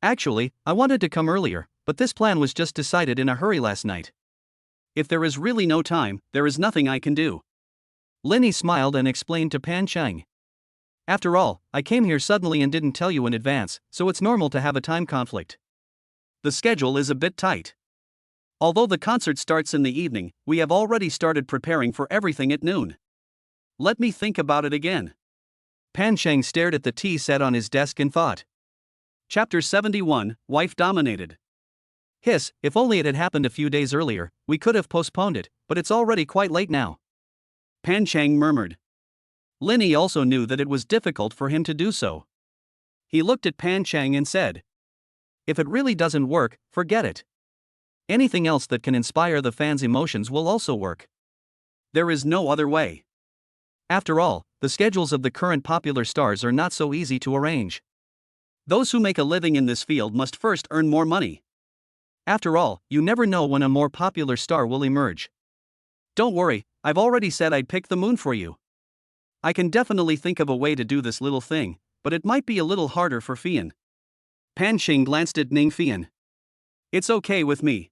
Actually, I wanted to come earlier, but this plan was just decided in a hurry last night. If there is really no time, there is nothing I can do. Linny smiled and explained to Pan Cheng. After all, I came here suddenly and didn't tell you in advance, so it's normal to have a time conflict. The schedule is a bit tight. Although the concert starts in the evening, we have already started preparing for everything at noon. Let me think about it again. Pan Cheng stared at the tea set on his desk and thought. Chapter 71, Wife Dominated. Hiss, if only it had happened a few days earlier, we could have postponed it, but it's already quite late now. Pan Cheng murmured. Linny also knew that it was difficult for him to do so. He looked at Pan Cheng and said, If it really doesn't work, forget it. Anything else that can inspire the fans' emotions will also work. There is no other way. After all, the schedules of the current popular stars are not so easy to arrange. Those who make a living in this field must first earn more money. After all, you never know when a more popular star will emerge. Don't worry, I've already said I'd pick the moon for you. I can definitely think of a way to do this little thing, but it might be a little harder for Fian. Pan Cheng glanced at Ning Fian. It's okay with me.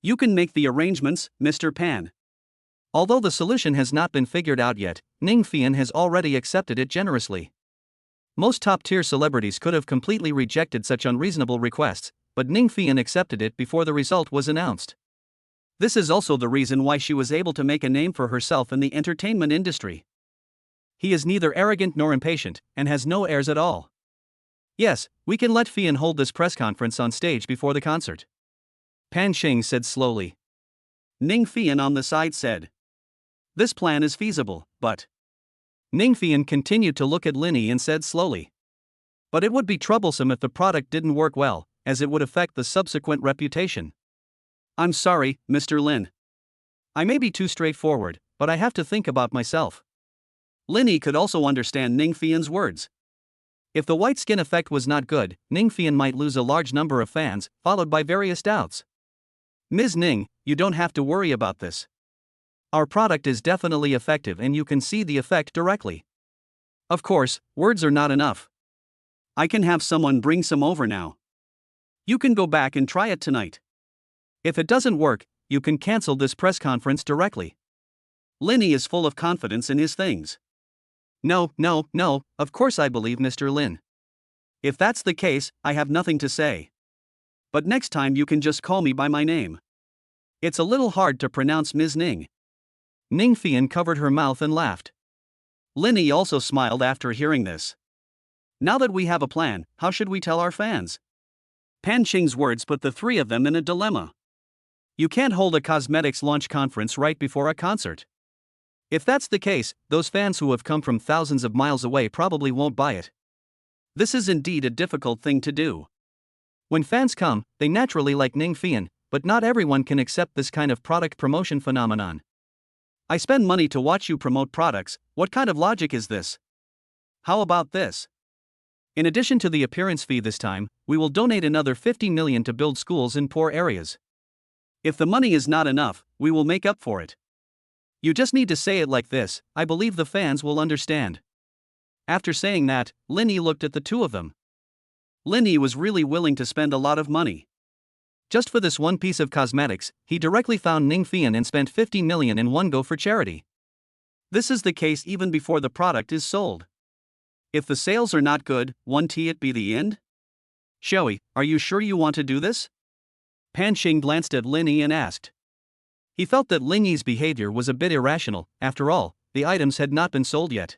You can make the arrangements, Mr. Pan. Although the solution has not been figured out yet, Ning Fian has already accepted it generously. Most top-tier celebrities could have completely rejected such unreasonable requests, but Ning Fian accepted it before the result was announced. This is also the reason why she was able to make a name for herself in the entertainment industry. He is neither arrogant nor impatient, and has no airs at all. Yes, we can let Fian hold this press conference on stage before the concert. Pan Cheng said slowly. Ning Fian on the side said. This plan is feasible, but... Ning Fian continued to look at Linny and said slowly. But it would be troublesome if the product didn't work well, as it would affect the subsequent reputation. I'm sorry, Mr. Lin. I may be too straightforward, but I have to think about myself. Linny could also understand Ning Fian's words. If the white skin effect was not good, Ning Fian might lose a large number of fans, followed by various doubts. Ms. Ning, you don't have to worry about this. Our product is definitely effective and you can see the effect directly. Of course, words are not enough. I can have someone bring some over now. You can go back and try it tonight. If it doesn't work, you can cancel this press conference directly. Linny is full of confidence in his things. No, of course I believe Mr. Lin. If that's the case, I have nothing to say. But next time you can just call me by my name. It's a little hard to pronounce Ms. Ning. Ning Fian covered her mouth and laughed. Linny also smiled after hearing this. Now that we have a plan, how should we tell our fans? Pan Cheng's words put the three of them in a dilemma. You can't hold a cosmetics launch conference right before a concert. If that's the case, those fans who have come from thousands of miles away probably won't buy it. This is indeed a difficult thing to do. When fans come, they naturally like Ning Fian, but not everyone can accept this kind of product promotion phenomenon. I spend money to watch you promote products, what kind of logic is this? How about this? In addition to the appearance fee this time, we will donate another 50 million to build schools in poor areas. If the money is not enough, we will make up for it. You just need to say it like this, I believe the fans will understand. After saying that, Linny looked at the two of them. Linny was really willing to spend a lot of money. Just for this one piece of cosmetics, he directly found Ning Fian and spent 50 million in one go for charity. This is the case even before the product is sold. If the sales are not good, won't it be the end? Shui, are you sure you want to do this? Pan Cheng glanced at Linny and asked. He felt that Linny's behavior was a bit irrational, after all, the items had not been sold yet.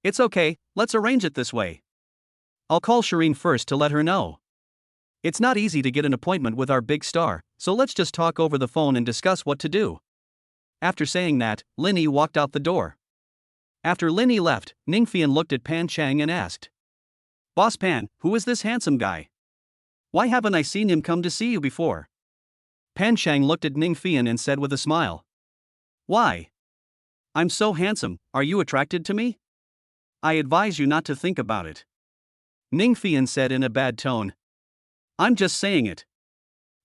It's okay, let's arrange it this way. I'll call Shireen first to let her know. It's not easy to get an appointment with our big star, so let's just talk over the phone and discuss what to do. After saying that, Linny walked out the door. After Linny left, Ning Fian looked at Pan Cheng and asked. Boss Pan, who is this handsome guy? Why haven't I seen him come to see you before? Pan Shang looked at Ning Fian and said with a smile. Why? I'm so handsome, are you attracted to me? I advise you not to think about it. Ning Fian said in a bad tone. I'm just saying it.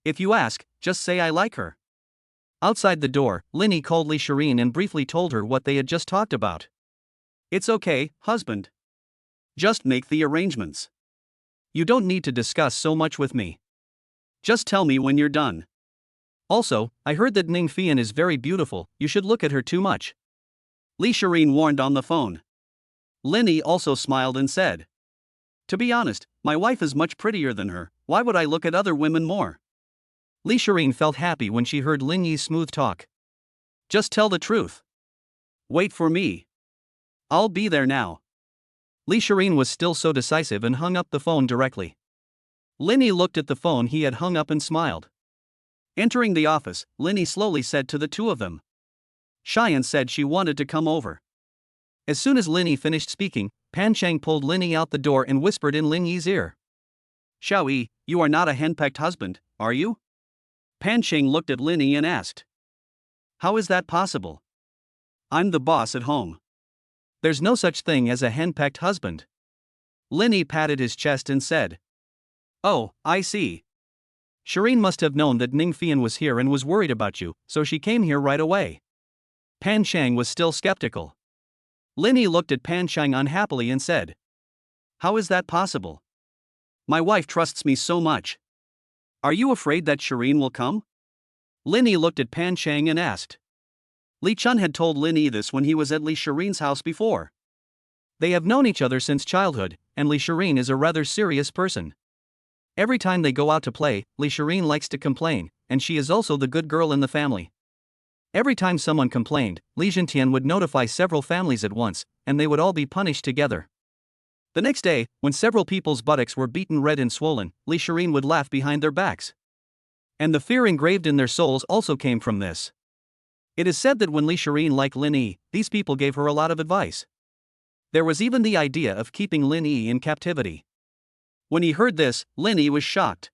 If you ask, just say I like her. Outside the door, Linny called Li Shireen and briefly told her what they had just talked about. It's okay, husband. Just make the arrangements. You don't need to discuss so much with me. Just tell me when you're done. Also, I heard that Ning Fian is very beautiful, you should look at her too much. Li Shireen warned on the phone. Linny also smiled and said. To be honest, my wife is much prettier than her, why would I look at other women more? Li Shireen felt happy when she heard Lin Yi's smooth talk. Just tell the truth. Wait for me. I'll be there now. Li Shireen was still so decisive and hung up the phone directly. Linny looked at the phone he had hung up and smiled. Entering the office, Linny slowly said to the two of them. Cheyenne said she wanted to come over. As soon as Linny finished speaking, Pan Chang pulled Linny out the door and whispered in Lin Yi's ear. Xiao Yi, you are not a henpecked husband, are you? Pan Chang looked at Linny and asked. How is that possible? I'm the boss at home. There's no such thing as a henpecked husband. Linny patted his chest and said. Oh, I see. Shireen must have known that Ning Fian was here and was worried about you, so she came here right away. Pan Chang was still skeptical. Linny looked at Pan Chang unhappily and said. How is that possible? My wife trusts me so much. Are you afraid that Shireen will come? Linny looked at Pan Chang and asked. Li Chun had told Linny this when he was at Li Shireen's house before. They have known each other since childhood, and Li Shireen is a rather serious person. Every time they go out to play, Li Shireen likes to complain, and she is also the good girl in the family. Every time someone complained, Li Jintian would notify several families at once, and they would all be punished together. The next day, when several people's buttocks were beaten red and swollen, Li Shireen would laugh behind their backs. And the fear engraved in their souls also came from this. It is said that when Li Shireen liked Lin Yi, these people gave her a lot of advice. There was even the idea of keeping Lin Yi in captivity. When he heard this, Lin Yi was shocked.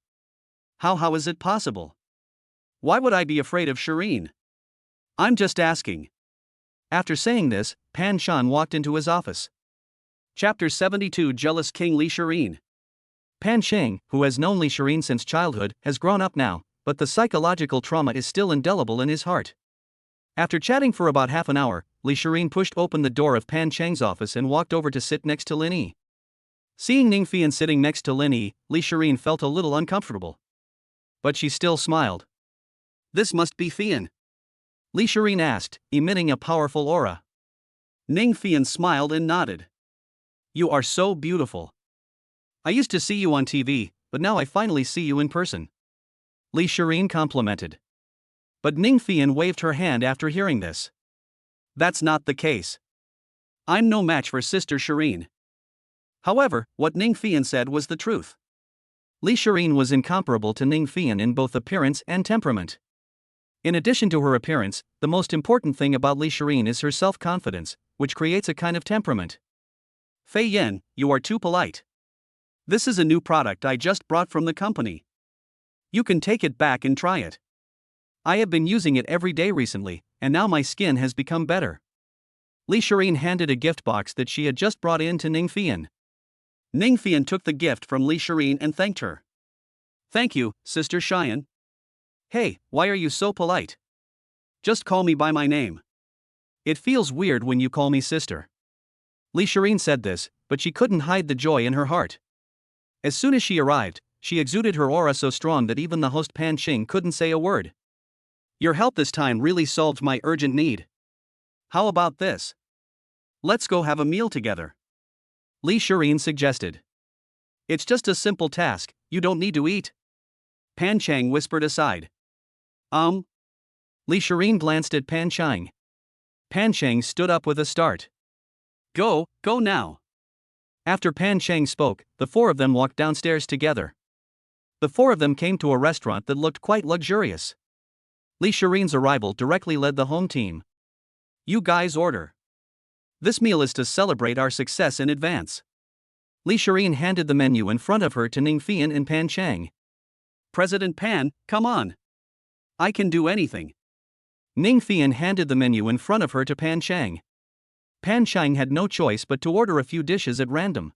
How is it possible? Why would I be afraid of Shireen? I'm just asking. After saying this, Pan Shan walked into his office. Chapter 72 Jealous King Li Shireen. Pan Sheng, who has known Li Shireen since childhood, has grown up now, but the psychological trauma is still indelible in his heart. After chatting for about half an hour, Li Shireen pushed open the door of Pan Cheng's office and walked over to sit next to Lin Yi. Seeing Ning Fian sitting next to Lin Yi, Li Shireen felt a little uncomfortable. But she still smiled. This must be Fian. Li Shireen asked, emitting a powerful aura. Ning Fian smiled and nodded. You are so beautiful. I used to see you on TV, but now I finally see you in person. Li Shireen complimented. But Ning Fian waved her hand after hearing this. That's not the case. I'm no match for Sister Shireen. However, what Ning Fian said was the truth. Li Shireen was incomparable to Ning Fian in both appearance and temperament. In addition to her appearance, the most important thing about Li Shireen is her self-confidence, which creates a kind of temperament. Fei Yen, you are too polite. This is a new product I just brought from the company. You can take it back and try it. I have been using it every day recently, and now my skin has become better. Li Shireen handed a gift box that she had just brought in to Ning Fian. Ning Fian took the gift from Li Shireen and thanked her. Thank you, Sister Cheyenne. Hey, why are you so polite? Just call me by my name. It feels weird when you call me sister. Li Shireen said this, but she couldn't hide the joy in her heart. As soon as she arrived, she exuded her aura so strong that even the host Pan Xing couldn't say a word. Your help this time really solved my urgent need. How about this? Let's go have a meal together. Li Shireen suggested. It's just a simple task, you don't need to eat. Pan Chang whispered aside. Li Shireen glanced at Pan Chang. Pan Chang stood up with a start. Go now. After Pan Chang spoke, the four of them walked downstairs together. The four of them came to a restaurant that looked quite luxurious. Li Shireen's arrival directly led the home team. You guys order. This meal is to celebrate our success in advance. Li Shireen handed the menu in front of her to Ning Fian and Pan Chang. President Pan, come on. I can do anything. Ning Fian handed the menu in front of her to Pan Chang. Pan Chang had no choice but to order a few dishes at random.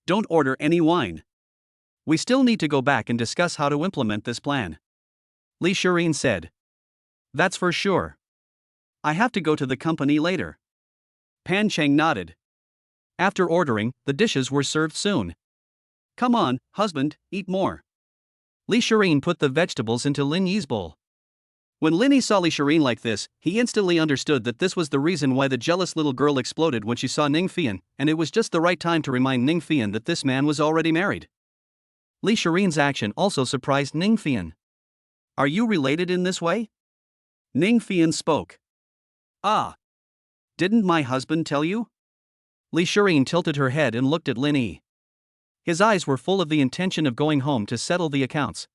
Don't order any wine. We still need to go back and discuss how to implement this plan. Li Shireen said. That's for sure. I have to go to the company later. Pan Chang nodded. After ordering, the dishes were served soon. Come on, husband, eat more. Li Shireen put the vegetables into Lin Yi's bowl. When Lin Yi saw Li Shireen like this, he instantly understood that this was the reason why the jealous little girl exploded when she saw Ning Fian, and it was just the right time to remind Ning Fian that this man was already married. Li Shireen's action also surprised Ning Fian. Are you related in this way? Ning Fian spoke. Ah. Didn't my husband tell you? Li Shireen tilted her head and looked at Lin Yi. His eyes were full of the intention of going home to settle the accounts.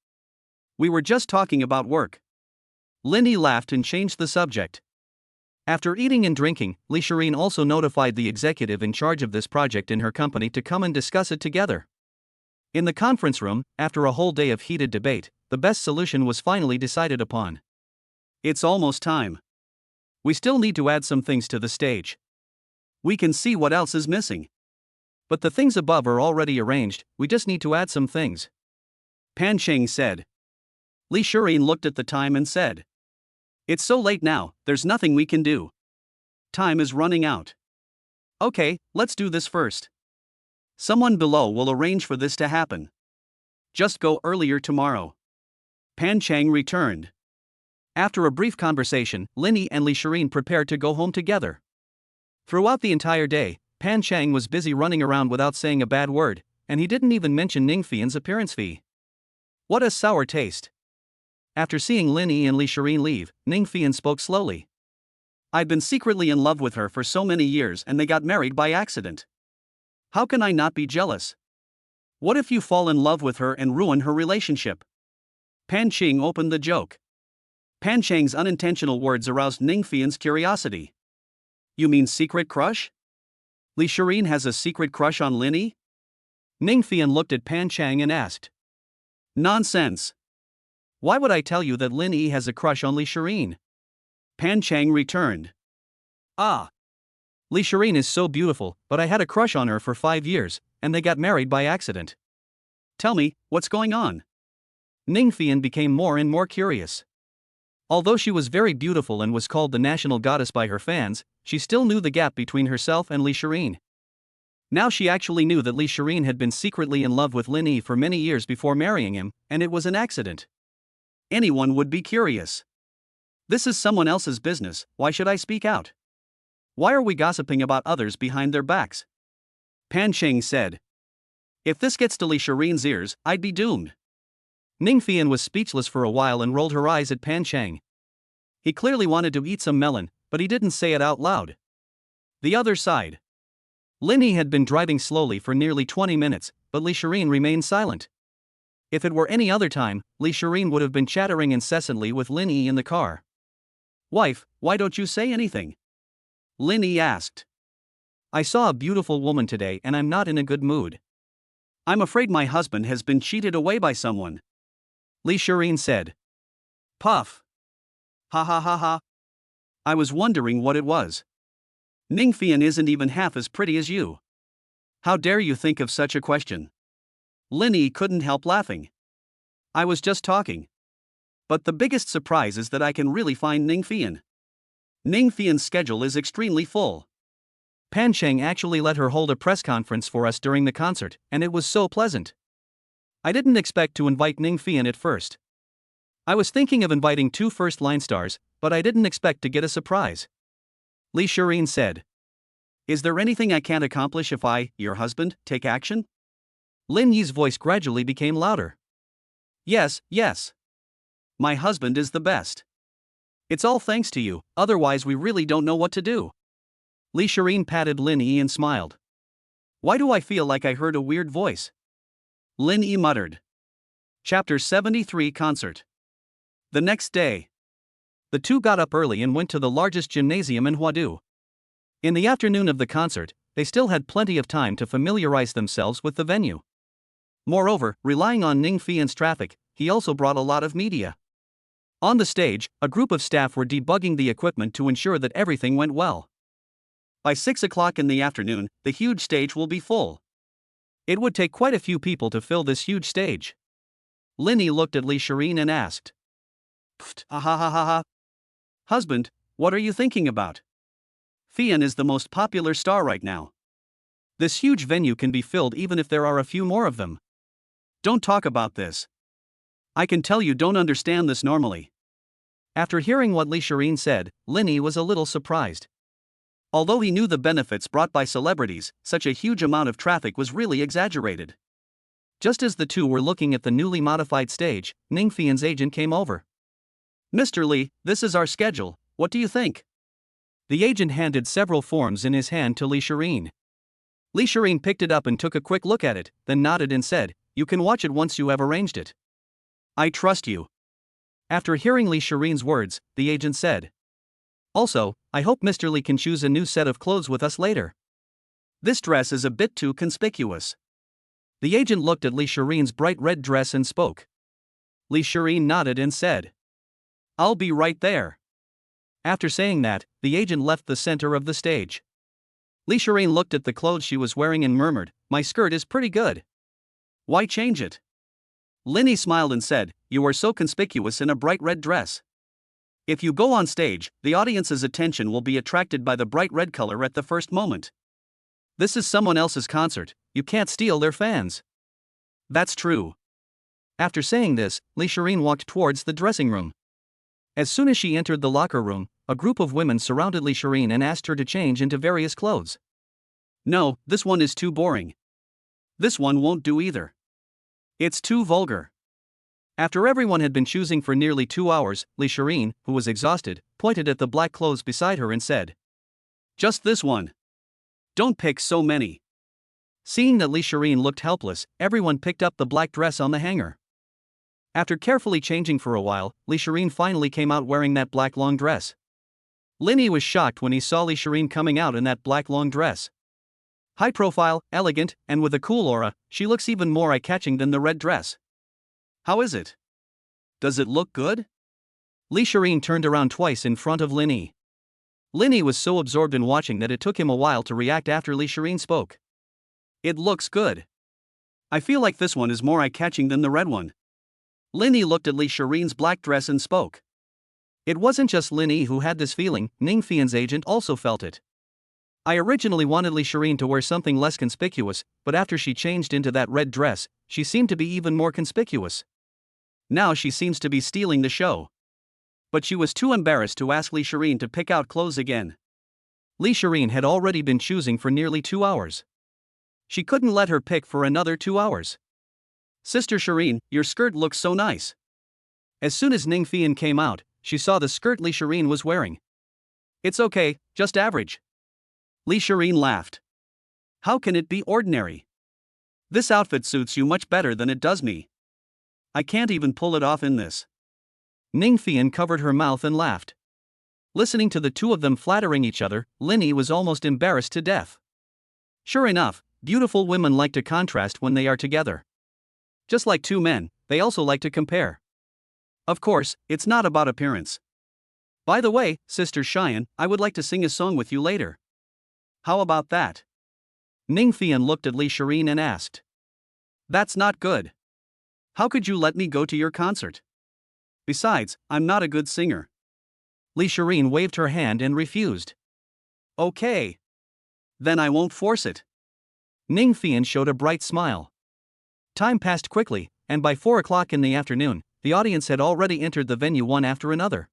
We were just talking about work. Lin Yi laughed and changed the subject. After eating and drinking, Li Shireen also notified the executive in charge of this project in her company to come and discuss it together. In the conference room, after a whole day of heated debate, the best solution was finally decided upon. It's almost time. We still need to add some things to the stage. We can see what else is missing. But the things above are already arranged, we just need to add some things. Pan Chang said. Li Shireen looked at the time and said. It's so late now, there's nothing we can do. Time is running out. Okay, let's do this first. Someone below will arrange for this to happen. Just go earlier tomorrow. Pan Chang returned. After a brief conversation, Lin Yi and Li Shireen prepared to go home together. Throughout the entire day, Pan Chang was busy running around without saying a bad word, and he didn't even mention Ning Fian's appearance fee. What a sour taste. After seeing Lin Yi and Li Shireen leave, Ning Fian spoke slowly. I've been secretly in love with her for so many years and they got married by accident. How can I not be jealous? What if you fall in love with her and ruin her relationship? Pan Chang opened the joke. Pan Chang's unintentional words aroused Ning Fian's curiosity. You mean secret crush? Li Shireen has a secret crush on Lin Yi? Ning Fian looked at Pan Chang and asked. Nonsense. Why would I tell you that Lin Yi has a crush on Li Shireen? Pan Chang returned. Ah. Li Shireen is so beautiful, but I had a crush on her for 5 years, and they got married by accident. Tell me, what's going on? Ning Fian became more and more curious. Although she was very beautiful and was called the national goddess by her fans, she still knew the gap between herself and Li Shireen. Now she actually knew that Li Shireen had been secretly in love with Lin Yi for many years before marrying him, and it was an accident. Anyone would be curious. This is someone else's business, why should I speak out? Why are we gossiping about others behind their backs? Pan Chang said. If this gets to Li Shireen's ears, I'd be doomed. Ning Fian was speechless for a while and rolled her eyes at Pan Chang. He clearly wanted to eat some melon, but he didn't say it out loud. The other side. Lin Yi had been driving slowly for nearly 20 minutes, but Li Shireen remained silent. If it were any other time, Li Shireen would have been chattering incessantly with Lin Yi in the car. Wife, why don't you say anything? Lin Yi asked. I saw a beautiful woman today and I'm not in a good mood. I'm afraid my husband has been cheated away by someone. Li Shireen said. Puff. Ha ha ha ha. I was wondering what it was. Ning Fian isn't even half as pretty as you. How dare you think of such a question? Lin Yi couldn't help laughing. I was just talking. But the biggest surprise is that I can really find Ning Fian. Ning Fian's schedule is extremely full. Pan Chang actually let her hold a press conference for us during the concert, and it was so pleasant. I didn't expect to invite Ning Fian at first. I was thinking of inviting 2 first-line stars, but I didn't expect to get a surprise. Li Shireen said. Is there anything I can't accomplish if I, your husband, take action? Lin Yi's voice gradually became louder. Yes, yes. My husband is the best. It's all thanks to you, otherwise we really don't know what to do. Li Shireen patted Lin Yi and smiled. Why do I feel like I heard a weird voice? Lin Yi muttered. Chapter 73 Concert. The next day. The two got up early and went to the largest gymnasium in Huadu. In the afternoon of the concert, they still had plenty of time to familiarize themselves with the venue. Moreover, relying on Ning Fian's traffic, he also brought a lot of media. On the stage, a group of staff were debugging the equipment to ensure that everything went well. By 6 o'clock in the afternoon, the huge stage will be full. It would take quite a few people to fill this huge stage. Linny looked at Li Shireen and asked. Pfft, ha ha ha ha ha. Husband, what are you thinking about? Fian is the most popular star right now. This huge venue can be filled even if there are a few more of them. Don't talk about this. I can tell you don't understand this normally. After hearing what Li Shireen said, Linny was a little surprised. Although he knew the benefits brought by celebrities, such a huge amount of traffic was really exaggerated. Just as the two were looking at the newly modified stage, Ning Fian's agent came over. Mr. Li, this is our schedule, what do you think? The agent handed several forms in his hand to Li Shireen. Li Shireen picked it up and took a quick look at it, then nodded and said, You can watch it once you have arranged it. I trust you. After hearing Li Shireen's words, the agent said. Also, I hope Mr. Li can choose a new set of clothes with us later. This dress is a bit too conspicuous. The agent looked at Li Shireen's bright red dress and spoke. Li Shireen nodded and said. I'll be right there. After saying that, the agent left the center of the stage. Li Shireen looked at the clothes she was wearing and murmured, My skirt is pretty good. Why change it? Linny smiled and said, You are so conspicuous in a bright red dress. If you go on stage, the audience's attention will be attracted by the bright red color at the first moment. This is someone else's concert, you can't steal their fans. That's true. After saying this, Li Shireen walked towards the dressing room. As soon as she entered the locker room, a group of women surrounded Li Shireen and asked her to change into various clothes. No, this one is too boring. This one won't do either. It's too vulgar. After everyone had been choosing for nearly 2 hours, Li Shireen, who was exhausted, pointed at the black clothes beside her and said. Just this one. Don't pick so many. Seeing that Li Shireen looked helpless, everyone picked up the black dress on the hanger. After carefully changing for a while, Li Shireen finally came out wearing that black long dress. Linny was shocked when he saw Li Shireen coming out in that black long dress. High profile, elegant, and with a cool aura, she looks even more eye-catching than the red dress. How is it? Does it look good? Li Shireen turned around twice in front of Linny. Linny was so absorbed in watching that it took him a while to react after Li Shireen spoke. It looks good. I feel like this one is more eye-catching than the red one. Linny looked at Li Shireen's black dress and spoke. It wasn't just Linny who had this feeling, Ning Fian's agent also felt it. I originally wanted Li Shireen to wear something less conspicuous, but after she changed into that red dress, she seemed to be even more conspicuous. Now she seems to be stealing the show. But she was too embarrassed to ask Li Shireen to pick out clothes again. Li Shireen had already been choosing for nearly 2 hours. She couldn't let her pick for another 2 hours. Sister Shireen, your skirt looks so nice. As soon as Ning Fian came out, she saw the skirt Li Shireen was wearing. It's okay, just average. Li Shireen laughed. How can it be ordinary? This outfit suits you much better than it does me. I can't even pull it off in this. Ning Fian covered her mouth and laughed. Listening to the two of them flattering each other, Linny was almost embarrassed to death. Sure enough, beautiful women like to contrast when they are together. Just like two men, they also like to compare. Of course, it's not about appearance. By the way, Sister Cheyenne, I would like to sing a song with you later. How about that? Ning Fian looked at Li Shireen and asked. That's not good. How could you let me go to your concert? Besides, I'm not a good singer. Li Shireen waved her hand and refused. Okay. Then I won't force it. Ning Fian showed a bright smile. Time passed quickly, and by 4 o'clock in the afternoon, the audience had already entered the venue one after another.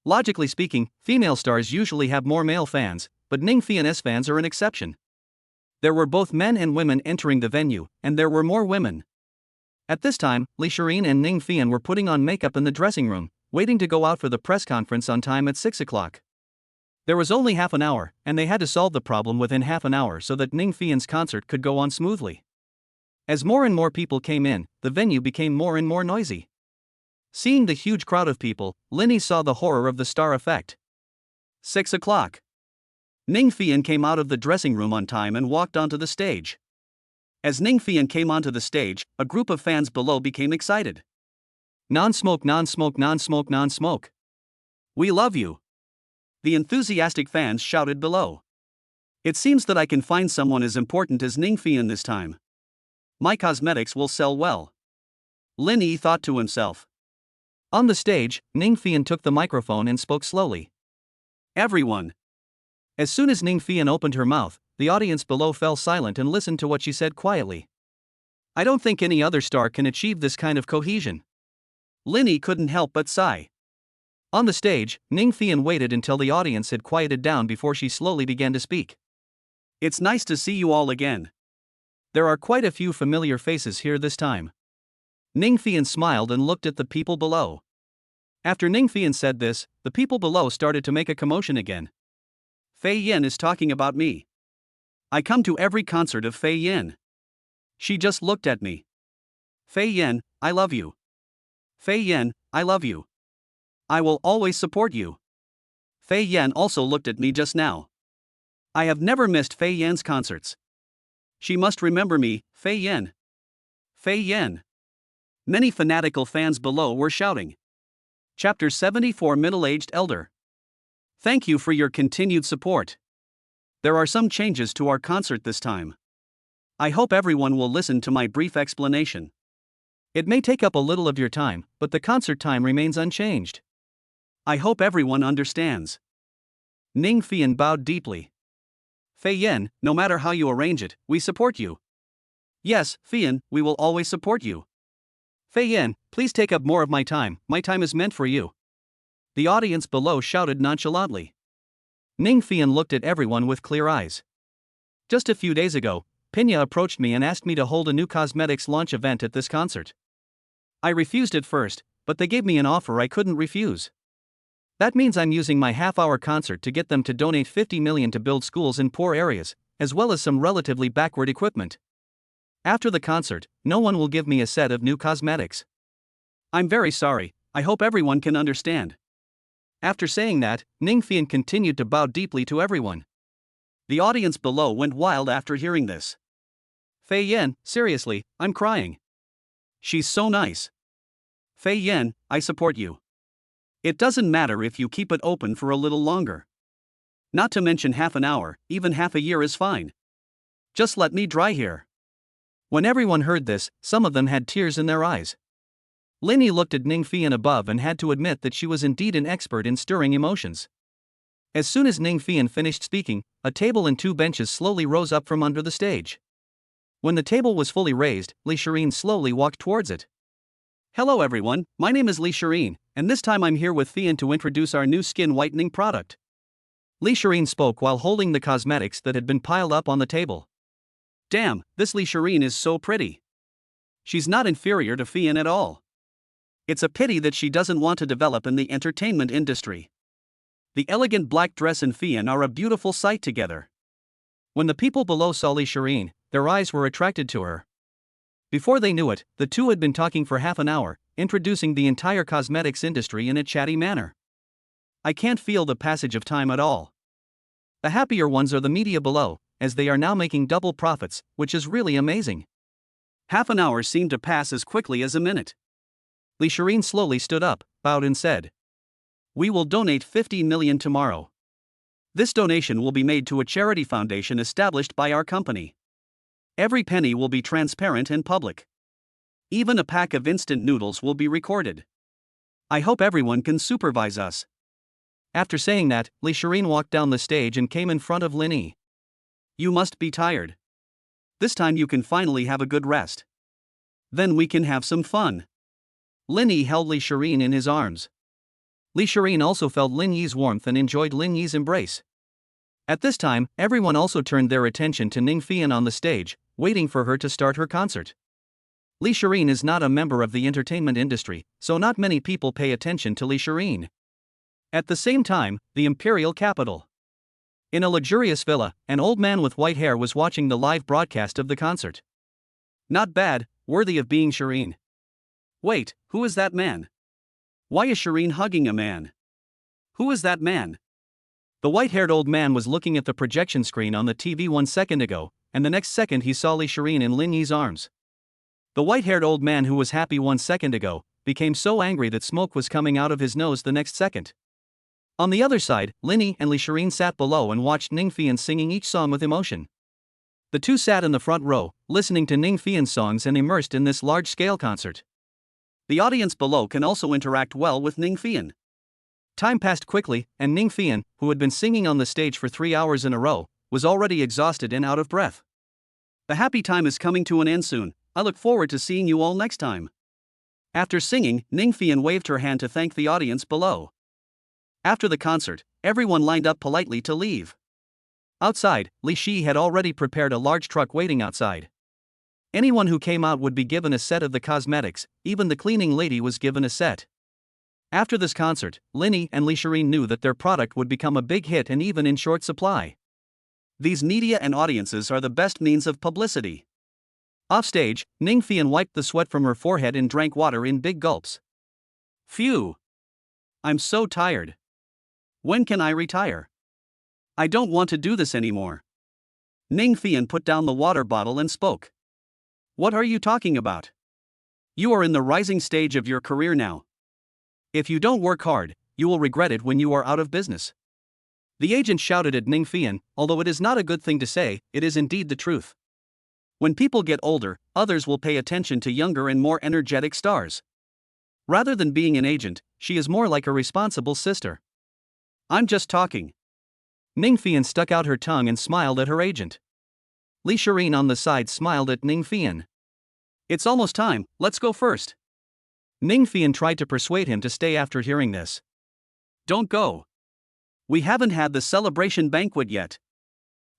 Logically speaking, female stars usually have more male fans, but Ning Fian's fans are an exception. There were both men and women entering the venue, and there were more women. At this time, Li Shireen and Ning Fian were putting on makeup in the dressing room, waiting to go out for the press conference on time at 6 o'clock. There was only half an hour, and they had to solve the problem within half an hour so that Ning Fian's concert could go on smoothly. As more and more people came in, the venue became more and more noisy. Seeing the huge crowd of people, Linny saw the horror of the star effect. 6 o'clock. Ning Fian came out of the dressing room on time and walked onto the stage. As Ning Fian came onto the stage, a group of fans below became excited. Non-smoke, non-smoke, non-smoke, non-smoke. We love you. The enthusiastic fans shouted below. It seems that I can find someone as important as Ning Fian this time. My cosmetics will sell well. Lin Yi thought to himself. On the stage, Ning Fian took the microphone and spoke slowly. Everyone. As soon as Ning Fian opened her mouth, the audience below fell silent and listened to what she said quietly. I don't think any other star can achieve this kind of cohesion. Lin Yi couldn't help but sigh. On the stage, Ning Fian waited until the audience had quieted down before she slowly began to speak. It's nice to see you all again. There are quite a few familiar faces here this time. Ning Fian smiled and looked at the people below. After Ning Fian said this, the people below started to make a commotion again. Fei Yin is talking about me. I come to every concert of Fei Yin. She just looked at me. Fei Yin, I love you. Fei Yin, I love you. I will always support you. Fei Yin also looked at me just now. I have never missed Fei Yin's concerts. She must remember me, Fei Yin. Fei Yin. Many fanatical fans below were shouting. Chapter 74 Middle-Aged Elder. Thank you for your continued support. There are some changes to our concert this time. I hope everyone will listen to my brief explanation. It may take up a little of your time, but the concert time remains unchanged. I hope everyone understands. Ning Fian bowed deeply. Fei Yin, no matter how you arrange it, we support you. Yes, Fian, we will always support you. Fei Yin, please take up more of my time is meant for you. The audience below shouted nonchalantly. Ning Fian looked at everyone with clear eyes. Just a few days ago, Pinya approached me and asked me to hold a new cosmetics launch event at this concert. I refused at first, but they gave me an offer I couldn't refuse. That means I'm using my half-hour concert to get them to donate 50 million to build schools in poor areas, as well as some relatively backward equipment. After the concert, no one will give me a set of new cosmetics. I'm very sorry, I hope everyone can understand. After saying that, Ning Fian continued to bow deeply to everyone. The audience below went wild after hearing this. Fei Yin, seriously, I'm crying. She's so nice. Fei Yin, I support you. It doesn't matter if you keep it open for a little longer. Not to mention half an hour, even half a year is fine. Just let me dry here. When everyone heard this, some of them had tears in their eyes. Lin Yi looked at Ning Fian above and had to admit that she was indeed an expert in stirring emotions. As soon as Ning Fian finished speaking, a table and 2 benches slowly rose up from under the stage. When the table was fully raised, Li Shireen slowly walked towards it. Hello everyone, my name is Li Shireen, and this time I'm here with Fian to introduce our new skin whitening product. Li Shireen spoke while holding the cosmetics that had been piled up on the table. Damn, this Li Shireen is so pretty. She's not inferior to Fian at all. It's a pity that she doesn't want to develop in the entertainment industry. The elegant black dress and Fian are a beautiful sight together. When the people below saw Li Shireen, their eyes were attracted to her. Before they knew it, the two had been talking for half an hour, introducing the entire cosmetics industry in a chatty manner. I can't feel the passage of time at all. The happier ones are the media below, as they are now making double profits, which is really amazing. Half an hour seemed to pass as quickly as a minute. Li Shireen slowly stood up, bowed and said, "We will donate 50 million tomorrow. This donation will be made to a charity foundation established by our company. Every penny will be transparent and public. Even a pack of instant noodles will be recorded. I hope everyone can supervise us." After saying that, Li Shireen walked down the stage and came in front of Lin Yi. "You must be tired. This time you can finally have a good rest. Then we can have some fun." Lin Yi held Li Shireen in his arms. Li Shireen also felt Lin Yi's warmth and enjoyed Lin Yi's embrace. At this time, everyone also turned their attention to Ning Fian on the stage, waiting for her to start her concert. Li Shireen is not a member of the entertainment industry, so not many people pay attention to Li Shireen. At the same time, the imperial capital. In a luxurious villa, an old man with white hair was watching the live broadcast of the concert. Not bad, worthy of being Shireen. Wait, who is that man? Why is Shireen hugging a man? Who is that man? The white-haired old man was looking at the projection screen on the TV 1 second ago, and the next second he saw Li Shireen in Lin Yi's arms. The white-haired old man who was happy 1 second ago became so angry that smoke was coming out of his nose the next second. On the other side, Lin Yi and Li Shireen sat below and watched Ning Fian singing each song with emotion. The two sat in the front row, listening to Ning Fian's songs and immersed in this large-scale concert. The audience below can also interact well with Ning Fian. Time passed quickly, and Ning Fian, who had been singing on the stage for 3 hours in a row, was already exhausted and out of breath. The happy time is coming to an end soon. I look forward to seeing you all next time. After singing, Ning Fian waved her hand to thank the audience below. After the concert, everyone lined up politely to leave. Outside, Li Shi had already prepared a large truck waiting outside. Anyone who came out would be given a set of the cosmetics, even the cleaning lady was given a set. After this concert, Lin Yi and Li Shireen knew that their product would become a big hit and even in short supply. These media and audiences are the best means of publicity. Offstage, Ning Fian wiped the sweat from her forehead and drank water in big gulps. Phew! I'm so tired. When can I retire? I don't want to do this anymore. Ning Fian put down the water bottle and spoke. What are you talking about? You are in the rising stage of your career now. If you don't work hard, you will regret it when you are out of business. The agent shouted at Ning Fian, although it is not a good thing to say, it is indeed the truth. When people get older, others will pay attention to younger and more energetic stars. Rather than being an agent, she is more like a responsible sister. I'm just talking. Ning Fian stuck out her tongue and smiled at her agent. Li Shireen on the side smiled at Ning Fian. It's almost time, let's go first. Ning Fian tried to persuade him to stay after hearing this. Don't go. We haven't had the celebration banquet yet.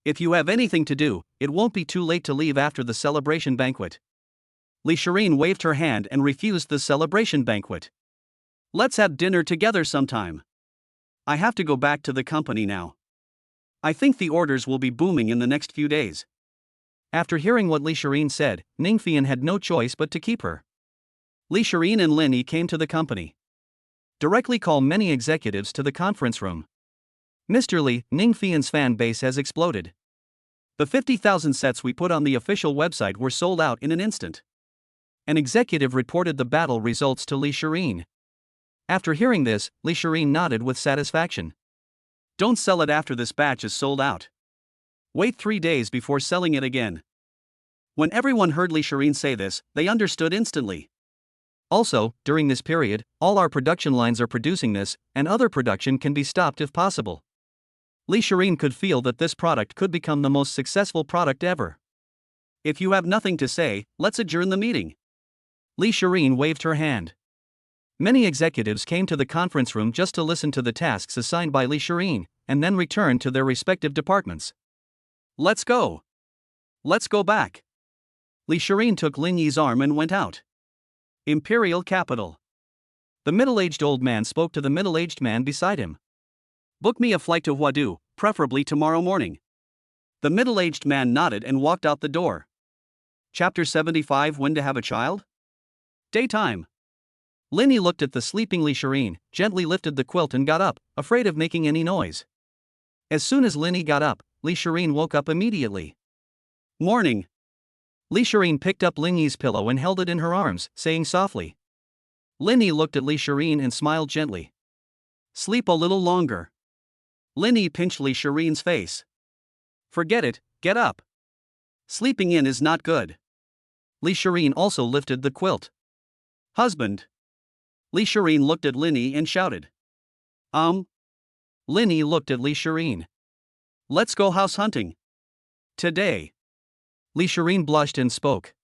If you have anything to do, it won't be too late to leave after the celebration banquet. Li Shireen waved her hand and refused the celebration banquet. Let's have dinner together sometime. I have to go back to the company now. I think the orders will be booming in the next few days. After hearing what Li Shireen said, Ning Fian had no choice but to keep her. Li Shireen and Lin Yi came to the company. Directly call many executives to the conference room. Mr. Li, Ning Fian's fan base has exploded. The 50,000 sets we put on the official website were sold out in an instant. An executive reported the battle results to Li Shireen. After hearing this, Li Shireen nodded with satisfaction. Don't sell it after this batch is sold out. Wait 3 days before selling it again. When everyone heard Li Shireen say this, they understood instantly. Also, during this period, all our production lines are producing this, and other production can be stopped if possible. Li Shireen could feel that this product could become the most successful product ever. If you have nothing to say, let's adjourn the meeting. Li Shireen waved her hand. Many executives came to the conference room just to listen to the tasks assigned by Li Shireen, and then return to their respective departments. Let's go. Let's go back. Li Shireen took Lin Yi's arm and went out. Imperial Capital. The middle-aged old man spoke to the middle-aged man beside him. Book me a flight to Huadu, preferably tomorrow morning. The middle-aged man nodded and walked out the door. Chapter 75 When to Have a Child? Daytime. Lin Yi looked at the sleeping Li Shireen, gently lifted the quilt and got up, afraid of making any noise. As soon as Lin Yi got up, Li Shireen woke up immediately. Morning. Li Shireen picked up Lin Yi's pillow and held it in her arms, saying softly. Lin Yi looked at Li Shireen and smiled gently. Sleep a little longer. Lin Yi pinched Li Shireen's face. Forget it, get up. Sleeping in is not good. Li Shireen also lifted the quilt. Husband. Li Shireen looked at Lin Yi and shouted. Lin Yi looked at Li Shireen. Let's go house hunting. Today. Li Shireen blushed and spoke.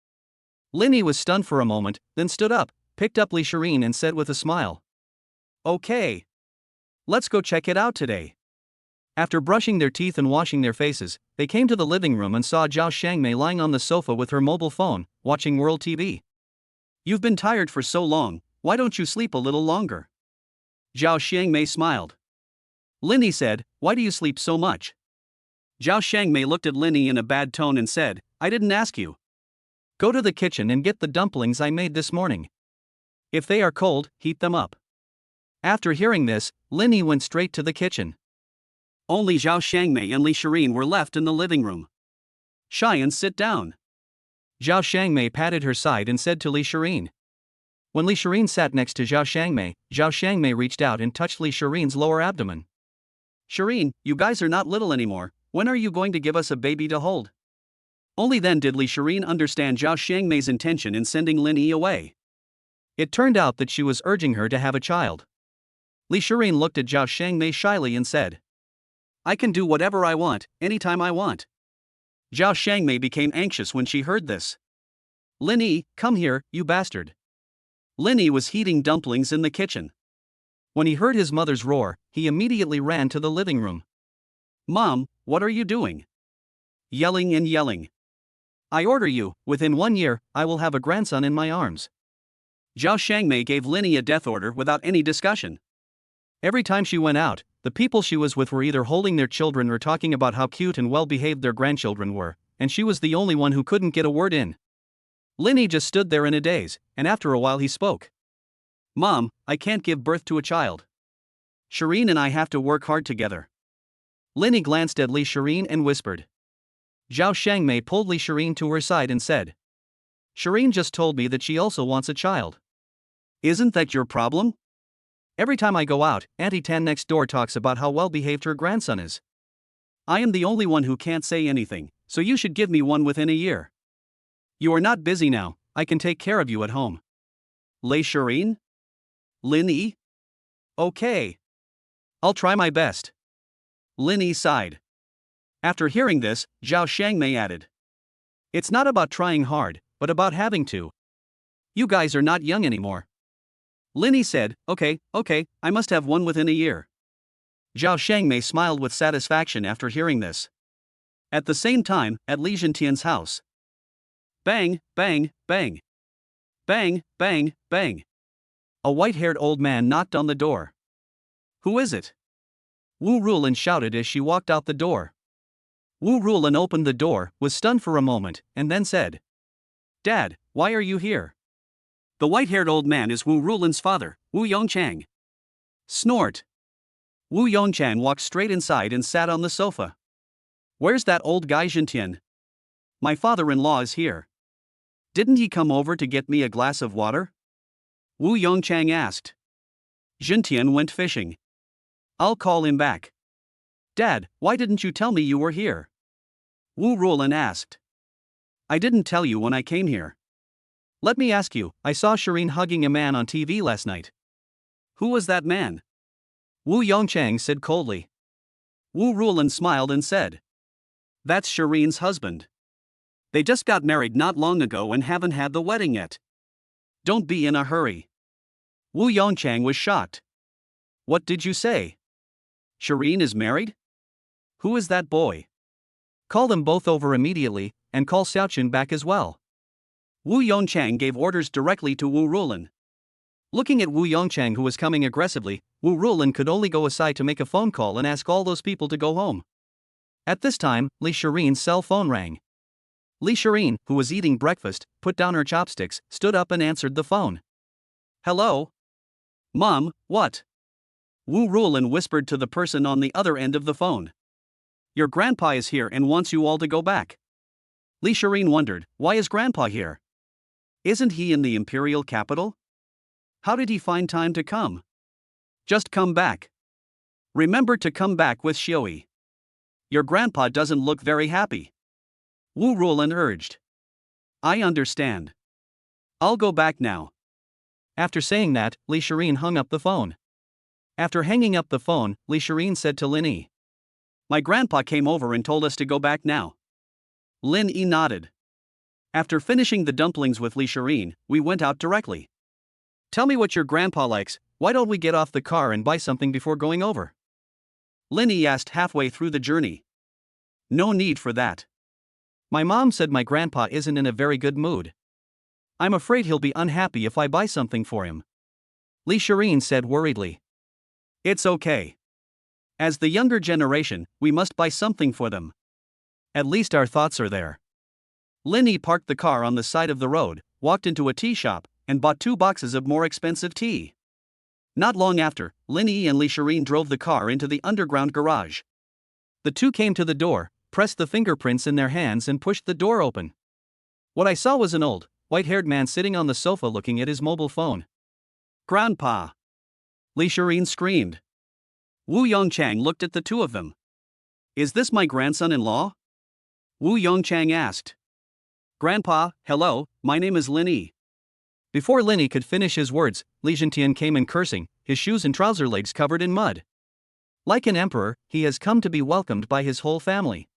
Lin Yi was stunned for a moment, then stood up, picked up Li Shireen and said with a smile. Okay. Let's go check it out today. After brushing their teeth and washing their faces, they came to the living room and saw Zhao Shangmei lying on the sofa with her mobile phone, watching World TV. You've been tired for so long, why don't you sleep a little longer? Zhao Shangmei smiled. Lin Yi said, why do you sleep so much? Zhao Shangmei looked at Lin Yi in a bad tone and said, I didn't ask you. Go to the kitchen and get the dumplings I made this morning. If they are cold, heat them up. After hearing this, Lin Yi went straight to the kitchen. Only Zhao Shangmei and Li Shirin were left in the living room. Cheyenne, sit down. Zhao Shangmei patted her side and said to Li Shirin. When Li Shirin sat next to Zhao Shangmei reached out and touched Li Shirin's lower abdomen. Shirin, you guys are not little anymore, when are you going to give us a baby to hold? Only then did Li Shirin understand Zhao Shangmei's intention in sending Lin Yi away. It turned out that she was urging her to have a child. Li Shirin looked at Zhao Shangmei shyly and said, I can do whatever I want, anytime I want. Zhao Shangmei became anxious when she heard this. Lin Yi, come here, you bastard. Lin Yi was heating dumplings in the kitchen. When he heard his mother's roar, he immediately ran to the living room. Mom, what are you doing? Yelling and yelling. I order you, within 1 year, I will have a grandson in my arms. Zhao Shangmei gave Lin Yi a death order without any discussion. Every time she went out, the people she was with were either holding their children or talking about how cute and well-behaved their grandchildren were, and she was the only one who couldn't get a word in. Lin Yi just stood there in a daze, and after a while he spoke. Mom, I can't give birth to a child. Shirin and I have to work hard together. Lin Yi glanced at Li Shirin and whispered. Zhao Shangmei pulled Li Shirin to her side and said. Shirin just told me that she also wants a child. Isn't that your problem? Every time I go out, Auntie Tan next door talks about how well-behaved her grandson is. I am the only one who can't say anything, so you should give me one within a year. You are not busy now, I can take care of you at home. Li Shirin? Lin Yi? Okay. I'll try my best. Lin Yi sighed. After hearing this, Zhao Shangmei added. It's not about trying hard, but about having to. You guys are not young anymore. Lin Yi said, okay, I must have one within a year. Zhao Shangmei smiled with satisfaction after hearing this. At the same time, at Li Zhentian's house. Bang, bang, bang. Bang, bang, bang. A white-haired old man knocked on the door. Who is it? Wu Rulin shouted as she walked out the door. Wu Rulin opened the door, was stunned for a moment, and then said, Dad, why are you here? The white-haired old man is Wu Rulin's father, Wu Yongchang. Snort. Wu Yongchang walked straight inside and sat on the sofa. Where's that old guy Zhentian? My father-in-law is here. Didn't he come over to get me a glass of water? Wu Yongchang asked. Zhentian went fishing. I'll call him back. Dad, why didn't you tell me you were here? Wu Rulin asked. I didn't tell you when I came here. Let me ask you, I saw Shirin hugging a man on TV last night. Who was that man? Wu Yongchang said coldly. Wu Rulin smiled and said. That's Shirin's husband. They just got married not long ago and haven't had the wedding yet. Don't be in a hurry. Wu Yongchang was shocked. What did you say? Shirin is married? Who is that boy? Call them both over immediately, and call Xiaochun back as well. Wu Yongchang gave orders directly to Wu Rulin. Looking at Wu Yongchang, who was coming aggressively, Wu Rulin could only go aside to make a phone call and ask all those people to go home. At this time, Li Shirin's cell phone rang. Li Shirin, who was eating breakfast, put down her chopsticks, stood up and answered the phone. Hello? Mom, what? Wu Rulin whispered to the person on the other end of the phone. Your grandpa is here and wants you all to go back. Li Shirin wondered, why is grandpa here? Isn't he in the imperial capital? How did he find time to come? Just come back. Remember to come back with Xiui. Your grandpa doesn't look very happy. Wu Rulin urged. I understand. I'll go back now. After saying that, Li Shirin hung up the phone. After hanging up the phone, Li Shirin said to Lin Yi. My grandpa came over and told us to go back now. Lin Yi nodded. After finishing the dumplings with Li Shirin, we went out directly. Tell me what your grandpa likes, why don't we get off the car and buy something before going over? Lin Yi asked halfway through the journey. No need for that. My mom said my grandpa isn't in a very good mood. I'm afraid he'll be unhappy if I buy something for him. Li Shirin said worriedly. It's okay. As the younger generation, we must buy something for them. At least our thoughts are there. Lin Yi parked the car on the side of the road, walked into a tea shop, and bought 2 boxes of more expensive tea. Not long after, Lin Yi and Li Shirin drove the car into the underground garage. The two came to the door, pressed the fingerprints in their hands and pushed the door open. What I saw was an old, white-haired man sitting on the sofa looking at his mobile phone. "Grandpa!" Li Shireen screamed. Wu Yongchang looked at the two of them. "Is this my grandson-in-law?" Wu Yongchang asked. "Grandpa, hello, my name is Lin Yi." Before Lin Yi could finish his words, Li Zhentian came in cursing, his shoes and trouser legs covered in mud. Like an emperor, he has come to be welcomed by his whole family.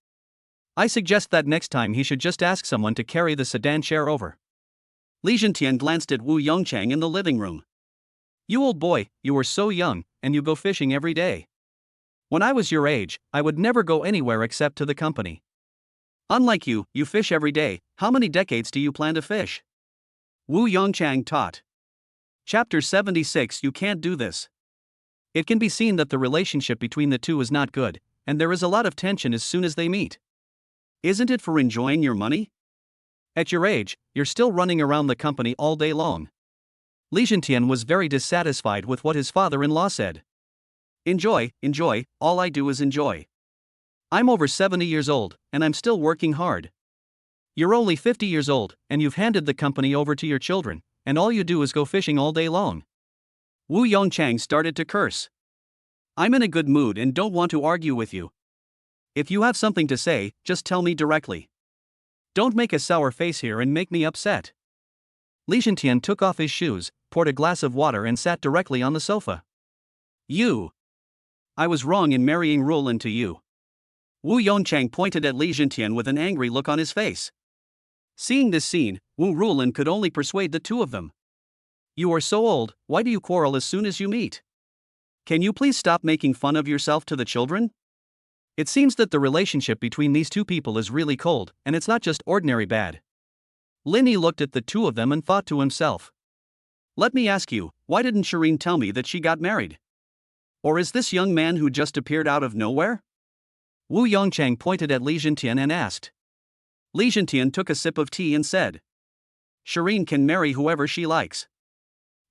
I suggest that next time he should just ask someone to carry the sedan chair over. Li Zhentian glanced at Wu Yongchang in the living room. "You old boy, you are so young, and you go fishing every day. When I was your age, I would never go anywhere except to the company. Unlike you, you fish every day. How many decades do you plan to fish?" Wu Yongchang taught. Chapter 76. You can't do this. It can be seen that the relationship between the two is not good, and there is a lot of tension as soon as they meet. Isn't it for enjoying your money? At your age, you're still running around the company all day long. Li Zhentian was very dissatisfied with what his father-in-law said. Enjoy, all I do is enjoy. I'm over 70 years old, and I'm still working hard. You're only 50 years old, and you've handed the company over to your children, and all you do is go fishing all day long. Wu Yongchang started to curse. I'm in a good mood and don't want to argue with you. If you have something to say, just tell me directly. Don't make a sour face here and make me upset. Li Zhentian took off his shoes, poured a glass of water and sat directly on the sofa. I was wrong in marrying Rulin to you. Wu Yongchang pointed at Li Zhentian with an angry look on his face. Seeing this scene, Wu Rulin could only persuade the two of them. You are so old, why do you quarrel as soon as you meet? Can you please stop making fun of yourself to the children? It seems that the relationship between these two people is really cold, and it's not just ordinary bad. Lin Yi looked at the two of them and thought to himself. Let me ask you, why didn't Shireen tell me that she got married? Or is this young man who just appeared out of nowhere? Wu Yongchang pointed at Li Zhentian and asked. Li Zhentian took a sip of tea and said. Shireen can marry whoever she likes.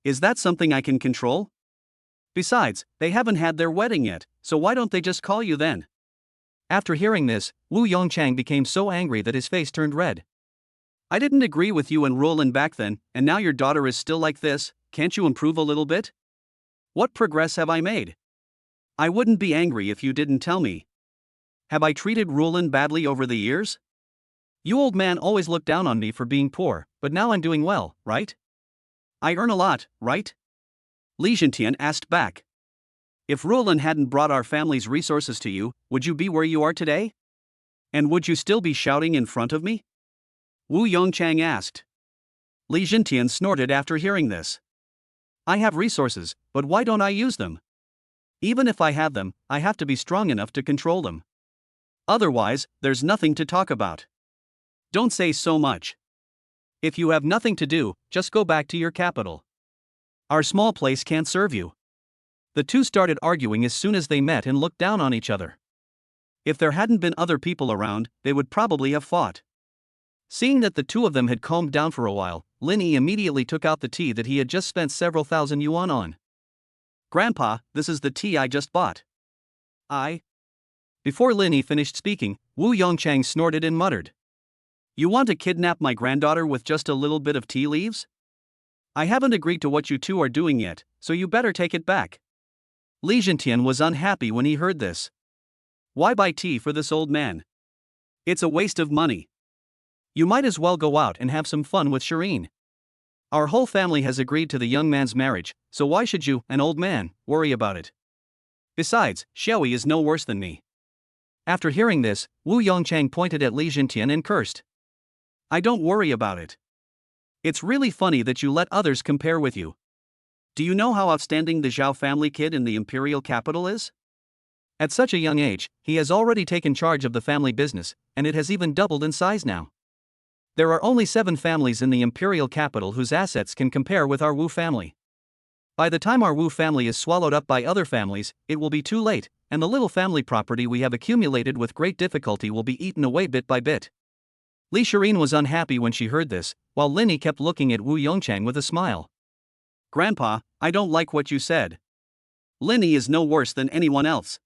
Is that something I can control? Besides, they haven't had their wedding yet, so why don't they just call you then? After hearing this, Wu Yongchang became so angry that his face turned red. I didn't agree with you and Roland back then, and now your daughter is still like this. Can't you improve a little bit? What progress have I made? I wouldn't be angry if you didn't tell me. Have I treated Roland badly over the years? You old man always looked down on me for being poor, but now I'm doing well, right? I earn a lot, right? Li Zhentian asked back. If Roland hadn't brought our family's resources to you, would you be where you are today? And would you still be shouting in front of me? Wu Yongchang asked. Li Zhentian snorted after hearing this. I have resources, but why don't I use them? Even if I have them, I have to be strong enough to control them. Otherwise, there's nothing to talk about. Don't say so much. If you have nothing to do, just go back to your capital. Our small place can't serve you. The two started arguing as soon as they met and looked down on each other. If there hadn't been other people around, they would probably have fought. Seeing that the two of them had calmed down for a while, Lin Yi immediately took out the tea that he had just spent several thousand yuan on. Grandpa, this is the tea I just bought. Before Lin Yi finished speaking, Wu Yongchang snorted and muttered. You want to kidnap my granddaughter with just a little bit of tea leaves? I haven't agreed to what you two are doing yet, so you better take it back. Li Zhentian was unhappy when he heard this. Why buy tea for this old man? It's a waste of money. You might as well go out and have some fun with Shireen. Our whole family has agreed to the young man's marriage, so why should you, an old man, worry about it? Besides, Xiaoyi is no worse than me. After hearing this, Wu Yongchang pointed at Li Zhentian and cursed. I don't worry about it. It's really funny that you let others compare with you. Do you know how outstanding the Zhao family kid in the imperial capital is? At such a young age, he has already taken charge of the family business, and it has even doubled in size now. There are only 7 families in the imperial capital whose assets can compare with our Wu family. By the time our Wu family is swallowed up by other families, it will be too late, and the little family property we have accumulated with great difficulty will be eaten away bit by bit. Li Shireen was unhappy when she heard this, while Lin Yi kept looking at Wu Yongchang with a smile. Grandpa, I don't like what you said. Lin Yi is no worse than anyone else.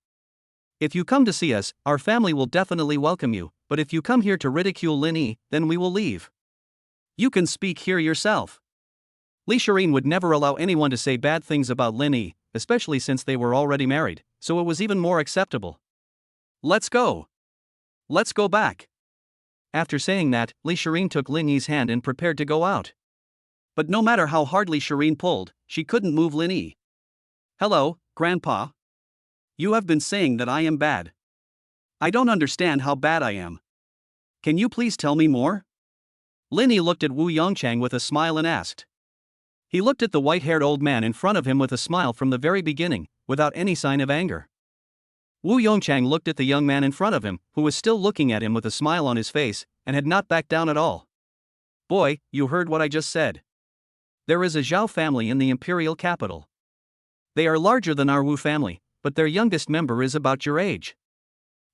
If you come to see us, our family will definitely welcome you, but if you come here to ridicule Lin Yi, then we will leave. You can speak here yourself. Li Shireen would never allow anyone to say bad things about Lin Yi, especially since they were already married, so it was even more acceptable. Let's go. Let's go back. After saying that, Li Shireen took Lin Yi's hand and prepared to go out. But no matter how hard Li Shireen pulled, she couldn't move Lin Yi. Hello, Grandpa. You have been saying that I am bad. I don't understand how bad I am. Can you please tell me more? Lin Yi looked at Wu Yongchang with a smile and asked. He looked at the white-haired old man in front of him with a smile from the very beginning, without any sign of anger. Wu Yongchang looked at the young man in front of him, who was still looking at him with a smile on his face, and had not backed down at all. Boy, you heard what I just said. There is a Zhao family in the imperial capital. They are larger than our Wu family, but their youngest member is about your age.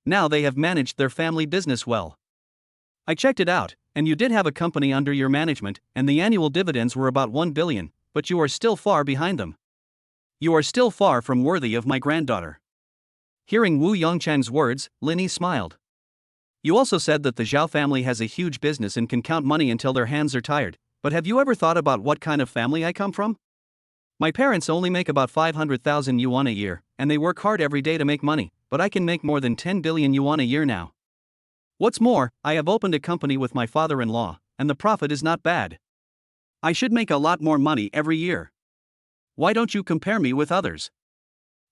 Now they have managed their family business well. I checked it out, and you did have a company under your management, and the annual dividends were about 1 billion, but you are still far behind them. You are still far from worthy of my granddaughter. Hearing Wu Yongchang's words, Lin Yi smiled. You also said that the Zhao family has a huge business and can count money until their hands are tired, but have you ever thought about what kind of family I come from? My parents only make about 500,000 yuan a year, and they work hard every day to make money, but I can make more than 10 billion yuan a year now. What's more, I have opened a company with my father-in-law, and the profit is not bad. I should make a lot more money every year. Why don't you compare me with others?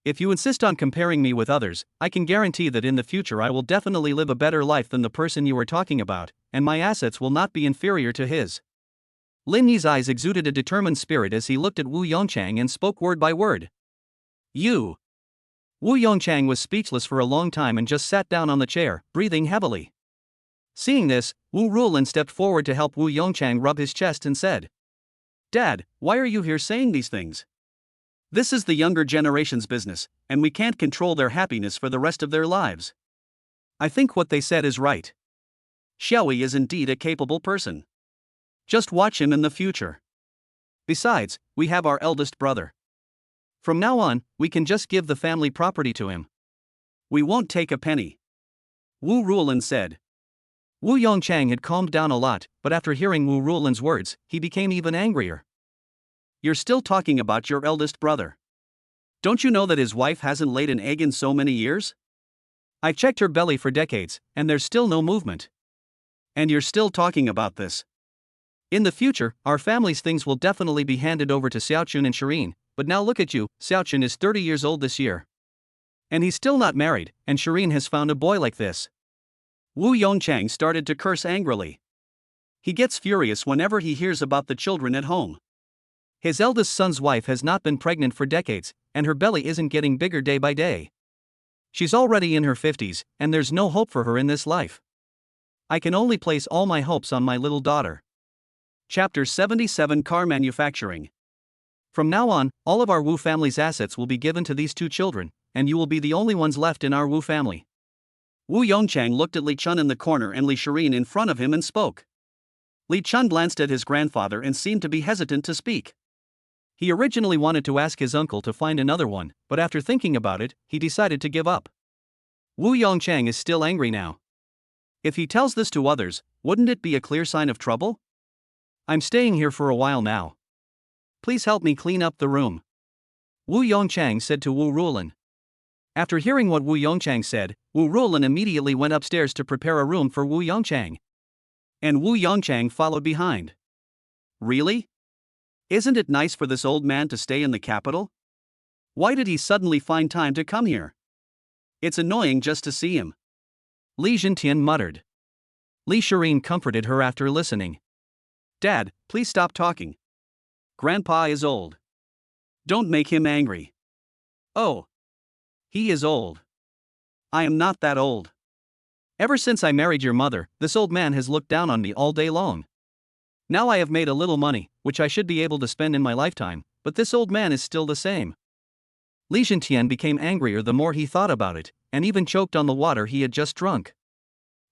If you insist on comparing me with others, I can guarantee that in the future I will definitely live a better life than the person you are talking about, and my assets will not be inferior to his. Lin Yi's eyes exuded a determined spirit as he looked at Wu Yongchang and spoke word by word. You. Wu Yongchang was speechless for a long time and just sat down on the chair, breathing heavily. Seeing this, Wu Ruolin stepped forward to help Wu Yongchang rub his chest and said, Dad, why are you here saying these things? This is the younger generation's business, and we can't control their happiness for the rest of their lives. I think what they said is right. Xiaoyi is indeed a capable person. Just watch him in the future. Besides, we have our eldest brother. From now on, we can just give the family property to him. We won't take a penny. Wu Ruolin said. Wu Yongchang had calmed down a lot, but after hearing Wu Ruolin's words, he became even angrier. You're still talking about your eldest brother. Don't you know that his wife hasn't laid an egg in so many years? I've checked her belly for decades, and there's still no movement. And you're still talking about this. In the future, our family's things will definitely be handed over to Xiaochun and Shireen, but now look at you, Xiaochun is 30 years old this year. And he's still not married, and Shireen has found a boy like this. Wu Yongchang started to curse angrily. He gets furious whenever he hears about the children at home. His eldest son's wife has not been pregnant for decades, and her belly isn't getting bigger day by day. She's already in her 50s, and there's no hope for her in this life. I can only place all my hopes on my little daughter. Chapter 77 Car Manufacturing. From now on, all of our Wu family's assets will be given to these two children, and you will be the only ones left in our Wu family. Wu Yongchang looked at Li Chun in the corner and Li Shireen in front of him and spoke. Li Chun glanced at his grandfather and seemed to be hesitant to speak. He originally wanted to ask his uncle to find another one, but after thinking about it, he decided to give up. Wu Yongchang is still angry now. If he tells this to others, wouldn't it be a clear sign of trouble? I'm staying here for a while now. Please help me clean up the room. Wu Yongchang said to Wu Ruolin. After hearing what Wu Yongchang said, Wu Ruolin immediately went upstairs to prepare a room for Wu Yongchang. And Wu Yongchang followed behind. Really? Isn't it nice for this old man to stay in the capital? Why did he suddenly find time to come here? It's annoying just to see him. Li Zhentian muttered. Li Shireen comforted her after listening. Dad, please stop talking. Grandpa is old. Don't make him angry. Oh. He is old. I am not that old. Ever since I married your mother, this old man has looked down on me all day long. Now I have made a little money, which I should be able to spend in my lifetime, but this old man is still the same. Li Zhentian became angrier the more he thought about it, and even choked on the water he had just drunk.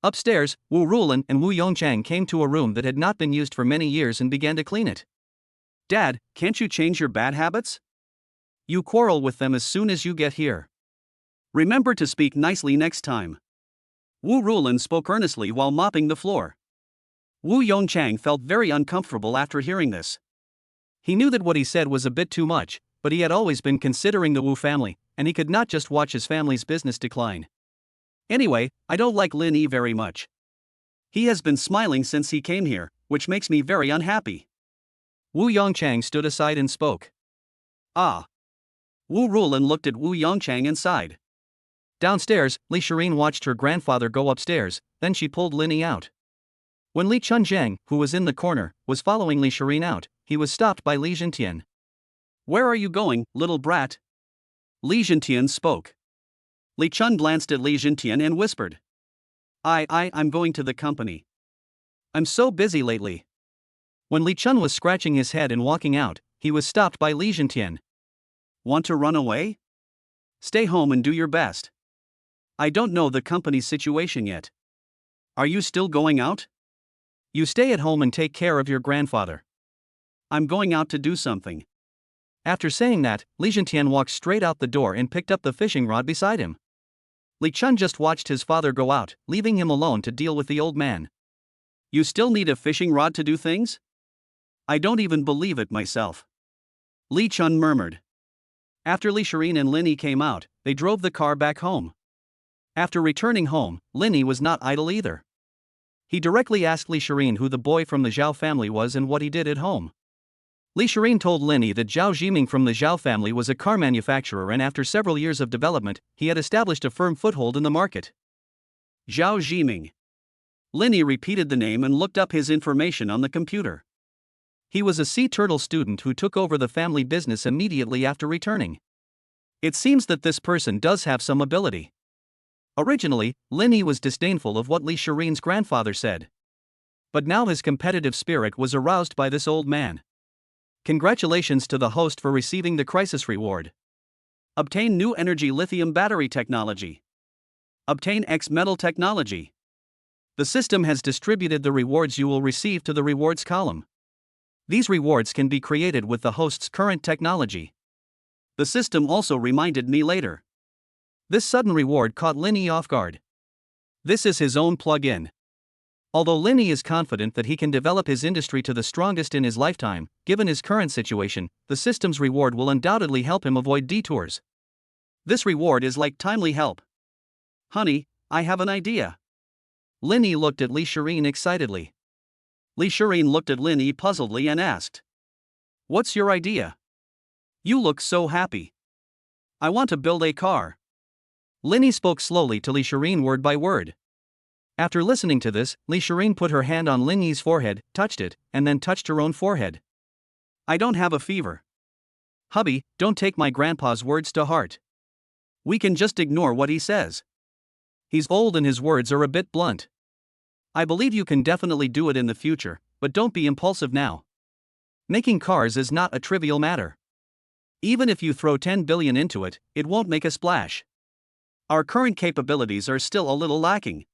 Upstairs, Wu Ruolin and Wu Yongchang came to a room that had not been used for many years and began to clean it. Dad, can't you change your bad habits? You quarrel with them as soon as you get here. Remember to speak nicely next time. Wu Rulin spoke earnestly while mopping the floor. Wu Yongchang felt very uncomfortable after hearing this. He knew that what he said was a bit too much, but he had always been considering the Wu family, and he could not just watch his family's business decline. Anyway, I don't like Lin Yi very much. He has been smiling since he came here, which makes me very unhappy. Wu Yongchang stood aside and spoke. Ah. Wu Rulin looked at Wu Yongchang and sighed. Downstairs, Li Shireen watched her grandfather go upstairs, then she pulled Lin Yi out. When Li Chunjiang, who was in the corner, was following Li Shireen out, he was stopped by Li Zhentian. Where are you going, little brat? Li Zhentian spoke. Li Chun glanced at Li Zhentian and whispered. I'm going to the company. I'm so busy lately. When Li Chun was scratching his head and walking out, he was stopped by Li Zhentian. Want to run away? Stay home and do your best. I don't know the company's situation yet. Are you still going out? You stay at home and take care of your grandfather. I'm going out to do something. After saying that, Li Zhentian walked straight out the door and picked up the fishing rod beside him. Li Chun just watched his father go out, leaving him alone to deal with the old man. You still need a fishing rod to do things? I don't even believe it myself. Li Chun murmured. After Li Shireen and Lin Yi came out, they drove the car back home. After returning home, Lin Yi was not idle either. He directly asked Li Shireen who the boy from the Zhao family was and what he did at home. Li Shireen told Lin Yi that Zhao Jiming from the Zhao family was a car manufacturer, and after several years of development, he had established a firm foothold in the market. Zhao Jiming. Lin Yi repeated the name and looked up his information on the computer. He was a sea turtle student who took over the family business immediately after returning. It seems that this person does have some ability. Originally, Lin Yi was disdainful of what Li Shireen's grandfather said. But now his competitive spirit was aroused by this old man. Congratulations to the host for receiving the crisis reward. Obtain new energy lithium battery technology. Obtain X metal technology. The system has distributed the rewards you will receive to the rewards column. These rewards can be created with the host's current technology. The system also reminded me later. This sudden reward caught Lin Yi off guard. This is his own plug-in. Although Lin Yi is confident that he can develop his industry to the strongest in his lifetime, given his current situation, the system's reward will undoubtedly help him avoid detours. This reward is like timely help. Honey, I have an idea. Lin Yi looked at Li Shireen excitedly. Li Shireen looked at Lin Yi puzzledly and asked. What's your idea? You look so happy. I want to build a car. Lin Yi spoke slowly to Li Shireen word by word. After listening to this, Li Shireen put her hand on Lin Yi's forehead, touched it, and then touched her own forehead. I don't have a fever. Hubby, don't take my grandpa's words to heart. We can just ignore what he says. He's old and his words are a bit blunt. I believe you can definitely do it in the future, but don't be impulsive now. Making cars is not a trivial matter. Even if you throw 10 billion into it, it won't make a splash. Our current capabilities are still a little lacking.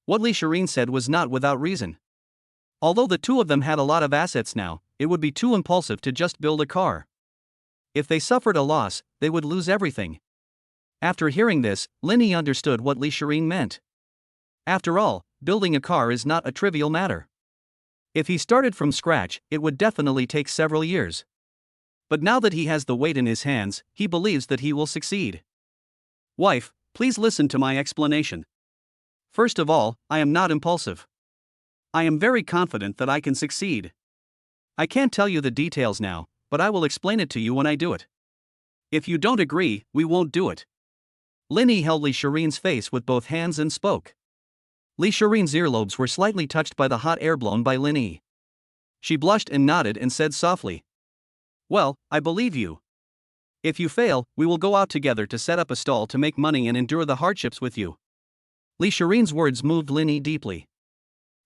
What Li Shireen said was not without reason. Although the two of them had a lot of assets now, it would be too impulsive to just build a car. If they suffered a loss, they would lose everything. After hearing this, Lin Yi understood what Li Shireen meant. After all, building a car is not a trivial matter. If he started from scratch, it would definitely take several years. But now that he has the weight in his hands, he believes that he will succeed. Wife, please listen to my explanation. First of all, I am not impulsive. I am very confident that I can succeed. I can't tell you the details now, but I will explain it to you when I do it. If you don't agree, we won't do it. Lin Yi held Li Shireen's face with both hands and spoke. Li Shireen's earlobes were slightly touched by the hot air blown by Lin Yi. She blushed and nodded and said softly. Well, I believe you. If you fail, we will go out together to set up a stall to make money and endure the hardships with you. Li Shireen's words moved Lin Yi deeply.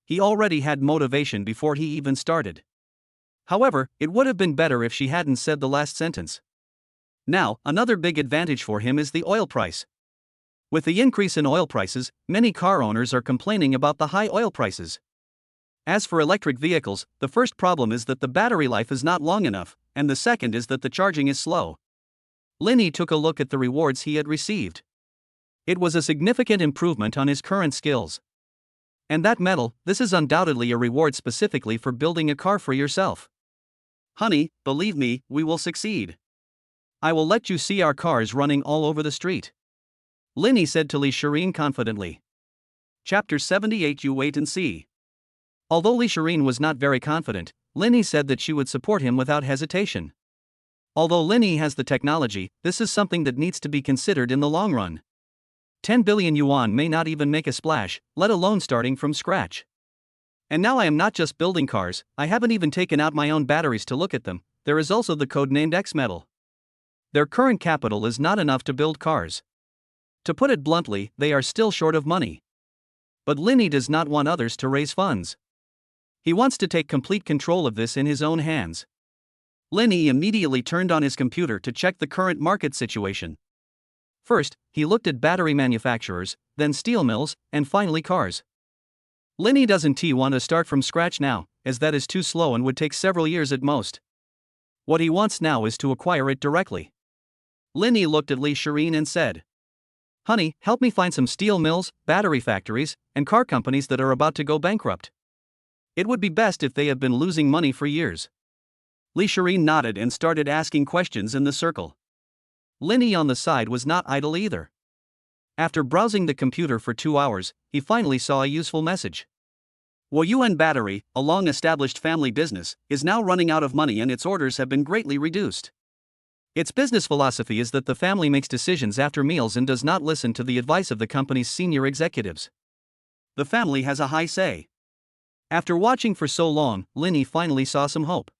He already had motivation before he even started. However, it would have been better if she hadn't said the last sentence. Now, another big advantage for him is the oil price. With the increase in oil prices, many car owners are complaining about the high oil prices. As for electric vehicles, the first problem is that the battery life is not long enough, and the second is that the charging is slow. Lin Yi took a look at the rewards he had received. It was a significant improvement on his current skills. And that medal, this is undoubtedly a reward specifically for building a car for yourself. Honey, believe me, we will succeed. I will let you see our cars running all over the street. Linny said to Lee Shireen confidently. Chapter 78. You wait and see. Although Lee Shireen was not very confident, Linny said that she would support him without hesitation. Although Linny has the technology, this is something that needs to be considered in the long run. 10 billion yuan may not even make a splash, let alone starting from scratch. And now I am not just building cars, I haven't even taken out my own batteries to look at them. There is also the codenamed X metal. Their current capital is not enough to build cars. To put it bluntly, they are still short of money. But Linny does not want others to raise funds. He wants to take complete control of this in his own hands. Linny immediately turned on his computer to check the current market situation. First, he looked at battery manufacturers, then steel mills, and finally cars. Linny doesn't want to start from scratch now, as that is too slow and would take several years at most. What he wants now is to acquire it directly. Linny looked at Lee Shireen and said, Honey, help me find some steel mills, battery factories, and car companies that are about to go bankrupt. It would be best if they have been losing money for years. Lee Shireen nodded and started asking questions in the circle. Linny on the side was not idle either. After browsing the computer for 2 hours, he finally saw a useful message. Woyuan Battery, a long-established family business, is now running out of money and its orders have been greatly reduced. Its business philosophy is that the family makes decisions after meals and does not listen to the advice of the company's senior executives. The family has a high say. After watching for so long, Linny finally saw some hope.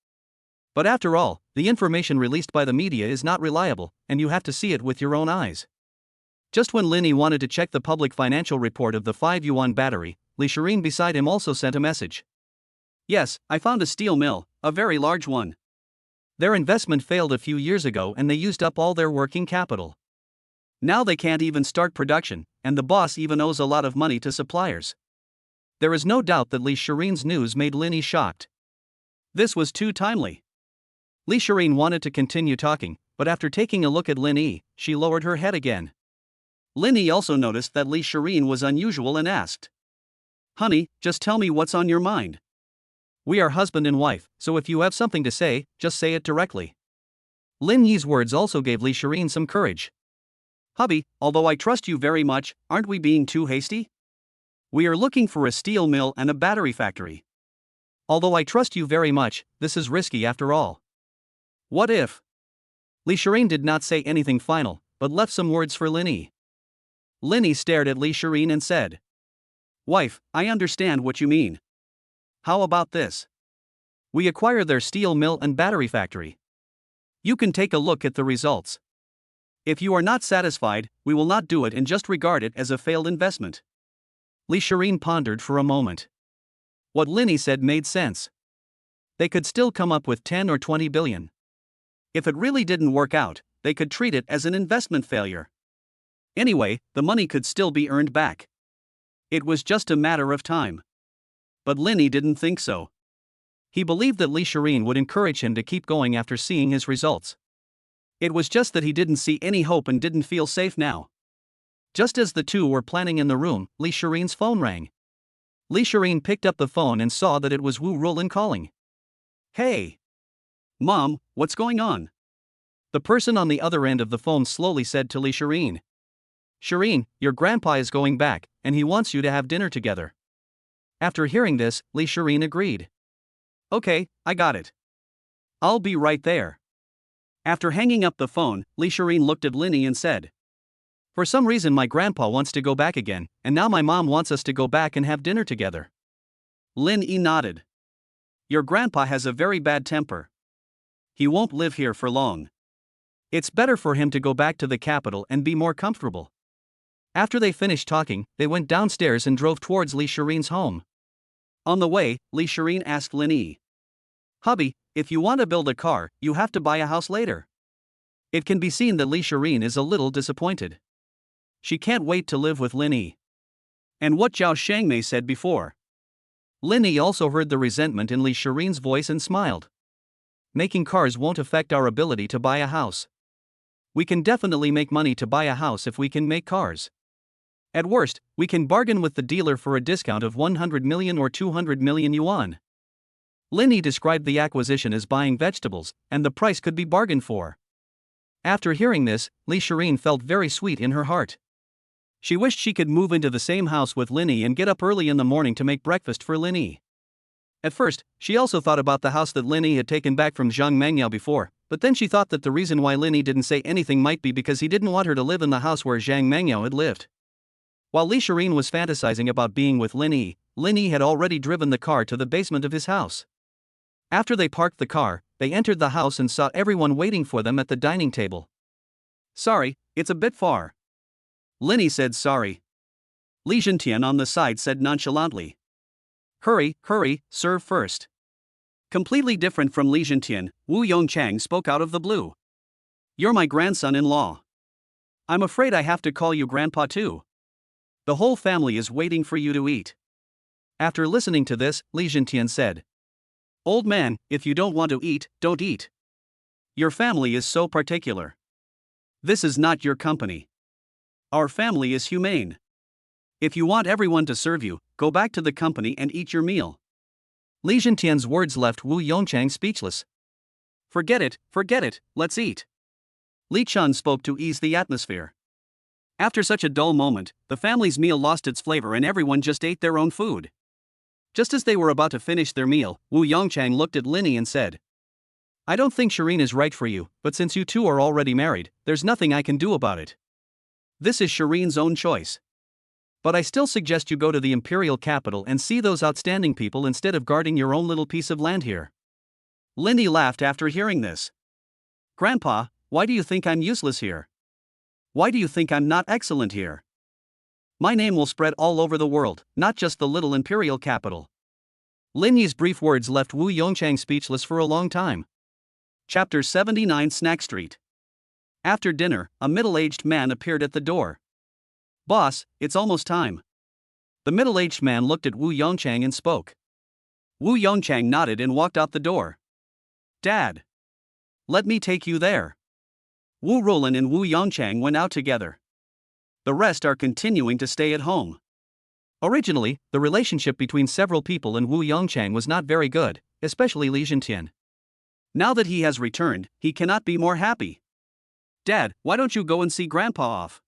But after all, the information released by the media is not reliable, and you have to see it with your own eyes. Just when Linny wanted to check the public financial report of the 5 yuan battery, Lee Shireen beside him also sent a message. Yes, I found a steel mill, a very large one. Their investment failed a few years ago and they used up all their working capital. Now they can't even start production, and the boss even owes a lot of money to suppliers. There is no doubt that Lee Shireen's news made Linny shocked. This was too timely. Lee Shireen wanted to continue talking, but after taking a look at Linny, she lowered her head again. Linny also noticed that Lee Shireen was unusual and asked, Honey, just tell me what's on your mind. We are husband and wife, so if you have something to say, just say it directly. Lin Yi's words also gave Lee Shireen some courage. Hubby, although I trust you very much, aren't we being too hasty? We are looking for a steel mill and a battery factory. Although I trust you very much, this is risky after all. What if? Lee Shireen did not say anything final, but left some words for Linny. Linny stared at Lee Shireen and said, Wife, I understand what you mean. How about this? We acquire their steel mill and battery factory. You can take a look at the results. If you are not satisfied, we will not do it and just regard it as a failed investment. Lee Shireen pondered for a moment. What Linny said made sense. They could still come up with 10 or 20 billion. If it really didn't work out, they could treat it as an investment failure. Anyway, the money could still be earned back. It was just a matter of time. But Linny didn't think so. He believed that Lee Shireen would encourage him to keep going after seeing his results. It was just that he didn't see any hope and didn't feel safe now. Just as the two were planning in the room, Lee Shireen's phone rang. Lee Shireen picked up the phone and saw that it was Wu Rulin calling. Hey! Mom, what's going on? The person on the other end of the phone slowly said to Lee Shireen. Shireen, your grandpa is going back, and he wants you to have dinner together. After hearing this, Lee Shireen agreed. Okay, I got it. I'll be right there. After hanging up the phone, Lee Shireen looked at Linny and said, For some reason my grandpa wants to go back again, and now my mom wants us to go back and have dinner together. Lin Yi nodded. Your grandpa has a very bad temper. He won't live here for long. It's better for him to go back to the capital and be more comfortable. After they finished talking, they went downstairs and drove towards Lee Shireen's home. On the way, Lee Shireen asked Lin Yi, Hubby, if you want to build a car, you have to buy a house later. It can be seen that Lee Shireen is a little disappointed. She can't wait to live with Lin Yi. And what Zhao Shangmei said before. Lin Yi also heard the resentment in Lee Shireen's voice and smiled. Making cars won't affect our ability to buy a house. We can definitely make money to buy a house if we can make cars. At worst, we can bargain with the dealer for a discount of 100 million or 200 million yuan. Linny described the acquisition as buying vegetables, and the price could be bargained for. After hearing this, Li Shireen felt very sweet in her heart. She wished she could move into the same house with Linny and get up early in the morning to make breakfast for Linny. At first, she also thought about the house that Linny had taken back from Zhang Mengyao before, but then she thought that the reason why Linny didn't say anything might be because he didn't want her to live in the house where Zhang Mengyao had lived. While Li Shireen was fantasizing about being with Linny, Linny had already driven the car to the basement of his house. After they parked the car, they entered the house and saw everyone waiting for them at the dining table. "Sorry, it's a bit far." Linny said sorry. Li Zhentian on the side said nonchalantly, Hurry, serve first." Completely different from Li Zhentian, Wu Yongchang spoke out of the blue. "You're my grandson-in-law. I'm afraid I have to call you grandpa too. The whole family is waiting for you to eat." After listening to this, Li Zhentian said, "Old man, if you don't want to eat, don't eat. Your family is so particular. This is not your company. Our family is humane. If you want everyone to serve you, go back to the company and eat your meal." Li Zhentian's words left Wu Yongchang speechless. Forget it, let's eat." Li Chun spoke to ease the atmosphere. After such a dull moment, the family's meal lost its flavor and everyone just ate their own food. Just as they were about to finish their meal, Wu Yongchang looked at Linny and said, "I don't think Shireen is right for you, but since you two are already married, there's nothing I can do about it. This is Shireen's own choice. But I still suggest you go to the imperial capital and see those outstanding people instead of guarding your own little piece of land here." Linny laughed after hearing this. "Grandpa, why do you think I'm useless here? Why do you think I'm not excellent here? My name will spread all over the world, not just the little imperial capital." Linny's brief words left Wu Yongchang speechless for a long time. Chapter 79 Snack Street. After dinner, a middle-aged man appeared at the door. "Boss, it's almost time." The middle-aged man looked at Wu Yongchang and spoke. Wu Yongchang nodded and walked out the door. "Dad. Let me take you there." Wu Roland and Wu Yongchang went out together. The rest are continuing to stay at home. Originally, the relationship between several people and Wu Yongchang was not very good, especially Li Zhentian. Now that he has returned, he cannot be more happy. "Dad, why don't you go and see Grandpa off?"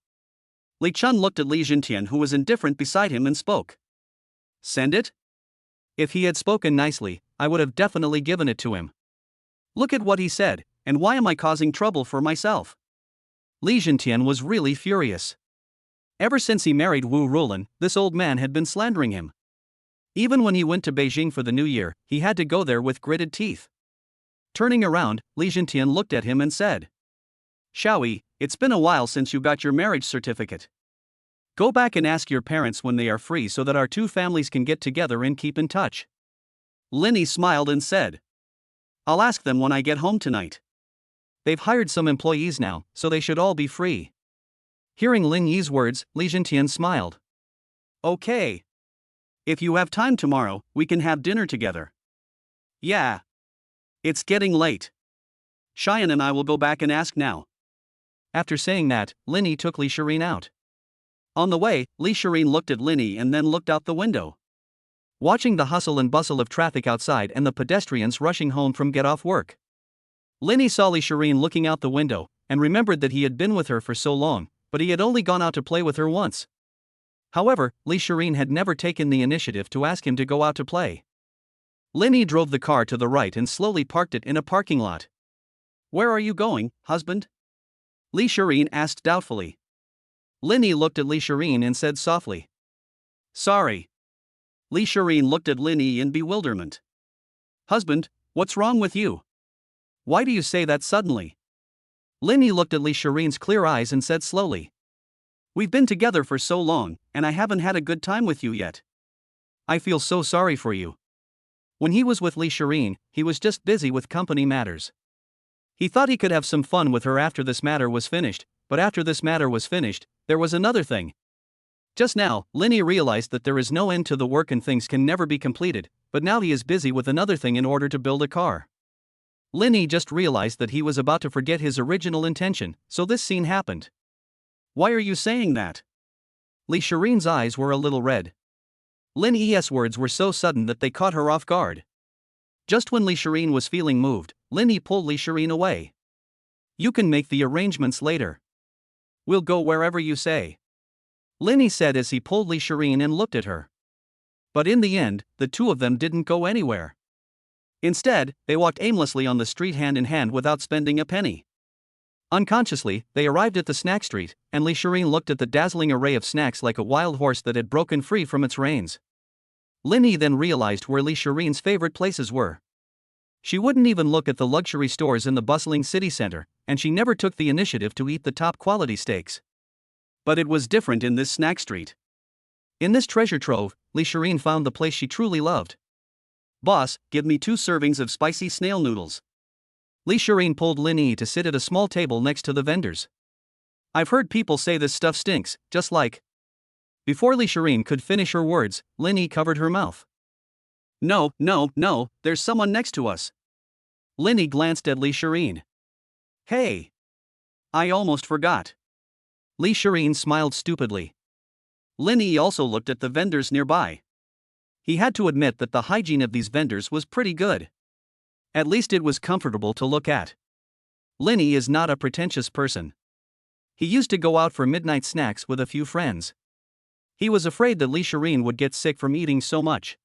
Li Chun looked at Li Zhentian, who was indifferent beside him, and spoke. "Send it?" If he had spoken nicely, I would have definitely given it to him. Look at what he said, and why am I causing trouble for myself? Li Zhentian was really furious. Ever since he married Wu Rulan, this old man had been slandering him. Even when he went to Beijing for the new year, he had to go there with gritted teeth. Turning around, Li Zhentian looked at him and said, "Xiaoyi, it's been a while since you got your marriage certificate. Go back and ask your parents when they are free so that our two families can get together and keep in touch." Linny smiled and said, "I'll ask them when I get home tonight. They've hired some employees now, so they should all be free." Hearing Lin Yi's words, Li Zhentian smiled. "Okay. If you have time tomorrow, we can have dinner together." "Yeah. It's getting late. Cheyenne and I will go back and ask now." After saying that, Linny took Li Shireen out. On the way, Li Shireen looked at Linny and then looked out the window. Watching the hustle and bustle of traffic outside and the pedestrians rushing home from get-off work. Linny saw Li Shireen looking out the window, and remembered that he had been with her for so long, but he had only gone out to play with her once. However, Li Shireen had never taken the initiative to ask him to go out to play. Linny drove the car to the right and slowly parked it in a parking lot. "Where are you going, husband?" Li Shireen asked doubtfully. Linny looked at Li Shireen and said softly, "Sorry." Li Shireen looked at Linny in bewilderment. "Husband, what's wrong with you? Why do you say that suddenly?" Linny looked at Li Shireen's clear eyes and said slowly, "We've been together for so long, and I haven't had a good time with you yet. I feel so sorry for you." When he was with Li Shireen, he was just busy with company matters. He thought he could have some fun with her after this matter was finished, but after this matter was finished, there was another thing. Just now, Linny realized that there is no end to the work and things can never be completed, but now he is busy with another thing in order to build a car. Linny just realized that he was about to forget his original intention, so this scene happened. "Why are you saying that?" Li Shireen's eyes were a little red. Lin Yi's words were so sudden that they caught her off guard. Just when Li Shireen was feeling moved, Lin Yi pulled Li Shireen away. "You can make the arrangements later. We'll go wherever you say," Lin Yi said as he pulled Li Shireen and looked at her. But in the end, the two of them didn't go anywhere. Instead, they walked aimlessly on the street hand in hand without spending a penny. Unconsciously, they arrived at the snack street, and Li Shireen looked at the dazzling array of snacks like a wild horse that had broken free from its reins. Lin Yi then realized where Li Shireen's favorite places were. She wouldn't even look at the luxury stores in the bustling city center, and she never took the initiative to eat the top quality steaks. But it was different in this snack street. In this treasure trove, Li Shireen found the place she truly loved. "Boss, give me 2 servings of spicy snail noodles." Li Shireen pulled Lin Yi to sit at a small table next to the vendors. "I've heard people say this stuff stinks, just like..." Before Li Shireen could finish her words, Lin Yi covered her mouth. No, there's someone next to us." Lin Yi glanced at Li Shireen. "Hey! I almost forgot." Li Shireen smiled stupidly. Lin Yi also looked at the vendors nearby. He had to admit that the hygiene of these vendors was pretty good. At least it was comfortable to look at. Lin Yi is not a pretentious person. He used to go out for midnight snacks with a few friends. He was afraid that Li Shireen would get sick from eating so much.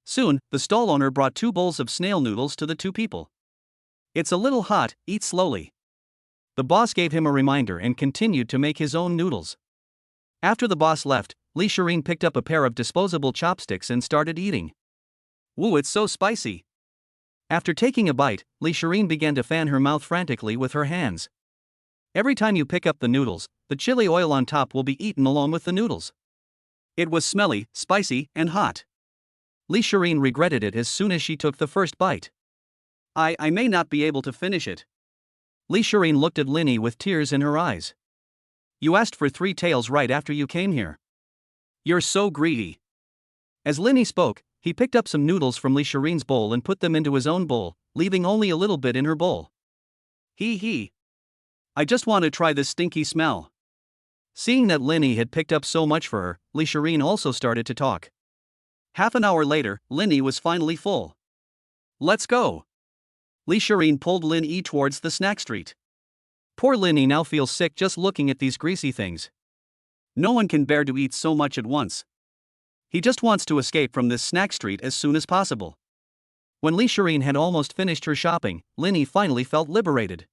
Soon, the stall owner brought 2 bowls of snail noodles to the 2 people. "It's a little hot, eat slowly." The boss gave him a reminder and continued to make his own noodles. After the boss left, Li Shireen picked up a pair of disposable chopsticks and started eating. "Woo, it's so spicy." After taking a bite, Li Shireen began to fan her mouth frantically with her hands. Every time you pick up the noodles, the chili oil on top will be eaten along with the noodles. It was smelly, spicy, and hot. Li Shireen regretted it as soon as she took the first bite. I may not be able to finish it." Li Shireen looked at Lin Yi with tears in her eyes. "You asked for 3 tails right after you came here. You're so greedy." As Lin Yi spoke, he picked up some noodles from Li Shireen's bowl and put them into his own bowl, leaving only a little bit in her bowl. He. "I just want to try this stinky smell." Seeing that Lin Yi had picked up so much for her, Li Shireen also started to talk. Half an hour later, Lin Yi was finally full. "Let's go." Li Shireen pulled Lin Yi towards the snack street. Poor Lin Yi now feels sick just looking at these greasy things. No one can bear to eat so much at once. He just wants to escape from this snack street as soon as possible. When Li Shireen had almost finished her shopping, Lin Yi finally felt liberated.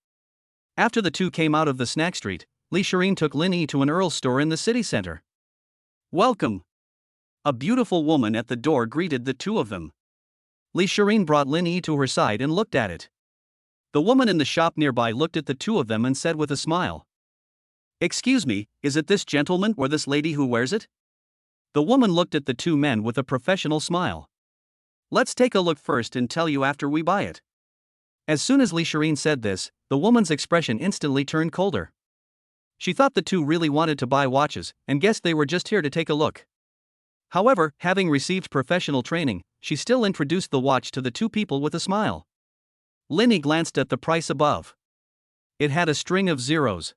After the two came out of the snack street, Li Shireen took Lin Yi to an Earl's store in the city center. "Welcome." A beautiful woman at the door greeted the two of them. Li Shireen brought Lin Yi to her side and looked at it. The woman in the shop nearby looked at the two of them and said with a smile, "Excuse me, is it this gentleman or this lady who wears it?" The woman looked at the two men with a professional smile. "Let's take a look first and tell you after we buy it." As soon as Li Shireen said this, the woman's expression instantly turned colder. She thought the two really wanted to buy watches, and guessed they were just here to take a look. However, having received professional training, she still introduced the watch to the two people with a smile. Lin Yi glanced at the price above. It had a string of zeros.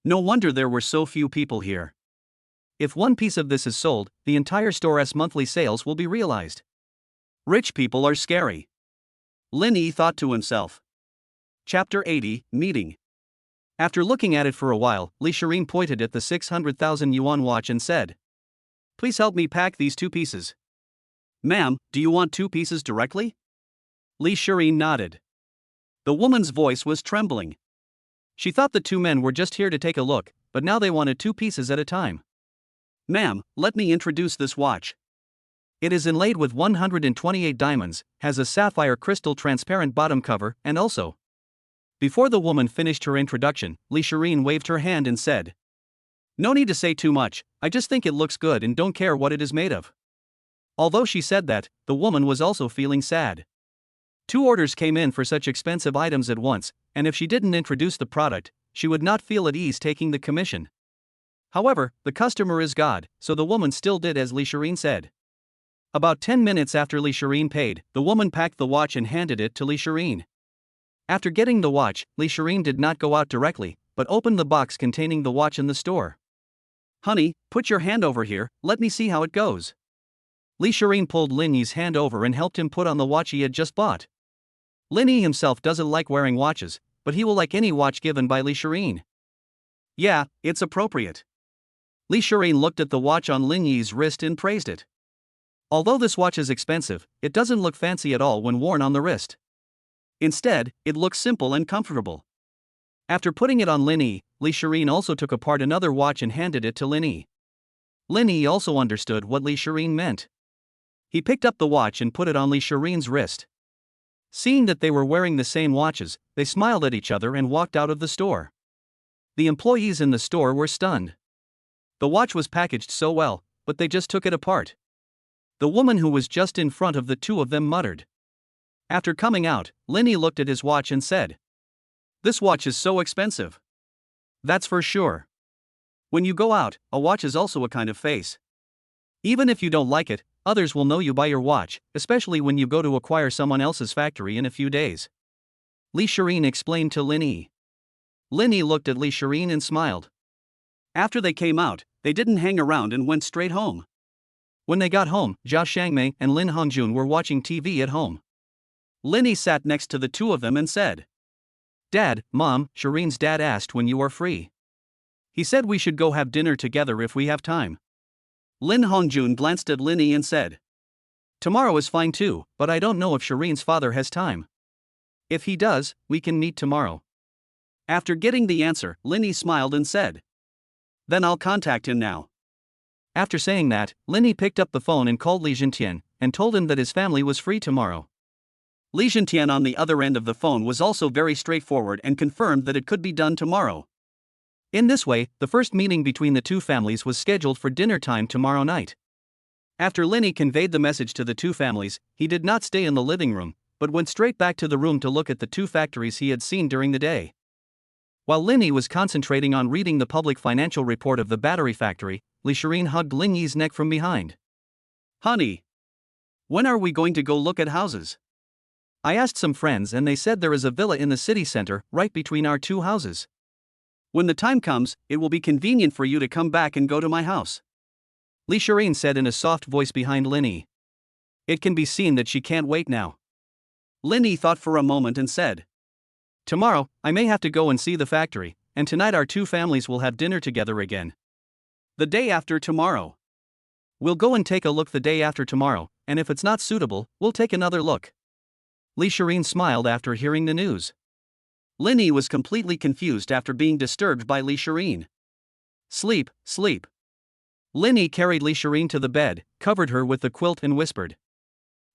No wonder there were so few people here. If one piece of this is sold, the entire store's monthly sales will be realized. Rich people are scary. Lin Yi thought to himself. Chapter 80, Meeting. After looking at it for a while, Li Shireen pointed at the 600,000 yuan watch and said, "Please help me pack these 2 pieces." "Ma'am, do you want 2 pieces directly?" Li Shireen nodded. The woman's voice was trembling. She thought the two men were just here to take a look, but now they wanted 2 pieces at a time. "Ma'am, let me introduce this watch. It is inlaid with 128 diamonds, has a sapphire crystal transparent bottom cover, and also..." Before the woman finished her introduction, Li Shireen waved her hand and said, "No need to say too much, I just think it looks good and don't care what it is made of." Although she said that, the woman was also feeling sad. 2 orders came in for such expensive items at once, and if she didn't introduce the product, she would not feel at ease taking the commission. However, the customer is God, so the woman still did as Li Shireen said. About 10 minutes after Li Shireen paid, the woman packed the watch and handed it to Li Shireen. After getting the watch, Li Shireen did not go out directly, but opened the box containing the watch in the store. Honey, put your hand over here, let me see how it goes. Li Shireen pulled Lin Yi's hand over and helped him put on the watch he had just bought. Lin Yi himself doesn't like wearing watches, but he will like any watch given by Li Shireen. Yeah, it's appropriate. Li Shireen looked at the watch on Lin Yi's wrist and praised it. Although this watch is expensive, it doesn't look fancy at all when worn on the wrist. Instead, it looks simple and comfortable. After putting it on Lin Yi, Li Shireen also took apart another watch and handed it to Lin Yi. Lin Yi also understood what Li Shireen meant. He picked up the watch and put it on Li Shireen's wrist. Seeing that they were wearing the same watches, they smiled at each other and walked out of the store. The employees in the store were stunned. The watch was packaged so well, but they just took it apart. The woman who was just in front of the two of them muttered. After coming out, Lin Yi looked at his watch and said, "This watch is so expensive." That's for sure. When you go out, a watch is also a kind of face. Even if you don't like it, others will know you by your watch, especially when you go to acquire someone else's factory in a few days. Li Shireen explained to Lin Yi. Lin Yi looked at Li Shireen and smiled. After they came out, they didn't hang around and went straight home. When they got home, Jia Shangmei and Lin Hongjun were watching TV at home. Lin Yi sat next to the two of them and said, "Dad, Mom, Shireen's dad asked when you are free. He said we should go have dinner together if we have time." Lin Hongjun glanced at Lin Yi and said, "Tomorrow is fine too, but I don't know if Shireen's father has time. If he does, we can meet tomorrow." After getting the answer, Lin Yi smiled and said, "Then I'll contact him now." After saying that, Lin Yi picked up the phone and called Li Zhentian and told him that his family was free tomorrow. Li Zhentian on the other end of the phone was also very straightforward and confirmed that it could be done tomorrow. In this way, the first meeting between the two families was scheduled for dinner time tomorrow night. After Lin Yi conveyed the message to the two families, he did not stay in the living room, but went straight back to the room to look at the two factories he had seen during the day. While Lin Yi was concentrating on reading the public financial report of the battery factory, Li Shireen hugged Lin Yi's neck from behind. "Honey, when are we going to go look at houses? I asked some friends and they said there is a villa in the city center, right between our two houses. When the time comes, it will be convenient for you to come back and go to my house." Li Shireen said in a soft voice behind Lin Yi. It can be seen that she can't wait now. Lin Yi thought for a moment and said, "Tomorrow, I may have to go and see the factory, and tonight our two families will have dinner together again. The day after tomorrow. We'll go and take a look the day after tomorrow, and if it's not suitable, we'll take another look." Li Shireen smiled after hearing the news. Lin Yi was completely confused after being disturbed by Li Shireen. "Sleep, sleep." Lin Yi carried Li Shireen to the bed, covered her with the quilt and whispered.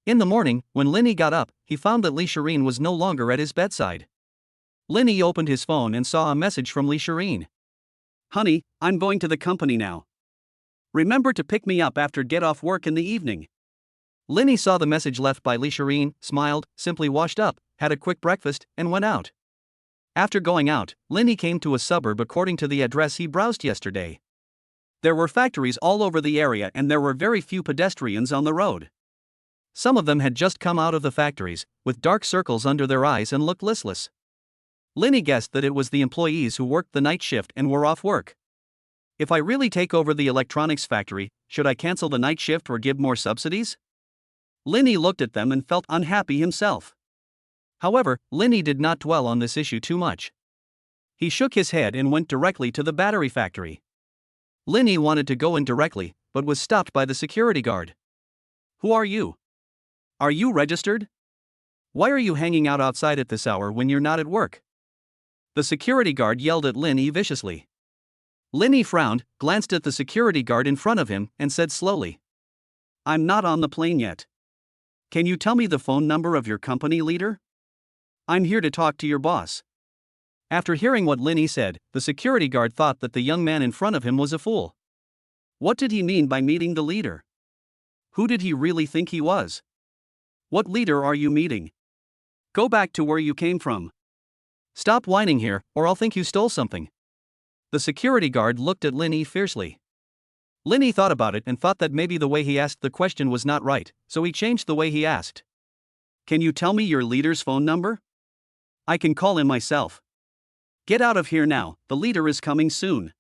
In the morning, when Lin Yi got up, he found that Li Shireen was no longer at his bedside. Lin Yi opened his phone and saw a message from Li Shireen. "Honey, I'm going to the company now. Remember to pick me up after get off work in the evening." Lin Yi saw the message left by Li Shireen, smiled, simply washed up, had a quick breakfast, and went out. After going out, Lin Yi came to a suburb according to the address he browsed yesterday. There were factories all over the area and there were very few pedestrians on the road. Some of them had just come out of the factories, with dark circles under their eyes and looked listless. Lin Yi guessed that it was the employees who worked the night shift and were off work. If I really take over the electronics factory, should I cancel the night shift or give more subsidies? Lin Yi looked at them and felt unhappy himself. However, Lin Yi did not dwell on this issue too much. He shook his head and went directly to the battery factory. Lin Yi wanted to go in directly, but was stopped by the security guard. "Who are you? Are you registered? Why are you hanging out outside at this hour when you're not at work?" The security guard yelled at Lin Yi viciously. Lin Yi frowned, glanced at the security guard in front of him, and said slowly, "I'm not on the plane yet. Can you tell me the phone number of your company leader? I'm here to talk to your boss." After hearing what Lin Yi said, the security guard thought that the young man in front of him was a fool. What did he mean by meeting the leader? Who did he really think he was? What leader are you meeting? Go back to where you came from. Stop whining here, or I'll think you stole something. The security guard looked at Lin Yi fiercely. Lin Yi thought about it and thought that maybe the way he asked the question was not right, so he changed the way he asked. "Can you tell me your leader's phone number? I can call him myself. Get out of here now, the leader is coming soon."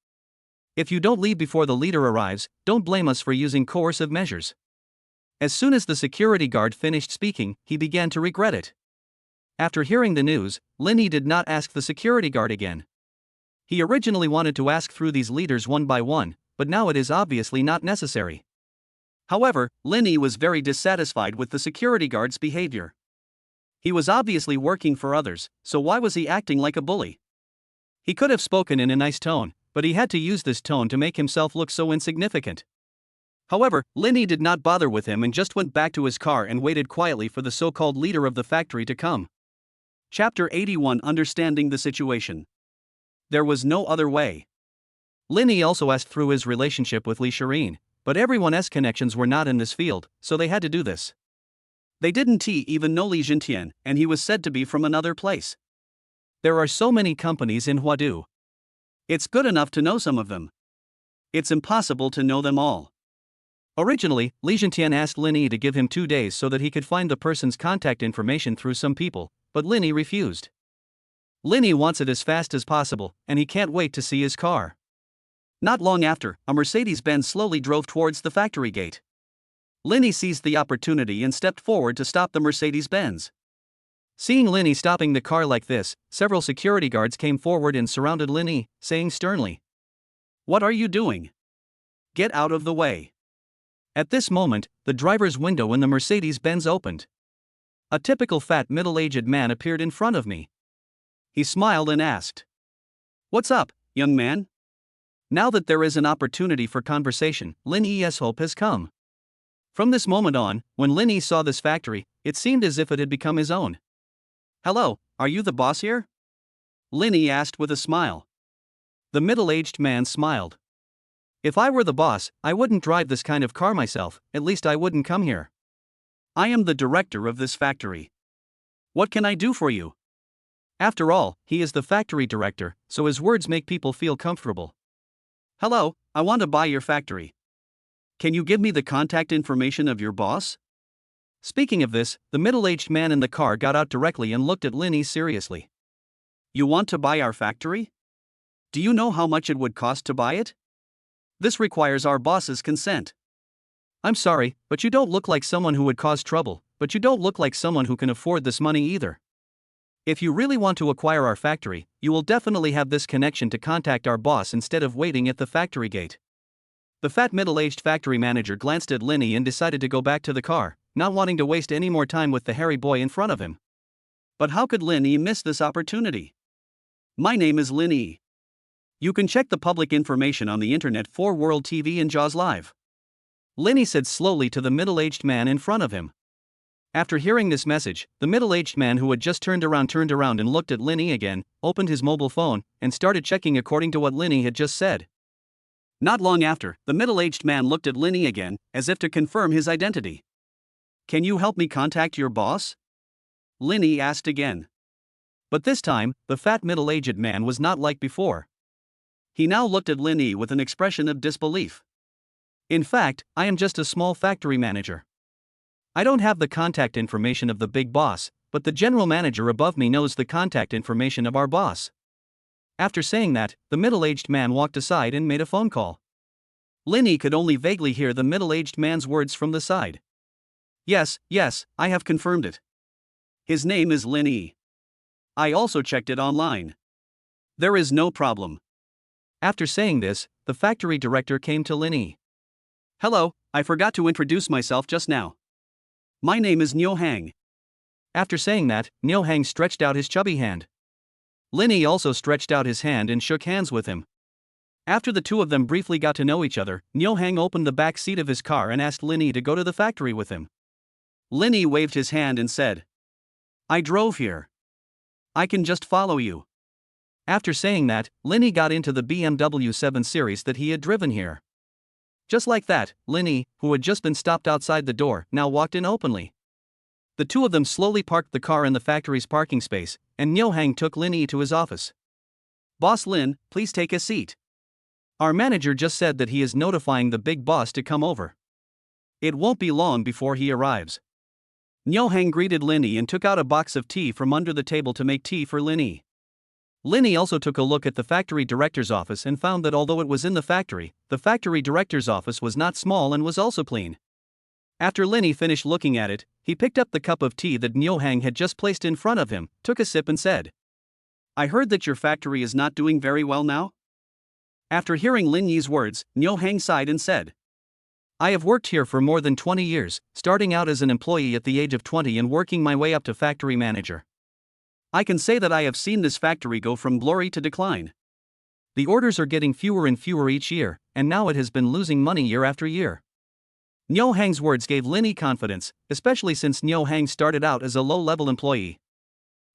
If you don't leave before the leader arrives, don't blame us for using coercive measures. As soon as the security guard finished speaking, he began to regret it. After hearing the news, Linny did not ask the security guard again. He originally wanted to ask through these leaders one by one, but now it is obviously not necessary. However, Linny was very dissatisfied with the security guard's behavior. He was obviously working for others, so why was he acting like a bully? He could have spoken in a nice tone, but he had to use this tone to make himself look so insignificant. However, Linny did not bother with him and just went back to his car and waited quietly for the so-called leader of the factory to come. Chapter 81 Understanding the Situation. There was no other way. Linny also asked through his relationship with Li Shireen, but everyone's connections were not in this field, so they had to do this. They didn't even know Li Jintian, and he was said to be from another place. There are so many companies in Huadu. It's good enough to know some of them. It's impossible to know them all. Originally, Li Jintian asked Linny to give him 2 days so that he could find the person's contact information through some people, but Linny refused. Linny wants it as fast as possible, and he can't wait to see his car. Not long after, a Mercedes-Benz slowly drove towards the factory gate. Linny seized the opportunity and stepped forward to stop the Mercedes-Benz. Seeing Linny stopping the car like this, several security guards came forward and surrounded Linny, saying sternly, "What are you doing? Get out of the way." At this moment, the driver's window in the Mercedes-Benz opened. A typical fat middle-aged man appeared in front of me. He smiled and asked, "What's up, young man?" Now that there is an opportunity for conversation, Linny's hope has come. From this moment on, when Linny saw this factory, it seemed as if it had become his own. "Hello, are you the boss here?" Linny asked with a smile. The middle-aged man smiled. "If I were the boss, I wouldn't drive this kind of car myself, at least I wouldn't come here. I am the director of this factory. What can I do for you?" After all, he is the factory director, so his words make people feel comfortable. "Hello, I want to buy your factory. Can you give me the contact information of your boss?" Speaking of this, the middle-aged man in the car got out directly and looked at Linny seriously. "You want to buy our factory? Do you know how much it would cost to buy it? This requires our boss's consent." "I'm sorry, but you don't look like someone who would cause trouble, but you don't look like someone who can afford this money either. If you really want to acquire our factory, you will definitely have this connection to contact our boss instead of waiting at the factory gate." The fat middle-aged factory manager glanced at Linny and decided to go back to the car, not wanting to waste any more time with the hairy boy in front of him. But how could Linny miss this opportunity? "My name is Linny. You can check the public information on the internet for World TV and Jaws Live," Linny said slowly to the middle-aged man in front of him. After hearing this message, the middle-aged man who had just turned around and looked at Linny again, opened his mobile phone, and started checking according to what Linny had just said. Not long after, the middle-aged man looked at Linny again, as if to confirm his identity. "Can you help me contact your boss?" Linny asked again. But this time, the fat middle-aged man was not like before. He now looked at Linny with an expression of disbelief. "In fact, I am just a small factory manager. I don't have the contact information of the big boss, but the general manager above me knows the contact information of our boss." After saying that, the middle-aged man walked aside and made a phone call. Linny could only vaguely hear the middle-aged man's words from the side. Yes, I have confirmed it. His name is Linny. I also checked it online. There is no problem." After saying this, the factory director came to Linny. "Hello, I forgot to introduce myself just now. My name is Nyo Hang." After saying that, Nyo Hang stretched out his chubby hand. Linny also stretched out his hand and shook hands with him. After the two of them briefly got to know each other, Nyo Hang opened the back seat of his car and asked Linny to go to the factory with him. Linny waved his hand and said, "I drove here. I can just follow you." After saying that, Linny got into the BMW 7 Series that he had driven here. Just like that, Linny, who had just been stopped outside the door, now walked in openly. The two of them slowly parked the car in the factory's parking space, and Nyo Hang took Linny to his office. "Boss Lin, please take a seat. Our manager just said that he is notifying the big boss to come over. It won't be long before he arrives." Nyo Hang greeted Linny and took out a box of tea from under the table to make tea for Linny. Linny also took a look at the factory director's office and found that although it was in the factory director's office was not small and was also clean. After Linny finished looking at it, he picked up the cup of tea that Nyohang had just placed in front of him, took a sip and said, "I heard that your factory is not doing very well now?" After hearing Lin Yi's words, Nyohang sighed and said, "I have worked here for more than 20 years, starting out as an employee at the age of 20 and working my way up to factory manager. I can say that I have seen this factory go from glory to decline. The orders are getting fewer and fewer each year, and now it has been losing money year after year." Nyohang's words gave Linny confidence, especially since Nyohang started out as a low-level employee.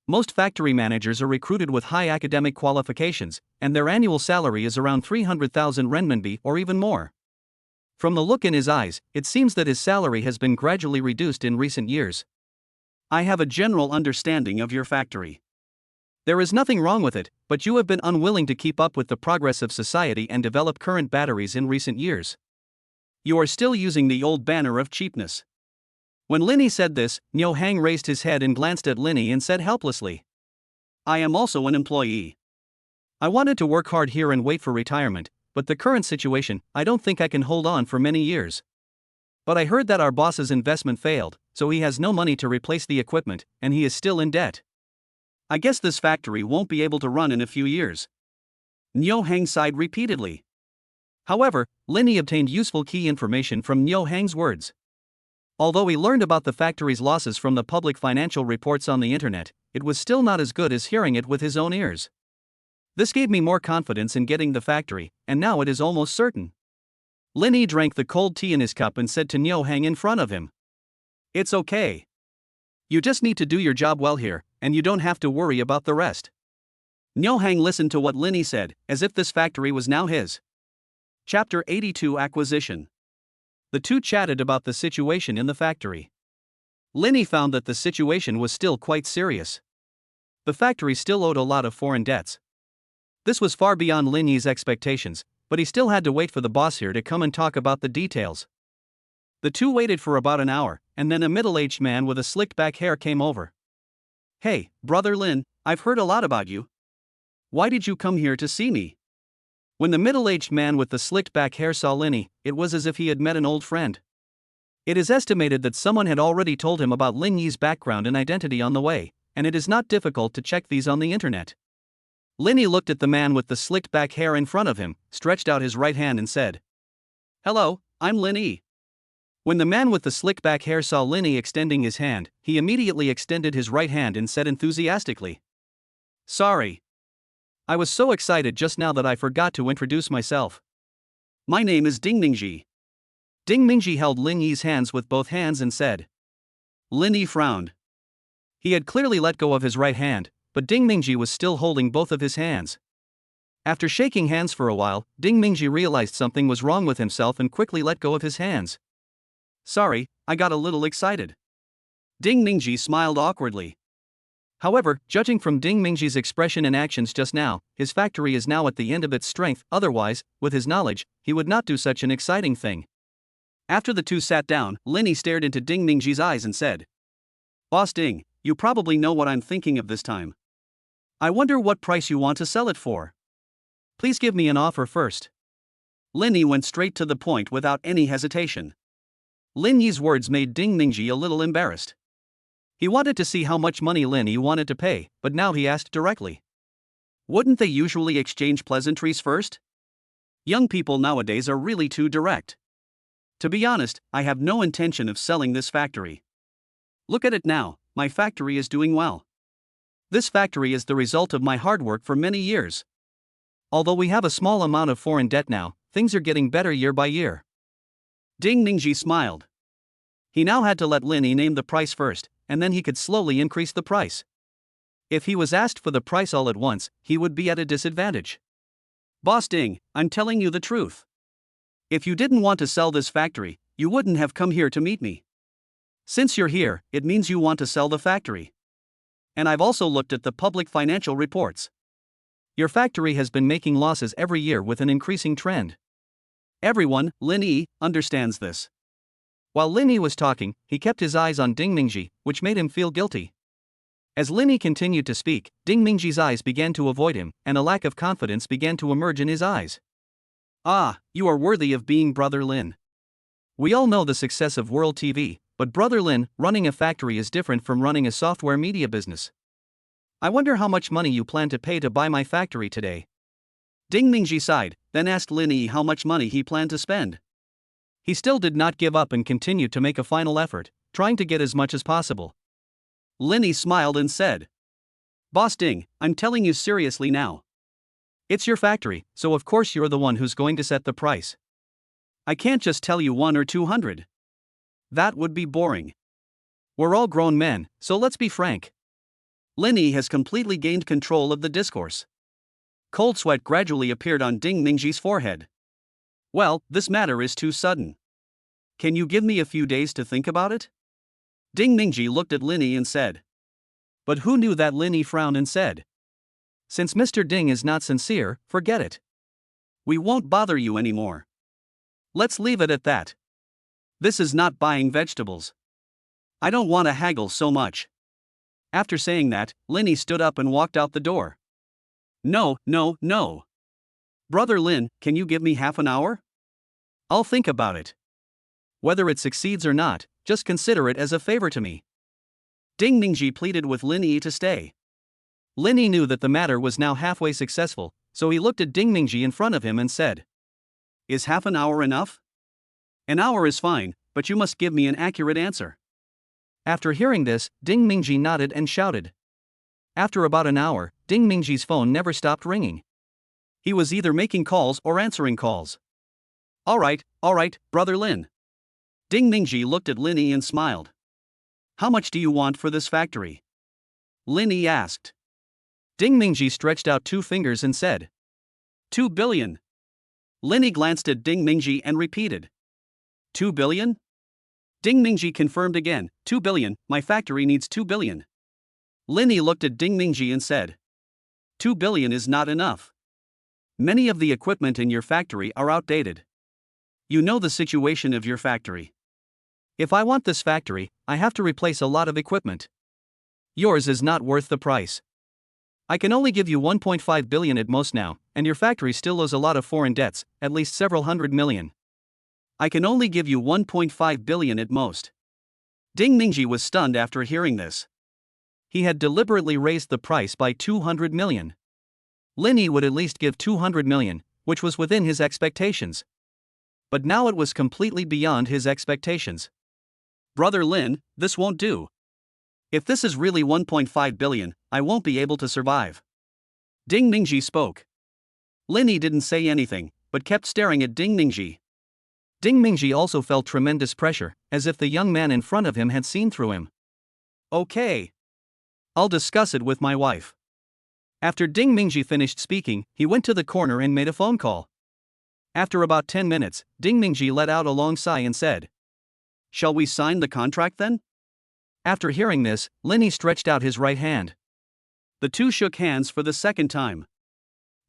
Most factory managers are recruited with high academic qualifications, and their annual salary is around 300,000 renminbi or even more. From the look in his eyes, it seems that his salary has been gradually reduced in recent years. "I have a general understanding of your factory. There is nothing wrong with it, but you have been unwilling to keep up with the progress of society and develop current batteries in recent years. You are still using the old banner of cheapness." When Linny said this, Nyohang raised his head and glanced at Linny and said helplessly, "I am also an employee. I wanted to work hard here and wait for retirement, but the current situation, I don't think I can hold on for many years. But I heard that our boss's investment failed, so he has no money to replace the equipment, and he is still in debt. I guess this factory won't be able to run in a few years." Nyohang sighed repeatedly. However, Linny obtained useful key information from Nyohang's words. Although he learned about the factory's losses from the public financial reports on the internet, it was still not as good as hearing it with his own ears. This gave me more confidence in getting the factory, and now it is almost certain. Linny drank the cold tea in his cup and said to Nyohang in front of him, "It's okay. You just need to do your job well here, and you don't have to worry about the rest." Nyohang listened to what Linny said, as if this factory was now his. Chapter 82 Acquisition. The two chatted about the situation in the factory. Linny found that the situation was still quite serious. The factory still owed a lot of foreign debts. This was far beyond Linny's expectations, but he still had to wait for the boss here to come and talk about the details. The two waited for about an hour, and then a middle-aged man with a slicked back hair came over. "Hey, brother Lin, I've heard a lot about you. Why did you come here to see me?" When the middle-aged man with the slicked back hair saw Linny, it was as if he had met an old friend. It is estimated that someone had already told him about Lin Yi's background and identity on the way, and it is not difficult to check these on the internet. Linny looked at the man with the slicked back hair in front of him, stretched out his right hand and said, "Hello, I'm Lin Yi." When the man with the slicked back hair saw Linny extending his hand, he immediately extended his right hand and said enthusiastically, "Sorry. I was so excited just now that I forgot to introduce myself. My name is Ding Mingji." Ding Mingji held Lin Yi's hands with both hands and said. Lin Yi frowned. He had clearly let go of his right hand, but Ding Mingji was still holding both of his hands. After shaking hands for a while, Ding Mingji realized something was wrong with himself and quickly let go of his hands. "Sorry, I got a little excited." Ding Mingji smiled awkwardly. However, judging from Ding Mingji's expression and actions just now, his factory is now at the end of its strength, otherwise, with his knowledge, he would not do such an exciting thing. After the two sat down, Linny stared into Ding Mingji's eyes and said, "Boss Ding, you probably know what I'm thinking of this time. I wonder what price you want to sell it for. Please give me an offer first." Linny went straight to the point without any hesitation. Lin Yi's words made Ding Mingji a little embarrassed. He wanted to see how much money Lin Yi wanted to pay, but now he asked directly. Wouldn't they usually exchange pleasantries first? Young people nowadays are really too direct. To be honest, I have no intention of selling this factory. Look at it now, my factory is doing well. This factory is the result of my hard work for many years. Although we have a small amount of foreign debt now, things are getting better year by year. Ding Mingji smiled. He now had to let Lin Yi name the price first, and then he could slowly increase the price. If he was asked for the price all at once, he would be at a disadvantage. "Boss Ding, I'm telling you the truth. If you didn't want to sell this factory, you wouldn't have come here to meet me. Since you're here, it means you want to sell the factory. And I've also looked at the public financial reports. Your factory has been making losses every year with an increasing trend. Everyone, Lin Yi, understands this." While Lin Yi was talking, he kept his eyes on Ding Mingji, which made him feel guilty. As Linny continued to speak, Ding Mingji's eyes began to avoid him, and a lack of confidence began to emerge in his eyes. Ah, you are worthy of being Brother Lin. We all know the success of World TV, but Brother Lin, running a factory is different from running a software media business. I wonder how much money you plan to pay to buy my factory today. Ding Mingji sighed, then asked Linny how much money he planned to spend. He still did not give up and continued to make a final effort, trying to get as much as possible. Linny smiled and said, Boss Ding, I'm telling you seriously now. It's your factory, so of course you're the one who's going to set the price. I can't just tell you 100 or 200. That would be boring. We're all grown men, so let's be frank. Linny has completely gained control of the discourse. Cold sweat gradually appeared on Ding Mingji's forehead. Well, this matter is too sudden. Can you give me a few days to think about it? Ding Mingji looked at Linny and said. But who knew that? Linny frowned and said. Since Mr. Ding is not sincere, forget it. We won't bother you anymore. Let's leave it at that. This is not buying vegetables. I don't want to haggle so much. After saying that, Linny stood up and walked out the door. No. Brother Lin, can you give me half an hour? I'll think about it. Whether it succeeds or not, just consider it as a favor to me. Ding Mingji pleaded with Linny to stay. Linny knew that the matter was now halfway successful, so he looked at Ding Mingji in front of him and said, Is half an hour enough? An hour is fine, but you must give me an accurate answer. After hearing this, Ding Mingji nodded and shouted. After about an hour, Ding Mingji's phone never stopped ringing. He was either making calls or answering calls. All right, Brother Lin. Ding Mingji looked at Linny and smiled. How much do you want for this factory? Linny asked. Ding Mingji stretched out 2 fingers and said, 2 billion. Linny glanced at Ding Mingji and repeated, 2 billion? Ding Mingji confirmed again, 2 billion, my factory needs 2 billion. Linny looked at Ding Mingji and said, 2 billion is not enough. Many of the equipment in your factory are outdated. You know the situation of your factory. If I want this factory, I have to replace a lot of equipment. Yours is not worth the price. I can only give you 1.5 billion at most now, and your factory still owes a lot of foreign debts, at least several hundred million. I can only give you 1.5 billion at most. Ding Mingji was stunned after hearing this. He had deliberately raised the price by 200 million. Linny would at least give 200 million, which was within his expectations. But now it was completely beyond his expectations. Brother Lin, this won't do. If this is really 1.5 billion, I won't be able to survive. Ding Mingji spoke. Linny didn't say anything, but kept staring at Ding Mingji. Ding Mingji also felt tremendous pressure, as if the young man in front of him had seen through him. Okay. I'll discuss it with my wife. After Ding Mingji finished speaking, he went to the corner and made a phone call. After about 10 minutes, Ding Mingji let out a long sigh and said, Shall we sign the contract then? After hearing this, Linny stretched out his right hand. The two shook hands for the second time.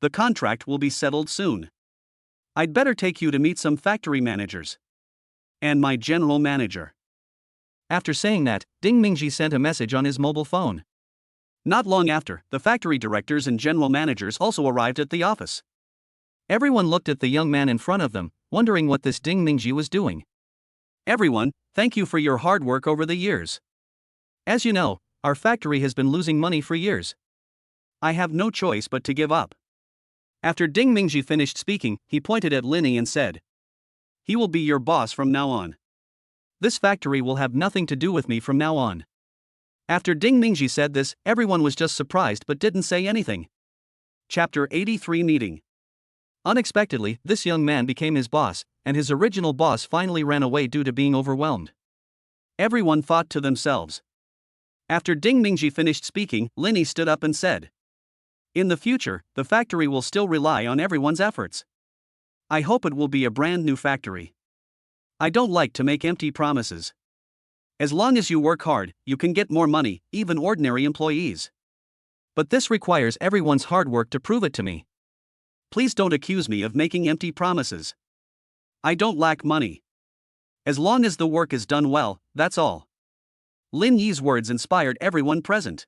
The contract will be settled soon. I'd better take you to meet some factory managers. And my general manager. After saying that, Ding Mingji sent a message on his mobile phone. Not long after, the factory directors and general managers also arrived at the office. Everyone looked at the young man in front of them, wondering what this Ding Mingji was doing. Everyone, thank you for your hard work over the years. As you know, our factory has been losing money for years. I have no choice but to give up. After Ding Mingji finished speaking, he pointed at Linny and said, He will be your boss from now on. This factory will have nothing to do with me from now on. After Ding Mingji said this, everyone was just surprised but didn't say anything. Chapter 83 Meeting. Unexpectedly, this young man became his boss, and his original boss finally ran away due to being overwhelmed. Everyone thought to themselves. After Ding Mingji finished speaking, Linny stood up and said, In the future, the factory will still rely on everyone's efforts. I hope it will be a brand new factory. I don't like to make empty promises. As long as you work hard, you can get more money, even ordinary employees. But this requires everyone's hard work to prove it to me. Please don't accuse me of making empty promises. I don't lack money. As long as the work is done well, that's all. Lin Yi's words inspired everyone present.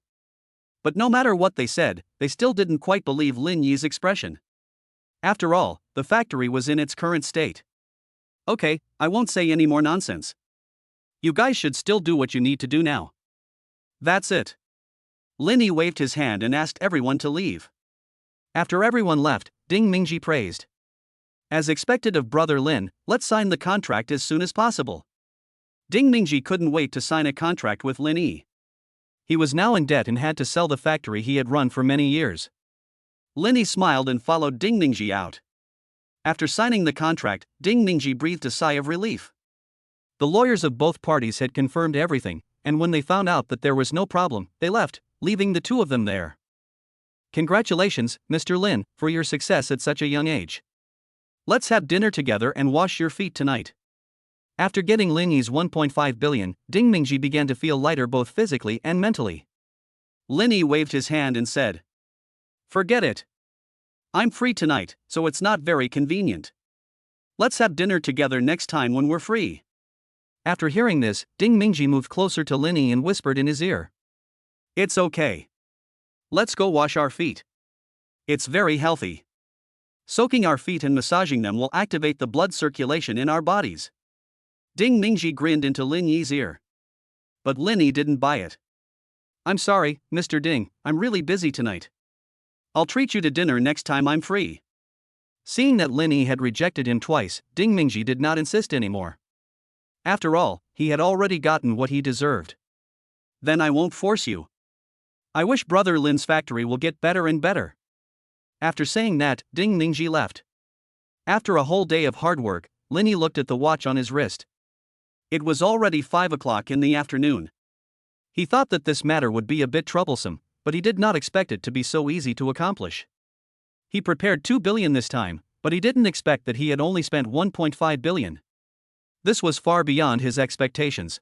But no matter what they said, they still didn't quite believe Lin Yi's expression. After all, the factory was in its current state. Okay, I won't say any more nonsense. You guys should still do what you need to do now. That's it. Lin Yi waved his hand and asked everyone to leave. After everyone left, Ding Mingji praised. As expected of brother Lin, let's sign the contract as soon as possible. Ding Mingji couldn't wait to sign a contract with Lin Yi. He was now in debt and had to sell the factory he had run for many years. Lin Yi smiled and followed Ding Mingji out. After signing the contract, Ding Mingji breathed a sigh of relief. The lawyers of both parties had confirmed everything, and when they found out that there was no problem, they left, leaving the two of them there. Congratulations, Mr. Lin, for your success at such a young age. Let's have dinner together and wash your feet tonight. After getting Lin Yi's 1.5 billion, Ding Mingji began to feel lighter both physically and mentally. Lin Yi waved his hand and said, "Forget it. I'm free tonight, so it's not very convenient. Let's have dinner together next time when we're free." After hearing this, Ding Mingji moved closer to Lin Yi and whispered in his ear, "It's okay. Let's go wash our feet. It's very healthy. Soaking our feet and massaging them will activate the blood circulation in our bodies." Ding Mingji grinned into Lin Yi's ear. But Lin Yi didn't buy it. "I'm sorry, Mr. Ding, I'm really busy tonight. I'll treat you to dinner next time I'm free." Seeing that Lin Yi had rejected him twice, Ding Mingji did not insist anymore. After all, he had already gotten what he deserved. "Then I won't force you. I wish brother Lin's factory will get better and better." After saying that, Ding Mingji left. After a whole day of hard work, Lin Yi looked at the watch on his wrist. It was already 5 o'clock in the afternoon. He thought that this matter would be a bit troublesome, but he did not expect it to be so easy to accomplish. He prepared 2 billion this time, but he didn't expect that he had only spent 1.5 billion. This was far beyond his expectations.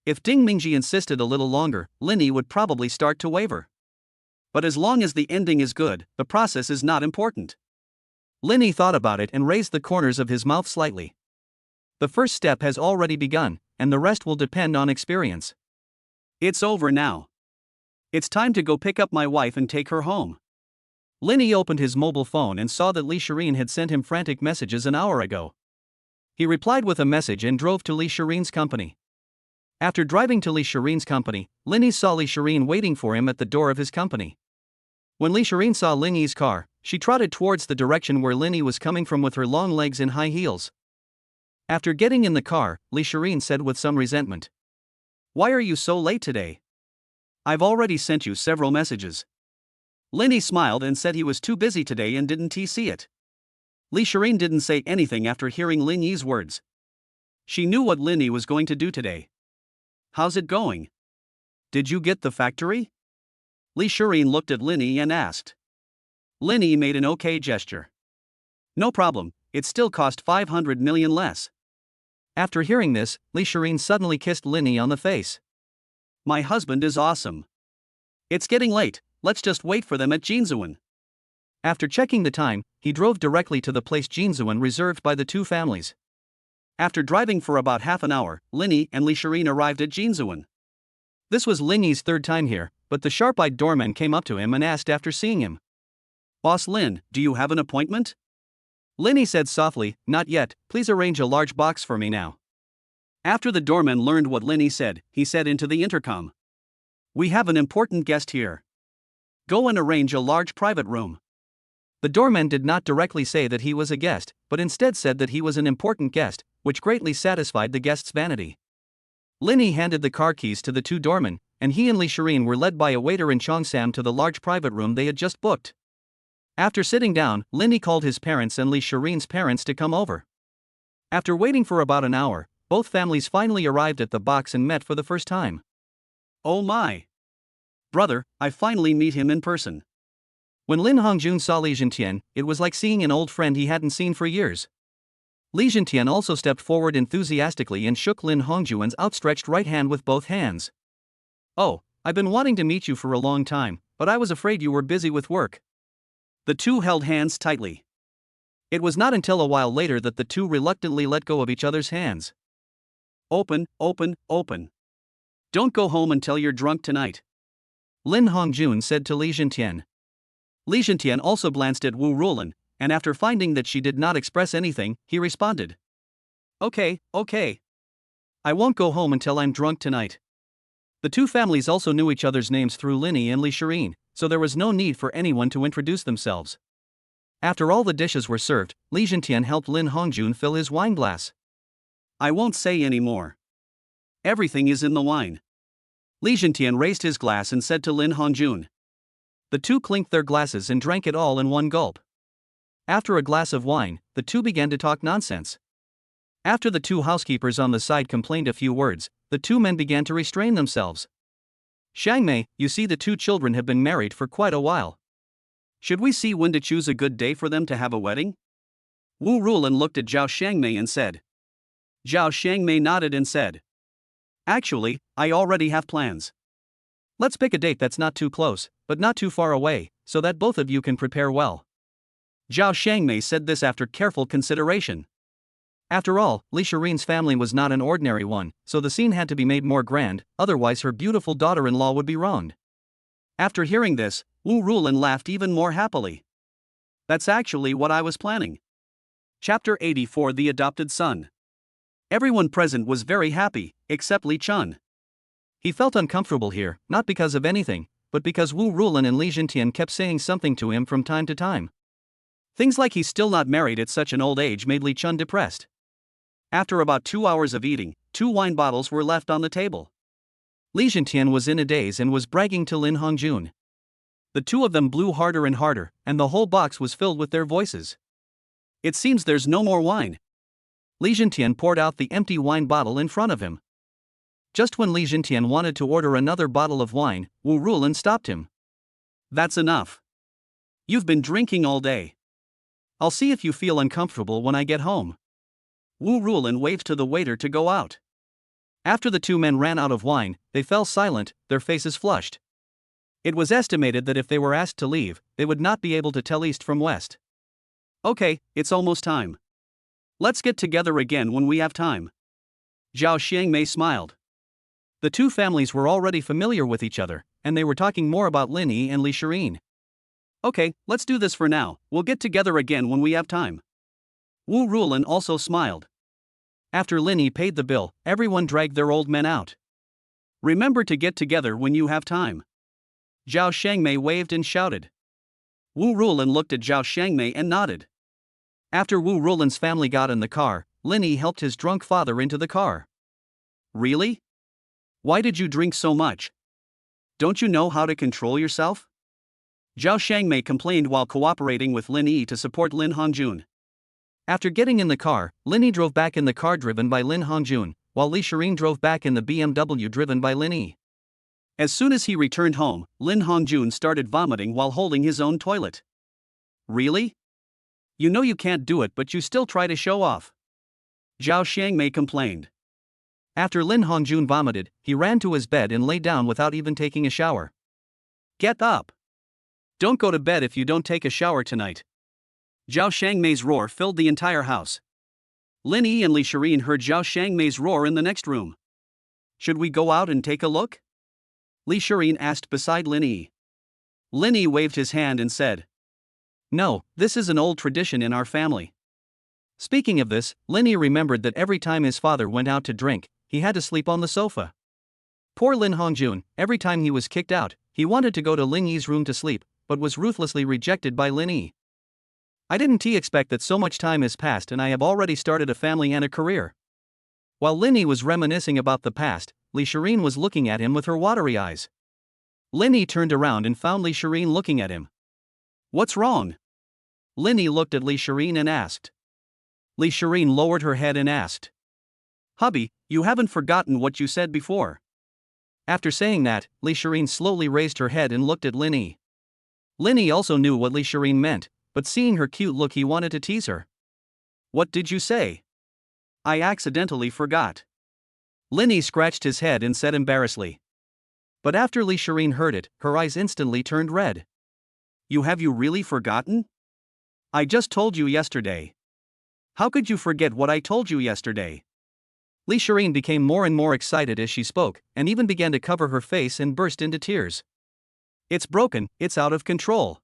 If Ding Mingji insisted a little longer, Lin Yi would probably start to waver. But as long as the ending is good, the process is not important. Lin Yi thought about it and raised the corners of his mouth slightly. The first step has already begun, and the rest will depend on experience. It's over now. It's time to go pick up my wife and take her home. Lin Yi opened his mobile phone and saw that Li Shirin had sent him frantic messages an hour ago. He replied with a message and drove to Li Shirin's company. After driving to Li Shirin's company, Lin Yi saw Li Shirin waiting for him at the door of his company. When Li Shirin saw Lin Yi's car, she trotted towards the direction where Lin Yi was coming from with her long legs and high heels. After getting in the car, Li Shirin said with some resentment, "Why are you so late today? I've already sent you several messages." Lin Yi smiled and said he was too busy today and didn't see it. Li Shirin didn't say anything after hearing Lin Yi's words. She knew what Lin Yi was going to do today. "How's it going? Did you get the factory?" Li Shirin looked at Lin Yi and asked. Lin Yi made an okay gesture. "No problem, it still cost 500 million less." After hearing this, Li Shirin suddenly kissed Lin Yi on the face. "My husband is awesome. It's getting late, let's just wait for them at Jinzuan." After checking the time, he drove directly to the place Jinzuan reserved by the two families. After driving for about half an hour, Lin Yi and Li Shirin arrived at Jinzuan. This was Lin Yi's third time here, but the sharp-eyed doorman came up to him and asked after seeing him, "Boss Lin, do you have an appointment?" Lin Yi said softly, "Not yet, please arrange a large box for me now." After the doorman learned what Lin Yi said, he said into the intercom, "We have an important guest here. Go and arrange a large private room." The doorman did not directly say that he was a guest, but instead said that he was an important guest, which greatly satisfied the guest's vanity. Lin Yi handed the car keys to the two doormen, and he and Li Shirin were led by a waiter in Cheongsam to the large private room they had just booked. After sitting down, Lin Yi called his parents and Li Shirin's parents to come over. After waiting for about an hour, both families finally arrived at the box and met for the first time. "Oh my! Brother, I finally meet him in person." When Lin Hongjun saw Li Zhentian, it was like seeing an old friend he hadn't seen for years. Li Zhentian also stepped forward enthusiastically and shook Lin Hongjuan's outstretched right hand with both hands. "Oh, I've been wanting to meet you for a long time, but I was afraid you were busy with work." The two held hands tightly. It was not until a while later that the two reluctantly let go of each other's hands. Open. Don't go home until you're drunk tonight." Lin Hongjun said to Li Zhentian. Li Zhentian also glanced at Wu Rulan, and after finding that she did not express anything, he responded. Okay. I won't go home until I'm drunk tonight. The two families also knew each other's names through Linny and Li Shirin, so there was no need for anyone to introduce themselves. After all the dishes were served, Li Zhentian helped Lin Hongjun fill his wine glass. I won't say any more. Everything is in the wine. Li Zhentian raised his glass and said to Lin Hongjun. The two clinked their glasses and drank it all in one gulp. After a glass of wine, the two began to talk nonsense. After the two housekeepers on the side complained a few words, the two men began to restrain themselves. Xiangmei, you see the two children have been married for quite a while. Should we see when to choose a good day for them to have a wedding? Wu Rulan looked at Zhao Xiangmei and said. Zhao Xiangmei nodded and said. Actually, I already have plans. Let's pick a date that's not too close, but not too far away, so that both of you can prepare well. Zhao Xiangmei said this after careful consideration. After all, Li Shirin's family was not an ordinary one, so the scene had to be made more grand, otherwise her beautiful daughter-in-law would be wronged. After hearing this, Wu Rulan laughed even more happily. That's actually what I was planning. Chapter 84 The Adopted Son. Everyone present was very happy, except Li Chun. He felt uncomfortable here, not because of anything, but because Wu Rulan and Li Zhentian kept saying something to him from time to time. Things like he's still not married at such an old age made Li Chun depressed. After about 2 hours of eating, 2 wine bottles were left on the table. Li Zhentian was in a daze and was bragging to Lin Hongjun. The two of them blew harder and harder, and the whole box was filled with their voices. It seems there's no more wine. Li Zhentian poured out the empty wine bottle in front of him. Just when Li Zhentian wanted to order another bottle of wine, Wu Rulan stopped him. That's enough. You've been drinking all day. I'll see if you feel uncomfortable when I get home. Wu Rulan waved to the waiter to go out. After the two men ran out of wine, they fell silent, their faces flushed. It was estimated that if they were asked to leave, they would not be able to tell east from west. Okay, it's almost time. Let's get together again when we have time. Zhao Xiangmei smiled. The two families were already familiar with each other, and they were talking more about Linny and Li Shirin. Okay, let's do this for now, we'll get together again when we have time. Wu Rulan also smiled. After Linny paid the bill, everyone dragged their old men out. Remember to get together when you have time. Zhao Xiangmei waved and shouted. Wu Rulan looked at Zhao Xiangmei and nodded. After Wu Rulan's family got in the car, Linny helped his drunk father into the car. Really? Why did you drink so much? Don't you know how to control yourself? Zhao Xiangmei complained while cooperating with Lin Yi to support Lin Hongjun. After getting in the car, Lin Yi drove back in the car driven by Lin Hongjun, while Li Shirin drove back in the BMW driven by Lin Yi. As soon as he returned home, Lin Hongjun started vomiting while holding his own toilet. Really? You know you can't do it, but you still try to show off. Zhao Xiangmei complained. After Lin Hongjun vomited, he ran to his bed and lay down without even taking a shower. Get up! Don't go to bed if you don't take a shower tonight. Zhao Xiangmei's roar filled the entire house. Lin Yi and Li Shirin heard Zhao Xiangmei's roar in the next room. Should we go out and take a look? Li Shirin asked beside Lin Yi. Lin Yi waved his hand and said. No, this is an old tradition in our family. Speaking of this, Lin Yi remembered that every time his father went out to drink, he had to sleep on the sofa. Poor Lin Hongjun, every time he was kicked out, he wanted to go to Lin Yi's room to sleep, but was ruthlessly rejected by Lin Yi. I didn't expect that so much time has passed and I have already started a family and a career. While Lin Yi was reminiscing about the past, Li Shirin was looking at him with her watery eyes. Lin Yi turned around and found Li Shirin looking at him. What's wrong? Lin Yi looked at Li Shirin and asked. Li Shirin lowered her head and asked. Hubby, you haven't forgotten what you said before. After saying that, Li Shirin slowly raised her head and looked at Lin Yi. Lin Yi also knew what Li Shirin meant, but seeing her cute look he wanted to tease her. What did you say? I accidentally forgot. Lin Yi scratched his head and said embarrassedly. But after Li Shirin heard it, her eyes instantly turned red. Have you really forgotten? I just told you yesterday. How could you forget what I told you yesterday? Li Shirin became more and more excited as she spoke, and even began to cover her face and burst into tears. It's broken, it's out of control.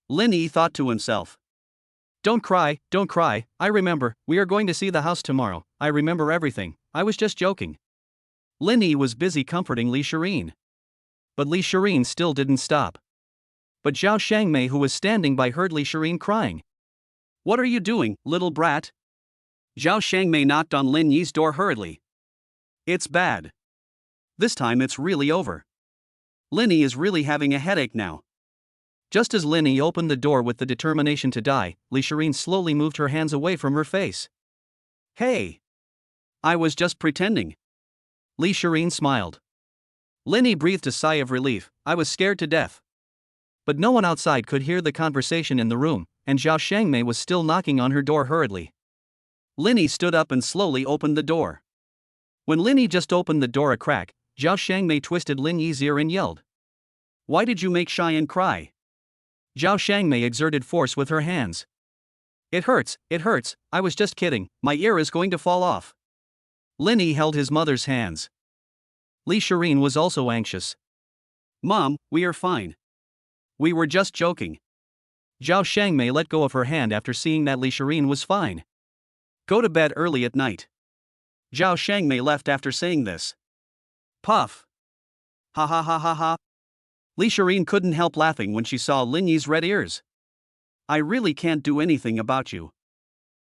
Lin Yi thought to himself. Don't cry, I remember, we are going to see the house tomorrow, I remember everything, I was just joking. Lin Yi was busy comforting Li Shireen. But Li Shireen still didn't stop. But Zhao Shangmei, who was standing by, heard Li Shireen crying. What are you doing, little brat? Zhao Shangmei knocked on Lin Yi's door hurriedly. It's bad. This time it's really over. Lin Yi is really having a headache now. Just as Lin Yi opened the door with the determination to die, Li Shireen slowly moved her hands away from her face. Hey! I was just pretending. Li Shireen smiled. Lin Yi breathed a sigh of relief. I was scared to death. But no one outside could hear the conversation in the room, and Zhao Shangmei was still knocking on her door hurriedly. Lin Yi stood up and slowly opened the door. When Lin Yi just opened the door a crack, Zhao Shangmei twisted Lin Yi's ear and yelled. Why did you make Cheyenne cry? Zhao Shangmei exerted force with her hands. It hurts, I was just kidding, my ear is going to fall off. Lin Yi held his mother's hands. Li Shireen was also anxious. Mom, we are fine. We were just joking. Zhao Shangmei let go of her hand after seeing that Li Shireen was fine. Go to bed early at night. Zhao Shangmei left after saying this. Puff. Ha ha ha ha ha. Li Shireen couldn't help laughing when she saw Lin Yi's red ears. I really can't do anything about you.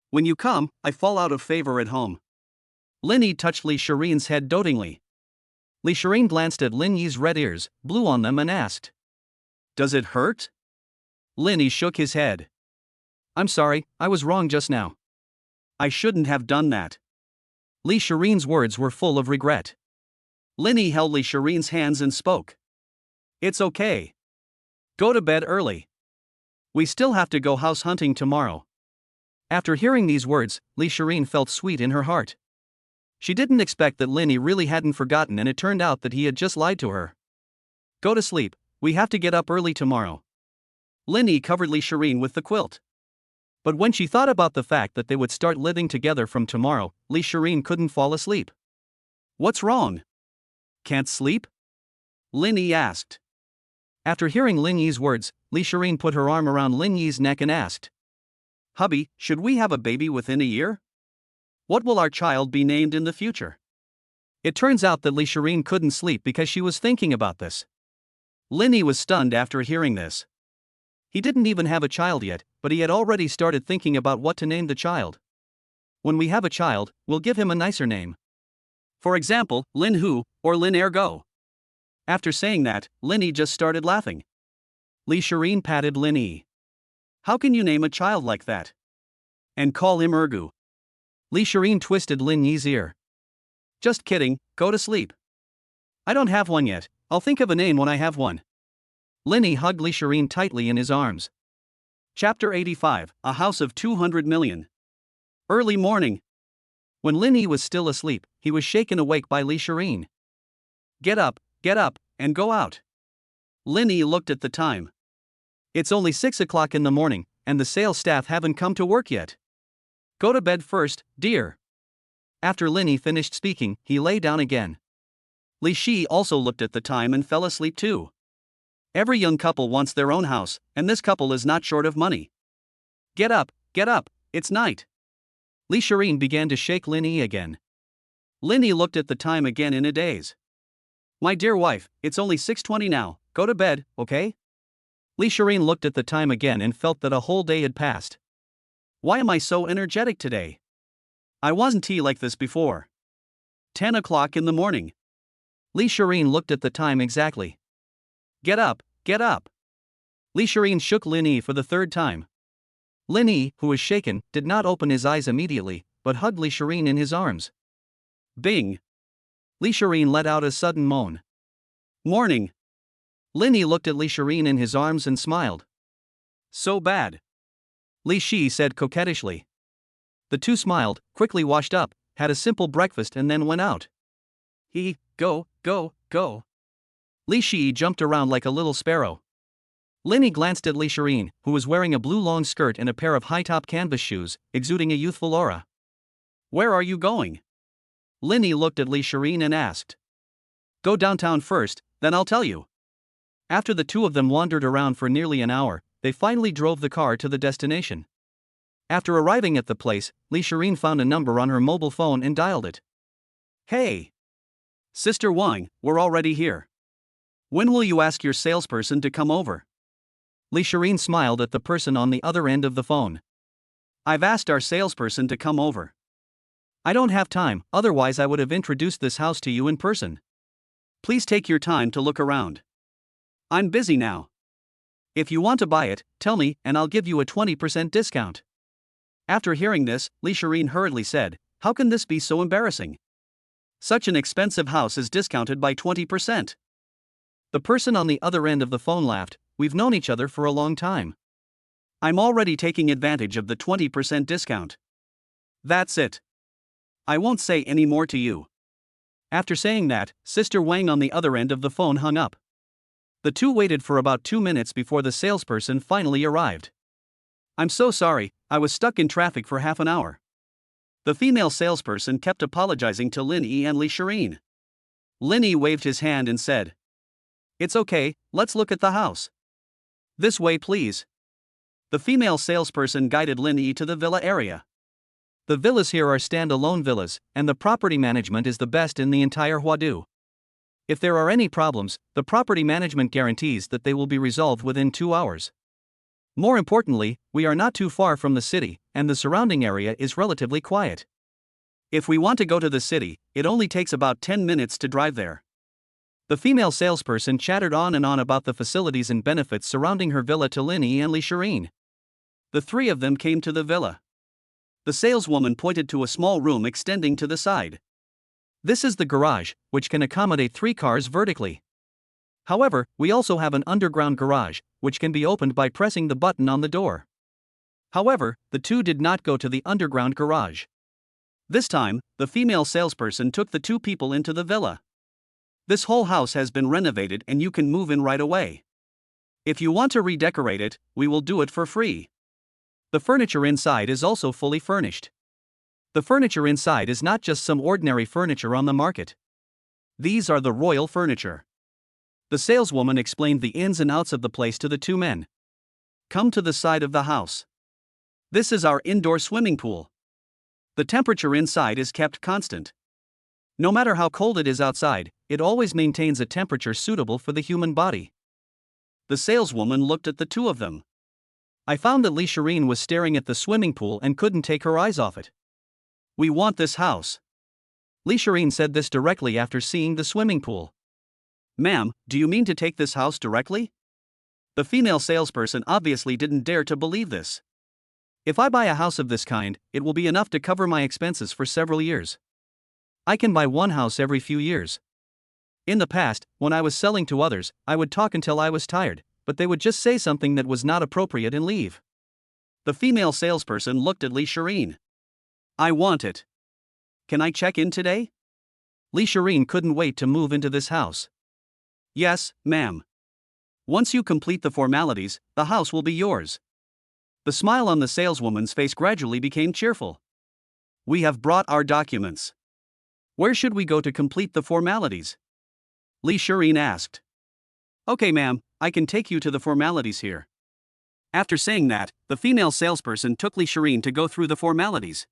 When you come, I fall out of favor at home. Lin Yi touched Li Shireen's head dotingly. Li Shireen glanced at Lin Yi's red ears, blew on them and asked. Does it hurt? Lin Yi shook his head. I'm sorry, I was wrong just now. I shouldn't have done that. Li Shireen's words were full of regret. Lin Yi held Li Shireen's hands and spoke. It's okay. Go to bed early. We still have to go house hunting tomorrow. After hearing these words, Li Shireen felt sweet in her heart. She didn't expect that Lin Yi really hadn't forgotten, and it turned out that he had just lied to her. Go to sleep, we have to get up early tomorrow. Lin Yi covered Li Shireen with the quilt. But when she thought about the fact that they would start living together from tomorrow, Li Shireen couldn't fall asleep. What's wrong? Can't sleep? Lin Yi asked. After hearing Lin Yi's words, Li Shireen put her arm around Lin Yi's neck and asked. Hubby, should we have a baby within a year? What will our child be named in the future? It turns out that Li Shireen couldn't sleep because she was thinking about this. Lin Yi was stunned after hearing this. He didn't even have a child yet, but he had already started thinking about what to name the child. When we have a child, we'll give him a nicer name. For example, Lin Hu, or Lin Ergo. After saying that, Lin Yi just started laughing. Li Shireen patted Lin Yi. How can you name a child like that? And call him Ergu? Li Shireen twisted Lin Yi's ear. Just kidding, go to sleep. I don't have one yet, I'll think of a name when I have one. Lin Yi hugged Li Shireen tightly in his arms. Chapter 85, A House of 200 Million. Early morning. When Lin Yi was still asleep, he was shaken awake by Li Shireen. Get up, and go out. Lin Yi looked at the time. It's only 6 o'clock in the morning, and the sales staff haven't come to work yet. Go to bed first, dear. After Lin Yi finished speaking, he lay down again. Li Shi also looked at the time and fell asleep too. Every young couple wants their own house, and this couple is not short of money. Get up, it's night. Li Shireen began to shake Lin Yi again. Lin Yi looked at the time again in a daze. My dear wife, it's only 6:20 now, go to bed, okay? Li Shireen looked at the time again and felt that a whole day had passed. Why am I so energetic today? I wasn't like this before. 10 o'clock in the morning. Li Shireen looked at the time exactly. Get up. Li Shireen shook Lin Yi for the third time. Lin Yi, who was shaken, did not open his eyes immediately, but hugged Li Shireen in his arms. Bing! Li Shireen let out a sudden moan. Morning. Lin Yi looked at Li Shireen in his arms and smiled. So bad. Li Shi said coquettishly. The two smiled, quickly washed up, had a simple breakfast and then went out. Go. Li Shi jumped around like a little sparrow. Lin Yi glanced at Li Shireen, who was wearing a blue long skirt and a pair of high-top canvas shoes, exuding a youthful aura. Where are you going? Lin Yi looked at Li Shireen and asked. Go downtown first, then I'll tell you. After the two of them wandered around for nearly an hour, they finally drove the car to the destination. After arriving at the place, Li Shireen found a number on her mobile phone and dialed it. Hey! Sister Wang, we're already here. When will you ask your salesperson to come over? Li Shireen smiled at the person on the other end of the phone. I've asked our salesperson to come over. I don't have time, otherwise I would have introduced this house to you in person. Please take your time to look around. I'm busy now. If you want to buy it, tell me and I'll give you a 20% discount. After hearing this, Li Shireen hurriedly said, how can this be so embarrassing? Such an expensive house is discounted by 20%. The person on the other end of the phone laughed, we've known each other for a long time. I'm already taking advantage of the 20% discount. That's it. I won't say any more to you. After saying that, Sister Wang on the other end of the phone hung up. The two waited for about 2 minutes before the salesperson finally arrived. I'm so sorry, I was stuck in traffic for half an hour. The female salesperson kept apologizing to Lin Yi and Li Shireen. Lin Yi waved his hand and said, it's okay, let's look at the house. This way please. The female salesperson guided Lin Yi to the villa area. The villas here are stand-alone villas, and the property management is the best in the entire Huadu. If there are any problems, the property management guarantees that they will be resolved within 2 hours. More importantly, we are not too far from the city, and the surrounding area is relatively quiet. If we want to go to the city, it only takes about 10 minutes to drive there. The female salesperson chattered on and on about the facilities and benefits surrounding her villa to Lin Yi and Li Shireen. The three of them came to the villa. The saleswoman pointed to a small room extending to the side. This is the garage, which can accommodate 3 cars vertically. However, we also have an underground garage, which can be opened by pressing the button on the door. However, the two did not go to the underground garage. This time, the female salesperson took the 2 people into the villa. This whole house has been renovated and you can move in right away. If you want to redecorate it, we will do it for free. The furniture inside is also fully furnished. The furniture inside is not just some ordinary furniture on the market. These are the royal furniture. The saleswoman explained the ins and outs of the place to the 2 men. Come to the side of the house. This is our indoor swimming pool. The temperature inside is kept constant. No matter how cold it is outside, it always maintains a temperature suitable for the human body. The saleswoman looked at the 2 of them. I found that Li Shireen was staring at the swimming pool and couldn't take her eyes off it. We want this house. Li Shireen said this directly after seeing the swimming pool. Ma'am, do you mean to take this house directly? The female salesperson obviously didn't dare to believe this. If I buy a house of this kind, it will be enough to cover my expenses for several years. I can buy one house every few years. In the past, when I was selling to others, I would talk until I was tired, but they would just say something that was not appropriate and leave. The female salesperson looked at Li Shireen. I want it. Can I check in today? Li Shireen couldn't wait to move into this house. Yes, ma'am. Once you complete the formalities, the house will be yours. The smile on the saleswoman's face gradually became cheerful. We have brought our documents. Where should we go to complete the formalities? Li Shireen asked. Okay, ma'am, I can take you to the formalities here. After saying that, the female salesperson took Li Shireen to go through the formalities.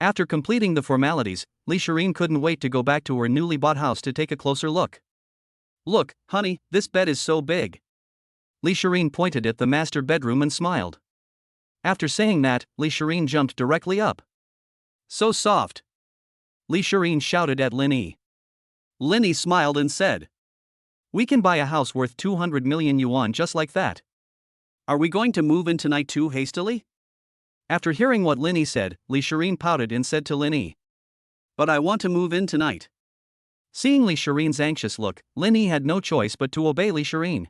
After completing the formalities, Li Shireen couldn't wait to go back to her newly bought house to take a closer look. Look, honey, this bed is so big. Li Shireen pointed at the master bedroom and smiled. After saying that, Li Shireen jumped directly up. So soft. Li Shireen shouted at Lin Yi. Lin Yi smiled and said, we can buy a house worth 200 million yuan just like that. Are we going to move in tonight too hastily? After hearing what Lin Yi said, Li Shireen pouted and said to Lin Yi, but I want to move in tonight. Seeing Li Shireen's anxious look, Lin Yi had no choice but to obey Li Shireen.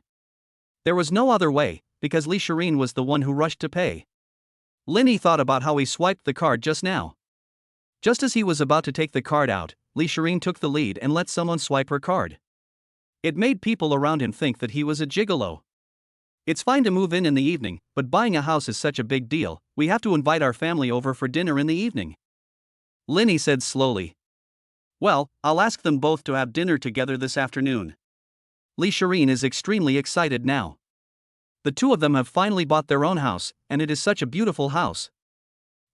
There was no other way, because Li Shireen was the one who rushed to pay. Lin Yi thought about how he swiped the card just now. Just as he was about to take the card out, Li Shireen took the lead and let someone swipe her card. It made people around him think that he was a gigolo. It's fine to move in the evening, but buying a house is such a big deal, we have to invite our family over for dinner in the evening. Lin Yi said slowly. Well, I'll ask them both to have dinner together this afternoon. Li Shireen is extremely excited now. The two of them have finally bought their own house, and it is such a beautiful house.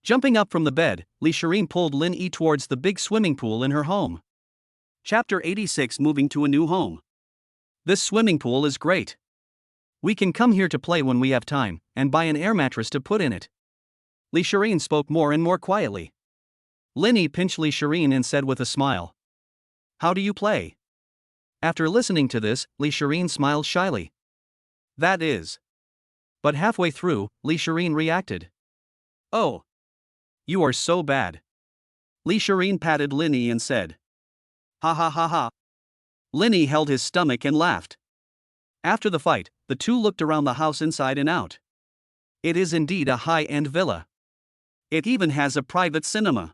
Jumping up from the bed, Li Shireen pulled Lin Yi towards the big swimming pool in her home. Chapter 86, Moving to a New Home. This swimming pool is great. We can come here to play when we have time, and buy an air mattress to put in it. Li Shireen spoke more and more quietly. Lin Yi pinched Li Shireen and said with a smile, "How do you play?" After listening to this, Li Shireen smiled shyly. "That is." But halfway through, Li Shireen reacted. "Oh. You are so bad." Li Shireen patted Lin Yi and said, "Ha ha ha ha." Lin Yi held his stomach and laughed. After the fight, the two looked around the house inside and out. It is indeed a high-end villa. It even has a private cinema.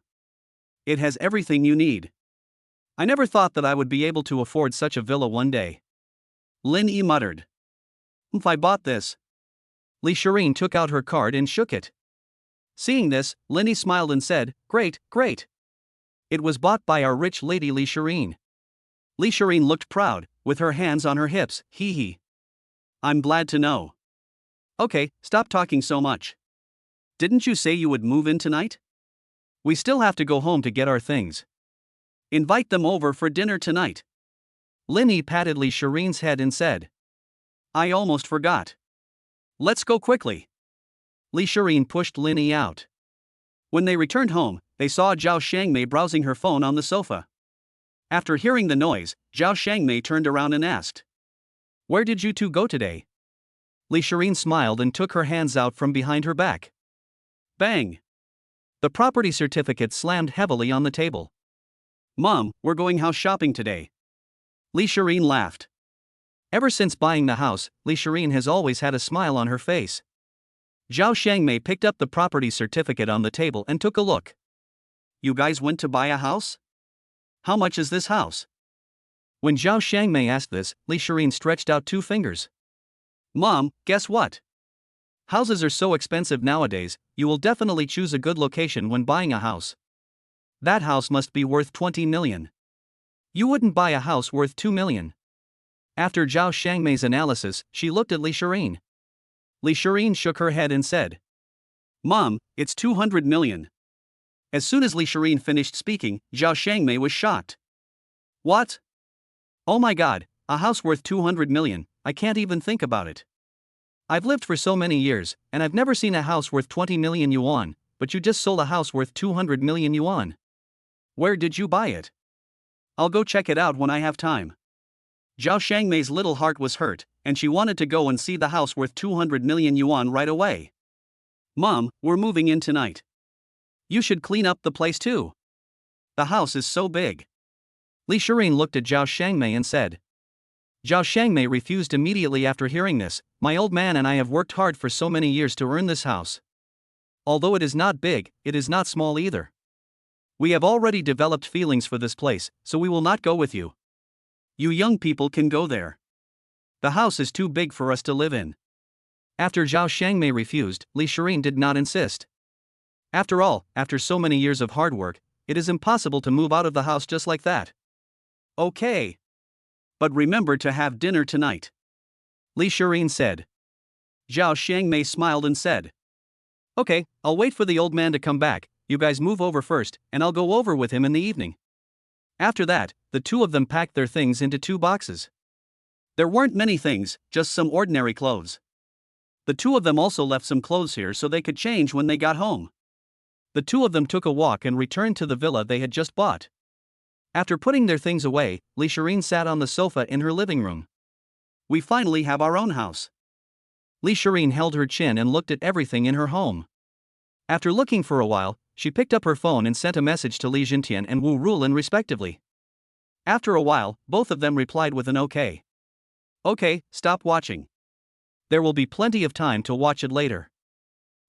It has everything you need. I never thought that I would be able to afford such a villa one day. Lin Yi muttered. If I bought this. Li Shireen took out her card and shook it. Seeing this, Lin Yi smiled and said, "Great, great. It was bought by our rich lady Li Shireen." Li Shireen looked proud, with her hands on her hips, hee hee. "I'm glad to know." "Okay, stop talking so much. Didn't you say you would move in tonight? We still have to go home to get our things. Invite them over for dinner tonight." Lin Yi patted Li Shireen's head and said, "I almost forgot. Let's go quickly." Li Shireen pushed Lin Yi out. When they returned home, they saw Zhao Shangmei browsing her phone on the sofa. After hearing the noise, Zhao Shangmei turned around and asked, "Where did you two go today?" Li Shireen smiled and took her hands out from behind her back. Bang! The property certificate slammed heavily on the table. "Mom, we're going house shopping today." Li Shireen laughed. Ever since buying the house, Li Shireen has always had a smile on her face. Zhao Shangmei picked up the property certificate on the table and took a look. "You guys went to buy a house? How much is this house?" When Zhao Shangmei asked this, Li Shireen stretched out two fingers. "Mom, guess what? Houses are so expensive nowadays, you will definitely choose a good location when buying a house. That house must be worth 20 million. You wouldn't buy a house worth 2 million. After Zhao Shangmei's analysis, she looked at Li Shireen. Li Shireen shook her head and said, "Mom, it's 200 million. As soon as Li Shireen finished speaking, Zhao Shangmei was shocked. "What? Oh my god, a house worth 200 million, I can't even think about it. I've lived for so many years, and I've never seen a house worth 20 million yuan, but you just sold a house worth 200 million yuan. Where did you buy it? I'll go check it out when I have time." Zhao Shangmei's little heart was hurt, and she wanted to go and see the house worth 200 million yuan right away. "Mom, we're moving in tonight. You should clean up the place too. The house is so big." Li Shireen looked at Zhao Shangmei and said. Zhao Shangmei refused immediately after hearing this. "My old man and I have worked hard for so many years to earn this house. Although it is not big, it is not small either. We have already developed feelings for this place, so we will not go with you. You young people can go there. The house is too big for us to live in." After Zhao Shangmei refused, Li Shireen did not insist. After all, after so many years of hard work, it is impossible to move out of the house just like that. "Okay. But remember to have dinner tonight," Li Shireen said. Zhao Shangmei smiled and said, "Okay, I'll wait for the old man to come back. You guys move over first, and I'll go over with him in the evening." After that, the two of them packed their things into 2 boxes. There weren't many things, just some ordinary clothes. The two of them also left some clothes here so they could change when they got home. The two of them took a walk and returned to the villa they had just bought. After putting their things away, Li Shireen sat on the sofa in her living room. "We finally have our own house." Li Shireen held her chin and looked at everything in her home. After looking for a while, she picked up her phone and sent a message to Li Jintian and Wu Rulin respectively. After a while, both of them replied with an okay. "Okay, stop watching. There will be plenty of time to watch it later.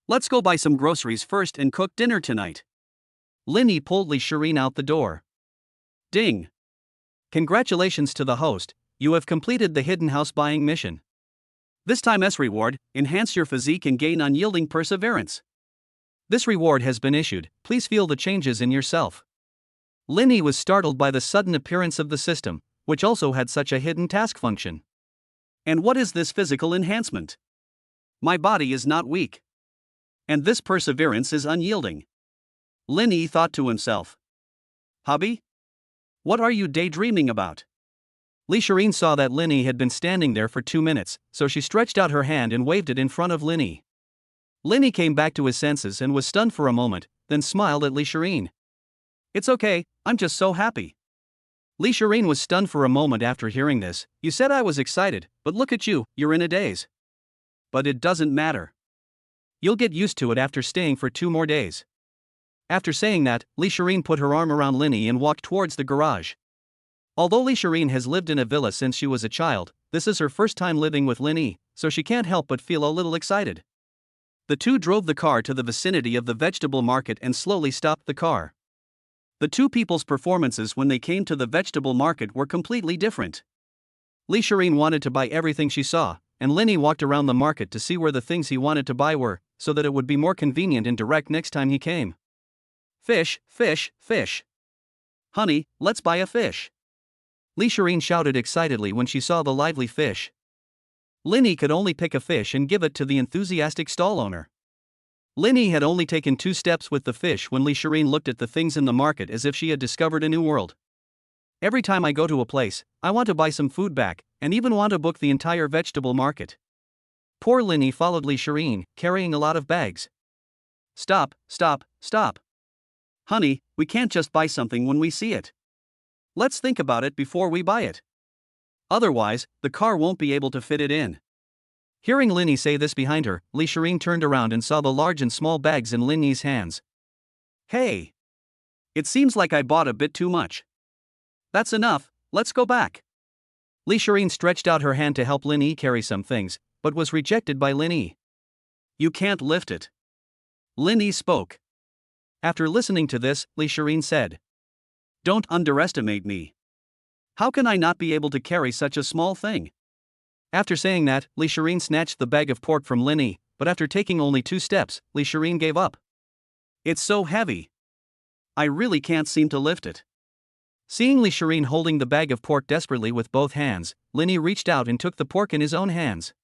Let's go buy some groceries first and cook dinner tonight." Lin Yi pulled Li Shireen out the door. Ding! Congratulations to the host, you have completed the hidden house buying mission. This time's reward, enhance your physique and gain unyielding perseverance. This reward has been issued, please feel the changes in yourself. Lin Yi was startled by the sudden appearance of the system, which also had such a hidden task function. And what is this physical enhancement? My body is not weak. And this perseverance is unyielding. Lin Yi thought to himself. Hubby? What are you daydreaming about? Li Shireen saw that Lin Yi had been standing there for 2 minutes, so she stretched out her hand and waved it in front of Lin Yi. Lin Yi came back to his senses and was stunned for a moment, then smiled at Li Shireen. It's okay, I'm just so happy. Li Shireen was stunned for a moment after hearing this. You said I was excited, but look at you, you're in a daze. But it doesn't matter. You'll get used to it after staying for 2 more days. After saying that, Li Shireen put her arm around Lin Yi and walked towards the garage. Although Li Shireen has lived in a villa since she was a child, this is her first time living with Lin Yi, so she can't help but feel a little excited. The two drove the car to the vicinity of the vegetable market and slowly stopped the car. The two people's performances when they came to the vegetable market were completely different. Li Shireen wanted to buy everything she saw, and Lin Yi walked around the market to see where the things he wanted to buy were, so that it would be more convenient and direct next time he came. Fish, fish, fish. Honey, let's buy a fish. Li Shireen shouted excitedly when she saw the lively fish. Lin Yi could only pick a fish and give it to the enthusiastic stall owner. Lin Yi had only taken 2 steps with the fish when Li Shireen looked at the things in the market as if she had discovered a new world. Every time I go to a place, I want to buy some food back, and even want to book the entire vegetable market. Poor Lin Yi followed Li Shireen, carrying a lot of bags. Stop, stop, stop. Honey, we can't just buy something when we see it. Let's think about it before we buy it. Otherwise, the car won't be able to fit it in. Hearing Lin Yi say this behind her, Li Shireen turned around and saw the large and small bags in Lin Yi's hands. Hey! It seems like I bought a bit too much. That's enough, let's go back. Li Shireen stretched out her hand to help Lin Yi carry some things, but was rejected by Lin Yi. You can't lift it. Lin Yi spoke. After listening to this, Li Shireen said. Don't underestimate me. How can I not be able to carry such a small thing? After saying that, Li Shireen snatched the bag of pork from Lin Yi, but after taking only 2 steps, Li Shireen gave up. It's so heavy. I really can't seem to lift it. Seeing Li Shireen holding the bag of pork desperately with both hands, Lin Yi reached out and took the pork in his own hands.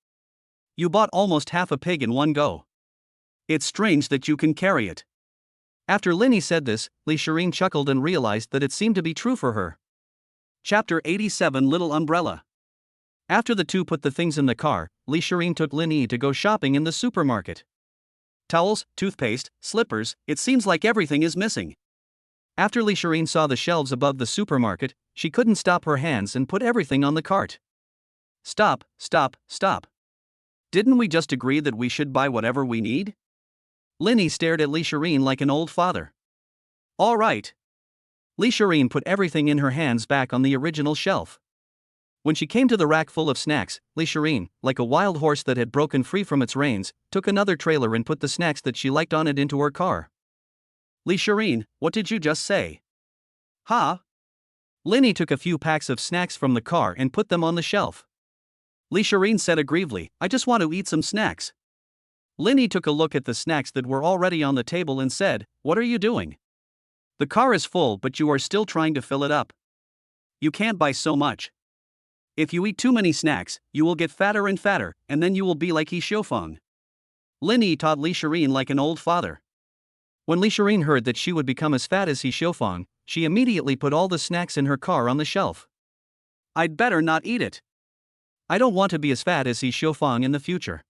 You bought almost half a pig in one go. It's strange that you can carry it. After Lin Yi said this, Li Shireen chuckled and realized that it seemed to be true for her. Chapter 87 Little Umbrella. After the two put the things in the car, Li Shireen took Lin Yi to go shopping in the supermarket. Towels, toothpaste, slippers, it seems like everything is missing. After Li Shireen saw the shelves above the supermarket, she couldn't stop her hands and put everything on the cart. Stop, stop, stop. Didn't we just agree that we should buy whatever we need? Lin Yi stared at Li Shireen like an old father. All right. Li Shireen put everything in her hands back on the original shelf. When she came to the rack full of snacks, Li Shireen, like a wild horse that had broken free from its reins, took another trailer and put the snacks that she liked on it into her car. Li Shireen, what did you just say? Huh? Lin Yi took a few packs of snacks from the car and put them on the shelf. Li Shireen said aggrievedly, I just want to eat some snacks. Lin Yi took a look at the snacks that were already on the table and said, what are you doing? The car is full but you are still trying to fill it up. You can't buy so much. If you eat too many snacks, you will get fatter and fatter, and then you will be like He Xiufeng. Lin Yi taught Li Shireen like an old father. When Li Shireen heard that she would become as fat as He Xiufeng, she immediately put all the snacks in her car on the shelf. I'd better not eat it. I don't want to be as fat as He Xiufeng in the future.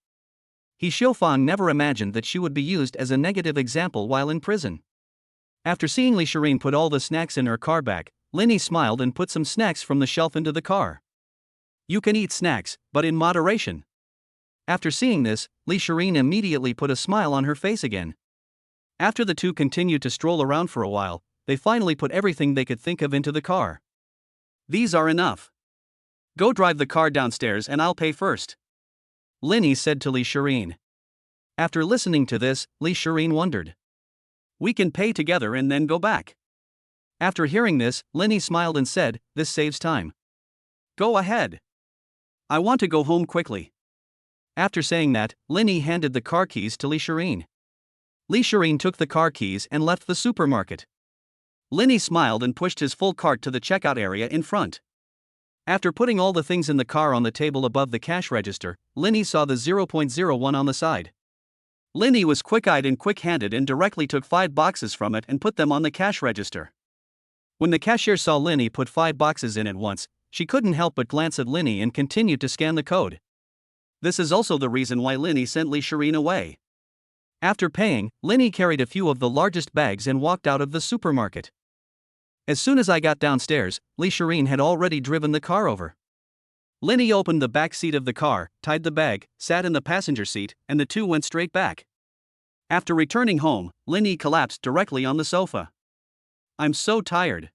He Xiufeng never imagined that she would be used as a negative example while in prison. After seeing Li Shireen put all the snacks in her car back, Lin Yi smiled and put some snacks from the shelf into the car. You can eat snacks, but in moderation. After seeing this, Li Shireen immediately put a smile on her face again. After the two continued to stroll around for a while, they finally put everything they could think of into the car. These are enough. Go drive the car downstairs and I'll pay first. Lin Yi said to Li Shireen. After listening to this, Li Shireen wondered. We can pay together and then go back. After hearing this, Lin Yi smiled and said, this saves time. Go ahead. I want to go home quickly. After saying that, Lin Yi handed the car keys to Li Shireen. Li Shireen took the car keys and left the supermarket. Lin Yi smiled and pushed his full cart to the checkout area in front. After putting all the things in the car on the table above the cash register, Linny saw the 0.01 on the side. Linny was quick-eyed and quick-handed and directly took 5 boxes from it and put them on the cash register. When the cashier saw Linny put 5 boxes in at once, she couldn't help but glance at Linny and continued to scan the code. This is also the reason why Linny sent Lee Shireen away. After paying, Linny carried a few of the largest bags and walked out of the supermarket. As soon as I got downstairs, Lee Shireen had already driven the car over. Linny opened the back seat of the car, tied the bag, sat in the passenger seat, and the two went straight back. After returning home, Linny collapsed directly on the sofa. I'm so tired.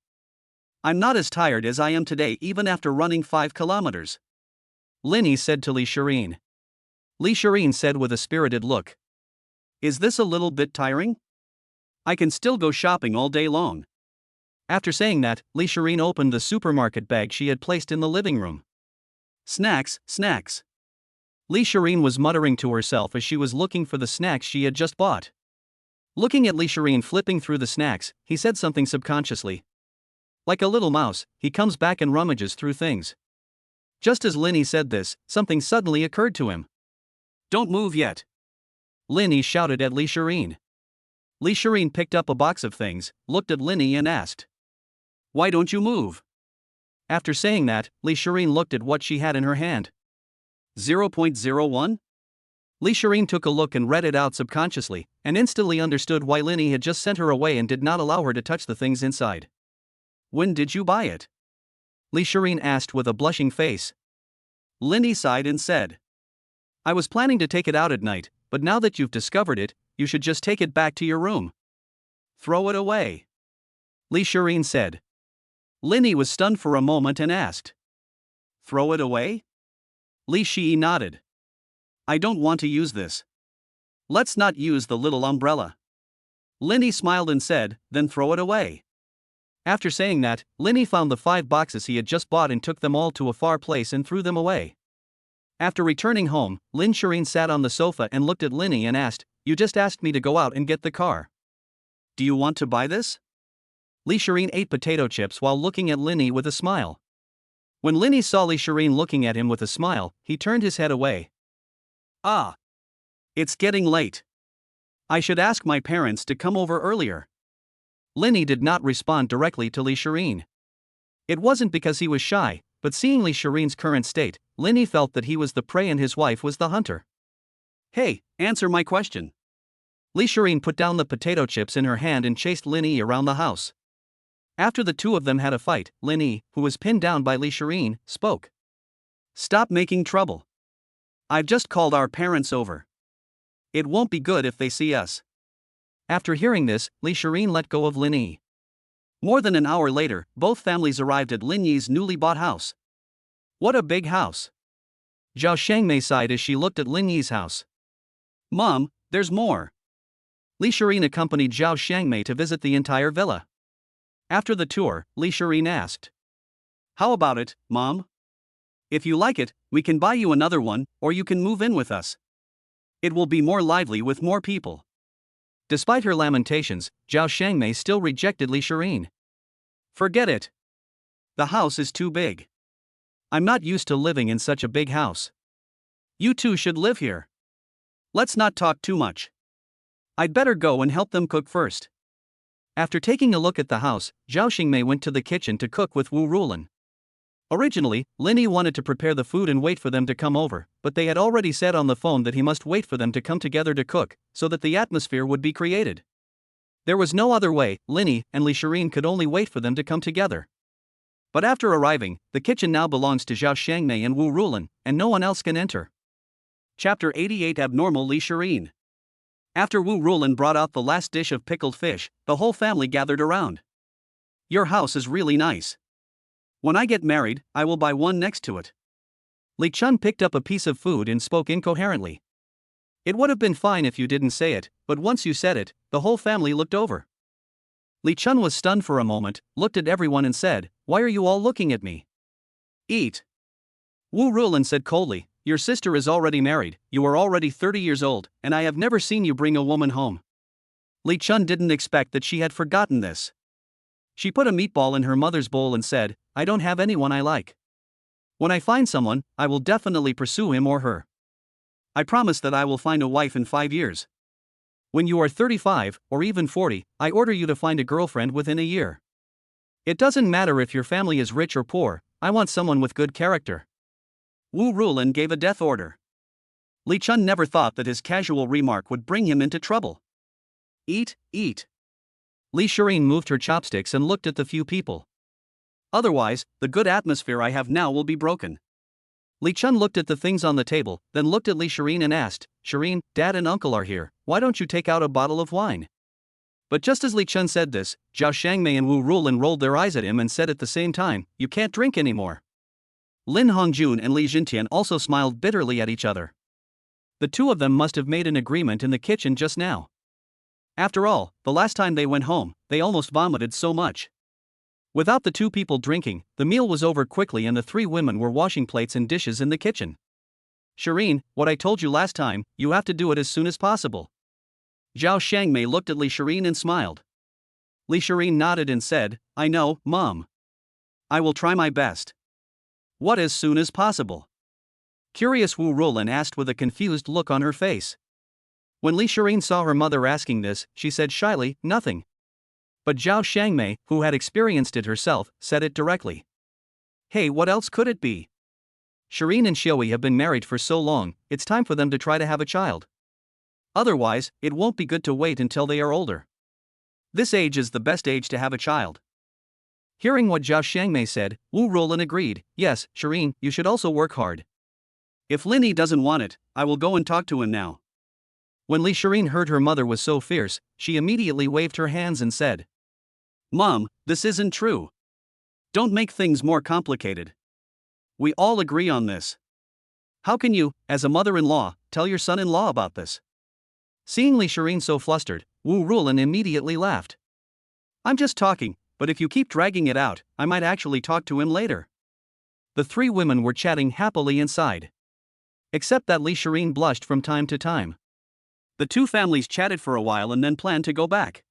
I'm not as tired as I am today even after running 5 kilometers. Linny said to Lee Shireen. Lee Shireen said with a spirited look. Is this a little bit tiring? I can still go shopping all day long. After saying that, Lee Shireen opened the supermarket bag she had placed in the living room. Snacks, snacks. Lee Shireen was muttering to herself as she was looking for the snacks she had just bought. Looking at Lee Shireen flipping through the snacks, he said something subconsciously. Like a little mouse, he comes back and rummages through things. Just as Linny said this, something suddenly occurred to him. Don't move yet. Linny shouted at Lee Shireen. Lee Shireen picked up a box of things, looked at Linny and asked. Why don't you move? After saying that, Lee Shireen looked at what she had in her hand. 0.01? Lee Shireen took a look and read it out subconsciously, and instantly understood why Linny had just sent her away and did not allow her to touch the things inside. When did you buy it? Lee Shireen asked with a blushing face. Linny sighed and said. I was planning to take it out at night, but now that you've discovered it, you should just take it back to your room. Throw it away. Lee Shireen said. Linny was stunned for a moment and asked. Throw it away? Lee Shireen nodded. I don't want to use this. Let's not use the little umbrella. Linny smiled and said, then throw it away. After saying that, Linny found the 5 boxes he had just bought and took them all to a far place and threw them away. After returning home, Lee Shireen sat on the sofa and looked at Linny and asked, You just asked me to go out and get the car. Do you want to buy this? Lee Shireen ate potato chips while looking at Linny with a smile. When Linny saw Lee Shireen looking at him with a smile, he turned his head away. Ah. It's getting late. I should ask my parents to come over earlier. Linny did not respond directly to Lee Shireen. It wasn't because he was shy, but seeing Lee Shireen's current state, Linny felt that he was the prey and his wife was the hunter. Hey, answer my question. Lee Shireen put down the potato chips in her hand and chased Linny around the house. After the two of them had a fight, Linny, who was pinned down by Lee Shireen, spoke. Stop making trouble. I've just called our parents over. It won't be good if they see us. After hearing this, Lee Shireen let go of Linny. More than an hour later, both families arrived at Linny's newly bought house. What a big house. Zhao Shangmei sighed as she looked at Linny's house. Mom, there's more. Lee Shireen accompanied Zhao Shangmei to visit the entire villa. After the tour, Lee Shireen asked. How about it, Mom? If you like it, we can buy you another one, or you can move in with us. It will be more lively with more people. Despite her lamentations, Zhao Shangmei still rejected Lee Shireen. Forget it. The house is too big. I'm not used to living in such a big house. You two should live here. Let's not talk too much. I'd better go and help them cook first. After taking a look at the house, Zhao Xingmei went to the kitchen to cook with Wu Rulan. Originally, Linny wanted to prepare the food and wait for them to come over, but they had already said on the phone that he must wait for them to come together to cook, so that the atmosphere would be created. There was no other way. Linny and Lee Shireen could only wait for them to come together. But after arriving, the kitchen now belongs to Zhao Shangmei and Wu Rulan, and no one else can enter. Chapter 88 Abnormal Lee Shireen. After Wu Rulan brought out the last dish of pickled fish, the whole family gathered around. Your house is really nice. When I get married, I will buy one next to it. Li Chun picked up a piece of food and spoke incoherently. It would have been fine if you didn't say it, but once you said it, the whole family looked over. Li Chun was stunned for a moment, looked at everyone and said, Why are you all looking at me? Eat. Wu Rulan said coldly, Your sister is already married, you are already 30 years old, and I have never seen you bring a woman home. Li Chun didn't expect that she had forgotten this. She put a meatball in her mother's bowl and said, I don't have anyone I like. When I find someone, I will definitely pursue him or her. I promise that I will find a wife in 5 years. When you are 35, or even 40, I order you to find a girlfriend within a year. It doesn't matter if your family is rich or poor, I want someone with good character. Wu Rulin gave a death order. Li Chun never thought that his casual remark would bring him into trouble. Eat, eat. Li Shireen moved her chopsticks and looked at the few people. Otherwise, the good atmosphere I have now will be broken. Li Chun looked at the things on the table, then looked at Li Shireen and asked, Shireen, Dad and Uncle are here, why don't you take out a bottle of wine? But just as Li Chun said this, Zhao Shangmei and Wu Rulin rolled their eyes at him and said at the same time, you can't drink anymore. Lin Hongjun and Li Jintian also smiled bitterly at each other. The two of them must have made an agreement in the kitchen just now. After all, the last time they went home, they almost vomited so much. Without the two people drinking, the meal was over quickly and the three women were washing plates and dishes in the kitchen. Shireen, what I told you last time, you have to do it as soon as possible. Zhao Shangmei looked at Li Shireen and smiled. Li Shireen nodded and said, I know, Mom. I will try my best. What as soon as possible? Curious Wu Rulin asked with a confused look on her face. When Li Shireen saw her mother asking this, she said shyly, nothing. But Zhao Shangmei, who had experienced it herself, said it directly. Hey, what else could it be? Shireen and Xiaoyi have been married for so long, it's time for them to try to have a child. Otherwise, it won't be good to wait until they are older. This age is the best age to have a child. Hearing what Zhao Shangmei said, Wu Rulin agreed, yes, Shireen, you should also work hard. If Lin Yi doesn't want it, I will go and talk to him now. When Li Shireen heard her mother was so fierce, she immediately waved her hands and said, Mom, this isn't true. Don't make things more complicated. We all agree on this. How can you, as a mother-in-law, tell your son-in-law about this? Seeing Li Shireen so flustered, Wu Rulin immediately laughed. I'm just talking, but if you keep dragging it out, I might actually talk to him later. The three women were chatting happily inside. Except that Li Shireen blushed from time to time. The two families chatted for a while and then planned to go back.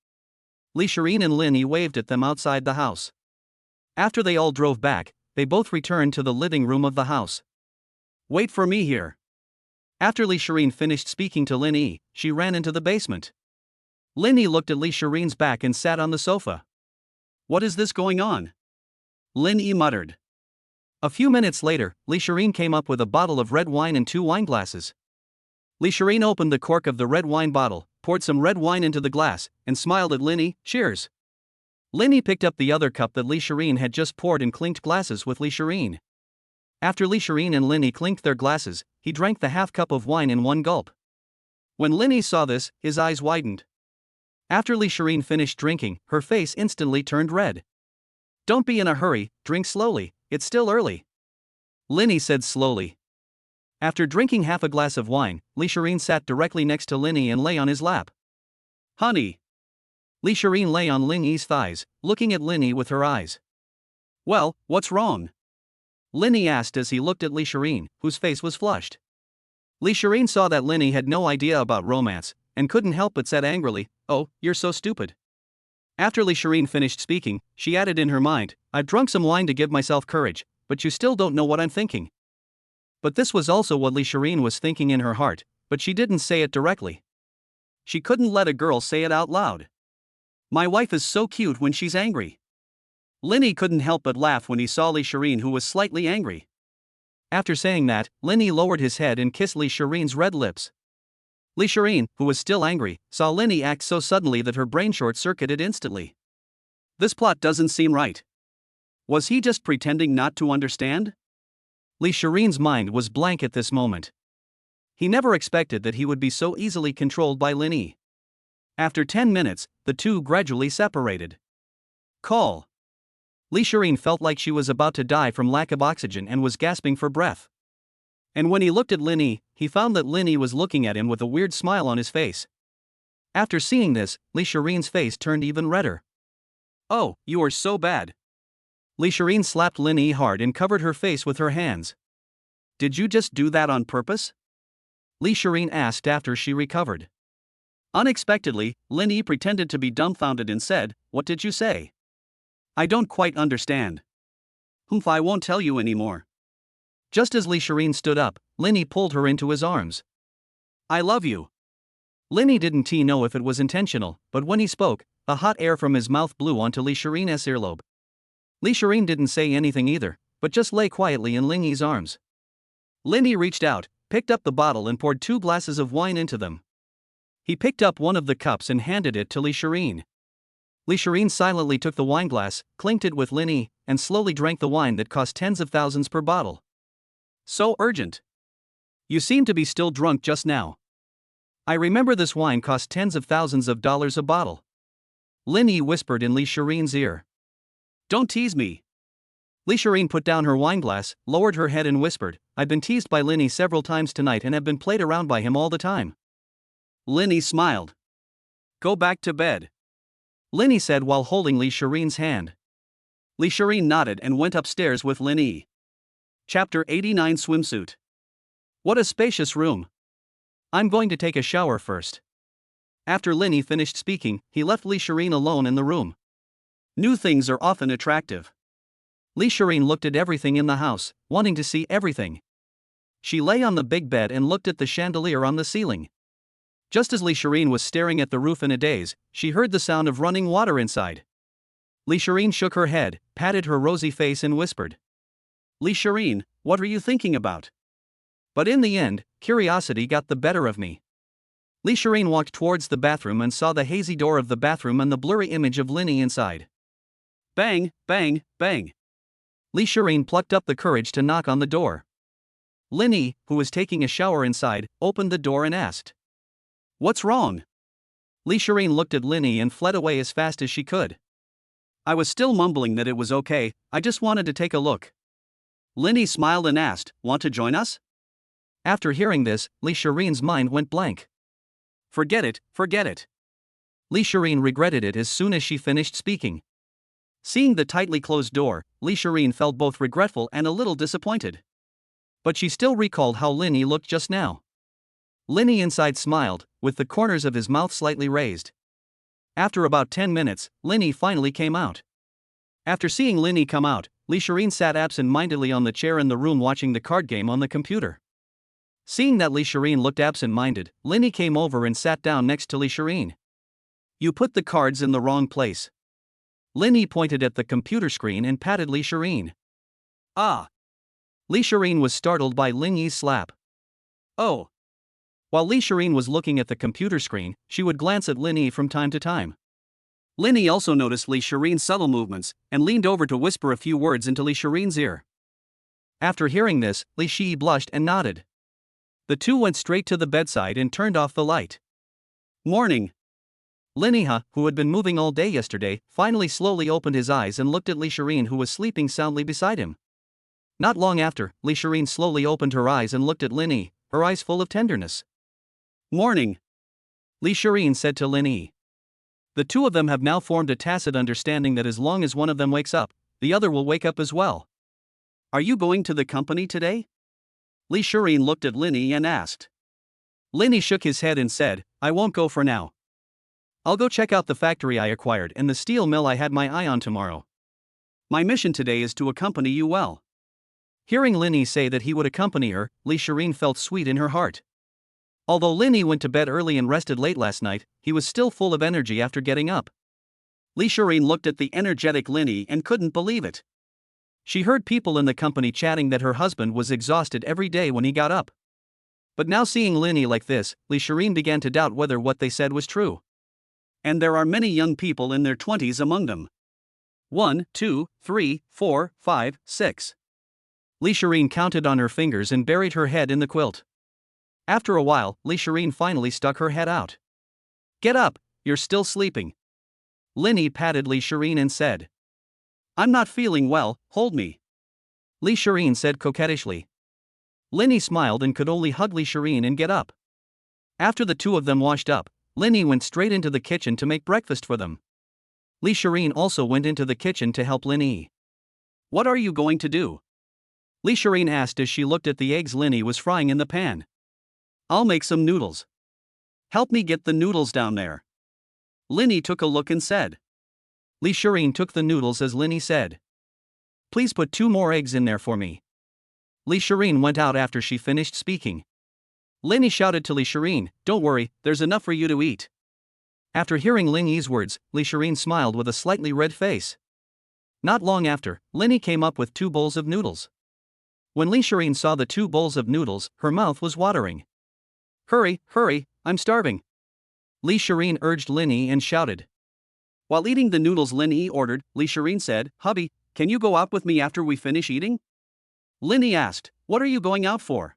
Li Shireen and Lin Yi waved at them outside the house. After they all drove back, they both returned to the living room of the house. Wait for me here. After Li Shireen finished speaking to Lin Yi, she ran into the basement. Lin Yi looked at Li Shireen's back and sat on the sofa. What is this going on? Lin Yi muttered. A few minutes later, Li Shireen came up with a bottle of red wine and 2 wine glasses. Li Shireen opened the cork of the red wine bottle, poured some red wine into the glass, and smiled at Lin Yi, cheers. Lin Yi picked up the other cup that Li Shireen had just poured and clinked glasses with Li Shireen. After Li Shireen and Lin Yi clinked their glasses, he drank the half cup of wine in one gulp. When Lin Yi saw this, his eyes widened. After Li Shireen finished drinking, her face instantly turned red. Don't be in a hurry, drink slowly, it's still early. Lin Yi said slowly. After drinking half a glass of wine, Li Shireen sat directly next to Lin Yi and lay on his lap. Honey. Li Shireen lay on Lin Yi's thighs, looking at Lin Yi with her eyes. Well, what's wrong? Lin Yi asked as he looked at Li Shireen, whose face was flushed. Li Shireen saw that Lin Yi had no idea about romance, and couldn't help but said angrily, oh, you're so stupid. After Li Shireen finished speaking, she added in her mind, I've drunk some wine to give myself courage, but you still don't know what I'm thinking. But this was also what Li Shireen was thinking in her heart, but she didn't say it directly. She couldn't let a girl say it out loud. My wife is so cute when she's angry. Lin Yi couldn't help but laugh when he saw Li Shireen, who was slightly angry. After saying that, Lin Yi lowered his head and kissed Li Shireen's red lips. Li Shireen, who was still angry, saw Lin Yi act so suddenly that her brain short-circuited instantly. This plot doesn't seem right. Was he just pretending not to understand? Li Shireen's mind was blank at this moment. He never expected that he would be so easily controlled by Lin Yi. After 10 minutes, the two gradually separated. Call. Li Shireen felt like she was about to die from lack of oxygen and was gasping for breath. And when he looked at Lin Yi, he found that Lin Yi was looking at him with a weird smile on his face. After seeing this, Li Shireen's face turned even redder. Oh, you are so bad. Li Shireen slapped Lin Yi hard and covered her face with her hands. Did you just do that on purpose? Li Shireen asked after she recovered. Unexpectedly, Lin Yi pretended to be dumbfounded and said, What did you say? I don't quite understand. I won't tell you anymore. Just as Li Shireen stood up, Linny pulled her into his arms. I love you. Linny didn't know if it was intentional, but when he spoke, a hot air from his mouth blew onto Li Shireen's earlobe. Li Shireen didn't say anything either, but just lay quietly in Linny's arms. Linny reached out, picked up the bottle and poured 2 glasses of wine into them. He picked up one of the cups and handed it to Li Shireen. Li Shireen silently took the wineglass, clinked it with Linny, and slowly drank the wine that cost tens of thousands per bottle. So urgent. You seem to be still drunk just now. I remember this wine cost tens of thousands of dollars a bottle. Linny whispered in Li Shireen's ear. Don't tease me. Li Shireen put down her wineglass, lowered her head and whispered, I've been teased by Linny several times tonight and have been played around by him all the time. Linny smiled. Go back to bed. Linny said while holding Li Shireen's hand. Li Shireen nodded and went upstairs with Linny. Chapter 89 Swimsuit. What a spacious room. I'm going to take a shower first. After Linny finished speaking, he left Li Shireen alone in the room. New things are often attractive. Li Shireen looked at everything in the house, wanting to see everything. She lay on the big bed and looked at the chandelier on the ceiling. Just as Li Shireen was staring at the roof in a daze, she heard the sound of running water inside. Li Shireen shook her head, patted her rosy face and whispered. Li Shireen, what are you thinking about? But in the end, curiosity got the better of me. Li Shireen walked towards the bathroom and saw the hazy door of the bathroom and the blurry image of Linny inside. Bang, bang, bang. Li Shireen plucked up the courage to knock on the door. Linny, who was taking a shower inside, opened the door and asked. What's wrong? Li Shireen looked at Linny and fled away as fast as she could. I was still mumbling that it was okay, I just wanted to take a look. Linny smiled and asked, Want to join us? After hearing this, Li Shireen's mind went blank. Forget it, forget it. Li Shireen regretted it as soon as she finished speaking. Seeing the tightly closed door, Li Shireen felt both regretful and a little disappointed. But she still recalled how Linny looked just now. Linny inside smiled, with the corners of his mouth slightly raised. After about 10 minutes, Linny finally came out. After seeing Linny come out, Li Shireen sat absent-mindedly on the chair in the room watching the card game on the computer. Seeing that Li Shireen looked absent-minded, Linny came over and sat down next to Li Shireen. You put the cards in the wrong place. Linny pointed at the computer screen and patted Li Shireen. Ah! Li Shireen was startled by Linny's slap. Oh! While Li Shireen was looking at the computer screen, she would glance at Linny from time to time. Linny also noticed Li Shireen's subtle movements, and leaned over to whisper a few words into Li Shireen's ear. After hearing this, Li Shi blushed and nodded. The two went straight to the bedside and turned off the light. Morning. Linny, who had been moving all day yesterday, finally slowly opened his eyes and looked at Li Shireen, who was sleeping soundly beside him. Not long after, Li Shireen slowly opened her eyes and looked at Linny, her eyes full of tenderness. Morning. Li Shireen said to Linny. The two of them have now formed a tacit understanding that as long as one of them wakes up, the other will wake up as well. Are you going to the company today? Li Shireen looked at Linny and asked. Linny shook his head and said, I won't go for now. I'll go check out the factory I acquired and the steel mill I had my eye on tomorrow. My mission today is to accompany you well. Hearing Linny say that he would accompany her, Li Shireen felt sweet in her heart. Although Linny went to bed early and rested late last night, he was still full of energy after getting up. Li Shireen looked at the energetic Linny and couldn't believe it. She heard people in the company chatting that her husband was exhausted every day when he got up. But now seeing Linny like this, Li Shireen began to doubt whether what they said was true. And there are many young people in their 20s among them. 1, 2, 3, 4, 5, 6. Li Shireen counted on her fingers and buried her head in the quilt. After a while, Li Shireen finally stuck her head out. Get up, you're still sleeping. Linny patted Li Shireen and said. I'm not feeling well, hold me. Li Shireen said coquettishly. Linny smiled and could only hug Li Shireen and get up. After the two of them washed up, Linny went straight into the kitchen to make breakfast for them. Li Shireen also went into the kitchen to help Linny. What are you going to do? Li Shireen asked as she looked at the eggs Linny was frying in the pan. I'll make some noodles. Help me get the noodles down there. Linny took a look and said. Li Shireen took the noodles as Linny said. Please put 2 more eggs in there for me. Li Shireen went out after she finished speaking. Lin Yi shouted to Li Shireen, "Don't worry, there's enough for you to eat." After hearing Lin Yi's words, Li Shireen smiled with a slightly red face. Not long after, Lin Yi came up with 2 bowls of noodles. When Li Shireen saw the 2 bowls of noodles, her mouth was watering. "Hurry, hurry, I'm starving," Li Shireen urged Lin Yi and shouted. While eating the noodles Lin Yi ordered, Li Shireen said, "Hubby, can you go out with me after we finish eating?" Lin Yi asked, "What are you going out for?"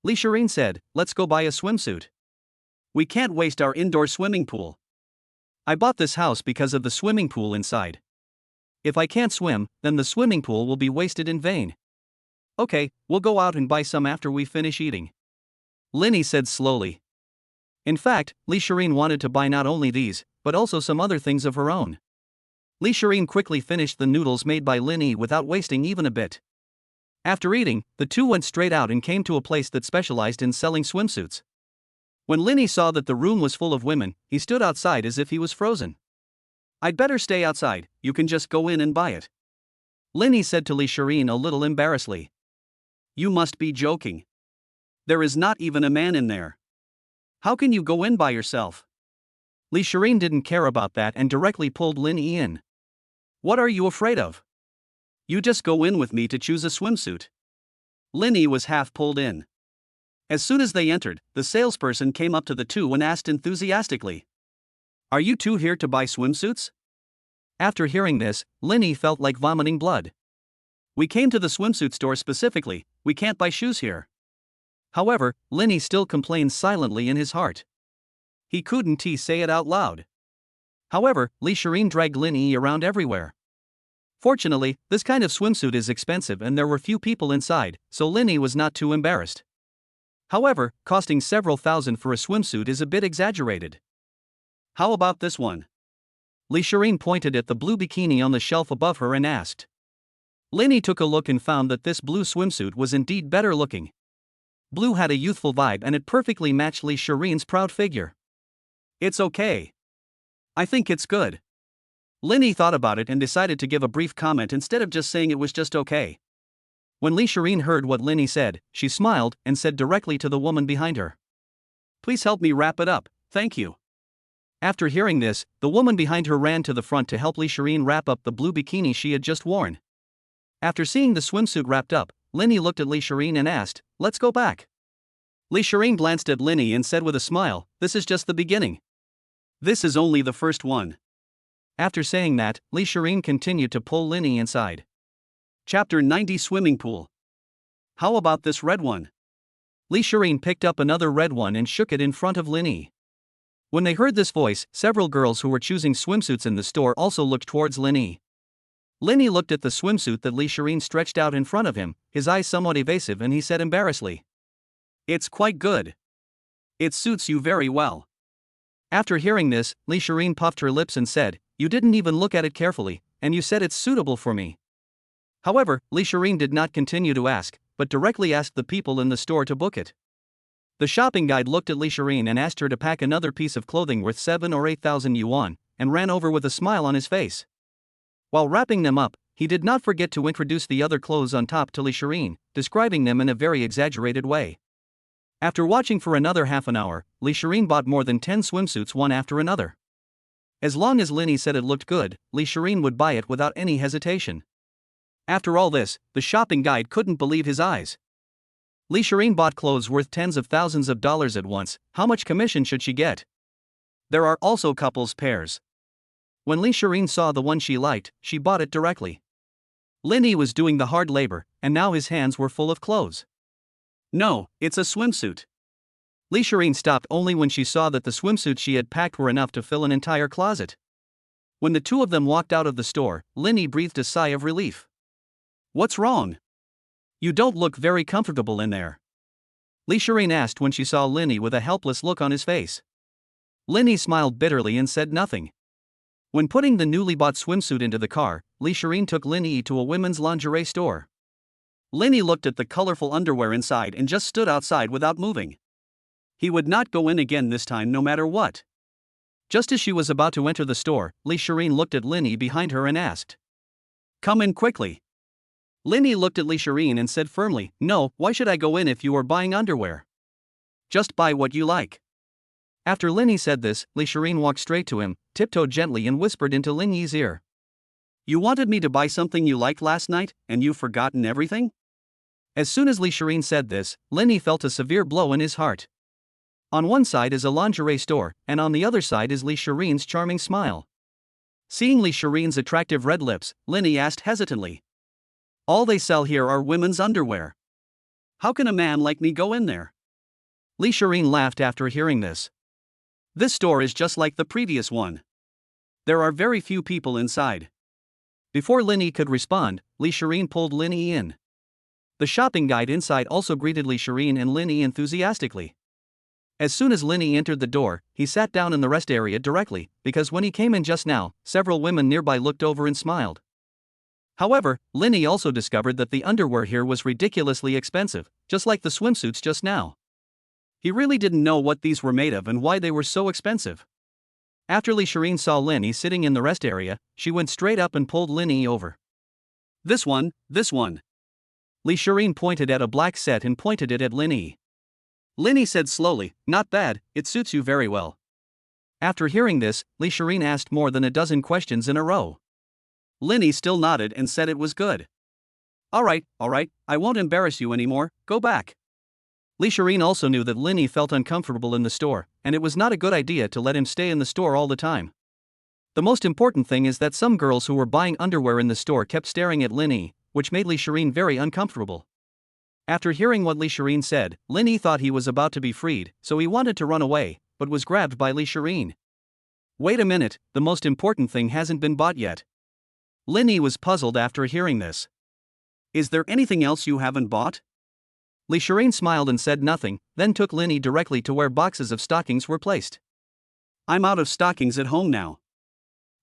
Li Shireen said, "Let's go buy a swimsuit. We can't waste our indoor swimming pool. I bought this house because of the swimming pool inside. If I can't swim, then the swimming pool will be wasted in vain." "Okay, we'll go out and buy some after we finish eating," Lin Yi said slowly. In fact, Li Shireen wanted to buy not only these, but also some other things of her own. Li Shireen quickly finished the noodles made by Lin Yi without wasting even a bit. After eating, the two went straight out and came to a place that specialized in selling swimsuits. When Lin Yi saw that the room was full of women, he stood outside as if he was frozen. "I'd better stay outside, you can just go in and buy it," Lin Yi said to Li Shireen a little embarrassedly. "You must be joking. There is not even a man in there. How can you go in by yourself?" Li Shireen didn't care about that and directly pulled Lin Yi in. "What are you afraid of? You just go in with me to choose a swimsuit." Lin Yi was half pulled in. As soon as they entered, the salesperson came up to the two and asked enthusiastically, "Are you two here to buy swimsuits?" After hearing this, Lin Yi felt like vomiting blood. "We came to the swimsuit store specifically, we can't buy shoes here." However, Lin Yi still complained silently in his heart. He couldn't say it out loud. However, Li Shireen dragged Lin Yi around everywhere. Fortunately, this kind of swimsuit is expensive and there were few people inside, so Lin Yi was not too embarrassed. However, costing several thousand for a swimsuit is a bit exaggerated. "How about this one?" Li Shireen pointed at the blue bikini on the shelf above her and asked. Lin Yi took a look and found that this blue swimsuit was indeed better looking. Blue had a youthful vibe and it perfectly matched Li Shireen's proud figure. "It's okay. I think it's good." Lin Yi thought about it and decided to give a brief comment instead of just saying it was just okay. When Li Shireen heard what Lin Yi said, she smiled and said directly to the woman behind her, "Please help me wrap it up, thank you." After hearing this, the woman behind her ran to the front to help Li Shireen wrap up the blue bikini she had just worn. After seeing the swimsuit wrapped up, Lin Yi looked at Li Shireen and asked, "Let's go back." Li Shireen glanced at Lin Yi and said with a smile, "This is just the beginning. This is only the first one." After saying that, Li Shireen continued to pull Lin Yi inside. Chapter 90 Swimming Pool. "How about this red one?" Li Shireen picked up another red one and shook it in front of Lin Yi. When they heard this voice, several girls who were choosing swimsuits in the store also looked towards Lin Yi. Lin Yi looked at the swimsuit that Li Shireen stretched out in front of him, his eyes somewhat evasive, and he said embarrassedly, "It's quite good. It suits you very well." After hearing this, Li Shireen puffed her lips and said, "You didn't even look at it carefully, and you said it's suitable for me." However, Li Shireen did not continue to ask, but directly asked the people in the store to book it. The shopping guide looked at Li Shireen and asked her to pack another piece of clothing worth 7 or 8,000 yuan, and ran over with a smile on his face. While wrapping them up, he did not forget to introduce the other clothes on top to Li Shireen, describing them in a very exaggerated way. After watching for another half an hour, Li Shireen bought more than 10 swimsuits one after another. As long as Lin Yi said it looked good, Li Shireen would buy it without any hesitation. After all this, the shopping guide couldn't believe his eyes. Li Shireen bought clothes worth tens of thousands of dollars at once. How much commission should she get? There are also couples pairs. When Li Shireen saw the one she liked, she bought it directly. Lin Yi was doing the hard labor, and now his hands were full of clothes. "No, it's a swimsuit." Li Shireen stopped only when she saw that the swimsuits she had packed were enough to fill an entire closet. When the two of them walked out of the store, Lin Yi breathed a sigh of relief. "What's wrong? You don't look very comfortable in there," Li Shireen asked when she saw Lin Yi with a helpless look on his face. Lin Yi smiled bitterly and said nothing. When putting the newly bought swimsuit into the car, Li Shireen took Lin Yi to a women's lingerie store. Lin Yi looked at the colorful underwear inside and just stood outside without moving. He would not go in again this time no matter what. Just as she was about to enter the store, Li Shireen looked at Lin Yi behind her and asked, "Come in quickly." Linny looked at Li Shireen and said firmly, "No, why should I go in if you are buying underwear? Just buy what you like." After Linny said this, Li Shireen walked straight to him, tiptoed gently and whispered into Linny's ear. "You wanted me to buy something you liked last night, and you've forgotten everything?" As soon as Li Shireen said this, Linny felt a severe blow in his heart. On one side is a lingerie store, and on the other side is Li Shireen's charming smile. Seeing Li Shireen's attractive red lips, Linny asked hesitantly, "All they sell here are women's underwear. How can a man like me go in there?" Li Shireen laughed after hearing this. "This store is just like the previous one. There are very few people inside." Before Linny could respond, Li Shireen pulled Linny in. The shopping guide inside also greeted Li Shireen and Linny enthusiastically. As soon as Linny entered the door, he sat down in the rest area directly, because when he came in just now, several women nearby looked over and smiled. However, Linny also discovered that the underwear here was ridiculously expensive, just like the swimsuits just now. He really didn't know what these were made of and why they were so expensive. After Li Shireen saw Linny sitting in the rest area, she went straight up and pulled Linny over. This one. Li Shireen pointed at a black set and pointed it at Linny. Linny said slowly, "Not bad, it suits you very well." After hearing this, Li Shireen asked more than a dozen questions in a row. Linny still nodded and said it was good. All right, I won't embarrass you anymore, go back." Li Shireen also knew that Linny felt uncomfortable in the store, and it was not a good idea to let him stay in the store all the time. The most important thing is that some girls who were buying underwear in the store kept staring at Linny, which made Li Shireen very uncomfortable. After hearing what Li Shireen said, Linny thought he was about to be freed, so he wanted to run away, but was grabbed by Li Shireen. "Wait a minute, the most important thing hasn't been bought yet." Linny was puzzled after hearing this. "Is there anything else you haven't bought?" Li Shireen smiled and said nothing, then took Linny directly to where boxes of stockings were placed. "I'm out of stockings at home now.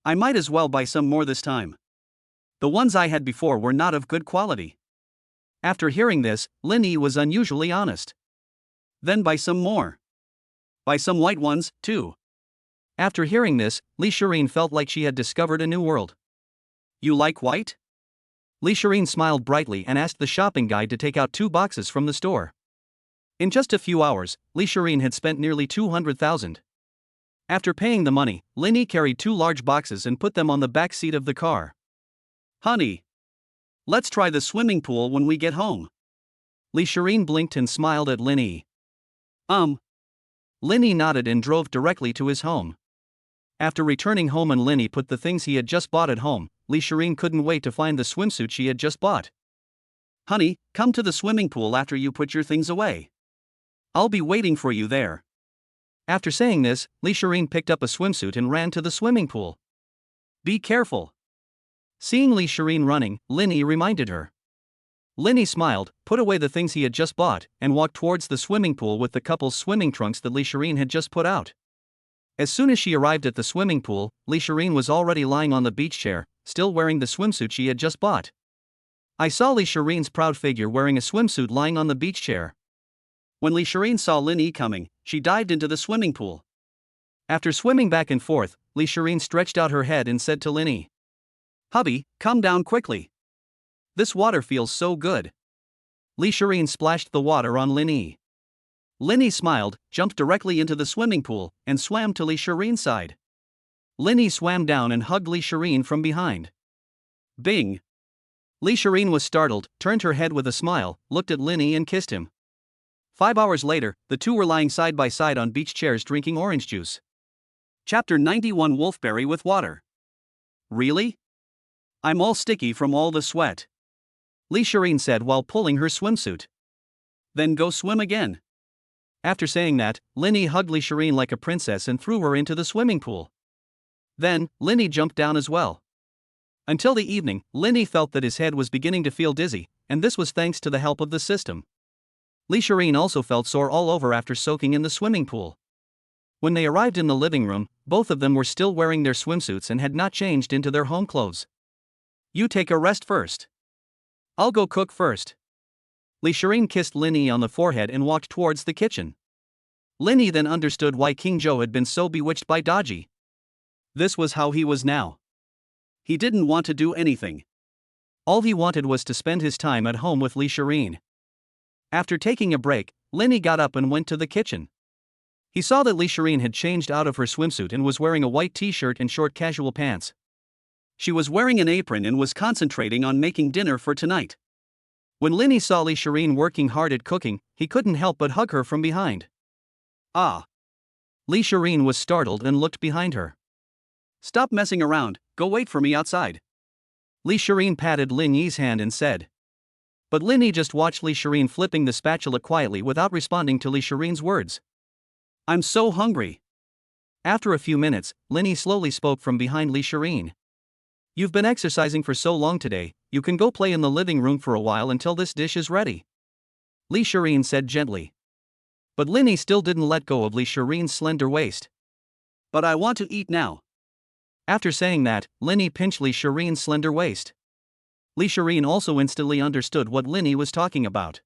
I might as well buy some more this time. The ones I had before were not of good quality." After hearing this, Linny was unusually honest. "Then buy some more. Buy some white ones, too." After hearing this, Li Shireen felt like she had discovered a new world. "You like white?" Li Shireen smiled brightly and asked the shopping guide to take out 2 boxes from the store. In just a few hours, Li Shireen had spent nearly 200,000. After paying the money, Linny carried 2 large boxes and put them on the back seat of the car. "Honey, let's try the swimming pool when we get home." Li Shireen blinked and smiled at Linny. Linny nodded and drove directly to his home. After returning home and Linny put the things he had just bought at home, Li Shireen couldn't wait to find the swimsuit she had just bought. "Honey, come to the swimming pool after you put your things away. I'll be waiting for you there." After saying this, Li Shireen picked up a swimsuit and ran to the swimming pool. "Be careful." Seeing Li Shireen running, Linny reminded her. Linny smiled, put away the things he had just bought, and walked towards the swimming pool with the couple's swimming trunks that Li Shireen had just put out. As soon as she arrived at the swimming pool, Li Shireen was already lying on the beach chair, still wearing the swimsuit she had just bought. I saw Li Shireen's proud figure wearing a swimsuit lying on the beach chair. When Li Shireen saw Linny coming, she dived into the swimming pool. After swimming back and forth, Li Shireen stretched out her head and said to Linny, "Hubby, come down quickly. This water feels so good." Li Shireen splashed the water on Linny. Linny smiled, jumped directly into the swimming pool, and swam to Li Shireen's side. Linny swam down and hugged Li Shireen from behind. Bing! Li Shireen was startled, turned her head with a smile, looked at Linny and kissed him. 5 hours later, the two were lying side by side on beach chairs drinking orange juice. Chapter 91 Wolfberry with water. "Really? I'm all sticky from all the sweat," Li Shireen said while pulling her swimsuit. "Then go swim again." After saying that, Linny hugged Li Shireen like a princess and threw her into the swimming pool. Then, Linny jumped down as well. Until the evening, Linny felt that his head was beginning to feel dizzy, and this was thanks to the help of the system. Li Shireen also felt sore all over after soaking in the swimming pool. When they arrived in the living room, both of them were still wearing their swimsuits and had not changed into their home clothes. "You take a rest first. I'll go cook first." Li Shireen kissed Linny on the forehead and walked towards the kitchen. Linny then understood why King Joe had been so bewitched by Dodgy. This was how he was now. He didn't want to do anything. All he wanted was to spend his time at home with Lee Shireen. After taking a break, Lenny got up and went to the kitchen. He saw that Lee Shireen had changed out of her swimsuit and was wearing a white t-shirt and short casual pants. She was wearing an apron and was concentrating on making dinner for tonight. When Lenny saw Lee Shireen working hard at cooking, he couldn't help but hug her from behind. Ah! Lee Shireen was startled and looked behind her. Stop messing around, go wait for me outside. Lee Shireen patted Lin Yi's hand and said. But Lin Yi just watched Lee Shireen flipping the spatula quietly without responding to Lee Shireen's words. I'm so hungry. After a few minutes, Lin Yi slowly spoke from behind Lee Shireen. You've been exercising for so long today, you can go play in the living room for a while until this dish is ready. Lee Shireen said gently. But Lin Yi still didn't let go of Lee Shireen's slender waist. But I want to eat now. After saying that, Lin Yi pinched Lee Shireen's slender waist. Lee Shireen also instantly understood what Lin Yi was talking about.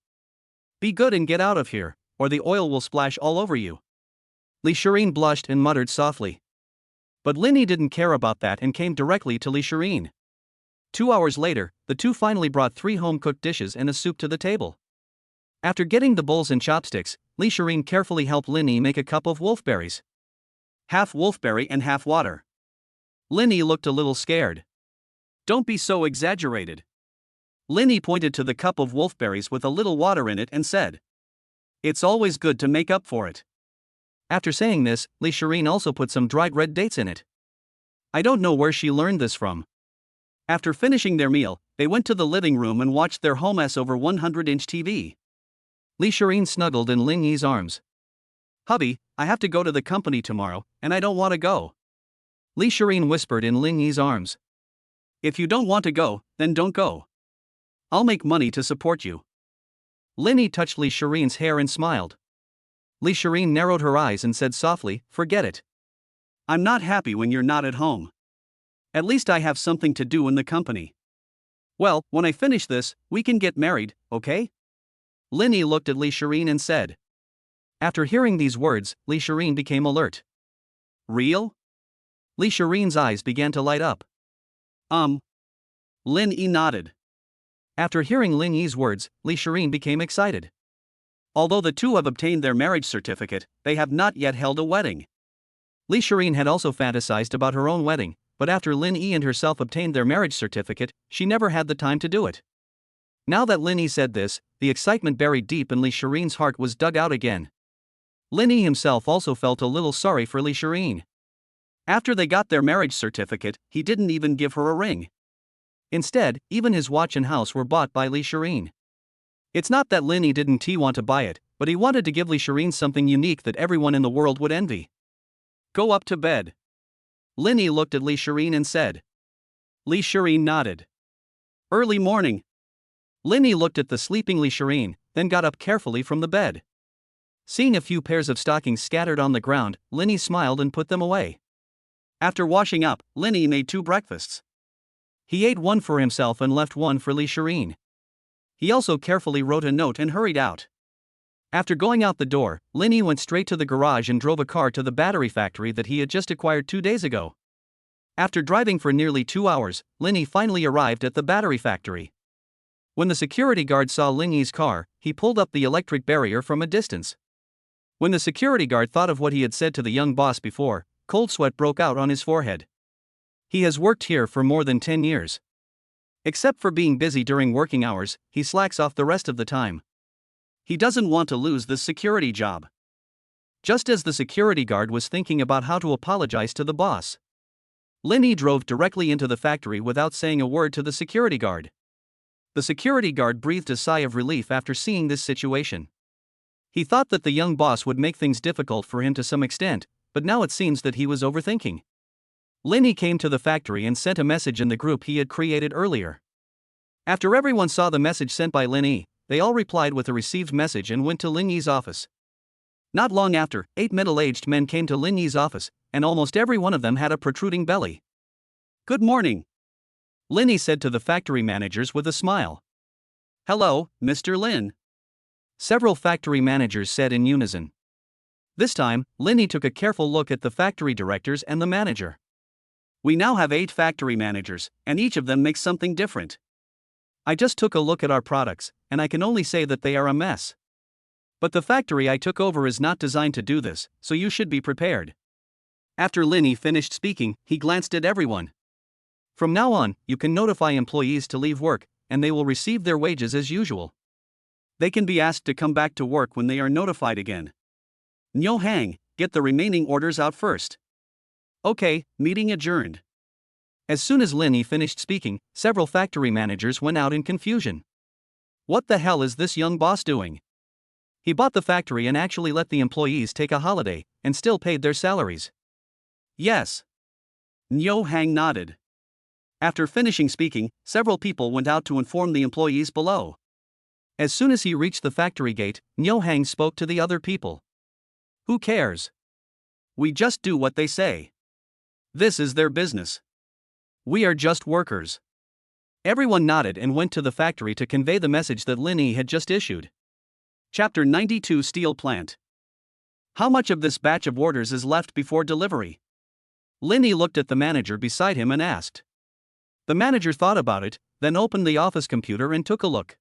Be good and get out of here, or the oil will splash all over you. Lee Shireen blushed and muttered softly. But Lin Yi didn't care about that and came directly to Lee Shireen. 2 hours later, the two finally brought 3 home-cooked dishes and a soup to the table. After getting the bowls and chopsticks, Lee Shireen carefully helped Lin Yi make a cup of wolfberries. Half wolfberry and half water. Lin Yi looked a little scared. Don't be so exaggerated. Lin Yi pointed to the cup of wolfberries with a little water in it and said. It's always good to make up for it. After saying this, Lee Shireen also put some dried red dates in it. I don't know where she learned this from. After finishing their meal, they went to the living room and watched their home-s over 100-inch TV. Lee Shireen snuggled in Lin Yi's arms. Hubby, I have to go to the company tomorrow, and I don't want to go. Lee Shireen whispered in Lin Yi's arms. If you don't want to go, then don't go. I'll make money to support you. Lin Yi touched Lee Shireen's hair and smiled. Lee Shireen narrowed her eyes and said softly, forget it. I'm not happy when you're not at home. At least I have something to do in the company. Well, when I finish this, we can get married, okay? Lin Yi looked at Lee Shireen and said. After hearing these words, Lee Shireen became alert. Real? Lee Shireen's eyes began to light up. Lin Yi nodded. After hearing Lin Yi's words, Lee Shireen became excited. Although the two have obtained their marriage certificate, they have not yet held a wedding. Lee Shireen had also fantasized about her own wedding, but after Lin Yi and herself obtained their marriage certificate, she never had the time to do it. Now that Lin Yi said this, the excitement buried deep in Lee Shireen's heart was dug out again. Lin Yi himself also felt a little sorry for Lee Shireen. After they got their marriage certificate, he didn't even give her a ring. Instead, even his watch and house were bought by Lee Shireen. It's not that Lin Yi didn't want to buy it, but he wanted to give Lee Shireen something unique that everyone in the world would envy. Go up to bed. Lin Yi looked at Lee Shireen and said. Lee Shireen nodded. Early morning. Lin Yi looked at the sleeping Lee Shireen, then got up carefully from the bed. Seeing a few pairs of stockings scattered on the ground, Lin Yi smiled and put them away. After washing up, Lin Yi made 2 breakfasts. He ate one for himself and left one for Lee Shireen. He also carefully wrote a note and hurried out. After going out the door, Lin Yi went straight to the garage and drove a car to the battery factory that he had just acquired 2 days ago. After driving for nearly 2 hours, Lin Yi finally arrived at the battery factory. When the security guard saw Lin Yi's car, he pulled up the electric barrier from a distance. When the security guard thought of what he had said to the young boss before, cold sweat broke out on his forehead. He has worked here for more than 10 years. Except for being busy during working hours, he slacks off the rest of the time. He doesn't want to lose this security job. Just as the security guard was thinking about how to apologize to the boss, Lin Yi drove directly into the factory without saying a word to the security guard. The security guard breathed a sigh of relief after seeing this situation. He thought that the young boss would make things difficult for him to some extent, but now it seems that he was overthinking. Lin Yi came to the factory and sent a message in the group he had created earlier. After everyone saw the message sent by Lin Yi, they all replied with a received message and went to Lin Yi's office. Not long after, 8 middle-aged men came to Lin Yi's office, and almost every one of them had a protruding belly. Good morning, Lin Yi said to the factory managers with a smile. Hello, Mr. Lin. Several factory managers said in unison. This time, Lin Yi took a careful look at the factory directors and the manager. We now have 8 factory managers, and each of them makes something different. I just took a look at our products, and I can only say that they are a mess. But the factory I took over is not designed to do this, so you should be prepared. After Linny finished speaking, he glanced at everyone. From now on, you can notify employees to leave work, and they will receive their wages as usual. They can be asked to come back to work when they are notified again. Nyo Hang, get the remaining orders out first. Okay, meeting adjourned. As soon as Linny finished speaking, several factory managers went out in confusion. What the hell is this young boss doing? He bought the factory and actually let the employees take a holiday, and still paid their salaries. Yes. Nyo Hang nodded. After finishing speaking, several people went out to inform the employees below. As soon as he reached the factory gate, Nyo Hang spoke to the other people. Who cares? We just do what they say. This is their business. We are just workers. Everyone nodded and went to the factory to convey the message that Linny had just issued. Chapter 92 Steel Plant. How much of this batch of orders is left before delivery? Linny looked at the manager beside him and asked. The manager thought about it, then opened the office computer and took a look.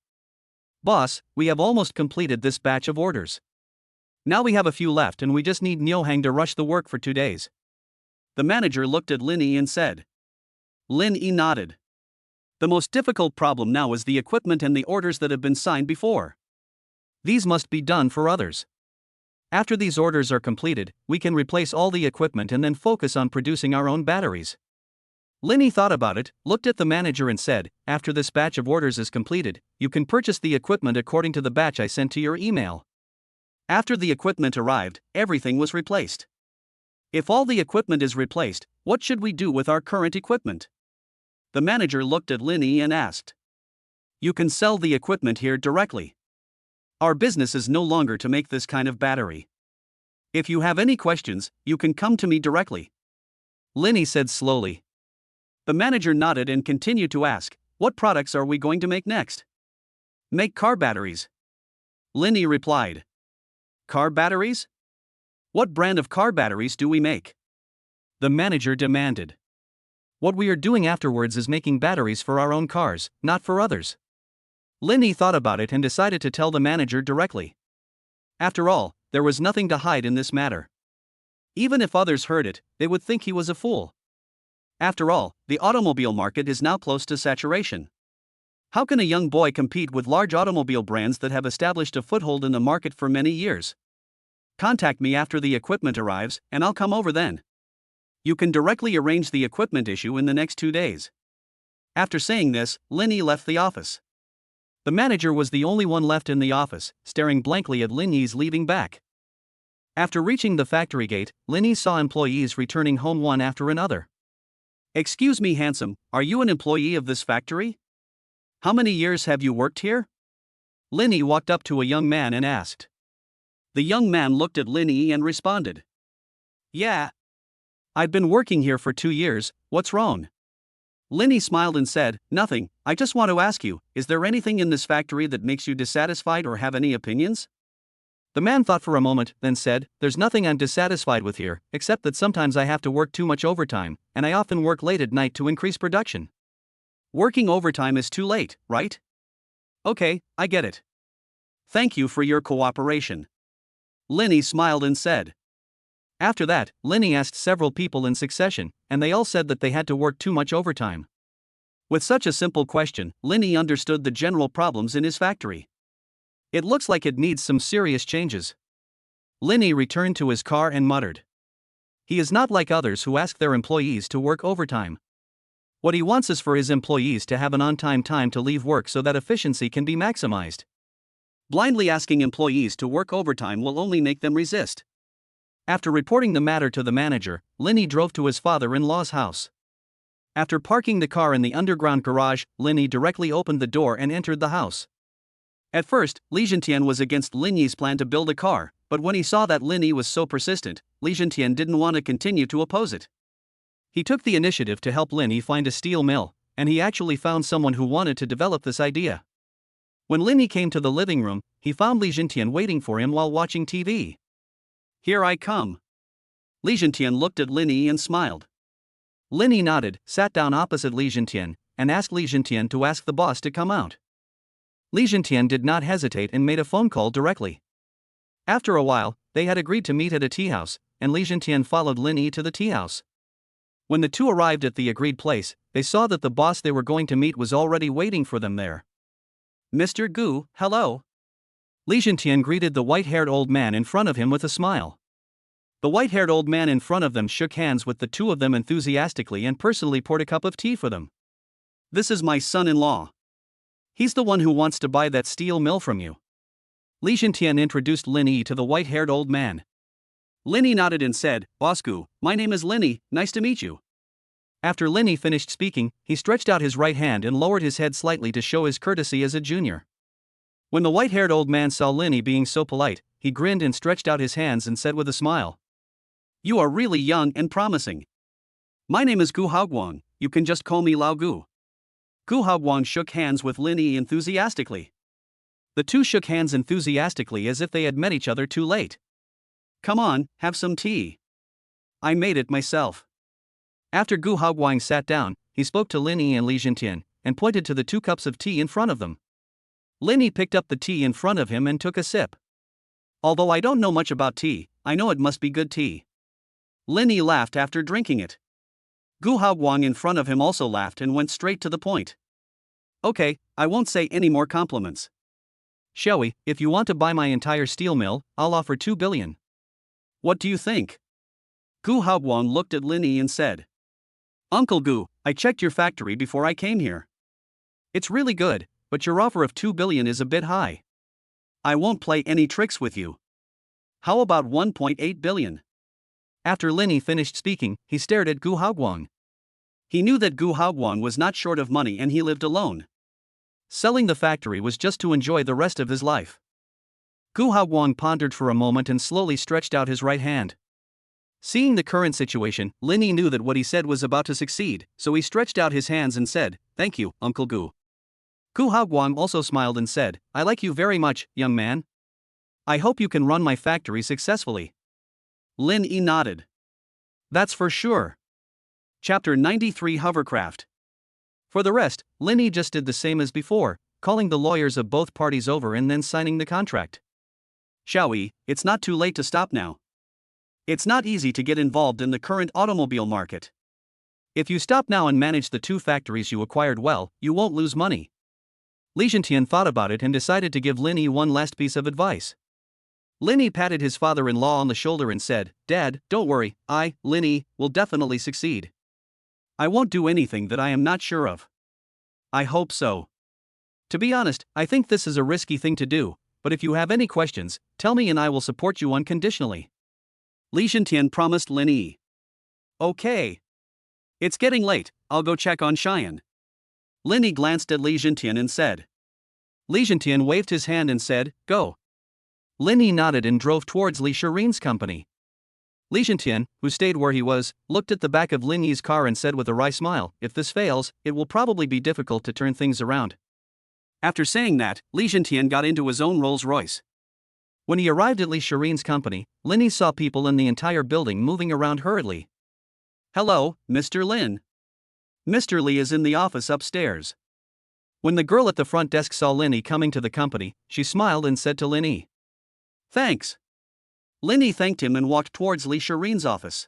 Boss, we have almost completed this batch of orders. Now we have a few left and we just need Nyo Hang to rush the work for 2 days. The manager looked at Linny and said. Linny nodded. The most difficult problem now is the equipment and the orders that have been signed before. These must be done for others. After these orders are completed, we can replace all the equipment and then focus on producing our own batteries. Linny thought about it, looked at the manager and said, after this batch of orders is completed, you can purchase the equipment according to the batch I sent to your email. After the equipment arrived, everything was replaced. If all the equipment is replaced, what should we do with our current equipment? The manager looked at Linny and asked. You can sell the equipment here directly. Our business is no longer to make this kind of battery. If you have any questions, you can come to me directly. Linny said slowly. The manager nodded and continued to ask, what products are we going to make next? Make car batteries. Linny replied. Car batteries? What brand of car batteries do we make? The manager demanded. What we are doing afterwards is making batteries for our own cars, not for others. Linny thought about it and decided to tell the manager directly. After all, there was nothing to hide in this matter. Even if others heard it, they would think he was a fool. After all, the automobile market is now close to saturation. How can a young boy compete with large automobile brands that have established a foothold in the market for many years? Contact me after the equipment arrives, and I'll come over then. You can directly arrange the equipment issue in the next 2 days. After saying this, Linny left the office. The manager was the only one left in the office, staring blankly at Linny's leaving back. After reaching the factory gate, Linny saw employees returning home one after another. Excuse me, handsome, are you an employee of this factory? How many years have you worked here? Linny walked up to a young man and asked. The young man looked at Linny and responded. Yeah. I've been working here for 2 years, what's wrong? Linny smiled and said, nothing, I just want to ask you, is there anything in this factory that makes you dissatisfied or have any opinions? The man thought for a moment, then said, there's nothing I'm dissatisfied with here, except that sometimes I have to work too much overtime, and I often work late at night to increase production. Working overtime is too late, right? Okay, I get it. Thank you for your cooperation. Linny smiled and said. After that, Linny asked several people in succession, and they all said that they had to work too much overtime. With such a simple question, Linny understood the general problems in his factory. It looks like it needs some serious changes. Linny returned to his car and muttered. He is not like others who ask their employees to work overtime. What he wants is for his employees to have an on-time time to leave work so that efficiency can be maximized. Blindly asking employees to work overtime will only make them resist. After reporting the matter to the manager, Linny drove to his father-in-law's house. After parking the car in the underground garage, Linny directly opened the door and entered the house. At first, Li Zhentian was against Linny's plan to build a car, but when he saw that Linny was so persistent, Li Zhentian didn't want to continue to oppose it. He took the initiative to help Linny find a steel mill, and he actually found someone who wanted to develop this idea. When Linny came to the living room, he found Li Zhentian waiting for him while watching TV. Here I come. Li Zhentian looked at Linny and smiled. Linny nodded, sat down opposite Li Zhentian, and asked Li Jintian to ask the boss to come out. Li Jintian did not hesitate and made a phone call directly. After a while, they had agreed to meet at a tea house, and Li Jintian followed Lin Yi to the tea house. When the two arrived at the agreed place, they saw that the boss they were going to meet was already waiting for them there. Mr. Gu, hello. Li Jintian greeted the white-haired old man in front of him with a smile. The white-haired old man in front of them shook hands with the two of them enthusiastically and personally poured a cup of tea for them. This is my son-in-law. He's the one who wants to buy that steel mill from you. Li Jintian introduced Lin Yi to the white-haired old man. Lin Yi nodded and said, Boss Gu, my name is Lin Yi, nice to meet you. After Lin Yi finished speaking, he stretched out his right hand and lowered his head slightly to show his courtesy as a junior. When the white-haired old man saw Lin Yi being so polite, he grinned and stretched out his hands and said with a smile, You are really young and promising. My name is Gu Haoguang, you can just call me Lao Gu. Gu Haoguang shook hands with Lin Yi enthusiastically. The two shook hands enthusiastically as if they had met each other too late. Come on, have some tea. I made it myself. After Gu Haoguang sat down, he spoke to Lin Yi and Li Jintian, and pointed to the 2 cups of tea in front of them. Lin Yi picked up the tea in front of him and took a sip. Although I don't know much about tea, I know it must be good tea. Lin Yi laughed after drinking it. Gu Haoguang in front of him also laughed and went straight to the point. Okay, I won't say any more compliments. Shall we? If you want to buy my entire steel mill, I'll offer 2 billion. What do you think? Gu Haoguang looked at Lin Yi and said, Uncle Gu, I checked your factory before I came here. It's really good, but your offer of 2 billion is a bit high. I won't play any tricks with you. How about 1.8 billion? After Lin Yi finished speaking, he stared at Gu Haoguang. He knew that Gu Haoguang was not short of money and he lived alone. Selling the factory was just to enjoy the rest of his life. Gu Haoguang pondered for a moment and slowly stretched out his right hand. Seeing the current situation, Lin Yi knew that what he said was about to succeed, so he stretched out his hands and said, Thank you, Uncle Gu. Gu Haoguang also smiled and said, I like you very much, young man. I hope you can run my factory successfully. Lin Yi nodded. That's for sure. Chapter 93 Hovercraft. For the rest, Lin Yi just did the same as before, calling the lawyers of both parties over and then signing the contract. Shall we? It's not too late to stop now. It's not easy to get involved in the current automobile market. If you stop now and manage the 2 factories you acquired well, you won't lose money. Li Jintian thought about it and decided to give Lin Yi one last piece of advice. Lin Yi patted his father-in-law on the shoulder and said, Dad, don't worry, Lin Yi, will definitely succeed. I won't do anything that I am not sure of. I hope so. To be honest, I think this is a risky thing to do, but if you have any questions, tell me and I will support you unconditionally. Li Jintian promised Lin Yi. Okay. It's getting late, I'll go check on Cheyenne. Lin Yi glanced at Li Jintian and said. Li Jintian waved his hand and said, Go. Lin Yi nodded and drove towards Li Shirin's company. Li Jintian, who stayed where he was, looked at the back of Lin Yi's car and said with a wry smile, If this fails, it will probably be difficult to turn things around. After saying that, Li Jintian got into his own Rolls-Royce. When he arrived at Li Shirin's company, Lin Yi saw people in the entire building moving around hurriedly. Hello, Mr. Lin. Mr. Li is in the office upstairs. When the girl at the front desk saw Lin Yi coming to the company, she smiled and said to Lin Yi, Thanks. Lin Yi thanked him and walked towards Li Shirin's office.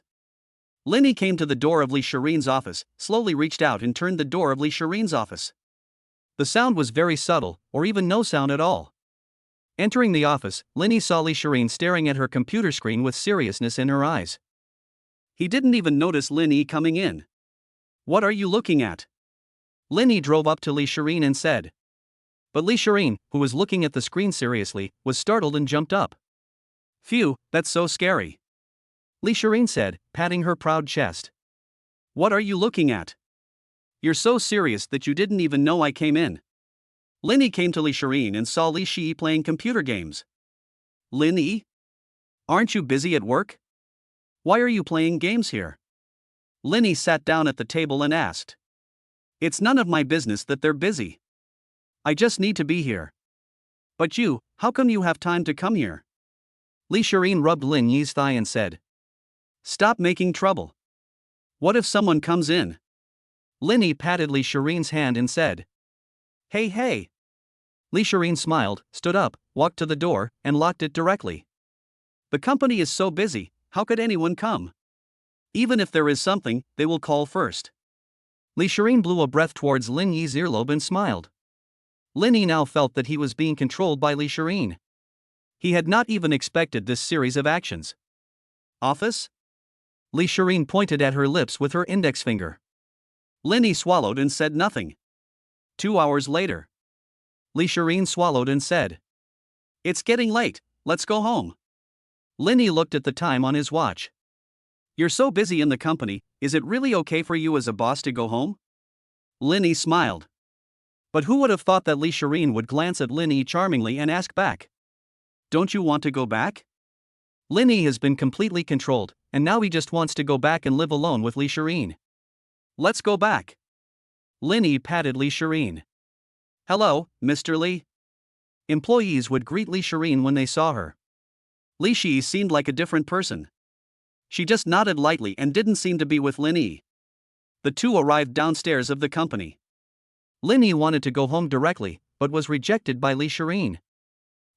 Lin Yi came to the door of Li Shirin's office, slowly reached out and turned the door of Li Shirin's office. The sound was very subtle, or even no sound at all. Entering the office, Lin Yi saw Li Shirin staring at her computer screen with seriousness in her eyes. He didn't even notice Lin Yi coming in. What are you looking at? Lin Yi drove up to Li Shirin and said. But Li Shirin, who was looking at the screen seriously, was startled and jumped up. Phew, that's so scary. Li Shirin said, patting her proud chest. What are you looking at? You're so serious that you didn't even know I came in. Lin Yi came to Li Shirin and saw Li Shi playing computer games. Lin Yi? Aren't you busy at work? Why are you playing games here? Lin Yi sat down at the table and asked. It's none of my business that they're busy. I just need to be here. But you, how come you have time to come here? Li Shirin rubbed Lin Yi's thigh and said. Stop making trouble. What if someone comes in? Linny patted Li Shireen's hand and said, "Hey, hey." Li Shireen smiled, stood up, walked to the door, and locked it directly. The company is so busy, how could anyone come? Even if there is something, they will call first. Li Shireen blew a breath towards Lin Yi's earlobe and smiled. Lin Yi now felt that he was being controlled by Li Shireen. He had not even expected this series of actions. Office? Li Shireen pointed at her lips with her index finger. Lin Yi swallowed and said nothing. 2 hours later. Li Shireen swallowed and said, "It's getting late, let's go home." Lin Yi looked at the time on his watch. "You're so busy in the company, is it really okay for you as a boss to go home?" Lin Yi smiled. But who would have thought that Li Shireen would glance at Lin Yi charmingly and ask back, "Don't you want to go back?" Lin Yi has been completely controlled, and now he just wants to go back and live alone with Li Shireen. "Let's go back." Lin Yi patted Li Shireen. "Hello, Mr. Li." Employees would greet Li Shireen when they saw her. Li Shi seemed like a different person. She just nodded lightly and didn't seem to be with Lin Yi. The two arrived downstairs of the company. Lin Yi wanted to go home directly, but was rejected by Li Shireen.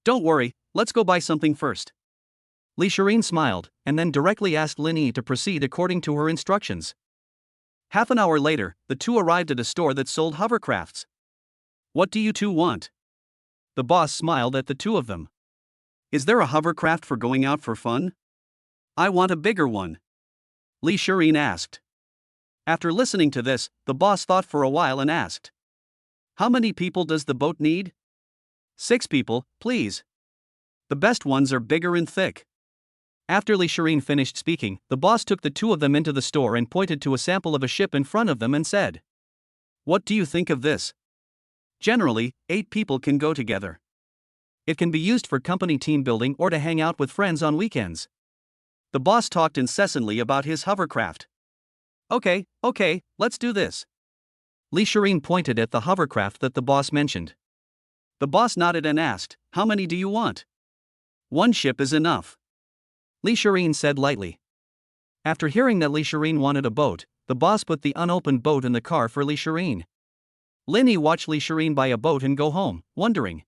"Don't worry, let's go buy something first." Li Shireen smiled, and then directly asked Lin Yi to proceed according to her instructions. Half an hour later, the two arrived at a store that sold hovercrafts. "What do you two want?" The boss smiled at the two of them. "Is there a hovercraft for going out for fun?" "I want a bigger one," Li Shireen asked. After listening to this, the boss thought for a while and asked, "How many people does the boat need?" "6 people, please. The best ones are bigger and thick." After Li Shireen finished speaking, the boss took the two of them into the store and pointed to a sample of a ship in front of them and said, "What do you think of this? Generally, 8 people can go together. It can be used for company team building or to hang out with friends on weekends." The boss talked incessantly about his hovercraft. Okay, let's do this." Li Shireen pointed at the hovercraft that the boss mentioned. The boss nodded and asked, "How many do you want?" "1 ship is enough," Li Shireen said lightly. After hearing that Li Shireen wanted a boat, the boss put the unopened boat in the car for Li Shireen. Lin Yi watched Li Shireen buy a boat and go home, wondering,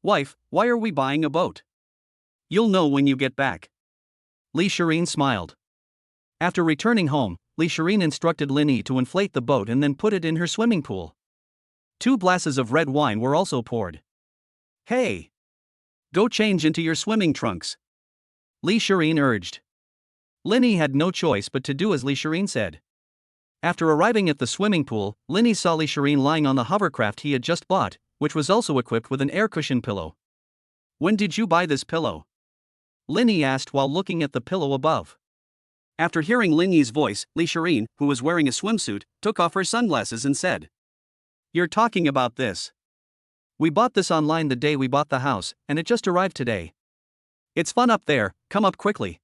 "Wife, why are we buying a boat?" "You'll know when you get back." Li Shireen smiled. After returning home, Li Shireen instructed Lin Yi to inflate the boat and then put it in her swimming pool. 2 glasses of red wine were also poured. "Hey! Go change into your swimming trunks," Li Shireen urged. Lin Yi had no choice but to do as Li Shireen said. After arriving at the swimming pool, Lin Yi saw Li Shireen lying on the hovercraft he had just bought, which was also equipped with an air cushion pillow. "When did you buy this pillow?" Lin Yi asked while looking at the pillow above. After hearing Lin Yi's voice, Li Shireen, who was wearing a swimsuit, took off her sunglasses and said, "You're talking about this. We bought this online the day we bought the house, and it just arrived today. It's fun up there, come up quickly."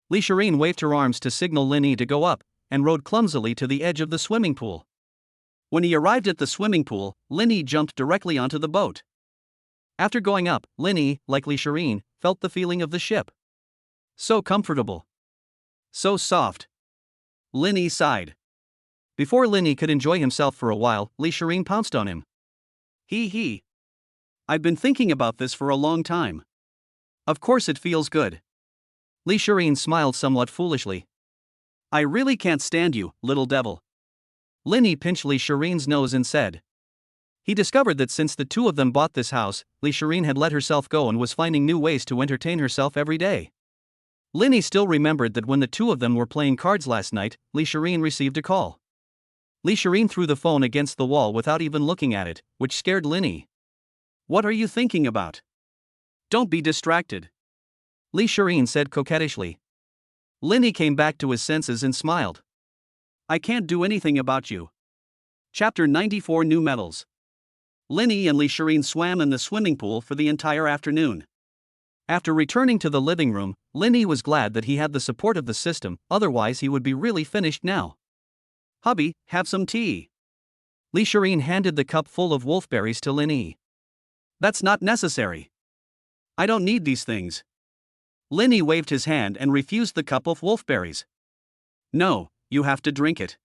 Li Shireen waved her arms to signal Lin Yi to go up, and rode clumsily to the edge of the swimming pool. When he arrived at the swimming pool, Lin Yi jumped directly onto the boat. After going up, Lin Yi, like Li Shireen, felt the feeling of the ship. So comfortable. So soft. Lin Yi sighed. Before Lin Yi could enjoy himself for a while, Li Shireen pounced on him. He. I've been thinking about this for a long time. Of course it feels good." Li Shireen smiled somewhat foolishly. "I really can't stand you, little devil." Lin Yi pinched Li Shireen's nose and said. He discovered that since the two of them bought this house, Li Shireen had let herself go and was finding new ways to entertain herself every day. Lin Yi still remembered that when the two of them were playing cards last night, Li Shireen received a call. Li Shireen threw the phone against the wall without even looking at it, which scared Lin Yi. "What are you thinking about? Don't be distracted," Li Shireen said coquettishly. Lin Yi came back to his senses and smiled. "I can't do anything about you." Chapter 94 New Medals. Lin Yi and Li Shireen swam in the swimming pool for the entire afternoon. After returning to the living room, Lin Yi was glad that he had the support of the system, otherwise he would be really finished now. "Hubby, have some tea." Li Shireen handed the cup full of wolfberries to Lin Yi. "That's not necessary. I don't need these things." Lin Yi waved his hand and refused the cup of wolfberries. "No, you have to drink it."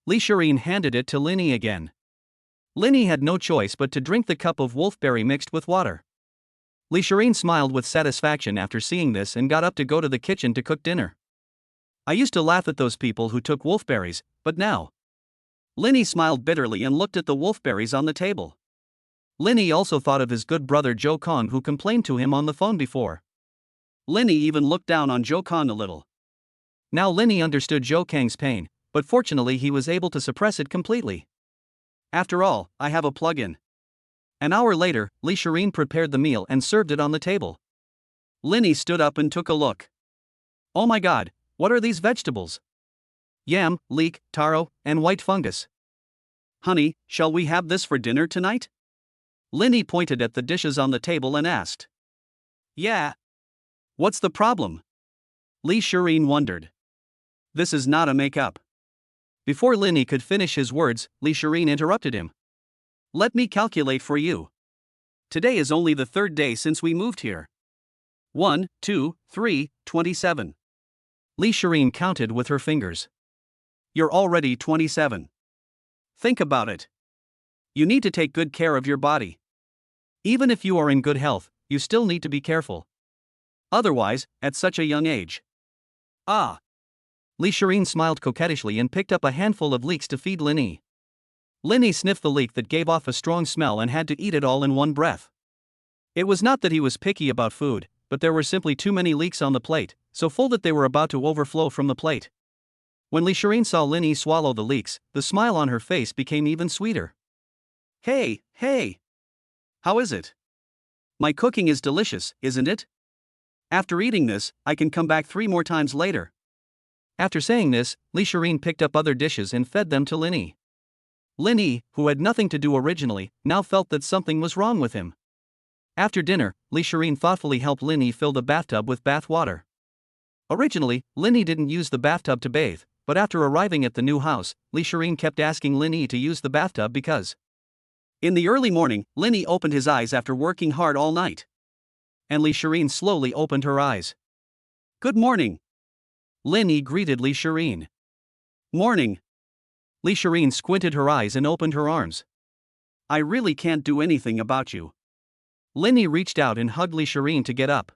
Li Shireen handed it to Linny again. Linny had no choice but to drink the cup of wolfberry mixed with water. Li Shireen smiled with satisfaction after seeing this and got up to go to the kitchen to cook dinner. I used to laugh at those people who took wolfberries, but now. Linny smiled bitterly and looked at the wolfberries on the table. Linny also thought of his good brother Joe Kong, who complained to him on the phone before. Linny even looked down on Joe Kong a little. Now Linny understood Joe Kang's pain, but fortunately he was able to suppress it completely. After all, I have a plug-in. An hour later, Li Shireen prepared the meal and served it on the table. Linny stood up and took a look. Oh my god, what are these vegetables? Yam, leek, taro, and white fungus. Honey, shall we have this for dinner tonight? Linny pointed at the dishes on the table and asked. Yeah. What's the problem? Li Shireen wondered. This is not a make-up. Before Linny could finish his words, Li Shireen interrupted him. Let me calculate for you. Today is only the third day since we moved here. 1, 2, 3, 27. Li Shireen counted with her fingers. You're already 27. Think about it. You need to take good care of your body. Even if you are in good health, you still need to be careful. Otherwise, at such a young age. Ah. Li Shireen smiled coquettishly and picked up a handful of leeks to feed Linny. Linny sniffed the leek that gave off a strong smell and had to eat it all in one breath. It was not that he was picky about food, but there were simply too many leeks on the plate, so full that they were about to overflow from the plate. When Li Shireen saw Linny swallow the leeks, the smile on her face became even sweeter. Hey, hey! How is it? My cooking is delicious, isn't it? After eating this, I can come back 3 more times later. After saying this, Li Shireen picked up other dishes and fed them to Linny. Linny, who had nothing to do originally, now felt that something was wrong with him. After dinner, Li Shireen thoughtfully helped Linny fill the bathtub with bath water. Originally, Linny didn't use the bathtub to bathe, but after arriving at the new house, Li Shireen kept asking Linny to use the bathtub because. In the early morning, Linny opened his eyes after working hard all night. And Li Shireen slowly opened her eyes. Good morning. Linny greeted Li Shireen. Morning. Li Shireen squinted her eyes and opened her arms. I really can't do anything about you. Linny reached out and hugged Li Shireen to get up.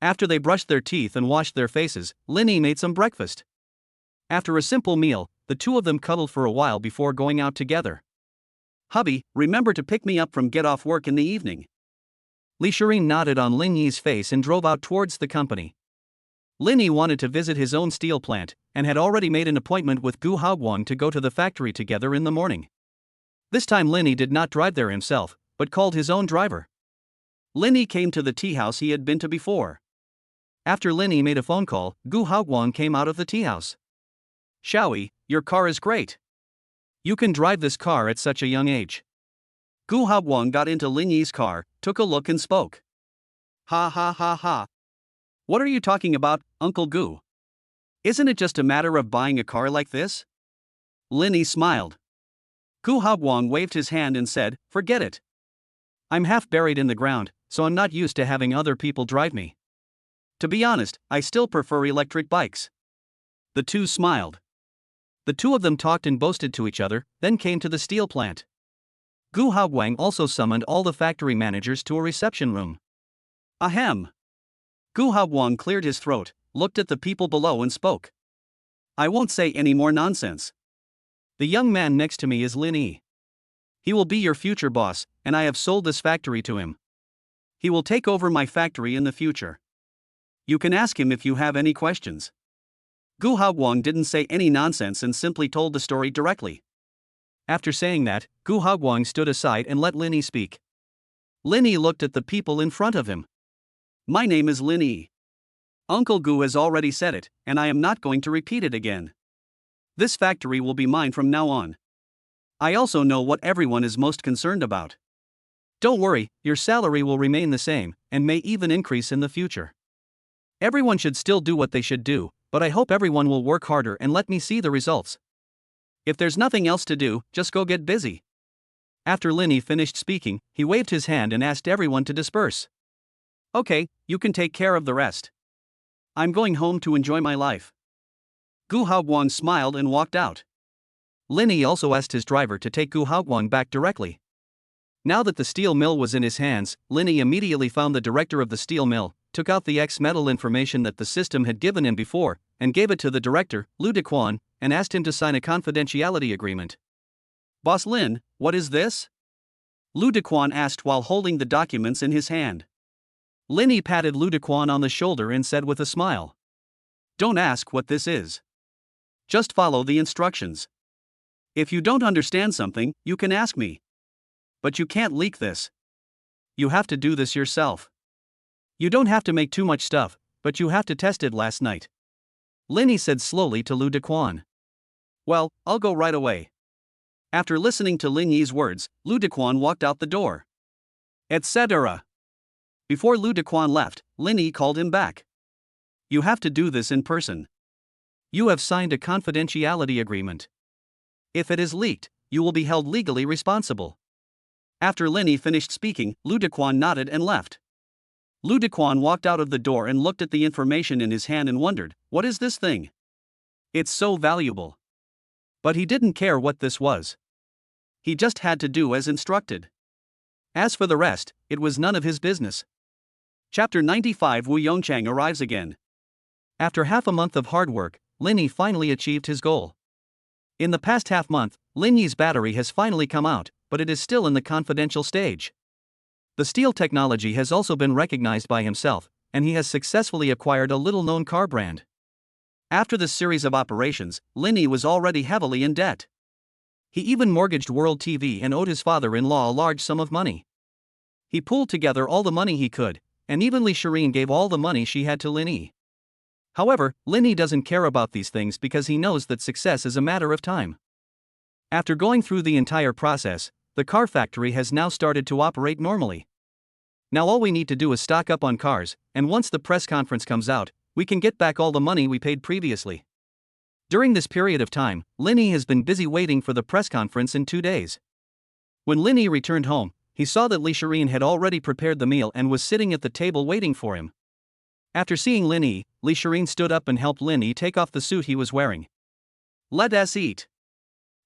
After they brushed their teeth and washed their faces, Linny made some breakfast. After a simple meal, the two of them cuddled for a while before going out together. Hubby, remember to pick me up from get off work in the evening. Li Shireen nodded on Linny's face and drove out towards the company. Linny wanted to visit his own steel plant, and had already made an appointment with Gu Haoguang to go to the factory together in the morning. This time Linny did not drive there himself, but called his own driver. Linny came to the tea house he had been to before. After Linny made a phone call, Gu Haoguang came out of the tea house. Xiaoyi, your car is great. You can drive this car at such a young age. Gu Haoguang got into Linny's car, took a look and spoke. Ha ha ha ha. What are you talking about, Uncle Gu? Isn't it just a matter of buying a car like this? Linny smiled. Gu Haoguang waved his hand and said, forget it. I'm half buried in the ground, so I'm not used to having other people drive me. To be honest, I still prefer electric bikes. The two smiled. The two of them talked and boasted to each other, then came to the steel plant. Gu Haoguang also summoned all the factory managers to a reception room. Ahem. Gu Haoguang cleared his throat, looked at the people below and spoke. I won't say any more nonsense. The young man next to me is Lin Yi. He will be your future boss, and I have sold this factory to him. He will take over my factory in the future. You can ask him if you have any questions. Gu Haoguang didn't say any nonsense and simply told the story directly. After saying that, Gu Haoguang stood aside and let Lin Yi speak. Lin Yi looked at the people in front of him. My name is Lin Yi. Uncle Gu has already said it, and I am not going to repeat it again. This factory will be mine from now on. I also know what everyone is most concerned about. Don't worry, your salary will remain the same, and may even increase in the future. Everyone should still do what they should do, but I hope everyone will work harder and let me see the results. If there's nothing else to do, just go get busy. After Lin Yi finished speaking, he waved his hand and asked everyone to disperse. Okay, you can take care of the rest. I'm going home to enjoy my life. Gu Haoguang smiled and walked out. Linny also asked his driver to take Gu Haoguang back directly. Now that the steel mill was in his hands, Linny immediately found the director of the steel mill, took out the ex-metal information that the system had given him before, and gave it to the director, Lu Dequan, and asked him to sign a confidentiality agreement. "Boss Lin, what is this?" Lu Dequan asked while holding the documents in his hand. Linny patted Lu Dequan on the shoulder and said with a smile, "Don't ask what this is. Just follow the instructions. If you don't understand something, you can ask me. But you can't leak this. You have to do this yourself. You don't have to make too much stuff, but you have to test it last night," Linny said slowly to Lu Dequan. "Well, I'll go right away." After listening to Linny's words, Lu Dequan walked out the door. Etc. Before Lu Dequan left, Linny called him back. "You have to do this in person. You have signed a confidentiality agreement. If it is leaked, you will be held legally responsible." After Linny finished speaking, Lu Dequan nodded and left. Lu Dequan walked out of the door and looked at the information in his hand and wondered, what is this thing? It's so valuable. But he didn't care what this was. He just had to do as instructed. As for the rest, it was none of his business. Chapter 95. Wu Yongchang arrives again. After half a month of hard work, Linny finally achieved his goal. In the past half month, Linny's battery has finally come out, but it is still in the confidential stage. The steel technology has also been recognized by himself, and he has successfully acquired a little-known car brand. After this series of operations, Linny was already heavily in debt. He even mortgaged World TV and owed his father-in-law a large sum of money. He pulled together all the money he could, and even Li Shireen gave all the money she had to Linny. However, Linny doesn't care about these things because he knows that success is a matter of time. After going through the entire process, the car factory has now started to operate normally. Now all we need to do is stock up on cars, and once the press conference comes out, we can get back all the money we paid previously. During this period of time, Linny has been busy waiting for the press conference in 2 days. When Linny returned home, he saw that Li Shireen had already prepared the meal and was sitting at the table waiting for him. After seeing Linny, Li Shireen stood up and helped Linny take off the suit he was wearing. "Let us eat."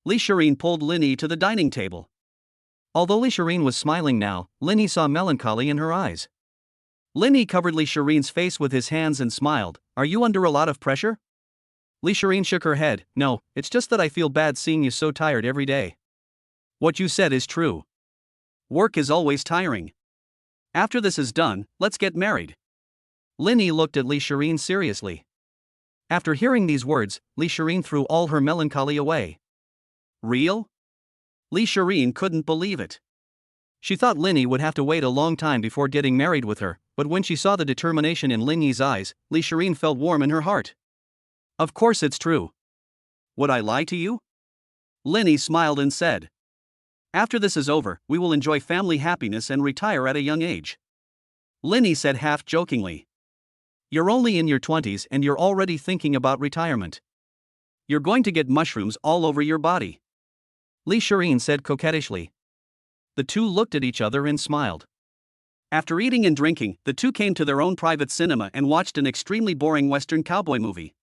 Li Shireen pulled Linny to the dining table. Although Li Shireen was smiling now, Linny saw melancholy in her eyes. Linny covered Li Shireen's face with his hands and smiled. "Are you under a lot of pressure?" Li Shireen shook her head. "No, it's just that I feel bad seeing you so tired every day." "What you said is true. Work is always tiring. After this is done, let's get married." Linny looked at Li Shireen seriously. After hearing these words, Li Shireen threw all her melancholy away. "Real?" Li Shireen couldn't believe it. She thought Linny would have to wait a long time before getting married with her, but when she saw the determination in Linny's eyes, Li Shireen felt warm in her heart. "Of course it's true. Would I lie to you?" Linny smiled and said. "After this is over, we will enjoy family happiness and retire at a young age." Linny said half jokingly. "You're only in your 20s and you're already thinking about retirement. You're going to get mushrooms all over your body," Li Shireen said coquettishly. The two looked at each other and smiled. After eating and drinking, the two came to their own private cinema and watched an extremely boring Western cowboy movie.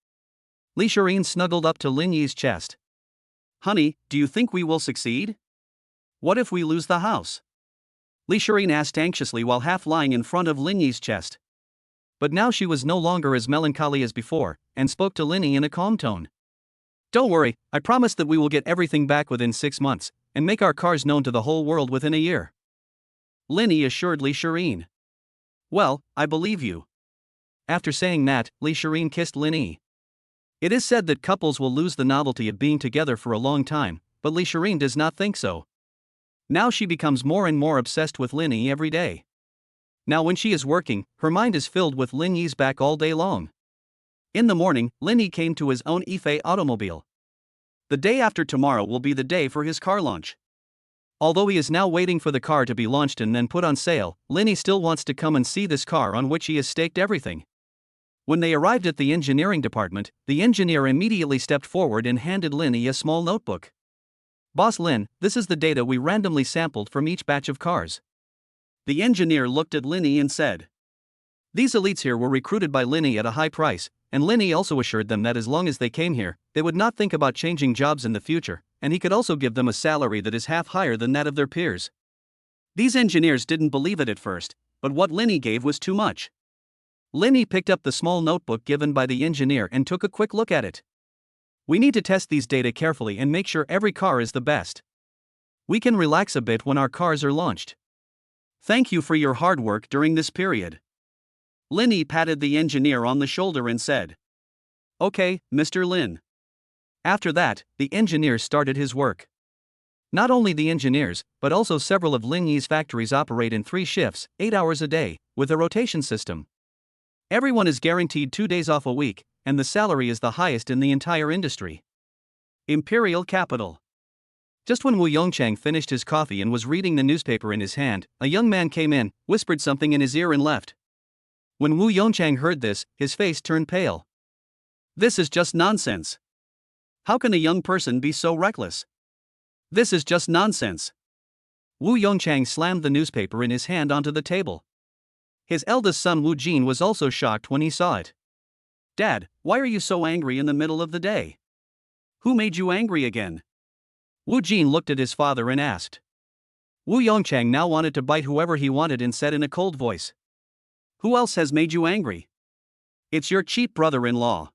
Li Shireen snuggled up to Linny's chest. "Honey, do you think we will succeed? What if we lose the house?" Li Shireen asked anxiously while half lying in front of Linny's chest. But now she was no longer as melancholy as before, and spoke to Linny in a calm tone. "Don't worry, I promise that we will get everything back within 6 months, and make our cars known to the whole world within a year," Linny assured Li Shireen. "Well, I believe you." After saying that, Li Shireen kissed Linny. It is said that couples will lose the novelty of being together for a long time, but Li Shireen does not think so. Now she becomes more and more obsessed with Linny every day. Now when she is working, her mind is filled with Linny's back all day long. In the morning, Linny came to his own Ife automobile. The day after tomorrow will be the day for his car launch. Although he is now waiting for the car to be launched and then put on sale, Linny still wants to come and see this car on which he has staked everything. When they arrived at the engineering department, the engineer immediately stepped forward and handed Linny a small notebook. "Boss Lin, this is the data we randomly sampled from each batch of cars." The engineer looked at Linny and said, "These elites here were recruited by Linny at a high price, and Linny also assured them that as long as they came here, they would not think about changing jobs in the future, and he could also give them a salary that is half higher than that of their peers. These engineers didn't believe it at first, but what Linny gave was too much. Linny picked up the small notebook given by the engineer and took a quick look at it. We need to test these data carefully and make sure every car is the best. We can relax a bit when our cars are launched. Thank you for your hard work during this period. Linny patted the engineer on the shoulder and said, "Okay, Mr. Lin." After that, the engineer started his work. Not only the engineers, but also several of Lin Yi's factories operate in 3 shifts, 8 hours a day, with a rotation system. Everyone is guaranteed 2 days off a week, and the salary is the highest in the entire industry. Imperial Capital. Just when Wu Yongchang finished his coffee and was reading the newspaper in his hand, a young man came in, whispered something in his ear and left. When Wu Yongchang heard this, his face turned pale. This is just nonsense. How can a young person be so reckless? This is just nonsense. Wu Yongchang slammed the newspaper in his hand onto the table. His eldest son Wu Jin was also shocked when he saw it. Dad, why are you so angry in the middle of the day? Who made you angry again? Wu Jin looked at his father and asked. Wu Yongchang now wanted to bite whoever he wanted and said in a cold voice. Who else has made you angry? It's your cheap brother-in-law.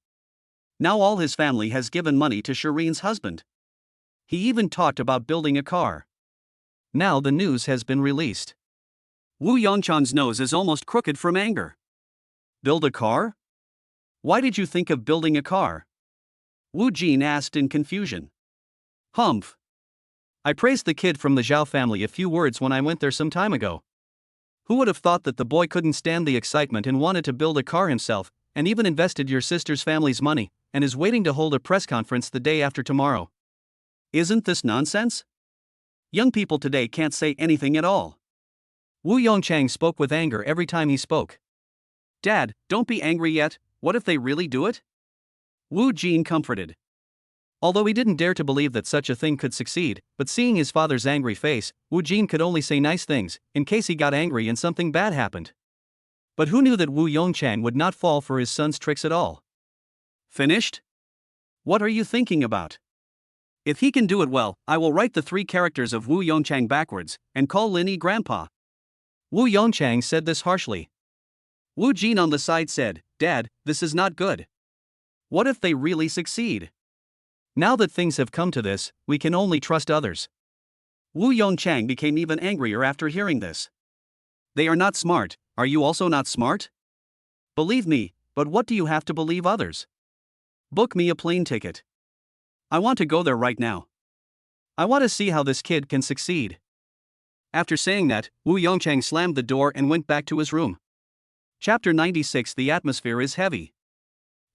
Now all his family has given money to Shireen's husband. He even talked about building a car. Now the news has been released. Wu Yongchang's nose is almost crooked from anger. Build a car? Why did you think of building a car? Wu Jin asked in confusion. Humph. I praised the kid from the Zhao family a few words when I went there some time ago. Who would have thought that the boy couldn't stand the excitement and wanted to build a car himself, and even invested your sister's family's money, and is waiting to hold a press conference the day after tomorrow? Isn't this nonsense? Young people today can't say anything at all. Wu Yongchang spoke with anger every time he spoke. Dad, don't be angry yet, what if they really do it? Wu Jin comforted. Although he didn't dare to believe that such a thing could succeed, but seeing his father's angry face, Wu Jin could only say nice things, in case he got angry and something bad happened. But who knew that Wu Yongchang would not fall for his son's tricks at all? Finished? What are you thinking about? If he can do it well, I will write the 3 characters of Wu Yongchang backwards, and call Linny Grandpa. Wu Yongchang said this harshly. Wu Jin on the side said, Dad, this is not good. What if they really succeed? Now that things have come to this, we can only trust others. Wu Yongchang became even angrier after hearing this. They are not smart, are you also not smart? Believe me, but what do you have to believe others? Book me a plane ticket. I want to go there right now. I want to see how this kid can succeed. After saying that, Wu Yongchang slammed the door and went back to his room. Chapter 96. The atmosphere is heavy.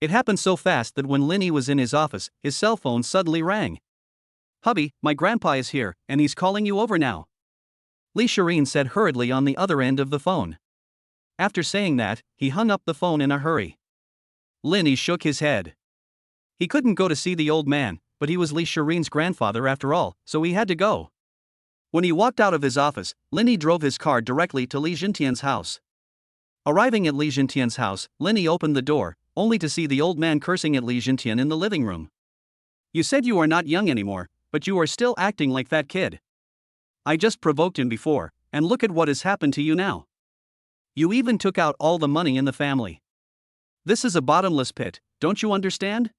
It happened so fast that when Linny was in his office, his cell phone suddenly rang. Hubby, my grandpa is here, and he's calling you over now. Li Shireen said hurriedly on the other end of the phone. After saying that, he hung up the phone in a hurry. Linny shook his head. He couldn't go to see the old man, but he was Li Shireen's grandfather after all, so he had to go. When he walked out of his office, Linny drove his car directly to Li Jintian's house. Arriving at Li Jintian's house, Linny opened the door, only to see the old man cursing at Li Jintian in the living room. You said you are not young anymore, but you are still acting like that kid. I just provoked him before, and look at what has happened to you now. You even took out all the money in the family. This is a bottomless pit, don't you understand?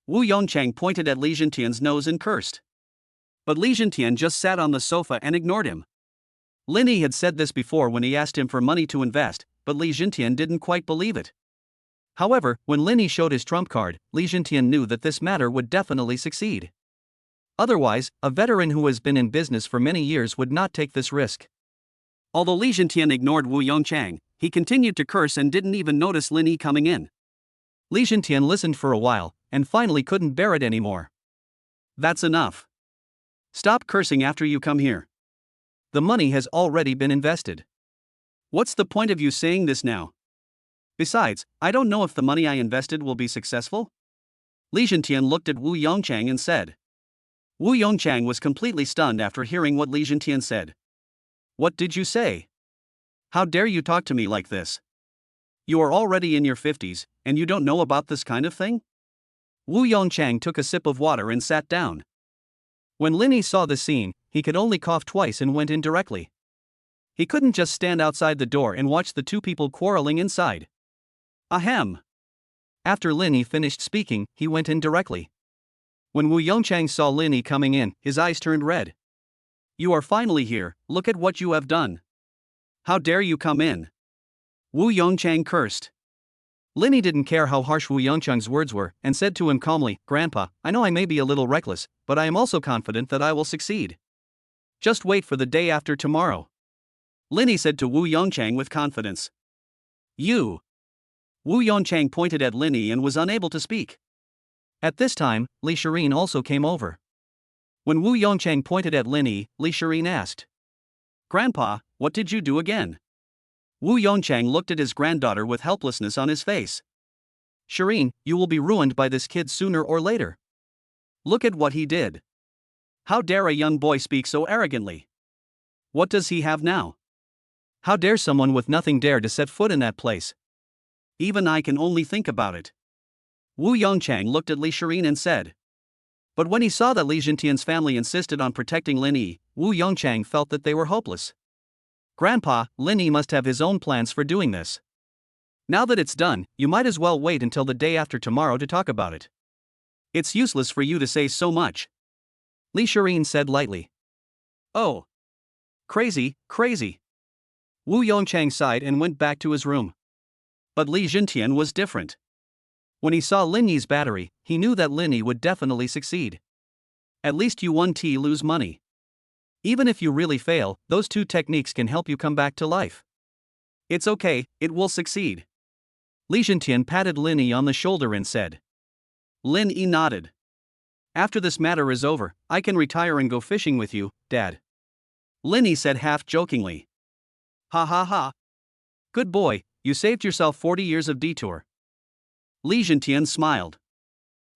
Wu Yongchang pointed at Li Jintian's nose and cursed. But Li Jintian just sat on the sofa and ignored him. Linny had said this before when he asked him for money to invest, but Li Jintian didn't quite believe it. However, when Linny showed his trump card, Li Jintian knew that this matter would definitely succeed. Otherwise, a veteran who has been in business for many years would not take this risk. Although Li Jintian ignored Wu Yongchang, he continued to curse and didn't even notice Linny coming in. Li Jintian listened for a while, and finally couldn't bear it anymore. That's enough. Stop cursing after you come here. The money has already been invested. What's the point of you saying this now? Besides, I don't know if the money I invested will be successful. Li Jintian looked at Wu Yongchang and said. Wu Yongchang was completely stunned after hearing what Li Jintian said. What did you say? How dare you talk to me like this? You are already in your 50s, and you don't know about this kind of thing? Wu Yongchang took a sip of water and sat down. When Lin Yi saw the scene, he could only cough twice and went in directly. He couldn't just stand outside the door and watch the two people quarreling inside. Ahem. After Lin Yi finished speaking, he went in directly. When Wu Yongchang saw Lin Yi coming in, his eyes turned red. You are finally here, look at what you have done. How dare you come in? Wu Yongchang cursed. Lin Yi didn't care how harsh Wu Yongchang's words were, and said to him calmly, Grandpa, I know I may be a little reckless, but I am also confident that I will succeed. Just wait for the day after tomorrow. Lin Yi said to Wu Yongchang with confidence. You. Wu Yongchang pointed at Lin Yi and was unable to speak. At this time, Li Shirin also came over. When Wu Yongchang pointed at Lin Yi, Li Shirin asked, Grandpa, what did you do again? Wu Yongchang looked at his granddaughter with helplessness on his face. Shirin, you will be ruined by this kid sooner or later. Look at what he did. How dare a young boy speak so arrogantly? What does he have now? How dare someone with nothing dare to set foot in that place? Even I can only think about it. Wu Yongchang looked at Li Shirin and said. But when he saw that Li Jintian's family insisted on protecting Lin Yi, Wu Yongchang felt that they were hopeless. Grandpa, Lin Yi must have his own plans for doing this. Now that it's done, you might as well wait until the day after tomorrow to talk about it. It's useless for you to say so much. Li Shirin said lightly. Oh. Crazy, crazy. Wu Yongchang sighed and went back to his room. But Li Jintian was different. When he saw Lin Yi's battery, he knew that Lin Yi would definitely succeed. At least you won T lose money. Even if you really fail, those two techniques can help you come back to life. It's okay, it will succeed. Li Jintian patted Lin Yi on the shoulder and said. Lin Yi nodded. After this matter is over, I can retire and go fishing with you, Dad. Lin Yi said half jokingly. Ha ha ha. Good boy, you saved yourself 40 years of detour. Li Jintian smiled.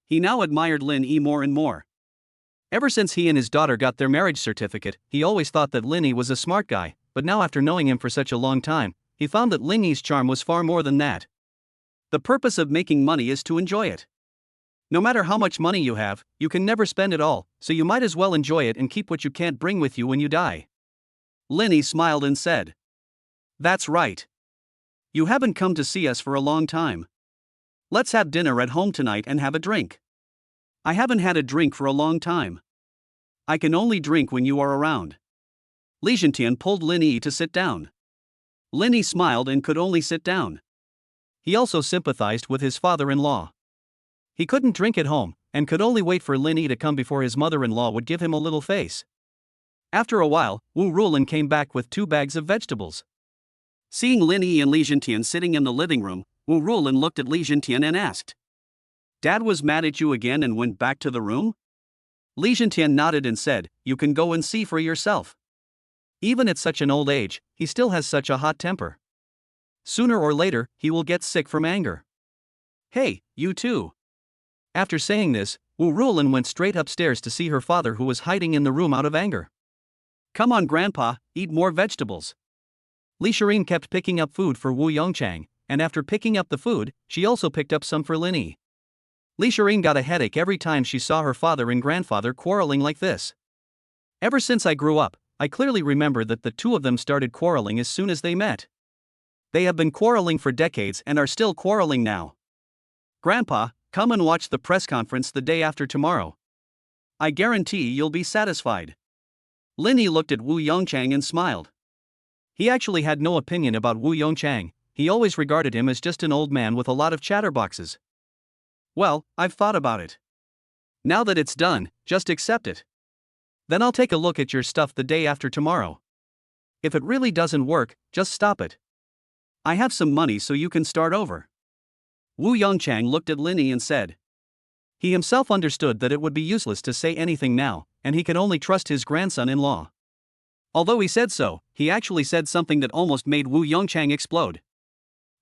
He now admired Lin Yi more and more. Ever since he and his daughter got their marriage certificate, he always thought that Lin Yi was a smart guy, but now after knowing him for such a long time, he found that Lin Yi's charm was far more than that. The purpose of making money is to enjoy it. No matter how much money you have, you can never spend it all, so you might as well enjoy it and keep what you can't bring with you when you die. Lin Yi smiled and said. That's right. You haven't come to see us for a long time. Let's have dinner at home tonight and have a drink. I haven't had a drink for a long time. I can only drink when you are around. Li Jintian pulled Lin Yi to sit down. Lin Yi smiled and could only sit down. He also sympathized with his father-in-law. He couldn't drink at home, and could only wait for Lin Yi to come before his mother-in-law would give him a little face. After a while, Wu Rulin came back with 2 bags of vegetables. Seeing Lin Yi and Li Jintian sitting in the living room, Wu Rulin looked at Li Jintian and asked. Dad was mad at you again and went back to the room? Li Jintian nodded and said, You can go and see for yourself. Even at such an old age, he still has such a hot temper. Sooner or later, he will get sick from anger. Hey, you too. After saying this, Wu Rulin went straight upstairs to see her father who was hiding in the room out of anger. Come on Grandpa, eat more vegetables. Li Shirin kept picking up food for Wu Yongchang, and after picking up the food, she also picked up some for Lin Yi. Li Shirin got a headache every time she saw her father and grandfather quarreling like this. Ever since I grew up, I clearly remember that the two of them started quarreling as soon as they met. They have been quarreling for decades and are still quarreling now. Grandpa, come and watch the press conference the day after tomorrow. I guarantee you'll be satisfied. Lin Yi looked at Wu Yongchang and smiled. He actually had no opinion about Wu Yongchang, he always regarded him as just an old man with a lot of chatterboxes. Well, I've thought about it. Now that it's done, just accept it. Then I'll take a look at your stuff the day after tomorrow. If it really doesn't work, just stop it. I have some money so you can start over. Wu Yongchang looked at Lin Yi and said. He himself understood that it would be useless to say anything now, and he can only trust his grandson-in-law. Although he said so, he actually said something that almost made Wu Yongchang explode.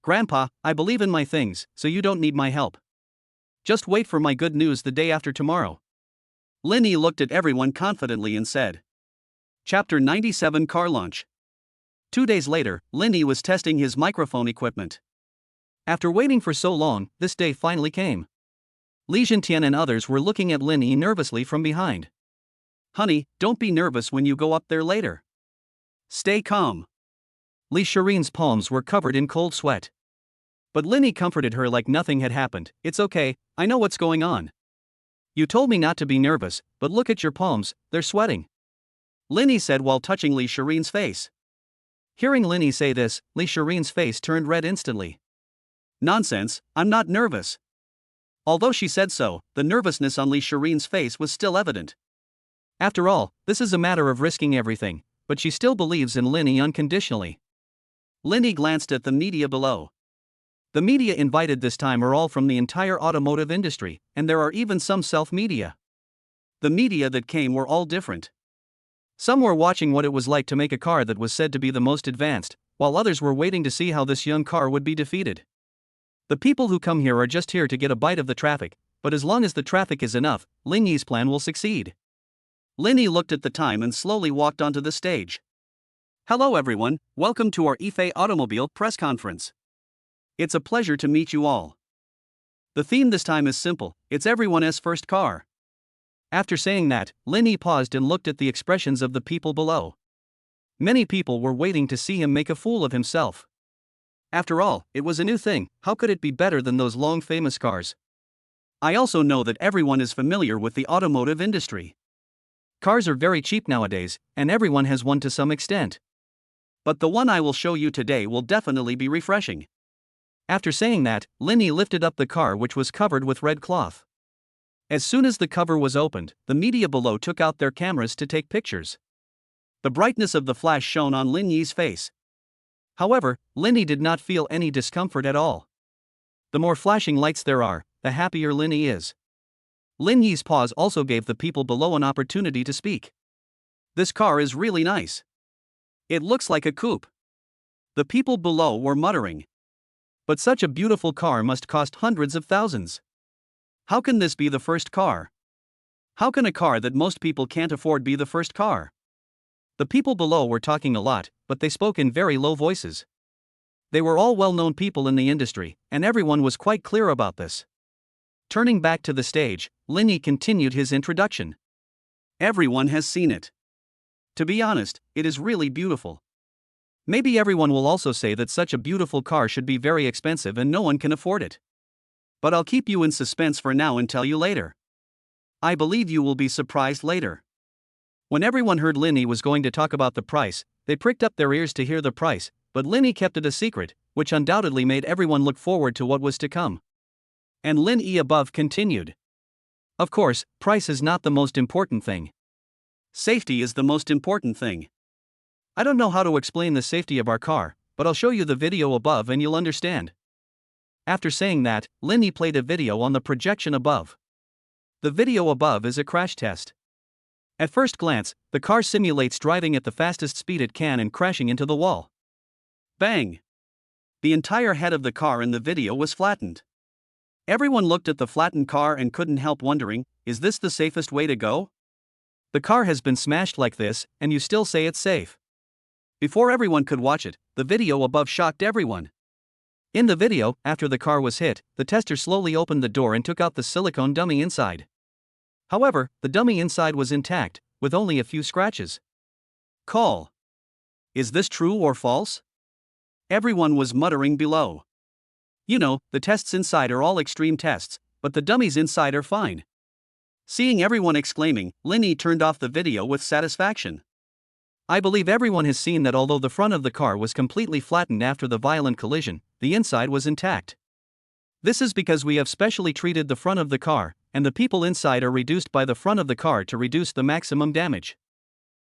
Grandpa, I believe in my things, so you don't need my help. Just wait for my good news the day after tomorrow. Lin Yi looked at everyone confidently and said. Chapter 97 Car Launch. 2 days later, Lin Yi was testing his microphone equipment. After waiting for so long, this day finally came. Li Jintian and others were looking at Lin Yi nervously from behind. Honey, don't be nervous when you go up there later. Stay calm. Lee Shireen's palms were covered in cold sweat. But Linny comforted her like nothing had happened. It's okay, I know what's going on. You told me not to be nervous, but look at your palms, they're sweating. Linny said while touching Lee Shireen's face. Hearing Linny say this, Lee Shireen's face turned red instantly. Nonsense, I'm not nervous. Although she said so, the nervousness on Lee Shireen's face was still evident. After all, this is a matter of risking everything, but she still believes in Linny unconditionally. Linny glanced at the media below. The media invited this time are all from the entire automotive industry, and there are even some self-media. The media that came were all different. Some were watching what it was like to make a car that was said to be the most advanced, while others were waiting to see how this young car would be defeated. The people who come here are just here to get a bite of the traffic, but as long as the traffic is enough, Linny's plan will succeed. Linny looked at the time and slowly walked onto the stage. Hello everyone, welcome to our Ife Automobile press conference. It's a pleasure to meet you all. The theme this time is simple, it's everyone's first car. After saying that, Linny paused and looked at the expressions of the people below. Many people were waiting to see him make a fool of himself. After all, it was a new thing, how could it be better than those long famous cars? I also know that everyone is familiar with the automotive industry. Cars are very cheap nowadays, and everyone has one to some extent. But the one I will show you today will definitely be refreshing. After saying that, Linny lifted up the car which was covered with red cloth. As soon as the cover was opened, the media below took out their cameras to take pictures. The brightness of the flash shone on Linny's face. However, Linny did not feel any discomfort at all. The more flashing lights there are, the happier Linny is. Linny's pause also gave the people below an opportunity to speak. This car is really nice. It looks like a coupe. The people below were muttering. But such a beautiful car must cost hundreds of thousands. How can this be the first car? How can a car that most people can't afford be the first car? The people below were talking a lot, but they spoke in very low voices. They were all well-known people in the industry, and everyone was quite clear about this. Turning back to the stage, Linny continued his introduction. Everyone has seen it. To be honest, it is really beautiful. Maybe everyone will also say that such a beautiful car should be very expensive and no one can afford it. But I'll keep you in suspense for now and tell you later. I believe you will be surprised later. When everyone heard Linny was going to talk about the price, they pricked up their ears to hear the price, but Linny kept it a secret, which undoubtedly made everyone look forward to what was to come. And Linny above continued. Of course, price is not the most important thing. Safety is the most important thing. I don't know how to explain the safety of our car, but I'll show you the video above and you'll understand. After saying that, Linny played a video on the projection above. The video above is a crash test. At first glance, the car simulates driving at the fastest speed it can and crashing into the wall. Bang! The entire head of the car in the video was flattened. Everyone looked at the flattened car and couldn't help wondering, is this the safest way to go? The car has been smashed like this, and you still say it's safe. Before everyone could watch it, the video above shocked everyone. In the video, after the car was hit, the tester slowly opened the door and took out the silicone dummy inside. However, the dummy inside was intact, with only a few scratches. Call. Is this true or false? Everyone was muttering below. You know, the tests inside are all extreme tests, but the dummies inside are fine. Seeing everyone exclaiming, Linny turned off the video with satisfaction. I believe everyone has seen that although the front of the car was completely flattened after the violent collision, the inside was intact. This is because we have specially treated the front of the car, and the people inside are reduced by the front of the car to reduce the maximum damage.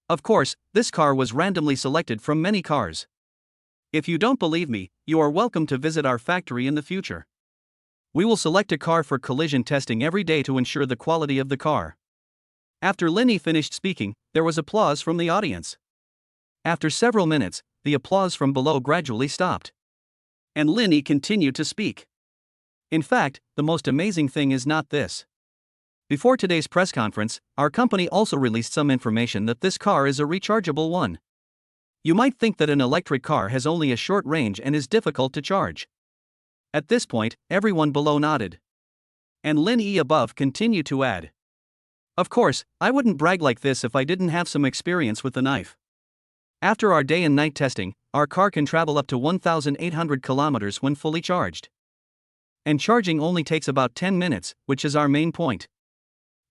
Of course, this car was randomly selected from many cars. If you don't believe me, you are welcome to visit our factory in the future. We will select a car for collision testing every day to ensure the quality of the car. After Linny finished speaking, there was applause from the audience. After several minutes, the applause from below gradually stopped. And Linny continued to speak. In fact, the most amazing thing is not this. Before today's press conference, our company also released some information that this car is a rechargeable one. You might think that an electric car has only a short range and is difficult to charge. At this point, everyone below nodded. And Linny above continued to add. Of course, I wouldn't brag like this if I didn't have some experience with the knife. After our day and night testing, our car can travel up to 1,800 kilometers when fully charged. And charging only takes about 10 minutes, which is our main point.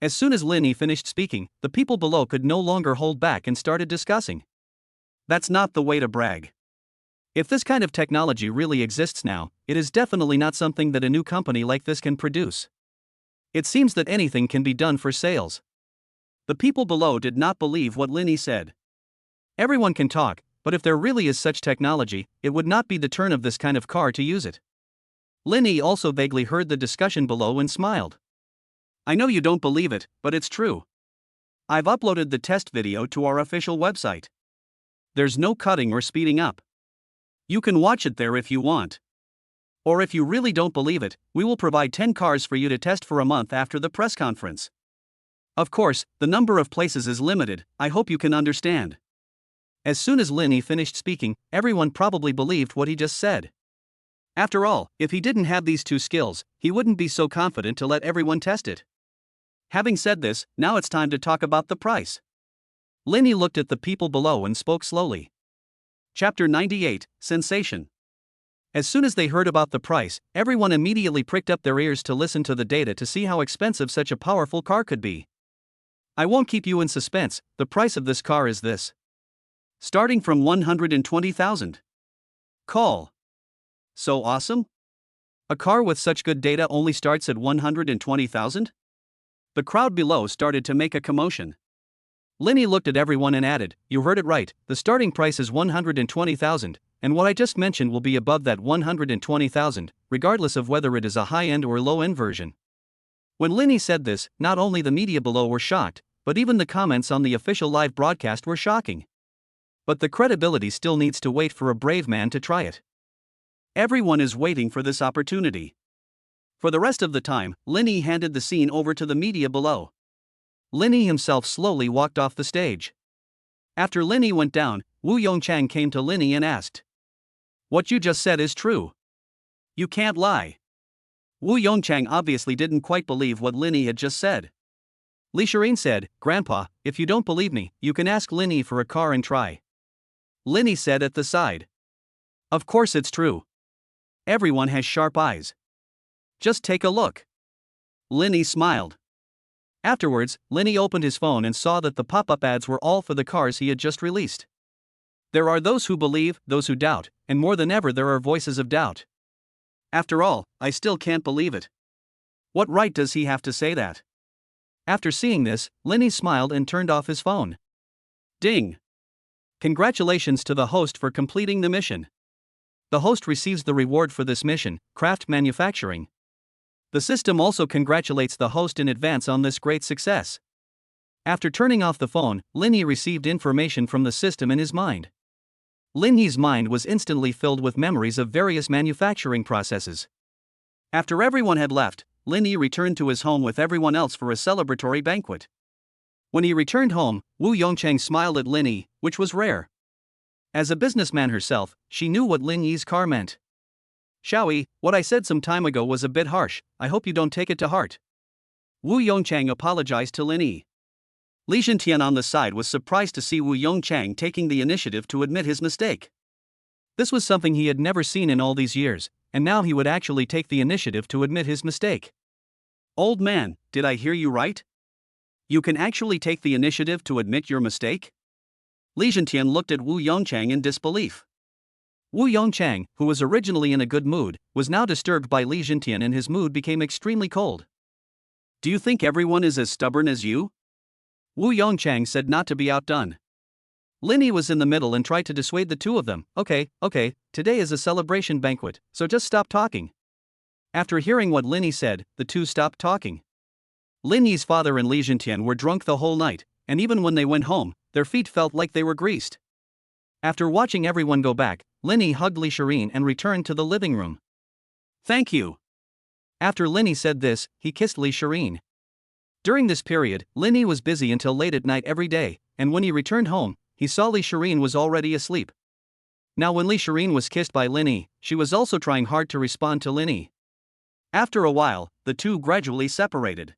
As soon as Linny finished speaking, the people below could no longer hold back and started discussing. That's not the way to brag. If this kind of technology really exists now, it is definitely not something that a new company like this can produce. It seems that anything can be done for sales. The people below did not believe what Linny said. Everyone can talk, but if there really is such technology, it would not be the turn of this kind of car to use it. Linny also vaguely heard the discussion below and smiled. I know you don't believe it, but it's true. I've uploaded the test video to our official website. There's no cutting or speeding up. You can watch it there if you want. Or if you really don't believe it, we will provide 10 cars for you to test for a month after the press conference. Of course, the number of places is limited, I hope you can understand. As soon as Linny finished speaking, everyone probably believed what he just said. After all, if he didn't have these two skills, he wouldn't be so confident to let everyone test it. Having said this, now it's time to talk about the price. Linny looked at the people below and spoke slowly. Chapter 98, Sensation. As soon as they heard about the price, everyone immediately pricked up their ears to listen to the data to see how expensive such a powerful car could be. I won't keep you in suspense, the price of this car is this. Starting from 120,000. Call. So awesome? A car with such good data only starts at 120,000? The crowd below started to make a commotion. Linny looked at everyone and added, you heard it right, the starting price is 120,000, and what I just mentioned will be above that 120,000, regardless of whether it is a high-end or low-end version. When Linny said this, not only the media below were shocked, but even the comments on the official live broadcast were shocking. But the credibility still needs to wait for a brave man to try it. Everyone is waiting for this opportunity. For the rest of the time, Linny handed the scene over to the media below. Linny himself slowly walked off the stage. After Linny went down, Wu Yongchang came to Linny and asked, what you just said is true. You can't lie. Wu Yongchang obviously didn't quite believe what Linny had just said. Li Shirin said, Grandpa, if you don't believe me, you can ask Linny for a car and try. Linny said at the side. Of course it's true. Everyone has sharp eyes. Just take a look. Linny smiled. Afterwards, Linny opened his phone and saw that the pop-up ads were all for the cars he had just released. There are those who believe, those who doubt, and more than ever there are voices of doubt. After all, I still can't believe it. What right does he have to say that? After seeing this, Linny smiled and turned off his phone. Ding! Congratulations to the host for completing the mission. The host receives the reward for this mission, craft manufacturing. The system also congratulates the host in advance on this great success. After turning off the phone, Linny received information from the system in his mind. Linny's mind was instantly filled with memories of various manufacturing processes. After everyone had left, Linny returned to his home with everyone else for a celebratory banquet. When he returned home, Wu Yongchang smiled at Linny, which was rare. As a businessman herself, she knew what Linny's car meant. Xiaoyi, what I said some time ago was a bit harsh, I hope you don't take it to heart. Wu Yongchang apologized to Linny. Li Zhentian on the side was surprised to see Wu Yongchang taking the initiative to admit his mistake. This was something he had never seen in all these years, and now he would actually take the initiative to admit his mistake. Old man, did I hear you right? You can actually take the initiative to admit your mistake? Li Zhentian looked at Wu Yongchang in disbelief. Wu Yongchang, who was originally in a good mood, was now disturbed by Li Zhentian and his mood became extremely cold. Do you think everyone is as stubborn as you? Wu Yongchang said not to be outdone. Linny was in the middle and tried to dissuade the two of them. Okay, today is a celebration banquet, so just stop talking. After hearing what Linny said, the two stopped talking. Linny's father and Li Zhentian were drunk the whole night, and even when they went home, their feet felt like they were greased. After watching everyone go back, Linny hugged Li Shirin and returned to the living room. Thank you. After Linny said this, he kissed Li Shirin. During this period, Linny was busy until late at night every day, and when he returned home, he saw Li Shirin was already asleep. Now when Li Shirin was kissed by Linny, she was also trying hard to respond to Linny. After a while, the two gradually separated.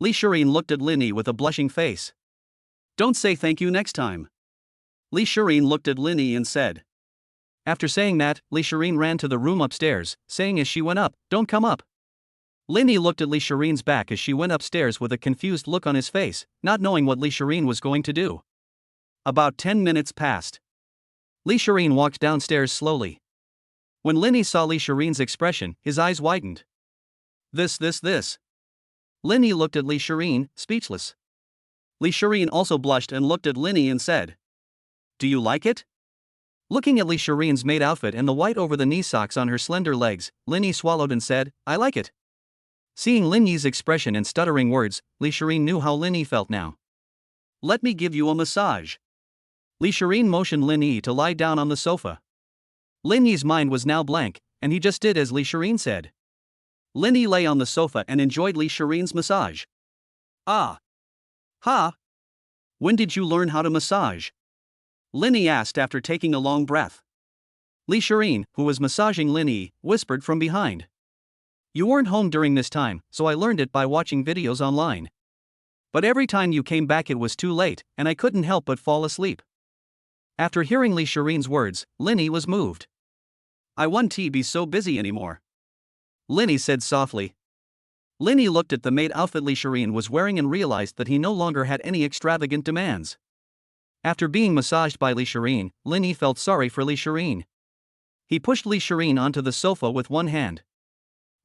Li Shireen looked at Lin Yi with a blushing face. Don't say thank you next time. Li Shireen looked at Lin Yi and said. After saying that, Li Shireen ran to the room upstairs, saying as she went up, don't come up. Lin Yi looked at Li Shireen's back as she went upstairs with a confused look on his face, not knowing what Li Shireen was going to do. About 10 minutes passed. Li Shireen walked downstairs slowly. When Lin Yi saw Li Shireen's expression, his eyes widened. This. Lin Yi looked at Li Shireen, speechless. Li Shireen also blushed and looked at Lin Yi and said. Do you like it? Looking at Li Shireen's maid outfit and the white over-the-knee socks on her slender legs, Lin Yi swallowed and said, I like it. Seeing Lin Yi's expression and stuttering words, Li Shireen knew how Lin Yi felt now. Let me give you a massage. Li Shireen motioned Lin Yi to lie down on the sofa. Lin Yi's mind was now blank, and he just did as Li Shireen said. Lin Yi lay on the sofa and enjoyed Li Shireen's massage. Ah. Ha. When did you learn how to massage? Lin Yi asked after taking a long breath. Li Shireen, who was massaging Lin Yi, whispered from behind. You weren't home during this time, so I learned it by watching videos online. But every time you came back it was too late, and I couldn't help but fall asleep. After hearing Li Shireen's words, Lin Yi was moved. I won't be so busy anymore. Lin Yi said softly. Lin Yi looked at the maid outfit Li Shireen was wearing and realized that he no longer had any extravagant demands. After being massaged by Li Shireen, Lin Yi felt sorry for Li Shireen. He pushed Li Shireen onto the sofa with one hand.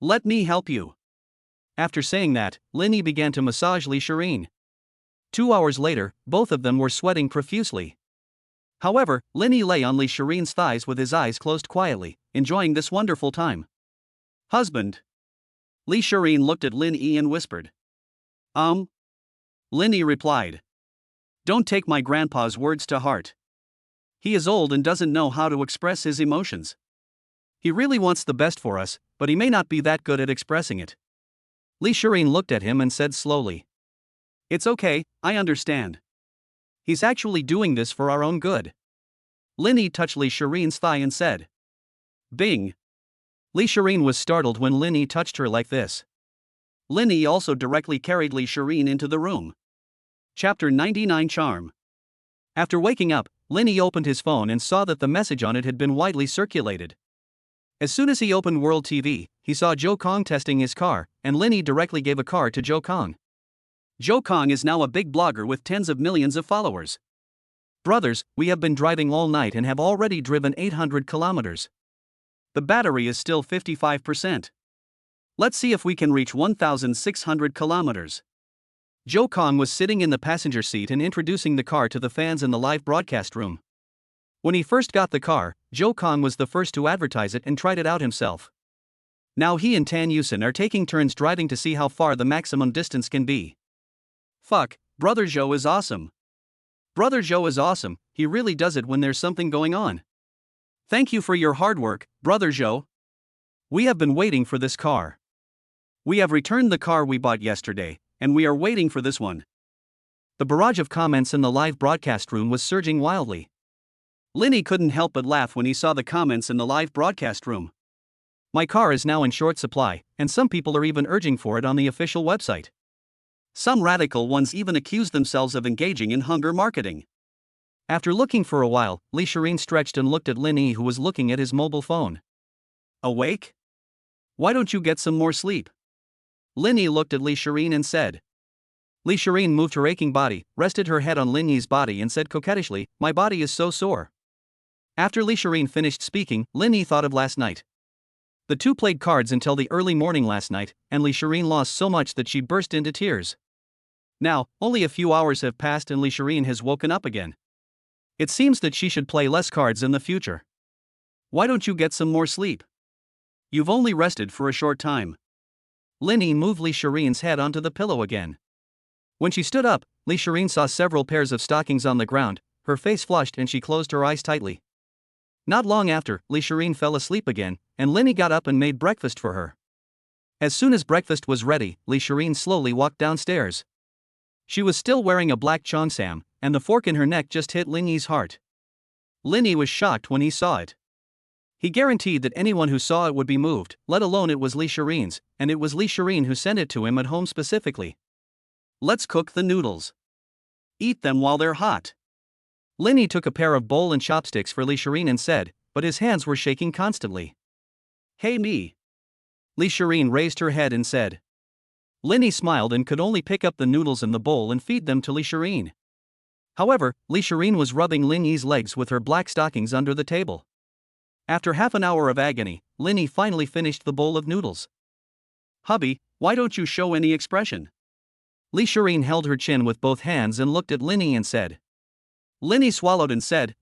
Let me help you. After saying that, Lin Yi began to massage Li Shireen. 2 hours later, both of them were sweating profusely. However, Lin Yi lay on Li Shireen's thighs with his eyes closed quietly, enjoying this wonderful time. Husband. Li Shireen looked at Lin Yi and whispered. Lin Yi replied. Don't take my grandpa's words to heart. He is old and doesn't know how to express his emotions. He really wants the best for us, but he may not be that good at expressing it. Li Shireen looked at him and said slowly. It's okay, I understand. He's actually doing this for our own good. Lin Yi touched Li Shireen's thigh and said. Bing. Li Shireen was startled when Lin Yi touched her like this. Lin Yi also directly carried Li Shireen into the room. Chapter 99 Charm. After waking up, Lin Yi opened his phone and saw that the message on it had been widely circulated. As soon as he opened World TV, he saw Joe Kong testing his car, and Lin Yi directly gave a car to Joe Kong. Joe Kong is now a big blogger with tens of millions of followers. Brothers, we have been driving all night and have already driven 800 kilometers. The battery is still 55%. Let's see if we can reach 1,600 kilometers. Joe Kong was sitting in the passenger seat and introducing the car to the fans in the live broadcast room. When he first got the car, Joe Kong was the first to advertise it and tried it out himself. Now he and Tan Yusin are taking turns driving to see how far the maximum distance can be. Fuck, Brother Joe is awesome. Brother Joe is awesome, he really does it when there's something going on. Thank you for your hard work, Brother Joe. We have been waiting for this car. We have returned the car we bought yesterday, and we are waiting for this one. The barrage of comments in the live broadcast room was surging wildly. Lin Yi couldn't help but laugh when he saw the comments in the live broadcast room. My car is now in short supply, and some people are even urging for it on the official website. Some radical ones even accuse themselves of engaging in hunger marketing. After looking for a while, Li Shireen stretched and looked at Lin Yi, who was looking at his mobile phone. Awake? Why don't you get some more sleep? Lin Yi looked at Li Shireen and said. Li Shireen moved her aching body, rested her head on Lin Yi's body and said coquettishly, my body is so sore. After Li Shireen finished speaking, Lin Yi thought of last night. The two played cards until the early morning last night, and Li Shireen lost so much that she burst into tears. Now, only a few hours have passed and Li Shireen has woken up again. It seems that she should play less cards in the future. Why don't you get some more sleep? You've only rested for a short time. Lin Yi moved Li Shireen's head onto the pillow again. When she stood up, Li Shireen saw several pairs of stockings on the ground, her face flushed and she closed her eyes tightly. Not long after, Li Shireen fell asleep again, and Lin Yi got up and made breakfast for her. As soon as breakfast was ready, Li Shireen slowly walked downstairs. She was still wearing a black cheongsam, and the fork in her neck just hit Lin Yi's heart. Lin Yi was shocked when he saw it. He guaranteed that anyone who saw it would be moved, let alone it was Li Shireen's, and it was Li Shireen who sent it to him at home specifically. Let's cook the noodles. Eat them while they're hot. Linny took a pair of bowl and chopsticks for Lee Shireen and said, but his hands were shaking constantly. Hey me. Lee Shireen raised her head and said. Linny smiled and could only pick up the noodles in the bowl and feed them to Lee Shireen. However, Lee Shireen was rubbing Linny's legs with her black stockings under the table. After half an hour of agony, Linny finally finished the bowl of noodles. Hubby, why don't you show any expression? Lee Shireen held her chin with both hands and looked at Linny and said. Linny swallowed and said,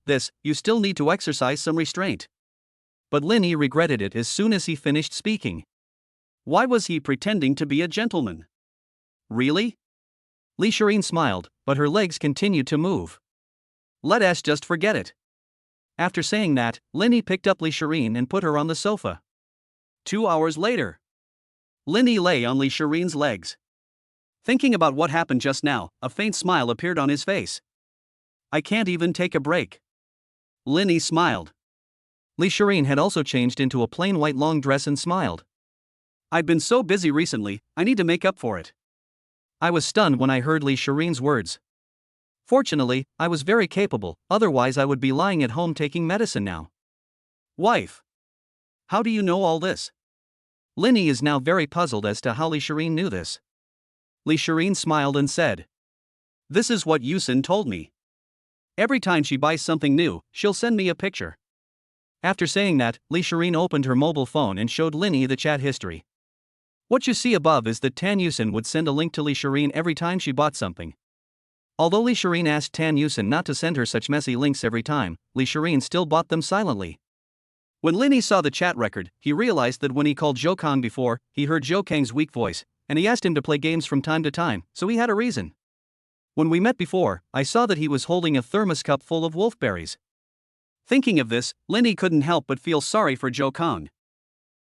you still need to exercise some restraint. But Linny regretted it as soon as he finished speaking. Why was he pretending to be a gentleman? Really? Lee Shireen smiled, but her legs continued to move. Let us just forget it. After saying that, Linny picked up Lee Shireen and put her on the sofa. 2 hours later. Linny lay on Lee Shireen's legs. Thinking about what happened just now, a faint smile appeared on his face. I can't even take a break. Linny smiled. Lee Shireen had also changed into a plain white long dress and smiled. I've been so busy recently, I need to make up for it. I was stunned when I heard Lee Shireen's words. Fortunately, I was very capable, otherwise I would be lying at home taking medicine now. Wife. How do you know all this? Linny is now very puzzled as to how Lee Shireen knew this. Lee Shireen smiled and said. This is what Yusin told me. Every time she buys something new, she'll send me a picture. After saying that, Lee Shireen opened her mobile phone and showed Linny the chat history. What you see above is that Tan Yusin would send a link to Lee Shireen every time she bought something. Although Lee Shireen asked Tan Yusin not to send her such messy links every time, Lee Shireen still bought them silently. When Linny saw the chat record, he realized that when he called Zhou Kang before, he heard Zhou Kang's weak voice, and he asked him to play games from time to time, so he had a reason. When we met before, I saw that he was holding a thermos cup full of wolfberries. Thinking of this, Linny couldn't help but feel sorry for Zhou Kang.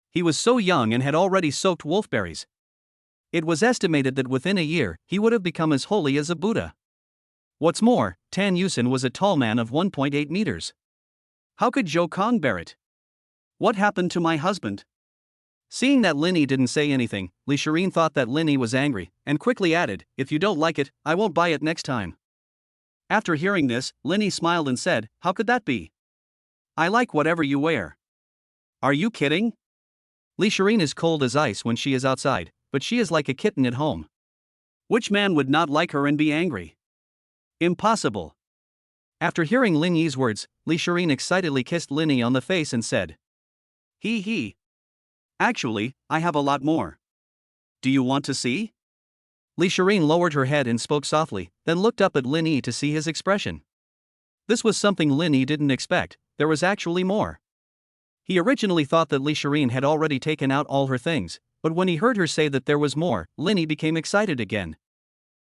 He was so young and had already soaked wolfberries. It was estimated that within a year, he would have become as holy as a Buddha. What's more, Tan Yusin was a tall man of 1.8 meters. How could Zhou Kang bear it? What happened to my husband? Seeing that Linny didn't say anything, Lee Shireen thought that Linny was angry, and quickly added, if you don't like it, I won't buy it next time. After hearing this, Linny smiled and said, how could that be? I like whatever you wear. Are you kidding? Lee Shireen is cold as ice when she is outside, but she is like a kitten at home. Which man would not like her and be angry? Impossible. After hearing Linny's words, Lee Shireen excitedly kissed Linny on the face and said, He. Actually, I have a lot more. Do you want to see? Lee Shireen lowered her head and spoke softly, then looked up at Linny to see his expression. This was something Linny didn't expect, there was actually more. He originally thought that Lee Shireen had already taken out all her things, but when he heard her say that there was more, Linny became excited again.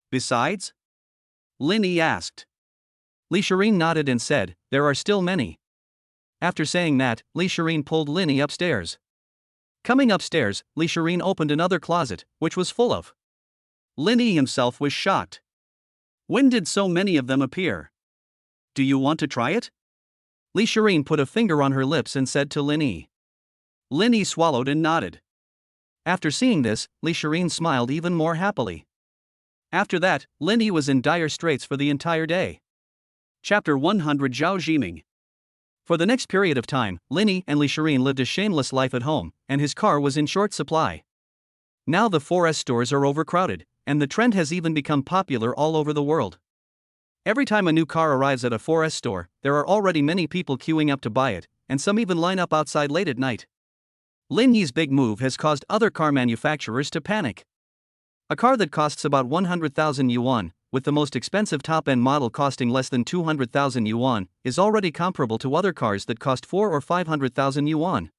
Besides? Linny asked. Lee Shireen nodded and said, there are still many. After saying that, Lee Shireen pulled Linny upstairs. Coming upstairs, Lee Shireen opened another closet, which was full of. Linny himself was shocked. When did so many of them appear? Do you want to try it? Lee Shireen put a finger on her lips and said to Linny. Linny swallowed and nodded. After seeing this, Lee Shireen smiled even more happily. After that, Linny was in dire straits for the entire day. Chapter 100 Zhao Jiming. For the next period of time, Linny and Lee Shireen lived a shameless life at home, and his car was in short supply. Now the 4S stores are overcrowded, and the trend has even become popular all over the world. Every time a new car arrives at a 4S store, there are already many people queuing up to buy it, and some even line up outside late at night. Linny's big move has caused other car manufacturers to panic. A car that costs about 100,000 yuan, with the most expensive top-end model costing less than 200,000 yuan, is already comparable to other cars that cost 4 or 500,000 yuan.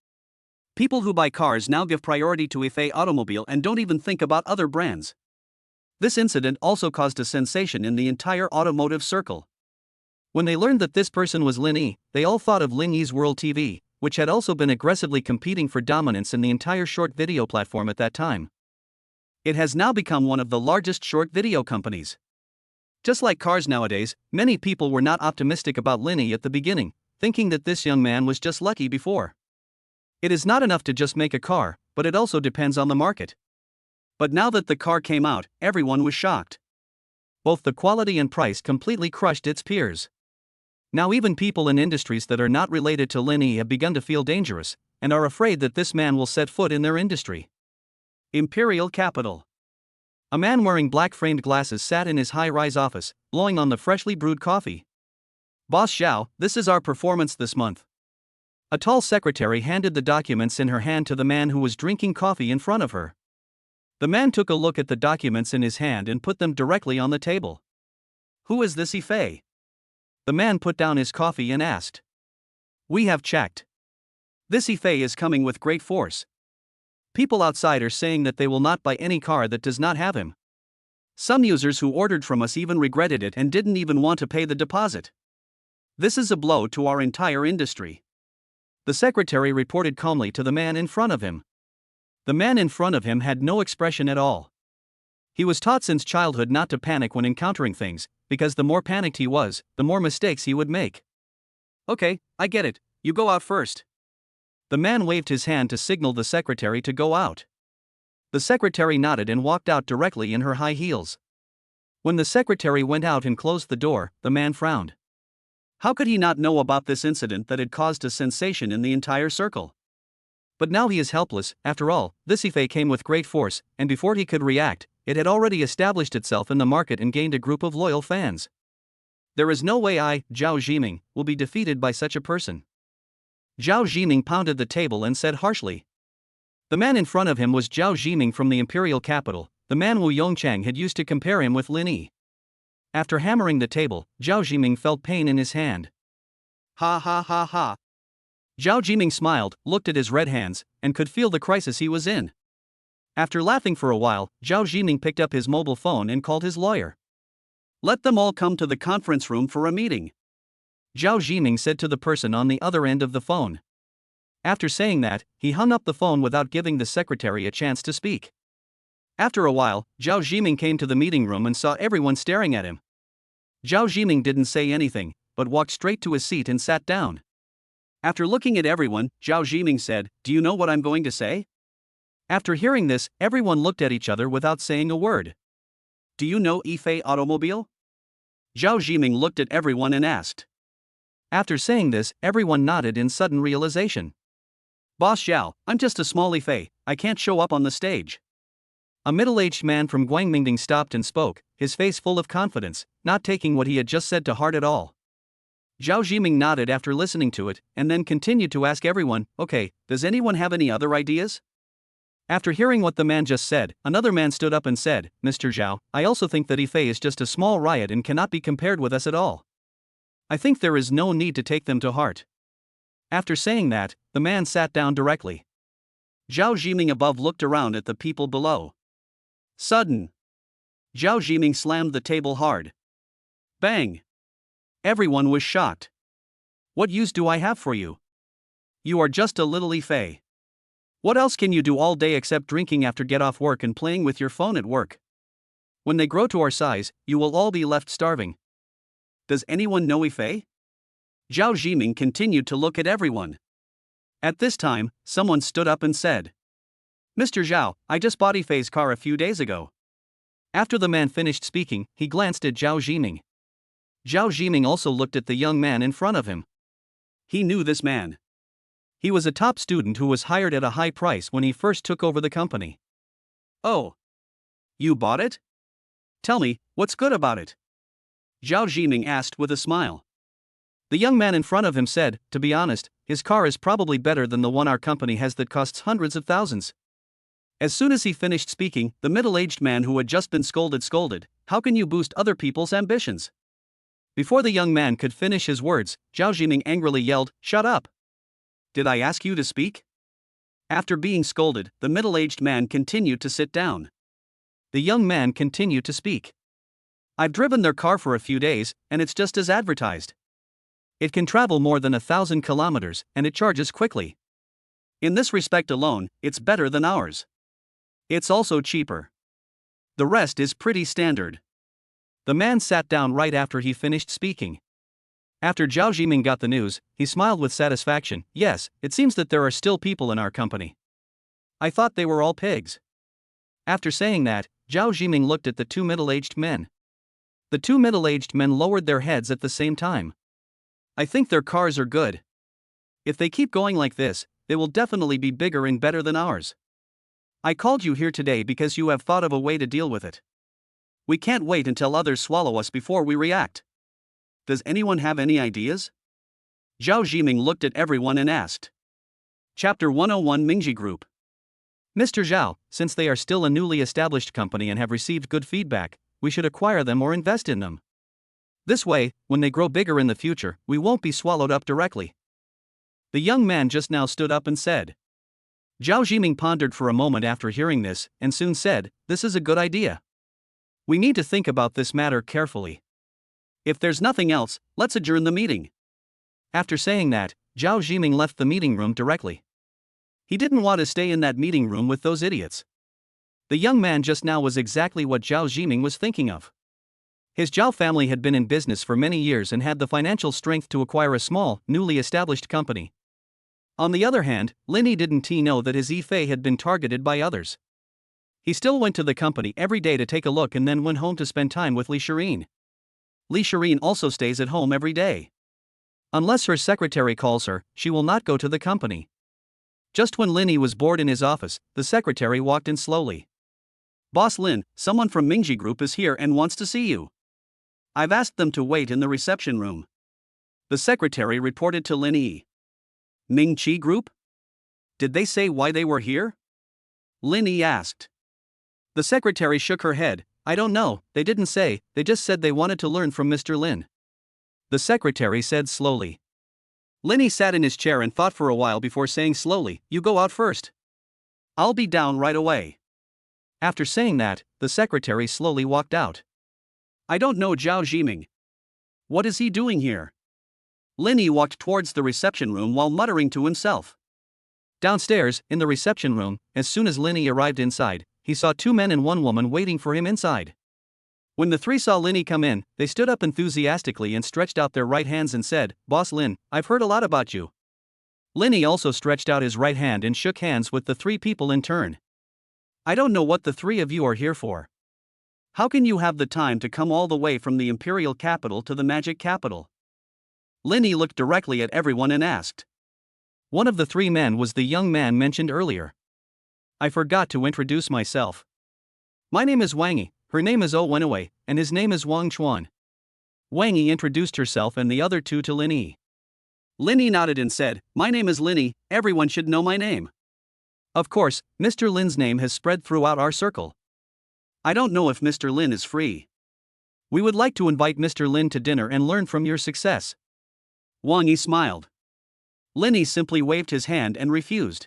People who buy cars now give priority to If automobile and don't even think about other brands. This incident also caused a sensation in the entire automotive circle. When they learned that this person was Linny, they all thought of Linny's World TV, which had also been aggressively competing for dominance in the entire short video platform at that time. It has now become one of the largest short video companies. Just like cars nowadays, many people were not optimistic about Linny at the beginning, thinking that this young man was just lucky before. It is not enough to just make a car, but it also depends on the market. But now that the car came out, everyone was shocked. Both the quality and price completely crushed its peers. Now even people in industries that are not related to Lin Yi have begun to feel dangerous, and are afraid that this man will set foot in their industry. Imperial Capital. A man wearing black framed glasses sat in his high-rise office, blowing on the freshly brewed coffee. "Boss Zhao, this is our performance this month." A tall secretary handed the documents in her hand to the man who was drinking coffee in front of her. The man took a look at the documents in his hand and put them directly on the table. "Who is this Ifei?" The man put down his coffee and asked. "We have checked. This Ifei is coming with great force. People outside are saying that they will not buy any car that does not have him. Some users who ordered from us even regretted it and didn't even want to pay the deposit. This is a blow to our entire industry." The secretary reported calmly to the man in front of him. The man in front of him had no expression at all. He was taught since childhood not to panic when encountering things, because the more panicked he was, the more mistakes he would make. "Okay, I get it, you go out first." The man waved his hand to signal the secretary to go out. The secretary nodded and walked out directly in her high heels. When the secretary went out and closed the door, the man frowned. How could he not know about this incident that had caused a sensation in the entire circle? But now he is helpless. After all, this Ifei came with great force, and before he could react, it had already established itself in the market and gained a group of loyal fans. There is no way I, Zhao Zhiming, will be defeated by such a person. Zhao Zhiming pounded the table and said harshly. The man in front of him was Zhao Zhiming from the imperial capital, the man Wu Yongchang had used to compare him with Lin Yi. After hammering the table, Zhao Zhiming felt pain in his hand. "Ha ha ha ha." Zhao Zhiming smiled, looked at his red hands, and could feel the crisis he was in. After laughing for a while, Zhao Zhiming picked up his mobile phone and called his lawyer. "Let them all come to the conference room for a meeting," Zhao Zhiming said to the person on the other end of the phone. After saying that, he hung up the phone without giving the secretary a chance to speak. After a while, Zhao Zhiming came to the meeting room and saw everyone staring at him. Zhao Zhiming didn't say anything, but walked straight to his seat and sat down. After looking at everyone, Zhao Zhiming said, "Do you know what I'm going to say?" After hearing this, everyone looked at each other without saying a word. "Do you know Ifei Automobile?" Zhao Zhiming looked at everyone and asked. After saying this, everyone nodded in sudden realization. "Boss Zhao, I'm just a small Ifei, I can't show up on the stage." A middle-aged man from Guangmingding stopped and spoke, his face full of confidence, not taking what he had just said to heart at all. Zhao Zhiming nodded after listening to it, and then continued to ask everyone, "Okay, does anyone have any other ideas?" After hearing what the man just said, another man stood up and said, "Mr. Zhao, I also think that Ifei is just a small riot and cannot be compared with us at all. I think there is no need to take them to heart." After saying that, the man sat down directly. Zhao Zhiming above looked around at the people below. Sudden. Zhao Zhiming slammed the table hard. Bang! Everyone was shocked. "What use do I have for you? You are just a little Ifei. What else can you do all day except drinking after get off work and playing with your phone at work? When they grow to our size, you will all be left starving. Does anyone know Ifei?" Zhao Zhiming continued to look at everyone. At this time, someone stood up and said, "Mr. Zhao, I just bought Ifei's car a few days ago." After the man finished speaking, he glanced at Zhao Zhiming. Zhao Zhiming also looked at the young man in front of him. He knew this man. He was a top student who was hired at a high price when he first took over the company. "Oh. You bought it? Tell me, what's good about it?" Zhao Zhiming asked with a smile. The young man in front of him said, "To be honest, his car is probably better than the one our company has that costs hundreds of thousands." As soon as he finished speaking, the middle-aged man who had just been scolded, "How can you boost other people's ambitions?" Before the young man could finish his words, Zhao Zhiming angrily yelled, "Shut up! Did I ask you to speak?" After being scolded, the middle-aged man continued to sit down. The young man continued to speak. "I've driven their car for a few days, and it's just as advertised. It can travel more than 1,000 kilometers, and it charges quickly. In this respect alone, it's better than ours. It's also cheaper. The rest is pretty standard." The man sat down right after he finished speaking. After Zhao Zhiming got the news, he smiled with satisfaction. "Yes, it seems that there are still people in our company. I thought they were all pigs." After saying that, Zhao Zhiming looked at the two middle-aged men. The two middle-aged men lowered their heads at the same time. I think their cars are good. If they keep going like this, they will definitely be bigger and better than ours. I called you here today because you have thought of a way to deal with it. We can't wait until others swallow us before we react. Does anyone have any ideas? Zhao Zhiming looked at everyone and asked. Chapter 101 Mingji Group. Mr. Zhao, since they are still a newly established company and have received good feedback, we should acquire them or invest in them. This way, when they grow bigger in the future, we won't be swallowed up directly. The young man just now stood up and said. Zhao Zhiming pondered for a moment after hearing this, and soon said, "This is a good idea. We need to think about this matter carefully. If there's nothing else, let's adjourn the meeting." After saying that, Zhao Zhiming left the meeting room directly. He didn't want to stay in that meeting room with those idiots. The young man just now was exactly what Zhao Zhiming was thinking of. His Zhao family had been in business for many years and had the financial strength to acquire a small, newly established company. On the other hand, Linny didn't know that his Yifei had been targeted by others. He still went to the company every day to take a look and then went home to spend time with Li Shireen. Li Shireen also stays at home every day. Unless her secretary calls her, she will not go to the company. Just when Linny was bored in his office, the secretary walked in slowly. "Boss Lin, someone from Mingji Group is here and wants to see you. I've asked them to wait in the reception room." The secretary reported to Linny. "Mingji Group? Did they say why they were here?" Linny asked. The secretary shook her head. "I don't know, they didn't say, they just said they wanted to learn from Mr. Lin." The secretary said slowly. Linny sat in his chair and thought for a while before saying slowly, "You go out first. I'll be down right away." After saying that, the secretary slowly walked out. "I don't know Zhao Zhiming. What is he doing here?" Linny walked towards the reception room while muttering to himself. Downstairs, in the reception room, as soon as Linny arrived inside, he saw two men and one woman waiting for him inside. When the three saw Linny come in, they stood up enthusiastically and stretched out their right hands and said, "Boss Lin, I've heard a lot about you." Linny also stretched out his right hand and shook hands with the three people in turn. "I don't know what the three of you are here for. How can you have the time to come all the way from the imperial capital to the magic capital?" Linny looked directly at everyone and asked. One of the three men was the young man mentioned earlier. "I forgot to introduce myself. My name is Wang Yi, her name is O Wenwei, and his name is Wang Chuan." Wang Yi introduced herself and the other two to Linny. Linny nodded and said, "My name is Linny, everyone should know my name. Of course, Mr. Lin's name has spread throughout our circle. I don't know if Mr. Lin is free. We would like to invite Mr. Lin to dinner and learn from your success." Wang Yi smiled. Linny simply waved his hand and refused.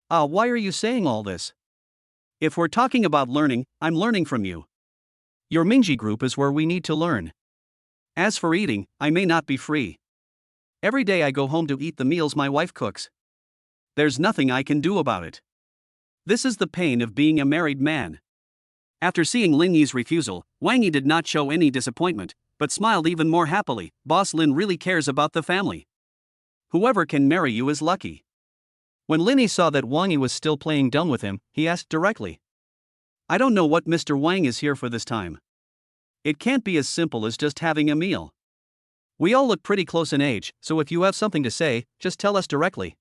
Why are you saying all this? If we're talking about learning, I'm learning from you. Your Mingji Group is where we need to learn. As for eating, I may not be free. Every day I go home to eat the meals my wife cooks. There's nothing I can do about it. This is the pain of being a married man." After seeing Lin Yi's refusal, Wang Yi did not show any disappointment, but smiled even more happily. "Boss Lin really cares about the family. Whoever can marry you is lucky." When Linny saw that Wang Yi was still playing dumb with him, he asked directly. "I don't know what Mr. Wang is here for this time. It can't be as simple as just having a meal. We all look pretty close in age, so if you have something to say, just tell us directly."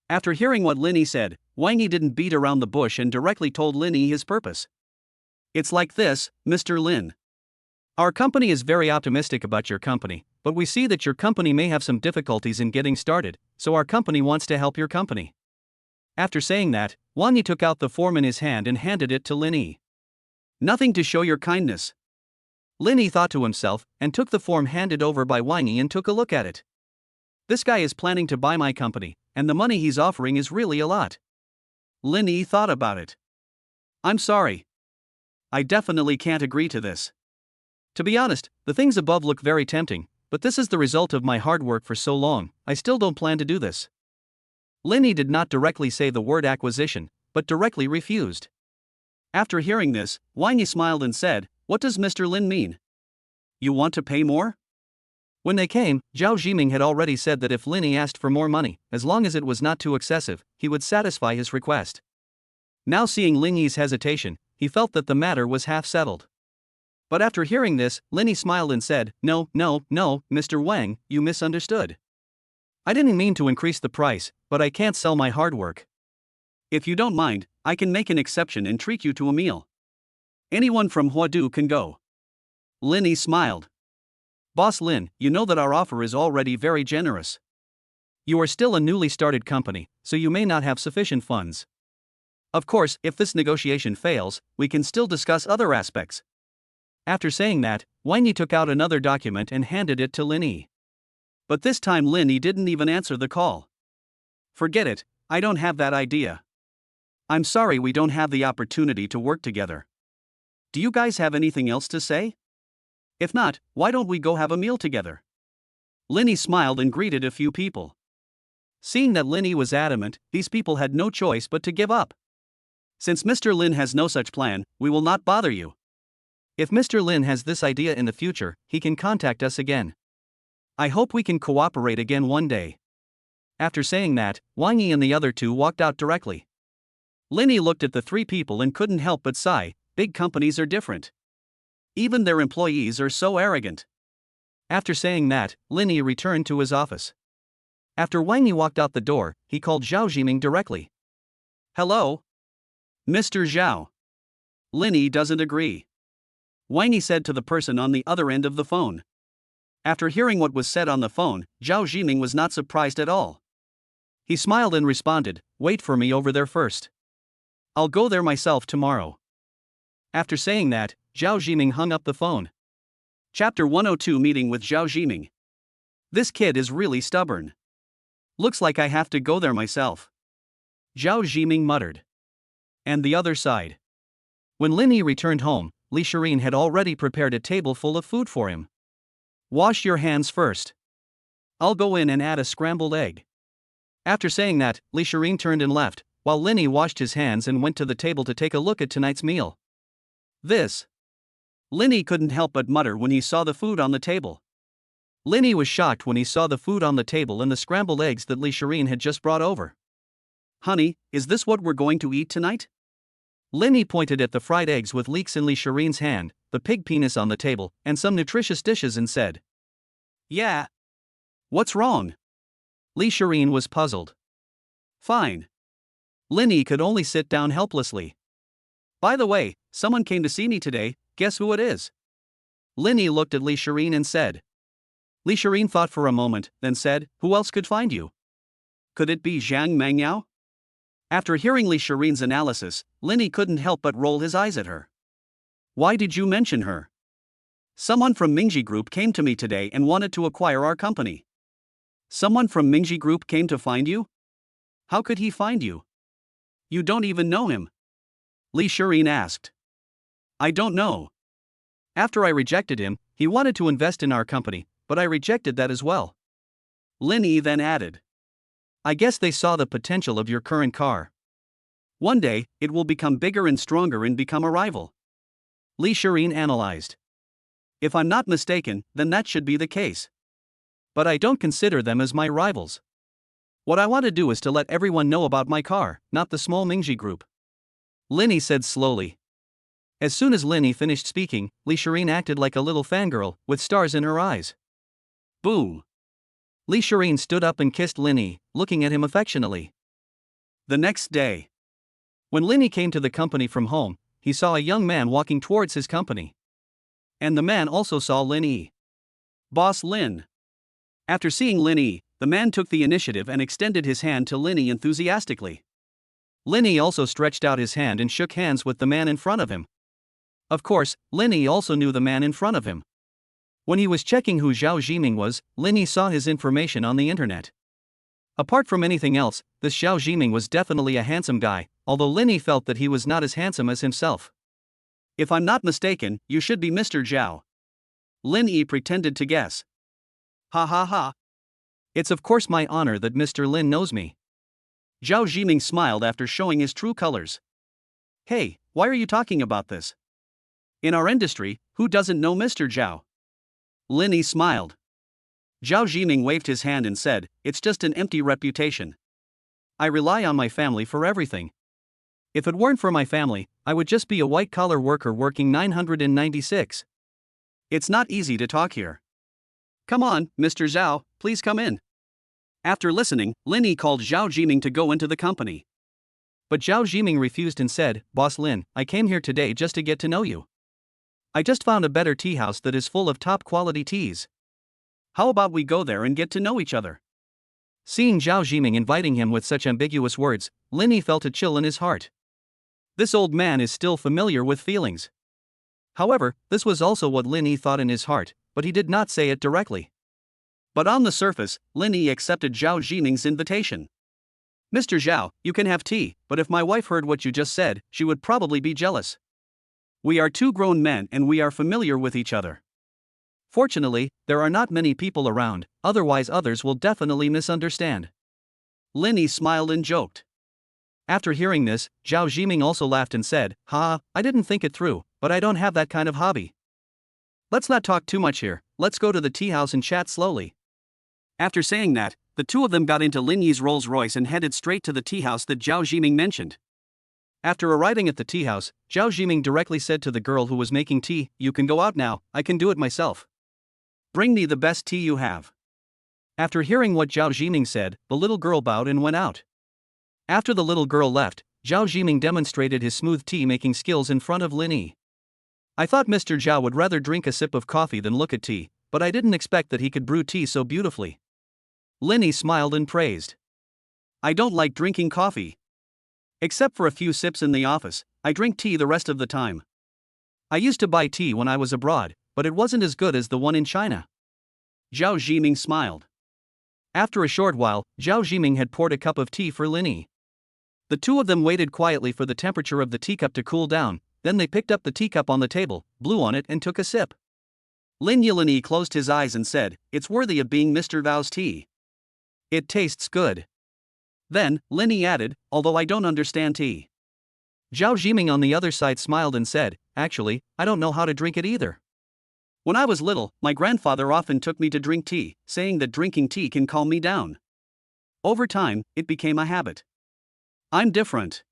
After hearing what Linny said, Wang Yi didn't beat around the bush and directly told Linny his purpose. "It's like this, Mr. Lin. Our company is very optimistic about your company, but we see that your company may have some difficulties in getting started, so our company wants to help your company." After saying that, Wang Yi took out the form in his hand and handed it to Linny. "Nothing to show your kindness." Linny thought to himself, and took the form handed over by Wang Yi and took a look at it. This guy is planning to buy my company, and the money he's offering is really a lot. Linny thought about it. "I'm sorry. I definitely can't agree to this. To be honest, the things above look very tempting, but this is the result of my hard work for so long, I still don't plan to do this." Linny did not directly say the word acquisition, but directly refused. After hearing this, Wang Yi smiled and said, "What does Mr. Lin mean? You want to pay more?" When they came, Zhao Zhiming had already said that if Linny asked for more money, as long as it was not too excessive, he would satisfy his request. Now seeing Ling Yi's hesitation, he felt that the matter was half settled. But after hearing this, Linny smiled and said, No, Mr. Wang, you misunderstood. I didn't mean to increase the price, but I can't sell my hard work. If you don't mind, I can make an exception and treat you to a meal. Anyone from Huadu can go. Linny smiled. Boss Lin, you know that our offer is already very generous. You are still a newly started company, so you may not have sufficient funds. Of course, if this negotiation fails, we can still discuss other aspects. After saying that, Wang Yi took out another document and handed it to Linny. But this time Linny didn't even answer the call. Forget it, I don't have that idea. I'm sorry we don't have the opportunity to work together. Do you guys have anything else to say? If not, why don't we go have a meal together? Linny smiled and greeted a few people. Seeing that Linny was adamant, these people had no choice but to give up. Since Mr. Lin has no such plan, we will not bother you. If Mr. Lin has this idea in the future, he can contact us again. I hope we can cooperate again one day. After saying that, Wang Yi and the other two walked out directly. Linny looked at the three people and couldn't help but sigh. Big companies are different. Even their employees are so arrogant. After saying that, Linny returned to his office. After Wang Yi walked out the door, he called Zhao Jiming directly. Hello? Mr. Zhao. Linny doesn't agree. Wang Yi said to the person on the other end of the phone. After hearing what was said on the phone, Zhao Jiming was not surprised at all. He smiled and responded, Wait for me over there first. I'll go there myself tomorrow. After saying that, Zhao Jiming hung up the phone. Chapter 102 Meeting with Zhao Jiming. This kid is really stubborn. Looks like I have to go there myself. Zhao Jiming muttered. And the other side. When Linny returned home, Li Shirin had already prepared a table full of food for him. Wash your hands first. I'll go in and add a scrambled egg. After saying that, Li Shirin turned and left, while Linny washed his hands and went to the table to take a look at tonight's meal. This. Linny couldn't help but mutter when he saw the food on the table. Linny was shocked when he saw the food on the table and the scrambled eggs that Li Shirin had just brought over. Honey, is this what we're going to eat tonight? Linny pointed at the fried eggs with leeks in Li Shirin's hand, the pig penis on the table, and some nutritious dishes and said. Yeah. What's wrong? Li Shirin was puzzled. Fine. Linny could only sit down helplessly. By the way, someone came to see me today, guess who it is? Linny looked at Li Shirin and said. Li Shirin thought for a moment, then said, Who else could find you? Could it be Zhang Mangyao? After hearing Li Shirin's analysis, Linny couldn't help but roll his eyes at her. Why did you mention her? Someone from Mingji Group came to me today and wanted to acquire our company. Someone from Mingji Group came to find you? How could he find you? You don't even know him. Li Shirin asked. I don't know. After I rejected him, he wanted to invest in our company, but I rejected that as well. Linny then added. I guess they saw the potential of your current car. One day, it will become bigger and stronger and become a rival. Li Shirin analyzed. If I'm not mistaken, then that should be the case. But I don't consider them as my rivals. What I want to do is to let everyone know about my car, not the small Mingji Group. Linny said slowly. As soon as Linny finished speaking, Li Shirin acted like a little fangirl, with stars in her eyes. Boom! Li Shirin stood up and kissed Linny, looking at him affectionately. The next day. When Linny came to the company from home, he saw a young man walking towards his company. And the man also saw Linny. Boss Lin. After seeing Linny, the man took the initiative and extended his hand to Linny enthusiastically. Linny also stretched out his hand and shook hands with the man in front of him. Of course, Linny also knew the man in front of him. When he was checking who Zhao Jiming was, Linny saw his information on the internet. Apart from anything else, this Zhao Jiming was definitely a handsome guy, although Linny felt that he was not as handsome as himself. If I'm not mistaken, you should be Mr. Zhao. Linny pretended to guess. Ha ha ha. It's of course my honor that Mr. Lin knows me. Zhao Jiming smiled after showing his true colors. Hey, why are you talking about this? In our industry, who doesn't know Mr. Zhao? Linny smiled. Zhao Jiming waved his hand and said, It's just an empty reputation. I rely on my family for everything. If it weren't for my family, I would just be a white-collar worker working 996. It's not easy to talk here. Come on, Mr. Zhao, please come in. After listening, Lin Yi called Zhao Jiming to go into the company. But Zhao Jiming refused and said, Boss Lin, I came here today just to get to know you. I just found a better tea house that is full of top quality teas. How about we go there and get to know each other? Seeing Zhao Jiming inviting him with such ambiguous words, Lin Yi felt a chill in his heart. This old man is still familiar with feelings. However, this was also what Lin Yi thought in his heart, but he did not say it directly. But on the surface, Lin Yi accepted Zhao Jiming's invitation. Mr. Zhao, you can have tea, but if my wife heard what you just said, she would probably be jealous. We are two grown men and we are familiar with each other. Fortunately, there are not many people around, otherwise others will definitely misunderstand. Lin Yi smiled and joked. After hearing this, Zhao Jiming also laughed and said, I didn't think it through, but I don't have that kind of hobby. Let's not talk too much here, let's go to the tea house and chat slowly. After saying that, the two of them got into Lin Yi's Rolls-Royce and headed straight to the tea house that Zhao Jiming mentioned. After arriving at the tea house, Zhao Jiming directly said to the girl who was making tea, You can go out now, I can do it myself. Bring me the best tea you have. After hearing what Zhao Jiming said, the little girl bowed and went out. After the little girl left, Zhao Jiming demonstrated his smooth tea-making skills in front of Lin Yi. I thought Mr. Zhao would rather drink a sip of coffee than look at tea, but I didn't expect that he could brew tea so beautifully. Lin Yi smiled and praised. I don't like drinking coffee. Except for a few sips in the office, I drink tea the rest of the time. I used to buy tea when I was abroad, but it wasn't as good as the one in China. Zhao Jiming smiled. After a short while, Zhao Jiming had poured a cup of tea for Lin Yi. The two of them waited quietly for the temperature of the teacup to cool down, then they picked up the teacup on the table, blew on it and took a sip. Lin Yi closed his eyes and said, It's worthy of being Mr. Vao's tea. It tastes good. Then, Lin Yi added, Although I don't understand tea. Zhao Jiming on the other side smiled and said, Actually, I don't know how to drink it either. When I was little, my grandfather often took me to drink tea, saying that drinking tea can calm me down. Over time, it became a habit. I'm different.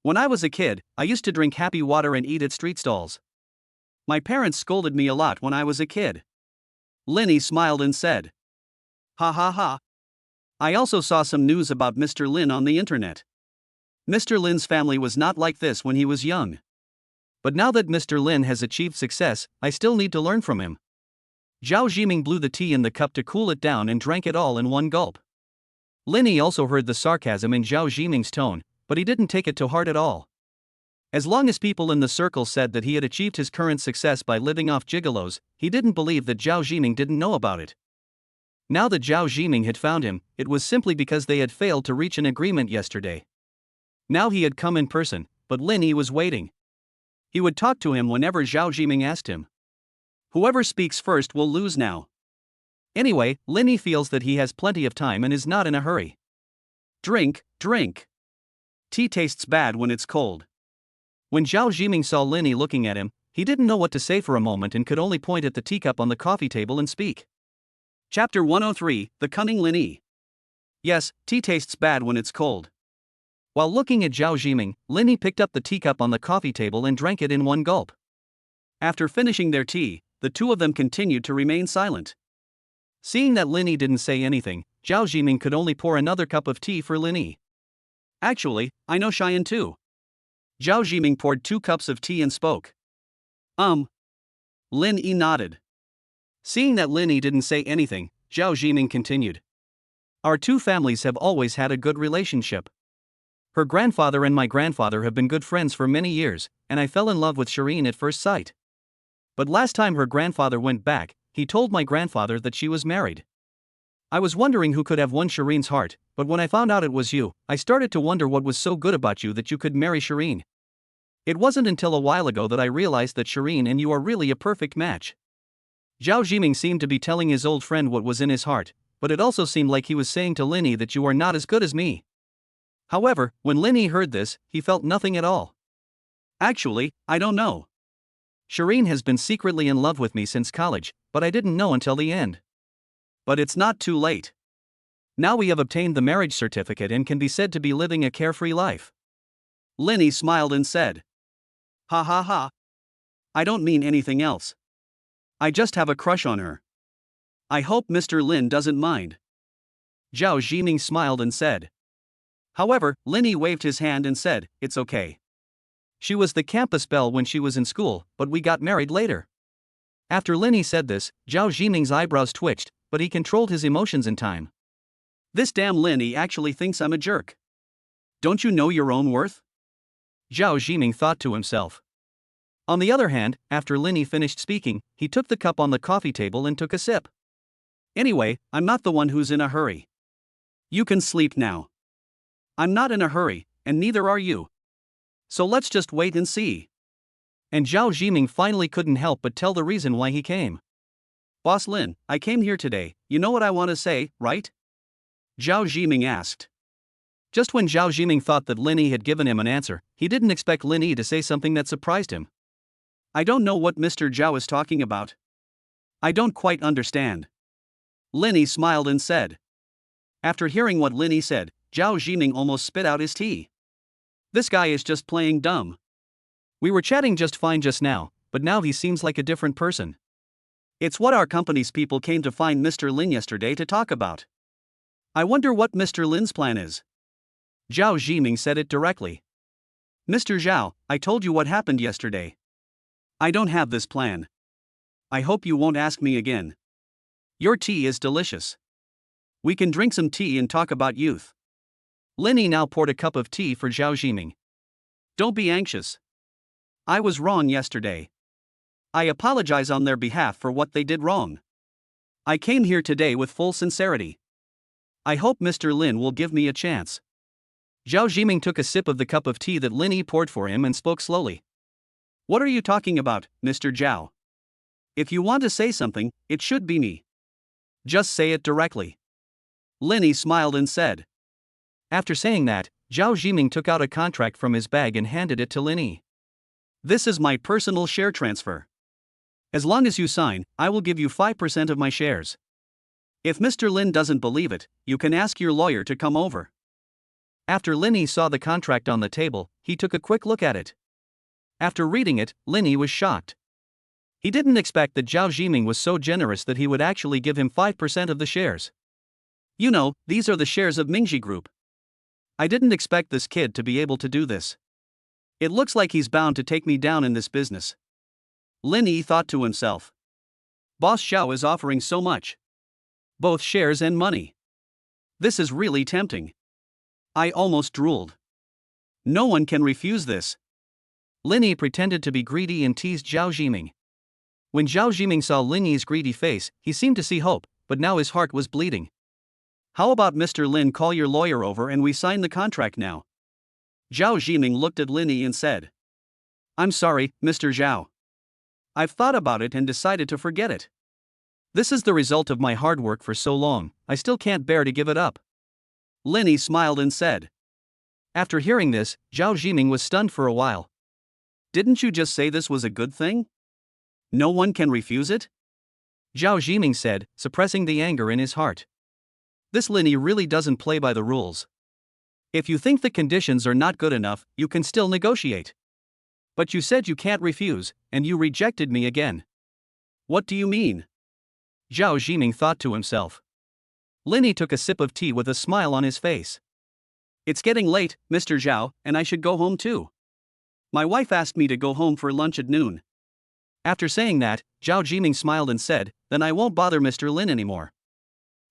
When I was a kid, I used to drink happy water and eat at street stalls. My parents scolded me a lot when I was a kid. Lin Yi smiled and said, Ha ha ha. I also saw some news about Mr. Lin on the internet. Mr. Lin's family was not like this when he was young. But now that Mr. Lin has achieved success, I still need to learn from him. Zhao Jiming blew the tea in the cup to cool it down and drank it all in one gulp. Lin Yi also heard the sarcasm in Zhao Jiming's tone, but he didn't take it to heart at all. As long as people in the circle said that he had achieved his current success by living off gigolos, he didn't believe that Zhao Jiming didn't know about it. Now that Zhao Jiming had found him, it was simply because they had failed to reach an agreement yesterday. Now he had come in person, but Lin Yi was waiting. He would talk to him whenever Zhao Jiming asked him. Whoever speaks first will lose now. Anyway, Lin Yi feels that he has plenty of time and is not in a hurry. Drink. Tea tastes bad when it's cold. When Zhao Jiming saw Lin Yi looking at him, he didn't know what to say for a moment and could only point at the teacup on the coffee table and speak. Chapter 103, The Cunning Lin Yi. Yes, tea tastes bad when it's cold. While looking at Zhao Jiming, Lin Yi picked up the teacup on the coffee table and drank it in one gulp. After finishing their tea, the two of them continued to remain silent. Seeing that Lin Yi didn't say anything, Zhao Jiming could only pour another cup of tea for Lin Yi. Actually, I know Cheyenne too. Zhao Jiming poured 2 cups of tea and spoke. Lin Yi nodded. Seeing that Lin Yi didn't say anything, Zhao Jiming continued. Our two families have always had a good relationship. Her grandfather and my grandfather have been good friends for many years, and I fell in love with Shireen at first sight. But last time her grandfather went back, he told my grandfather that she was married. I was wondering who could have won Shireen's heart, but when I found out it was you, I started to wonder what was so good about you that you could marry Shireen. It wasn't until a while ago that I realized that Shireen and you are really a perfect match. Zhao Jiming seemed to be telling his old friend what was in his heart, but it also seemed like he was saying to Lin Yi that you are not as good as me. However, when Lin Yi heard this, he felt nothing at all. Actually, I don't know. Shireen has been secretly in love with me since college, but I didn't know until the end. But it's not too late. Now we have obtained the marriage certificate and can be said to be living a carefree life. Lin Yi smiled and said, Ha ha ha. I don't mean anything else. I just have a crush on her. I hope Mr. Lin doesn't mind. Zhao Zhiming smiled and said. However, Linny waved his hand and said, it's okay. She was the campus belle when she was in school, but we got married later. After Linny said this, Zhao Zhiming's eyebrows twitched, but he controlled his emotions in time. This damn Linny actually thinks I'm a jerk. Don't you know your own worth? Zhao Zhiming thought to himself. On the other hand, after Linny finished speaking, he took the cup on the coffee table and took a sip. Anyway, I'm not the one who's in a hurry. You can sleep now. I'm not in a hurry, and neither are you. So let's just wait and see. And Zhao Zhiming finally couldn't help but tell the reason why he came. Boss Lin, I came here today, you know what I want to say, right? Zhao Zhiming asked. Just when Zhao Zhiming thought that Linny had given him an answer, he didn't expect Linny to say something that surprised him. I don't know what Mr. Zhao is talking about. I don't quite understand. Linny smiled and said. After hearing what Linny said, Zhao Zhiming almost spit out his tea. This guy is just playing dumb. We were chatting just fine just now, but now he seems like a different person. It's what our company's people came to find Mr. Lin yesterday to talk about. I wonder what Mr. Lin's plan is. Zhao Zhiming said it directly. Mr. Zhao, I told you what happened yesterday. I don't have this plan. I hope you won't ask me again. Your tea is delicious. We can drink some tea and talk about youth. Linny now poured a cup of tea for Zhao Zhiming. Don't be anxious. I was wrong yesterday. I apologize on their behalf for what they did wrong. I came here today with full sincerity. I hope Mr. Lin will give me a chance. Zhao Zhiming took a sip of the cup of tea that Linny poured for him and spoke slowly. What are you talking about, Mr. Zhao? If you want to say something, it should be me. Just say it directly. Linny smiled and said. After saying that, Zhao Zhiming took out a contract from his bag and handed it to Linny. This is my personal share transfer. As long as you sign, I will give you 5% of my shares. If Mr. Lin doesn't believe it, you can ask your lawyer to come over. After Linny saw the contract on the table, he took a quick look at it. After reading it, Linny was shocked. He didn't expect that Zhao Zhiming was so generous that he would actually give him 5% of the shares. You know, these are the shares of Mingji Group. I didn't expect this kid to be able to do this. It looks like he's bound to take me down in this business. Linny thought to himself. Boss Xiao is offering so much. Both shares and money. This is really tempting. I almost drooled. No one can refuse this. Linny pretended to be greedy and teased Zhao Zhiming. When Zhao Zhiming saw Linny's greedy face, he seemed to see hope, but now his heart was bleeding. How about Mr. Lin call your lawyer over and we sign the contract now? Zhao Zhiming looked at Linny and said. I'm sorry, Mr. Zhao. I've thought about it and decided to forget it. This is the result of my hard work for so long, I still can't bear to give it up. Linny smiled and said. After hearing this, Zhao Zhiming was stunned for a while. Didn't you just say this was a good thing? No one can refuse it? Zhao Zhiming said, suppressing the anger in his heart. This Linny really doesn't play by the rules. If you think the conditions are not good enough, you can still negotiate. But you said you can't refuse, and you rejected me again. What do you mean? Zhao Zhiming thought to himself. Linny took a sip of tea with a smile on his face. It's getting late, Mr. Zhao, and I should go home too. My wife asked me to go home for lunch at noon. After saying that, Zhao Zhiming smiled and said, then I won't bother Mr. Lin anymore.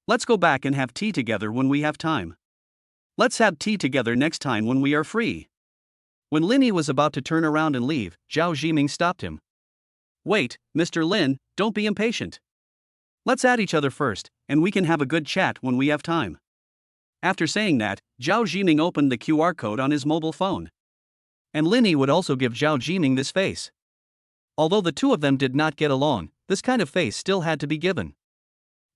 Let's go back and have tea together when we have time. Let's have tea together next time when we are free. When Linny was about to turn around and leave, Zhao Zhiming stopped him. Wait, Mr. Lin, don't be impatient. Let's add each other first, and we can have a good chat when we have time. After saying that, Zhao Zhiming opened the QR code on his mobile phone. And Linny would also give Zhao Zhiming this face. Although the two of them did not get along, this kind of face still had to be given.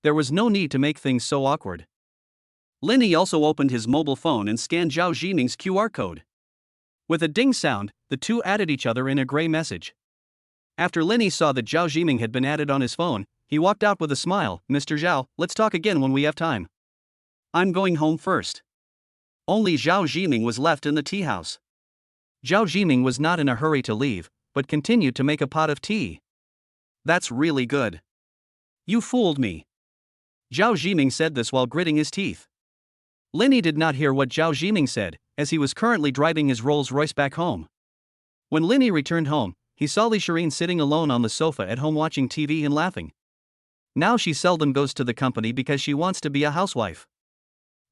There was no need to make things so awkward. Linny also opened his mobile phone and scanned Zhao Zhiming's QR code. With a ding sound, the two added each other in a gray message. After Linny saw that Zhao Zhiming had been added on his phone, he walked out with a smile. Mr. Zhao, let's talk again when we have time. I'm going home first. Only Zhao Zhiming was left in the tea house. Zhao Zhiming was not in a hurry to leave, but continued to make a pot of tea. That's really good. You fooled me. Zhao Zhiming said this while gritting his teeth. Linny did not hear what Zhao Zhiming said, as he was currently driving his Rolls-Royce back home. When Linny returned home, he saw Li Shireen sitting alone on the sofa at home watching TV and laughing. Now she seldom goes to the company because she wants to be a housewife.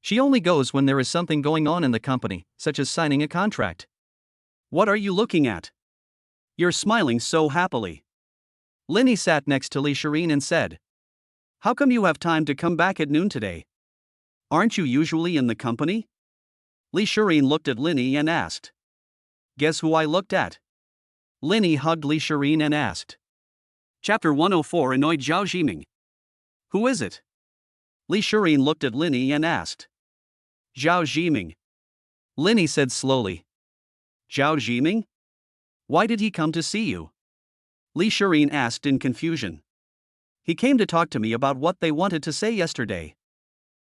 She only goes when there is something going on in the company, such as signing a contract. What are you looking at? You're smiling so happily. Linny sat next to Li Shireen and said, How come you have time to come back at noon today? Aren't you usually in the company? Li Shireen looked at Linny and asked. Guess who I looked at? Linny hugged Li Shireen and asked. Chapter 104 annoyed Zhao Zhiming. Who is it? Li Shireen looked at Linny and asked. Zhao Zhiming. Linny said slowly. Zhao Zhiming? Why did he come to see you? Li Shireen asked in confusion. He came to talk to me about what they wanted to say yesterday.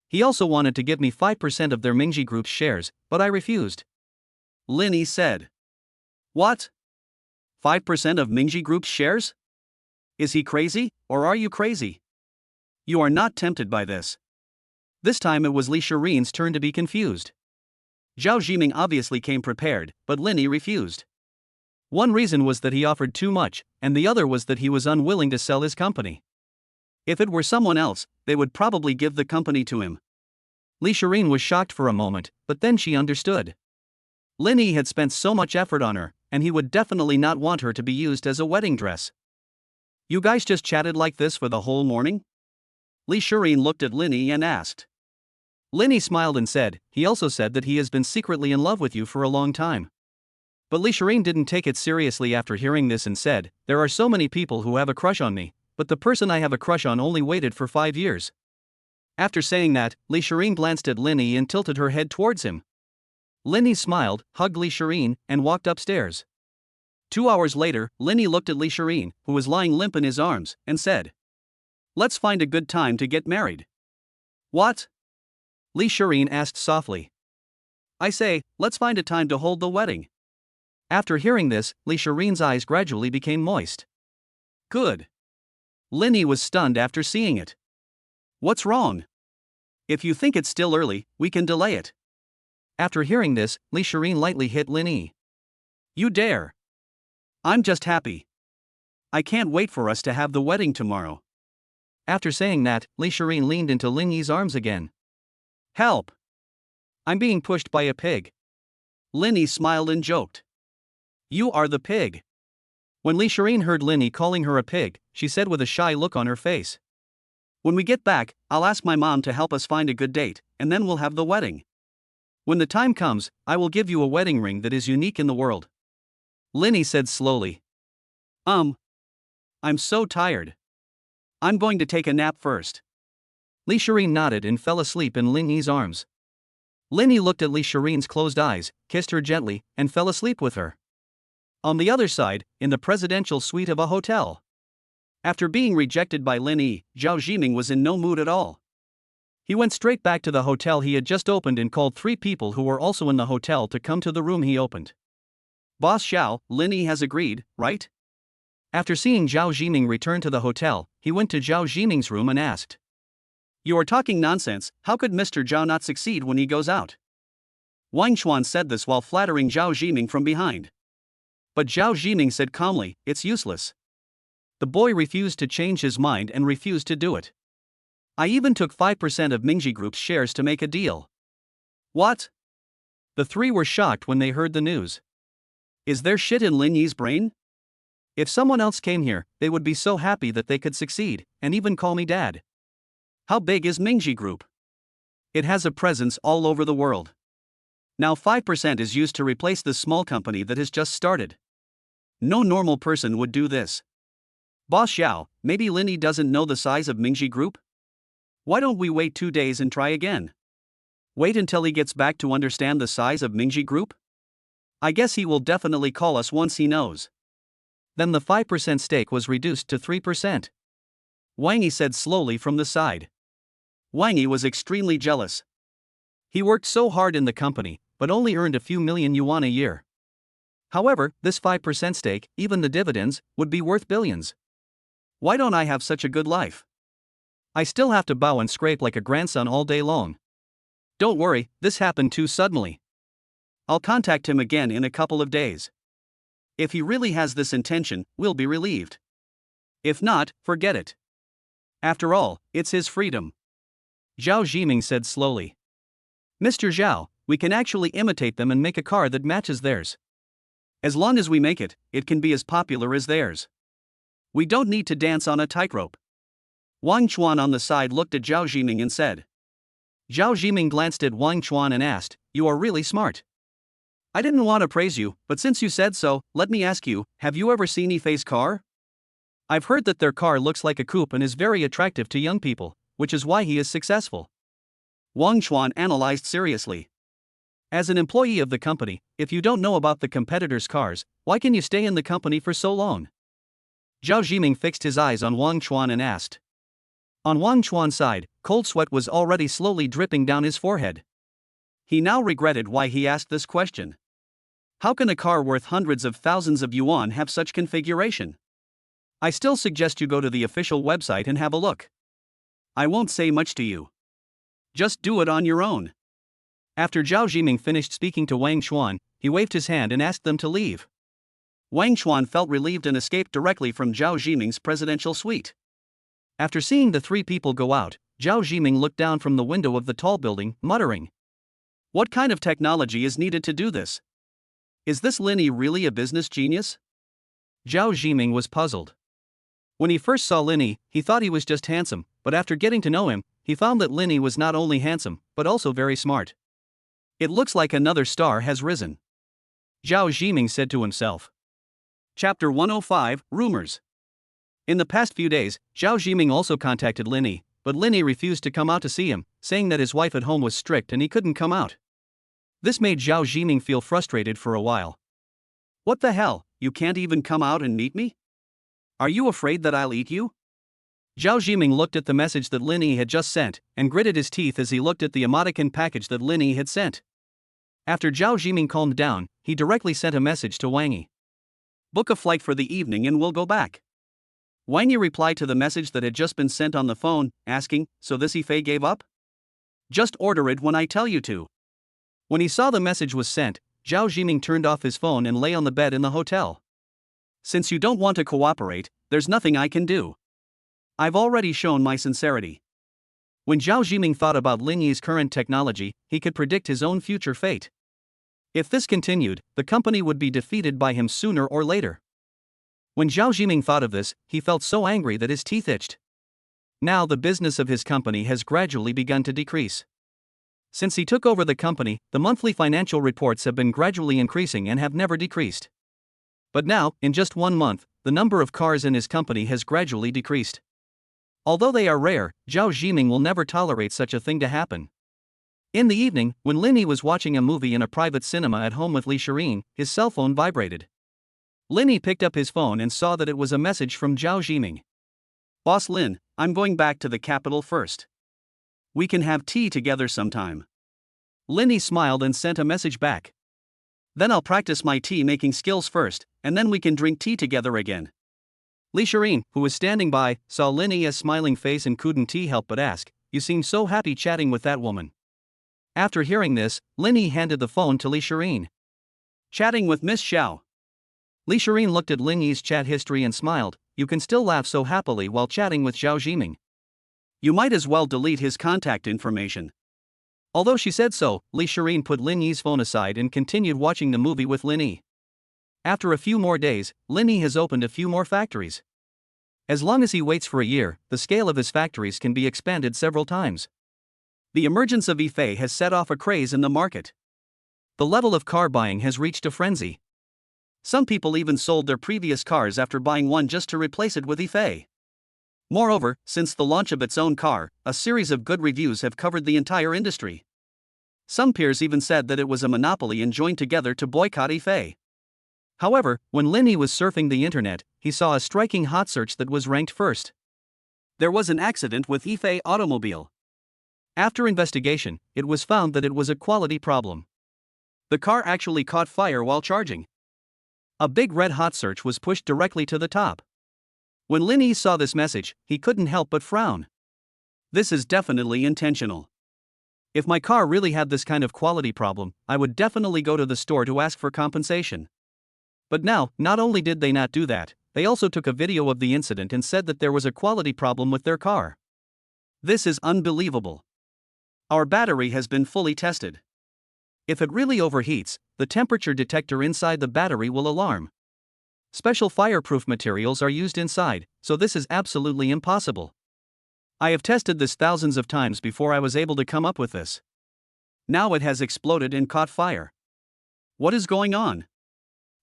He also wanted to give me 5% of their Mingji Group's shares, but I refused. Linny said. What? 5% of Mingji Group's shares? Is he crazy, or are you crazy? You are not tempted by this. This time it was Li Shireen's turn to be confused. Zhao Zhiming obviously came prepared, but Linny refused. One reason was that he offered too much, and the other was that he was unwilling to sell his company. If it were someone else, they would probably give the company to him. Li Shireen was shocked for a moment, but then she understood. Linny had spent so much effort on her, and he would definitely not want her to be used as a wedding dress. You guys just chatted like this for the whole morning? Li Shireen looked at Linny and asked. Linny smiled and said, he also said that he has been secretly in love with you for a long time. But Li Shireen didn't take it seriously after hearing this and said, there are so many people who have a crush on me, but the person I have a crush on only waited for 5 years. After saying that, Li Shireen glanced at Linny and tilted her head towards him. Linny smiled, hugged Li Shireen, and walked upstairs. 2 hours later, Linny looked at Li Shireen, who was lying limp in his arms, and said, Let's find a good time to get married. What? Li Shireen asked softly. I say, let's find a time to hold the wedding. After hearing this, Li Shireen's eyes gradually became moist. Good. Linny was stunned after seeing it. What's wrong? If you think it's still early, we can delay it. After hearing this, Li Shireen lightly hit Linny. You dare. I'm just happy. I can't wait for us to have the wedding tomorrow. After saying that, Li Shireen leaned into Linny's arms again. Help! I'm being pushed by a pig. Linny smiled and joked. You are the pig. When Li Shireen heard Linny calling her a pig, she said with a shy look on her face. When we get back, I'll ask my mom to help us find a good date, and then we'll have the wedding. When the time comes, I will give you a wedding ring that is unique in the world. Linny said slowly. I'm so tired. I'm going to take a nap first. Li Shireen nodded and fell asleep in Linny's arms. Linny looked at Li Shireen's closed eyes, kissed her gently, and fell asleep with her. On the other side, in the presidential suite of a hotel. After being rejected by Linny, Zhao Zhiming was in no mood at all. He went straight back to the hotel he had just opened and called 3 people who were also in the hotel to come to the room he opened. Boss Xiao, Linny has agreed, right? After seeing Zhao Zhiming return to the hotel, he went to Zhao Zhiming's room and asked. You are talking nonsense, how could Mr. Zhao not succeed when he goes out? Wang Xuan said this while flattering Zhao Zhiming from behind. But Zhao Zhiming said calmly, it's useless. The boy refused to change his mind and refused to do it. I even took 5% of Mingji Group's shares to make a deal. What? The 3 were shocked when they heard the news. Is there shit in Lin Yi's brain? If someone else came here, they would be so happy that they could succeed, and even call me dad. How big is Mingji Group? It has a presence all over the world. Now 5% is used to replace this small company that has just started. No normal person would do this. Boss Xiao, maybe Linny doesn't know the size of Mingji Group? Why don't we wait 2 days and try again? Wait until he gets back to understand the size of Mingji Group? I guess he will definitely call us once he knows. Then the 5% stake was reduced to 3%. Wang Yi said slowly from the side. Wang Yi was extremely jealous. He worked so hard in the company, but only earned a few million yuan a year. However, this 5% stake, even the dividends, would be worth billions. Why don't I have such a good life? I still have to bow and scrape like a grandson all day long. Don't worry, this happened too suddenly. I'll contact him again in a couple of days. If he really has this intention, we'll be relieved. If not, forget it. After all, it's his freedom. Zhao Zhiming said slowly. Mr. Zhao, we can actually imitate them and make a car that matches theirs. As long as we make it, it can be as popular as theirs. We don't need to dance on a tightrope. Wang Chuan on the side looked at Zhao Zhiming and said. Zhao Zhiming glanced at Wang Chuan and asked, You are really smart. I didn't want to praise you, but since you said so, let me ask you, have you ever seen Yifei's car? I've heard that their car looks like a coupe and is very attractive to young people, which is why he is successful. Wang Chuan analyzed seriously. As an employee of the company, if you don't know about the competitors' cars, why can you stay in the company for so long? Zhao Zhiming fixed his eyes on Wang Chuan and asked. On Wang Chuan's side, cold sweat was already slowly dripping down his forehead. He now regretted why he asked this question. How can a car worth hundreds of thousands of yuan have such configuration? I still suggest you go to the official website and have a look. I won't say much to you. Just do it on your own. After Zhao Zhiming finished speaking to Wang Chuan, he waved his hand and asked them to leave. Wang Chuan felt relieved and escaped directly from Zhao Zhiming's presidential suite. After seeing the three people go out, Zhao Zhiming looked down from the window of the tall building, muttering. What kind of technology is needed to do this? Is this Lin Yi really a business genius? Zhao Zhiming was puzzled. When he first saw Lin Yi, he thought he was just handsome, but after getting to know him, he found that Lin Yi was not only handsome, but also very smart. It looks like another star has risen. Zhao Zhiming said to himself. Chapter 105, Rumors. In the past few days, Zhao Zhiming also contacted Lin Yi, but Lin Yi refused to come out to see him, saying that his wife at home was strict and he couldn't come out. This made Zhao Zhiming feel frustrated for a while. What the hell, you can't even come out and meet me? Are you afraid that I'll eat you? Zhao Zhiming looked at the message that Lin Yi had just sent, and gritted his teeth as he looked at the emoticon package that Lin Yi had sent. After Zhao Zhiming calmed down, he directly sent a message to Wang Yi. Book a flight for the evening and we'll go back. Wang Yi replied to the message that had just been sent on the phone, asking, So this Yifei gave up? Just order it when I tell you to. When he saw the message was sent, Zhao Zhiming turned off his phone and lay on the bed in the hotel. Since you don't want to cooperate, there's nothing I can do. I've already shown my sincerity. When Zhao Zhiming thought about Lin Yi's current technology, he could predict his own future fate. If this continued, the company would be defeated by him sooner or later. When Zhao Zhiming thought of this, he felt so angry that his teeth itched. Now the business of his company has gradually begun to decrease. Since he took over the company, the monthly financial reports have been gradually increasing and have never decreased. But now, in just 1 month, the number of cars in his company has gradually decreased. Although they are rare, Zhao Zhiming will never tolerate such a thing to happen. In the evening, when Lin Yi was watching a movie in a private cinema at home with Li Shirin, his cell phone vibrated. Lin Yi picked up his phone and saw that it was a message from Zhao Zhiming. Boss Lin, I'm going back to the capital first. We can have tea together sometime. Lin Yi smiled and sent a message back. Then I'll practice my tea making skills first, and then we can drink tea together again. Li Shirin, who was standing by, saw Lin Yi's smiling face and couldn't help but ask, You seem so happy chatting with that woman. After hearing this, Lin Yi handed the phone to Li Shirin. Chatting with Miss Xiao. Li Shirin looked at Lin Yi's chat history and smiled. You can still laugh so happily while chatting with Zhao Zhiming. You might as well delete his contact information. Although she said so, Li Shirin put Lin Yi's phone aside and continued watching the movie with Lin Yi. After a few more days, Lin Yi has opened a few more factories. As long as he waits for a year, the scale of his factories can be expanded several times. The emergence of Yifei has set off a craze in the market. The level of car buying has reached a frenzy. Some people even sold their previous cars after buying one just to replace it with Yifei. Moreover, since the launch of its own car, a series of good reviews have covered the entire industry. Some peers even said that it was a monopoly and joined together to boycott Yifei. However, when Lin Yi was surfing the internet, he saw a striking hot search that was ranked first. There was an accident with Yifei automobile. After investigation, it was found that it was a quality problem. The car actually caught fire while charging. A big red hot search was pushed directly to the top. When Lin Yi saw this message, he couldn't help but frown. This is definitely intentional. If my car really had this kind of quality problem, I would definitely go to the store to ask for compensation. But now, not only did they not do that, they also took a video of the incident and said that there was a quality problem with their car. This is unbelievable. Our battery has been fully tested. If it really overheats, the temperature detector inside the battery will alarm. Special fireproof materials are used inside, so this is absolutely impossible. I have tested this thousands of times before I was able to come up with this. Now it has exploded and caught fire. What is going on?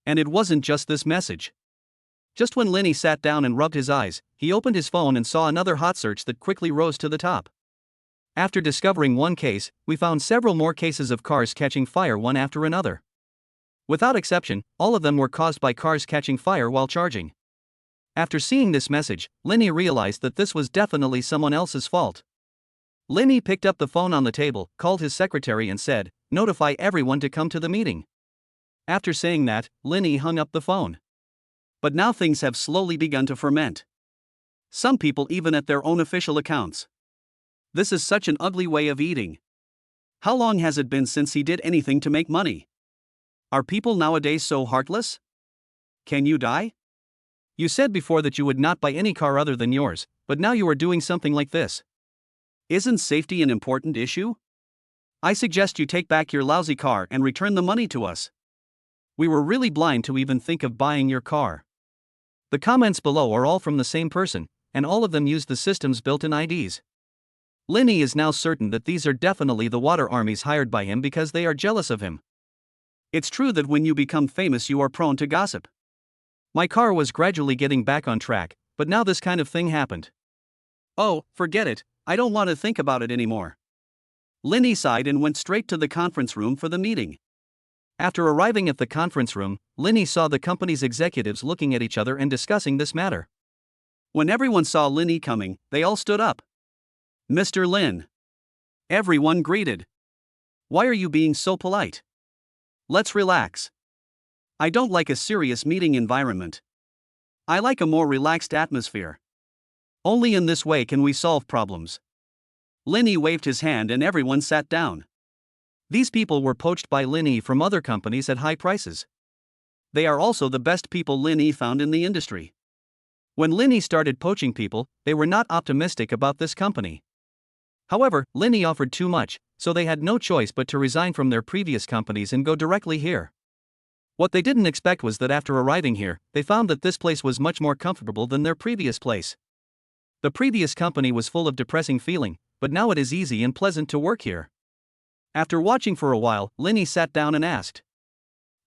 And it wasn't just this message. Just when Lin Yi sat down and rubbed his eyes, he opened his phone and saw another hot search that quickly rose to the top. After discovering one case, we found several more cases of cars catching fire one after another. Without exception, all of them were caused by cars catching fire while charging. After seeing this message, Lin Yi realized that this was definitely someone else's fault. Lin Yi picked up the phone on the table, called his secretary and said, "Notify everyone to come to the meeting." After saying that, Lin Yi hung up the phone. But now things have slowly begun to ferment. Some people even at their own official accounts. This is such an ugly way of eating. How long has it been since he did anything to make money? Are people nowadays so heartless? Can you die? You said before that you would not buy any car other than yours, but now you are doing something like this. Isn't safety an important issue? I suggest you take back your lousy car and return the money to us. We were really blind to even think of buying your car. The comments below are all from the same person, and all of them use the system's built-in IDs. Lin Yi is now certain that these are definitely the water armies hired by him because they are jealous of him. It's true that when you become famous you are prone to gossip. My car was gradually getting back on track, but now this kind of thing happened. Oh, forget it, I don't want to think about it anymore. Lin Yi sighed and went straight to the conference room for the meeting. After arriving at the conference room, Lin Yi saw the company's executives looking at each other and discussing this matter. When everyone saw Lin Yi coming, they all stood up. "Mr. Lin." Everyone greeted. "Why are you being so polite? Let's relax. I don't like a serious meeting environment. I like a more relaxed atmosphere. Only in this way can we solve problems." Lin Yi waved his hand and everyone sat down. These people were poached by Lin Yi from other companies at high prices. They are also the best people Lin Yi found in the industry. When Lin Yi started poaching people, they were not optimistic about this company. However, Lin Yi offered too much, so they had no choice but to resign from their previous companies and go directly here. What they didn't expect was that after arriving here, they found that this place was much more comfortable than their previous place. The previous company was full of depressing feeling, but now it is easy and pleasant to work here. After watching for a while, Lin Yi sat down and asked,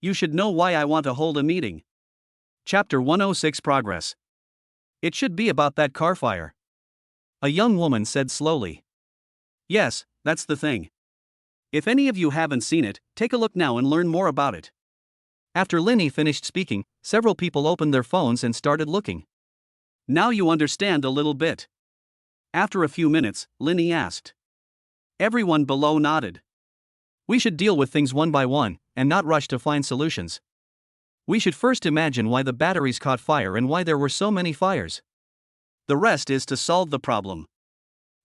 "You should know why I want to hold a meeting." Chapter 106 Progress. "It should be about that car fire," a young woman said slowly. "Yes, that's the thing. If any of you haven't seen it, take a look now and learn more about it." After Lin Yi finished speaking, several people opened their phones and started looking. "Now you understand a little bit." After a few minutes, Lin Yi asked. Everyone below nodded. "We should deal with things one by one, and not rush to find solutions. We should first imagine why the batteries caught fire and why there were so many fires. The rest is to solve the problem."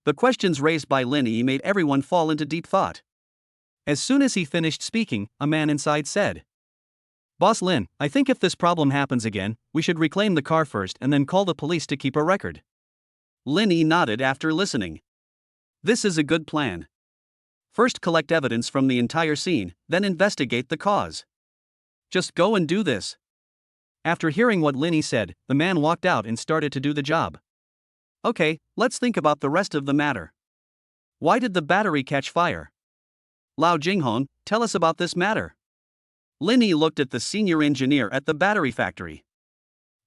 The questions raised by Lin Yi made everyone fall into deep thought. As soon as he finished speaking, a man inside said, "Boss Lin, I think if this problem happens again, we should reclaim the car first and then call the police to keep a record." Lin Yi nodded after listening. "This is a good plan. First collect evidence from the entire scene, then investigate the cause. Just go and do this." After hearing what Lin Yi said, the man walked out and started to do the job. Okay, let's think about the rest of the matter. Why did the battery catch fire? Lao Jinghong, tell us about this matter. Lin Yi looked at the senior engineer at the battery factory.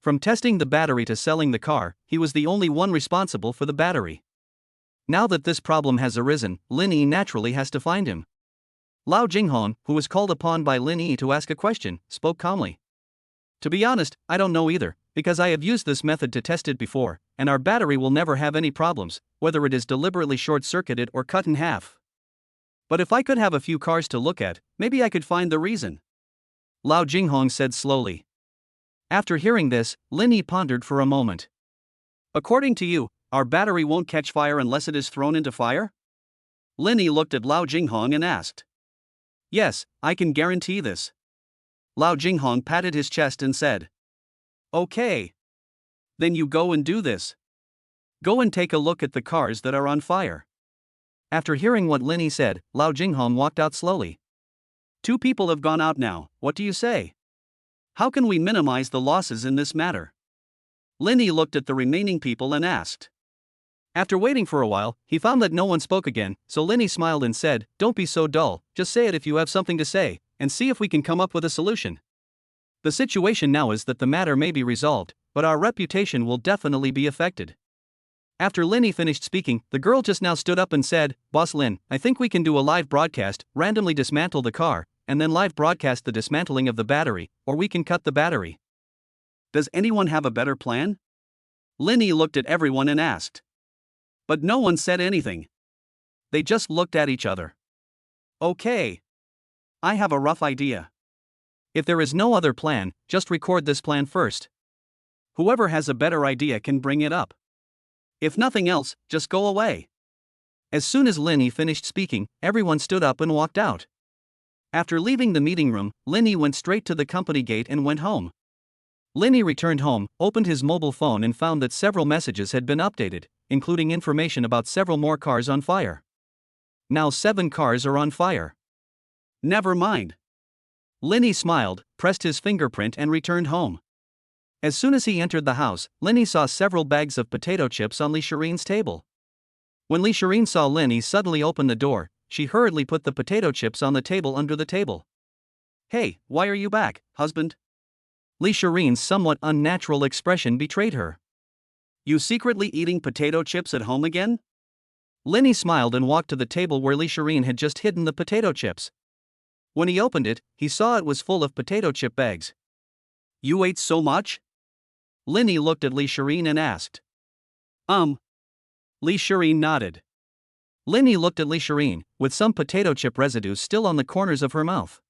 From testing the battery to selling the car, he was the only one responsible for the battery. Now that this problem has arisen, Lin Yi naturally has to find him. Lao Jinghong, who was called upon by Lin Yi to ask a question, spoke calmly. "To be honest, I don't know either, because I have used this method to test it before, and our battery will never have any problems, whether it is deliberately short-circuited or cut in half. But if I could have a few cars to look at, maybe I could find the reason," Lao Jinghong said slowly. After hearing this, Lin Yi pondered for a moment. According to you, our battery won't catch fire unless it is thrown into fire? Linny looked at Lao Jinghong and asked. Yes, I can guarantee this. Lao Jinghong patted his chest and said. Okay. Then you go and do this. Go and take a look at the cars that are on fire. After hearing what Linny said, Lao Jinghong walked out slowly. 2 people have gone out now, what do you say? How can we minimize the losses in this matter? Linny looked at the remaining people and asked. After waiting for a while, he found that no one spoke again, so Linny smiled and said, Don't be so dull, just say it if you have something to say, and see if we can come up with a solution. The situation now is that the matter may be resolved, but our reputation will definitely be affected. After Linny finished speaking, the girl just now stood up and said, Boss Lin, I think we can do a live broadcast, randomly dismantle the car, and then live broadcast the dismantling of the battery, or we can cut the battery. Does anyone have a better plan? Linny looked at everyone and asked. But no one said anything. They just looked at each other. Okay. I have a rough idea. If there is no other plan, just record this plan first. Whoever has a better idea can bring it up. If nothing else, just go away. As soon as Linny finished speaking, everyone stood up and walked out. After leaving the meeting room, Linny went straight to the company gate and went home. Linny returned home, opened his mobile phone and found that several messages had been updated, including information about several more cars on fire. Now 7 cars are on fire. Never mind. Linny smiled, pressed his fingerprint and returned home. As soon as he entered the house, Linny saw several bags of potato chips on Li Shirin's table. When Li Shirin saw Linny suddenly open the door, she hurriedly put the potato chips on the table under the table. Hey, why are you back, husband? Li Shirin's somewhat unnatural expression betrayed her. You secretly eating potato chips at home again? Linny smiled and walked to the table where Li Shirin had just hidden the potato chips. When he opened it, he saw it was full of potato chip bags. You ate so much? Linny looked at Li Shirin and asked. Li Shirin nodded. Linny looked at Li Shirin, with some potato chip residue still on the corners of her mouth.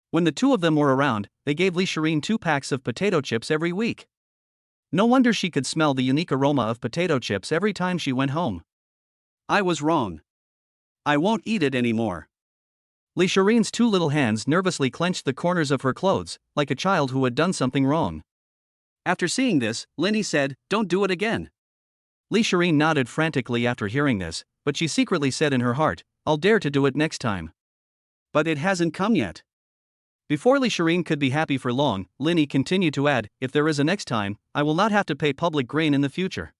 When the 2 of them were around, they gave Li Shirin 2 packs of potato chips every week. No wonder she could smell the unique aroma of potato chips every time she went home. I was wrong. I won't eat it anymore. Li Shirin's 2 little hands nervously clenched the corners of her clothes, like a child who had done something wrong. After seeing this, Linny said, Don't do it again. Li Shirin nodded frantically after hearing this, but she secretly said in her heart, I'll dare to do it next time. But it hasn't come yet. Before Li Shirin could be happy for long, Linny continued to add, If there is a next time, I will not have to pay public grain in the future.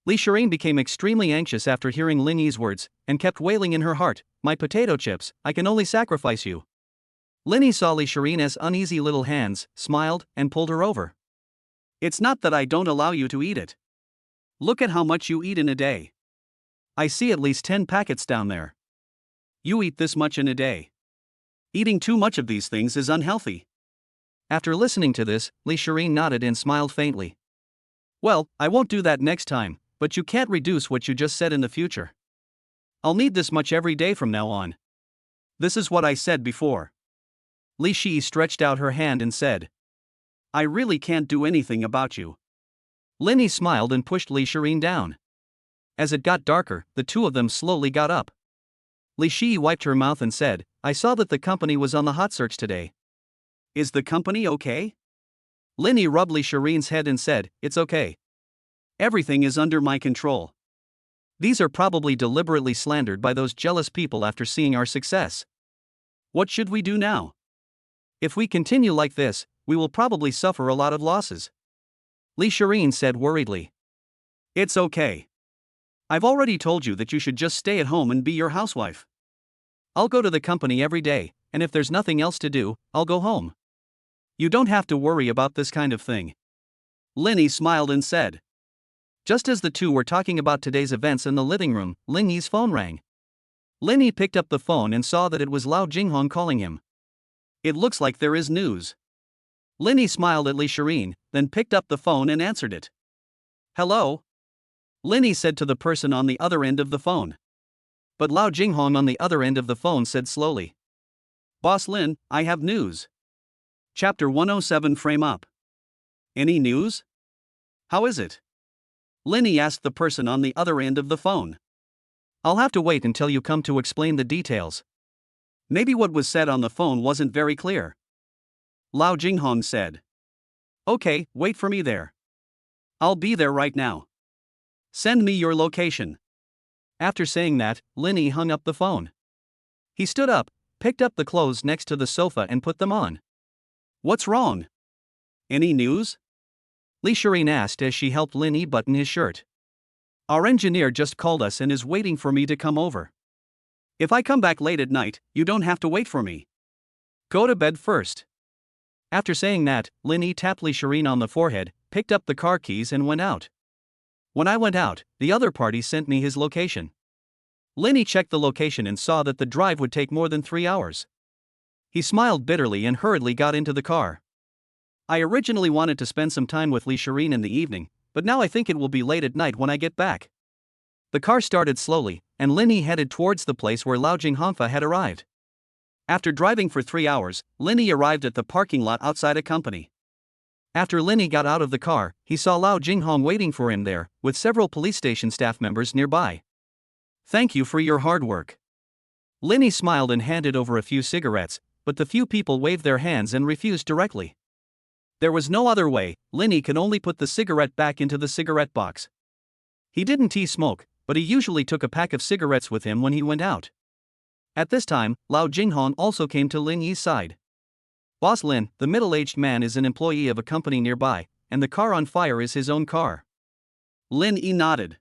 Li Shirin became extremely anxious after hearing Linny's words, and kept wailing in her heart, My potato chips, I can only sacrifice you. Linny saw Li Shirin's uneasy little hands, smiled, and pulled her over. It's not that I don't allow you to eat it. Look at how much you eat in a day. I see at least 10 packets down there. You eat this much in a day. Eating too much of these things is unhealthy. After listening to this, Li Shirin nodded and smiled faintly. Well, I won't do that next time, but you can't reduce what you just said in the future. I'll need this much every day from now on. This is what I said before. Li Shi stretched out her hand and said. I really can't do anything about you. Linny smiled and pushed Li Shirin down. As it got darker, the 2 of them slowly got up. Li Shi wiped her mouth and said, I saw that the company was on the hot search today. Is the company okay? Linny rubbed Li Shirin's head and said, It's okay. Everything is under my control. These are probably deliberately slandered by those jealous people after seeing our success. What should we do now? If we continue like this, we will probably suffer a lot of losses. Li Shirin said worriedly. It's okay. I've already told you that you should just stay at home and be your housewife. I'll go to the company every day, and if there's nothing else to do, I'll go home. You don't have to worry about this kind of thing. Linny smiled and said. Just as the 2 were talking about today's events in the living room, Linny's phone rang. Linny picked up the phone and saw that it was Lao Jinghong calling him. It looks like there is news. Linny smiled at Li Shirin, then picked up the phone and answered it. Hello? Linny said to the person on the other end of the phone. But Lao Jinghong on the other end of the phone said slowly. Boss Lin, I have news. Chapter 107 Frame Up. Any news? How is it? Linny asked the person on the other end of the phone. I'll have to wait until you come to explain the details. Maybe what was said on the phone wasn't very clear. Lao Jinghong said. Okay, wait for me there. I'll be there right now. Send me your location. After saying that, Linny hung up the phone. He stood up, picked up the clothes next to the sofa and put them on. What's wrong? Any news? Li Shireen asked as she helped Linny button his shirt. Our engineer just called us and is waiting for me to come over. If I come back late at night, you don't have to wait for me. Go to bed first. After saying that, Linny tapped Li Shireen on the forehead, picked up the car keys and went out. When I went out, the other party sent me his location. Linny checked the location and saw that the drive would take more than 3 hours. He smiled bitterly and hurriedly got into the car. I originally wanted to spend some time with Li Shireen in the evening, but now I think it will be late at night when I get back. The car started slowly, and Linny headed towards the place where Lao Jinghongfa had arrived. After driving for 3 hours, Linny arrived at the parking lot outside a company. After Linny got out of the car, he saw Lao Jinghong waiting for him there, with several police station staff members nearby. Thank you for your hard work. Linny smiled and handed over a few cigarettes, but the few people waved their hands and refused directly. There was no other way, Linny could only put the cigarette back into the cigarette box. He didn't smoke, but he usually took a pack of cigarettes with him when he went out. At this time, Lao Jinghong also came to Linny's side. Boss Lin, the middle-aged man, is an employee of a company nearby, and the car on fire is his own car. Lin Yi nodded.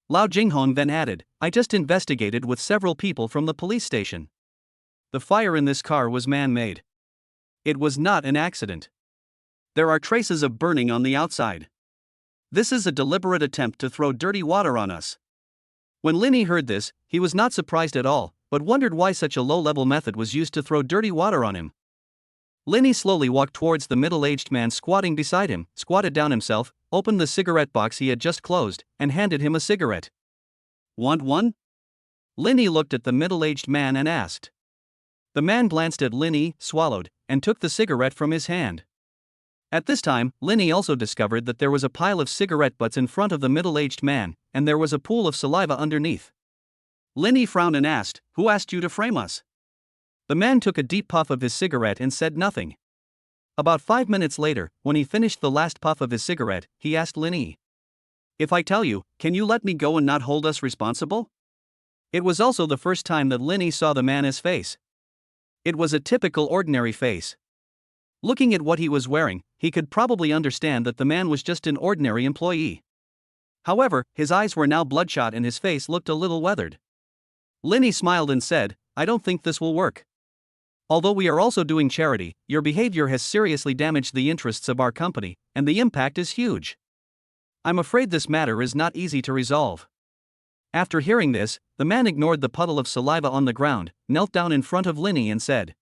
Lao Jinghong then added, I just investigated with several people from the police station. The fire in this car was man-made. It was not an accident. There are traces of burning on the outside. This is a deliberate attempt to throw dirty water on us. When Linny heard this, he was not surprised at all, but wondered why such a low-level method was used to throw dirty water on him. Linny slowly walked towards the middle-aged man squatting beside him, squatted down himself, opened the cigarette box he had just closed, and handed him a cigarette. Want one? Linny looked at the middle-aged man and asked. The man glanced at Linny, swallowed, and took the cigarette from his hand. At this time, Linny also discovered that there was a pile of cigarette butts in front of the middle-aged man, and there was a pool of saliva underneath. Linny frowned and asked, Who asked you to frame us? The man took a deep puff of his cigarette and said nothing. About 5 minutes later, when he finished the last puff of his cigarette, he asked Linny. If I tell you, can you let me go and not hold us responsible? It was also the first time that Linny saw the man's face. It was a typical ordinary face. Looking at what he was wearing, he could probably understand that the man was just an ordinary employee. However, his eyes were now bloodshot and his face looked a little weathered. Linny smiled and said, I don't think this will work. Although we are also doing charity, your behavior has seriously damaged the interests of our company, and the impact is huge. I'm afraid this matter is not easy to resolve. After hearing this, the man ignored the puddle of saliva on the ground, knelt down in front of Linny and said,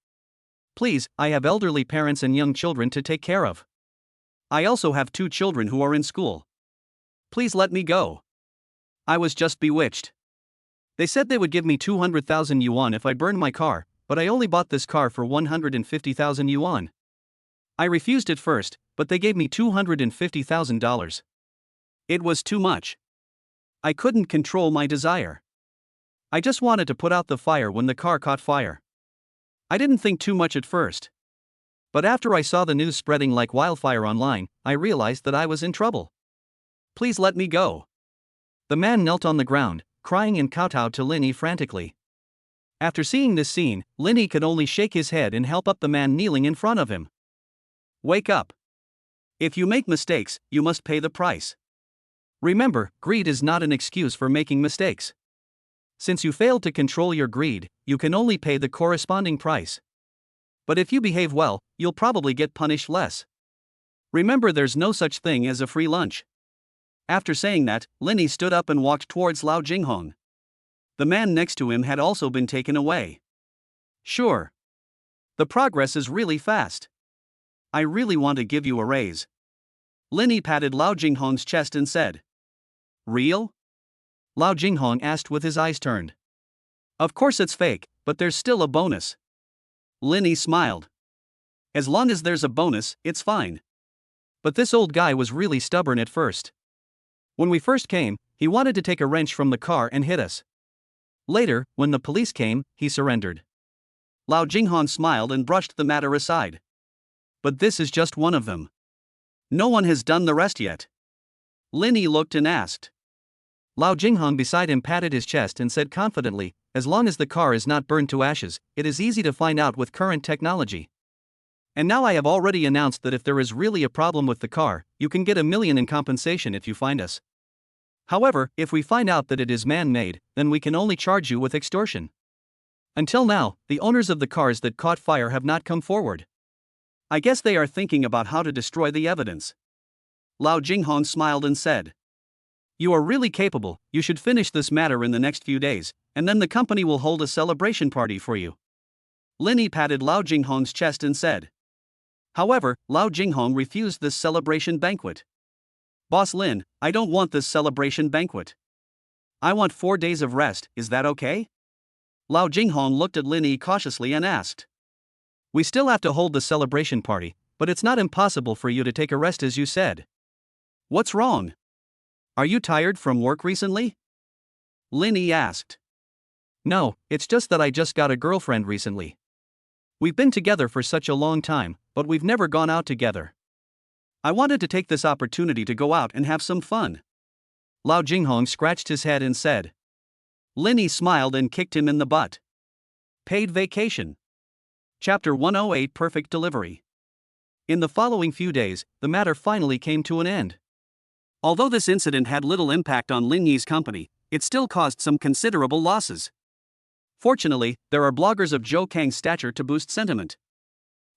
Please, I have elderly parents and young children to take care of. I also have 2 children who are in school. Please let me go. I was just bewitched. They said they would give me 200,000 yuan if I burned my car, but I only bought this car for 150,000 yuan. I refused at first, but they gave me $250,000. It was too much. I couldn't control my desire. I just wanted to put out the fire when the car caught fire. I didn't think too much at first. But after I saw the news spreading like wildfire online, I realized that I was in trouble. Please let me go. The man knelt on the ground, crying and kowtowed to Linny frantically. After seeing this scene, Linny could only shake his head and help up the man kneeling in front of him. Wake up. If you make mistakes, you must pay the price. Remember, greed is not an excuse for making mistakes. Since you failed to control your greed, you can only pay the corresponding price. But if you behave well, you'll probably get punished less. Remember, there's no such thing as a free lunch. After saying that, Linny stood up and walked towards Lao Jinghong. The man next to him had also been taken away. Sure. The progress is really fast. I really want to give you a raise. Linny patted Lao Jinghong's chest and said. Real? Lao Jinghong asked with his eyes turned. Of course it's fake, but there's still a bonus. Linny smiled. As long as there's a bonus, it's fine. But this old guy was really stubborn at first. When we first came, he wanted to take a wrench from the car and hit us. Later, when the police came, he surrendered. Lao Jinghan smiled and brushed the matter aside. But this is just one of them. No one has done the rest yet. Lin Yi looked and asked. Lao Jinghan beside him patted his chest and said confidently, as long as the car is not burned to ashes, it is easy to find out with current technology. And now I have already announced that if there is really a problem with the car, you can get $1 million in compensation if you find us. However, if we find out that it is man-made, then we can only charge you with extortion. Until now, the owners of the cars that caught fire have not come forward. I guess they are thinking about how to destroy the evidence. Lao Jinghan smiled and said. You are really capable, you should finish this matter in the next few days, and then the company will hold a celebration party for you. Lin Yi patted Lao Jinghan's chest and said. However, Lao Jinghan refused this celebration banquet. Boss Lin, I don't want this celebration banquet. I want 4 days of rest, is that okay? Lao Jinghan looked at Lin Yi cautiously and asked. We still have to hold the celebration party, but it's not impossible for you to take a rest as you said. What's wrong? Are you tired from work recently? Lin Yi asked. No, it's just that I just got a girlfriend recently. We've been together for such a long time, but we've never gone out together. I wanted to take this opportunity to go out and have some fun. Lao Jinghan scratched his head and said. Lin Yi smiled and kicked him in the butt. Paid vacation. Chapter 108 Perfect Delivery. In the following few days, the matter finally came to an end. Although this incident had little impact on Lin Yi's company, it still caused some considerable losses. Fortunately, there are bloggers of Zhou Kang's stature to boost sentiment.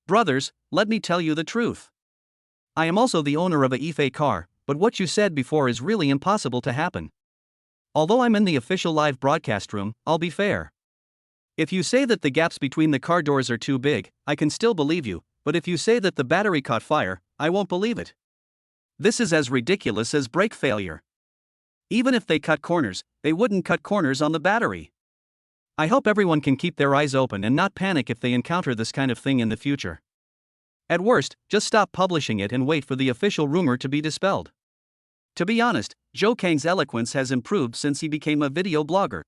Brothers, let me tell you the truth. I am also the owner of a Ife car, but what you said before is really impossible to happen. Although I'm in the official live broadcast room, I'll be fair. If you say that the gaps between the car doors are too big, I can still believe you, but if you say that the battery caught fire, I won't believe it. This is as ridiculous as brake failure. Even if they cut corners, they wouldn't cut corners on the battery. I hope everyone can keep their eyes open and not panic if they encounter this kind of thing in the future. At worst, just stop publishing it and wait for the official rumor to be dispelled. To be honest, Zhou Kang's eloquence has improved since he became a video blogger.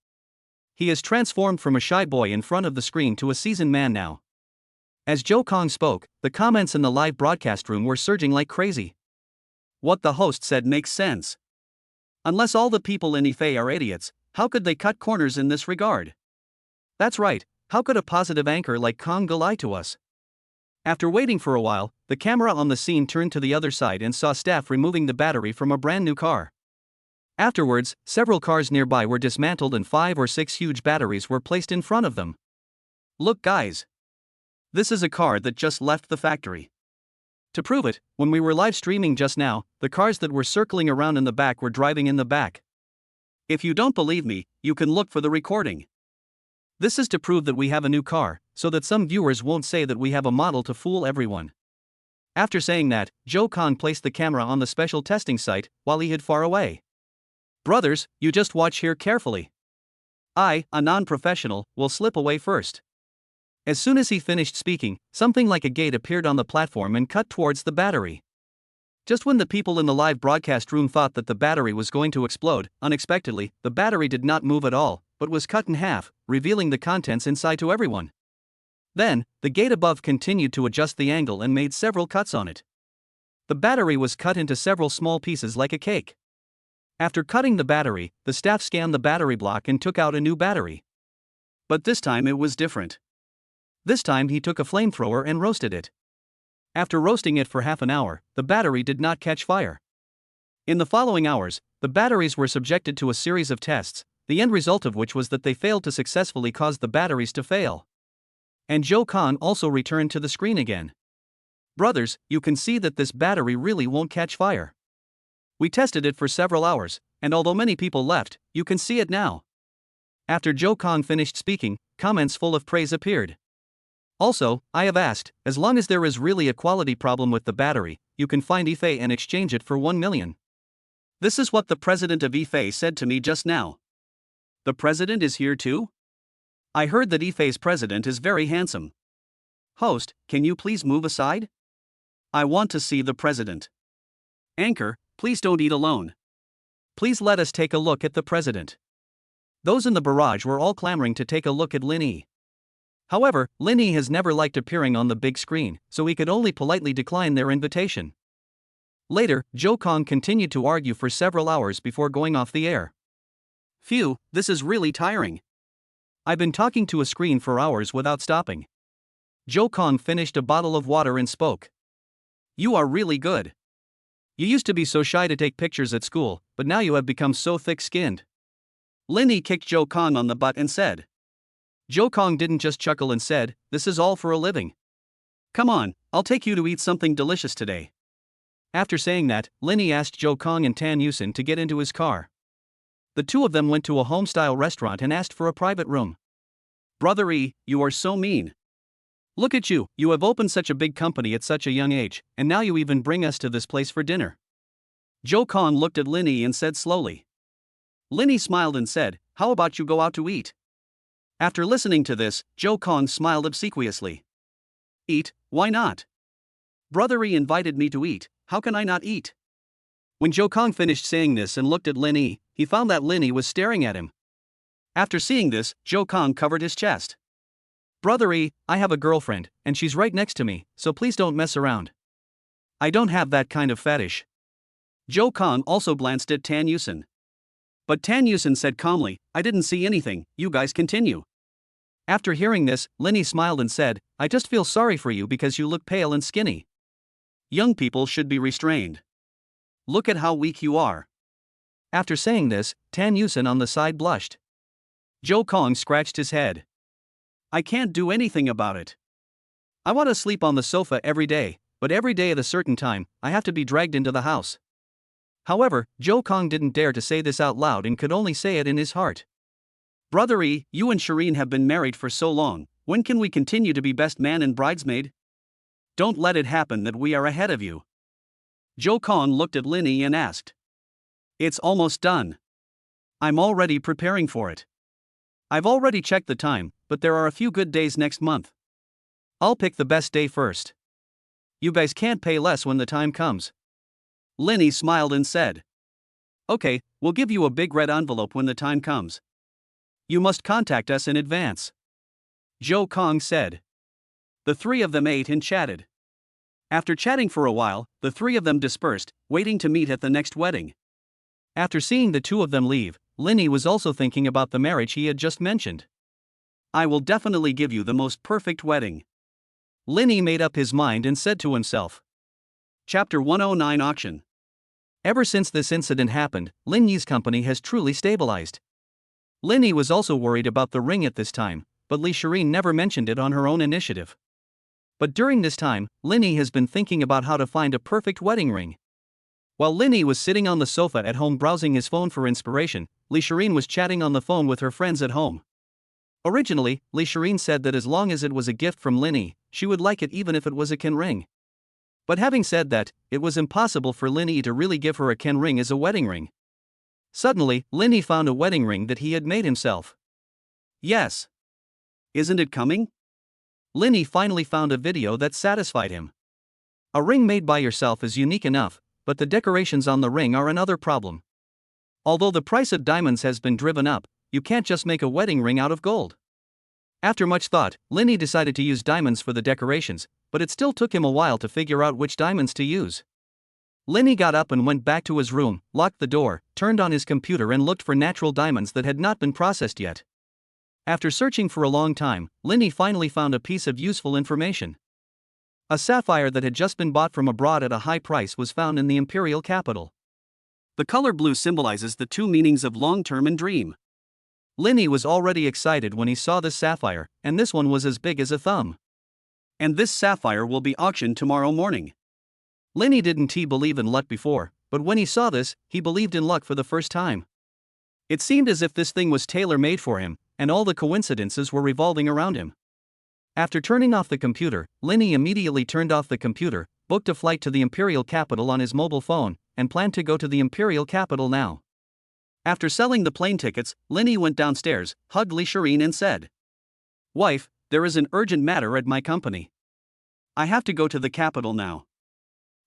He has transformed from a shy boy in front of the screen to a seasoned man now. As Zhou Kang spoke, the comments in the live broadcast room were surging like crazy. What the host said makes sense. Unless all the people in Ife are idiots, how could they cut corners in this regard? That's right, how could a positive anchor like Kang lie to us? After waiting for a while, the camera on the scene turned to the other side and saw staff removing the battery from a brand new car. Afterwards, several cars nearby were dismantled and 5 or 6 huge batteries were placed in front of them. Look guys. This is a car that just left the factory. To prove it, when we were live streaming just now, the cars that were circling around in the back were driving in the back. If you don't believe me, you can look for the recording. This is to prove that we have a new car, so that some viewers won't say that we have a model to fool everyone. After saying that, Zhou Kang placed the camera on the special testing site, while he hid far away. Brothers, you just watch here carefully. I, a non-professional, will slip away first. As soon as he finished speaking, something like a gate appeared on the platform and cut towards the battery. Just when the people in the live broadcast room thought that the battery was going to explode, unexpectedly, the battery did not move at all, but was cut in half, revealing the contents inside to everyone. Then, the gate above continued to adjust the angle and made several cuts on it. The battery was cut into several small pieces like a cake. After cutting the battery, the staff scanned the battery block and took out a new battery. But this time it was different. This time he took a flamethrower and roasted it. After roasting it for half an hour, the battery did not catch fire. In the following hours, the batteries were subjected to a series of tests, the end result of which was that they failed to successfully cause the batteries to fail. And Zhou Kang also returned to the screen again. Brothers, you can see that this battery really won't catch fire. We tested it for several hours, and although many people left, you can see it now. After Zhou Kang finished speaking, comments full of praise appeared. Also, I have asked, as long as there is really a quality problem with the battery, you can find Ife and exchange it for 1 million. This is what the president of Ife said to me just now. The president is here too? I heard that Ife's president is very handsome. Host, can you please move aside? I want to see the president. Anchor, please don't eat alone. Please let us take a look at the president. Those in the barrage were all clamoring to take a look at Lin Yi. However, Lin Yi has never liked appearing on the big screen, so he could only politely decline their invitation. Later, Joe Kong continued to argue for several hours before going off the air. Phew, this is really tiring. I've been talking to a screen for hours without stopping. Joe Kong finished a bottle of water and spoke. You are really good. You used to be so shy to take pictures at school, but now you have become so thick-skinned. Lin Yi kicked Joe Kong on the butt and said. Joe Kong didn't just chuckle and said, this is all for a living. Come on, I'll take you to eat something delicious today. After saying that, Lin Yi asked Joe Kong and Tan Yusin to get into his car. The two of them went to a home-style restaurant and asked for a private room. Brother E, you are so mean. Look at you, you have opened such a big company at such a young age, and now you even bring us to this place for dinner. Joe Kong looked at Lin Yi and said slowly. Lin Yi smiled and said, how about you go out to eat? After listening to this, Joe Kong smiled obsequiously. Eat, why not? Brother E invited me to eat, how can I not eat? When Joe Kong finished saying this and looked at Lin Yi, he found that Lin Yi was staring at him. After seeing this, Joe Kong covered his chest. Brother E, I have a girlfriend, and she's right next to me, so please don't mess around. I don't have that kind of fetish. Joe Kong also glanced at Tan Yusin. But Tan Yusin said calmly, I didn't see anything, you guys continue. After hearing this, Lin Yi smiled and said, I just feel sorry for you because you look pale and skinny. Young people should be restrained. Look at how weak you are. After saying this, Tan Yusin on the side blushed. Joe Kong scratched his head. I can't do anything about it. I want to sleep on the sofa every day, but every day at a certain time, I have to be dragged into the house. However, Joe Kong didn't dare to say this out loud and could only say it in his heart. Brother E, you and Shireen have been married for so long, when can we continue to be best man and bridesmaid? Don't let it happen that we are ahead of you. Joe Kong looked at Lin Yi and asked. It's almost done. I'm already preparing for it. I've already checked the time, but there are a few good days next month. I'll pick the best day first. You guys can't pay less when the time comes. Lin Yi smiled and said. Okay, we'll give you a big red envelope when the time comes. You must contact us in advance. Joe Kong said. The three of them ate and chatted. After chatting for a while, the three of them dispersed, waiting to meet at the next wedding. After seeing the two of them leave, Lin Yi was also thinking about the marriage he had just mentioned. I will definitely give you the most perfect wedding. Lin Yi made up his mind and said to himself. Chapter 109 Auction. Ever since this incident happened, Lin Yi's company has truly stabilized. Lin Yi was also worried about the ring at this time, but Li Shireen never mentioned it on her own initiative. But during this time, Lin Yi has been thinking about how to find a perfect wedding ring. While Lin Yi was sitting on the sofa at home browsing his phone for inspiration, Li Shireen was chatting on the phone with her friends at home. Originally, Li Shireen said that as long as it was a gift from Lin Yi, she would like it even if it was a Ken ring. But having said that, it was impossible for Lin Yi to really give her a Ken ring as a wedding ring. Suddenly, Lin Yi found a wedding ring that he had made himself. Yes. Isn't it coming? Lin Yi finally found a video that satisfied him. A ring made by yourself is unique enough, but the decorations on the ring are another problem. Although the price of diamonds has been driven up, you can't just make a wedding ring out of gold. After much thought, Lin Yi decided to use diamonds for the decorations, but it still took him a while to figure out which diamonds to use. Lin Yi got up and went back to his room, locked the door, turned on his computer and looked for natural diamonds that had not been processed yet. After searching for a long time, Lin Yi finally found a piece of useful information. A sapphire that had just been bought from abroad at a high price was found in the imperial capital. The color blue symbolizes the two meanings of long-term and dream. Lin Yi was already excited when he saw this sapphire, and this one was as big as a thumb. And this sapphire will be auctioned tomorrow morning. Lin Yi didn't believe in luck before, but when he saw this, he believed in luck for the first time. It seemed as if this thing was tailor-made for him, and all the coincidences were revolving around him. After turning off the computer, Lin Yi immediately turned off the computer, booked a flight to the imperial capital on his mobile phone, and planned to go to the imperial capital now. After selling the plane tickets, Lin Yi went downstairs, hugged Li Shireen and said, Wife, there is an urgent matter at my company. I have to go to the capital now.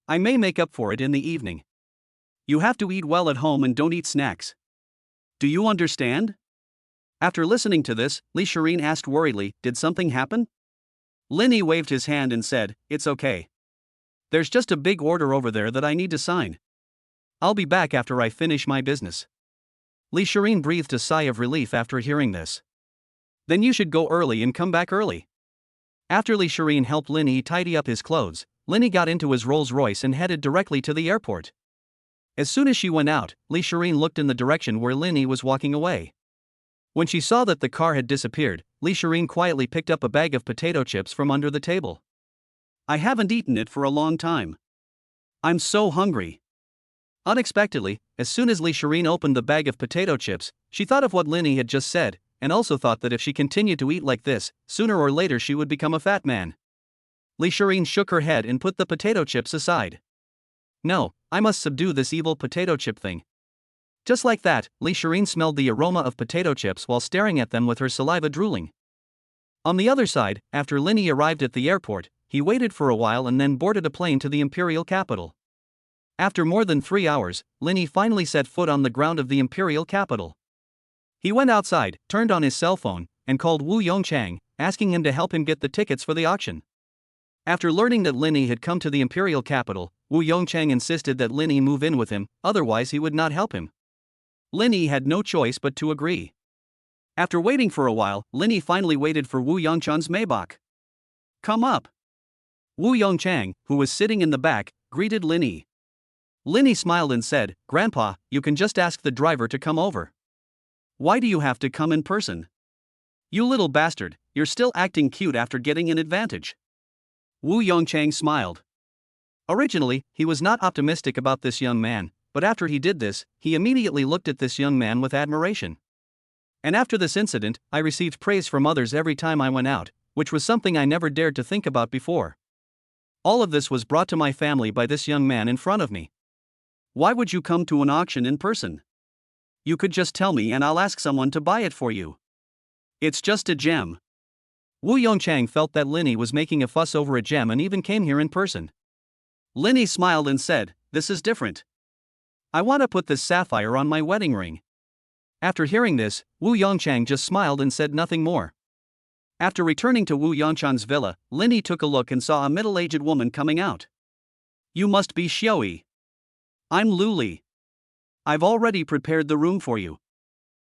I may make up for it in the evening. You have to eat well at home and don't eat snacks. Do you understand? After listening to this, Li Shireen asked worriedly, did something happen? Linny waved his hand and said, it's okay. There's just a big order over there that I need to sign. I'll be back after I finish my business. Li Shireen breathed a sigh of relief after hearing this. Then you should go early and come back early. After Li Shireen helped Linny tidy up his clothes, Linny got into his Rolls-Royce and headed directly to the airport. As soon as she went out, Li Shireen looked in the direction where Linny was walking away. When she saw that the car had disappeared, Li Shireen quietly picked up a bag of potato chips from under the table. I haven't eaten it for a long time. I'm so hungry. Unexpectedly, as soon as Li Shireen opened the bag of potato chips, she thought of what Linny had just said, and also thought that if she continued to eat like this, sooner or later she would become a fat man. Li Shireen shook her head and put the potato chips aside. No, I must subdue this evil potato chip thing. Just like that, Li Shireen smelled the aroma of potato chips while staring at them with her saliva drooling. On the other side, after Linny arrived at the airport, he waited for a while and then boarded a plane to the imperial capital. After more than 3 hours, Linny finally set foot on the ground of the imperial capital. He went outside, turned on his cell phone, and called Wu Yongchang, asking him to help him get the tickets for the auction. After learning that Linny had come to the imperial capital, Wu Yongchang insisted that Linny move in with him, otherwise he would not help him. Linny had no choice but to agree. After waiting for a while, Linny finally waited for Wu Yongchang's Maybach. Come up. Wu Yongchang, who was sitting in the back, greeted Linny. Linny smiled and said, Grandpa, you can just ask the driver to come over. Why do you have to come in person? You little bastard, you're still acting cute after getting an advantage. Wu Yongchang smiled. Originally, he was not optimistic about this young man, but after he did this, he immediately looked at this young man with admiration. And after this incident, I received praise from others every time I went out, which was something I never dared to think about before. All of this was brought to my family by this young man in front of me. Why would you come to an auction in person? You could just tell me and I'll ask someone to buy it for you. It's just a gem. Wu Yongchang felt that Linny was making a fuss over a gem and even came here in person. Linny smiled and said, this is different. I want to put this sapphire on my wedding ring. After hearing this, Wu Yongchang just smiled and said nothing more. After returning to Wu Yongchang's villa, Linny took a look and saw a middle-aged woman coming out. You must be Xiaoyi. I'm Luli. I've already prepared the room for you.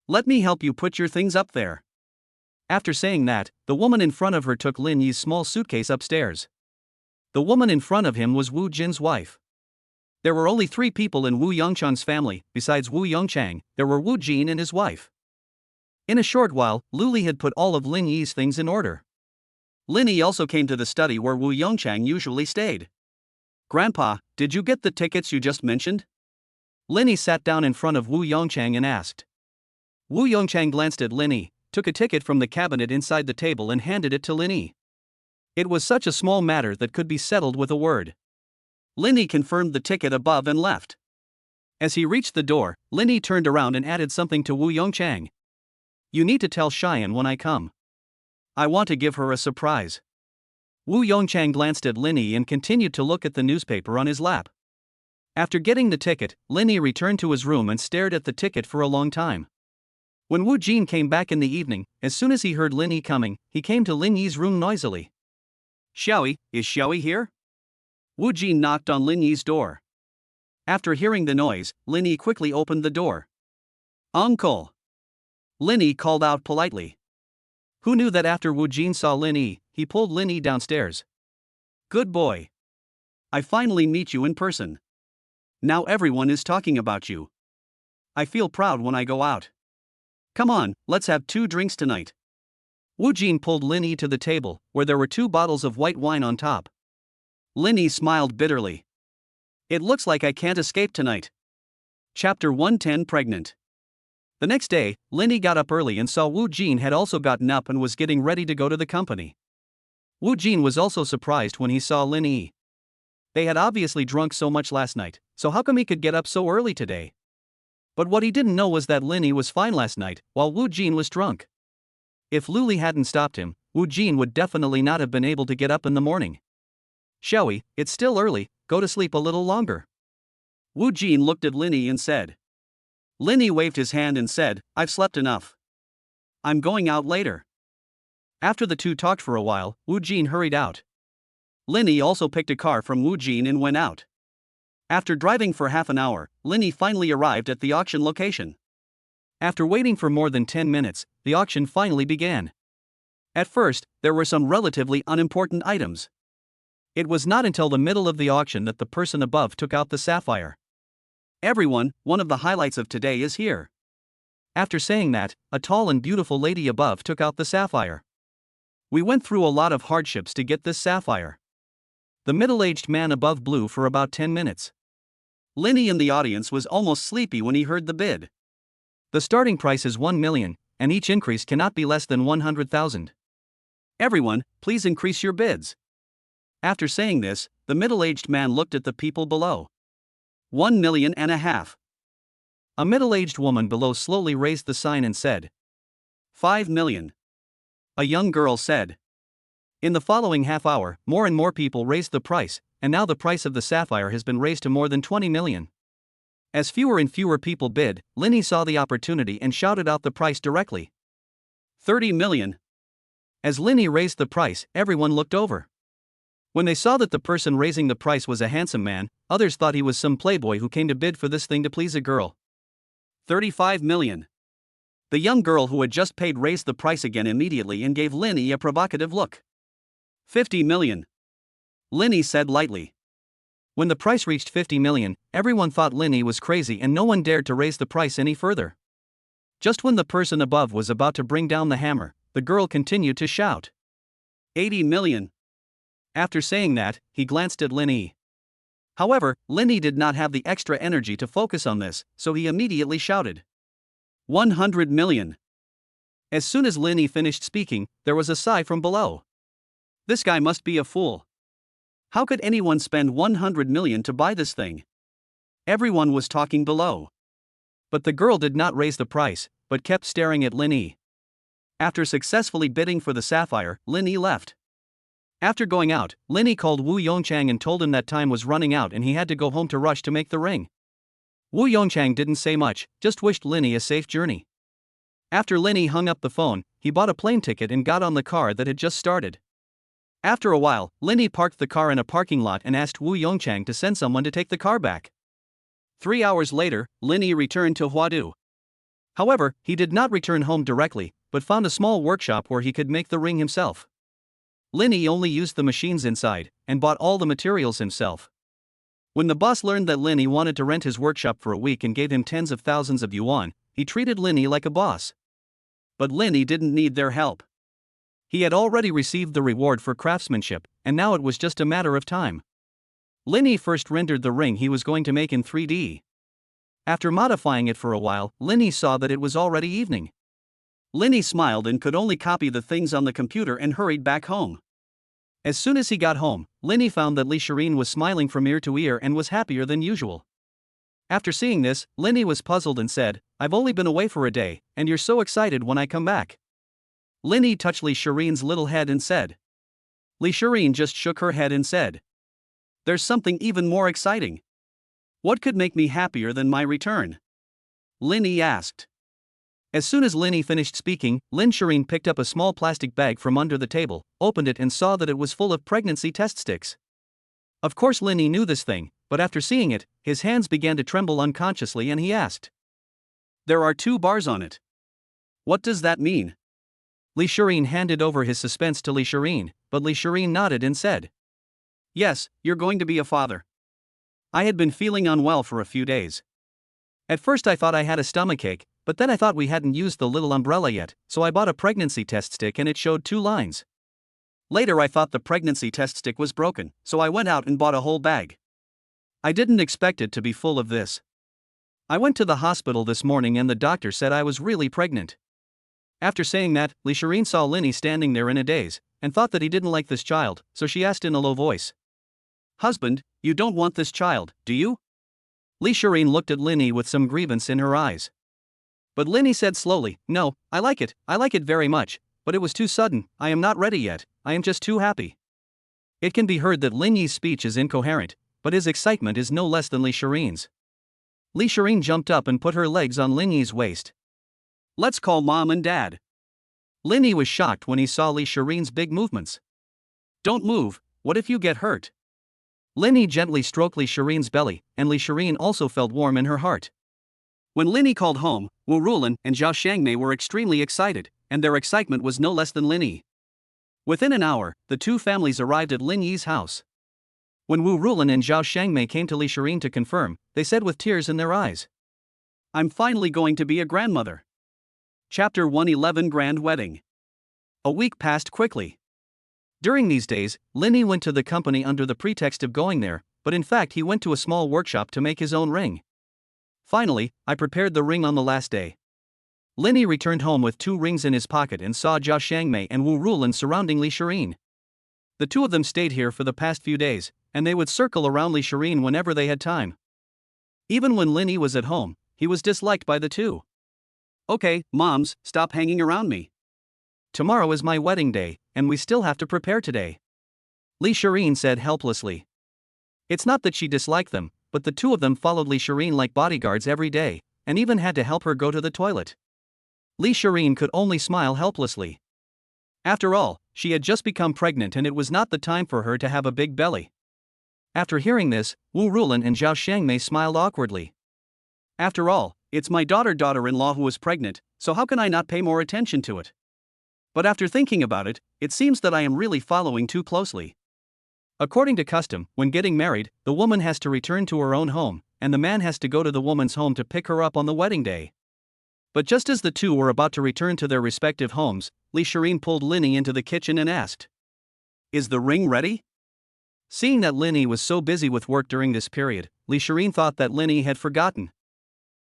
Let me help you put your things up there. After saying that, the woman in front of her took Lin Yi's small suitcase upstairs. The woman in front of him was Wu Jin's wife. There were only 3 people in Wu Yongchang's family. Besides Wu Yongchang, there were Wu Jin and his wife. In a short while, Luli had put all of Lin Yi's things in order. Lin Yi also came to the study where Wu Yongchang usually stayed. Grandpa, did you get the tickets you just mentioned? Lin Yi sat down in front of Wu Yongchang and asked. Wu Yongchang glanced at Lin Yi, took a ticket from the cabinet inside the table and handed it to Lin Yi. It was such a small matter that could be settled with a word. Lin Yi confirmed the ticket above and left. As he reached the door, Lin Yi turned around and added something to Wu Yongchang. You need to tell Cheyenne when I come. I want to give her a surprise. Wu Yongchang glanced at Lin Yi and continued to look at the newspaper on his lap. After getting the ticket, Lin Yi returned to his room and stared at the ticket for a long time. When Wu Jin came back in the evening, as soon as he heard Lin Yi coming, he came to Lin Yi's room noisily. Xiaoyi, is Xiaoyi here? Wu Jin knocked on Lin Yi's door. After hearing the noise, Lin Yi quickly opened the door. Uncle! Lin Yi called out politely. Who knew that after Wu Jin saw Lin Yi, he pulled Lin Yi downstairs. Good boy. I finally meet you in person. Now everyone is talking about you. I feel proud when I go out. Come on, let's have 2 drinks tonight. Wu Jin pulled Lin Yi to the table, where there were 2 bottles of white wine on top. Lin Yi smiled bitterly. It looks like I can't escape tonight. Chapter 110 Pregnant. The next day, Lin Yi got up early and saw Wu Jin had also gotten up and was getting ready to go to the company. Wu Jin was also surprised when he saw Lin Yi. They had obviously drunk so much last night, so how come he could get up so early today? But what he didn't know was that Lin Yi was fine last night, while Wu Jin was drunk. If Luli hadn't stopped him, Wu Jin would definitely not have been able to get up in the morning. Xiaoyi, it's still early, go to sleep a little longer. Wu Jin looked at Linny and said. Linny waved his hand and said, I've slept enough. I'm going out later. After the two talked for a while, Wu Jin hurried out. Linny also picked a car from Wu Jin and went out. After driving for half an hour, Linny finally arrived at the auction location. After waiting for more than 10 minutes, the auction finally began. At first, there were some relatively unimportant items. It was not until the middle of the auction that the person above took out the sapphire. Everyone, one of the highlights of today is here. After saying that, a tall and beautiful lady above took out the sapphire. We went through a lot of hardships to get this sapphire. The middle-aged man above blew for about 10 minutes. Linny in the audience was almost sleepy when he heard the bid. The starting price is 1 million, and each increase cannot be less than 100,000. Everyone, please increase your bids. After saying this, the middle-aged man looked at the people below. 1.5 million. A middle-aged woman below slowly raised the sign and said, 5 million. A young girl said. In the following half hour, more and more people raised the price, and now the price of the sapphire has been raised to more than 20 million. As fewer and fewer people bid, Linny saw the opportunity and shouted out the price directly. 30 million. As Linny raised the price, everyone looked over. When they saw that the person raising the price was a handsome man, others thought he was some playboy who came to bid for this thing to please a girl. 35 million. The young girl who had just paid raised the price again immediately and gave Linny a provocative look. 50 million. Linny said lightly. When the price reached 50 million, everyone thought Linny was crazy and no one dared to raise the price any further. Just when the person above was about to bring down the hammer, the girl continued to shout. 80 million. After saying that, he glanced at Linny. However, Linny did not have the extra energy to focus on this, so he immediately shouted. 100 million. As soon as Linny finished speaking, there was a sigh from below. This guy must be a fool. How could anyone spend 100 million to buy this thing? Everyone was talking below. But the girl did not raise the price, but kept staring at Linny. After successfully bidding for the sapphire, Linny left. After going out, Linny called Wu Yongchang and told him that time was running out and he had to go home to rush to make the ring. Wu Yongchang didn't say much, just wished Linny a safe journey. After Linny hung up the phone, he bought a plane ticket and got on the car that had just started. After a while, Linny parked the car in a parking lot and asked Wu Yongchang to send someone to take the car back. 3 hours later, Linny returned to Huadu. However, he did not return home directly, but found a small workshop where he could make the ring himself. Linny only used the machines inside, and bought all the materials himself. When the boss learned that Linny wanted to rent his workshop for a week and gave him tens of thousands of yuan, he treated Linny like a boss. But Linny didn't need their help. He had already received the reward for craftsmanship, and now it was just a matter of time. Linny first rendered the ring he was going to make in 3D. After modifying it for a while, Linny saw that it was already evening. Linny smiled and could only copy the things on the computer and hurried back home. As soon as he got home, Linny found that Li Shireen was smiling from ear to ear and was happier than usual. After seeing this, Linny was puzzled and said, I've only been away for a day, and you're so excited when I come back. Linny touched Li Shireen's little head and said. Li Shireen just shook her head and said. There's something even more exciting. What could make me happier than my return? Linny asked. As soon as Linny finished speaking, Lin Shireen picked up a small plastic bag from under the table, opened it and saw that it was full of pregnancy test sticks. Of course Linny knew this thing, but after seeing it, his hands began to tremble unconsciously and he asked. There are 2 bars on it. What does that mean? Li Shireen handed over his suspense to Li Shireen, but Li Shireen nodded and said. Yes, you're going to be a father. I had been feeling unwell for a few days. At first I thought I had a stomachache, but then I thought we hadn't used the little umbrella yet, so I bought a pregnancy test stick and it showed 2 lines. Later I thought the pregnancy test stick was broken, so I went out and bought a whole bag. I didn't expect it to be full of this. I went to the hospital this morning and the doctor said I was really pregnant. After saying that, Li Shireen saw Linny standing there in a daze, and thought that he didn't like this child, so she asked in a low voice. Husband, you don't want this child, do you? Li Shireen looked at Linny with some grievance in her eyes. But Linny said slowly, no, I like it very much, but it was too sudden, I am not ready yet, I am just too happy. It can be heard that Linny's speech is incoherent, but his excitement is no less than Li Shireen's. Li Shireen jumped up and put her legs on Linyi's waist. Let's call mom and dad. Linyi was shocked when he saw Li Shireen's big movements. Don't move, what if you get hurt? Linyi gently stroked Li Shireen's belly, and Li Shireen also felt warm in her heart. When Linyi called home, Wu Rulan and Zhao Shangmei were extremely excited, and their excitement was no less than Linyi. Within an hour, the two families arrived at Linyi's house. When Wu Rulan and Zhao Shangmei came to Li Shireen to confirm, they said with tears in their eyes, I'm finally going to be a grandmother. Chapter 111 Grand Wedding. A week passed quickly. During these days, Linyi went to the company under the pretext of going there, but in fact he went to a small workshop to make his own ring. Finally, I prepared the ring on the last day. Linyi returned home with 2 rings in his pocket and saw Zhao Shangmei and Wu Rulan surrounding Li Shireen. The two of them stayed here for the past few days, and they would circle around Li Shireen whenever they had time. Even when Linyi was at home, he was disliked by the two. Okay, moms, stop hanging around me. Tomorrow is my wedding day, and we still have to prepare today. Li Shireen said helplessly. It's not that she disliked them, but the two of them followed Li Shireen like bodyguards every day, and even had to help her go to the toilet. Li Shireen could only smile helplessly. After all, she had just become pregnant and it was not the time for her to have a big belly. After hearing this, Wu Rulan and Zhao Shangmei smiled awkwardly. After all, it's my daughter-in-law who is pregnant, so how can I not pay more attention to it? But after thinking about it, it seems that I am really following too closely. According to custom, when getting married, the woman has to return to her own home, and the man has to go to the woman's home to pick her up on the wedding day. But just as the two were about to return to their respective homes, Li Shireen pulled Linyi into the kitchen and asked, Is the ring ready? Seeing that Linyi was so busy with work during this period, Li Shireen thought that Linyi had forgotten.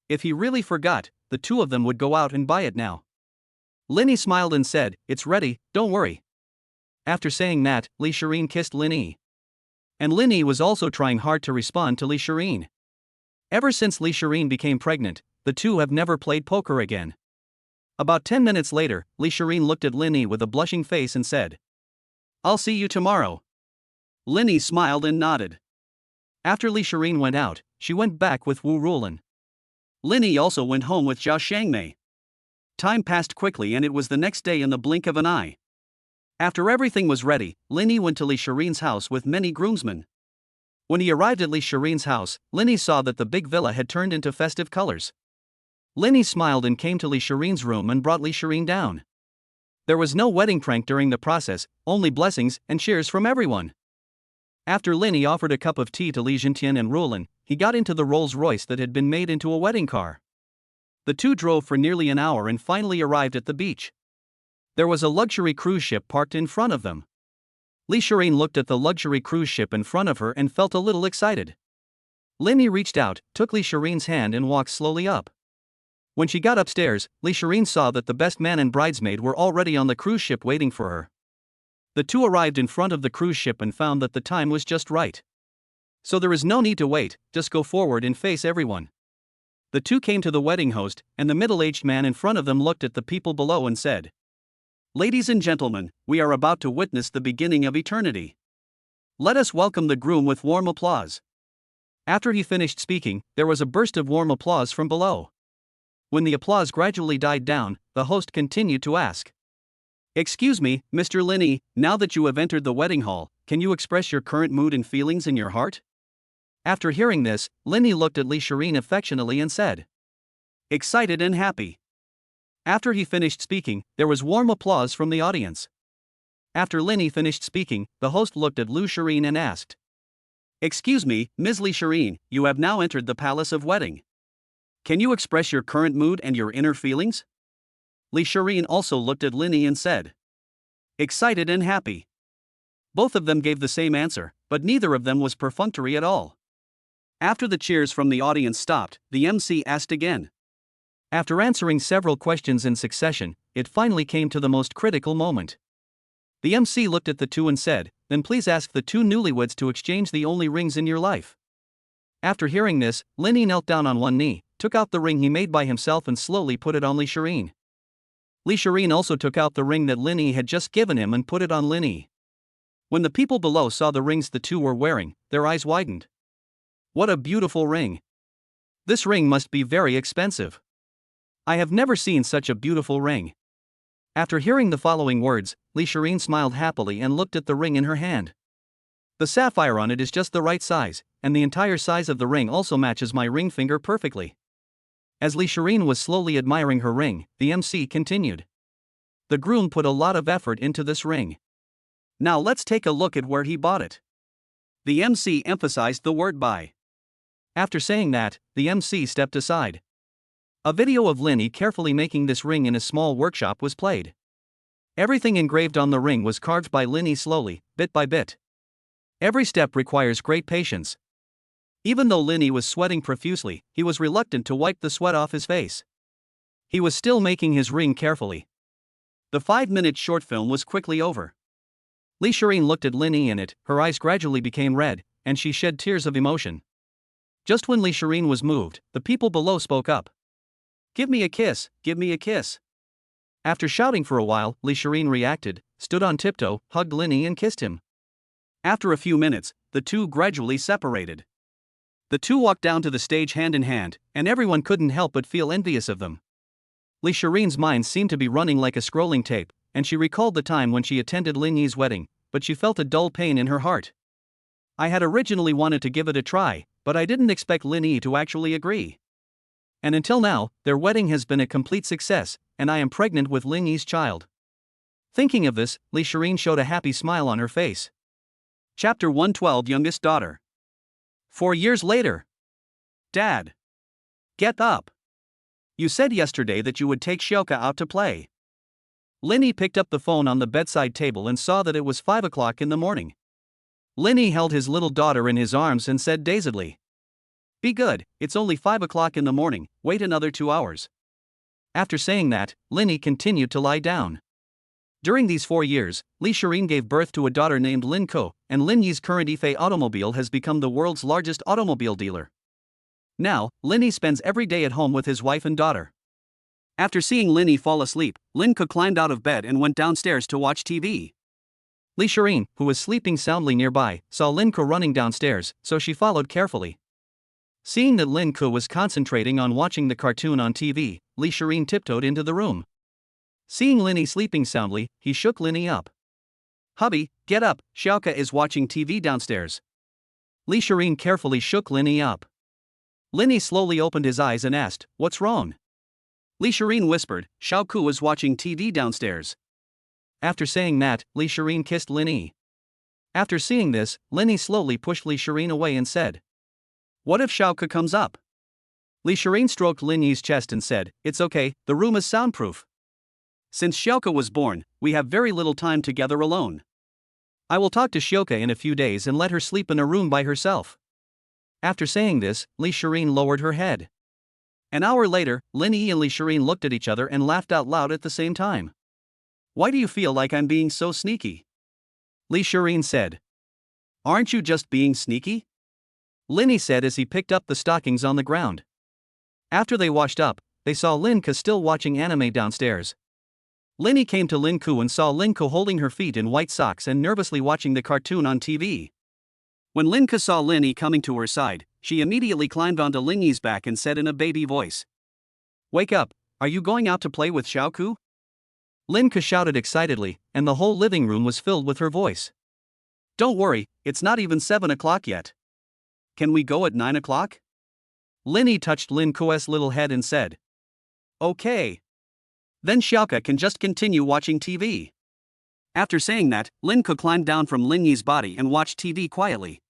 If he really forgot, the two of them would go out and buy it now. Linyi smiled and said, It's ready, don't worry. After saying that, Li Shireen kissed Linyi. And Linyi was also trying hard to respond to Li Shireen. Ever since Li Shireen became pregnant, the two have never played poker again. About 10 minutes later, Li Shireen looked at Linyi with a blushing face and said, I'll see you tomorrow. Linyi smiled and nodded. After Li Shireen went out, she went back with Wu Rulan. Linyi also went home with Zhao Shangmei. Time passed quickly and it was the next day in the blink of an eye. After everything was ready, Linyi went to Li Shireen's house with many groomsmen. When he arrived at Li Shireen's house, Linyi saw that the big villa had turned into festive colors. Linyi smiled and came to Li Shireen's room and brought Li Shireen down. There was no wedding prank during the process, only blessings and cheers from everyone. After Linyi offered a cup of tea to Li Jintian and Rulan, he got into the Rolls-Royce that had been made into a wedding car. The two drove for nearly an hour and finally arrived at the beach. There was a luxury cruise ship parked in front of them. Li Shireen looked at the luxury cruise ship in front of her and felt a little excited. Linyi reached out, took Li Shireen's hand and walked slowly up. When she got upstairs, Li Shireen saw that the best man and bridesmaid were already on the cruise ship waiting for her. The two arrived in front of the cruise ship and found that the time was just right. So there is no need to wait, just go forward and face everyone. The two came to the wedding host, and the middle-aged man in front of them looked at the people below and said, Ladies and gentlemen, we are about to witness the beginning of eternity. Let us welcome the groom with warm applause. After he finished speaking, there was a burst of warm applause from below. When the applause gradually died down, the host continued to ask, Excuse me, Mr. Linyi, now that you have entered the wedding hall, can you express your current mood and feelings in your heart? After hearing this, Linyi looked at Li Shireen affectionately and said, Excited and happy. After he finished speaking, there was warm applause from the audience. After Linyi finished speaking, the host looked at Li Shireen and asked, Excuse me, Ms. Li Shireen, you have now entered the palace of wedding. Can you express your current mood and your inner feelings? Li Shireen also looked at Linyi and said, Excited and happy. Both of them gave the same answer, but neither of them was perfunctory at all. After the cheers from the audience stopped, the MC asked again. After answering several questions in succession, it finally came to the most critical moment. The MC looked at the two and said, Then please ask the two newlyweds to exchange the only rings in your life. After hearing this, Linyi knelt down on one knee, took out the ring he made by himself and slowly put it on Li Shireen. Li Shireen also took out the ring that Linyi had just given him and put it on Linyi. When the people below saw the rings the two were wearing, their eyes widened. What a beautiful ring! This ring must be very expensive. I have never seen such a beautiful ring. After hearing the following words, Li Shireen smiled happily and looked at the ring in her hand. The sapphire on it is just the right size, and the entire size of the ring also matches my ring finger perfectly. As Li Shireen was slowly admiring her ring, the MC continued. The groom put a lot of effort into this ring. Now let's take a look at where he bought it. The MC emphasized the word buy. After saying that, the MC stepped aside. A video of Linny carefully making this ring in a small workshop was played. Everything engraved on the ring was carved by Linny slowly, bit by bit. Every step requires great patience. Even though Linny was sweating profusely, he was reluctant to wipe the sweat off his face. He was still making his ring carefully. The 5-minute short film was quickly over. Li Shireen looked at Linny in it, her eyes gradually became red, and she shed tears of emotion. Just when Li Shireen was moved, the people below spoke up. Give me a kiss, give me a kiss. After shouting for a while, Li Shireen reacted, stood on tiptoe, hugged Linny and kissed him. After a few minutes, the two gradually separated. The two walked down to the stage hand in hand, and everyone couldn't help but feel envious of them. Li Shireen's mind seemed to be running like a scrolling tape, and she recalled the time when she attended Linny's wedding, but she felt a dull pain in her heart. I had originally wanted to give it a try, but I didn't expect Linny to actually agree. And until now, their wedding has been a complete success, and I am pregnant with Linny's child. Thinking of this, Li Shireen showed a happy smile on her face. Chapter 112 Youngest Daughter. 4 years later. Dad. Get up. You said yesterday that you would take Xiaoka out to play. Linny picked up the phone on the bedside table and saw that it was 5 o'clock in the morning. Linny held his little daughter in his arms and said dazedly. Be good, it's only 5 o'clock in the morning, wait another 2 hours. After saying that, Linny continued to lie down. During these 4 years, Li Shireen gave birth to a daughter named Lin Ko, and Lin Yi's current Ife automobile has become the world's largest automobile dealer. Now, Linny spends every day at home with his wife and daughter. After seeing Linny fall asleep, Lin Ko climbed out of bed and went downstairs to watch TV. Li Shireen, who was sleeping soundly nearby, saw Lin Ko running downstairs, so she followed carefully. Seeing that Lin Ko was concentrating on watching the cartoon on TV, Li Shireen tiptoed into the room. Seeing Linny sleeping soundly, he shook Linny up. Hubby, get up, Xiaoka is watching TV downstairs. Li Shireen carefully shook Linny up. Linny slowly opened his eyes and asked, what's wrong? Li Shireen whispered, Xiaoku is watching TV downstairs. After saying that, Li Shireen kissed Linny. After seeing this, Linny slowly pushed Li Shireen away and said, what if Xiaoka comes up? Li Shireen stroked Linny's chest and said, it's okay, the room is soundproof. Since Xiaoka was born, we have very little time together alone. I will talk to Xiaoka in a few days and let her sleep in a room by herself. After saying this, Li Shireen lowered her head. An hour later, Linny and Li Shireen looked at each other and laughed out loud at the same time. Why do you feel like I'm being so sneaky? Li Shireen said. Aren't you just being sneaky? Linny said as he picked up the stockings on the ground. After they washed up, they saw Lin Ka still watching anime downstairs. Linny came to Lin Ku and saw Lin Ko holding her feet in white socks and nervously watching the cartoon on TV. When Lin Ka saw Linny coming to her side, she immediately climbed onto Linny's back and said in a baby voice. Wake up, are you going out to play with Xiaoku? Lin Ka shouted excitedly, and the whole living room was filled with her voice. Don't worry, it's not even 7 o'clock yet. Can we go at 9 o'clock? Linny touched Lin Ko's little head and said. Okay. Then Xiaoka can just continue watching TV. After saying that, Lin Ko climbed down from Lin Yi's body and watched TV quietly.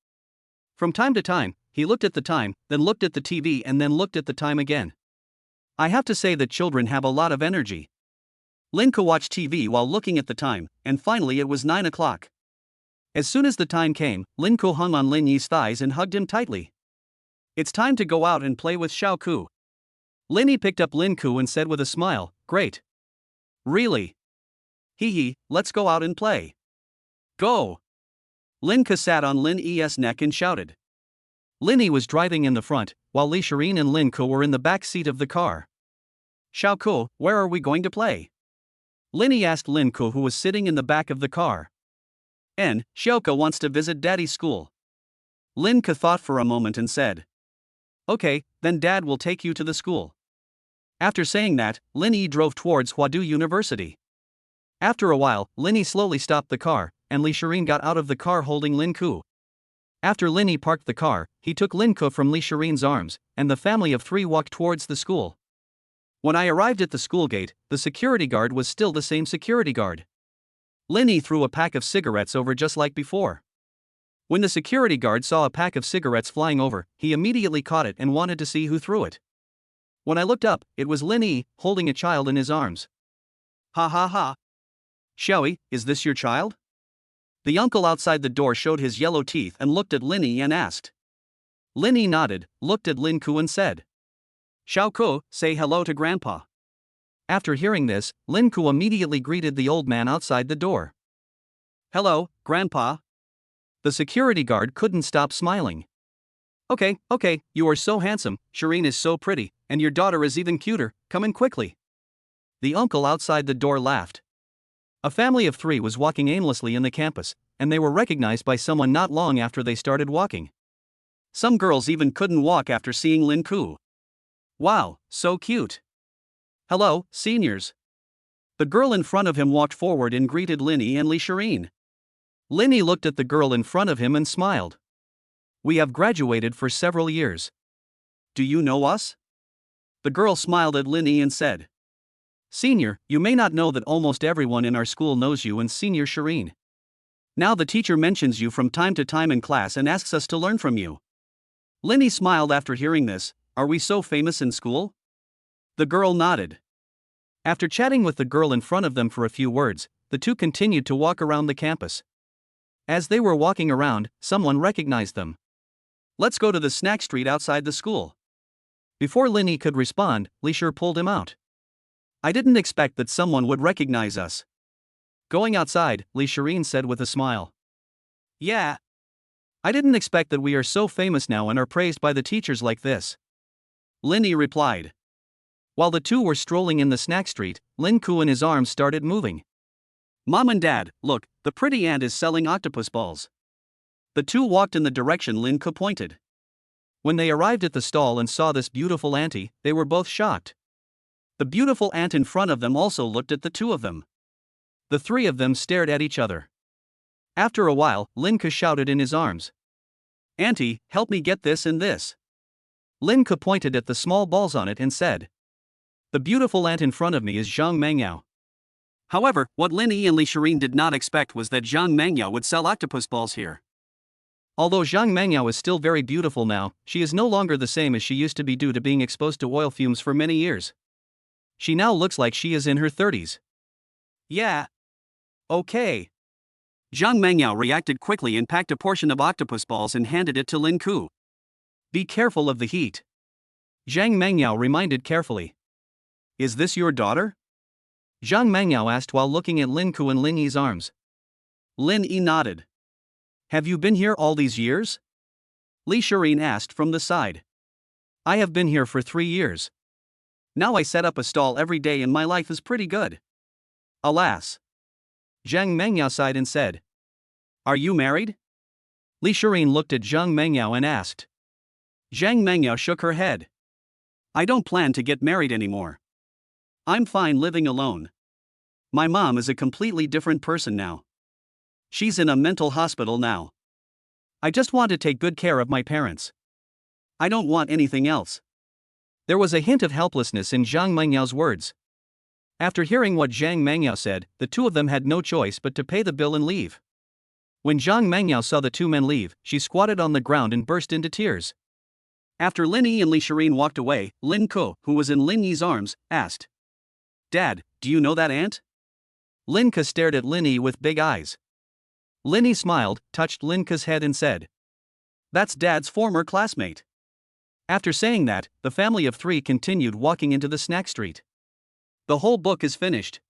From time to time, he looked at the time, then looked at the TV and then looked at the time again. I have to say that children have a lot of energy. Lin Ko watched TV while looking at the time, and finally it was 9 o'clock. As soon as the time came, Lin Ko hung on Lin Yi's thighs and hugged him tightly. It's time to go out and play with Xiaoku. Linny picked up Lin Ku and said with a smile, great. Really? Hee hee, let's go out and play. Go. Lin Ka sat on Lin Yi's neck and shouted. Linny was driving in the front, while Li Shireen and Lin Ko were in the back seat of the car. Xiaoku, where are we going to play? Linny asked Lin Ko, who was sitting in the back of the car. Xiaoka wants to visit daddy's school. Lin Ka thought for a moment and said. Okay, then Dad will take you to the school. After saying that, Lin Yi drove towards Huadu University. After a while, Lin Yi slowly stopped the car, and Li Shirin got out of the car holding Lin Ku. After Lin Yi parked the car, he took Lin Ku from Li Shirin's arms, and the family of three walked towards the school. When I arrived at the school gate, the security guard was still the same security guard. Lin Yi threw a pack of cigarettes over just like before. When the security guard saw a pack of cigarettes flying over, he immediately caught it and wanted to see who threw it. When I looked up, it was Lin Yi, holding a child in his arms. Ha ha ha. Xiaoyi, is this your child? The uncle outside the door showed his yellow teeth and looked at Lin Yi and asked. Lin Yi nodded, looked at Lin Ku and said. Xiao Ku, say hello to Grandpa. After hearing this, Lin Ku immediately greeted the old man outside the door. Hello, Grandpa. The security guard couldn't stop smiling. Okay, you are so handsome, Shireen is so pretty, and your daughter is even cuter, come in quickly. The uncle outside the door laughed. A family of three was walking aimlessly in the campus, and they were recognized by someone not long after they started walking. Some girls even couldn't walk after seeing Lin Ku. Wow, so cute. Hello, seniors. The girl in front of him walked forward and greeted Lin Yi and Li Shirin. Lin Yi looked at the girl in front of him and smiled. We have graduated for several years. Do you know us? The girl smiled at Lin Yi and said. Senior, you may not know that almost everyone in our school knows you and Senior Shireen. Now the teacher mentions you from time to time in class and asks us to learn from you. Lin Yi smiled after hearing this. Are we so famous in school? The girl nodded. After chatting with the girl in front of them for a few words, the two continued to walk around the campus. As they were walking around, someone recognized them. Let's go to the snack street outside the school. Before Lin Yi could respond, Li Shi pulled him out. I didn't expect that someone would recognize us. Going outside, Li Shirin said with a smile. Yeah. I didn't expect that we are so famous now and are praised by the teachers like this. Lin Yi replied. While the two were strolling in the snack street, Lin Ku and his arms started moving. Mom and Dad, look, the pretty aunt is selling octopus balls. The two walked in the direction Lin Ku pointed. When they arrived at the stall and saw this beautiful auntie, they were both shocked. The beautiful aunt in front of them also looked at the two of them. The three of them stared at each other. After a while, Lin Ku shouted in his arms. Auntie, help me get this and this. Lin Ku pointed at the small balls on it and said. The beautiful aunt in front of me is Zhang Mengyao. However, what Lin Yi and Li Shirin did not expect was that Zhang Mengyao would sell octopus balls here. Although Zhang Mengyao is still very beautiful now, she is no longer the same as she used to be due to being exposed to oil fumes for many years. She now looks like she is in her 30s. Yeah. Okay. Zhang Mengyao reacted quickly and packed a portion of octopus balls and handed it to Lin Ku. Be careful of the heat. Zhang Mengyao reminded carefully. Is this your daughter? Zhang Mengyao asked while looking at Lin Ku and Lin Yi's arms. Lin Yi nodded. Have you been here all these years? Li Shirin asked from the side. I have been here for 3 years. Now I set up a stall every day and my life is pretty good. Alas. Zhang Mengyao sighed and said. Are you married? Li Shirin looked at Zhang Mengyao and asked. Zhang Mengyao shook her head. I don't plan to get married anymore. I'm fine living alone. My mom is a completely different person now. She's in a mental hospital now. I just want to take good care of my parents. I don't want anything else. There was a hint of helplessness in Zhang Mengyao's words. After hearing what Zhang Mengyao said, the two of them had no choice but to pay the bill and leave. When Zhang Mengyao saw the two men leave, she squatted on the ground and burst into tears. After Lin Yi and Li Shirin walked away, Lin Ku, who was in Lin Yi's arms, asked. Dad, do you know that aunt? Lin Ku stared at Lin Yi with big eyes. Lin Yi smiled, touched Lin Ku's head and said. That's Dad's former classmate. After saying that, the family of three continued walking into the snack street. The whole book is finished.